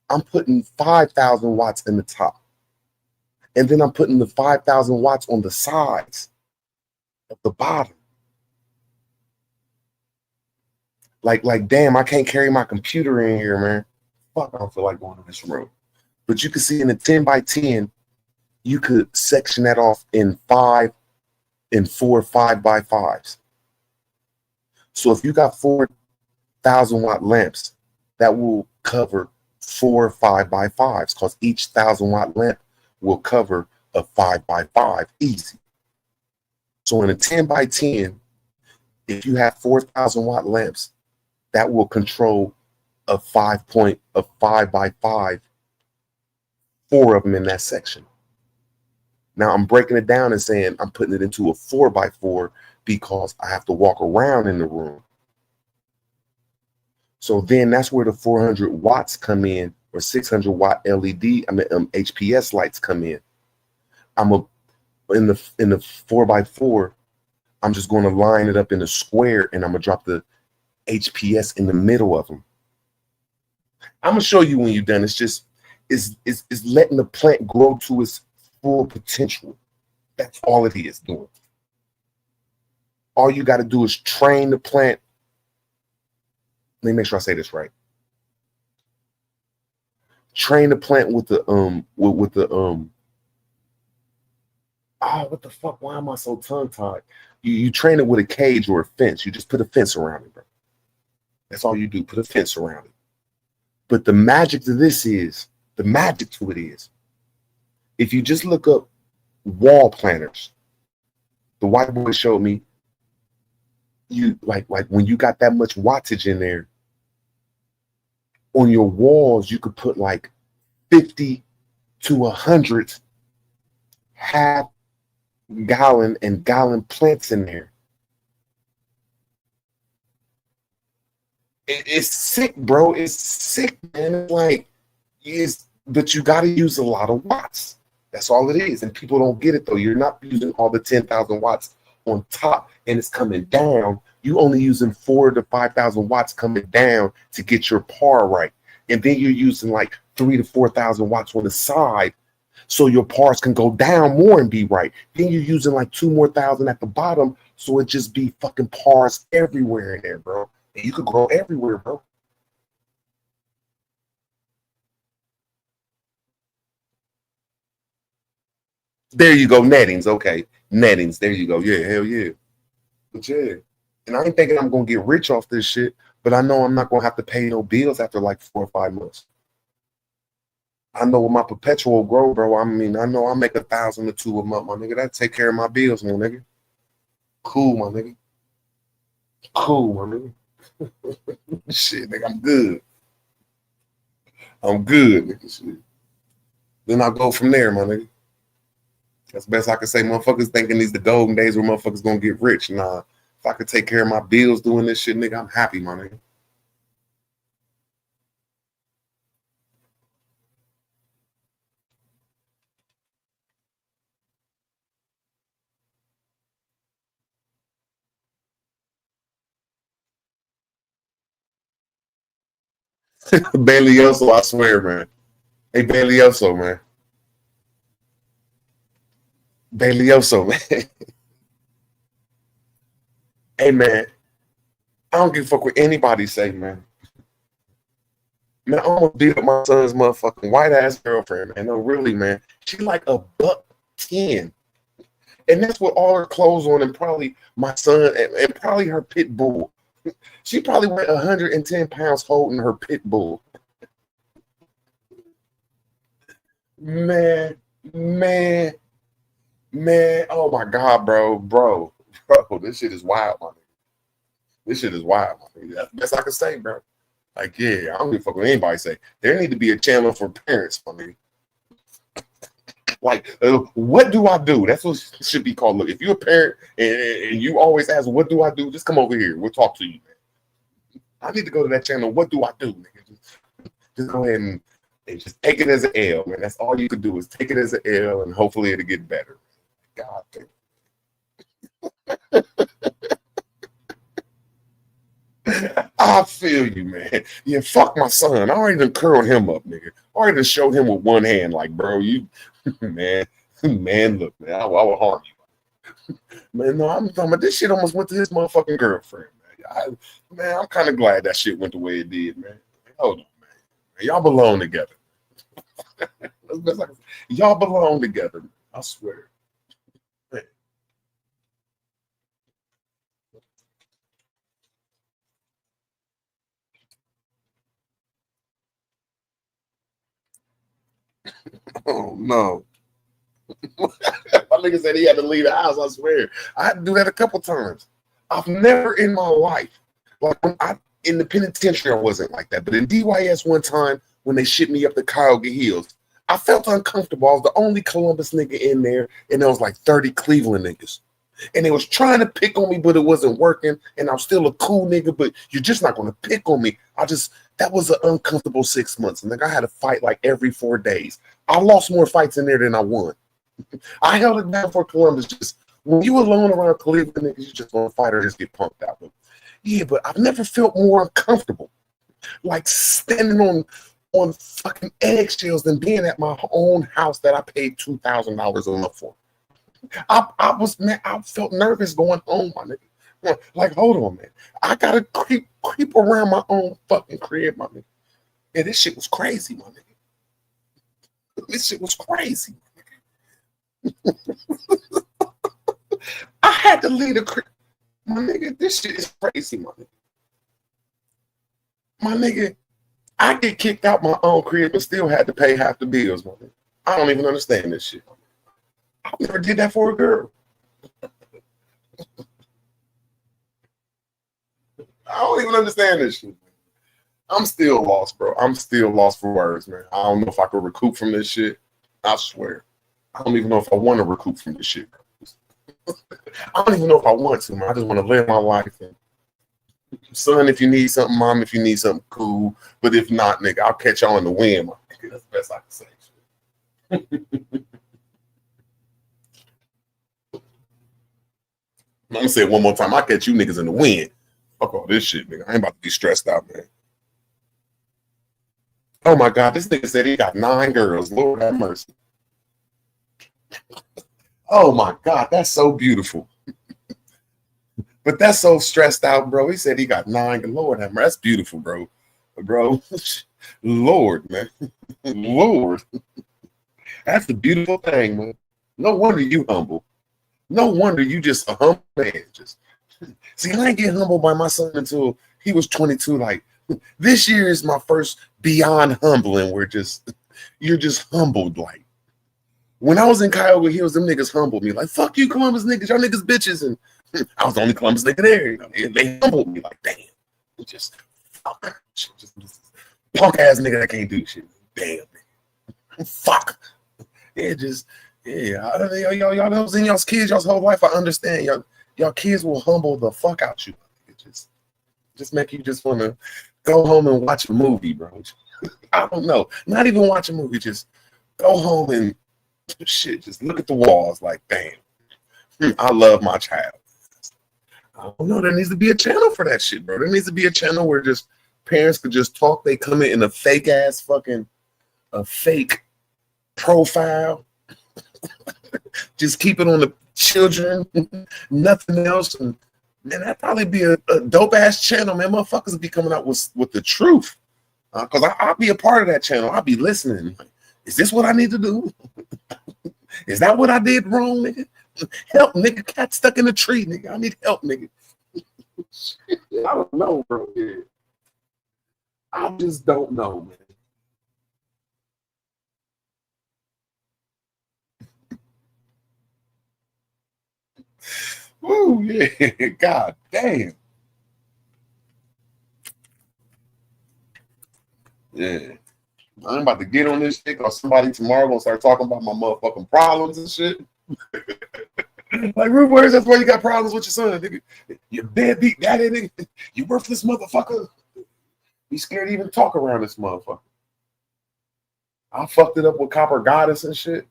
I'm putting 5,000 watts in the top. And then I'm putting the 5,000 watts on the sides at the bottom. Like, damn, I can't carry my computer in here, man. Fuck, I don't feel like going to this room. But you can see in the 10 by 10, you could section that off in 4 5x5s. So if you got 4,000 watt lamps, that will cover 4 5x5s, because each 1,000 watt lamp will cover a 5x5 easy. So in a 10 by 10, if you have 4,000 watt lamps, that will control a 5x5, 4 of them in that section. Now I'm breaking it down and saying I'm putting it into a 4x4 because I have to walk around in the room. So then that's where the 400 watts come in, or 600 watt LED, HPS lights come in. In the 4x4, I'm just going to line it up in a square, and I'm gonna drop the HPS in the middle of them. I'm gonna show you when you're done. It's just is letting the plant grow to its full potential. That's all it is doing. All you got to do is train the plant. Let me make sure I say this right. Train the plant with the what the fuck? Why am I so tongue-tied? You train it with a cage or a fence. You just put a fence around it, bro. That's all you do. Put a fence around it. But the magic to it is, if you just look up wall planters, the white boy showed me, you like when you got that much wattage in there, on your walls, you could put like 50 to 100 half gallon and gallon plants in there. It's sick, bro. It's sick, man. It's like, but you got to use a lot of watts. That's all it is. And people don't get it, though. You're not using all the 10,000 watts on top and it's coming down. You only using 4,000 to 5,000 watts coming down to get your par right. And then you're using like 3,000 to 4,000 watts on the side so your pars can go down more and be right. Then you're using like 2,000 more at the bottom so it just be fucking pars everywhere in there, bro. And you could grow everywhere, bro. There you go, nettings. Okay, nettings. There you go. Yeah, hell yeah. But yeah, and I ain't thinking I'm gonna get rich off this shit, but I know I'm not gonna have to pay no bills after like 4 or 5 months. I know with my perpetual grow, bro. I mean, I know I make 1,000 or 2 a month, my nigga. That take care of my bills, my nigga. Cool, my nigga. Cool, my nigga. Shit, nigga, I'm good. I'm good, nigga. Shit. Then I'll go from there, my nigga. That's the best I can say. Motherfuckers thinking these the golden days where motherfuckers gonna get rich. Nah, if I could take care of my bills doing this shit, nigga, I'm happy, my nigga. Bailey-Oso, I swear, man. Hey, Bailey-Oso, man. Bailey-Oso, man. Hey, man. I don't give a fuck what anybody say, man. Man, I almost beat up my son's motherfucking white-ass girlfriend, man. No, really, man. She like $110. And that's with all her clothes on and probably my son and probably her pit bull. She probably weighed 110 pounds holding her pit bull. Man, oh my God, bro, this shit is wild, my nigga. This shit is wild, my nigga. That's the best I can say, bro. Like, yeah, I don't give a fuck what anybody say. There need to be a channel for parents, my nigga. Like, what do I do? That's what it should be called. Look, if you're a parent and you always ask, what do I do? Just come over here. We'll talk to you, man. I need to go to that channel. What do I do, nigga? Just go ahead and just take it as an L, man. That's all you can do is take it as an L, and hopefully it'll get better. God damn. I feel you, man. Yeah, fuck my son. I already done curled him up, nigga. I already done showed him with one hand, like, bro, you, man, look, man, I will harm you. Man, no, I'm talking about this shit almost went to his motherfucking girlfriend, man. I'm kind of glad that shit went the way it did, man. Hold on, man. Y'all belong together. Y'all belong together, I swear. Man. Oh no. My nigga said he had to leave the house, I swear. I had to do that a couple times. I've never in my life, like when in the penitentiary, I wasn't like that. But in DYS one time, when they shipped me up to Cuyahoga Hills, I felt uncomfortable. I was the only Columbus nigga in there, and there was like 30 Cleveland niggas. And they was trying to pick on me, but it wasn't working. And I'm still a cool nigga, but you're just not gonna pick on me. That was an uncomfortable 6 months. And like I had to fight like every 4 days. I lost more fights in there than I won. I held it down for Columbus. Just when you alone around Cleveland niggas, you just want to fight or just get punked out. But yeah, but I've never felt more uncomfortable, like standing on fucking eggshells than being at my own house that I paid $2,000 a month for. I felt nervous going home, my nigga. Like, hold on, man. I gotta creep around my own fucking crib, my nigga. Yeah, this shit was crazy, my nigga. This shit was crazy, my nigga. I had to leave the crib. My nigga, this shit is crazy, my nigga. My nigga, I get kicked out my own crib and still had to pay half the bills, my nigga. I don't even understand this shit. I never did that for a girl. I don't even understand this shit. I'm still lost, bro. I'm still lost for words, man. I don't know if I could recoup from this shit. I swear. I don't even know if I want to recoup from this shit, bro. I don't even know if I want to, man. I just want to live my life. And son, if you need something, mom, if you need something, cool. But if not, nigga, I'll catch y'all in the wind, my nigga. That's the best I can say. I'm gonna say it one more time. I'll catch you niggas in the wind. Fuck all this shit, nigga. I ain't about to be stressed out, man. Oh my God, this nigga said he got 9 girls. Lord have mercy. Oh my God, that's so beautiful. But that's so stressed out, bro. He said he got 9. Lord have mercy. That's beautiful, bro. Bro, Lord, man. Lord. That's the beautiful thing, man. No wonder you humble. No wonder you just a humble man. Just see, I ain't get humbled by my son until he was 22. Like, this year is my first beyond humbling where you're just humbled. Like, when I was in Cuyahoga Hills, them niggas humbled me. Like, fuck you, Columbus niggas. Y'all niggas bitches. And I was the only Columbus nigga there. You know? And they humbled me. Like, damn. Just fuck. Just punk ass nigga that can't do shit. Damn. Nigga. Fuck. Yeah, y'all was in y'all's kids y'all's whole life. I understand. Y'all kids will humble the fuck out you. It just make you just want to go home and watch a movie, bro. I don't know. Not even watch a movie. Just go home and shit. Just look at the walls like, damn, I love my child. I don't know. There needs to be a channel for that shit, bro. There needs to be a channel where just parents could just talk. They come in a fake ass a fake profile. Just keep it on the children, nothing else. And man, that'd probably be a dope ass channel, man. Motherfuckers be coming out with the truth. Cause I'll be a part of that channel. I'll be listening. Like, is this what I need to do? Is that what I did wrong, nigga? Help, nigga. Cat stuck in a tree, nigga. I need help, nigga. I don't know, bro. Yeah. I just don't know, man. Woo, yeah. God damn. Yeah. I'm about to get on this shit or somebody tomorrow gonna start talking about my motherfucking problems and shit. Like, Rude Words, that's why you got problems with your son, nigga. You deadbeat daddy, nigga. You worthless motherfucker. Be scared to even talk around this motherfucker. I fucked it up with Copper Goddess and shit.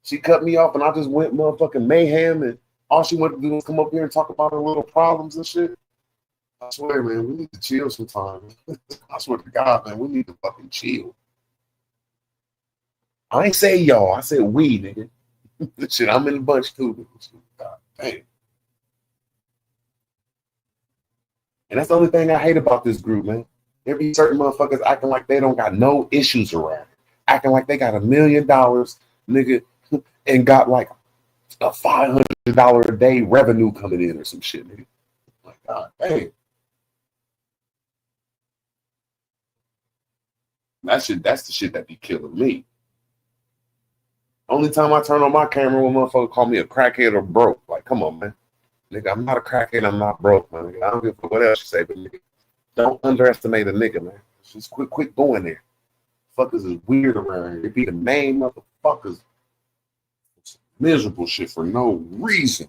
She cut me off and I just went motherfucking mayhem, and all she wanted to do was come up here and talk about her little problems and shit. I swear, man, we need to chill sometime. I swear to God, man, we need to fucking chill. I ain't say y'all, I said we, nigga. Shit, I'm in the bunch too. God damn. And that's the only thing I hate about this group, man. There be certain motherfuckers acting like they don't got no issues around it. Acting like they got $1 million, nigga, and got like a $500 a day revenue coming in or some shit, nigga. Like, God damn. That's the shit that be killing me. Only time I turn on my camera when motherfucker call me a crackhead or broke. Like, come on, man. Nigga, I'm not a crackhead, I'm not broke, man. Nigga, I don't give a fuck what else you say, but nigga, don't underestimate a nigga, man. Just quit going there. Fuckers is weird around here. They be the main motherfuckers. It's miserable shit for no reason.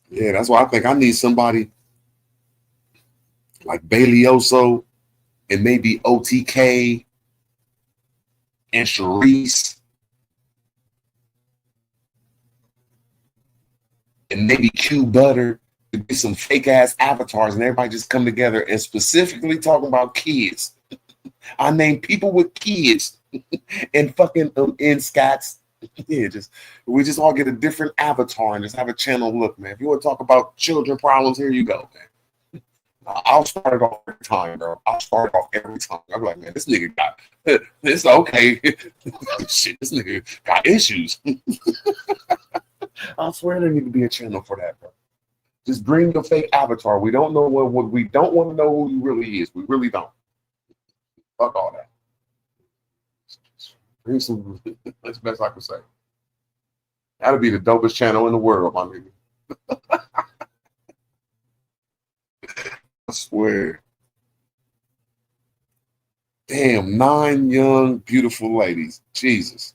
Yeah, that's why I think I need somebody like Bailey Oso and maybe OTK and Sharice and maybe Q Butter to be some fake ass avatars and everybody just come together and specifically talking about kids. I name people with kids and fucking NSCATs. Yeah, we just all get a different avatar and just have a channel. Look, man, if you want to talk about children problems, here you go, man. I'll start it off every time, bro. I'll start it off every time. I'm like, man, this nigga got it's okay. Shit, this nigga got issues. I swear there need to be a channel for that, bro. Just bring your fake avatar. We don't know what we don't want to know who you really is. We really don't. Fuck all that. Bring some. That's the best I can say. That'll be the dopest channel in the world, my nigga. I swear. Damn, 9 young, beautiful ladies. Jesus.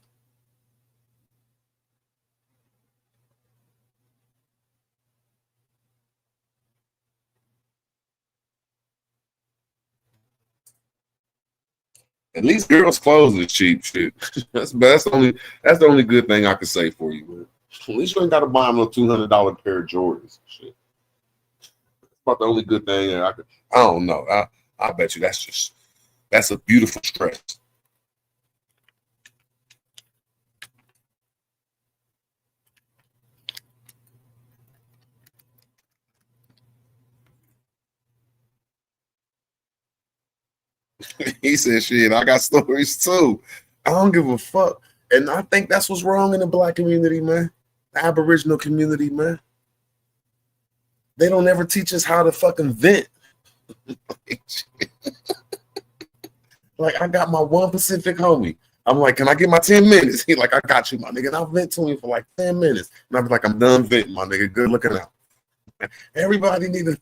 At least girls' clothes are cheap shit. That's the only good thing I could say for you, man. At least you ain't gotta buy them a $200 pair of Jordans. Shit. That's about the only good thing that I don't know. I bet you that's a beautiful stress. He said, shit, I got stories too. I don't give a fuck. And I think that's what's wrong in the black community, man. The Aboriginal community, man. They don't ever teach us how to fucking vent. Like, I got my one Pacific homie. I'm like, can I get my 10 minutes? He like, I got you, my nigga. And I'll vent to him for like 10 minutes. And I'm like, I'm done venting, my nigga. Good looking out. Everybody need to,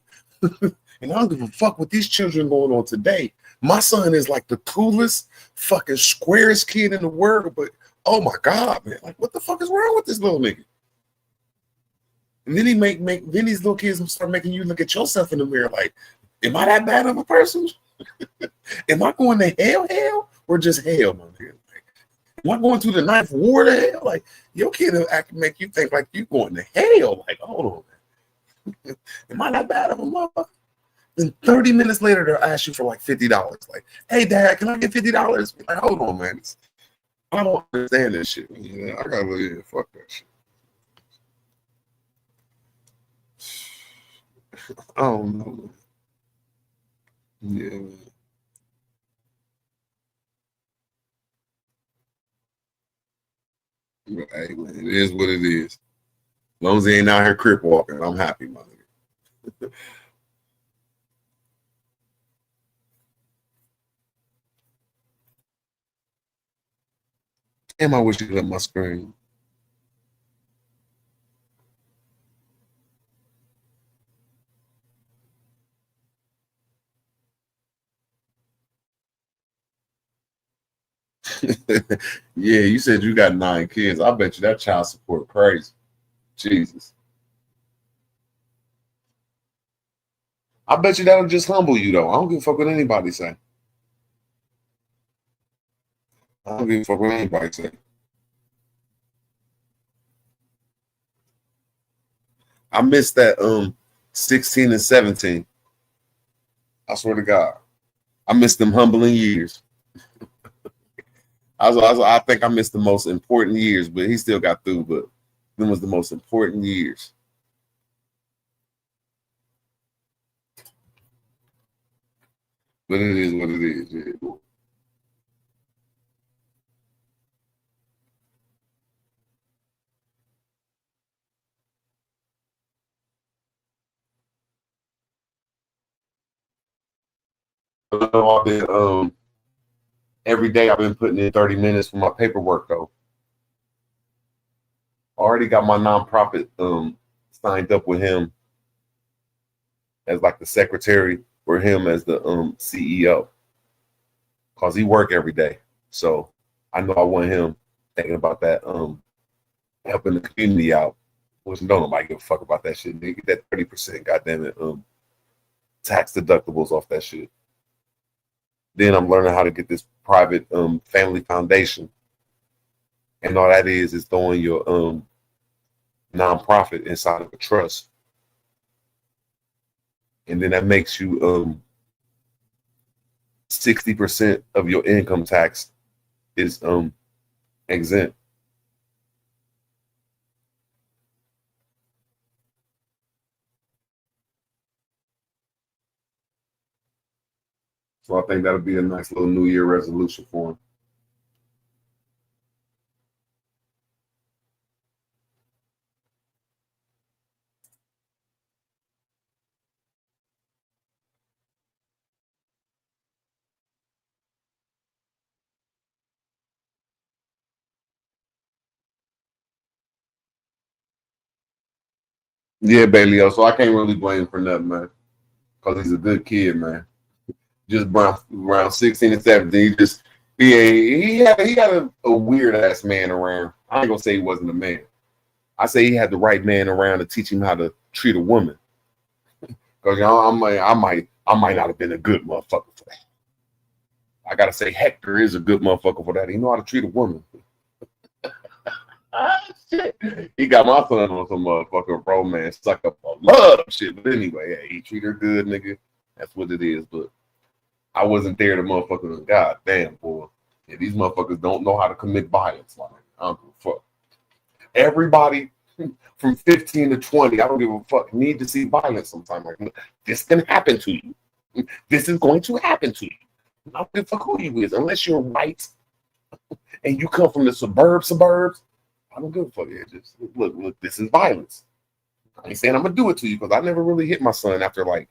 and I don't give a fuck what these children going on today. My son is like the coolest, fucking squarest kid in the world, but oh my God, man. Like, what the fuck is wrong with this little nigga? And then then these little kids start making you look at yourself in the mirror like, am I that bad of a person? Am I going to hell, or just hell, my nigga? Like, am I going to the ninth ward of hell? Like, your kid will make you think like you going to hell. Like, hold on, man. Am I that bad of a motherfucker? Then 30 minutes later, they'll ask you for like $50. Like, hey, Dad, can I get $50? Like, hold on, man. I don't understand this shit. You know, I gotta believe fuck that shit. I don't know. Yeah, man. Hey, man, it is what it is. As long as he ain't out here crip walking, I'm happy, my nigga. Damn, I wish you let my screen. Yeah, you said you got 9 kids. I bet you that child support crazy. Jesus. I bet you that'll just humble you though. I don't give a fuck what anybody say. I don't give a fuck what anybody say. I missed that 16 and 17. I swear to God. I missed them humbling years. I think I missed the most important years, but he still got through, but them was the most important years. But it is what it is. Yeah. I've been every day I've been putting in 30 minutes for my paperwork though. I already got my nonprofit signed up with him as like the secretary, or him as the CEO, because he work every day. So I know I want him thinking about that helping the community out, which don't nobody give a fuck about that shit. Nigga, get that 30%, goddamn it, tax deductibles off that shit. Then I'm learning how to get this private family foundation. And all that is throwing your nonprofit inside of a trust. And then that makes you 60% of your income tax is exempt. So I think that'll be a nice little New Year resolution for him. Yeah, Bailey. So I can't really blame him for nothing, man, because he's a good kid, man. just around 16 and 17. He had a weird ass man around. I ain't gonna say he wasn't a man. I say he had the right man around to teach him how to treat a woman. Because I might not have been a good motherfucker for that. I gotta say Hector is a good motherfucker for that. He know how to treat a woman. Shit. He got my son on some motherfucking romance, suck up for love shit. But anyway, yeah, he treat her good, nigga. That's what it is. But I wasn't there to motherfucker. God damn, boy. Yeah, these motherfuckers don't know how to commit violence. Like, I don't give a fuck. Everybody from 15 to 20, I don't give a fuck, need to see violence sometime. Like, this can happen to you. This is going to happen to you. I don't give a fuck who you is, unless you're white and you come from the suburbs. I don't give a fuck. Yeah, just look, this is violence. I ain't saying I'm gonna do it to you because I never really hit my son after like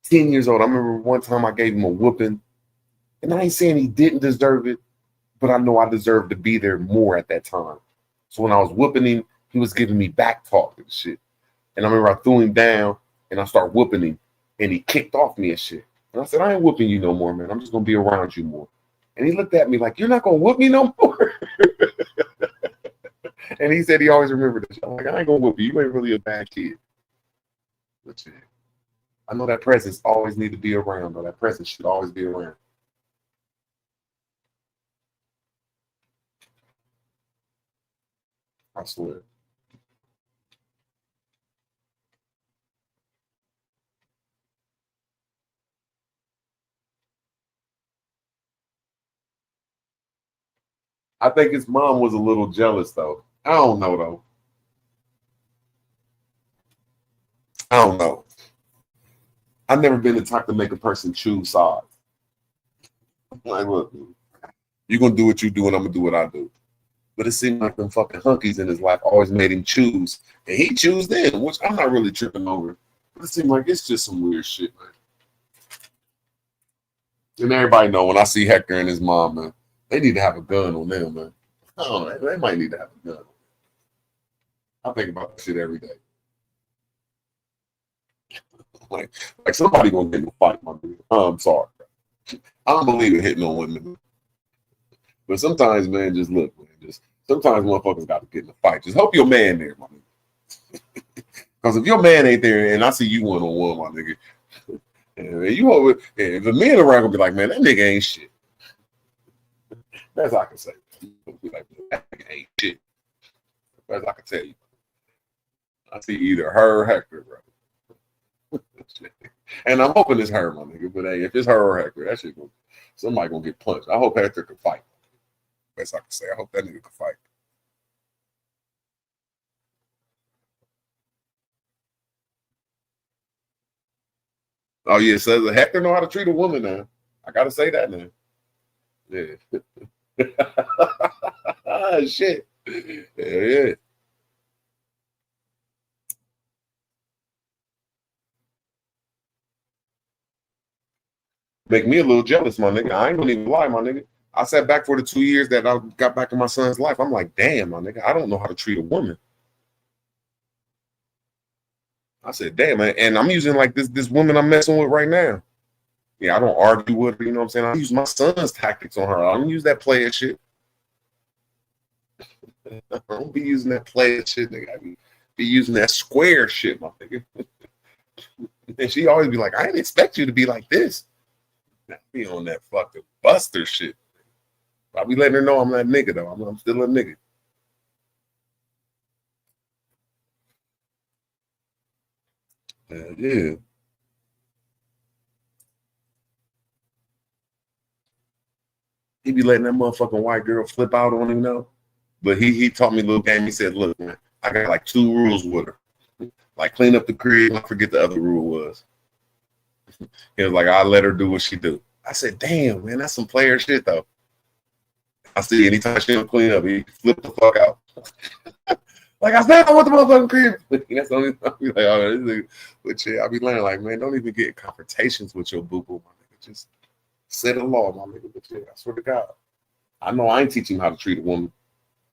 10 years old. I remember one time I gave him a whooping, and I ain't saying he didn't deserve it, but I know I deserved to be there more at that time. So when I was whooping him, he was giving me back talk and shit. And I remember I threw him down and I started whooping him, and he kicked off me and shit. And I said, I ain't whooping you no more, man. I'm just gonna be around you more. And he looked at me like, you're not gonna whoop me no more. And he said he always remembered this. I'm like, I ain't gonna whoop you. You ain't really a bad kid. But shit, I know that presence always need to be around, though. That presence should always be around. I swear. I think his mom was a little jealous, though. I don't know, though. I don't know. I've never been the type to make a person choose sides. Like, look, you're going to do what you do, and I'm going to do what I do. But it seemed like them fucking hunkies in his life always made him choose. And he chose them, which I'm not really tripping over. But it seemed like it's just some weird shit, man. And everybody know when I see Hector and his mom, man, they need to have a gun on them, man. I don't know. They might need to have a gun. I think about that shit every day. like somebody gonna get in a fight, my dude. I'm sorry. I don't believe in hitting on women. But sometimes, man, just look, man. Just sometimes motherfuckers got to get in a fight. Just help your man there, my nigga. Because if your man ain't there and I see you one on one, my nigga, and you over, if the men around gonna be like, man, that nigga ain't shit. That's all I can say. Be like, that nigga ain't shit. That's all I can tell you. I see either her or Hector, bro. And I'm hoping it's her, my nigga. But hey, if it's her or Hector, that shit somebody gonna get punched. I hope Hector can fight. Best I can say. I hope that nigga can fight. Oh yeah, so Hector know how to treat a woman now. I gotta say that now. Yeah. Shit. Yeah. Make me a little jealous, my nigga. I ain't gonna even lie, my nigga. I sat back for the 2 years that I got back in my son's life. I'm like, damn, my nigga, I don't know how to treat a woman. I said, damn, man. And I'm using like this woman I'm messing with right now. Yeah, I don't argue with her, you know what I'm saying? I use my son's tactics on her. I don't use that player shit. I don't be using that player shit, nigga. I be using that square shit, my nigga. And she always be like, I didn't expect you to be like this. I be on that fucking buster shit. I be letting her know I'm that nigga, though. I'm still a nigga. Yeah. He be letting that motherfucking white girl flip out on him, though. But he taught me a little game. He said, look, man, I got like 2 rules with her. Like clean up the crib. I forget the other rule was. He was like, I'll let her do what she do. I said, damn, man, that's some player shit, though. I see anytime she don't clean up, he flip the fuck out. Like I said, I want the motherfucking crib. That's the only time I be like, oh, this nigga. But shit, I be learning, like, man, don't even get confrontations with your boo-boo, my nigga. Just set a law, my nigga. But shit, I swear to God. I know I ain't teaching him how to treat a woman.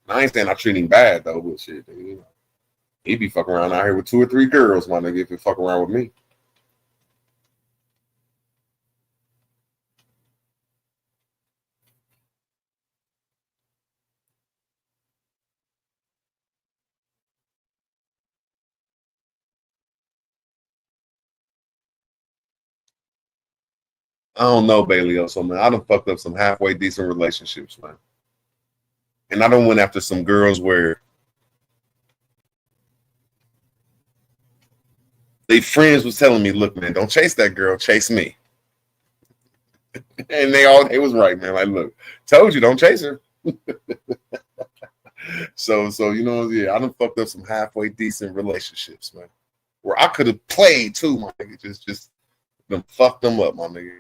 I ain't saying I treat him bad, though, but shit, nigga, you know. He be fucking around out here with 2 or 3 girls, my nigga, if he fuck around with me. I don't know, Bailey. So man, I done fucked up some halfway decent relationships, man. And I done went after some girls where they friends was telling me, look, man, don't chase that girl, chase me. And they was right, man. Like, look, told you, don't chase her. So you know, yeah, I done fucked up some halfway decent relationships, man. Where I could have played too, my nigga. Just done fucked them up, my nigga.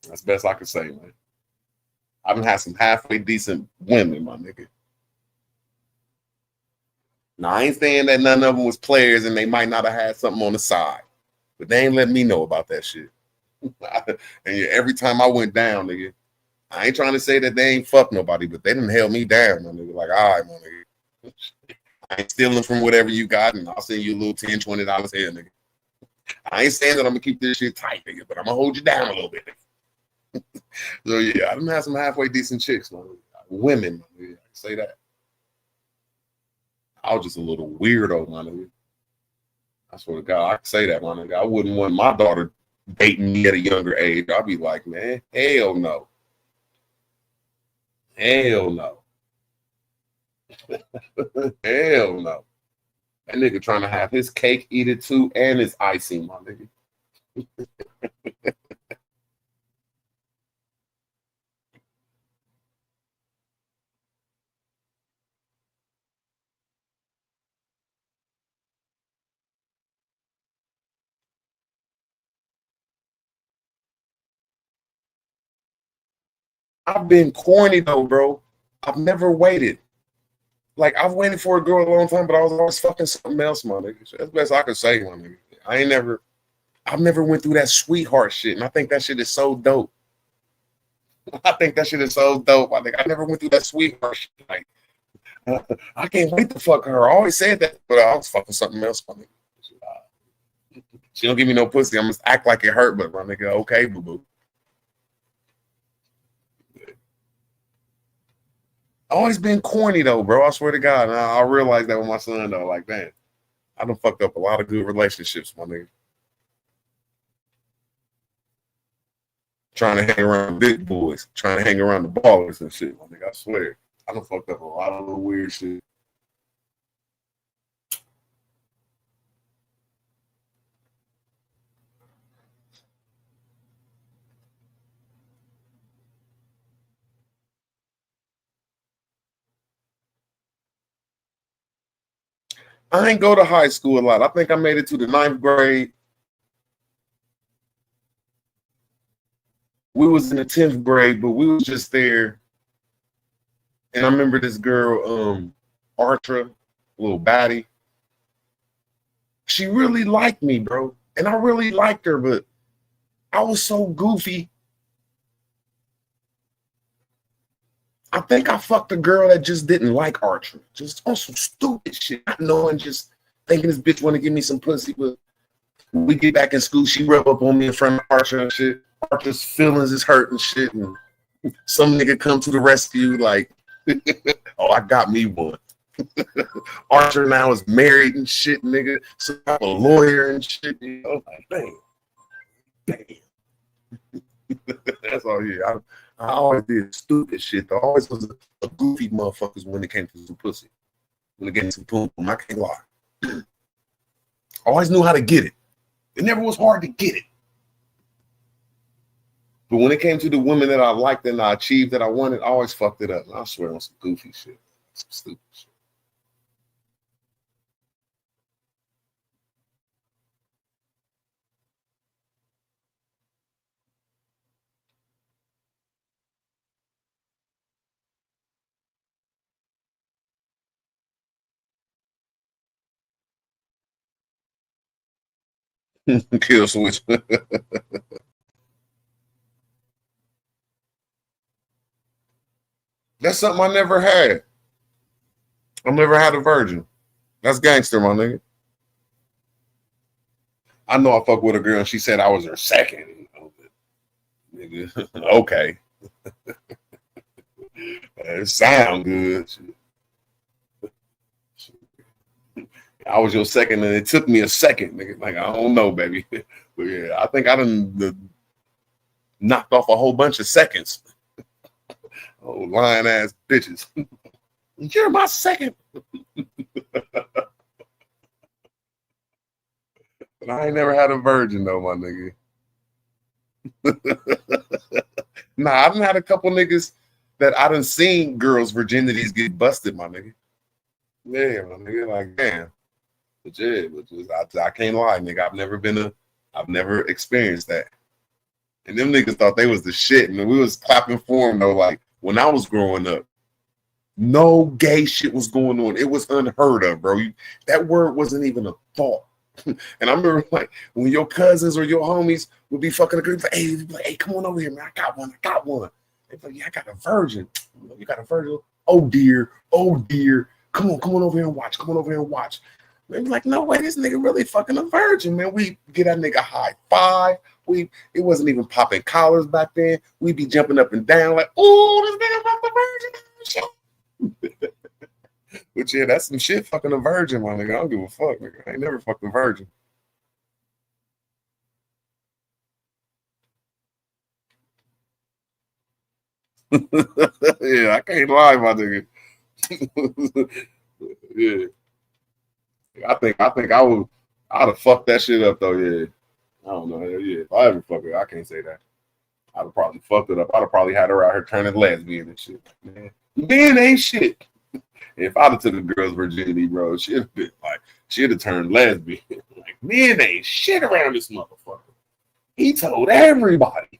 That's the best I could say, man. I done had some halfway decent women, my nigga. Now I ain't saying that none of them was players and they might not have had something on the side, but they ain't letting me know about that shit. And yeah, every time I went down, nigga, I ain't trying to say that they ain't fuck nobody, but they didn't held me down, my nigga. Like, all right, my nigga, I ain't stealing from whatever you got, and I'll send you a little $10, $20 here, nigga. I ain't saying that I'm gonna keep this shit tight, nigga, but I'm gonna hold you down a little bit. So yeah, I done had some halfway decent chicks, man. Women, my nigga. I can say that. I was just a little weirdo, my nigga. I swear to God, I can say that, my nigga. I wouldn't want my daughter dating me at a younger age. I'd be like, man, hell no. Hell no. Hell no. That nigga trying to have his cake, eat it too, and his icing, my nigga. I've been corny though, bro. I've never waited. Like, I've waited for a girl a long time, but I was always fucking something else, my nigga. That's the best I could say, my nigga. I've never went through that sweetheart shit, and I think that shit is so dope. I think that shit is so dope. I never went through that sweetheart shit. Like, I can't wait to fuck her. I always said that, but I was fucking something else, my nigga. She don't give me no pussy. I'm just act like it hurt, but my nigga, okay, boo boo. Always been corny though, bro. I swear to God. And I realized that with my son though. Like, man, I done fucked up a lot of good relationships, my nigga. Trying to hang around big boys, trying to hang around the ballers and shit, my nigga. I swear. I done fucked up a lot of little weird shit. I ain't go to high school a lot. I think I made it to the 9th grade. We was in the 10th grade, but we was just there. And I remember this girl, Artra, little baddie. She really liked me, bro. And I really liked her, but I was so goofy. I think I fucked a girl that just didn't like Archer. Just on some stupid shit. Not knowing, just thinking this bitch want to give me some pussy. But when we get back in school, she rub up on me in front of Archer and shit. Archer's feelings is hurt and shit. And some nigga come to the rescue like, oh, I got me one. Archer now is married and shit, nigga. So I'm a lawyer and shit. You know, like, damn. That's all here. I always did stupid shit. I always was a goofy motherfuckers when it came to some pussy. When it came to some poom, I can't lie. I always knew how to get it. It never was hard to get it. But when it came to the women that I liked and I achieved that I wanted, I always fucked it up. I swear on some goofy shit. Some stupid shit. Kill switch. That's something I never had. I never had a virgin. That's gangster, my nigga. I know I fucked with a girl and she said I was her second. You know, but, nigga, okay. It sound good. I was your second and it took me a second, nigga. Like, I don't know, baby. But yeah, I think I done knocked off a whole bunch of seconds. Oh, lying ass bitches. You're my second. But I ain't never had a virgin though, my nigga. Nah, I done had a couple niggas that I done seen girls' virginities get busted, my nigga. Yeah, my nigga, like damn. But yeah, I can't lie, nigga. I've never experienced that. And them niggas thought they was the shit, and we was clapping for them though. Like when I was growing up, no gay shit was going on. It was unheard of, bro. That word wasn't even a thought. And I remember like when your cousins or your homies would be fucking a girl, like, hey, come on over here, man. I got one. They'd be like, yeah, I got a virgin. You got a virgin? Oh dear. Come on over here and watch. They be like, no way, this nigga really fucking a virgin, man. We get that nigga high five. It wasn't even popping collars back then. We be jumping up and down like, oh, this nigga fucked the virgin. But yeah, that's some shit fucking a virgin, my nigga. I don't give a fuck, nigga. I ain't never fucked a virgin. Yeah, I can't lie, my nigga. Yeah. I think I'd have fucked that shit up though, yeah. I don't know. Yeah, if I ever fuck it, I can't say that. I'd have probably fucked it up. I'd have probably had her out here turning lesbian and shit. Man, men ain't shit. If I'd have took a girl's virginity, bro, she'd have turned lesbian. Like, men ain't shit around this motherfucker. He told everybody.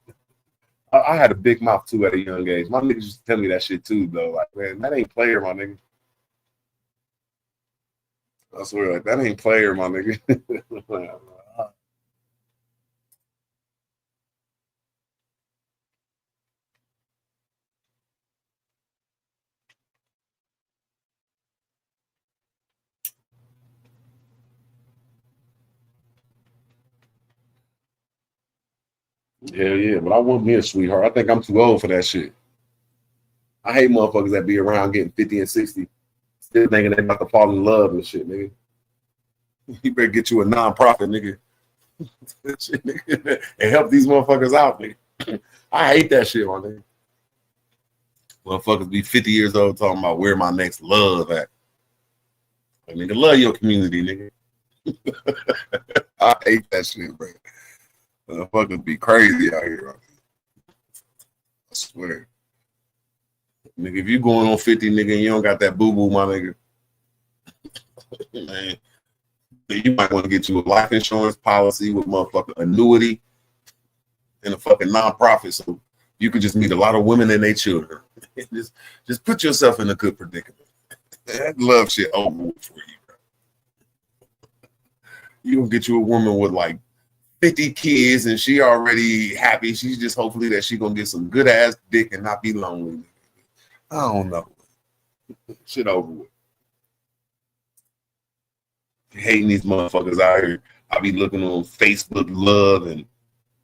I had a big mouth too at a young age. My niggas used to tell me that shit too, though. Like, man, that ain't player, my nigga. I swear, like, that ain't player, my nigga. Yeah, but I want me a sweetheart. I think I'm too old for that shit. I hate motherfuckers that be around getting 50 and 60, still thinking they about to fall in love and shit, nigga. You better get you a non-profit, nigga. And help these motherfuckers out, nigga. I hate that shit, my nigga. Motherfuckers be 50 years old talking about where my next love at. Like, nigga, love your community, nigga. I hate that shit, bro. Motherfuckers be crazy out here. I swear. Nigga, if you going on 50, nigga, and you don't got that boo-boo, my nigga, man, you might want to get you a life insurance policy with motherfucking annuity and a fucking nonprofit so you could just meet a lot of women and their children. just put yourself in a good predicament. That love shit over with for you, bro. You gonna get you a woman with like 50 kids and she already happy. She's just hopefully that she gonna get some good ass dick and not be lonely. I don't know. Shit over with. Hating these motherfuckers out here. I be looking on Facebook Love and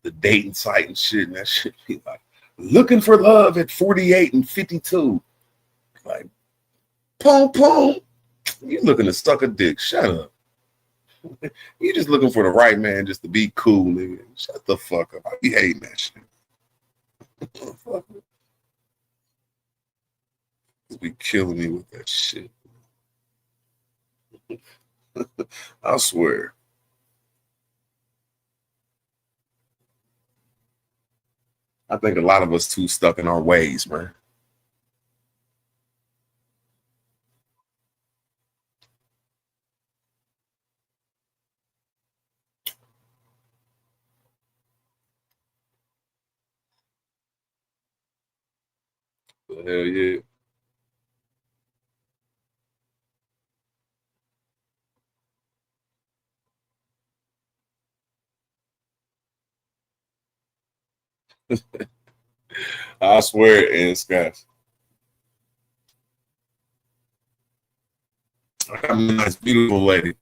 the dating site and shit, and that shit be like looking for love at 48 and 52. Like, pom. You looking to suck a dick. Shut up. You just looking for the right man just to be cool, nigga. Shut the fuck up. I be hating that shit. Just be killing me with that shit. I swear. I think a lot of us too stuck in our ways, man. Hell yeah. I swear it is, guys. I got a nice, beautiful lady.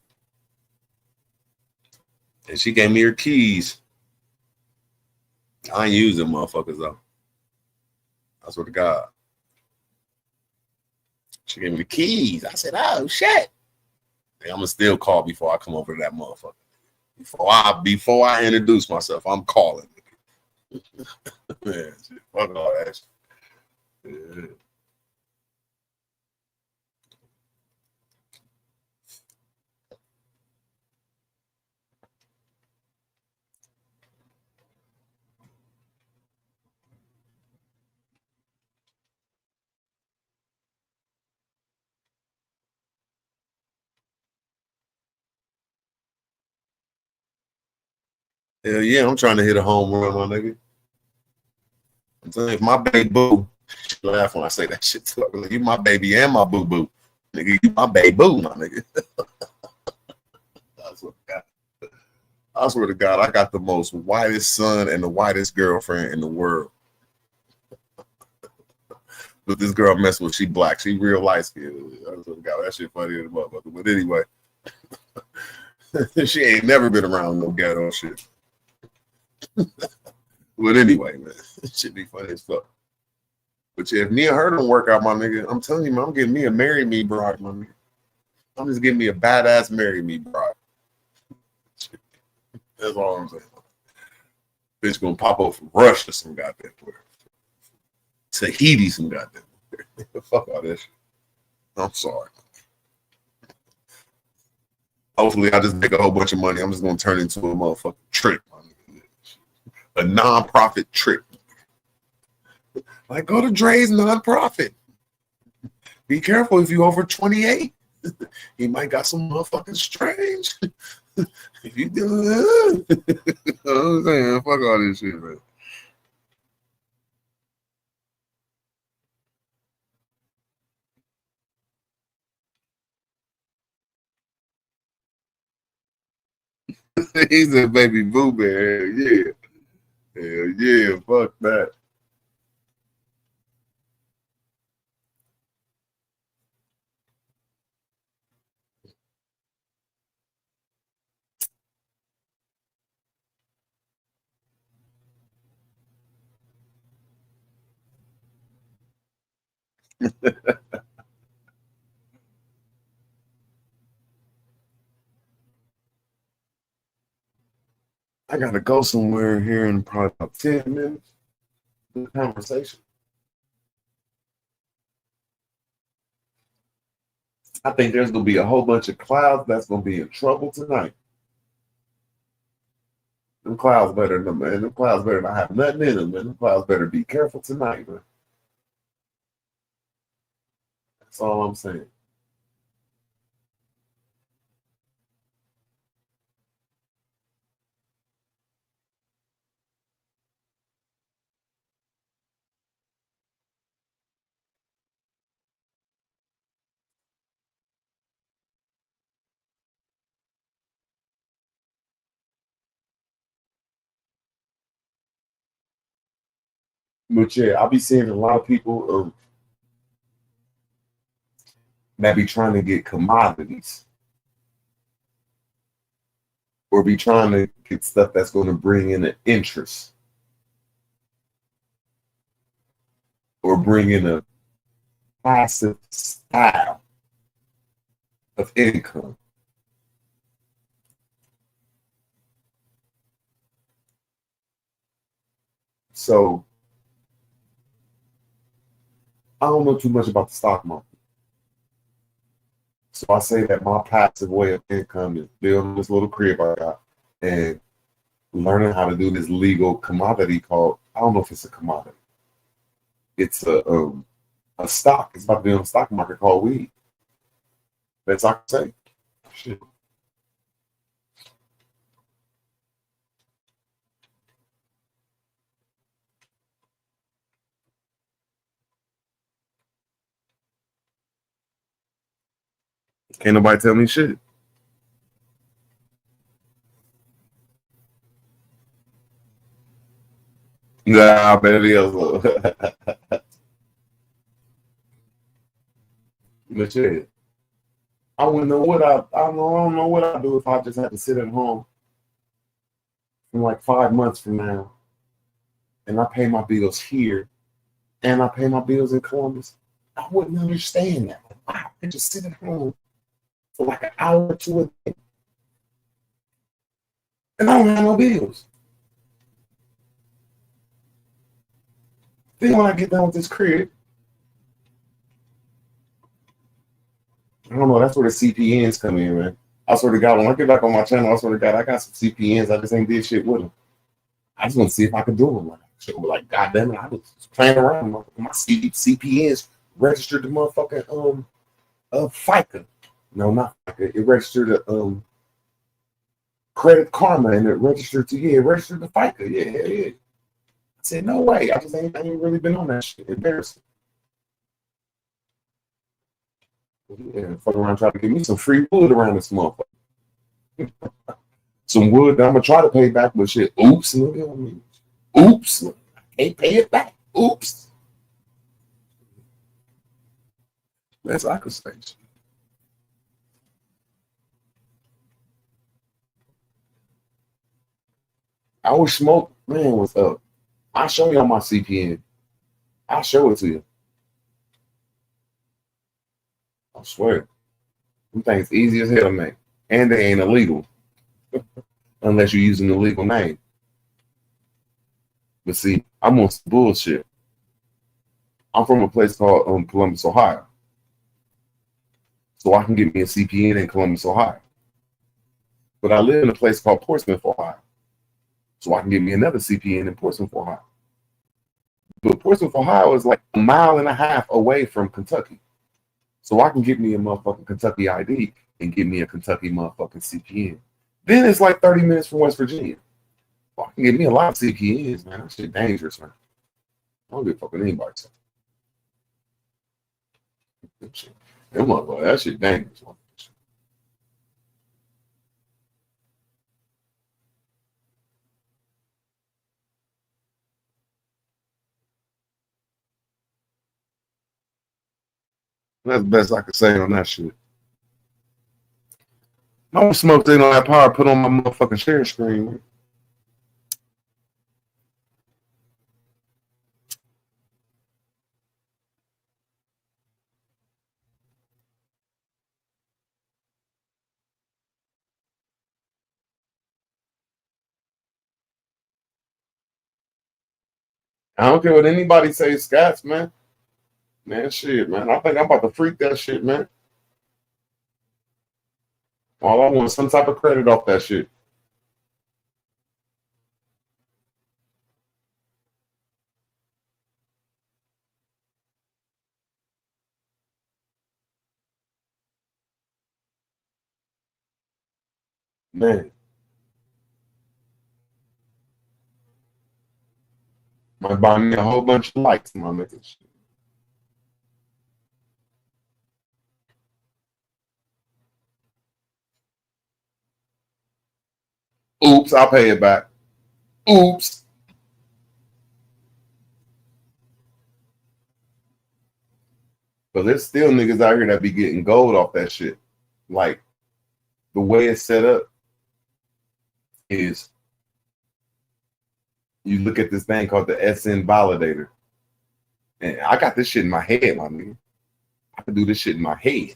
And she gave me her keys. I ain't using motherfuckers though. I swear to God. She gave me the keys. I said, oh shit. Hey, I'm gonna still call before I come over to that motherfucker. Before I introduce myself, I'm calling. Man, shit, fuck all that shit. Yeah. Hell yeah, I'm trying to hit a home run, my nigga. I'm telling you, if my baby boo, she laugh when I say that shit to her. Like, you my baby and my boo boo. Nigga, you my baby boo, my nigga. I swear to God, I got the most whitest son and the whitest girlfriend in the world. But this girl I mess with, she black. She real light skinned. I swear to God, that shit funny as a motherfucker. But anyway, she ain't never been around no ghetto shit. But anyway, man, it should be funny as fuck. But yeah, if me and her don't work out, my nigga, I'm telling you, man, I'm getting me a marry me bride, my nigga. I'm just getting me a badass marry me bride. That's all I'm saying. Bitch gonna pop up from Russia some goddamn where. Tahiti some goddamn where. Fuck all that shit. I'm sorry. Hopefully I just make a whole bunch of money. I'm just gonna turn into a motherfucking trick, my nigga. A non-profit trick. Like, go to Dre's non-profit. Be careful if you over 28. He might got some motherfucking strange. If you do that, I'm saying, fuck all this shit, man. He said, baby boo man. Yeah. Hell yeah, fuck that. I gotta go somewhere here in probably about 10 minutes. Good conversation. I think there's gonna be a whole bunch of clouds that's gonna be in trouble tonight. Them clouds better than man. Them clouds better not have nothing in them, man. Them clouds better be careful tonight, man. That's all I'm saying. But yeah, I'll be seeing a lot of people that be trying to get commodities or be trying to get stuff that's going to bring in an interest or bring in a passive style of income. So I don't know too much about the stock market. So I say that my passive way of income is building this little crib I got and learning how to do this legal commodity called, I don't know if it's a commodity. It's a stock. It's about to be on the stock market called weed. That's all I can say. Shit. Can't nobody tell me shit. Nah, I bet it is. But yeah, I wouldn't know what I don't know what I'd do if I just had to sit at home from like 5 months from now and I pay my bills here and I pay my bills in Columbus. I wouldn't understand that. I could just sit at home for like an hour or two a day and I don't have no bills. Then when I get done with this crib, I don't know. That's where the CPNs come in, man. I swear to God, when I get back on my channel, I swear to God, I got some CPNs. I just ain't did shit with them. I just want to see if I can do them. Like, God damn it, I was playing around. My CPNs registered the motherfucking FICA. No, not FICA. It registered the Credit Karma, and it registered to it registered the FICA. Yeah. I said, no way. I ain't really been on that shit. Embarrassing. Yeah, fuck around trying to give me some free wood around this motherfucker. Some wood that I'm gonna try to pay back, but shit. Oops, look at me. Oops, I can't pay it back. Oops. That's I could say. I wish Smoke man was up. I'll show you on my CPN. I'll show it to you. I swear. Them things easy as hell to make. And they ain't illegal. Unless you're using the legal name. But see, I'm on some bullshit. I'm from a place called Columbus, Ohio. So I can get me a CPN in Columbus, Ohio. But I live in a place called Portsmouth, Ohio. So I can get me another CPN in Portsmouth, Ohio. But Portsmouth, Ohio is like 1.5 miles away from Kentucky. So I can get me a motherfucking Kentucky ID and get me a Kentucky motherfucking CPN. Then it's like 30 minutes from West Virginia. Well, I can get me a lot of CPNs, man. That shit dangerous, man. I don't give a fuck with anybody. Them motherfuckers, that shit dangerous. That's the best I could say on that shit. I don't smoke thing on that power put on my motherfucking share screen, man. I don't care what anybody says, Scats, man. Man, shit, man. I think I'm about to freak that shit, man. All I want is some type of credit off that shit. Man. Might buy me a whole bunch of likes, my niggas. Oops, I'll pay it back. Oops. But there's still niggas out here that be getting gold off that shit. Like, the way it's set up is you look at this thing called the SN Validator. And I got this shit in my head, my nigga. I can do this shit in my head.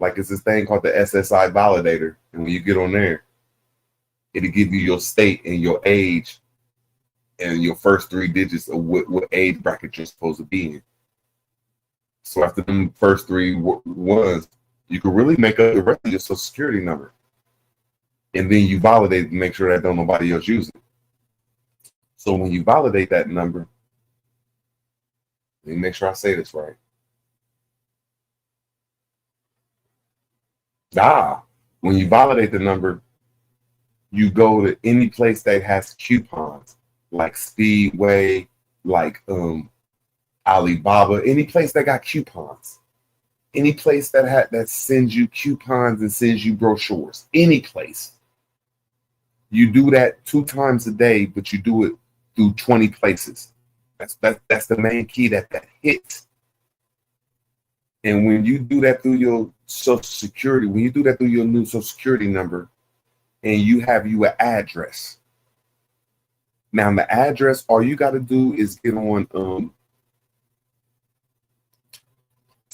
Like, it's this thing called the SSI Validator. And when you get on there, it'll give you your state and your age and your first 3 digits of what age bracket you're supposed to be in. So after them first 3 ones, you can really make up the rest of your social security number. And then you validate it to make sure that don't nobody else use it. So when you validate that number, let me make sure I say this right. When you validate the number, you go to any place that has coupons, like Speedway, like Alibaba, any place that got coupons, any place that sends you coupons and sends you brochures, any place. You do that 2 times a day, but you do it through 20 places. That's the main key that hits. And when you do that through your social security, when you do that through your new social security number, and you have an address. Now the address, all you got to do is get on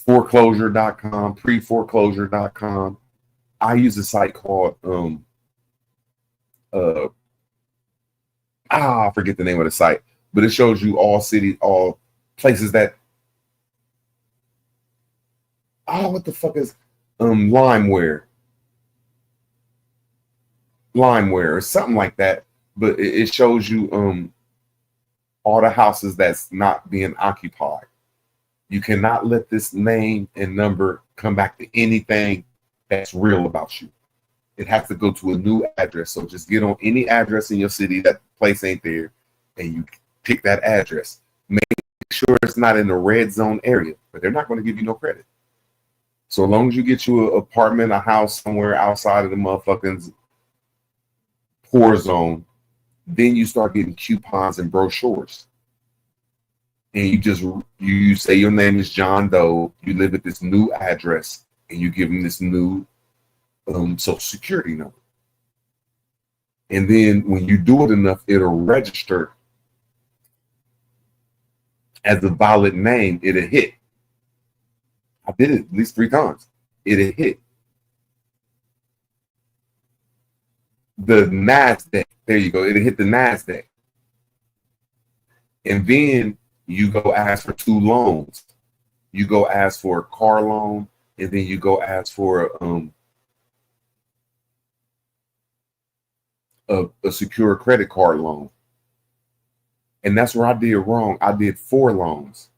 foreclosure.com, preforeclosure.com. I use a site called I forget the name of the site, but it shows you all cities, all places that. Oh, what the fuck is limeware or something like that, but it shows you all the houses that's not being occupied. You cannot let this name and number come back to anything that's real about you. It has to go to a new address. So just get on any address in your city that place ain't there, and you pick that address. Make sure it's not in the red zone area, but they're not going to give you no credit. So as long as you get you an apartment, a house somewhere outside of the motherfucking poor zone, then you start getting coupons and brochures. And you say your name is John Doe, you live at this new address, and you give them this new social security number. And then when you do it enough, it'll register as a valid name. It'll hit. I did it at least 3 times. It'll hit. The NASDAQ. There you go. It'll hit the NASDAQ. And then you go ask for 2 loans. You go ask for a car loan, and then you go ask for a secure credit card loan. And that's where I did wrong. I did 4 loans.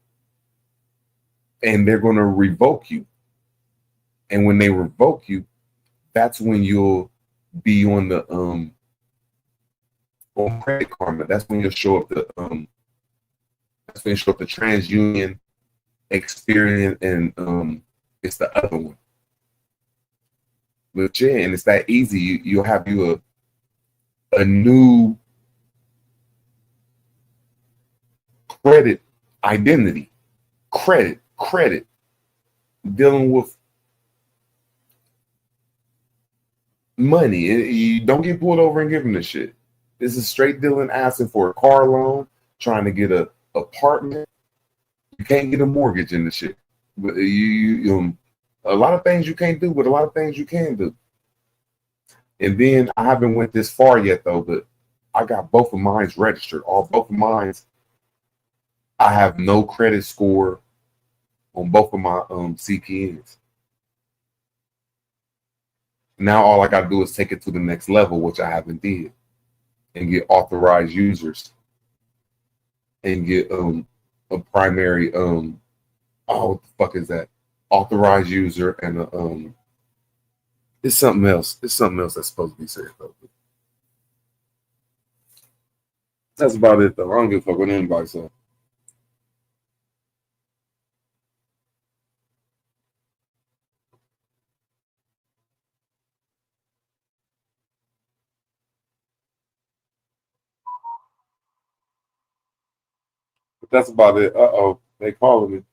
And they're going to revoke you. And when they revoke you, that's when you'll be on the on Credit Karma. That's when you'll show up the TransUnion, Experian, and it's the other one. But yeah, and it's that easy. You'll have you a new credit identity. Credit. Dealing with money. You don't get pulled over and given this shit. This is straight dealing, asking for a car loan, trying to get a apartment. You can't get a mortgage in the shit. But you a lot of things you can't do, but a lot of things you can do. And then I haven't went this far yet though, but I got both of mine registered. Both of mine, I have no credit score on both of my CPNs. Now all I got to do is take it to the next level, which I haven't did, and get authorized users, and get a primary what the fuck is that? Authorized user and it's something else. It's something else that's supposed to be said though. That's about it though. I don't give a fuck what anybody says. But that's about it. Uh-oh, they calling me.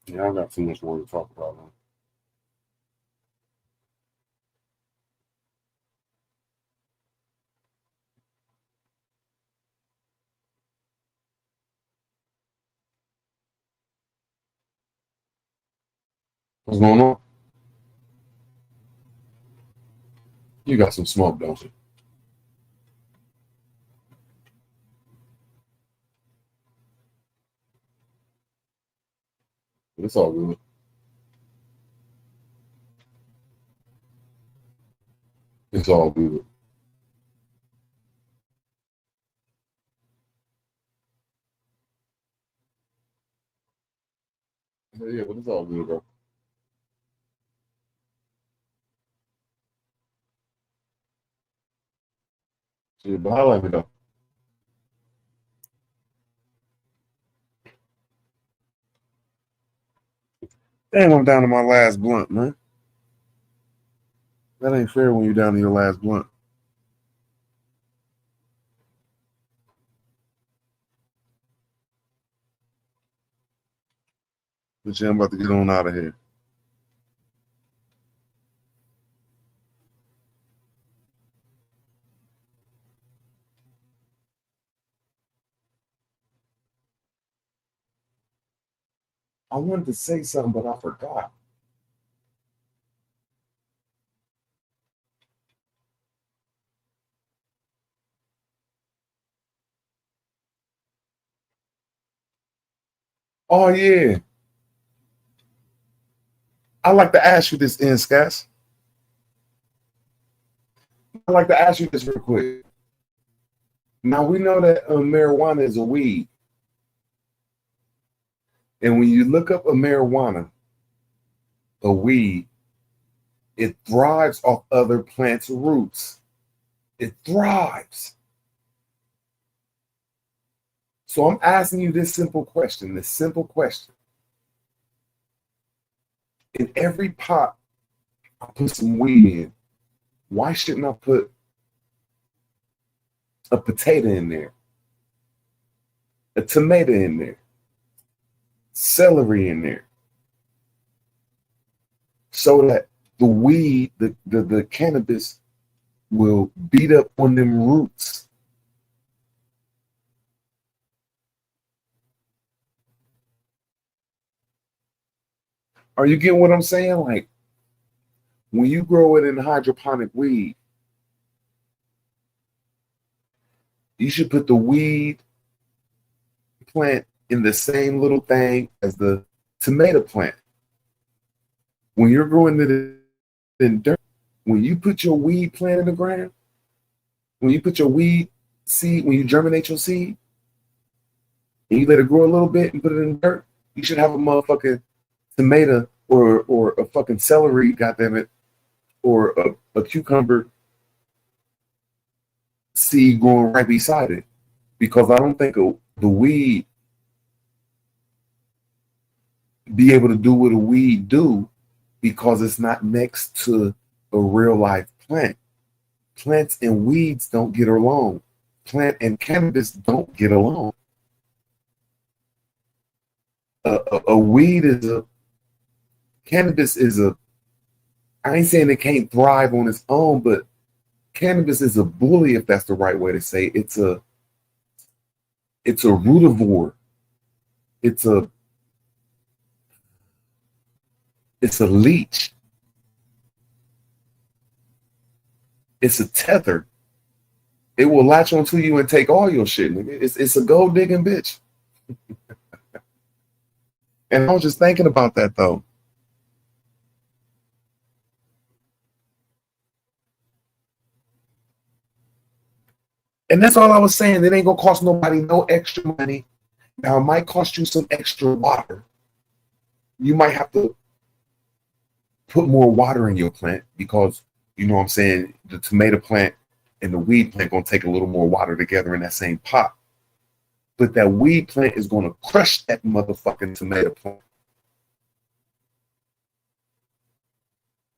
Yeah, I got too much more to talk about now. What's going on? You got some smoke, don't you? It's all good. It's all good. Yeah, but it's all good, bro. Shit, but holla at me though. Damn, I'm down to my last blunt, man. That ain't fair when you're down to your last blunt. But yeah, I'm about to get on out of here. I wanted to say something, but I forgot. Oh yeah. I'd like to ask you this, Inscas. I'd like to ask you this real quick. Now we know that marijuana is a weed. And when you look up a marijuana, a weed, it thrives off other plants' roots. It thrives. So I'm asking you this simple question, In every pot I put some weed in, why shouldn't I put a potato in there, a tomato in there, celery in there, so that the weed, the cannabis will beat up on them roots? Are you getting what I'm saying? Like, when you grow it in hydroponic weed, you should put the weed plant in the same little thing as the tomato plant. When you're growing it in dirt, when you put your weed plant in the ground, when you put your weed seed, when you germinate your seed, and you let it grow a little bit and put it in dirt, you should have a motherfucking tomato or a fucking celery, goddammit, or a cucumber seed growing right beside it. Because I don't think the weed be able to do what a weed do because it's not next to a real life plant. Plants and weeds don't get along. Plant and cannabis don't get along. A weed is cannabis is I ain't saying it can't thrive on its own, but cannabis is a bully, if that's the right way to say it. It's a rudivore. It's a leech. It's a tether. It will latch onto you and take all your shit, nigga. It's a gold digging bitch. And I was just thinking about that though. And that's all I was saying. It ain't gonna cost nobody no extra money. Now it might cost you some extra water. You might have to put more water in your plant because, you know what I'm saying, the tomato plant and the weed plant gonna take a little more water together in that same pot. But that weed plant is gonna crush that motherfucking tomato plant.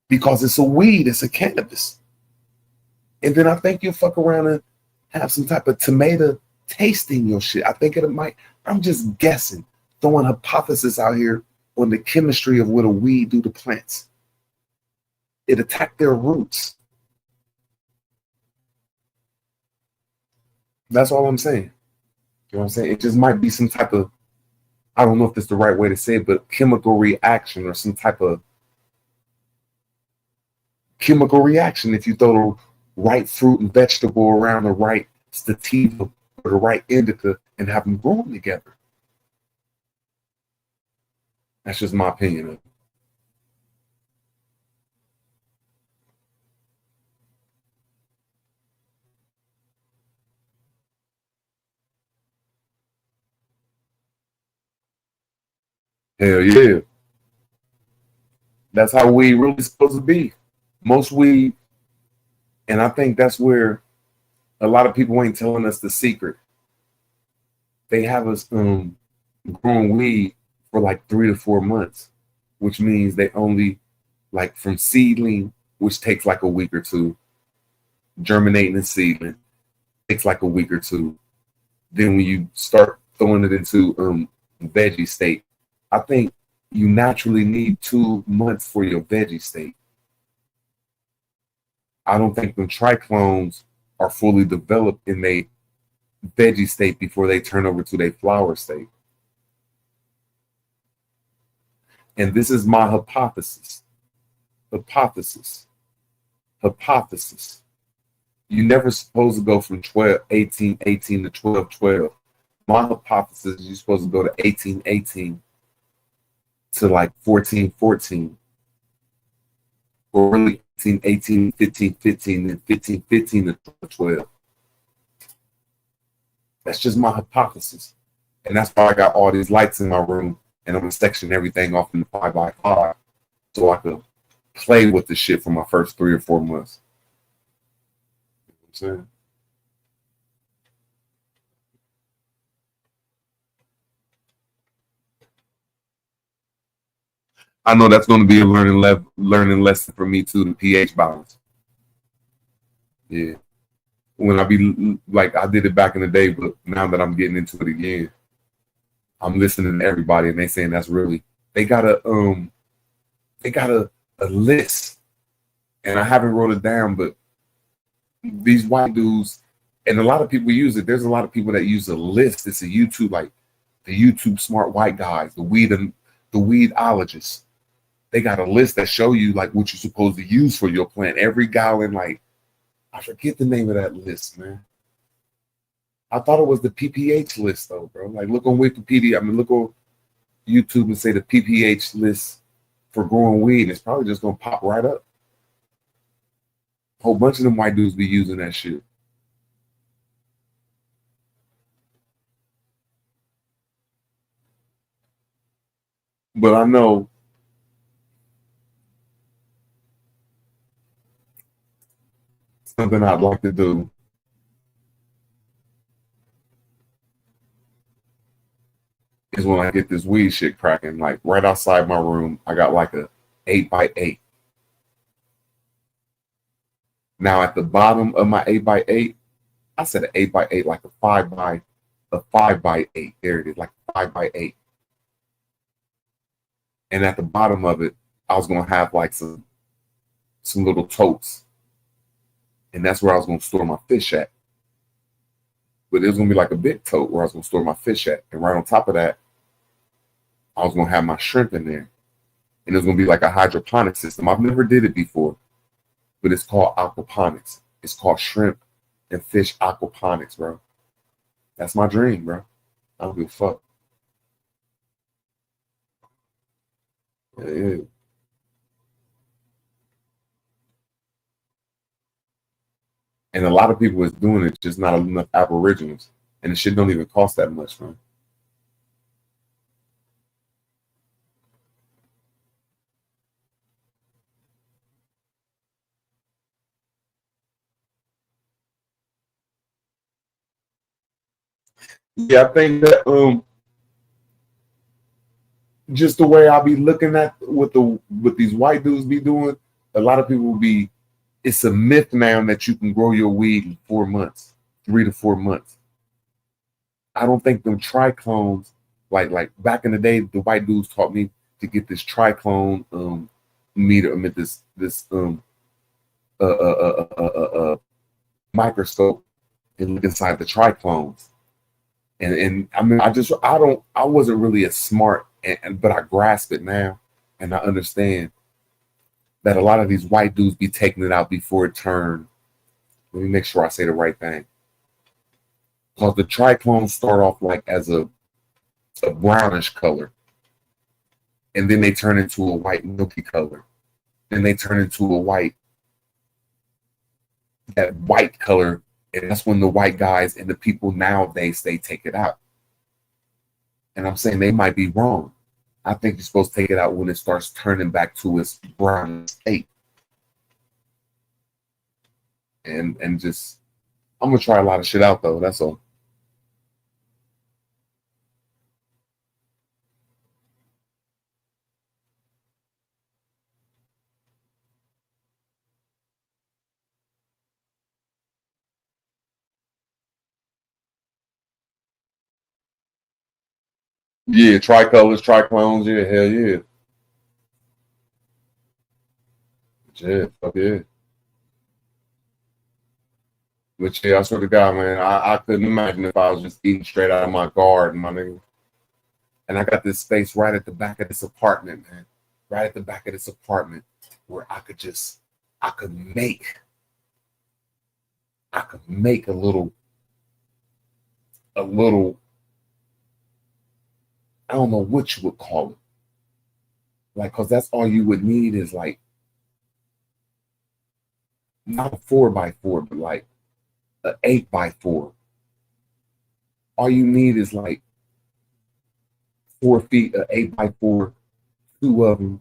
Because it's a weed, it's a cannabis. And then I think you'll fuck around and have some type of tomato tasting your shit. I think it might, I'm just guessing, throwing hypothesis out here on the chemistry of what a weed do to plants. It attack their roots. That's all I'm saying. You know what I'm saying? It just might be some type of, I don't know if that's the right way to say it, but chemical reaction or some type of chemical reaction if you throw the right fruit and vegetable around the right sativa or the right indica and have them growing together. That's just my opinion of it. Hell yeah. That's how weed really supposed to be. Most weed, and I think that's where a lot of people ain't telling us the secret. They have us growing weed for like 3 to 4 months, which means they only, like, from seedling, which takes like a week or two, germinating and seedling takes like a week or two. Then when you start throwing it into veggie state, I think you naturally need 2 months for your veggie state. I don't think the triclones are fully developed in their veggie state before they turn over to their flower state. And this is my hypothesis. You're never supposed to go from 18 to 12. My hypothesis is you're supposed to go to 18 to like 14, 14, or really 18, 18, 15, 15, and 15, 15 to 12. That's just my hypothesis. And that's why I got all these lights in my room and I'm gonna section everything off in 5x5 so I could play with the shit for my first 3 or 4 months. You know what I'm saying? I know that's going to be a learning lesson for me too, the pH balance. Yeah. When I be like, I did it back in the day, but now that I'm getting into it again, I'm listening to everybody and they saying that's really, they got a list, and I haven't wrote it down, but these white dudes, and a lot of people use it. There's a lot of people that use a list. It's a YouTube, like the YouTube smart white guys, the weedologists. They got a list that show you like what you're supposed to use for your plant. Every gallon, like, I forget the name of that list, man. I thought it was the PPH list though, bro. Like, look on Wikipedia. I mean, look on YouTube and say the PPH list for growing weed. And it's probably just gonna pop right up. A whole bunch of them white dudes be using that shit. But I know something I'd like to do is when I get this weed shit cracking, like right outside my room, I got like a 8x8. Now at the bottom of my 8x8, I said an 8x8, like a 5x8. There it is, like a 5x8. And at the bottom of it, I was gonna have like some little totes. And that's where I was gonna store my fish at. But it was gonna be like a big tote where I was gonna store my fish at. And right on top of that, I was gonna have my shrimp in there. And it was gonna be like a hydroponic system. I've never did it before, but it's called aquaponics. It's called shrimp and fish aquaponics, bro. That's my dream, bro. I don't give a fuck. Yeah. And a lot of people is doing it, just not enough aboriginals. And the shit don't even cost that much, man. Yeah, I think that just the way I be looking at what these white dudes be doing, a lot of people will be, it's a myth now that you can grow your weed in 4 months, 3 to 4 months. I don't think them triclones, like back in the day, the white dudes taught me to get this triclone meter, I mean this microscope and look inside the triclones. And I mean, I wasn't really as smart, but I grasp it now, and I understand that a lot of these white dudes be taking it out before it turned. Let me make sure I say the right thing. Because the triclones start off like as a brownish color, and then they turn into a white milky color. Then they turn into that white color, and that's when the white guys and the people nowadays, they take it out. And I'm saying they might be wrong. I think you're supposed to take it out when it starts turning back to its brown state. And just, I'm gonna try a lot of shit out though, that's all. Yeah, tricolors, triclones, yeah, hell yeah. Yeah, fuck yeah. But yeah, I swear to God, man, I couldn't imagine if I was just eating straight out of my garden, my nigga. And I got this space right at the back of this apartment, man. Right at the back of this apartment where I could make a little, I don't know what you would call it. Like, cause that's all you would need is like not a 4x4, but like an 8x4. All you need is like 4 feet, an 8x4, 2 of them,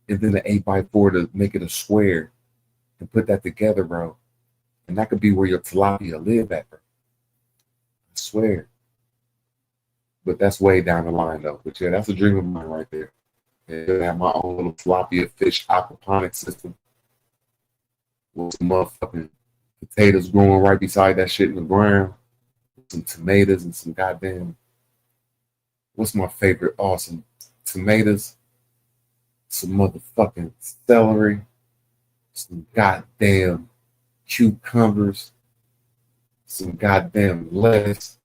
and then the 8x4 to make it a square and put that together, bro. And that could be where your tilapia live at, bro. I swear. But that's way down the line, though. But yeah, that's a dream of mine right there. And I have my own little tilapia fish aquaponic system with some motherfucking potatoes growing right beside that shit in the ground, some tomatoes and some goddamn. What's my favorite? Awesome tomatoes, some motherfucking celery, some goddamn cucumbers, some goddamn lettuce.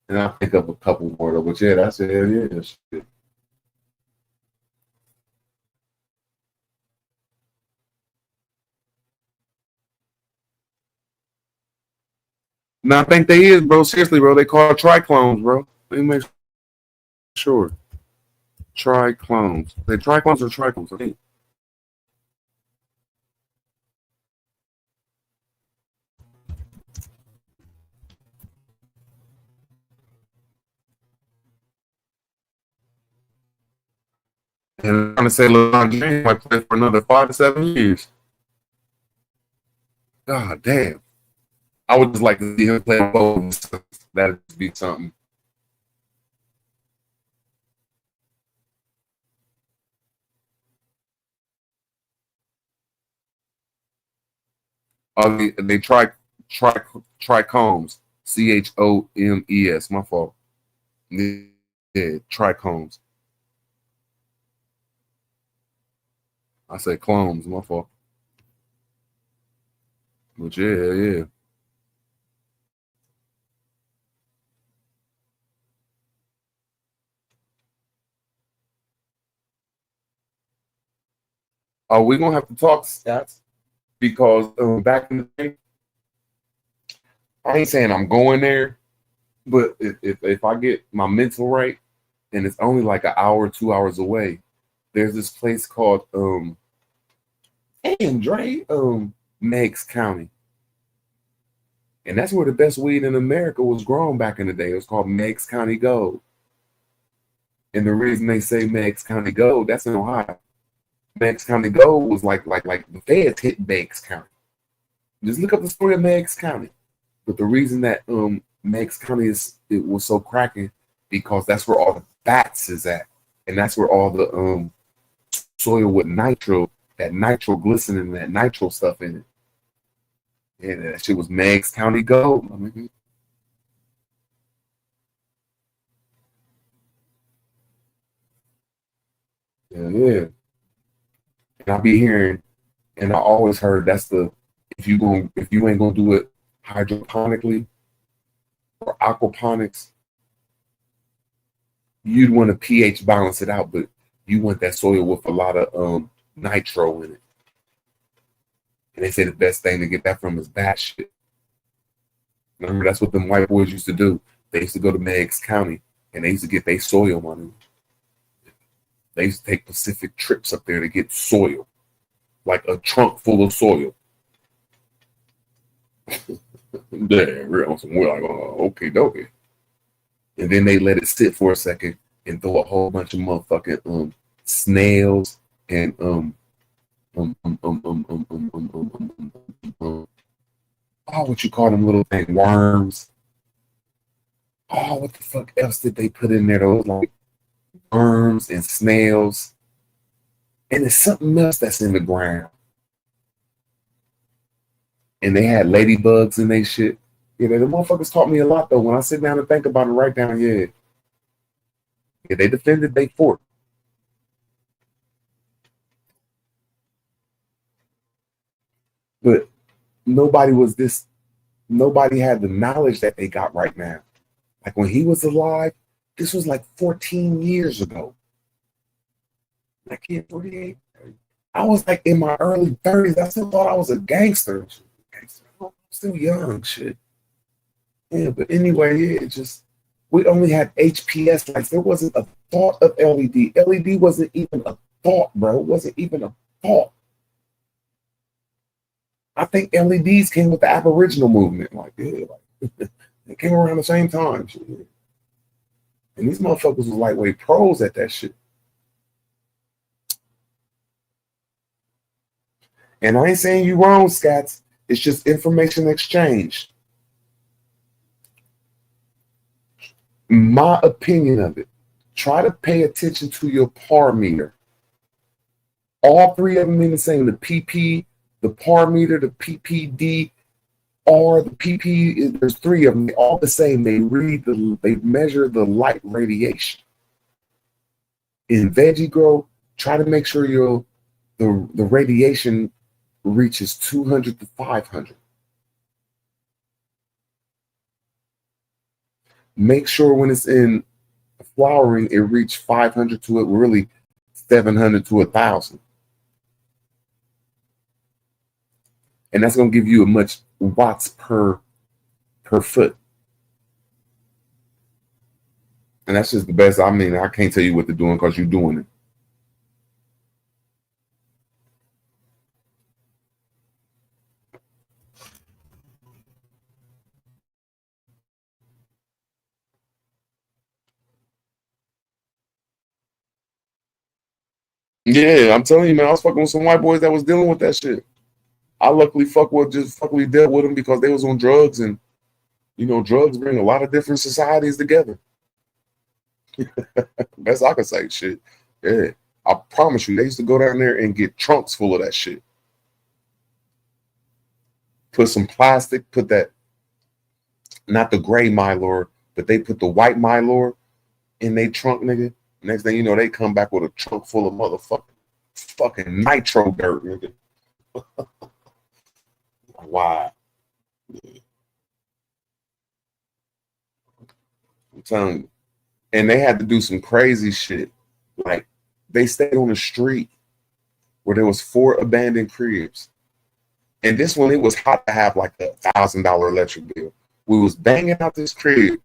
And I'll pick up a couple more though. But yeah, that's it. Yeah, shit. No, I think they is, bro. Seriously, bro. They call it triclones, bro. Let me make sure. Triclones. They triclones or triclones, I think. And I'm trying to say LeBron James might play for another 5 to 7 years. God damn. I would just like to see him play both. That'd be something. They trichomes. CHOMES. My fault. Yeah, trichomes. I say clones. My fault. But yeah. Oh, we're gonna have to talk stats because back in the day, I ain't saying I'm going there, but if I get my mental right, and it's only like an hour, 2 hours away, there's this place called Meigs County, and that's where the best weed in America was grown back in the day. It was called Meigs County Gold, and the reason they say Meigs County Gold, that's in Ohio. Meigs County Gold was like the feds hit Meigs County. Just look up the story of Meigs County. But the reason that Meigs County it was so cracking because that's where all the bats is at, and that's where all the soil with that nitroglycerin, that nitro stuff in it. Yeah, that shit was Meigs County Gold. Yeah. And I be hearing, and I always heard that's if you ain't gonna do it hydroponically or aquaponics, you'd want to pH balance it out, but you want that soil with a lot of nitro in it. And they say the best thing to get that from is bat shit. Remember, that's what them white boys used to do. They used to go to Meigs County and they used to get their soil money. They used to take Pacific trips up there to get soil, like a trunk full of soil. Damn, we're on some like, okay, dokie. And then they let it sit for a second and throw a whole bunch of motherfucking snails and what you call them little thing, worms. Oh, what the fuck else did they put in there? Those like worms and snails, and there's something else that's in the ground. And they had ladybugs and they shit. Yeah, the motherfuckers taught me a lot though. When I sit down and think about it, write down, yeah, they defended their fort. But nobody had the knowledge that they got right now. Like when he was alive, this was like 14 years ago. I can't 48. I was like in my early 30s. I still thought I was a gangster. I'm still young, shit. Yeah, but anyway, yeah, We only had HPS lights. There wasn't a thought of LED. LED wasn't even a thought, bro. It wasn't even a thought. I think LEDs came with the Aboriginal movement. Like, yeah, like it came around the same time. Shit. And these motherfuckers was lightweight pros at that shit. And I ain't saying you wrong, Scats. It's just information exchange. My opinion of it. Try to pay attention to your PAR meter. All three of them mean the same. The PP, the PAR meter, the PPD, or the PP. There's three of them. They're all the same. They measure the light radiation. In Veggie Grow, try to make sure the radiation reaches 200 to 500. Make sure when it's in flowering, it reach 500 to really 700 to 1,000. And that's going to give you a much watts per foot. And that's just the best. I mean, I can't tell you what they're doing because you're doing it. Yeah, I'm telling you, man, I was fucking with some white boys that was dealing with that shit. I luckily dealt with them because they was on drugs, and you know, drugs bring a lot of different societies together. Best I can say, shit. Yeah, I promise you, they used to go down there and get trunks full of that shit. Put some plastic, put that, not the gray Mylor, but they put the white Mylor in their trunk, nigga. Next thing you know, they come back with a trunk full of fucking nitro dirt, nigga. Wow. Yeah. I'm telling you. And they had to do some crazy shit. Like, they stayed on the street where there was 4 abandoned cribs. And this one, it was hot to have like $1,000 electric bill. We was banging out this crib.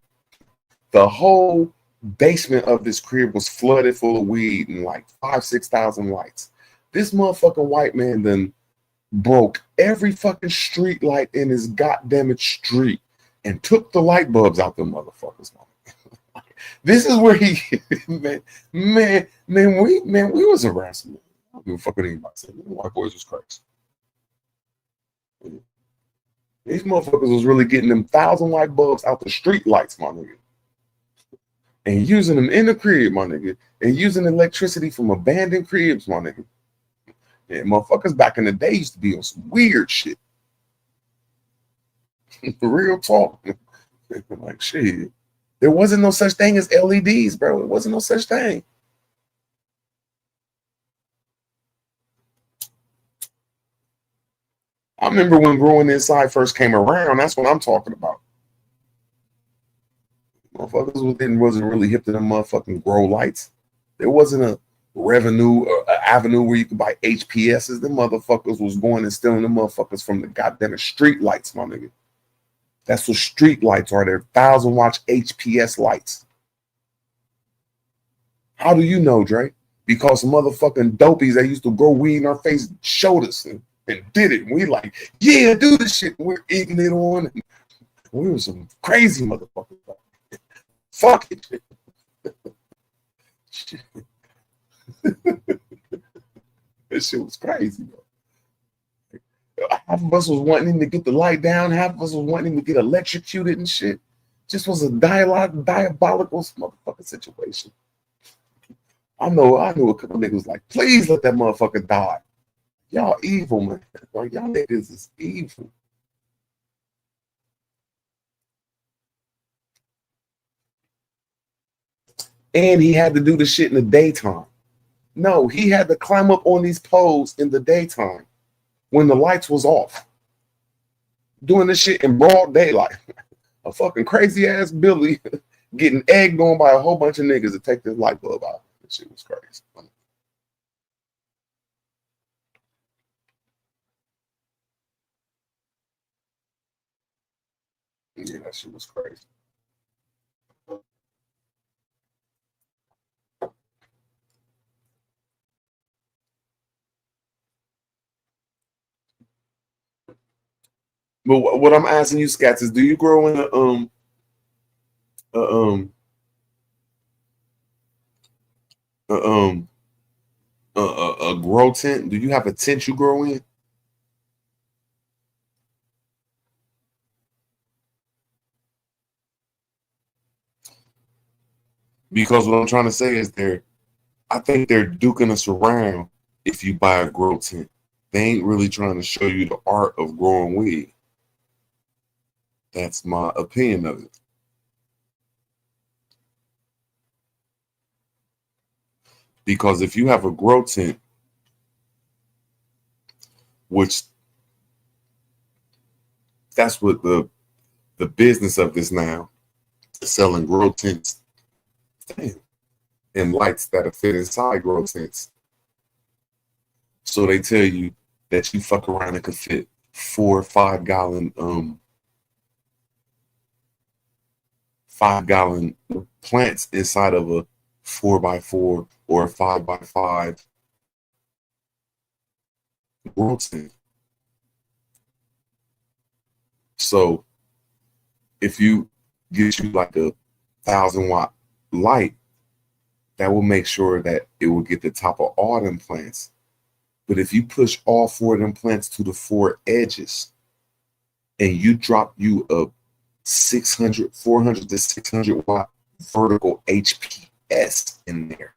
The whole basement of this crib was flooded full of weed and like 5,000-6,000 lights. This motherfucking white man then broke every fucking street light in his goddamn street and took the light bulbs out the motherfuckers. This is where he, man, we was arrested. I don't give a fuck what anybody said. White boys was crazy. These motherfuckers was really getting them 1,000 light bulbs out the street lights, my nigga. And using them in the crib, my nigga. And using electricity from abandoned cribs, my nigga. Yeah, motherfuckers back in the day used to be on some weird shit. Real talk. Like, shit. There wasn't no such thing as LEDs, bro. It wasn't no such thing. I remember when Growing Inside first came around. That's what I'm talking about. Motherfuckers wasn't really hip to them motherfucking grow lights. There wasn't a revenue or an avenue where you could buy HPSs. Them motherfuckers was going and stealing them motherfuckers from the goddamn street lights, my nigga. That's what street lights are. They're 1,000-watt HPS lights. How do you know, Dre? Because some motherfucking dopies that used to grow weed in our face showed us and did it. And we like, yeah, do this shit. And we're eating it on. And we were some crazy motherfuckers. Fuck it. This shit was crazy, bro. Half of us was wanting him to get the light down. Half of us was wanting him to get electrocuted and shit. Just was a diabolical motherfucking situation. I knew a couple niggas like, please let that motherfucker die. Y'all evil, man. Like, y'all niggas is evil. And he had to do the shit in the daytime. No, he had to climb up on these poles in the daytime when the lights was off. Doing this shit in broad daylight. A fucking crazy ass Billy getting egged on by a whole bunch of niggas to take this light bulb out. That shit was crazy. Yeah, that shit was crazy. But what I'm asking you, Scats, is do you grow in a um a um a grow tent? Do you have a tent you grow in? Because what I'm trying to say is I think they're duking us around if you buy a grow tent. They ain't really trying to show you the art of growing weed. That's my opinion of it. Because if you have a grow tent, which that's what the business of this now, selling grow tents and lights that fit inside grow tents. So they tell you that you fuck around and could fit 4 or 5 gallon 5-gallon plants inside of a 4x4 or a 5x5 grow tent. So if you get you like a 1,000-watt light, that will make sure that it will get the top of all them plants. But if you push all 4 of them plants to the 4 edges and you drop you a 400 to 600 watt vertical HPS in there,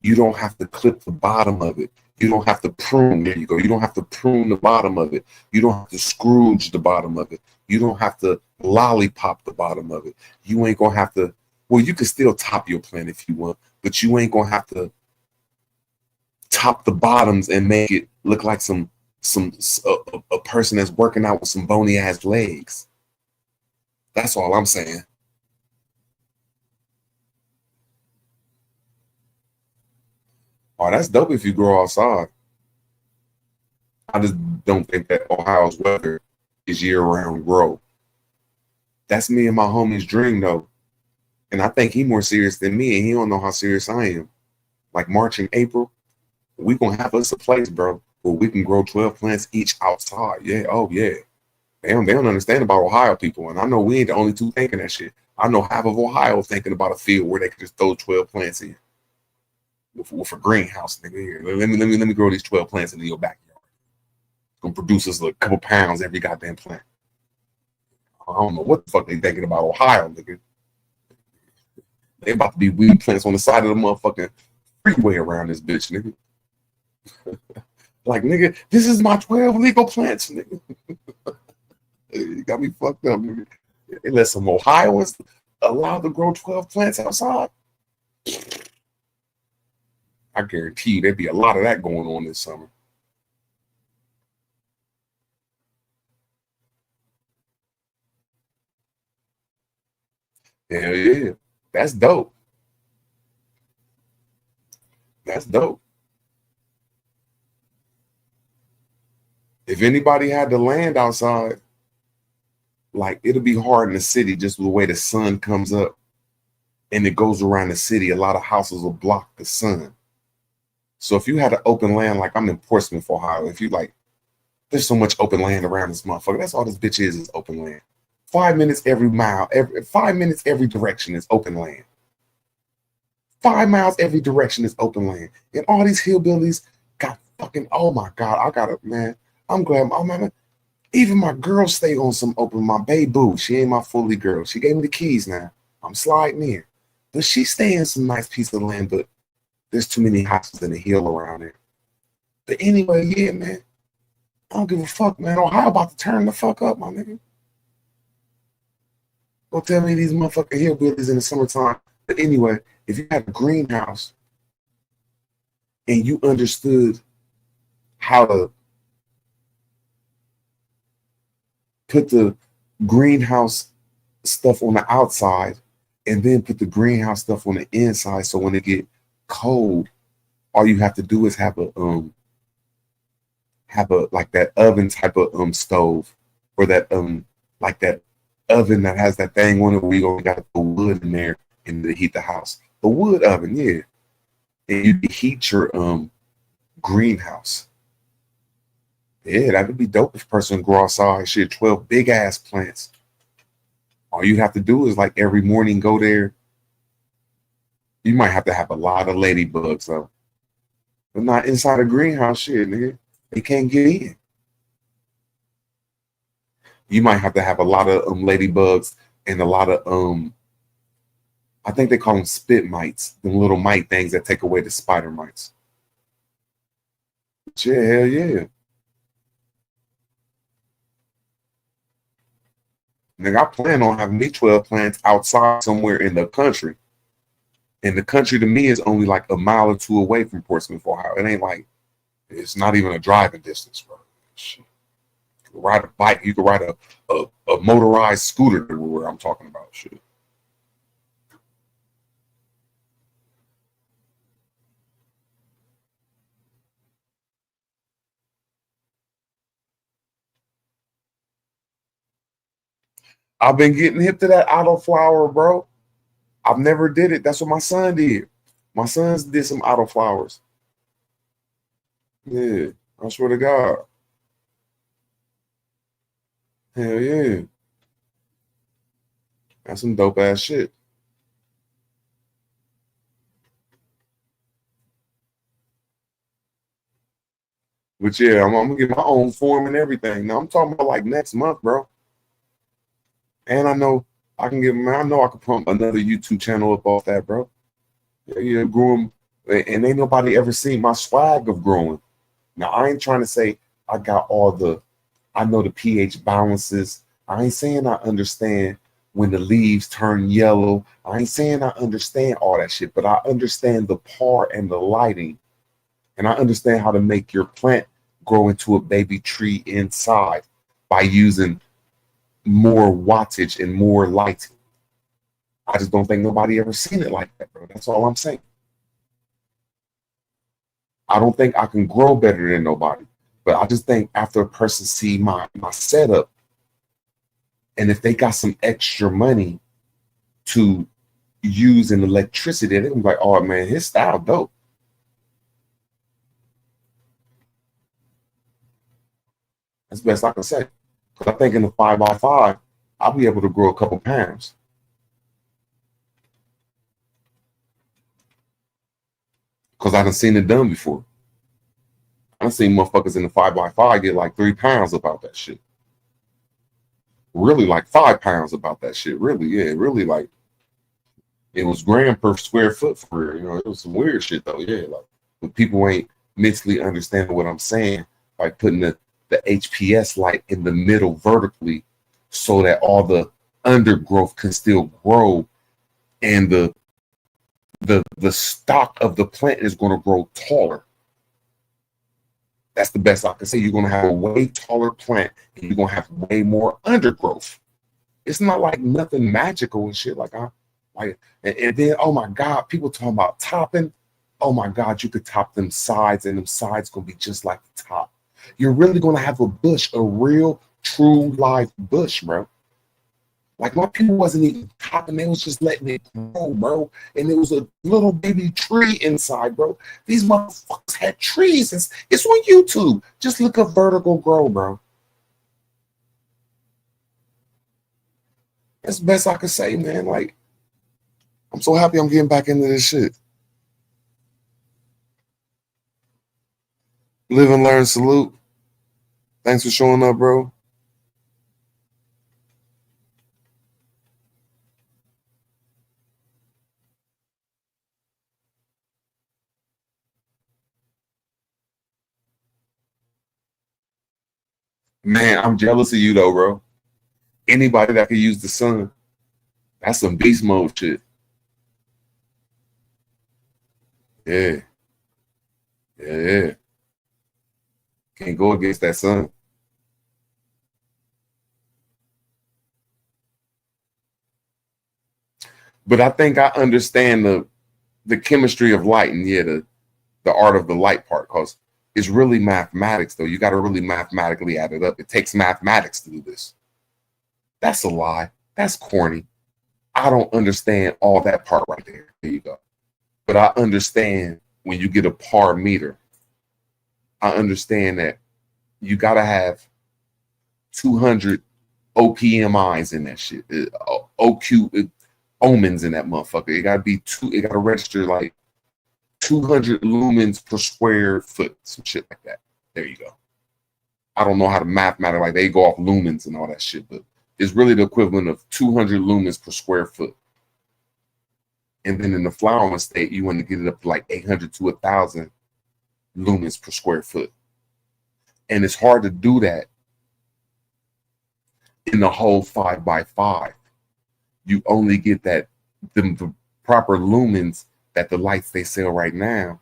you don't have to clip the bottom of it. You don't have to prune. There you go. You don't have to prune the bottom of it. You don't have to Scrooge the bottom of it. You don't have to lollipop the bottom of it. You ain't going to have to, well, you can still top your plant if you want, but you ain't going to have to top the bottoms and make it look like a person that's working out with some bony ass legs. That's all I'm saying. Oh, that's dope if you grow outside. I just don't think that Ohio's weather is year-round grow. That's me and my homie's dream though. And I think he more serious than me, and he don't know how serious I am. Like March and April, we gonna have us a place, bro, where we can grow 12 plants each outside. Yeah, oh yeah. They don't understand about Ohio people, and I know we ain't the only two thinking that shit. I know half of Ohio thinking about a field where they can just throw 12 plants in with a greenhouse, nigga. Here, let me grow these 12 plants in your backyard. It's gonna produce us a couple pounds every goddamn plant. I don't know what the fuck they thinking about Ohio, nigga. They about to be weed plants on the side of the motherfucking freeway around this bitch, nigga. Like, nigga, this is my 12 legal plants, nigga. You got me fucked up, nigga. They let some Ohioans allowed to grow 12 plants outside. I guarantee you there'd be a lot of that going on this summer. Hell yeah. That's dope. That's dope. If anybody had the land outside, like it'll be hard in the city just the way the sun comes up and it goes around the city. A lot of houses will block the sun. So if you had an open land, like I'm in Portsmouth, Ohio, if you like, there's so much open land around this motherfucker. That's all this bitch is open land. 5 minutes every mile, 5 minutes every direction is open land. 5 miles every direction is open land. And all these hillbillies got fucking, oh my God, I got it, man. I'm glad, even my girl stayed on some open, my babe boo, she ain't my fully girl. She gave me the keys now. I'm sliding in. But she stay in some nice piece of land, but there's too many houses in the hill around there. But anyway, yeah, man. I don't give a fuck, man. Ohio about to turn the fuck up, my nigga. Don't tell me these motherfucking hillbillies in the summertime. But anyway, if you had a greenhouse and you understood how to put the greenhouse stuff on the outside and then put the greenhouse stuff on the inside, so when it get cold, all you have to do is have a like that oven type of stove, or that like that oven that has that thing on it where you only got to put wood in there and to heat the house. A wood oven, yeah. And you can heat your greenhouse. Yeah, that would be dope if a person grow outside shit, 12 big ass plants. All you have to do is like every morning go there. You might have to have a lot of ladybugs though. But not inside a greenhouse shit, nigga. They can't get in. You might have to have a lot of ladybugs and a lot of I think they call them spit mites, the little mite things that take away the spider mites. Yeah, hell yeah. Nigga, I plan on having me 12 plants outside somewhere in the country. And the country to me is only like a mile or two away from Portsmouth, Ohio. It ain't like, it's not even a driving distance, bro. Shit. You can ride a bike, you can ride a motorized scooter to where I'm talking about shit. I've been getting hip to that autoflower, bro. I've never did it. That's what my son did. My sons did some autoflowers. Yeah, I swear to God. Hell yeah. That's some dope ass shit. But yeah, I'm gonna get my own form and everything. Now I'm talking about like next month, bro. And I know I can get, I know I can pump another YouTube channel up off that, bro. Yeah, growing, and ain't nobody ever seen my swag of growing. Now I ain't trying to say I got all the, I know the pH balances. I ain't saying I understand when the leaves turn yellow. I ain't saying I understand all that shit, but I understand the par and the lighting, and I understand how to make your plant grow into a baby tree inside by using more wattage and more lighting. I just don't think nobody ever seen it like that, bro. That's all I'm saying. I don't think I can grow better than nobody, but I just think after a person see my setup, and if they got some extra money to use in electricity, they're gonna be like, oh man, his style dope. That's the best I can say. Because I think in the 5x5, I'll be able to grow a couple pounds. Because I done seen it done before. I done seen motherfuckers in the 5x5 get like 3 pounds about that shit. Really like 5 pounds about that shit. Really, yeah, really like it was gram per square foot for real. You know, it was some weird shit though. Yeah, like when people ain't mentally understanding what I'm saying by putting the HPS light in the middle vertically so that all the undergrowth can still grow and the stock of the plant is going to grow taller. That's the best I can say. You're going to have a way taller plant and you're going to have way more undergrowth. It's not like nothing magical and shit. Like and then, oh my God, people talking about topping. Oh my God, you could top them sides and them sides going to be just like the top. You're really going to have a bush, a real, true, live bush, bro. Like my people wasn't even topping, they was just letting it grow, bro. And it was a little baby tree inside, bro. These motherfuckers had trees. It's on YouTube. Just look up vertical grow, bro. That's the best I can say, man. Like, I'm so happy I'm getting back into this shit. Live and learn, salute. Thanks for showing up, bro. Man, I'm jealous of you though, bro. Anybody that can use the sun, that's some beast mode shit. Yeah. Yeah. Can't go against that sun. But I think I understand the chemistry of light and yeah, the art of the light part, because it's really mathematics though. You got to really mathematically add it up. It takes mathematics to do this. That's a lie. That's corny. I don't understand all that part right there. There you go. But I understand when you get a par meter. I understand that you gotta have 200 OPMIs in that shit. OQ omens in that motherfucker. It gotta be it gotta register like 200 lumens per square foot, some shit like that. There you go. I don't know how to mathematics, like they go off lumens and all that shit, but it's really the equivalent of 200 lumens per square foot. And then in the flowering state, you want to get it up to like 800 to 1,000 lumens per square foot. And it's hard to do that in the whole 5x5. You only get that the proper lumens that the lights they sell right now,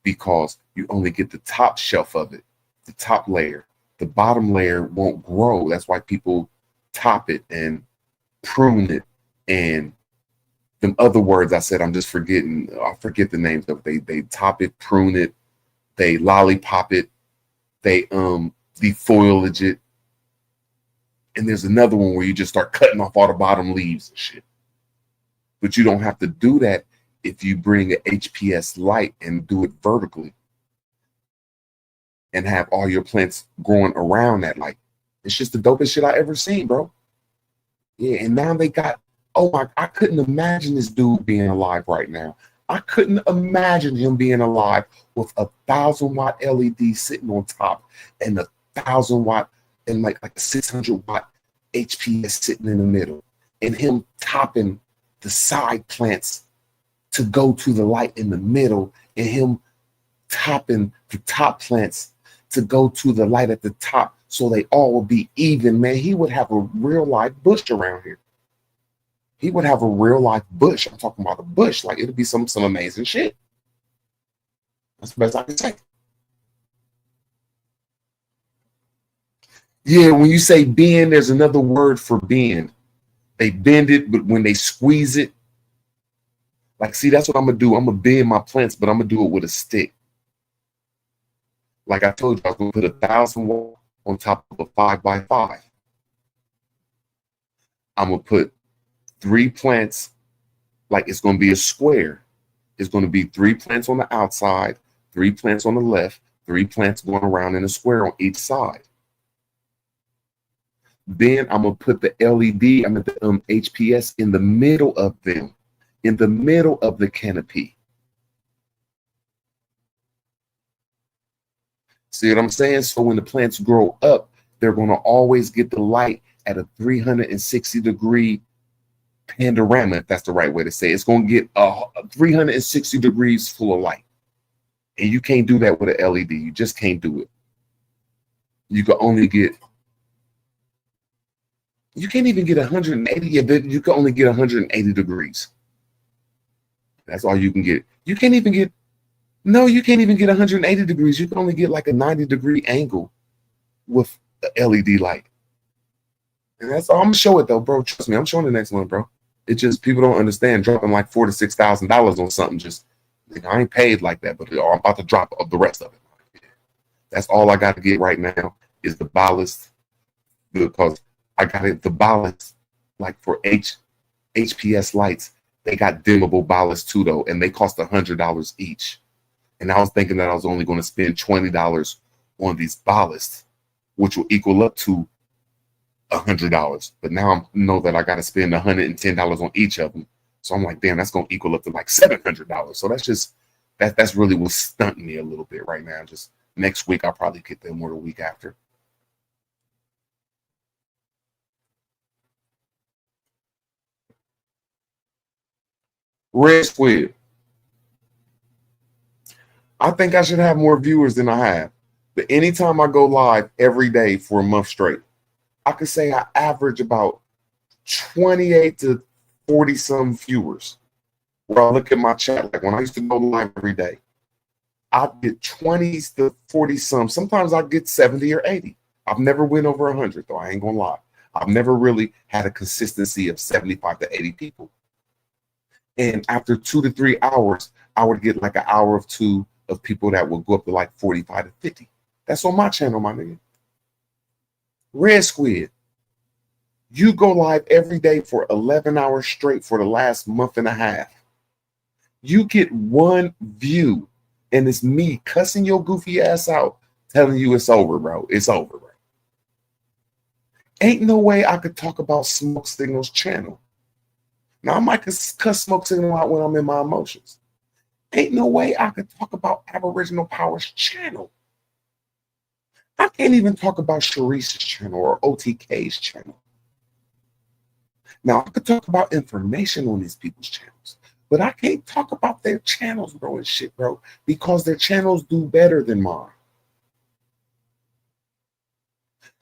because you only get the top shelf of it, the top layer. The bottom layer won't grow. That's why people top it and prune it and them other words I said, I'm just forgetting. I forget the names of it. They top it, prune it, they lollipop it, they defoliage it. And there's another one where you just start cutting off all the bottom leaves and shit. But you don't have to do that if you bring an HPS light and do it vertically and have all your plants growing around that light. It's just the dopest shit I ever seen, bro. Yeah, and now they got, oh my, I couldn't imagine this dude being alive right now. I couldn't imagine him being alive with a 1,000-watt LED sitting on top and a 1,000-watt and like a 600-watt HPS sitting in the middle, and him topping the side plants to go to the light in the middle, and him topping the top plants to go to the light at the top, so they all will be even. Man, he would have a real life bush around here. He would have a real life bush. I'm talking about a bush. Like, it'd be some amazing shit. That's the best I can say. Yeah, when you say bend, there's another word for bend. They bend it, but when they squeeze it, like, see, that's what I'm gonna do. I'm gonna bend my plants, but I'm gonna do it with a stick. Like I told you, I was gonna put 1,000 watt on top of a 5x5. I'm gonna put 3 plants, like it's gonna be a square. It's gonna be 3 plants on the outside, 3 plants on the left, 3 plants going around in a square on each side. Then I'm gonna put the LED, I'm at the HPS in the middle of them, in the middle of the canopy. See what I'm saying? So when the plants grow up, they're gonna always get the light at a 360-degree panorama, if that's the right way to say it. It's gonna get a 360 degrees full of light. And you can't do that with an LED. You just can't do it. You can only get, you can't even get 180. You can only get 180 degrees. That's all you can get. You can't even get, no, you can't even get 180 degrees. You can only get like a 90-degree angle with the LED light. And that's all. I'm gonna show it though, bro. Trust me, I'm showing the next one, bro. It just, people don't understand dropping like $4,000 to $6,000 on something. Just, I ain't paid like that, but I'm about to drop the rest of it. That's all I got to get right now is the ballast, because I got it, the ballast, like for HPS lights, they got dimmable ballast too though, and they cost $100 each. And I was thinking that I was only going to spend $20 on these ballasts, which will equal up to $100. But now I know that I got to spend $110 on each of them. So I'm like, damn, that's going to equal up to like $700. So that's just, that's really what's stunting me a little bit right now. Just next week, I'll probably get them, or the week after. Red Squid. I think I should have more viewers than I have. But anytime I go live every day for a month straight, I could say I average about 28 to 40 some viewers. Where I look at my chat, like when I used to go live every day, I get 20 to 40 some. Sometimes I get 70 or 80. I've never went over 100 though. I ain't gonna lie. I've never really had a consistency of 75 to 80 people. And after 2 to 3 hours, I would get like an hour or two of people that would go up to like 45 to 50. That's on my channel, my nigga. Red Squid, you go live every day for 11 hours straight for the last month and a half. You get 1 view, and it's me cussing your goofy ass out telling you it's over, bro. It's over, bro. Ain't no way I could talk about Smoke Signal's channel. Now I might cuss Smoke Signal out when I'm in my emotions. Ain't no way I could talk about Aboriginal Power's channel. I can't even talk about Sharice's channel or OTK's channel. Now I could talk about information on these people's channels, but I can't talk about their channels, bro, and shit, bro, because their channels do better than mine.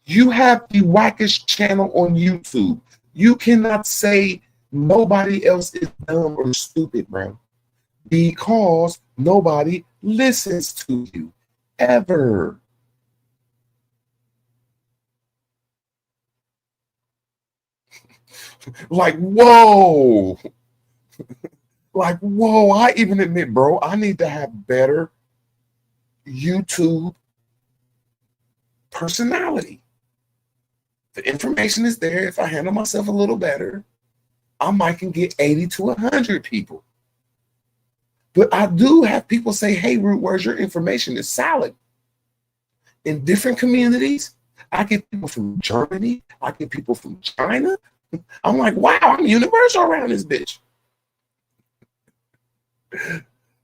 You have the wackest channel on YouTube. You cannot say nobody else is dumb or stupid, bro, because nobody listens to you ever. Like, whoa. Like, whoa. I even admit, bro, I need to have better YouTube personality. The information is there. If I handle myself a little better, I might can get 80 to 100 people. But I do have people say, hey, Root, where's your information? It's solid. In different communities, I get people from Germany. I get people from China. I'm like, wow, I'm universal around this bitch.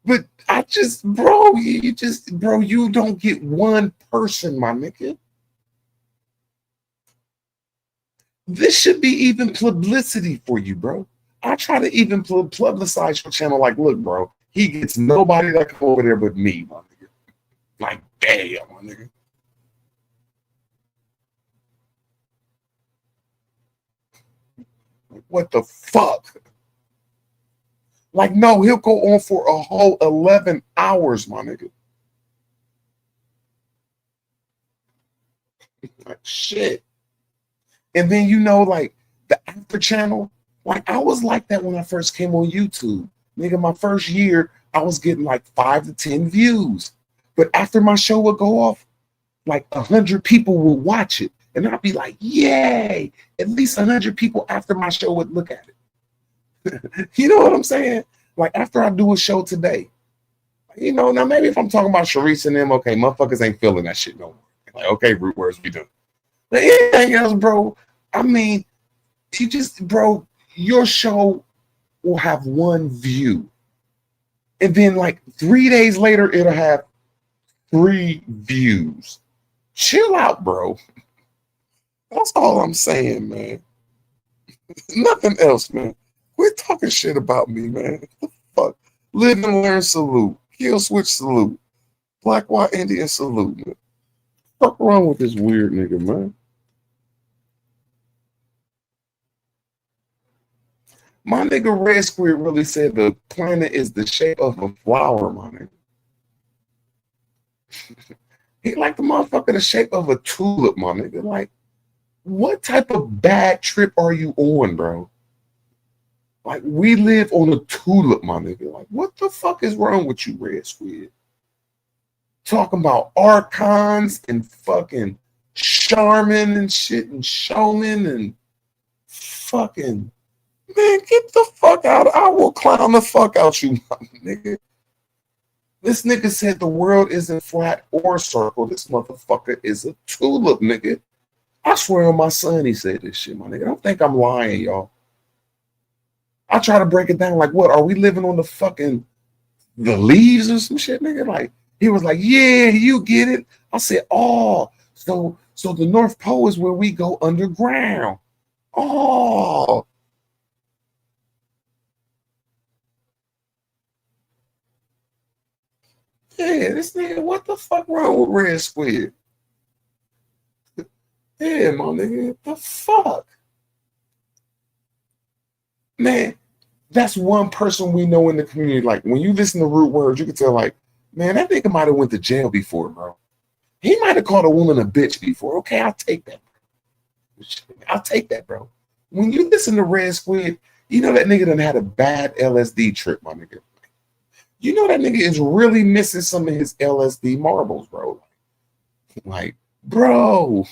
But I just, bro, you don't get one person, my nigga. This should be even publicity for you, bro. I try to even publicize your channel like, look, bro, he gets nobody that come over there but me, my nigga. Like, damn, my nigga. What the fuck? Like, no, he'll go on for a whole 11 hours, my nigga. Like, shit. And then, you know, like, the after channel, like, I was like that when I first came on YouTube. Nigga, my first year, I was getting like 5 to 10 views. But after my show would go off, like 100 people would watch it. And I'd be like, yay, at least 100 people after my show would look at it. You know what I'm saying? Like, after I do a show today, you know, now maybe if I'm talking about Sharice and them, okay, motherfuckers ain't feeling that shit no more. Like, okay, Root, where's we doing? But anything else, bro, I mean, you just, bro, your show will have one view. And then like 3 days later, it'll have 3 views. Chill out, bro. That's all I'm saying, man. Nothing else, man. Quit talking shit about me, man. What the fuck? Live and learn, salute. Kill switch, salute. Black, white, Indian, salute, man. Fuck wrong with this weird nigga, man. My nigga Red Squid really said the planet is the shape of a flower, my nigga. He like the motherfucker the shape of a tulip, my nigga. Like, what type of bad trip are you on, bro? Like, we live on a tulip, my nigga. Like, what the fuck is wrong with you, Red Squid? Talking about archons and fucking Charmin and shit and showman and fucking, man, get the fuck out. I will clown the fuck out you, my nigga. This nigga said the world isn't flat or circle. This motherfucker is a tulip, nigga. I swear on my son he said this shit, my nigga. Don't think I'm lying, y'all. I try to break it down like, what, are we living on the leaves or some shit, nigga? Like, he was like, yeah, you get it. I said, oh, so the North Pole is where we go underground. Oh. Yeah, this nigga, what the fuck wrong with Red Squid? Yeah, my nigga, the fuck? Man, that's one person we know in the community. Like, when you listen to Root words, you can tell, like, man, that nigga might have went to jail before, bro. He might have called a woman a bitch before. Okay, I'll take that. I'll take that, bro. When you listen to Red Squid, you know that nigga done had a bad LSD trip, my nigga. You know that nigga is really missing some of his LSD marbles, bro. Like, bro.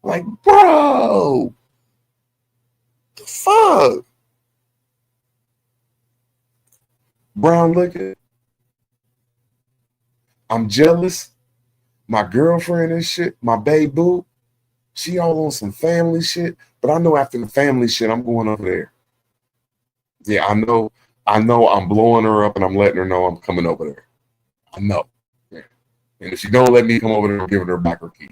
Like, bro. The fuck? Brown liquor. I'm jealous. my girlfriend and shit, my babe boo, she all on some family shit. But I know after the family shit, I'm going over there. Yeah, I know I'm blowing her up and I'm letting her know I'm coming over there. I know. Yeah. And if she don't let me come over there, I'm giving her back her key.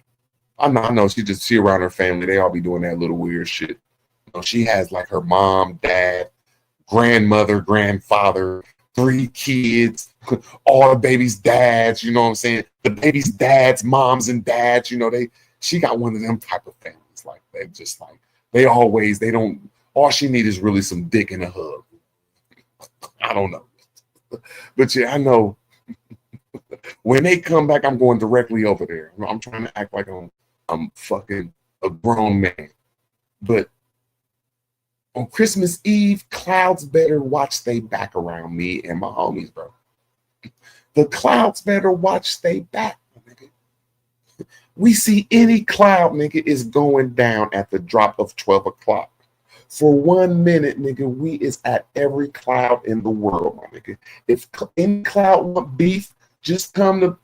I know she around her family, they all be doing that little weird shit. You know, she has like her mom, dad, grandmother, grandfather, 3 kids, all the baby's dads, you know what I'm saying? The baby's dads, moms and dads, you know, she got one of them type of families. Like they just like they don't all she need is really some dick and a hug. I don't know. But yeah, I know when they come back, I'm going directly over there. I'm trying to act like I'm fucking a grown man. But on Christmas Eve, clouds better watch they back around me and my homies, bro. The clouds better watch they back, nigga. We see any cloud, nigga, is going down at the drop of 12 o'clock. For 1 minute, nigga, we is at every cloud in the world, my nigga. If any cloud want beef, just come to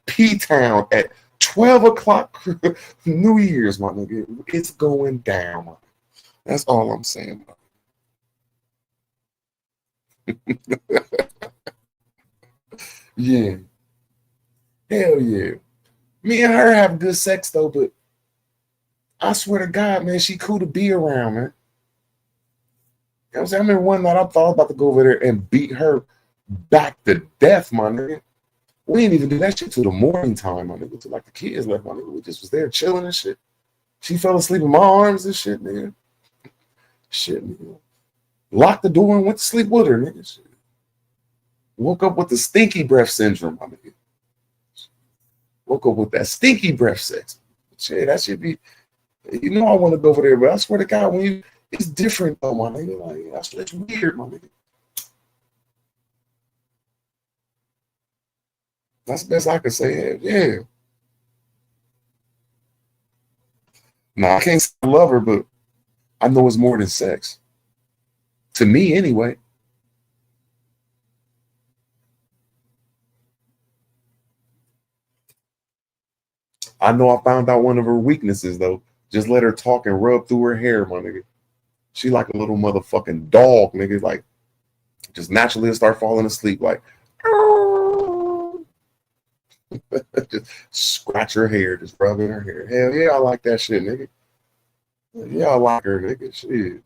P-Town at 12 o'clock New Year's, my nigga. It's going down, my nigga. That's all I'm saying. Yeah. Hell yeah. Me and her have good sex though, but I swear to God, man, she cool to be around, man. You know what I'm saying? I remember one night I thought about to go over there and beat her back to death, my nigga. We didn't even do that shit till the morning time, my nigga. Till like the kids left, my nigga. We just was there chilling and shit. She fell asleep in my arms and shit, nigga. Shit, nigga. Locked the door and went to sleep with her, nigga. Shit. Woke up with the stinky breath syndrome, my nigga. Woke up with that stinky breath sex. Shit, that should be, you know, I want to go over there, but I swear to God, it's different though, my nigga. Like, that's weird, my nigga. That's the best I could say. Yeah. Nah, I can't say I love her, but I know it's more than sex. To me, anyway. I know I found out one of her weaknesses, though. Just let her talk and rub through her hair, my nigga. She like a little motherfucking dog, nigga. Like, just naturally start falling asleep, like, just scratch her hair, just rubbing her hair. Hell yeah, I like that shit, nigga. Yeah, I like her, nigga. Shit.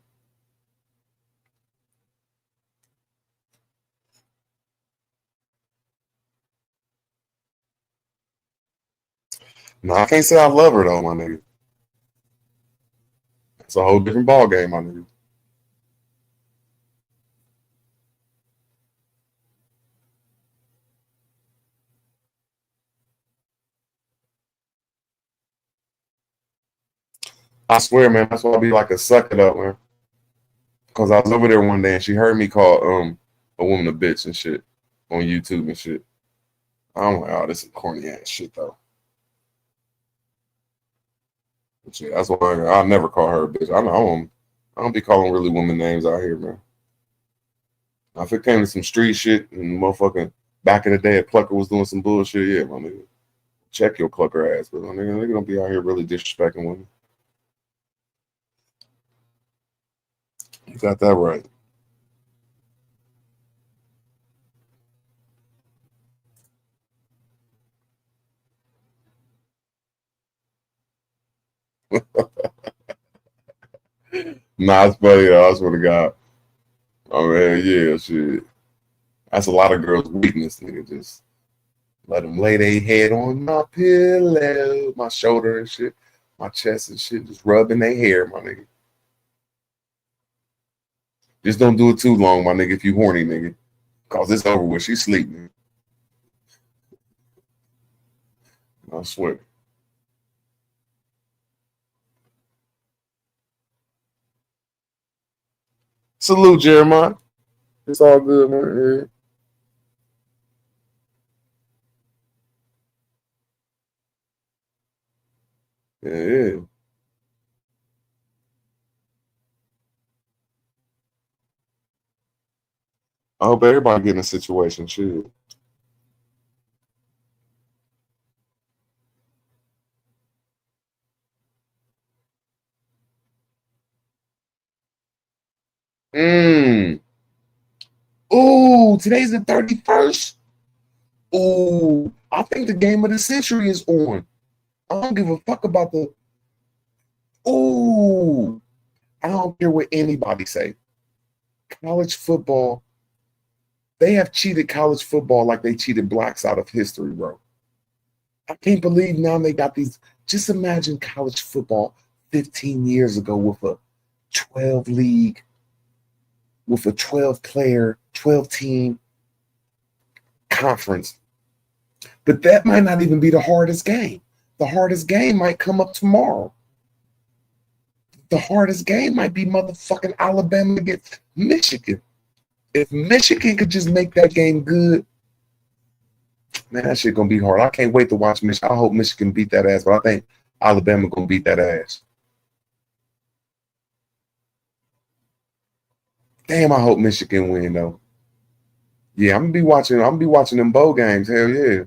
No, I can't say I love her though, my nigga. It's a whole different ball game, my nigga. I swear, man, that's why I be like a suck it up, man. Cause I was over there one day and she heard me call a woman a bitch and shit on YouTube and shit. I'm like, oh, this is corny ass shit though. But yeah, that's why I'll never call her a bitch. I don't be calling really women names out here, man. Now, if it came to some street shit and motherfucking back in the day, a clucker was doing some bullshit, yeah, my nigga. Check your clucker ass, but my nigga don't be out here really disrespecting women. You got that right. Nah, it's funny though. I swear to God. Oh man, yeah, shit. That's a lot of girls' weakness, nigga. Just let them lay their head on my pillow, my shoulder and shit, my chest and shit, just rubbing their hair, my nigga. Just don't do it too long, my nigga, if you horny, nigga. Cause it's over with. She sleeping. I swear. Salute, Jeremiah. It's all good, man. Yeah. Yeah. I hope everybody get in a situation, shit. Ooh, today's the 31st. Ooh, I think the game of the century is on. I don't give a fuck about the. Ooh, I don't care what anybody say. College football, they have cheated college football like they cheated blacks out of history, bro. I can't believe now they got these. Just imagine college football 15 years ago with a 12 league, with a 12 player, 12 team conference. But that might not even be the hardest game. The hardest game might come up tomorrow. The hardest game might be motherfucking Alabama against Michigan. If Michigan could just make that game good, man, that shit gonna be hard. I can't wait to watch Michigan. I hope Michigan beat that ass, but I think Alabama gonna beat that ass. Damn, I hope Michigan win though. Yeah, I'm gonna be watching them bowl games. Hell yeah.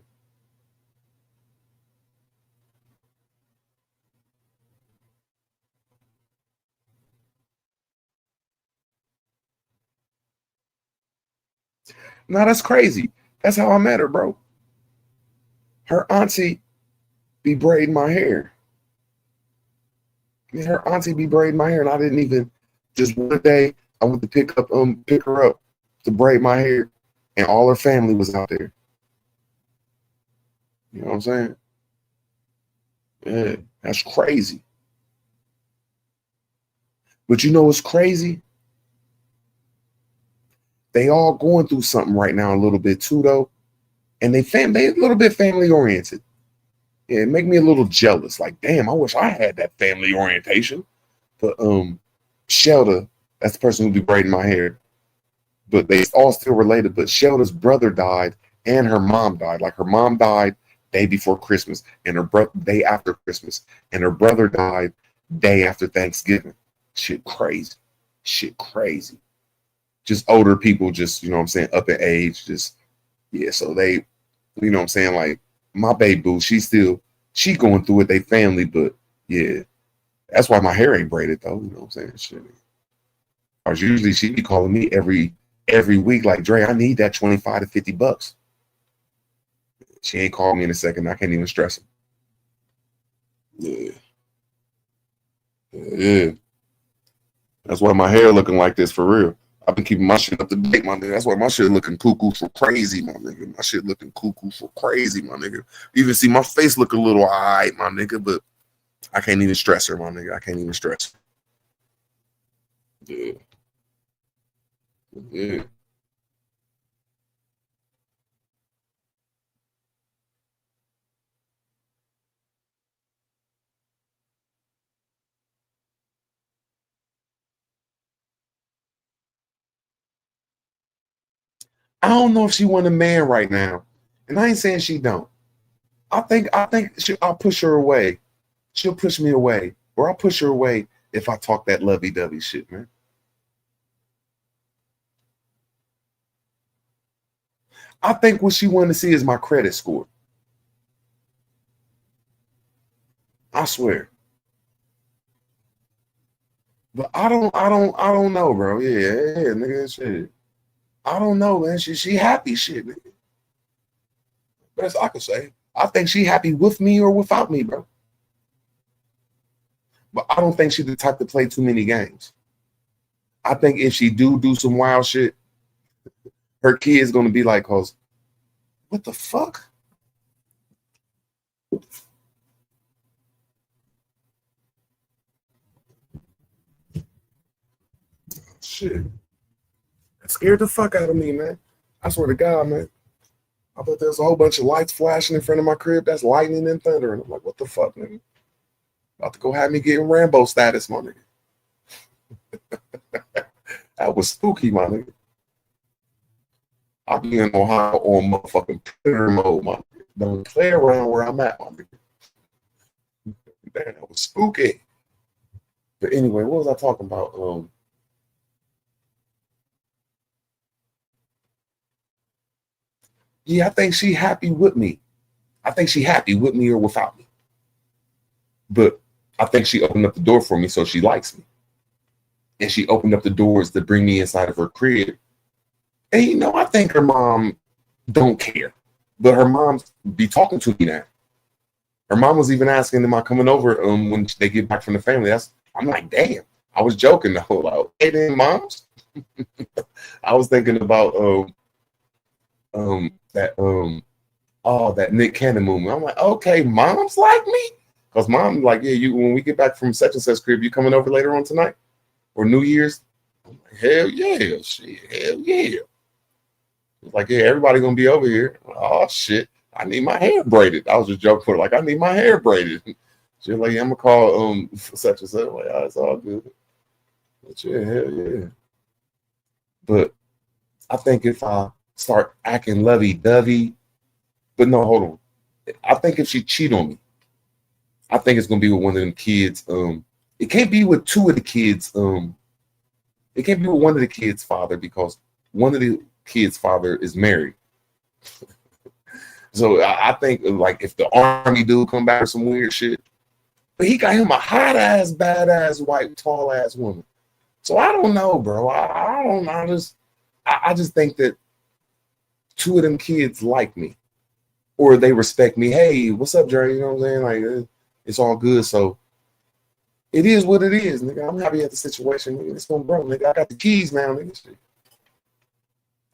No, that's crazy. That's how I met her, bro. Her auntie be braiding my hair. Yeah, her auntie be braiding my hair, and I didn't even. Just one day, I went to pick her up to braid my hair, and all her family was out there. You know what I'm saying? Yeah, that's crazy. But you know what's crazy? They all going through something right now a little bit too, though. And they a little bit family oriented. Yeah, it make me a little jealous. Like, damn, I wish I had that family orientation. But Shelda, that's the person who be braiding my hair. But they all still related. But Shelda's brother died and her mom died. Like her mom died day before Christmas and her brother day after Christmas. And her brother died day after Thanksgiving. Shit crazy. Shit crazy. Just older people, just, you know what I'm saying, up in age, just, yeah, so they, you know what I'm saying, like, my baby boo, she going through it, they family, but, yeah, that's why my hair ain't braided, though, you know what I'm saying, shit. Or usually she be calling me every week, like, Dre, I need that 25 to 50 bucks. She ain't called me in a second, I can't even stress her. Yeah. Yeah. That's why my hair looking like this, for real. I've been keeping my shit up to date, my nigga. That's why my shit looking cuckoo for crazy, my nigga. My shit looking cuckoo for crazy, my nigga. You even see my face look a little alright, my nigga, but I can't even stress her, my nigga. I can't even stress her. Yeah. Yeah. I don't know if she want a man right now. And I ain't saying she don't. I think I'll push her away. She'll push me away. Or I'll push her away if I talk that lovey-dovey shit, man. I think what she wanted to see is my credit score. I swear. But I don't know, bro. Yeah, nigga, shit. I don't know, man. She happy shit, nigga. Best I could say. I think she happy with me or without me, bro. But I don't think she's the type to play too many games. I think if she do some wild shit, her kid's gonna be like, "Cause what the fuck?" Shit. That scared the fuck out of me, man. I swear to God, man. I thought there's a whole bunch of lights flashing in front of my crib. That's lightning and thunder. And I'm like, what the fuck, nigga? About to go have me getting Rambo status, my nigga. That was spooky, my nigga. I'll be in Ohio on motherfucking Twitter mode, my nigga. Don't play around where I'm at, my nigga. Damn, that was spooky. But anyway, what was I talking about? Yeah, I think she happy with me. I think she happy with me or without me. But I think she opened up the door for me, so she likes me. and she opened up the doors to bring me inside of her crib. And you know, I think her mom don't care, but her mom be talking to me now. Her mom was even asking, "Am I coming over when they get back from the family?" I'm like, damn. I was joking the whole lot. Hey, then, moms. I was thinking about that Nick Cannon movie. I'm like, okay, moms like me, because mom like, yeah, you when we get back from such and such crib, you coming over later on tonight or New Year's? I'm like, hell yeah, shit, hell yeah. It's like, yeah, everybody gonna be over here. Oh shit, I need my hair braided. I was just joking for her, like, I need my hair braided. She's like, yeah, I'm gonna call such and such. I'm like, oh, it's all good. But yeah, hell yeah. But I think if I start acting lovey-dovey, but no, hold on. I think if she cheat on me, I think it's gonna be with one of them kids. It can't be with two of the kids. It can't be with one of the kids' father, because one of the kids' father is married. So I think like if the army dude come back with some weird shit, but he got him a hot ass, badass, white, tall ass woman. So I don't know, bro. I don't know. I just think that two of them kids like me, or they respect me. Hey, what's up, Jerry? You know what I'm saying? Like, it's all good. So it is what it is, nigga. I'm happy at the situation. Nigga. It's gonna bro, nigga. I got the keys now, nigga. Shit.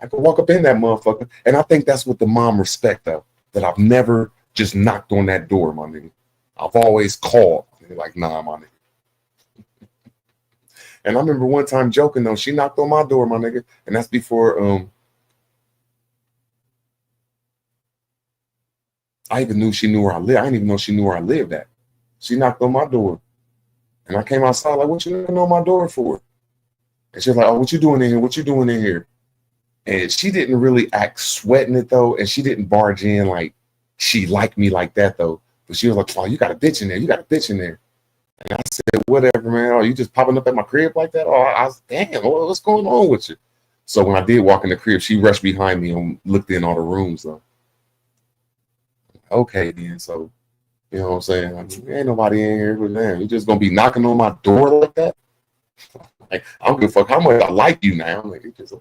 I can walk up in that motherfucker. And I think that's what the mom respect, though. That I've never just knocked on that door, my nigga. I've always called. Nigga, like, nah, my nigga. And I remember one time joking, though. She knocked on my door, my nigga. And that's before I even knew she knew where I lived. I didn't even know she knew where I lived at. She knocked on my door. And I came outside like, what you knocking on my door for? And she was like, oh, what you doing in here? What you doing in here? And she didn't really act sweating it, though. And she didn't barge in like she liked me like that, though. But she was like, oh, you got a bitch in there. You got a bitch in there. And I said, whatever, man. Oh, you just popping up at my crib like that? Oh, I was, damn, what's going on with you? So when I did walk in the crib, she rushed behind me and looked in all the rooms, though. Okay, then. So, you know what I'm saying? Like, ain't nobody in here. But damn, you just going to be knocking on my door like that? Like, I don't give a fuck how much I like you now. Like, you just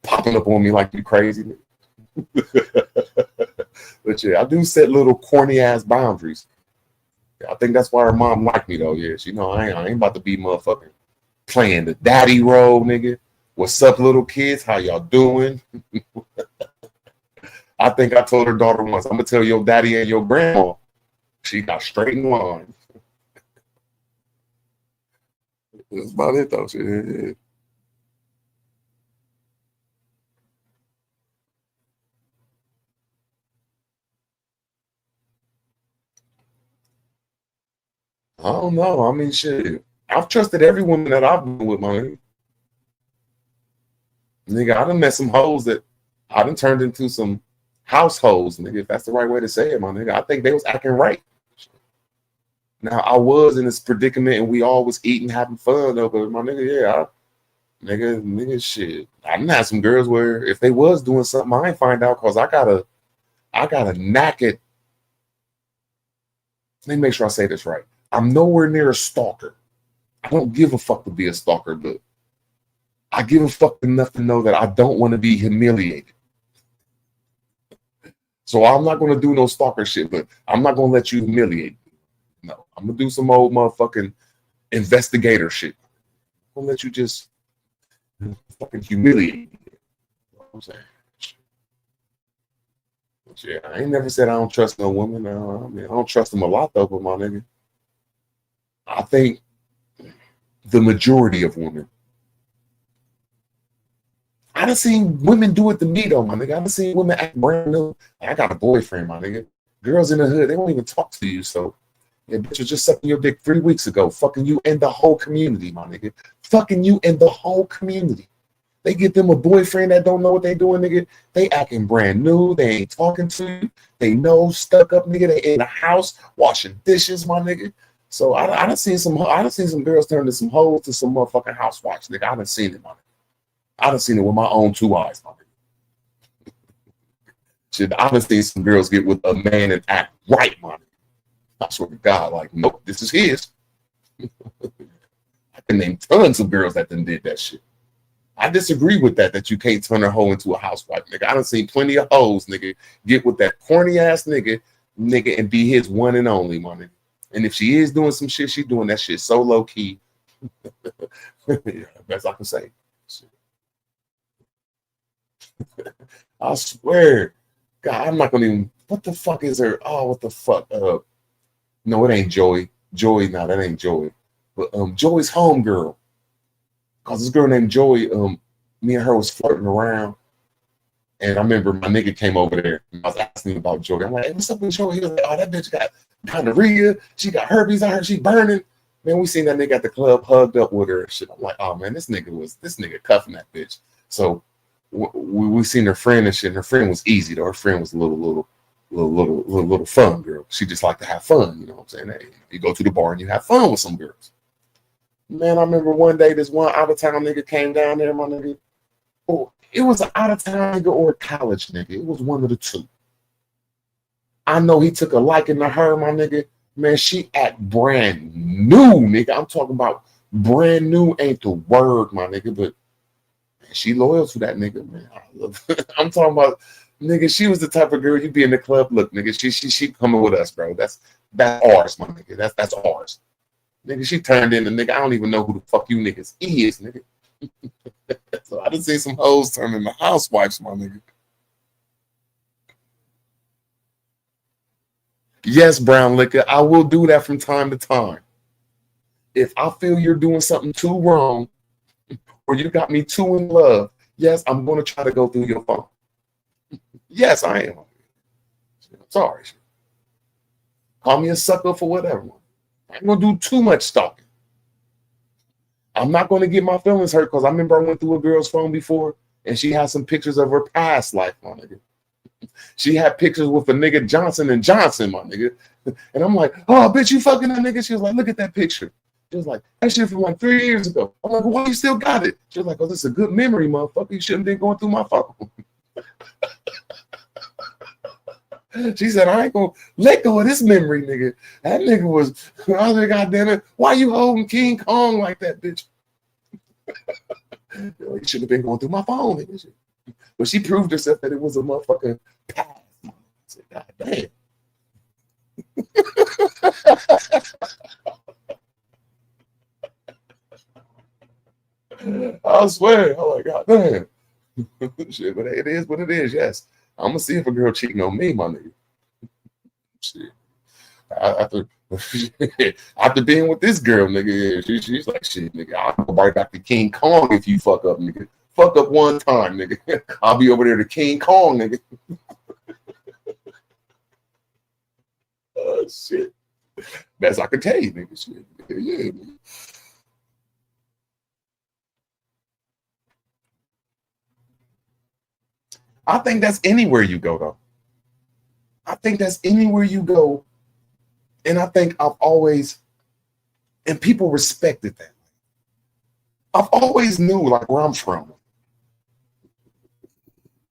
popping up on me like you crazy. But yeah, I do set little corny ass boundaries. I think that's why her mom liked me, though. Yeah, she know I ain't about to be motherfucking playing the daddy role, nigga. What's up, little kids? How y'all doing? I think I told her daughter once, I'm gonna tell your daddy and your grandma. She got straight in line. That's about it, though. Shit. Yeah. I don't know. I mean, shit. I've trusted every woman that I've been with, my nigga. I done met some hoes that I done turned into some households, nigga, if that's the right way to say it, my nigga. I think they was acting right. Now, I was in this predicament and we all was eating, having fun, though, but my nigga, yeah, nigga, shit. I done had some girls where if they was doing something, I ain't find out because I got a knack at, let me make sure I say this right. I'm nowhere near a stalker. I don't give a fuck to be a stalker, but I give a fuck enough to know that I don't want to be humiliated. So I'm not going to do no stalker shit, but I'm not going to let you humiliate me. No, I'm going to do some old motherfucking investigator shit. I'm going to let you just fucking humiliate me. You know what I'm saying? But yeah, I ain't never said I don't trust no woman. I mean, I don't trust them a lot, though, but my nigga, I think the majority of women, I done seen women do it to me, though, my nigga. I done seen women act brand new. I got a boyfriend, my nigga. Girls in the hood, they won't even talk to you. So, yeah, bitch was just sucking your dick 3 weeks ago, fucking you and the whole community, my nigga. Fucking you and the whole community. They get them a boyfriend that don't know what they doing, nigga. They acting brand new. They ain't talking to you. They know stuck up, nigga. They in the house washing dishes, my nigga. So I done seen some girls turn to some hoes to some motherfucking housewives, nigga. I done seen it, my nigga. I done seen it with my own 2 eyes, my nigga. Shit, I done seen some girls get with a man and act right, my nigga. I swear to God, like, nope, this is his. I can name tons of girls that done did that shit. I disagree with that you can't turn a hoe into a housewife, nigga. I done seen plenty of hoes, nigga, get with that corny ass nigga, and be his one and only, my nigga. And if she is doing some shit, she doing that shit so low key. Yeah, best I can say. I swear, God, I'm not gonna even. What the fuck is her? Oh, what the fuck? No, it ain't Joey. Joey, no, that ain't Joey. But Joey's homegirl. Cause this girl named Joey, me and her was flirting around, and I remember my nigga came over there. And I was asking him about Joey. I'm like, hey, what's up with Joey? He was like, oh, that bitch got gonorrhea. She got herpes on her. She burning. Man, we seen that nigga at the club hugged up with her and shit. I'm like, oh man, this nigga cuffing that bitch. So we seen her friend and shit. And her friend was easy though. Her friend was a little fun girl. She just liked to have fun. You know what I'm saying? Hey, you go to the bar and you have fun with some girls. Man, I remember one day this one out of town nigga came down there, my nigga. Oh, it was an out of town nigga or a college nigga. It was one of the two. I know he took a liking to her, my nigga. Man, she act brand new, nigga. I'm talking about brand new ain't the word, my nigga, but man, she loyal to that nigga, man. I'm talking about, nigga, she was the type of girl you be in the club. Look, nigga, she coming with us, bro. That's ours, my nigga. That's ours. Nigga, she turned into nigga. I don't even know who the fuck you niggas is, nigga. So I done seen some hoes turn into housewives, my nigga. Yes, brown liquor, I will do that from time to time. If I feel you're doing something too wrong, or you got me too in love, yes, I'm going to try to go through your phone. Yes, I am. Sorry. Call me a sucker for whatever. I ain't going to do too much stalking. I'm not going to get my feelings hurt because I remember I went through a girl's phone before and she had some pictures of her past life, my nigga. She had pictures with a nigga Johnson and Johnson, my nigga. And I'm like, oh, bitch, you fucking that nigga? She was like, look at that picture. She was like, that shit from like 3 years ago. I'm like, well, why you still got it? She was like, oh, this is a good memory, motherfucker. You shouldn't have been going through my phone. She said, I ain't gonna let go of this memory, nigga. That nigga was, I was like, God damn it, why you holding King Kong like that, bitch? You should have been going through my phone, nigga. But she proved herself that it was a motherfucking past. I said, God damn. I swear, I'm like, God damn. Shit, but it is what it is, yes. I'm gonna see if a girl cheating on me, my nigga. Shit. After being with this girl, nigga, she's like, shit, nigga, I'll go right back to King Kong if you fuck up, nigga. Fuck up one time, nigga. I'll be over there to King Kong, nigga. Oh, shit. Best I can tell you, nigga. Shit. Yeah, nigga. I think that's anywhere you go, though. I think that's anywhere you go. And I think I've always, and people respected that. I've always knew, like, where I'm from.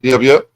Yep.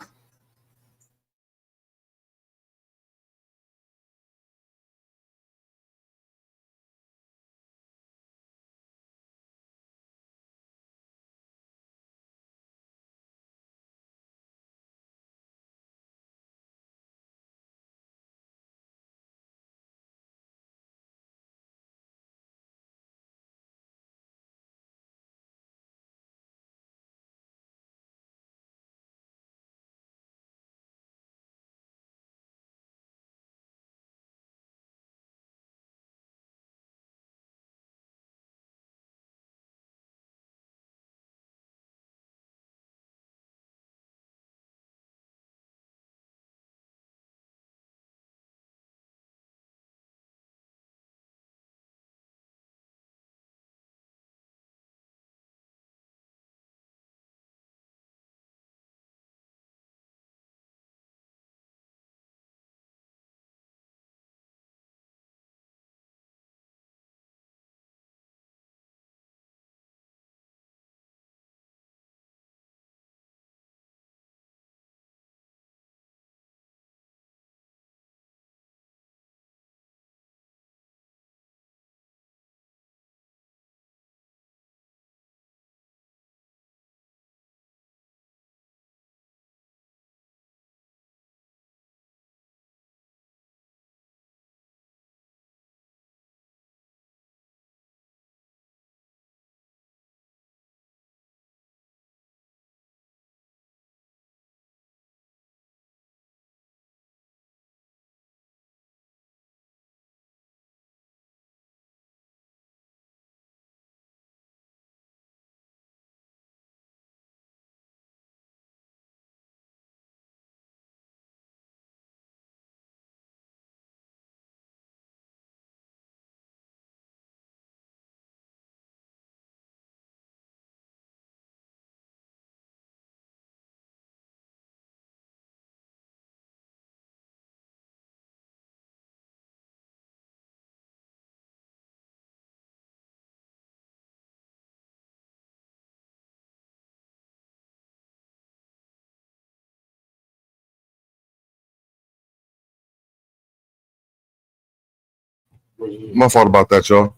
My fault about that, y'all.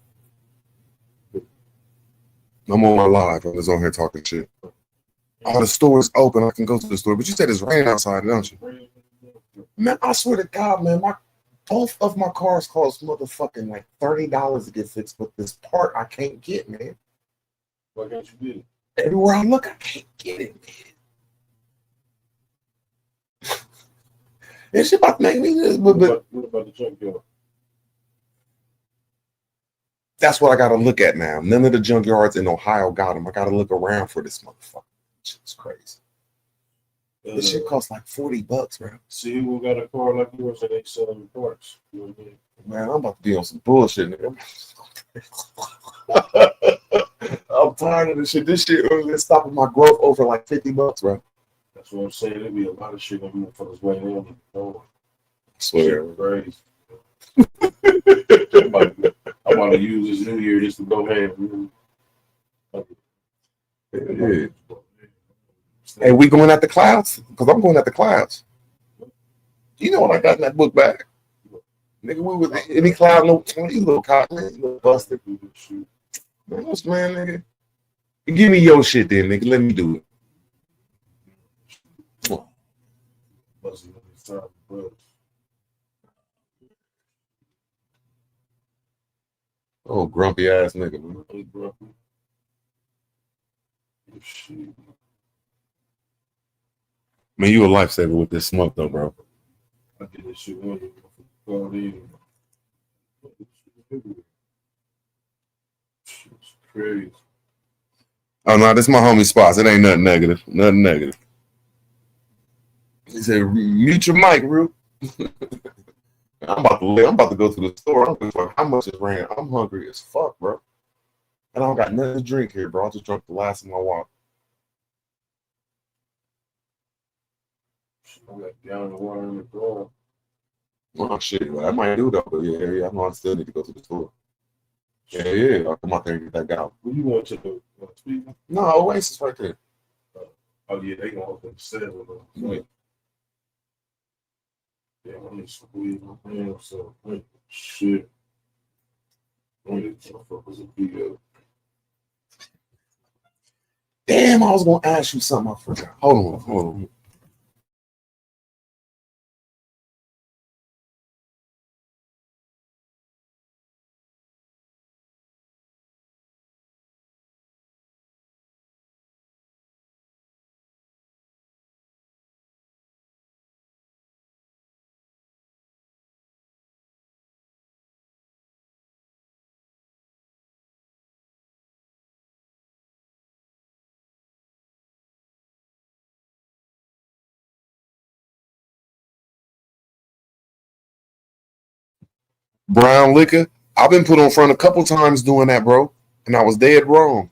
I'm on my live. I was on here talking shit. All the stores open. I can go to the store. But you said it's raining outside, don't you? Man, I swear to God, man, both of my cars cost motherfucking like $30 to get fixed, but this part I can't get, man. Why can't you get it? Everywhere I look, I can't get it, man. This shit about to make me this, but What about the junkyard? that's what I gotta look at now. None of the junkyards in Ohio got them. I gotta look around for this motherfucker. Shit's crazy. This shit costs like $40, bro. See who got a car like yours and they selling parts. You know what I mean? Man, I'm about to be on some bullshit, nigga. I'm tired of this shit. This shit is stopping my growth over like $50, bro. That's what I'm saying. There'll be a lot of shit on motherfuckers waiting on you. I swear. Crazy. I'm about to use this new year just to go ahead. Yeah. Hey, we going at the clouds? Because I'm going at the clouds. You know what I got in that book bag? Nigga, we was any cloud, no, you little cotton, you little busted. Man, nigga. Give me your shit then, nigga. Let me do it. Oh, grumpy ass nigga, man. Man, you a lifesaver with this smoke though, bro. I did this shit one year. It's crazy. Oh no, this my homie Spots. It ain't nothing negative. Nothing negative. He said, mute your mic, Rue. I'm about to go to the store. I'm like, how much is raining? I'm hungry as fuck, bro. And I don't got nothing to drink here, bro. I just drank the last of my water. I got down the water in the door. Oh shit, well, I might do that, but yeah, I know I still need to go to the store. Yeah, I'll come out there and get that guy. Where you want to the speaker? No, Oasis right there. Oh yeah, they gonna open 7. Yeah. Yeah, I'm gonna squeeze my hand, so shit. Damn, I was gonna ask you something. I forgot. Hold on. Brown liquor. I've been put on front a couple times doing that, bro, and I was dead wrong.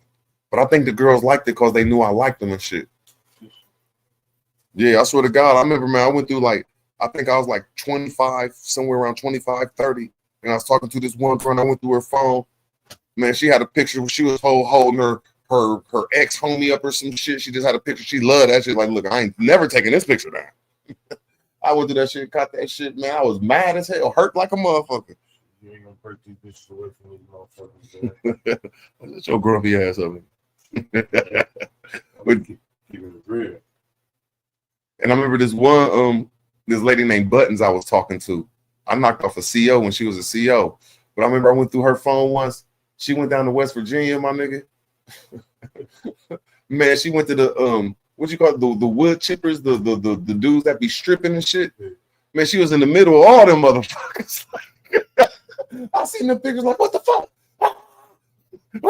But I think the girls liked it because they knew I liked them and shit. Yeah, I swear to God, I remember, man, I went through like, I think I was like 25, somewhere around 25, 30. And I was talking to this one friend. I went through her phone. Man, she had a picture where she was holding her ex homie up or some shit. She just had a picture. She loved that shit. Like, look, I ain't never taking this picture down. I went through that shit, caught that shit, man. I was mad as hell, hurt like a motherfucker. You ain't gonna break these bitches away from these motherfuckers. That's your grumpy ass of it. And I remember this one, this lady named Buttons I was talking to. I knocked off a CO when she was a CO. But I remember I went through her phone once. She went down to West Virginia, my nigga. Man, she went to the what you call it, the wood chippers, the dudes that be stripping and shit. Man, she was in the middle of all them motherfuckers. I seen them pictures like, what the fuck? You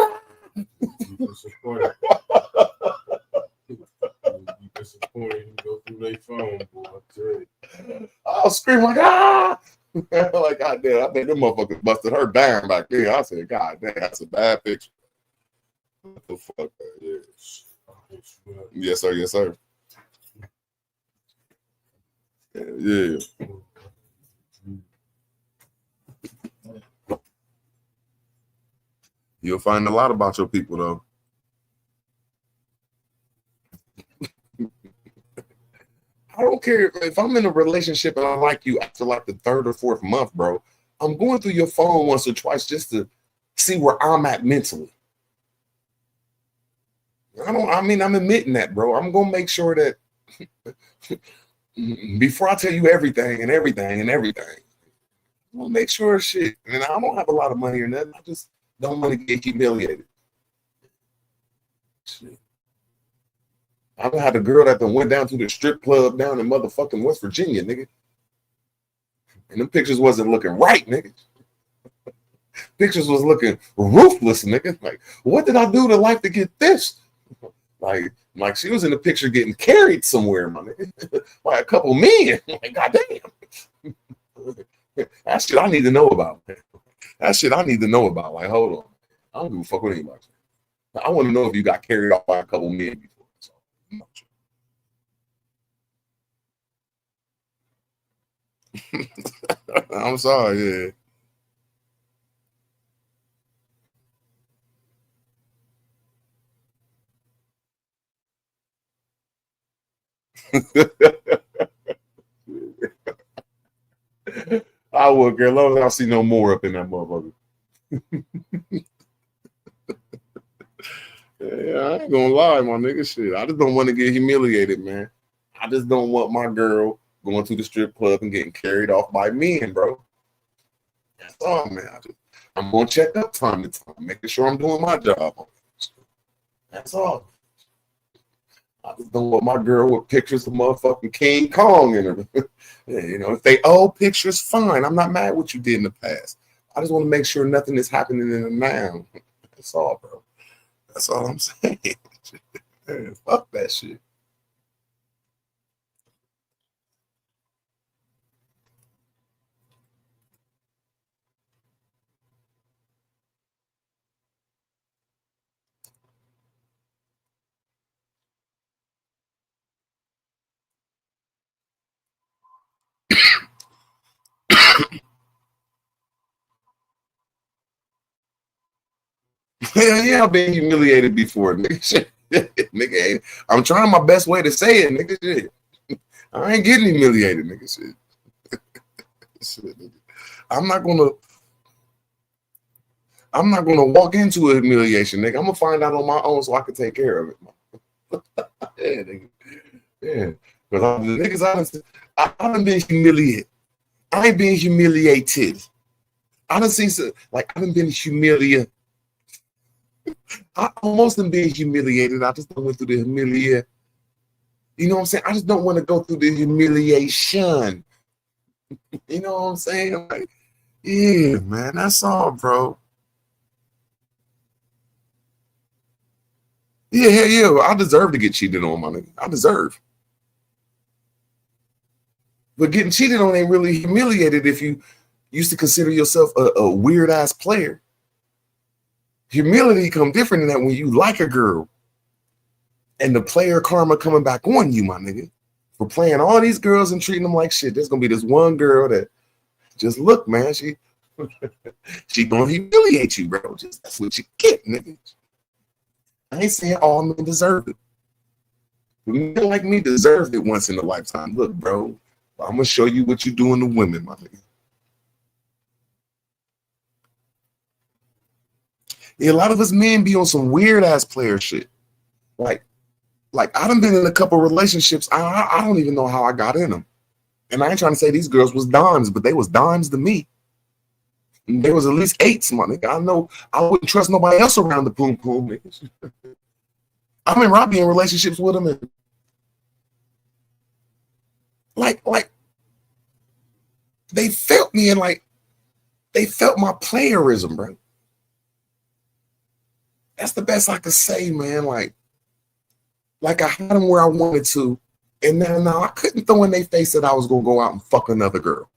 go through their phone, boy. I tell you. I was screaming like, ah! Like, God damn, I think them motherfuckers busted her down back there. I said, God damn, that's a bad picture. What the fuck that is? Yes, sir. Yes, sir. Yeah. You'll find a lot about your people, though. I don't care if I'm in a relationship and I like you after like the 3rd or 4th month, bro. I'm going through your phone once or twice just to see where I'm at mentally. I'm admitting that, bro. I'm gonna make sure that before I tell you everything, I'm gonna make sure shit. And I don't have a lot of money or nothing. I just don't want to get humiliated. Shit. I done had a girl that went down to the strip club down in motherfucking West Virginia, nigga. And them pictures wasn't looking right, nigga. Pictures was looking ruthless, nigga. Like, what did I do to life to get this? Like she was in the picture getting carried somewhere, my nigga. By a couple men. Like, goddamn. That shit I need to know about, man. That shit I need to know about. Like, hold on. I don't give a fuck what anybody says. I want to know if you got carried off by a couple men before. I'm sorry, yeah. I would care as long as I don't see no more up in that motherfucker. Yeah, I ain't gonna lie, my nigga. Shit, I just don't want to get humiliated, man. I just don't want my girl going to the strip club and getting carried off by men, bro. That's all, man. I'm gonna check up time to time, making sure I'm doing my job. That's all. I just don't want my girl with pictures of motherfucking King Kong in her. Yeah, you know, if they old pictures, fine. I'm not mad what you did in the past. I just want to make sure nothing is happening in the now. That's all, bro. That's all I'm saying. Man, fuck that shit. Hell yeah, I've been humiliated before, nigga. Shit. Nigga, I'm trying my best way to say it, nigga. Shit. I ain't getting humiliated, nigga. Shit. Shit, nigga. I'm not gonna walk into a humiliation, nigga. I'm gonna find out on my own so I can take care of it. Yeah, nigga. Yeah. Because the niggas I done been humiliated. I ain't been humiliated. I done seen some, like I done been humiliated. I almost am being humiliated. I just don't went through the humiliation. You know what I'm saying? I just don't want to go through the humiliation. You know what I'm saying? Like, yeah, man, that's all, bro. Yeah. I deserve to get cheated on, my nigga. I deserve. But getting cheated on ain't really humiliated if you used to consider yourself a weird ass player. Humility come different than that when you like a girl and the player karma coming back on you, my nigga, for playing all these girls and treating them like shit. There's gonna be this one girl that just look, man, she gonna humiliate you, bro. Just that's what you get, nigga. I ain't saying all men deserve it. But men like me deserved it once in a lifetime. Look, bro, I'm gonna show you what you doing to women, my nigga. Yeah, a lot of us men be on some weird ass player shit. Like I done been in a couple relationships. I don't even know how I got in them. And I ain't trying to say these girls was dimes, but they was dimes to me. And there was at least 8s, my nigga. I know I wouldn't trust nobody else around the poom poom niggas. I mean, Robbie in relationships with them, and like they felt me, and like they felt my playerism, bro. That's the best I could say, man. Like I had them where I wanted to, and now I couldn't throw in their face that I was gonna go out and fuck another girl.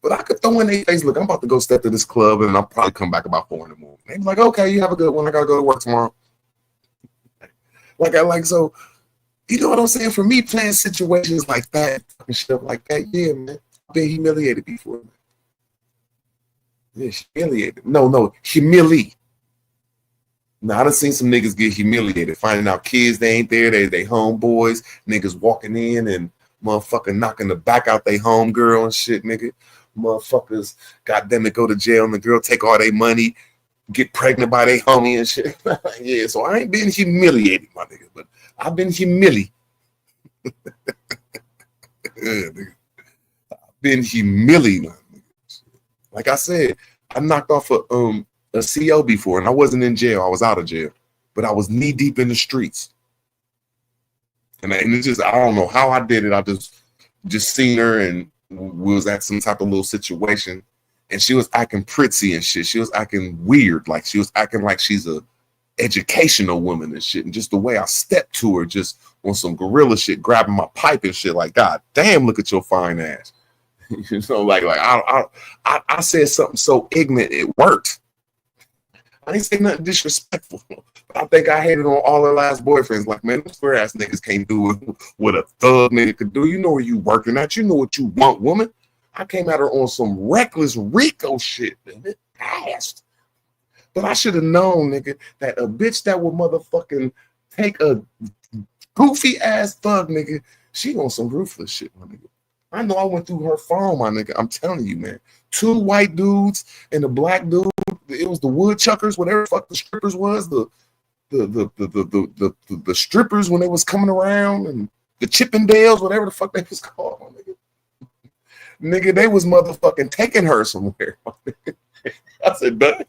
But I could throw in their face, look, I'm about to go step to this club, and I'll probably come back about 4 in the morning. They be like, okay, you have a good one. I gotta go to work tomorrow. So, you know what I'm saying? For me, playing situations like that and stuff like that, yeah, man, I've been humiliated before, man. Yeah, humiliated. No, humiliate. Now, I done seen some niggas get humiliated, finding out kids, they ain't there, they homeboys, niggas walking in and motherfucking knocking the back out they homegirl and shit, nigga. motherfuckers, goddamn it, go to jail and the girl take all their money, get pregnant by their homie and shit. Yeah, so I ain't been humiliated, my nigga, but I've been humiliated. Yeah, nigga. I've been humiliated. Like I said, I knocked off a CO before, and I wasn't in jail. I was out of jail, but I was knee deep in the streets. And it's just, I don't know how I did it. I just seen her and was at some type of little situation, and she was acting pretty and shit. She was acting weird, like she was acting like she's a educational woman and shit. And just the way I stepped to her, just on some gorilla shit, grabbing my pipe and shit, like, God damn, look at your fine ass. You know, like I said something so ignorant it worked. I ain't say nothing disrespectful. I think I hated on all her last boyfriends. Like, man, those square ass niggas can't do what a thug nigga could do. You know where you working at. You know what you want, woman. I came at her on some reckless Rico shit, and it passed. But I should have known, nigga, that a bitch that would motherfucking take a goofy ass thug, nigga, she on some ruthless shit, my nigga. I know I went through her phone, my nigga. I'm telling you, man. 2 white dudes and a black dude. It was the woodchuckers, whatever the fuck the strippers was, the strippers when they was coming around, and the Chippendales, whatever the fuck they was called, my nigga. Nigga, they was motherfucking taking her somewhere. I said, damn.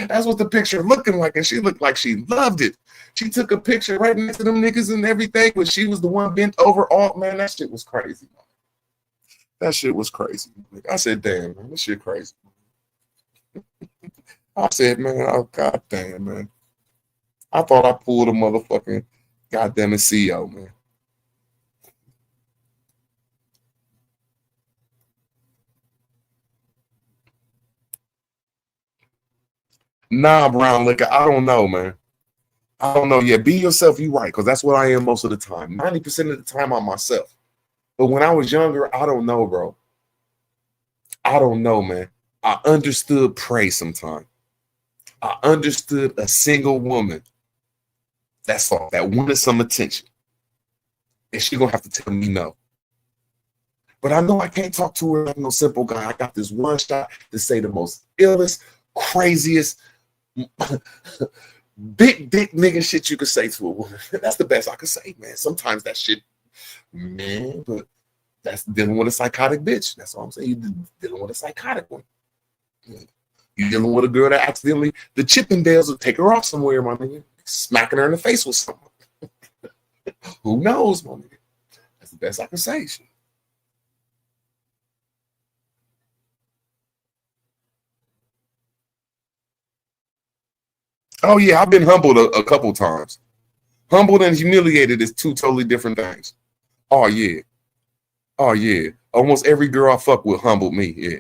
That's what the picture looking like, and she looked like she loved it. She took a picture right next to them niggas and everything, but she was the one bent over. Oh man, that shit was crazy. That shit was crazy. I said, damn, man, this shit crazy. I said, man, oh god damn, man. I thought I pulled a motherfucking goddamn CEO, man. Nah, brown liquor, I don't know, man. I don't know. Yeah, be yourself, you right, because that's what I am most of the time. 90% of the time I'm myself. But when I was younger, I don't know, bro. I don't know, man. I understood prey sometimes. I understood a single woman. That's all. That wanted some attention. And she gonna have to tell me no. But I know I can't talk to her like no simple guy. I got this one shot to say the most illest, craziest, big dick nigga shit you could say to a woman. That's the best I could say, man. Sometimes that shit, man, but that's dealing with a psychotic bitch. That's all I'm saying. You're dealing with a psychotic one. You're dealing with a girl that accidentally, the Chippendales will take her off somewhere, my nigga. Smacking her in the face with something. Who knows, my nigga? That's the best I can say. Shit. Oh yeah, I've been humbled a couple times. Humbled and humiliated is 2 totally different things. Oh yeah. Oh yeah. Almost every girl I fuck with humbled me, yeah.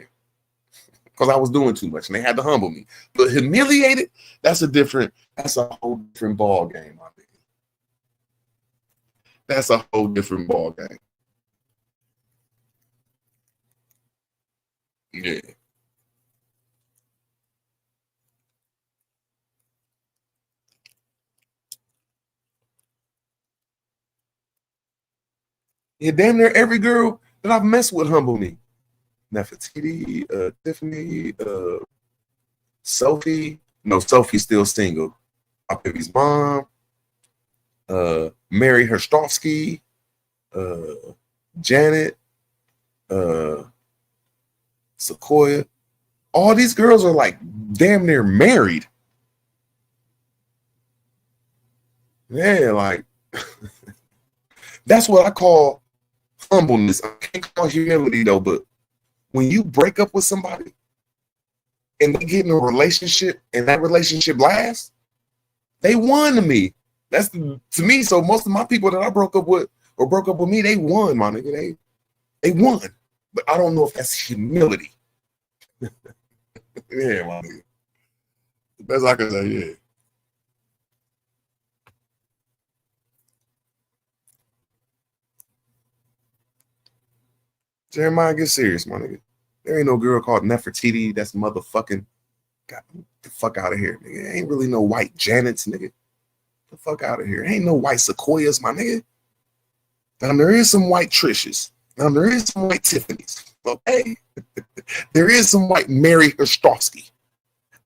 Because I was doing too much and they had to humble me. But humiliated, that's a whole different ball game, my nigga. That's a whole different ball game. Yeah. Yeah, damn near every girl that I've messed with humbled me. Nefertiti, Tiffany, Sophie. No, Sophie's still single. My baby's mom. Mary Herstofsky. Janet. Sequoia. All these girls are like damn near married. Yeah, like that's what I call humbleness. I can't call humility though, but when you break up with somebody and they get in a relationship and that relationship lasts, they won to me. That's to me. So most of my people that I broke up with or broke up with me, they won, my nigga. They won. But I don't know if that's humility. Yeah, my nigga. The best I can say, yeah. Jeremiah, get serious, my nigga. There ain't no girl called Nefertiti that's motherfucking got the fuck out of here, nigga. Ain't really no white Janets, nigga. The fuck out of here. Ain't no white Sequoias, my nigga. Now there is some white Trishas. Now there is some white Tiffany's. Okay, there is some white Mary Ostrovsky.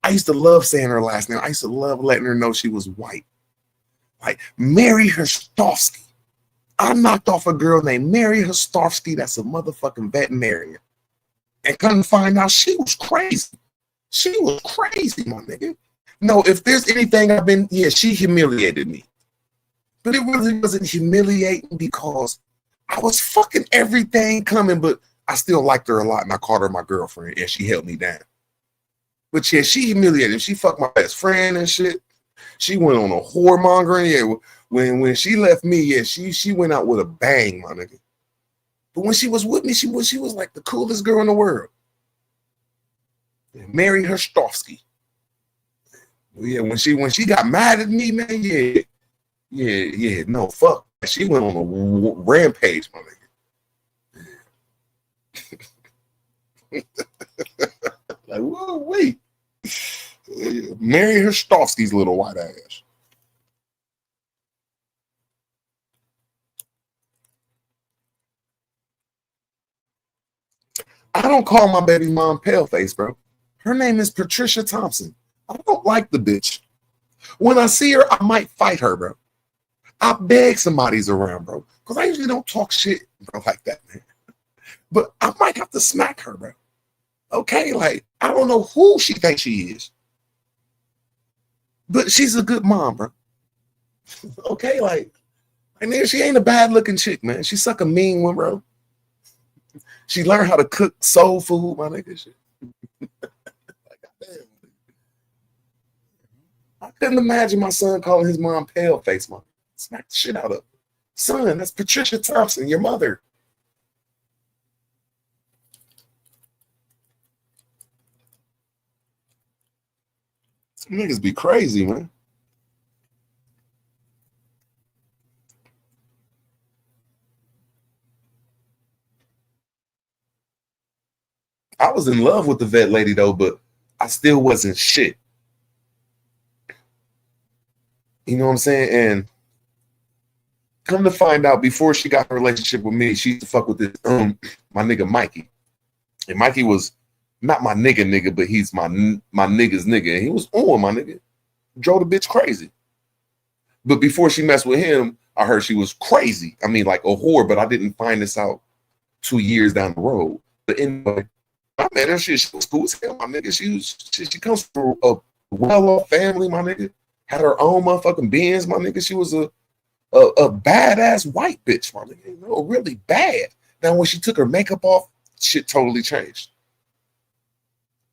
I used to love saying her last name. I used to love letting her know she was white. Like Mary Ostrovsky. I knocked off a girl named Mary Ostrovsky. That's a motherfucking veterinarian. And come to find out she was crazy. She was crazy, my nigga. No, if there's anything I've been, yeah, she humiliated me. But it really wasn't humiliating because I was fucking everything coming, but I still liked her a lot and I called her my girlfriend and she held me down. But yeah, she humiliated me. She fucked my best friend and shit. She went on a whoremongering. Yeah, when she left me, yeah, she went out with a bang, my nigga. But when she was with me, she was like the coolest girl in the world. Mary Ostrovsky. Yeah, when she got mad at me, man, yeah, no, fuck. She went on a rampage, my nigga. Like, whoa, wait. Mary Ostrovsky's little white ass. I don't call my baby mom Paleface, bro. Her name is Patricia Thompson. I don't like the bitch. When I see her, I might fight her, bro. I beg somebody's around, bro. Because I usually don't talk shit, bro, like that, man. But I might have to smack her, bro. Okay, like, I don't know who she thinks she is. But she's a good mom, bro. Okay, like, and then she ain't a bad looking chick, man. She suck a mean one, bro. She learned how to cook soul food, my nigga. Shit. Like, goddamn. I couldn't imagine my son calling his mom Paleface, man. Smack the shit out of her. Son, that's Patricia Thompson, your mother. Some niggas be crazy, man. I was in love with the vet lady though, but I still wasn't shit. You know what I'm saying? And come to find out, before she got in a relationship with me, she used to fuck with this my nigga Mikey. And Mikey was not my nigga, but he's my nigga's nigga. And he was on my nigga. Drove the bitch crazy. But before she messed with him, I heard she was crazy. I mean, like a whore, but I didn't find this out 2 years down the road. But anyway, I met her. She was cool as hell, my nigga. She comes from a well-off family, my nigga. Had her own motherfucking Benz, my nigga. She was a badass white bitch, my nigga. You know, really bad. Now, when she took her makeup off, shit totally changed.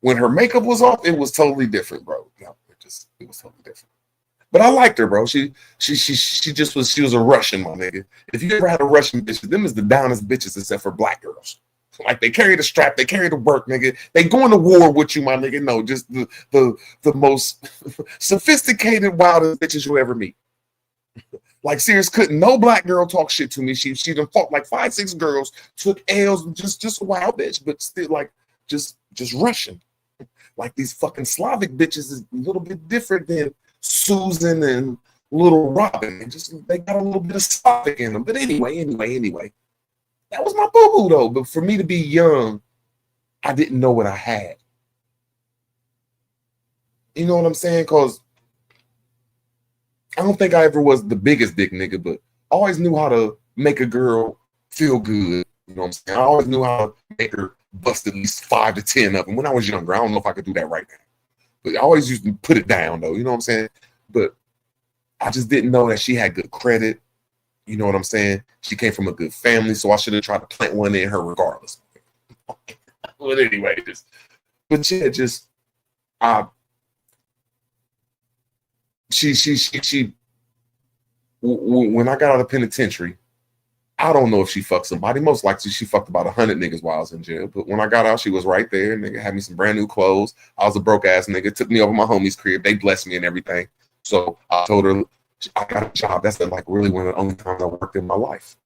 When her makeup was off, it was totally different, bro. No, it was totally different. But I liked her, bro. She was a Russian, my nigga. If you ever had a Russian bitch, them is the downest bitches except for black girls. Like they carry the strap, they carry the work, nigga. They going to war with you, my nigga. No, just the most sophisticated, wildest bitches you ever meet. Like serious, couldn't no black girl talk shit to me. She done fought like 5, 6 girls, took L's, just a wild bitch, but still like just Russian. Like these fucking Slavic bitches is a little bit different than Susan and Little Robin. They got a little bit of Slavic in them. But anyway. That was my boo-boo though. But for me to be young, I didn't know what I had. You know what I'm saying? Because I don't think I ever was the biggest dick nigga, but I always knew how to make a girl feel good. You know what I'm saying? I always knew how to make her bust at least 5 to 10 of them when I was younger. I don't know if I could do that right now. But I always used to put it down though. You know what I'm saying? But I just didn't know that she had good credit. You know what I'm saying? She came from a good family, so I should have tried to plant one in her regardless. But anyway, she when I got out of penitentiary, I don't know if she fucked somebody. Most likely she fucked about 100 niggas while I was in jail. But when I got out, she was right there. Nigga had me some brand new clothes. I was a broke ass nigga. Took me over my homie's crib. They blessed me and everything. So I told her I got a job. That's like really one of the only times I worked in my life.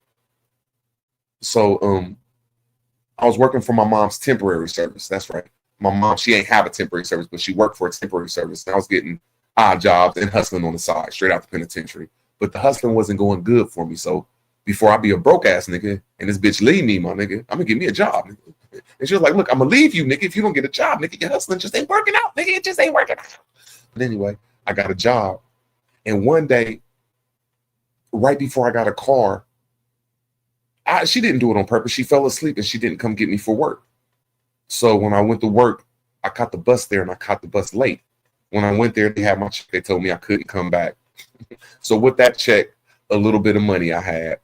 So I was working for my mom's temporary service. That's right. My mom, she ain't have a temporary service, but she worked for a temporary service. And I was getting odd jobs and hustling on the side, straight out the penitentiary. But the hustling wasn't going good for me. So before I be a broke ass nigga and this bitch leave me, my nigga, I'm gonna give me a job. Nigga. And she was like, look, I'm gonna leave you, nigga, if you don't get a job, nigga. Your hustling just ain't working out, nigga. It just ain't working out. But anyway, I got a job. And one day, right before I got a car, she didn't do it on purpose. She fell asleep and she didn't come get me for work. So when I went to work, I caught the bus there and I caught the bus late. When I went there, they had my check. They told me I couldn't come back. So with that check, a little bit of money I had,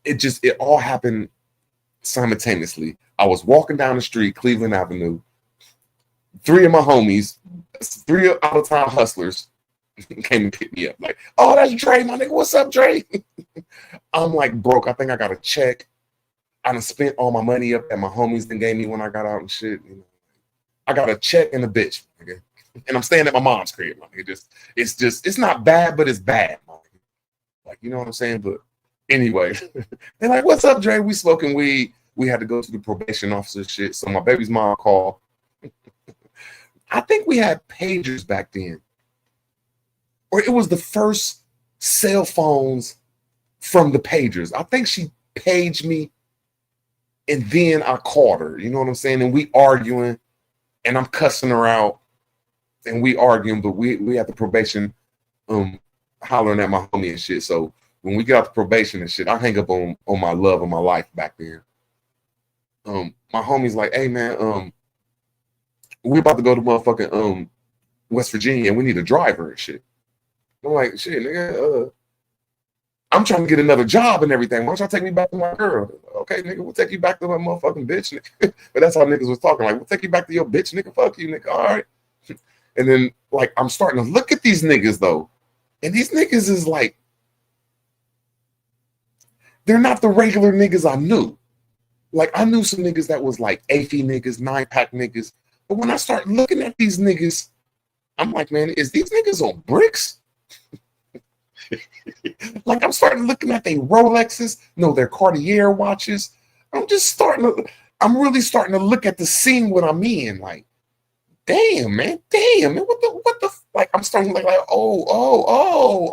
it all happened simultaneously. I was walking down the street, Cleveland Avenue. 3 of my homies, 3 out-of-town hustlers came and picked me up. Like, oh, that's Dre, my nigga. What's up, Dre? I'm like broke. I think I got a check. I done spent all my money up that my homies then gave me when I got out and shit. You know, I got a check and a bitch, nigga. And I'm staying at my mom's crib. Like, it's not bad, but it's bad. Like, you know what I'm saying? But anyway, they're like, what's up, Dre? We smoking weed. We had to go to the probation officer shit. So my baby's mom called. I think we had pagers back then. Or it was the first cell phones from the pagers. I think she paged me and then I called her. You know what I'm saying? And we arguing and I'm cussing her out and we arguing, but we had the probation hollering at my homie and shit. So when we got the probation and shit, I hang up on my love of my life back then. My homie's like, hey man, we about to go to motherfucking West Virginia and we need a driver and shit. I'm like, shit, nigga, I'm trying to get another job and everything. Why don't y'all take me back to my girl? Okay, nigga, we'll take you back to my motherfucking bitch, nigga. But that's how niggas was talking. Like, we'll take you back to your bitch, nigga. Fuck you, nigga. All right. And then, like, I'm starting to look at these niggas, though. And these niggas is like, they're not the regular niggas I knew. Like, I knew some niggas that was like AFI niggas, 9-pack niggas. But when I start looking at these niggas, I'm like, man, is these niggas on bricks? Like, I'm starting looking at their Rolexes, their Cartier watches. I'm really starting to look at the scene what I'm in. Like, damn, man, what the, like, I'm starting to like, oh.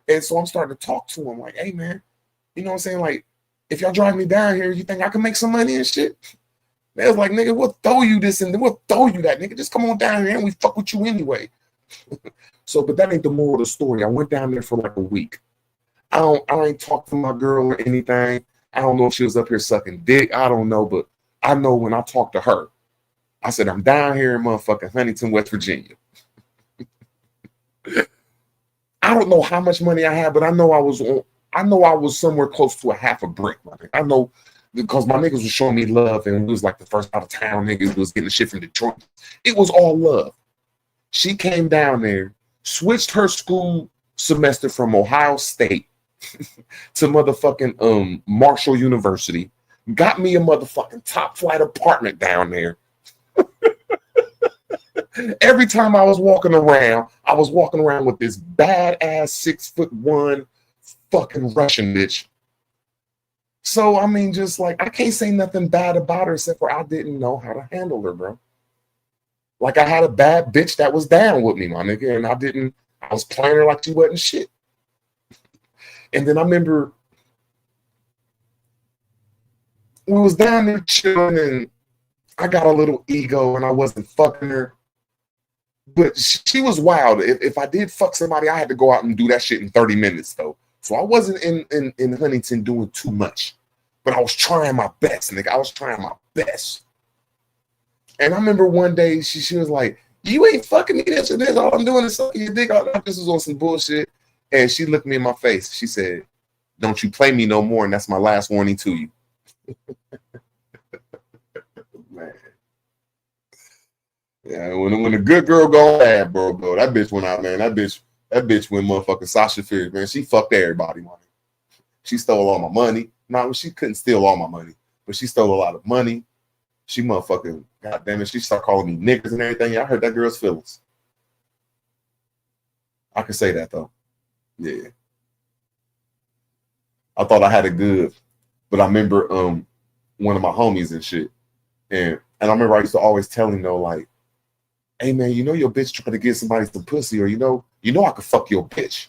And so I'm starting to talk to him like, hey, man, you know what I'm saying? Like, if y'all drive me down here, you think I can make some money and shit? They was like, nigga, we'll throw you this and then we'll throw you that, nigga. Just come on down here and we fuck with you anyway. So, but that ain't the moral of the story. I went down there for like a week. I ain't talked to my girl or anything. I don't know if she was up here sucking dick. I don't know, but I know when I talked to her, I said, I'm down here in motherfucking Huntington, West Virginia. I don't know how much money I had, but I know I was somewhere close to a half a brick. I know because my niggas was showing me love and we was like the first out of town niggas was getting the shit from Detroit. It was all love. She came down there, switched her school semester from Ohio State to motherfucking Marshall University, got me a motherfucking top flight apartment down there. Every time I was walking around with this badass 6'1" fucking Russian bitch. So I mean, just like, I can't say nothing bad about her except for I didn't know how to handle her, bro. Like, I had a bad bitch that was down with me, my nigga, and I was playing her like she wasn't shit. And then I remember we was down there chilling and I got a little ego and I wasn't fucking her. But she was wild. If I did fuck somebody, I had to go out and do that shit in 30 minutes, though. So I wasn't in Huntington doing too much. But I was trying my best, nigga. I was trying my best. And I remember one day she was like, you ain't fucking me this and this. All I'm doing is sucking your dick. This was on some bullshit. And she looked me in my face. She said, don't you play me no more. And that's my last warning to you. Man. Yeah, when a good girl go bad, bro, that bitch went out, man. That bitch went motherfucking Sasha Fierce, man. She fucked everybody, man. She stole all my money. No, she couldn't steal all my money, but she stole a lot of money. She motherfucking, goddamn it, she started calling me niggas and everything. Yeah, I hurt that girl's feelings. I can say that though. Yeah. I thought I had it good, but I remember one of my homies and shit, and I remember I used to always tell him though, like, hey man, you know your bitch trying to get somebody some pussy, or you know I could fuck your bitch.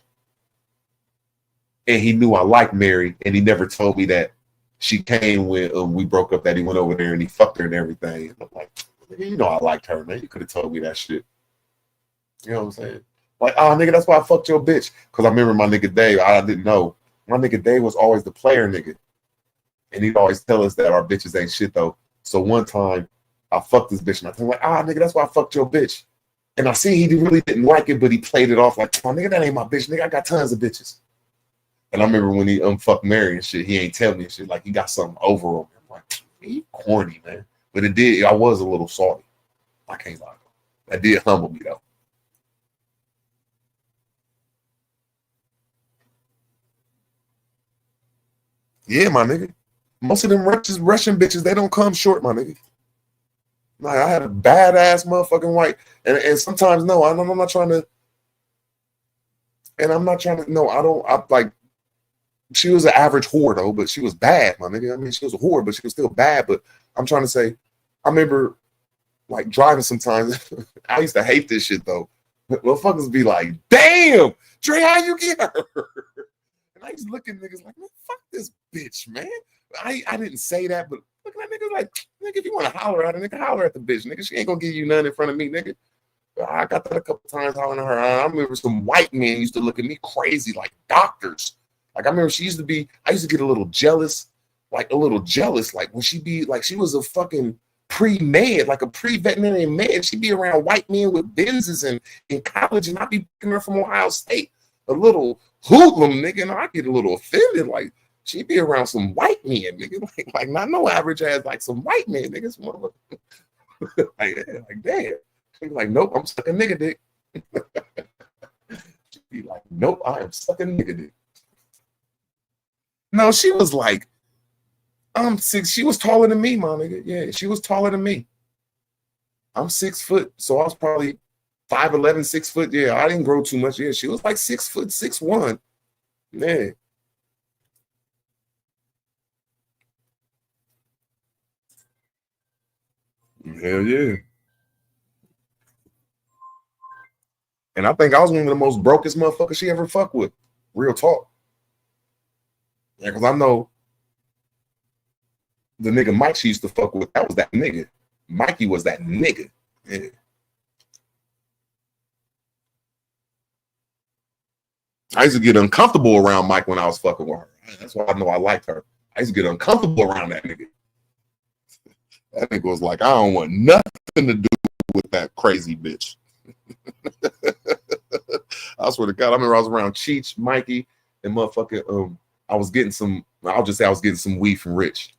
And he knew I liked Mary, and he never told me that she came when we broke up that he went over there and he fucked her and everything. And I'm like, you know I liked her, man. You could have told me that shit. You know what I'm saying? Like, oh, nigga, that's why I fucked your bitch. Because I remember my nigga Dave, I didn't know. My nigga Dave was always the player nigga. And he'd always tell us that our bitches ain't shit, though. So one time, I fucked this bitch. And I was like, nigga, that's why I fucked your bitch. And I see he really didn't like it, but he played it off like, oh, nigga, that ain't my bitch. Nigga, I got tons of bitches. And I remember when he fucked Mary and shit, he ain't tell me and shit. Like, he got something over him. I'm like, he corny, man. But it did. I was a little salty. I can't lie. That did humble me, though. Yeah, my nigga. Most of them Russian bitches, they don't come short, my nigga. Like, I had a badass motherfucking wife. And sometimes, no, I'm not trying to. And I'm not trying to, no, I like, she was an average whore, though, but she was bad, my nigga. I mean, she was a whore, but she was still bad. But I'm trying to say, I remember, like, driving sometimes. I used to hate this shit, though. Motherfuckers be like, damn, Dre, how you get her? And I used to look at niggas like, man, fuck this bitch, man. I didn't say that, but looking at niggas like, nigga, if you want to holler at her, nigga, holler at the bitch, nigga. She ain't gonna give you none in front of me, nigga. I got that a couple times hollering at her. I remember some white men used to look at me crazy, like doctors. Like, I remember I used to get a little jealous, like when she be, like, she was a fucking pre-med, like a pre-veterinary med. She'd be around white men with Benzes and in college, and I'd be picking her from Ohio State. A little hoodlum, nigga, and I get a little offended, like, she'd be around some white men, nigga, like not no average ass, like some white men, niggas, like damn. She'd be like, nope, I'm sucking nigga dick. She'd be like, nope, I am sucking nigga dick. No, she was like, I'm 6. She was taller than me, my nigga. Yeah, she was taller than me. I'm 6 foot, so I was probably 5'11", 6 foot. Yeah, I didn't grow too much. Yeah, she was like 6 foot, 6'1". Yeah. Hell yeah. And I think I was one of the most brokest motherfuckers she ever fucked with. Real talk. Yeah, because I know the nigga Mike she used to fuck with, that was that nigga. Mikey was that nigga. Yeah. I used to get uncomfortable around Mike when I was fucking with her. That's why I know I liked her. I used to get uncomfortable around that nigga. That nigga was like, I don't want nothing to do with that crazy bitch. I swear to God, I remember I was around Cheech, Mikey, and motherfucking I'll just say I was getting some weed from Rich.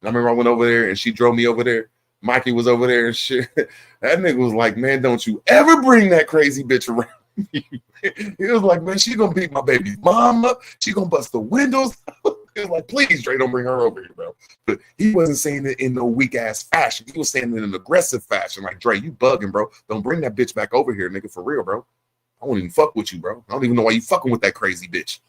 And I remember I went over there and she drove me over there. Mikey was over there and shit. That nigga was like, man, don't you ever bring that crazy bitch around me. He was like, man, she gonna beat my baby's mom up. She gonna bust the windows. He was like, please, Dre, don't bring her over here, bro. But he wasn't saying it in no weak ass fashion. He was saying it in an aggressive fashion. Like, Dre, you bugging, bro. Don't bring that bitch back over here, nigga, for real, bro. I won't even fuck with you, bro. I don't even know why you fucking with that crazy bitch.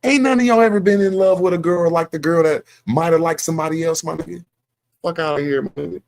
Ain't none of y'all ever been in love with a girl like the girl that might have liked somebody else, my nigga? Fuck out of here, my nigga.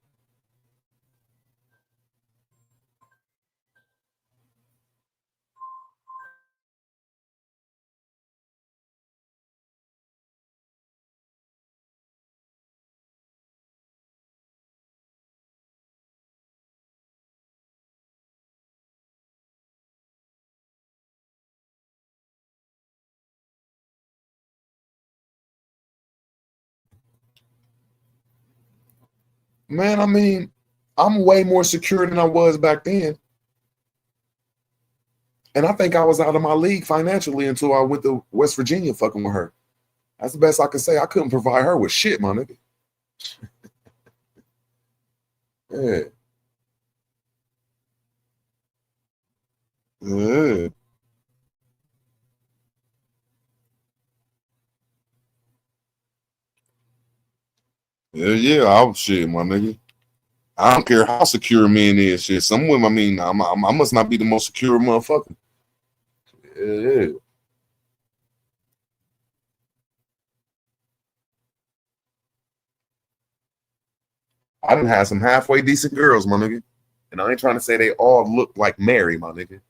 Man, I mean, I'm way more secure than I was back then. And I think I was out of my league financially until I went to West Virginia fucking with her. That's the best I could say. I couldn't provide her with shit, my nigga. Yeah. Yeah. Yeah, I'll shit, my nigga. I don't care how secure a man is. Shit, some women, I mean, I must not be the most secure motherfucker. Yeah. I done had some halfway decent girls, my nigga. And I ain't trying to say they all look like Mary, my nigga.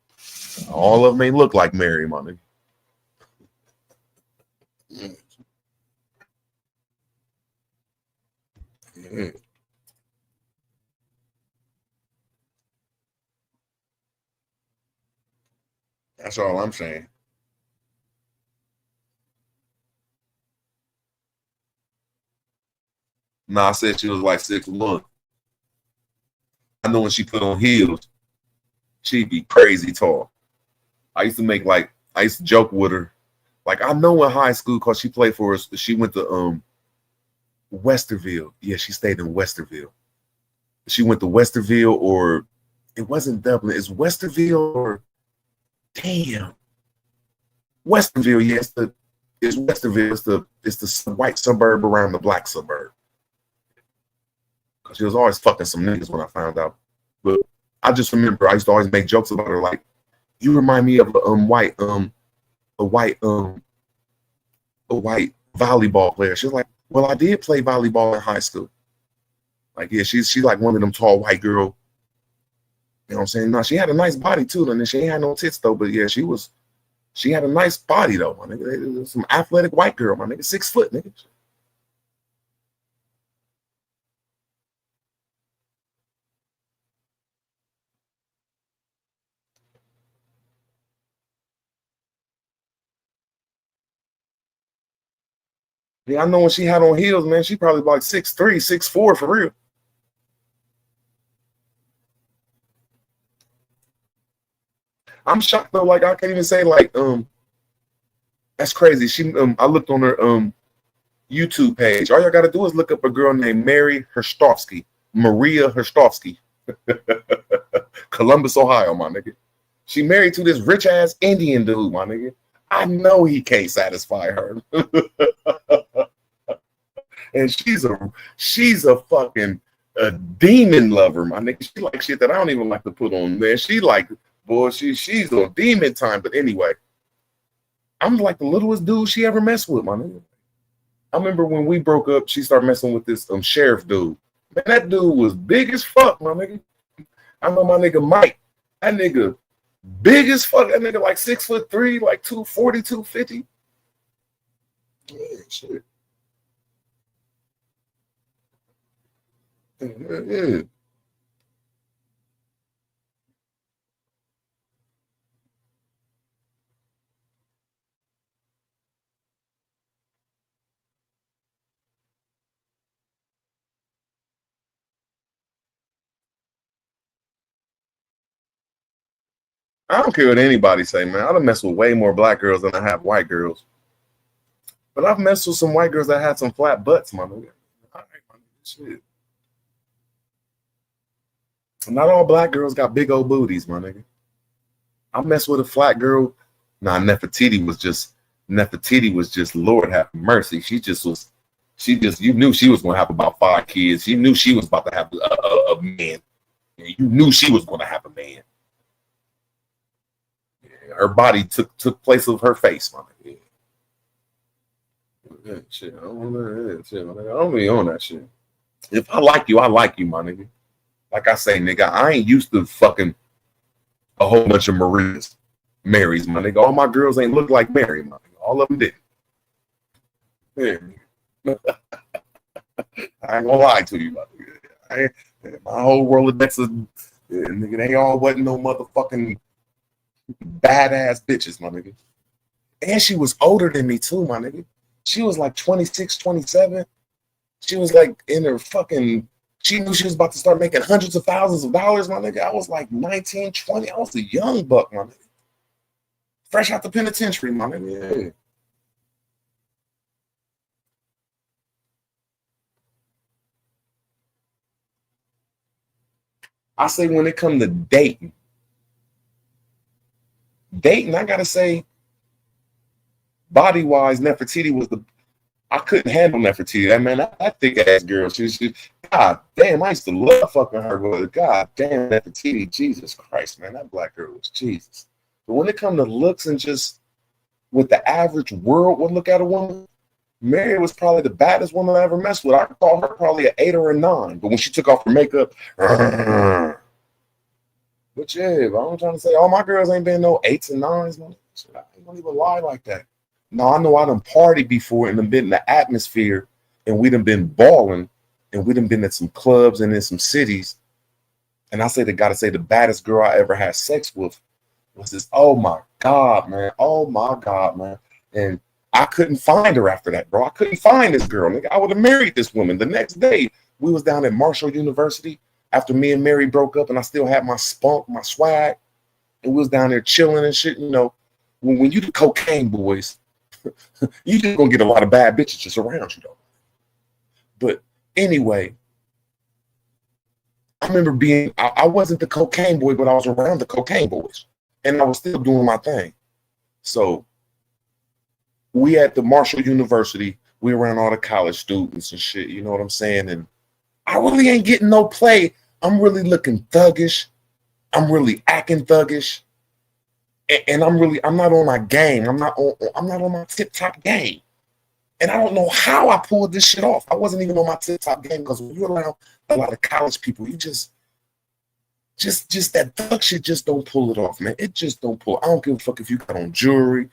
All of them ain't look like Mary, my nigga. Yeah. That's all I'm saying. Nah, I said she was like 6'1". I know when she put on heels, she'd be crazy tall. I used to joke with her. Like, I know in high school, because she played for us, she went to Westerville. Yeah, she stayed in Westerville. She went to Westerville, or it wasn't Dublin. It's Westerville or damn. Westerville, yes, it's Westerville. It's the white suburb around the black suburb. Cause she was always fucking some niggas when I found out. But I just remember I used to always make jokes about her, like, you remind me of a white volleyball player. She was like, well, I did play volleyball in high school. Like, yeah, she's like one of them tall white girl. You know what I'm saying? No, she had a nice body too, and she ain't had no tits though. But yeah, she had a nice body though, my nigga. Some athletic white girl, my nigga, 6 foot, nigga. Yeah, I know when she had on heels, man, she probably like 6'3", 6'4" for real. I'm shocked though, like I can't even say like that's crazy. She I looked on her YouTube page. All y'all gotta do is look up a girl named Mary Herstovsky. Maria Herstovsky. Columbus, Ohio, my nigga. She married to this rich ass Indian dude, my nigga. I know he can't satisfy her. And she's a fucking demon lover, my nigga. She like shit that I don't even like to put on, man. She like, boy, she's on demon time. But anyway, I'm like the littlest dude she ever messed with, my nigga. I remember when we broke up, she started messing with this sheriff dude. Man, that dude was big as fuck, my nigga. I know my nigga Mike. That nigga big as fuck. That nigga like 6'3", like 240, 250. Yeah, shit. Yeah. I don't care what anybody say, man. I done messed with way more black girls than I have white girls. But I've messed with some white girls that had some flat butts, my nigga. All right, my nigga, shit. Not all black girls got big old booties, my nigga. I messed with a flat girl. Nah, Nefertiti was just Lord have mercy. You knew she was gonna have about 5 kids. You knew she was about to have a man. You knew she was gonna have a man. Her body took place of her face, my nigga. Yeah, shit, I don't know that shit, my nigga. I don't be on that shit. If I like you, my nigga. Like I say, nigga, I ain't used to fucking a whole bunch of Marys, my nigga. All my girls ain't look like Mary, my nigga. All of them did. Yeah. I ain't gonna lie to you, my nigga. My whole Rolodex of nigga, they all wasn't no motherfucking badass bitches, my nigga. And she was older than me too, my nigga. She was like 26, 27. She was like in her fucking, she knew she was about to start making hundreds of thousands of dollars, my nigga. I was like 19, 20. I was a young buck, my nigga. Fresh out the penitentiary, my nigga. Yeah. I say when it come to dating, I gotta say, body wise, Nefertiti was I couldn't handle Nefertiti. That man, that thick ass girl. She, God damn, I used to love fucking her. But God damn, Nefertiti, Jesus Christ, man, that black girl was Jesus. But when it come to looks and just what the average world would look at a woman, Mary was probably the baddest woman I ever messed with. I could call her probably an 8 or a 9. But when she took off her makeup, but But yeah, but I'm trying to say all my girls ain't been no 8s and 9s, man. Shit, I ain't gonna even lie like that. No, I know I done partied before and done been in the atmosphere and we done been balling and we done been at some clubs and in some cities. And I say gotta say the baddest girl I ever had sex with was this. Oh my God, man. Oh my God, man. And I couldn't find her after that, bro. I couldn't find this girl. Nigga, I would have married this woman. The next day, we was down at Marshall University after me and Mary broke up and I still had my spunk, my swag. And we was down there chilling and shit. You know, when you the cocaine boys, you just gonna get a lot of bad bitches just around you, though. But anyway, I remember I wasn't the cocaine boy, but I was around the cocaine boys. And I was still doing my thing. So we at the Marshall University, we around all the college students and shit, you know what I'm saying? And I really ain't getting no play. I'm really looking thuggish. I'm really acting thuggish. And I'm not on my game. I'm not on my tip-top game. And I don't know how I pulled this shit off. I wasn't even on my tip-top game because when you're around a lot of college people, you just that thug shit just don't pull it off, man. It just don't pull. I don't give a fuck if you got on jewelry.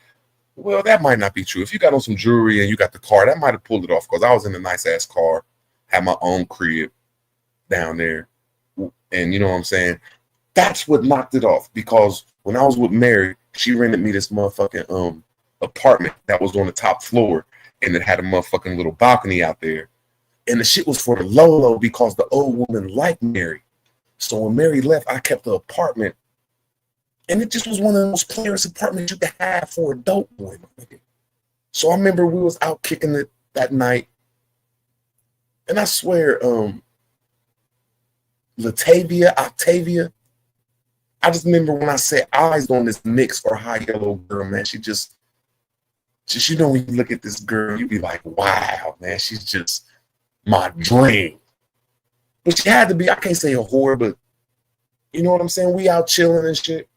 Well, that might not be true. If you got on some jewelry and you got the car, that might have pulled it off because I was in a nice ass car, had my own crib down there. And you know what I'm saying? That's what knocked it off because when I was with Mary, she rented me this motherfucking apartment that was on the top floor and it had a motherfucking little balcony out there. And the shit was for the low because the old woman liked Mary. So when Mary left, I kept the apartment. And it just was one of those players' apartments you could have for a dope boy. So I remember we was out kicking it that night. And I swear, Octavia, I just remember when I set eyes on this mix or high yellow girl, man, she just, you know, when you look at this girl, you be like, wow, man, she's just my dream. But she had to be, I can't say a whore, but you know what I'm saying? We out chilling and shit.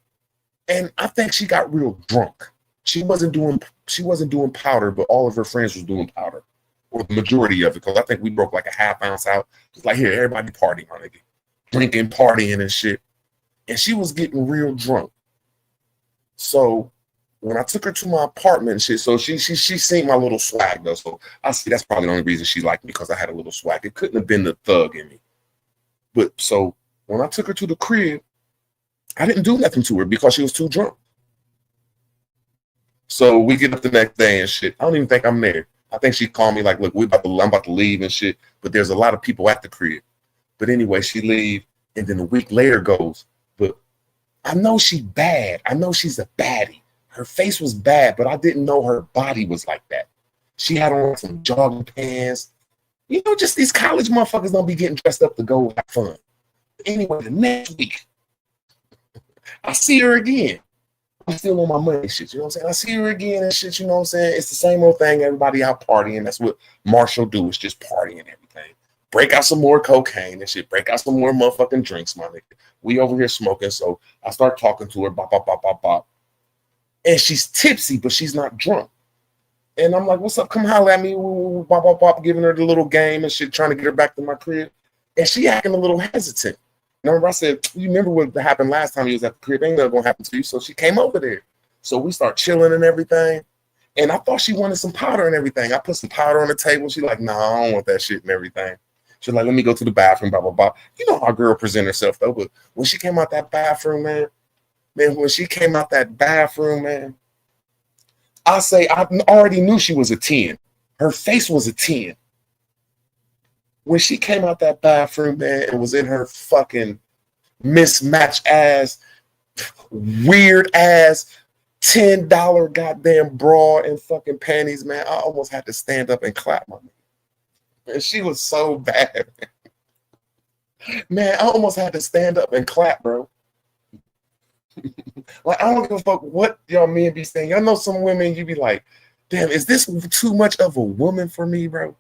And I think she got real drunk. She wasn't doing powder, but all of her friends was doing powder. Or the majority of it, because I think we broke like a half ounce out. It's like, here, everybody party, my nigga. Drinking, partying and shit. And she was getting real drunk. So when I took her to my apartment and shit, so she seen my little swag though. So I see that's probably the only reason she liked me, because I had a little swag. It couldn't have been the thug in me. But so when I took her to the crib, I didn't do nothing to her because she was too drunk. So we get up the next day and shit. I don't even think I'm there. I think she called me like, look, I'm about to leave and shit. But there's a lot of people at the crib. But anyway, she leave. And then a week later goes, but I know she bad. I know she's a baddie. Her face was bad, but I didn't know her body was like that. She had on some jogging pants. You know, just these college motherfuckers don't be getting dressed up to go have fun. Anyway, the next week, I see her again. I'm still on my money shit, you know what I'm saying? I see her again and shit, you know what I'm saying? It's the same old thing, everybody out partying. That's what Marshall do, is just partying and everything. Break out some more cocaine and shit. Break out some more motherfucking drinks, my nigga. We over here smoking, so I start talking to her, bop, bop, bop, bop, bop. And she's tipsy, but she's not drunk. And I'm like, what's up? Come holler at me. Bop, bop, bop, giving her the little game and shit, trying to get her back to my crib. And she acting a little hesitant. Remember I said, you remember what happened last time you was at the crib? Ain't nothing gonna happen to you. So she came over there. So we start chilling and everything. And I thought she wanted some powder and everything. I put some powder on the table. She like, nah, I don't want that shit and everything. She's like, let me go to the bathroom, blah, blah, blah. You know how a girl present herself though. But when she came out that bathroom, man, I say I already knew she was a 10. Her face was a 10. When she came out that bathroom, man, it was in her fucking mismatched ass, weird ass $10 goddamn bra and fucking panties, man. I almost had to stand up and clap, my man. And she was so bad, man. Man, I almost had to stand up and clap, bro. Like, I don't give a fuck what y'all men be saying. Y'all know some women, you be like, damn, is this too much of a woman for me, bro?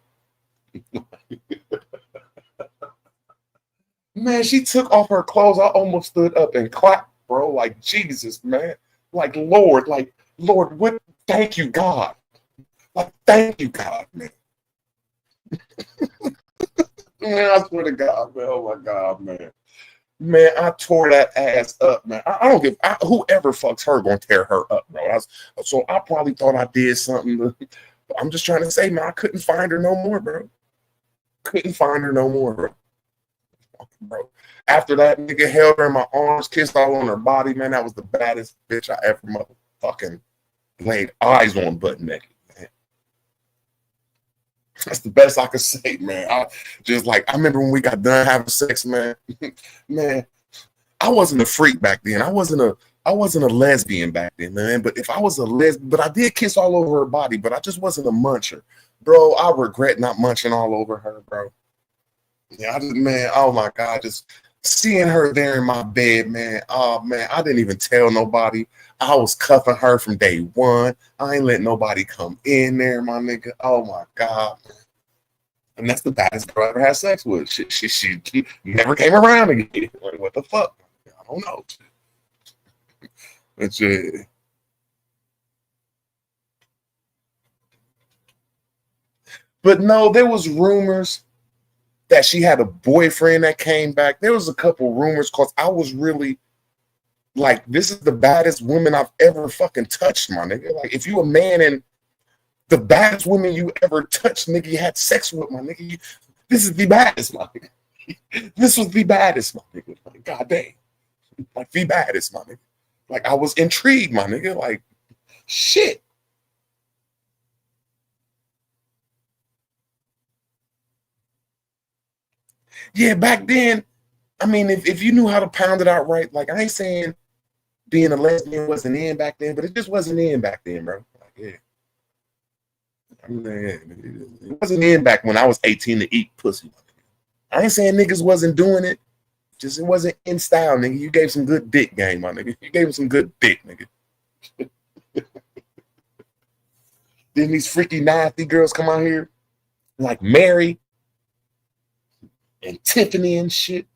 Man, she took off her clothes. I almost stood up and clapped, bro. Like, Jesus, man. Like, Lord, what? Thank you, God. Like, thank you, God, man. Man, I swear to God, man. Oh, my God, man. Man, I tore that ass up, man. I don't give whoever fucks her gonna tear her up, bro. So I probably thought I did something. I'm just trying to say, man, I couldn't find her no more, bro. Couldn't find her no more, bro. After that, nigga held her in my arms, kissed all on her body, man. That was the baddest bitch I ever motherfucking laid eyes on butt naked, man. That's the best I could say, man. I remember when we got done having sex, man. Man, I wasn't a freak back then. I wasn't a lesbian back then, man. But if I was a lesbian, but I did kiss all over her body, but I just wasn't a muncher. Bro, I regret not munching all over her, bro. Yeah, man, oh my God, just seeing her there in my bed, man. Oh man, I didn't even tell nobody. I was cuffing her from day one. I ain't letting nobody come in there, my nigga. Oh my God, man. And that's the baddest girl I ever had sex with. She never came around again. Like, what the fuck? I don't know. But yeah. But no, there was rumors that she had a boyfriend that came back. There was a couple rumors because I was really like, this is the baddest woman I've ever fucking touched, my nigga. Like, if you a man and the baddest woman you ever touched, nigga, you had sex with, my nigga, this is the baddest, my nigga. This was the baddest, my nigga. Like, God damn. Like, the baddest, my nigga. Like, I was intrigued, my nigga. Like, shit. Yeah, back then, I mean, if you knew how to pound it out right, like, I ain't saying being a lesbian wasn't in back then, but it just wasn't in back then, bro. Like, yeah. I mean, it wasn't in back when I was 18 to eat pussy. I ain't saying niggas wasn't doing it, just it wasn't in style, nigga. You gave some good dick game, my nigga. You gave him some good dick, nigga. Then these freaky nasty girls come out here, like Mary and Tiffany and shit,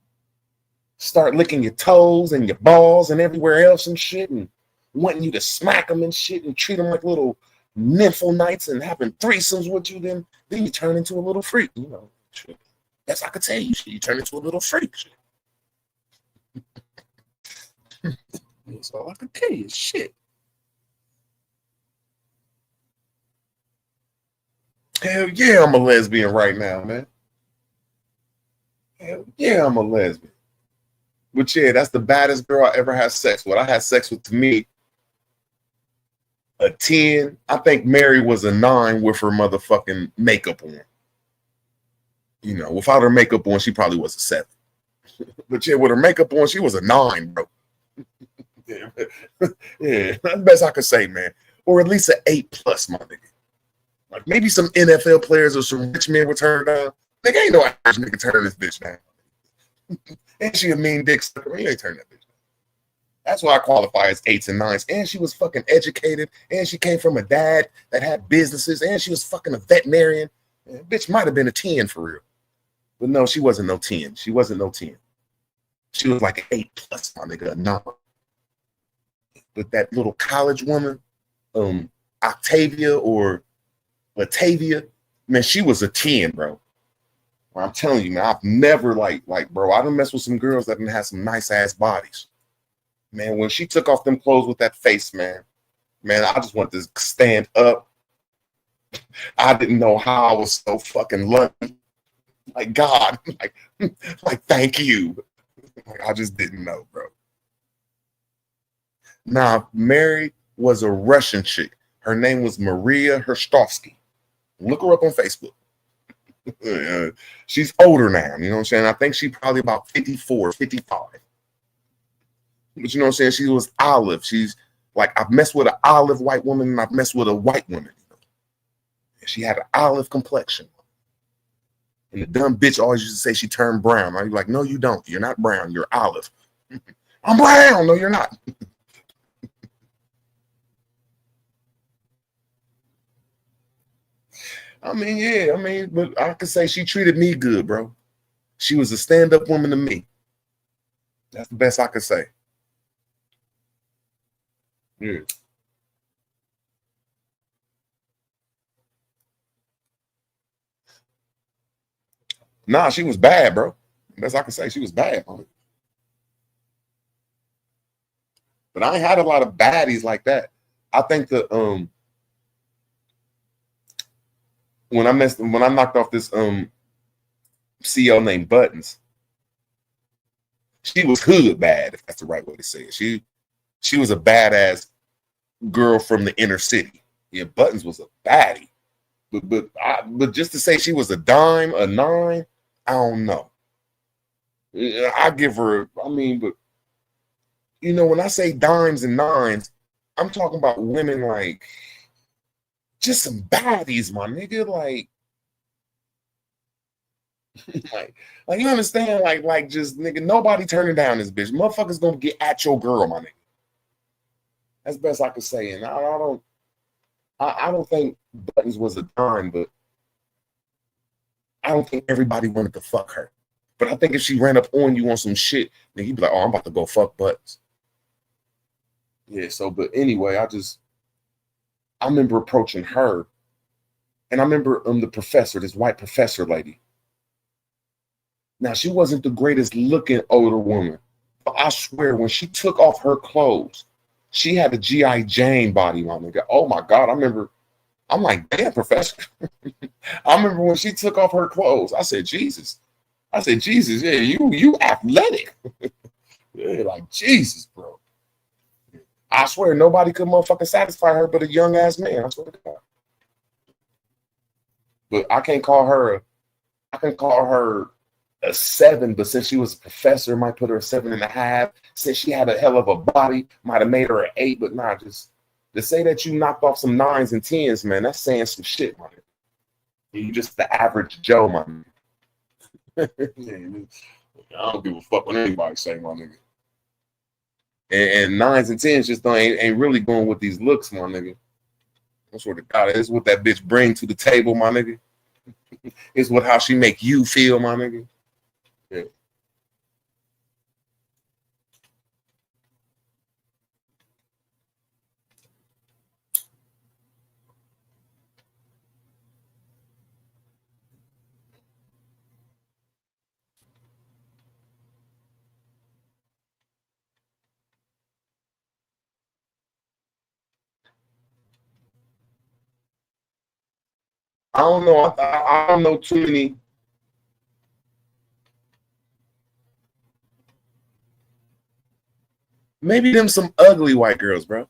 start licking your toes and your balls and everywhere else and shit, and wanting you to smack them and shit and treat them like little nymphal knights and having threesomes with you. Then you turn into a little freak, you know. Shit. That's I could tell you, shit. You turn into a little freak. Shit. That's all I can tell you. Shit. Hell yeah, I'm a lesbian right now, man. Hell yeah, I'm a lesbian. But yeah, that's the baddest girl I ever had sex with. I had sex with, to me, a 10. I think Mary was a 9 with her motherfucking makeup on. You know, without her makeup on, she probably was a 7. But yeah, with her makeup on, she was a 9, bro. Yeah, yeah, that's the best I could say, man. Or at least an 8+, my nigga. Like maybe some NFL players or some rich men would turn her down. Nigga, ain't no average nigga turn this bitch down. And she a mean dick sucker. You ain't turn that bitch down. That's why I qualify as 8s and 9s. And she was fucking educated. And she came from a dad that had businesses. And she was fucking a veterinarian. And bitch might have been a 10 for real. But no, she wasn't no 10. She wasn't no 10. She was like an 8+, my nigga, a 9. But that little college woman, Octavia or Latavia, man, she was a 10, bro. I'm telling you, man, I've never like, bro, I done messed with some girls that done had some nice ass bodies. Man, when she took off them clothes with that face, man, I just wanted to stand up. I didn't know how I was so fucking lucky. Like, God, like, thank you. Like, I just didn't know, bro. Now, Mary was a Russian chick. Her name was Maria Herstovsky. Look her up on Facebook. She's older now, you know what I'm saying? I think she's probably about 54, 55. But you know what I'm saying? She was olive. She's like, I've messed with an olive white woman and I've messed with a white woman. You know? She had an olive complexion. And the dumb bitch always used to say she turned brown. I'd be like, no, you don't. You're not brown. You're olive. I'm brown. No, you're not. I mean, yeah, but I could say she treated me good, bro. She was a stand-up woman to me. That's the best I could say. Yeah. Nah, she was bad, bro. Best I could say, she was bad, bro. But I ain't had a lot of baddies like that. I think the when I knocked off this CEO named Buttons, she was hood bad, if that's the right way to say it. She was a badass girl from the inner city. Yeah, Buttons was a baddie. But just to say she was a dime, a nine, I don't know. I give her, I mean, but you know, when I say dimes and nines, I'm talking about women like just some baddies, my nigga. Like like you understand, like just nigga, nobody turning down this bitch. Motherfuckers gonna get at your girl, my nigga. That's the best I could say. And I don't think Buttons was a dime, but I don't think everybody wanted to fuck her. But I think if she ran up on you on some shit, then you'd be like, oh, I'm about to go fuck Buttons. Yeah, so but anyway, I remember approaching her, and I remember the professor, this white professor lady. Now, she wasn't the greatest looking older woman, but I swear when she took off her clothes, she had a G.I. Jane body, my nigga. Oh my God, I'm like, damn, professor. I remember when she took off her clothes, I said, Jesus, yeah, you athletic. Yeah, like, Jesus, bro. I swear nobody could motherfucking satisfy her but a young ass man. I swear to God. But I can call her a 7, but since she was a professor, might put her a 7.5. Since she had a hell of a body, might have made her an 8, but nah, just to say that you knocked off some 9s and 10s, man, that's saying some shit, man. You just the average Joe, man. I don't give a fuck what anybody say, my nigga. And 9s and 10s just ain't really going with these looks, my nigga. I swear to God, it's what that bitch bring to the table, my nigga. It's what how she make you feel, my nigga. Yeah. I don't know. I don't know too many. Maybe them some ugly white girls, bro.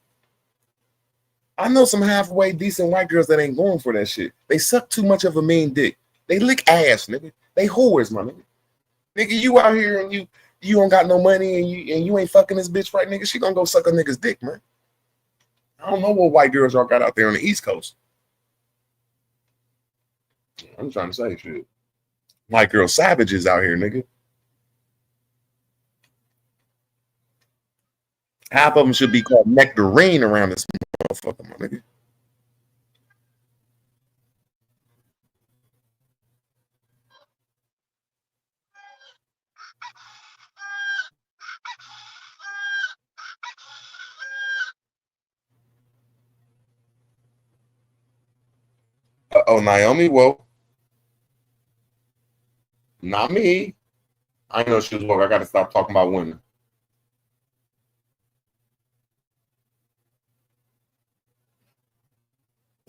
I know some halfway decent white girls that ain't going for that shit. They suck too much of a mean dick. They lick ass, nigga. They whores, my nigga. Nigga, you out here and you don't got no money and you ain't fucking this bitch right, nigga. She gonna go suck a nigga's dick, man. I don't know what white girls y'all got out there on the East Coast. I'm trying to say shit. White girl savages out here, nigga. Half of them should be called nectarine around this motherfucker, my nigga. Oh, Naomi, well, not me. I know she was woke. I got to stop talking about women.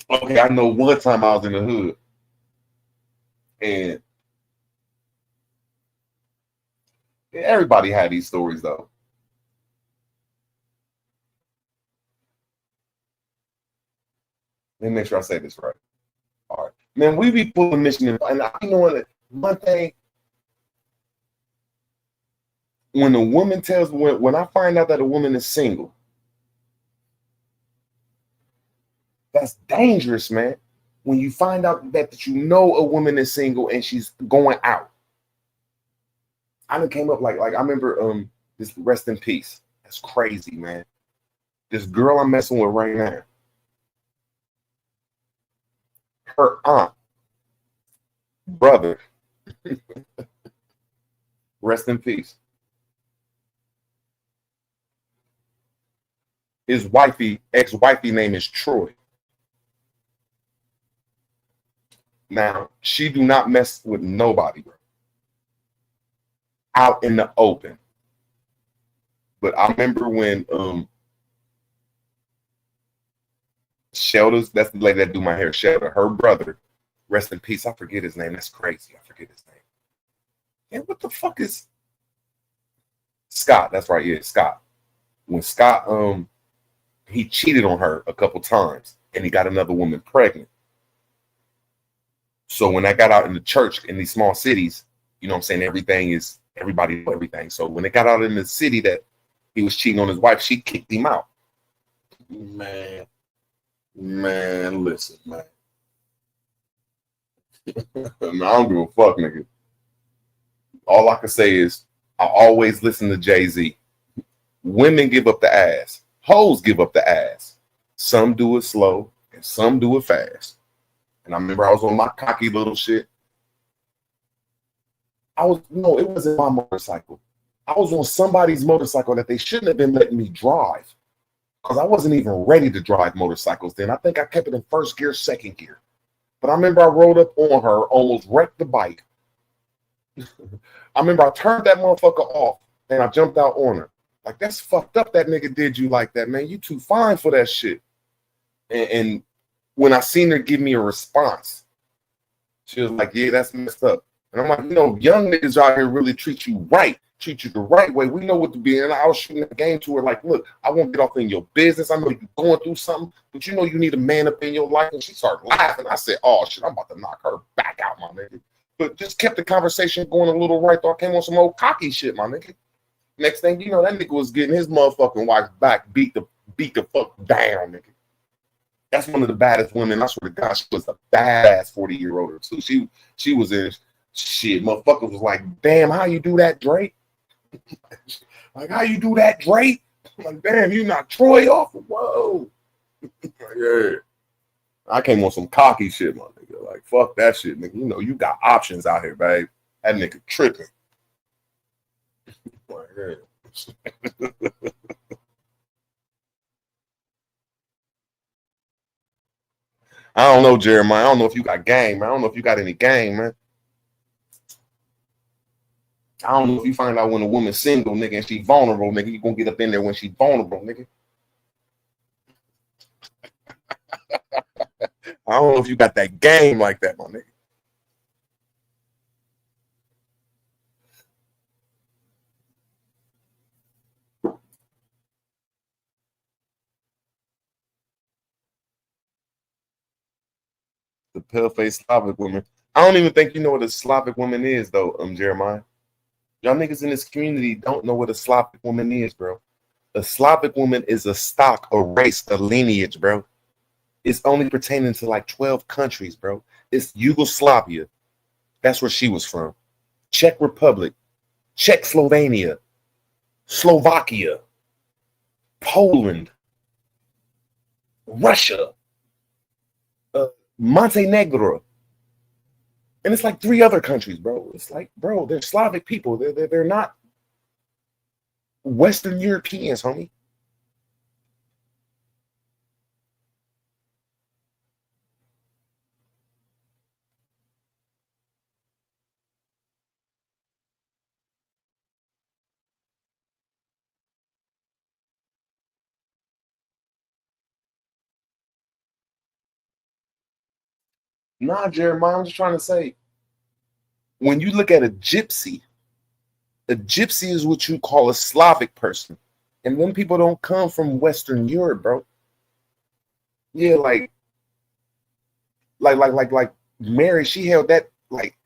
Okay, I know one time I was in the hood and everybody had these stories though. Let me make sure I say this right. All right. Man, we be pulling mission and I know that one thing when a woman tells when I find out that a woman is single, that's dangerous, man. When you find out that you know a woman is single and she's going out. I done came up like I remember this rest in peace. That's crazy, man. This girl I'm messing with right now. Her aunt, brother. Rest in peace. His ex-wifey name is Troy. Now, she do not mess with nobody, bro. Out in the open. But I remember when Shelter's, that's the lady that do my hair. Shelter, her brother, rest in peace. I forget his name. That's crazy. I forget his name. And what the fuck is Scott? That's right. Yeah, Scott. When Scott he cheated on her a couple times and he got another woman pregnant. So when I got out in the church in these small cities, you know what I'm saying, everybody know everything. So when it got out in the city that he was cheating on his wife, she kicked him out. Man, listen, man. I don't give a fuck, nigga. All I can say is I always listen to Jay-Z. Women give up the ass. Hoes give up the ass. Some do it slow and some do it fast. And I remember I was on my cocky little shit. It wasn't my motorcycle. I was on somebody's motorcycle that they shouldn't have been letting me drive because I wasn't even ready to drive motorcycles then. I think I kept it in first gear, second gear. But I remember I rode up on her, almost wrecked the bike. I remember I turned that motherfucker off and I jumped out on her. Like, that's fucked up that nigga did you like that, man. You too fine for that shit. And when I seen her give me a response, she was like, yeah, that's messed up. And I'm like, young niggas out here really treat you the right way. We know what to be. And I was shooting the game to her like, look, I won't get off in your business. I know you're going through something, but you need a man up in your life. And she started laughing. I said, oh, shit, I'm about to knock her back out, my nigga. But just kept the conversation going a little right. Thought I came on some old cocky shit, my nigga. Next thing you know, that nigga was getting his motherfucking wife back, beat the fuck down, nigga. That's one of the baddest women. I swear to God, she was a badass 40-year-old too. She was in shit. Motherfucker was like, damn, how you do that, Drake? Like, how you do that, Drake? Like, damn, you knocked Troy off? Whoa. Yeah. I came on some cocky shit, my nigga. Like, fuck that shit, nigga. You got options out here, babe. That nigga tripping. Like, yeah. I don't know, Jeremiah. I don't know if you got game, man. I don't know if you got any game, man. I don't know if you find out when a woman's single, nigga, and she vulnerable, nigga, you gonna get up in there when she vulnerable, nigga. I don't know if you got that game like that, my nigga. The pale-faced Slavic woman. I don't even think you know what a Slavic woman is, though, Jeremiah. Y'all niggas in this community don't know what a Slavic woman is, bro. A Slavic woman is a stock, a race, a lineage, bro. It's only pertaining to like 12 countries, bro. It's Yugoslavia. That's where she was from. Czech Republic, Czechoslovakia, Slovakia, Poland, Russia, Montenegro. And it's like 3 other countries, bro. It's like, bro, they're Slavic people. They're not Western Europeans, homie. Nah, Jeremiah, I'm just trying to say, when you look at a gypsy is what you call a Slavic person. And them people don't come from Western Europe, bro. Yeah, like Mary, she held that like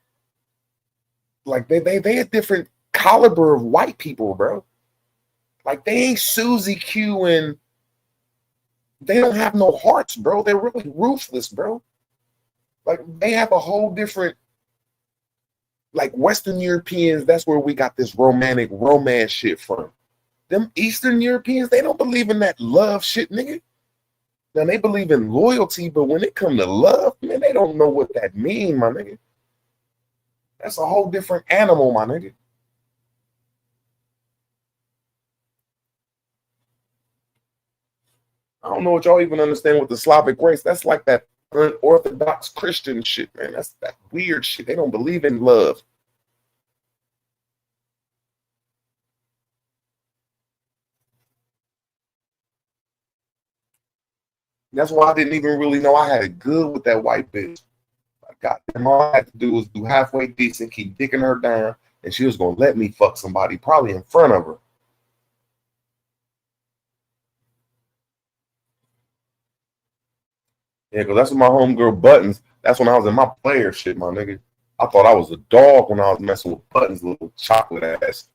they a different caliber of white people, bro. Like they ain't Susie Q and they don't have no hearts, bro. They're really ruthless, bro. Like they have a whole different, like Western Europeans, that's where we got this romantic romance shit from. Them Eastern Europeans, they don't believe in that love shit, nigga. Now they believe in loyalty, but when it come to love, man, they don't know what that mean, my nigga. That's a whole different animal, my nigga. I don't know what y'all even understand with the Slavic race. That's like that unorthodox Christian shit, man. That's that weird shit. They don't believe in love. That's why I didn't even really know I had it good with that white bitch. I got them. All I had to do was do halfway decent, keep dicking her down, and she was gonna let me fuck somebody probably in front of her. Yeah, because that's what my homegirl Buttons. That's when I was in my player shit, my nigga. I thought I was a dog when I was messing with Buttons, little chocolate ass.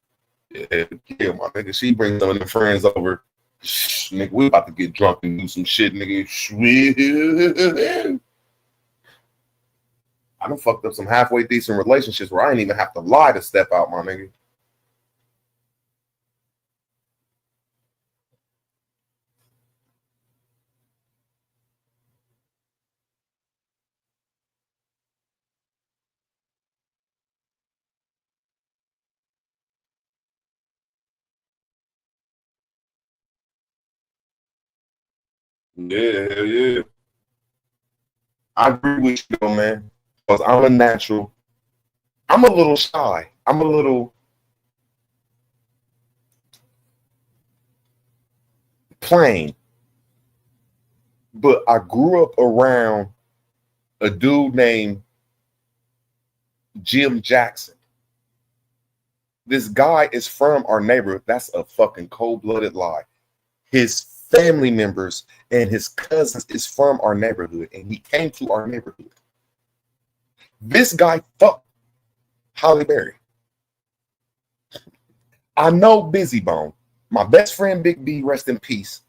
Yeah, my nigga. She brings some of them friends over. Shh, nigga, we about to get drunk and do some shit, nigga. I done fucked up some halfway decent relationships where I didn't even have to lie to step out, my nigga. Yeah, hell yeah. I agree with you, though, man. Because I'm a natural. I'm a little shy. I'm a little plain. But I grew up around a dude named Jim Jackson. This guy is from our neighborhood. That's a fucking cold-blooded lie. His family members and his cousins is from our neighborhood, and he came to our neighborhood. This guy fucked Halle Berry. I know Busy Bone. My best friend Big B, rest in peace.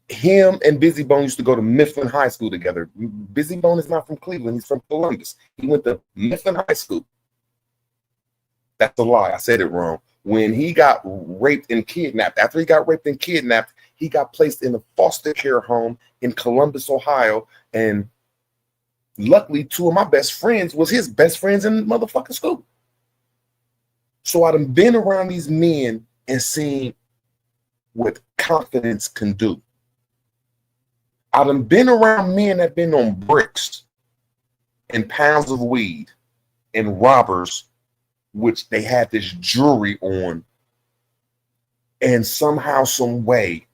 Him and Busy Bone used to go to Mifflin High School together. Busy Bone is not from Cleveland. He's from Columbus. He went to Mifflin High School. That's a lie. I said it wrong. When he got raped and kidnapped, after he got raped and kidnapped, he got placed in a foster care home in Columbus, Ohio. And luckily, two of my best friends was his best friends in motherfucking school. So I done been around these men and seen what confidence can do. I done been around men that been on bricks and pounds of weed and robbers, which they had this jewelry on, and somehow, some way,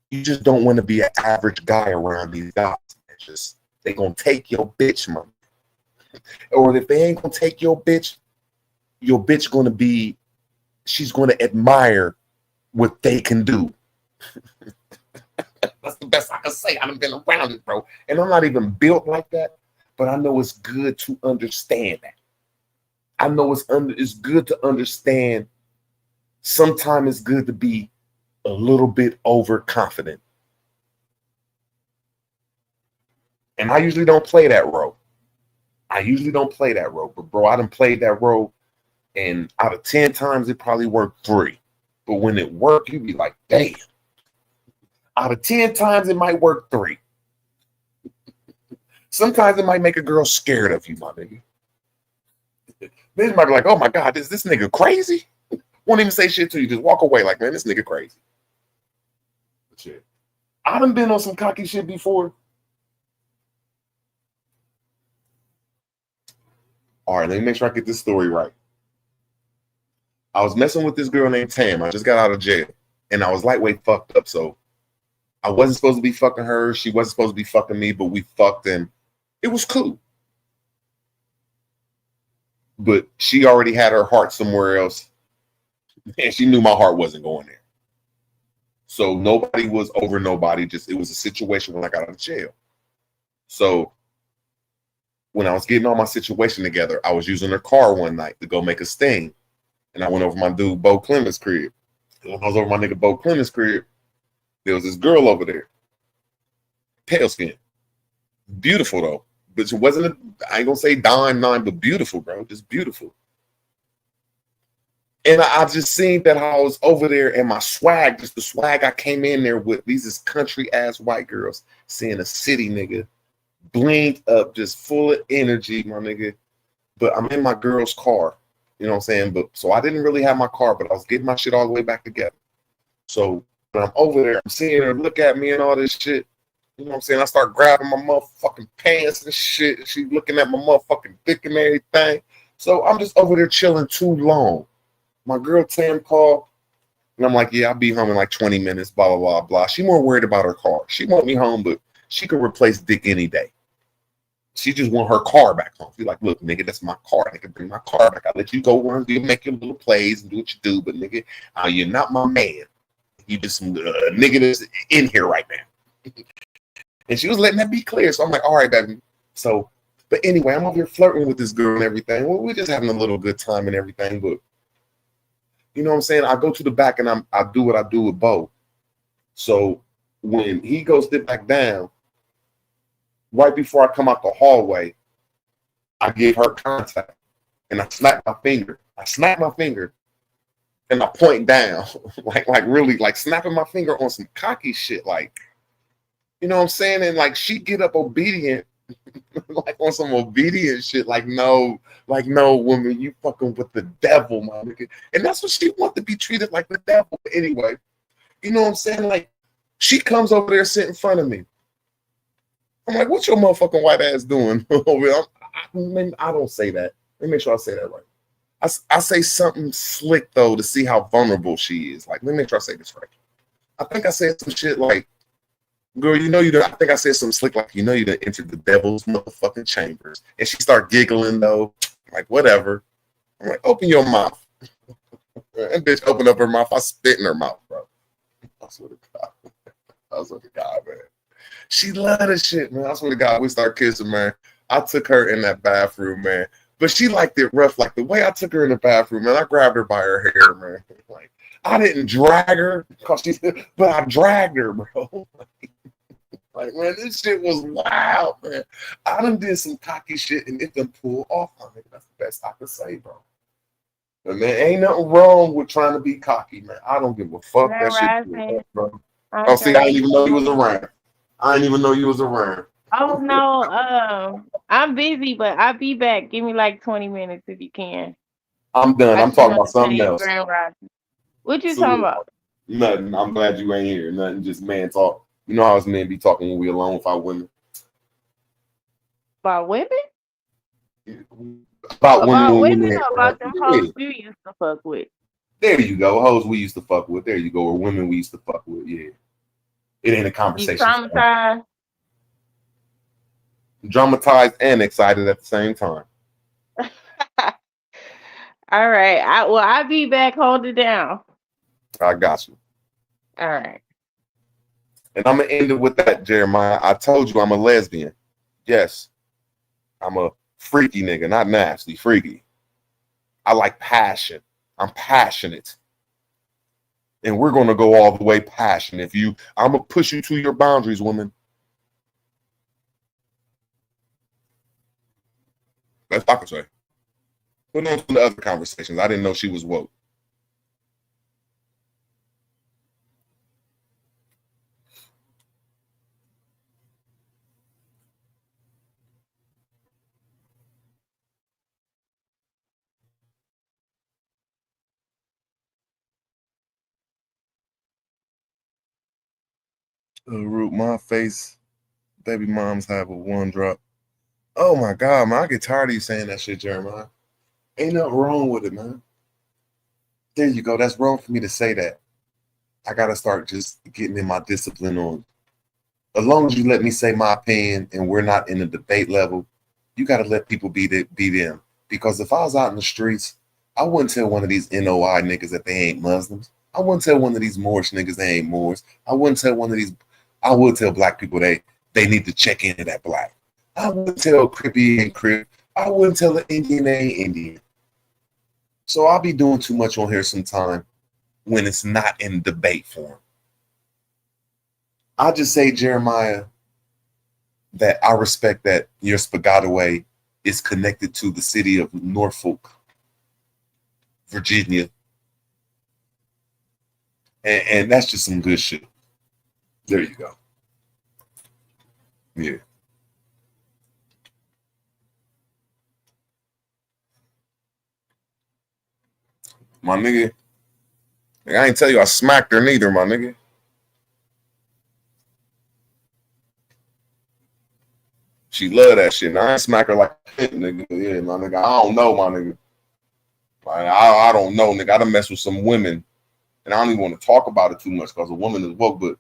you just don't want to be an average guy around these guys. Just they gonna take your bitch money, or if they ain't gonna take your bitch gonna be, she's gonna admire what they can do. That's the best I can say. I done been around it, bro, and I'm not even built like that, but I know it's good to understand that. I know it's good to understand. Sometimes it's good to be a little bit overconfident. And I usually don't play that role. But bro, I done played that role, and out of 10 times, it probably worked 3. But when it worked, you be like, damn. Out of 10 times, it might work 3. Sometimes it might make a girl scared of you, my nigga. They might be like, oh my God, is this nigga crazy? Won't even say shit to you. Just walk away like, man, this nigga crazy. Shit. I done been on some cocky shit before. All right, let me make sure I get this story right. I was messing with this girl named Tam. I just got out of jail. And I was lightweight fucked up. So I wasn't supposed to be fucking her. She wasn't supposed to be fucking me, but we fucked, and it was cool. But she already had her heart somewhere else, and she knew my heart wasn't going there. So nobody was over nobody. Just it was a situation when I got out of jail. So when I was getting all my situation together, I was using her car one night to go make a sting, and I went over my dude Bo Clemens' crib. And when I was over my nigga Bo Clemens' crib, there was this girl over there, pale skin, beautiful though. But she wasn't, I ain't gonna say dime, but beautiful, bro. Just beautiful. And I just seen that how I was over there, and my swag, just the swag I came in there with. These is country ass white girls, seeing a city nigga, blinged up, just full of energy, my nigga. But I'm in my girl's car, you know what I'm saying? But so I didn't really have my car, but I was getting my shit all the way back together. So when I'm over there, I'm seeing her look at me and all this shit. You know what I'm saying? I start grabbing my motherfucking pants and shit. She's looking at my motherfucking dick and everything. So I'm just over there chilling too long. My girl Tam called. And I'm like, yeah, I'll be home in like 20 minutes, blah, blah, blah, blah. She more worried about her car. She want me home, but she could replace Dick any day. She just want her car back home. She's like, look, nigga, that's my car. I can bring my car back. I'll let you go run, you make your little plays and do what you do, but nigga, you're not my man. You just some nigga that's in here right now. And she was letting that be clear. So I'm like, all right, baby. So, but anyway, I'm over here flirting with this girl and everything. Well, we're just having a little good time and everything, but you know what I'm saying? I go to the back and I do what I do with Bo. So when he goes sit back down, right before I come out the hallway, I give her contact and I snap my finger. And I point down, like really like snapping my finger on some cocky shit, like, you know what I'm saying? And like she get up obedient, like on some obedient shit, like no, woman, you fucking with the devil, my nigga. And that's what she wants, to be treated like the devil. Anyway, you know what I'm saying? Like she comes over there, sit in front of me. I'm like, what your motherfucking white ass doing over here? I don't say that. Let me make sure I say that right. I say something slick though to see how vulnerable she is. Like, let me make sure I say this right. I think I said some shit like, girl, you know you done, I think I said something slick like, you know you done entered the devil's motherfucking chambers. And she started giggling though. Like, whatever. I'm like, open your mouth. And bitch opened up her mouth. I spit in her mouth, bro. I swear to God, man. She loved this shit, man. I swear to God, we start kissing, man. I took her in that bathroom, man. But she liked it rough. Like the way I took her in the bathroom, man, I grabbed her by her hair, man. Like I didn't drag her, but I dragged her, bro. Like, man, this shit was wild, man. I done did some cocky shit and it done pulled off on me. That's the best I could say, bro. But man, ain't nothing wrong with trying to be cocky, man. I don't give a fuck. That shit pulled off, bro. Oh, see, I didn't even know you was around. Oh no, I'm busy, but I'll be back. Give me like 20 minutes if you can. I'm done. I'm talking about something else. What you talking about? Nothing. I'm glad you ain't here. Nothing. Just man talk. You know how us men be talking when we alone with our women. About women? About women or about them hoes you used to fuck with? There you go. Hoes we used to fuck with. There you go. Or women we used to fuck with. Yeah. It ain't a conversation. You traumatized? Dramatized and excited at the same time. All right. I'll be back. Hold it down. I got you. All right. And I'm gonna end it with that, Jeremiah. I told you I'm a lesbian. Yes. I'm a freaky nigga, not nasty, freaky. I like passion. I'm passionate. And we're gonna go all the way passionate. I'm gonna push you to your boundaries, woman. That's what I can say. Put on to the other conversations. I didn't know she was woke. Root my face. Baby moms have a one drop. Oh my God, man. I get tired of you saying that shit, Jeremiah. Ain't nothing wrong with it, man. There you go. That's wrong for me to say that. I gotta start just getting in my discipline on. As long as you let me say my opinion and we're not in a debate level, you gotta let people be them. Because if I was out in the streets, I wouldn't tell one of these NOI niggas that they ain't Muslims. I wouldn't tell one of these Moorish niggas they ain't Moors. I would tell black people they need to check into that black. I wouldn't tell Crippy ain't Crip. I wouldn't tell an Indian they ain't Indian. So I'll be doing too much on here sometime when it's not in debate form. I just say, Jeremiah, that I respect that your Piscataway is connected to the city of Norfolk, Virginia. And that's just some good shit. There you go. Yeah. My nigga, I ain't tell you I smacked her neither, my nigga. She love that shit. And I ain't smack her like a hit, nigga. Yeah, my nigga. I don't know, my nigga. I don't know, nigga. I done mess with some women and I don't even want to talk about it too much because a woman is woke, but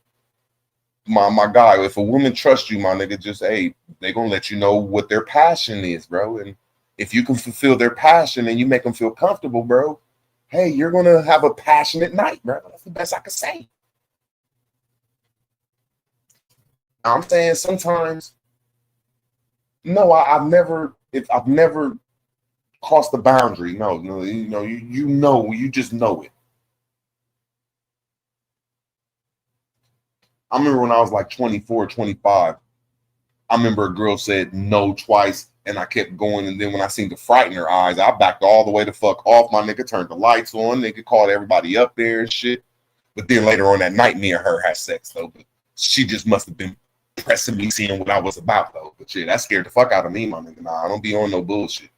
my guy, if a woman trusts you, my nigga, just hey, they gonna let you know what their passion is, bro. And if you can fulfill their passion and you make them feel comfortable, bro, hey, you're gonna have a passionate night, bro. That's the best I can say. I'm saying sometimes, no, I've never crossed the boundary. No, you just know it. I remember when I was like 24, 25, I remember a girl said no twice, and I kept going. And then when I seen the fright in her eyes, I backed all the way the fuck off. My nigga turned the lights on. Nigga called everybody up there and shit. But then later on that night, me and her had sex, though. But she just must have been pressing me, seeing what I was about, though. But shit, that scared the fuck out of me, my nigga. Nah, I don't be on no bullshit.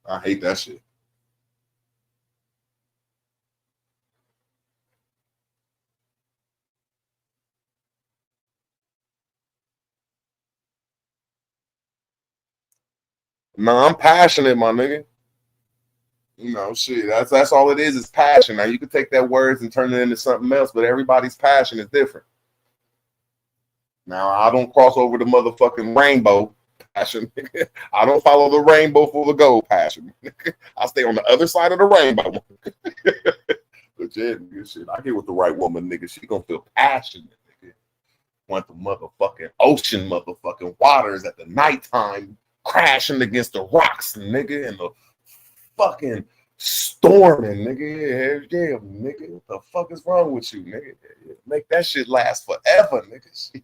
I hate that shit. No, I'm passionate, my nigga. You know, shit. That's all it is passion. Now you can take that words and turn it into something else, but everybody's passion is different. Now I don't cross over the motherfucking rainbow passion. I don't follow the rainbow for the gold passion. I stay on the other side of the rainbow. But yeah, nigga, shit. I get with the right woman, nigga. She gonna feel passionate, nigga. Want the motherfucking ocean, motherfucking waters at the nighttime crashing against the rocks, nigga, and the fucking storming, nigga. Yeah, nigga. What the fuck is wrong with you, nigga? Make that shit last forever, nigga.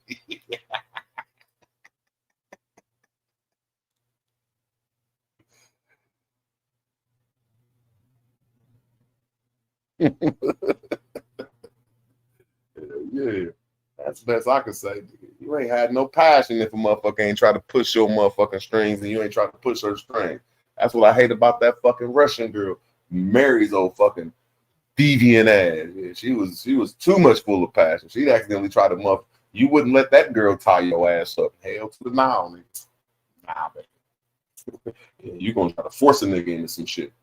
Yeah, that's the best I can say. You ain't had no passion if a motherfucker ain't try to push your motherfucking strings and you ain't try to push her strings. That's what I hate about that fucking Russian girl, Mary's old fucking deviant ass. Yeah, she was too much full of passion. She'd accidentally try to muff. You wouldn't let that girl tie your ass up. Hell to the now, nigga. Nah, man. Yeah, you gonna try to force a nigga into some shit.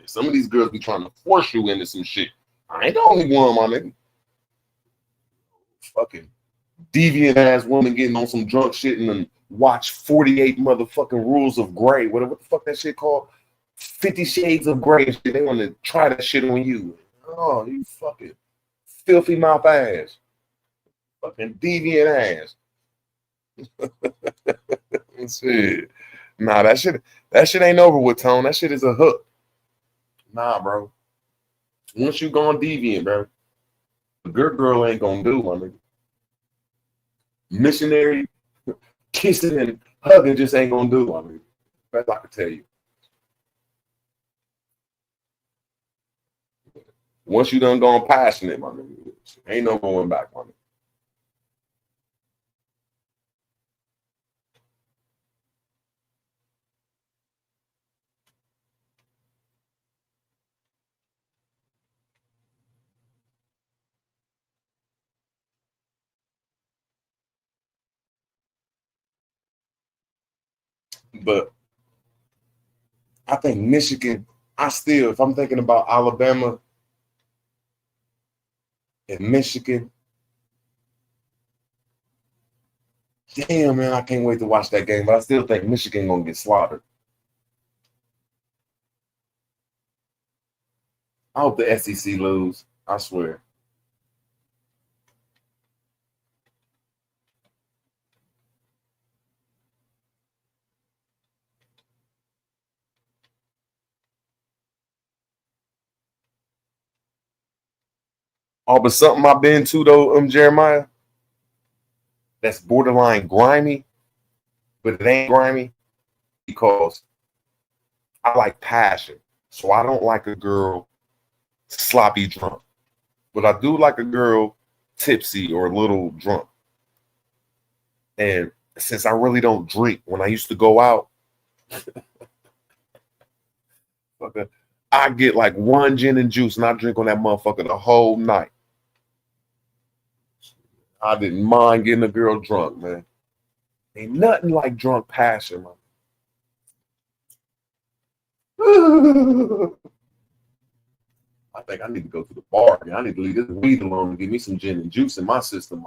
Some of these girls be trying to force you into some shit. I ain't the only one, my nigga. Fucking deviant ass woman getting on some drunk shit and then watch 48 motherfucking rules of gray. What the fuck that shit called? 50 Shades of Grey and shit. They want to try that shit on you. Oh, you fucking filthy mouth ass. Fucking deviant ass. Shit. Nah, that shit ain't over with, Tone. That shit is a hook. Nah, bro. Once you gone deviant, bro, the good girl ain't gonna do, my nigga. Missionary kissing and hugging just ain't gonna do, my nigga. That's I can tell you. Once you done gone passionate, my nigga, ain't no going back, my nigga. But I think Michigan, if I'm thinking about Alabama and Michigan, damn, man, I can't wait to watch that game. But I still think Michigan gonna get slaughtered. I hope the SEC lose. I swear. Oh, but something I've been to though, Jeremiah, that's borderline grimy, but it ain't grimy because I like passion. So I don't like a girl sloppy drunk. But I do like a girl tipsy or a little drunk. And since I really don't drink, when I used to go out, I get like one gin and juice and I drink on that motherfucker the whole night. I didn't mind getting a girl drunk, man. Ain't nothing like drunk passion, man. I think I need to go to the bar again. I need to leave this weed alone and give me some gin and juice in my system.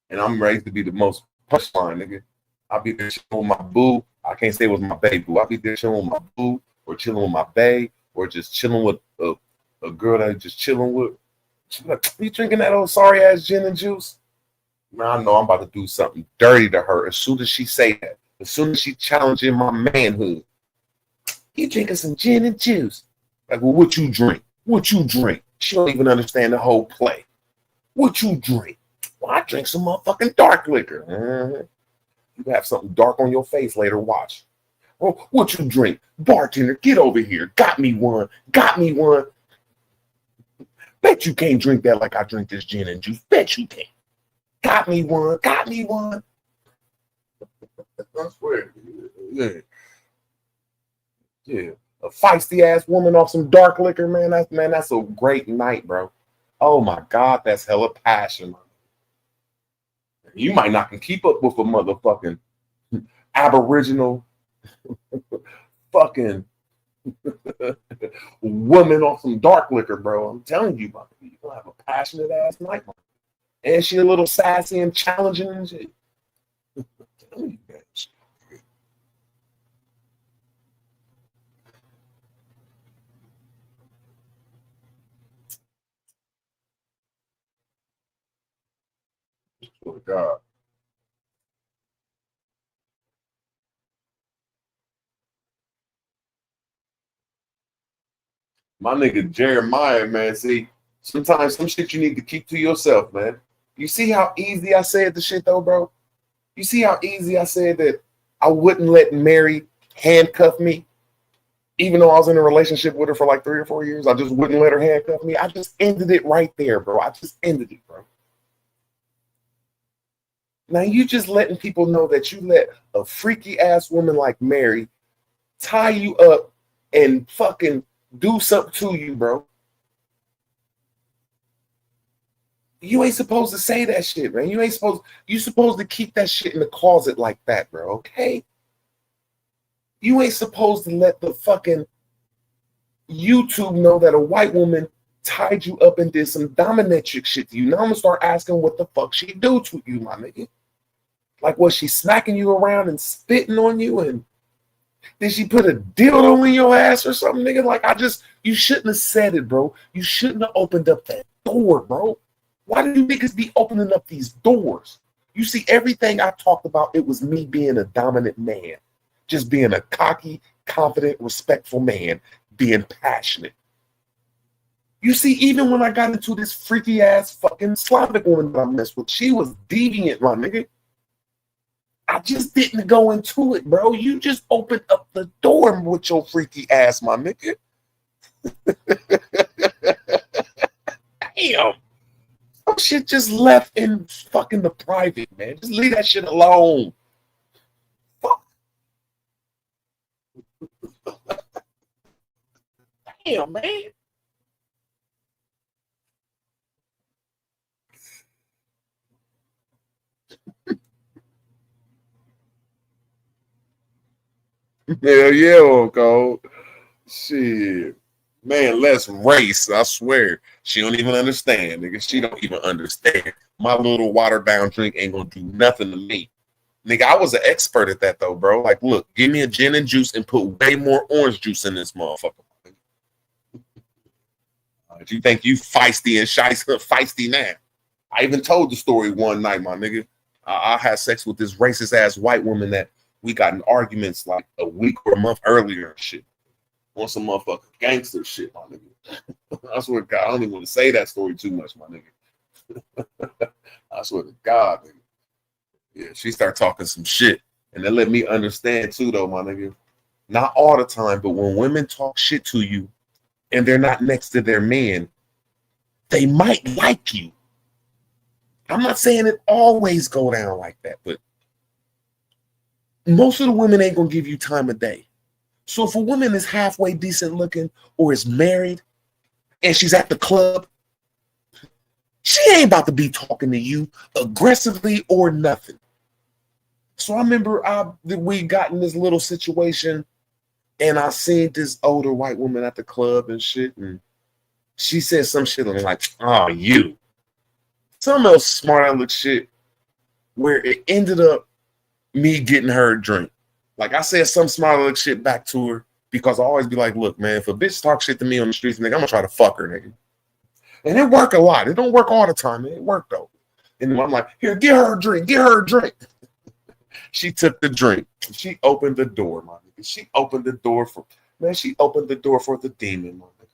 And I'm raised to be the most punchline, nigga. I'll be there chilling with my boo. I can't say it was my bae boo. I'll be there chilling with my boo, or chilling with my bae, or just chilling with a girl that I just chilling with. She'll be like, you drinking that old sorry ass gin and juice? Man, I know I'm about to do something dirty to her as soon as she say that. As soon as she challenging my manhood. You drinking some gin and juice. Like, well, what you drink? What you drink? She don't even understand the whole play. What you drink? Well, I drink some motherfucking dark liquor. You have something dark on your face later, watch. Oh, what you drink? Bartender, get over here. Got me one. Got me one. Bet you can't drink that like I drink this gin and juice. Bet you can't. Got me one. Got me one. I swear. Yeah. Yeah. A feisty ass woman off some dark liquor, man. That's a great night, bro. Oh my God, that's hella passion. You might not can keep up with a motherfucking Aboriginal fucking woman off some dark liquor, bro. I'm telling you, bro. You're gonna have a passionate ass night, bro. And she a little sassy and challenging and shit. I'm telling you guys. Oh God. My nigga Jeremiah, man. See, sometimes some shit you need to keep to yourself, man. You see how easy I said the shit though, bro? You see how easy I said that I wouldn't let Mary handcuff me, even though I was in a relationship with her for like 3 or 4 years. I just wouldn't let her handcuff me. I just ended it right there, bro. I just ended it, bro. Now you just letting people know that you let a freaky ass woman like Mary tie you up and fucking do something to you, bro. You ain't supposed to say that shit, man. You supposed to keep that shit in the closet like that, bro, okay? You ain't supposed to let the fucking YouTube know that a white woman tied you up and did some dominatrix shit to you. Now I'm gonna start asking what the fuck she do to you, my nigga. Like, was she smacking you around and spitting on you? And did she put a dildo in your ass or something, nigga? Like, you shouldn't have said it, bro. You shouldn't have opened up that door, bro. Why do you niggas be opening up these doors? You see, everything I talked about, it was me being a dominant man. Just being a cocky, confident, respectful man, being passionate. You see, even when I got into this freaky ass fucking Slavic woman that I messed with, she was deviant, my nigga. I just didn't go into it, bro. You just opened up the door with your freaky ass, my nigga. Damn. Some shit just left in fucking the private, man. Just leave that shit alone. Fuck. Damn, man. Hell yeah, old code. Shit. Man, let's race. I swear. She don't even understand, nigga. She don't even understand. My little watered down drink ain't gonna do nothing to me. Nigga, I was an expert at that though, bro. Like, look, give me a gin and juice and put way more orange juice in this motherfucker. You think you feisty and feisty now? I even told the story one night, my nigga. I had sex with this racist ass white woman that we got in arguments like a week or a month earlier and shit. On some motherfucking gangster shit, my nigga. I swear to God, I don't even want to say that story too much, my nigga. I swear to God, nigga. Yeah, she started talking some shit. And that let me understand too, though, my nigga. Not all the time, but when women talk shit to you and they're not next to their man, they might like you. I'm not saying it always go down like that, but most of the women ain't gonna give you time of day. So if a woman is halfway decent looking or is married and she's at the club, she ain't about to be talking to you aggressively or nothing. So I remember we got in this little situation And I seen this older white woman at the club and shit, and she said some shit, and I'm like, oh, you. Some else smart aleck shit where it ended up me getting her a drink. Like I said some smart aleck shit back to her because I always be like, look, man, if a bitch talk shit to me on the streets, nigga, I'm gonna try to fuck her, nigga. And it work a lot. It don't work all the time, man. It worked though. And I'm like, here, get her a drink, get her a drink. She took the drink. She opened the door, my nigga. She opened the door for, man, she opened the door for the demon, my nigga.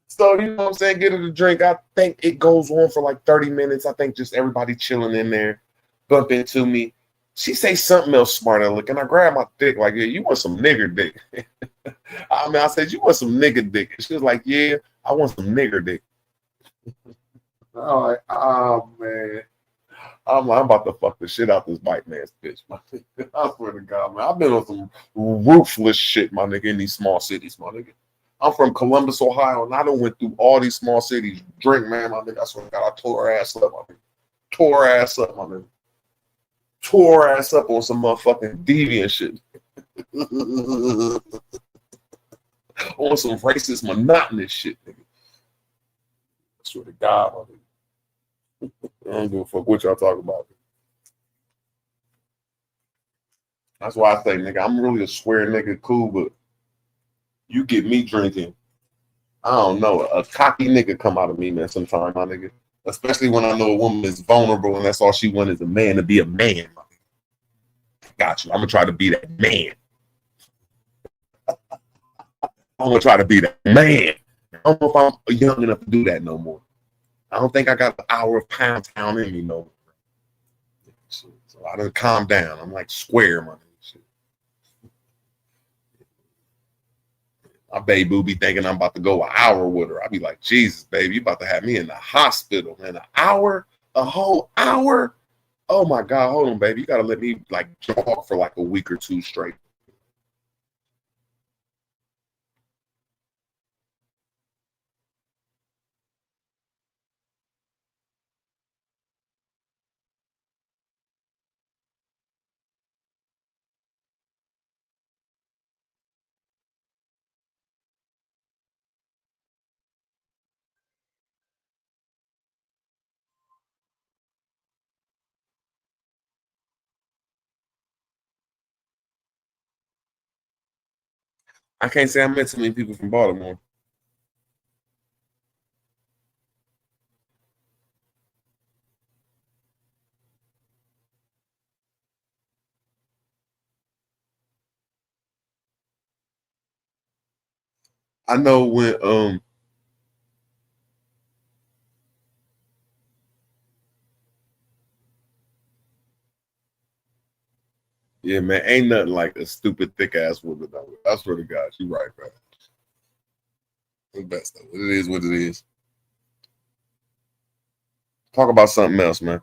So, you know what I'm saying? Get her the drink. I think it goes on for like 30 minutes. I think just everybody chilling in there, bump into me. She say something else smart aleck, and I grab my dick like, yeah, you want some nigger dick. I mean, I said, you want some nigger dick. And she was like, yeah, I want some nigger dick. I'm like, oh, man. I'm about to fuck the shit out this white man's bitch, my nigga. I swear to God, man. I've been on some ruthless shit, my nigga, in these small cities, my nigga. I'm from Columbus, Ohio, and I done went through all these small cities. Drink, man, my nigga. I swear to God, I tore her ass up, my nigga. Tore her ass up, my nigga. Tore her ass up on some motherfucking deviant shit. On some racist, monotonous shit, nigga. I swear to God, my nigga. I don't give a fuck what y'all talk about. That's why I say, nigga, I'm really a square nigga, cool, but you get me drinking, I don't know, a cocky nigga come out of me, man, sometime, my nigga. Especially when I know a woman is vulnerable and that's all she wants is a man to be a man. Got you. I'm gonna try to be that man. I'm gonna try to be that man. I don't know if I'm young enough to do that no more. I don't think I got the hour of Pound Town in me no more. So I done calm down. I'm like square, my nigga. My baby boo be thinking I'm about to go an hour with her. I be like, Jesus, baby, you about to have me in the hospital, man. An hour? A whole hour? Oh my God, hold on, baby. You gotta let me like jog for like a week or two straight. I can't say I met too many people from Baltimore. I know when yeah, man, ain't nothing like a stupid thick ass woman though. I swear to God, you right, bro. The best though. It is what it is. Talk about something else, man.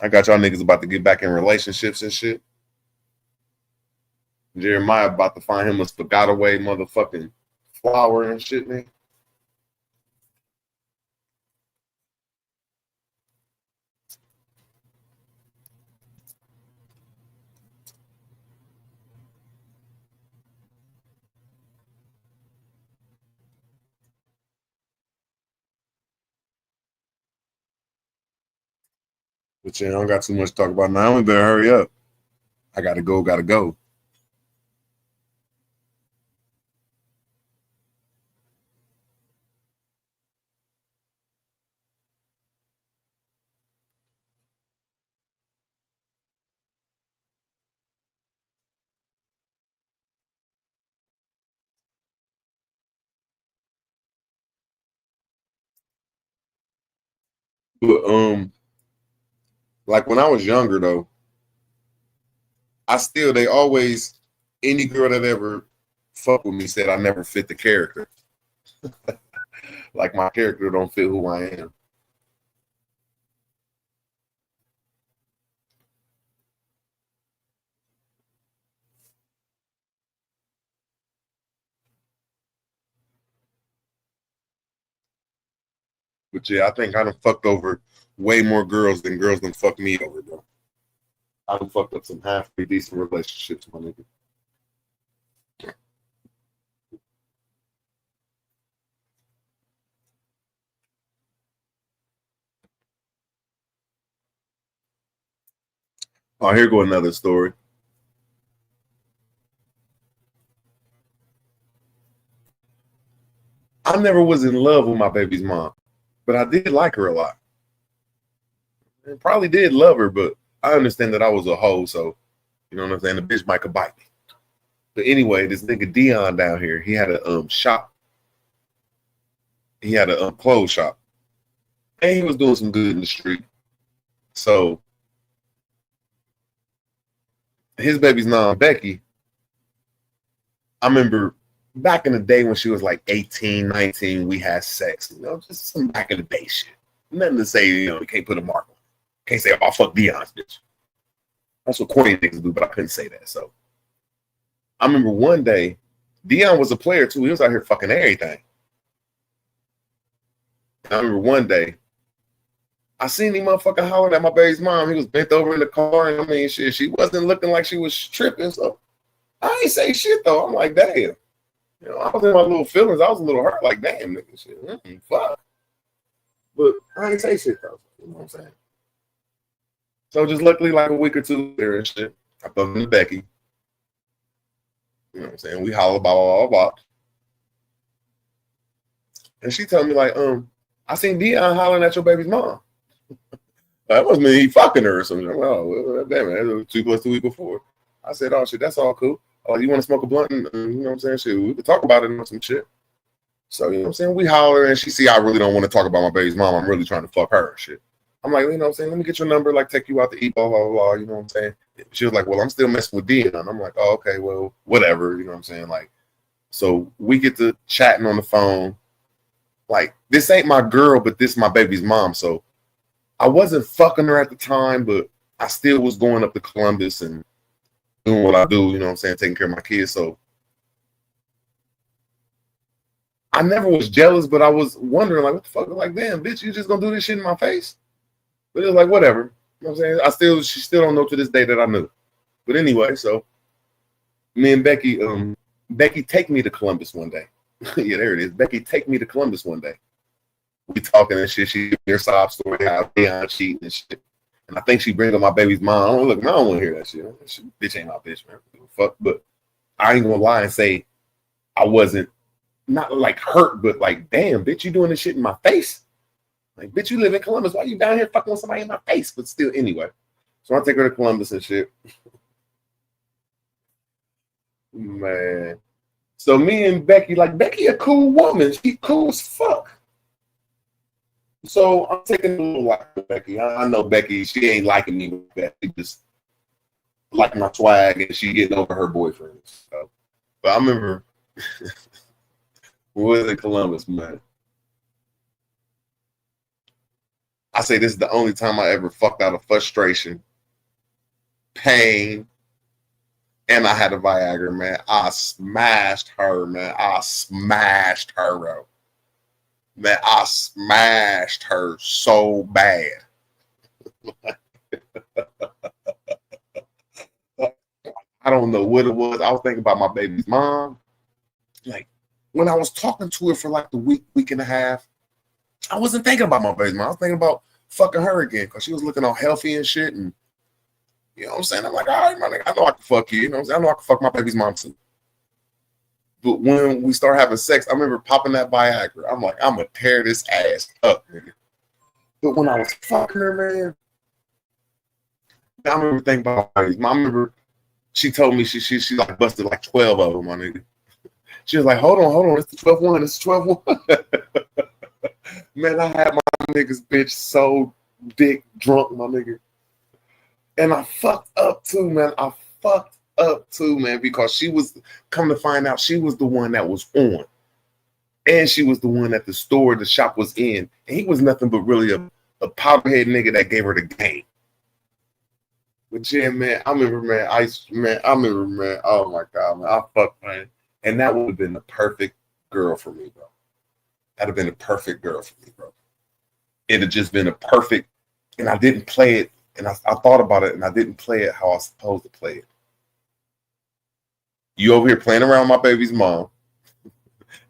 I got y'all niggas about to get back in relationships and shit. Jeremiah about to find him a spaghetti away motherfucking flower and shit, man. But yeah, I don't got too much to talk about now. We better hurry up. I gotta go, gotta go. But like when I was younger though, they always, any girl that ever fuck with me said I never fit the character. Like my character don't fit who I am. But yeah, I think I done fucked over way more girls than girls done fucked me over, bro. I done fucked up some halfway decent relationships, my nigga. Oh, here go another story. I never was in love with my baby's mom, but I did like her a lot. And probably did love her, but I understand that I was a hoe, so you know what I'm saying? The bitch might could bite me. But anyway, this nigga Dion down here, he had a shop. He had a clothes shop. And he was doing some good in the street. So his baby's mom, Becky, I remember back in the day when she was like 18, 19, we had sex, you know, just some back in the day shit. Nothing to say, you know, you can't put a mark on. Can't say, oh, fuck Dion's bitch. That's what corny niggas do, but I couldn't say that. So I remember one day, Dion was a player too. He was out here fucking everything. I remember one day, I seen him motherfucking hollering at my baby's mom. He was bent over in the car, and I mean, shit, she wasn't looking like she was tripping. So I ain't say shit though. I'm like, damn. You know, I was in my little feelings. I was a little hurt, like, damn, nigga, shit, fuck. But I ain't say shit though. You know what I'm saying? So just luckily, like a week or two there and shit, I bumped into Becky. You know what I'm saying? We holler, blah, blah, blah, blah. And she told me, like, I seen Dion hollering at your baby's mom. That must mean he fucking her or something. I'm like, oh, well, damn it, that was 2 + 2 = 4. I said, oh, shit, that's all cool. Oh, you want to smoke a blunt? And, you know what I'm saying? Shit, we could talk about it and some shit. So, you know what I'm saying? We holler, and she see I really don't want to talk about my baby's mom. I'm really trying to fuck her and shit. I'm like, you know what I'm saying? Let me get your number, like, take you out to eat, blah, blah, blah, you know what I'm saying? She was like, well, I'm still messing with Dion. I'm like, oh, okay, well, whatever, you know what I'm saying? Like, so we get to chatting on the phone. Like, this ain't my girl, but this my baby's mom. So I wasn't fucking her at the time, but I still was going up to Columbus and doing what I do, you know what I'm saying, taking care of my kids. So I never was jealous, but I was wondering, like, what the fuck? Like, damn, bitch, you just gonna do this shit in my face? But it was like, whatever. You know what I'm saying? She still don't know to this day that I knew. But anyway, so me and Becky, Becky take me to Columbus one day. Yeah, there it is. Becky take me to Columbus one day. We talking and shit. She give me her sob story, how Dion cheating and shit. And I think she bring up my baby's mom. Look, man, I don't want to hear that shit. Bitch ain't my bitch, man. Fuck. But I ain't gonna lie and say I wasn't not like hurt, but like, damn, bitch, you doing this shit in my face? Like, bitch, you live in Columbus. Why you down here fucking with somebody in my face? But still, anyway. So I take her to Columbus and shit. Man. So me and Becky, like, Becky a cool woman. She cool as fuck. So I'm taking a little like Becky. I know Becky, she ain't liking me with that. She just like my swag and she getting over her boyfriend. So, but I remember we was in Columbus, man. I say this is the only time I ever fucked out of frustration, pain, and I had a Viagra, man. I smashed her, man. I smashed her, bro. Man, I smashed her so bad. I don't know what it was. I was thinking about my baby's mom. Like, when I was talking to her for like the week and a half, I wasn't thinking about my baby's mom. I was thinking about fucking her again because she was looking all healthy and shit. And you know what I'm saying? I'm like, all right, my nigga, I know I can fuck you. You know what I'm saying? I know I can fuck my baby's mom too. But when we start having sex, I remember popping that Viagra. I'm like, I'm going to tear this ass up, nigga. But when I was fucking her, man, I remember thinking about my baby's mom. I remember she told me she like busted like 12 of them, my nigga. She was like, hold on. It's the 12th one. It's the 12th one. Man, I had my niggas bitch so dick drunk, my nigga. And I fucked up too, man. I fucked up too, man, because she was, come to find out, she was the one that was on. And she was the one at the store the shop was in. And he was nothing but really a powderhead nigga that gave her the game. But yeah, man, I remember, man, oh my God, man, I fucked, man. And that would have been the perfect girl for me, bro. That'd have been a perfect girl for me, bro. It'd have just been a perfect, and I didn't play it And I thought about it, and I didn't play it how I was supposed to play it. You over here playing around with my baby's mom.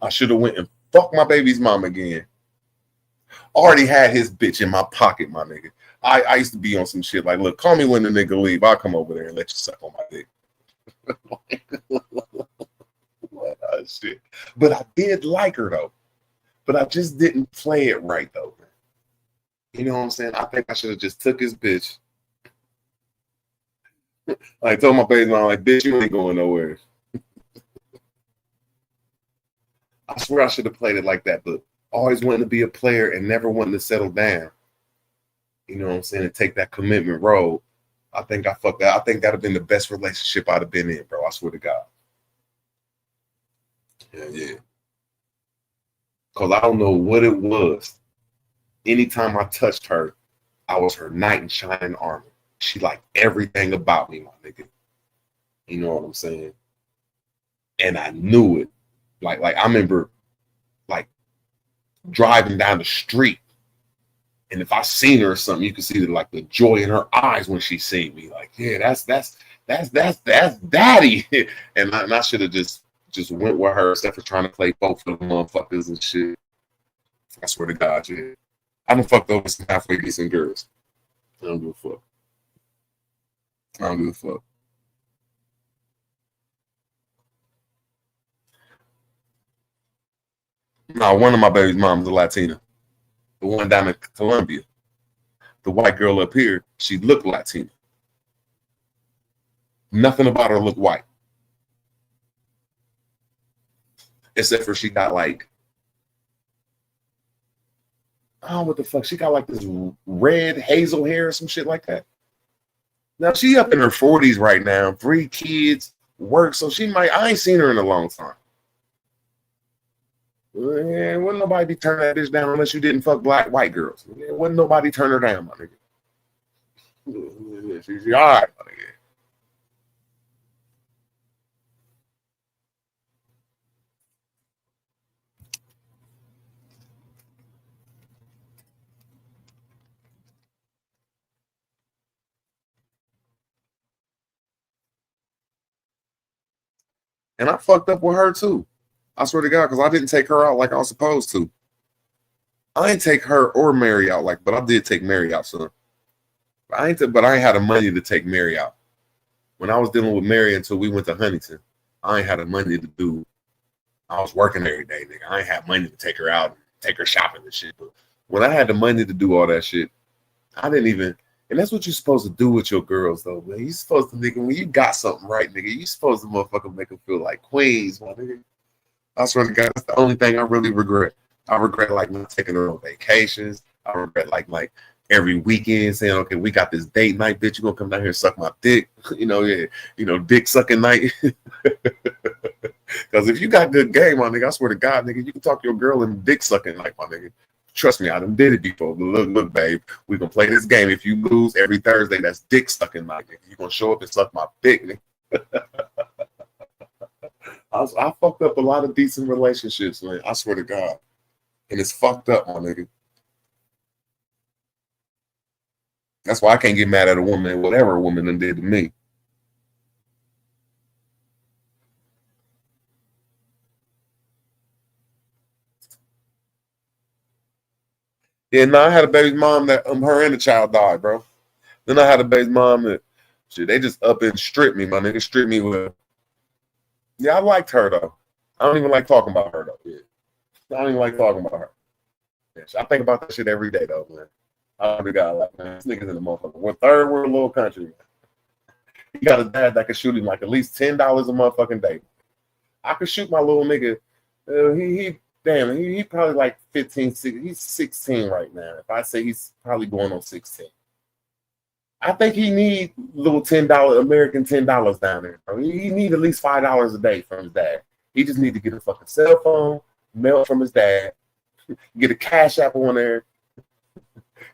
I should have went and fucked my baby's mom again. Already had his bitch in my pocket, my nigga. I used to be on some shit like, look, call me when the nigga leave. I'll come over there and let you suck on my dick. What shit. But I did like her though. But I just didn't play it right though. You know what I'm saying? I think I should have just took his bitch. I told my baby mom, like, bitch, you ain't going nowhere. I swear I should have played it like that, but always wanting to be a player and never wanting to settle down. You know what I'm saying? And take that commitment road. I think I fucked that. I think that'd have been the best relationship I'd have been in, bro. I swear to God. Yeah. Because I don't know what it was. Anytime I touched her, I was her knight in shining armor. She liked everything about me, my nigga. You know what I'm saying? And I knew it. Like I remember like driving down the street, and if I seen her or something, you could see the joy in her eyes when she seen me. Like, yeah, that's daddy. And I should have just went with her instead for trying to play both of them motherfuckers and shit. I swear to God, yeah. I done fucked over some halfway decent girls. I don't give a fuck. I don't give a fuck. No, one of my baby's moms is a Latina. The one down in Colombia. The white girl up here, she looked Latina. Nothing about her looked white. Except for she got like, oh, what the fuck? She got like this red hazel hair or some shit like that. Now she up in her 40s right now, 3 kids, work, so she might, I ain't seen her in a long time. Yeah, wouldn't nobody be turning that bitch down unless you didn't fuck white girls. Yeah, wouldn't nobody turn her down, my nigga. She's all right, my nigga. And I fucked up with her too. I swear to God, because I didn't take her out like I was supposed to. I didn't take her or Mary out but I did take Mary out, son. I ain't had the money to take Mary out. When I was dealing with Mary until we went to Huntington, I ain't had the money to do. I was working every day, nigga. I ain't had money to take her out and take her shopping and shit. But when I had the money to do all that shit, I didn't even. And that's what you're supposed to do with your girls, though, man. You supposed to, nigga, when you got something right, nigga, you supposed to motherfucker make them feel like queens, my nigga. I swear to God, that's the only thing I really regret. I regret like not taking her on vacations. I regret like every weekend saying, okay, we got this date night, bitch. You gonna come down here and suck my dick? Dick sucking night. Because if you got good game, my nigga, I swear to God, nigga, you can talk to your girl and dick sucking like my nigga. Trust me, I done did it before. But look, babe, we gonna play this game. If you lose every Thursday, that's dick sucking night, nigga. You gonna show up and suck my dick, nigga. I fucked up a lot of decent relationships, man. I swear to God. And it's fucked up, my nigga. That's why I can't get mad at a woman, whatever a woman done did to me. Yeah, no, I had a baby's mom that her and the child died, bro. Then I had a baby's mom that shit, they just up and stripped me, my nigga. Stripped me with. Yeah, I liked her though. I don't even like talking about her though. Yeah. I don't even like talking about her. Yeah, I think about that shit every day though, man. I don't got like, man, this nigga's in the motherfucker. We're third world little country, man. He got a dad that could shoot him like at least $10 a motherfucking day. I could shoot my little nigga. He probably like 15, 16. He's 16 right now. If I say he's probably going on 16. I think he need little $10 American $10 down there, bro. He need at least $5 a day from his dad. He just need to get a fucking cell phone, mail from his dad, get a Cash App on there.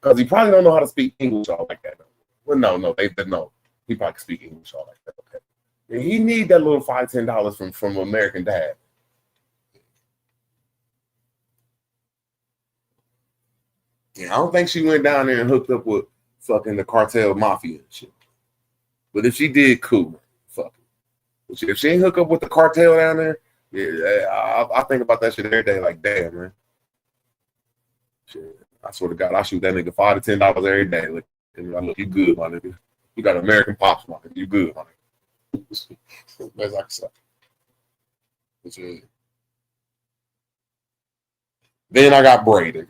Because he probably don't know how to speak English all like that. Well, no. He probably can speak English all like that. Okay. And he need that little $5, $10 from American dad. Yeah, I don't think she went down there and hooked up with fucking the cartel mafia and shit. But if she did, cool. Fuck it. If she ain't hook up with the cartel down there, yeah, I think about that shit every day. Like, damn, man. Shit, I swear to God, I shoot that nigga $5 to $10 every day. Look, look, you good, my nigga. You got American pops, my nigga. You good, my nigga. Best I can say. But, yeah. Then I got Braden.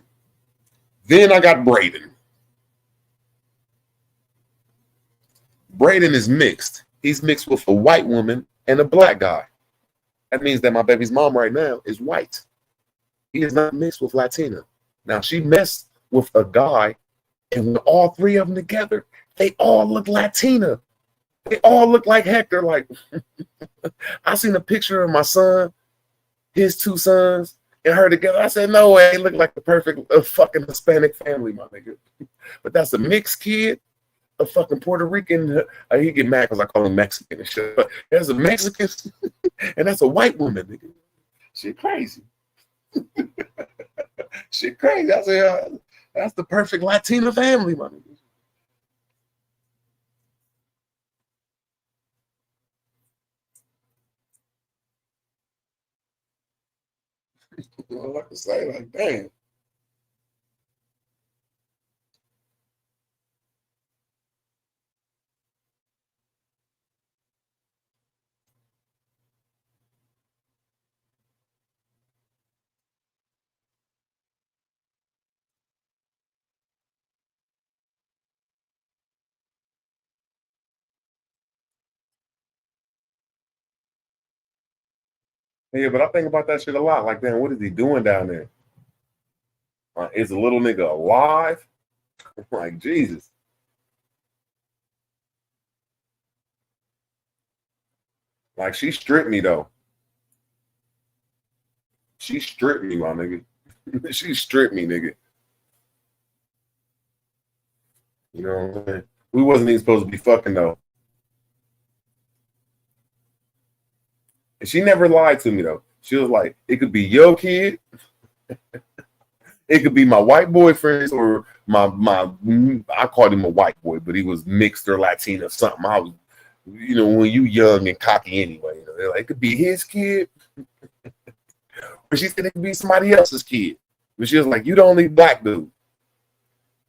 Braden is mixed. He's mixed with a white woman and a black guy. That means that my baby's mom right now is white. He is not mixed with Latina. Now, she messed with a guy, and when all three of them together, they all look Latina. They all look like Hector. Like, I seen a picture of my son, his two sons, and her together. I said, no way, they look like the perfect fucking Hispanic family, my nigga. But that's a mixed kid, a fucking Puerto Rican. He get mad because I call him Mexican and shit. But there's a Mexican, and that's a white woman, nigga. Shit crazy. Shit crazy. I said, that's the perfect Latina family, my nigga. All I can say, like, damn. Yeah, but I think about that shit a lot. Like, damn, what is he doing down there? Is the little nigga alive? Like, Jesus. Like, she stripped me, though. She stripped me, my nigga. She stripped me, nigga. You know what I'm saying? We wasn't even supposed to be fucking, though. And she never lied to me, though. She was like, it could be your kid. It could be my white boyfriend or my I called him a white boy, but he was mixed or Latino or something. I was, you know, when you young and cocky anyway, you know, they're like, it could be his kid. But she said it could be somebody else's kid. But she was like, you the only black dude.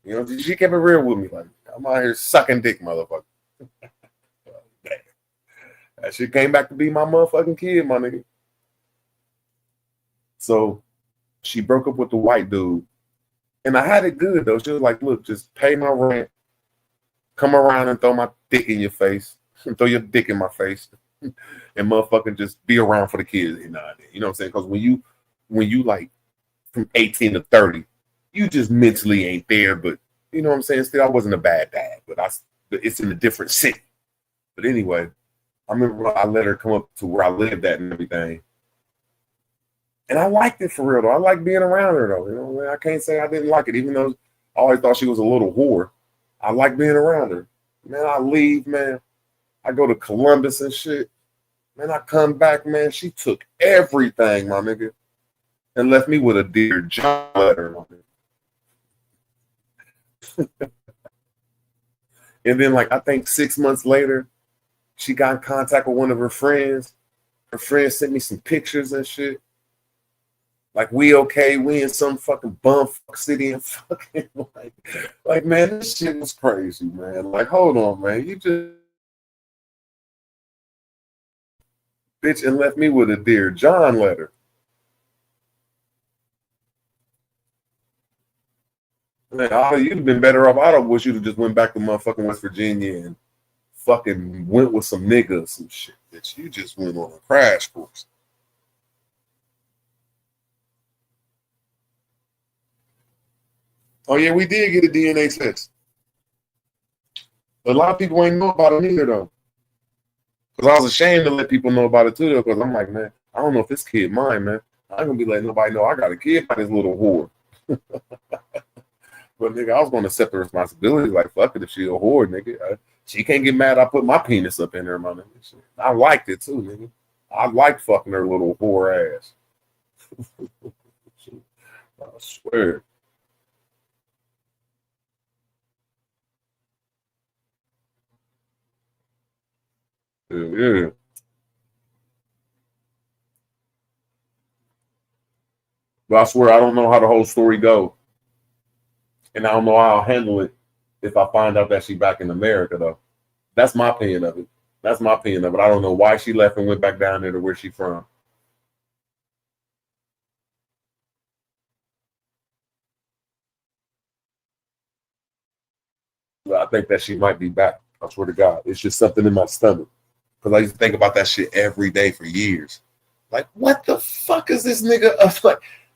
You know, she kept it real with me. Like, I'm out here sucking dick, motherfucker. That shit came back to be my motherfucking kid, my nigga. So she broke up with the white dude. And I had it good, though. She was like, look, just pay my rent. Come around and throw my dick in your face. Throw your dick in my face. And motherfucking just be around for the kids. You know what I'm saying? Because when you like from 18 to 30, you just mentally ain't there. But you know what I'm saying? Still, I wasn't a bad dad. But it's in a different city. But anyway, I remember I let her come up to where I lived at and everything. And I liked it for real, though. I like being around her, though. You know, I can't say I didn't like it, even though I always thought she was a little whore. I like being around her. Man, I leave, man. I go to Columbus and shit. Man, I come back, man. She took everything, my nigga, and left me with a Dear John letter, my nigga. And then, like, I think 6 months later, she got in contact with one of her friends. Her friend sent me some pictures and shit. Like, we okay, we in some fucking bumfuck city and fucking like, man, this shit was crazy, man. Like, hold on, man. You just bitch and left me with a Dear John letter. Man, you'd have been better off. I don't wish you'd have just went back to motherfucking West Virginia and fucking went with some niggas, some shit. Bitch, you just went on a crash course. Oh, yeah, we did get a DNA test. But a lot of people ain't know about it either, though. Because I was ashamed to let people know about it, too, though, because I'm like, man, I don't know if this kid mine, man. I ain't going to be letting nobody know I got a kid by this little whore. But, nigga, I was going to accept the responsibility. Like, fuck it, if she a whore, nigga. She can't get mad I put my penis up in her, my nigga. I liked it, too, nigga. I liked fucking her little whore ass. I swear. Yeah. But I swear I don't know how the whole story go, and I don't know how I'll handle it if I find out that she back in America though. That's my opinion of it. That's my opinion of it. I don't know why she left and went back down there to where she from. But I think that she might be back. I swear to God. It's just something in my stomach. Because I used to think about that shit every day for years. Like, what the fuck is this nigga?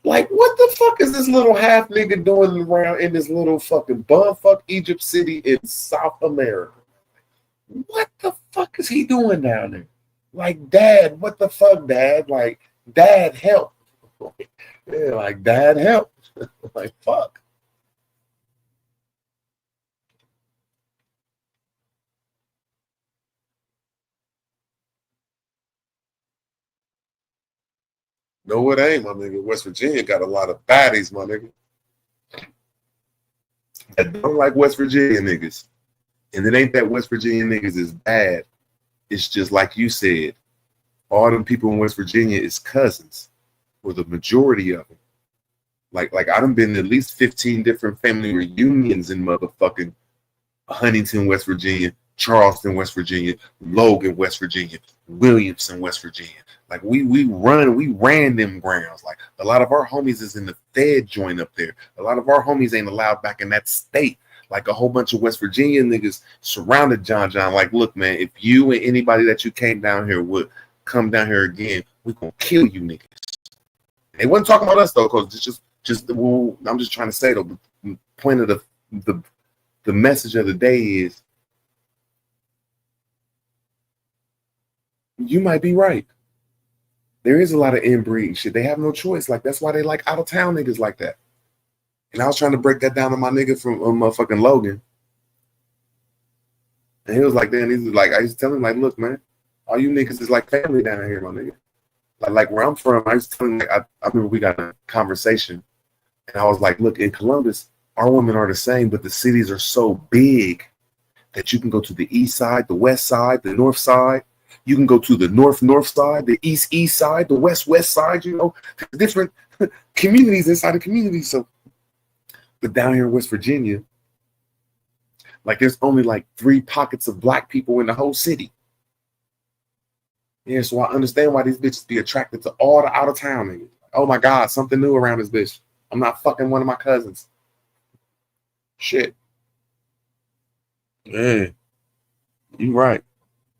Like, what the fuck is this little half nigga doing around in this little fucking bumfuck Egypt city in South America? What the fuck is he doing down there? Like, Dad, what the fuck, Dad? Like, Dad, help. Yeah, like, Dad, help. Like, fuck. No, it ain't, my nigga. West Virginia got a lot of baddies, my nigga. That don't like West Virginia niggas. And it ain't that West Virginia niggas is bad. It's just like you said, all them people in West Virginia is cousins, or the majority of them. Like I done been to at least 15 different family reunions in motherfucking Huntington, West Virginia, Charleston, West Virginia, Logan, West Virginia, Williamson, West Virginia. Like we ran them grounds. Like a lot of our homies is in the Fed joint up there. A lot of our homies ain't allowed back in that state. Like a whole bunch of West Virginia niggas surrounded John. Like, look, man, if you and anybody that you came down here would come down here again, we gonna kill you niggas. They wasn't talking about us though, because it's just well, I'm just trying to say though, the point of the message of the day is you might be right. There is a lot of inbreeding shit. They have no choice. Like, that's why they like out of town niggas like that. And I was trying to break that down to my nigga from motherfucking Logan. And he was like, then he's like, I used to tell him, like, look, man, all you niggas is like family down here, my nigga. Like where I'm from, I used to tell him, like, I remember we got a conversation. And I was like, look, in Columbus, our women are the same, but the cities are so big that you can go to the east side, the west side, the north side. You can go to the north side, the east side, the west side, you know, different communities inside the community. So, but down here in West Virginia, like there's only like 3 pockets of black people in the whole city. Yeah, so I understand why these bitches be attracted to all the out of town niggas. Oh my God, something new around this bitch. I'm not fucking one of my cousins. Shit. Yeah, you right.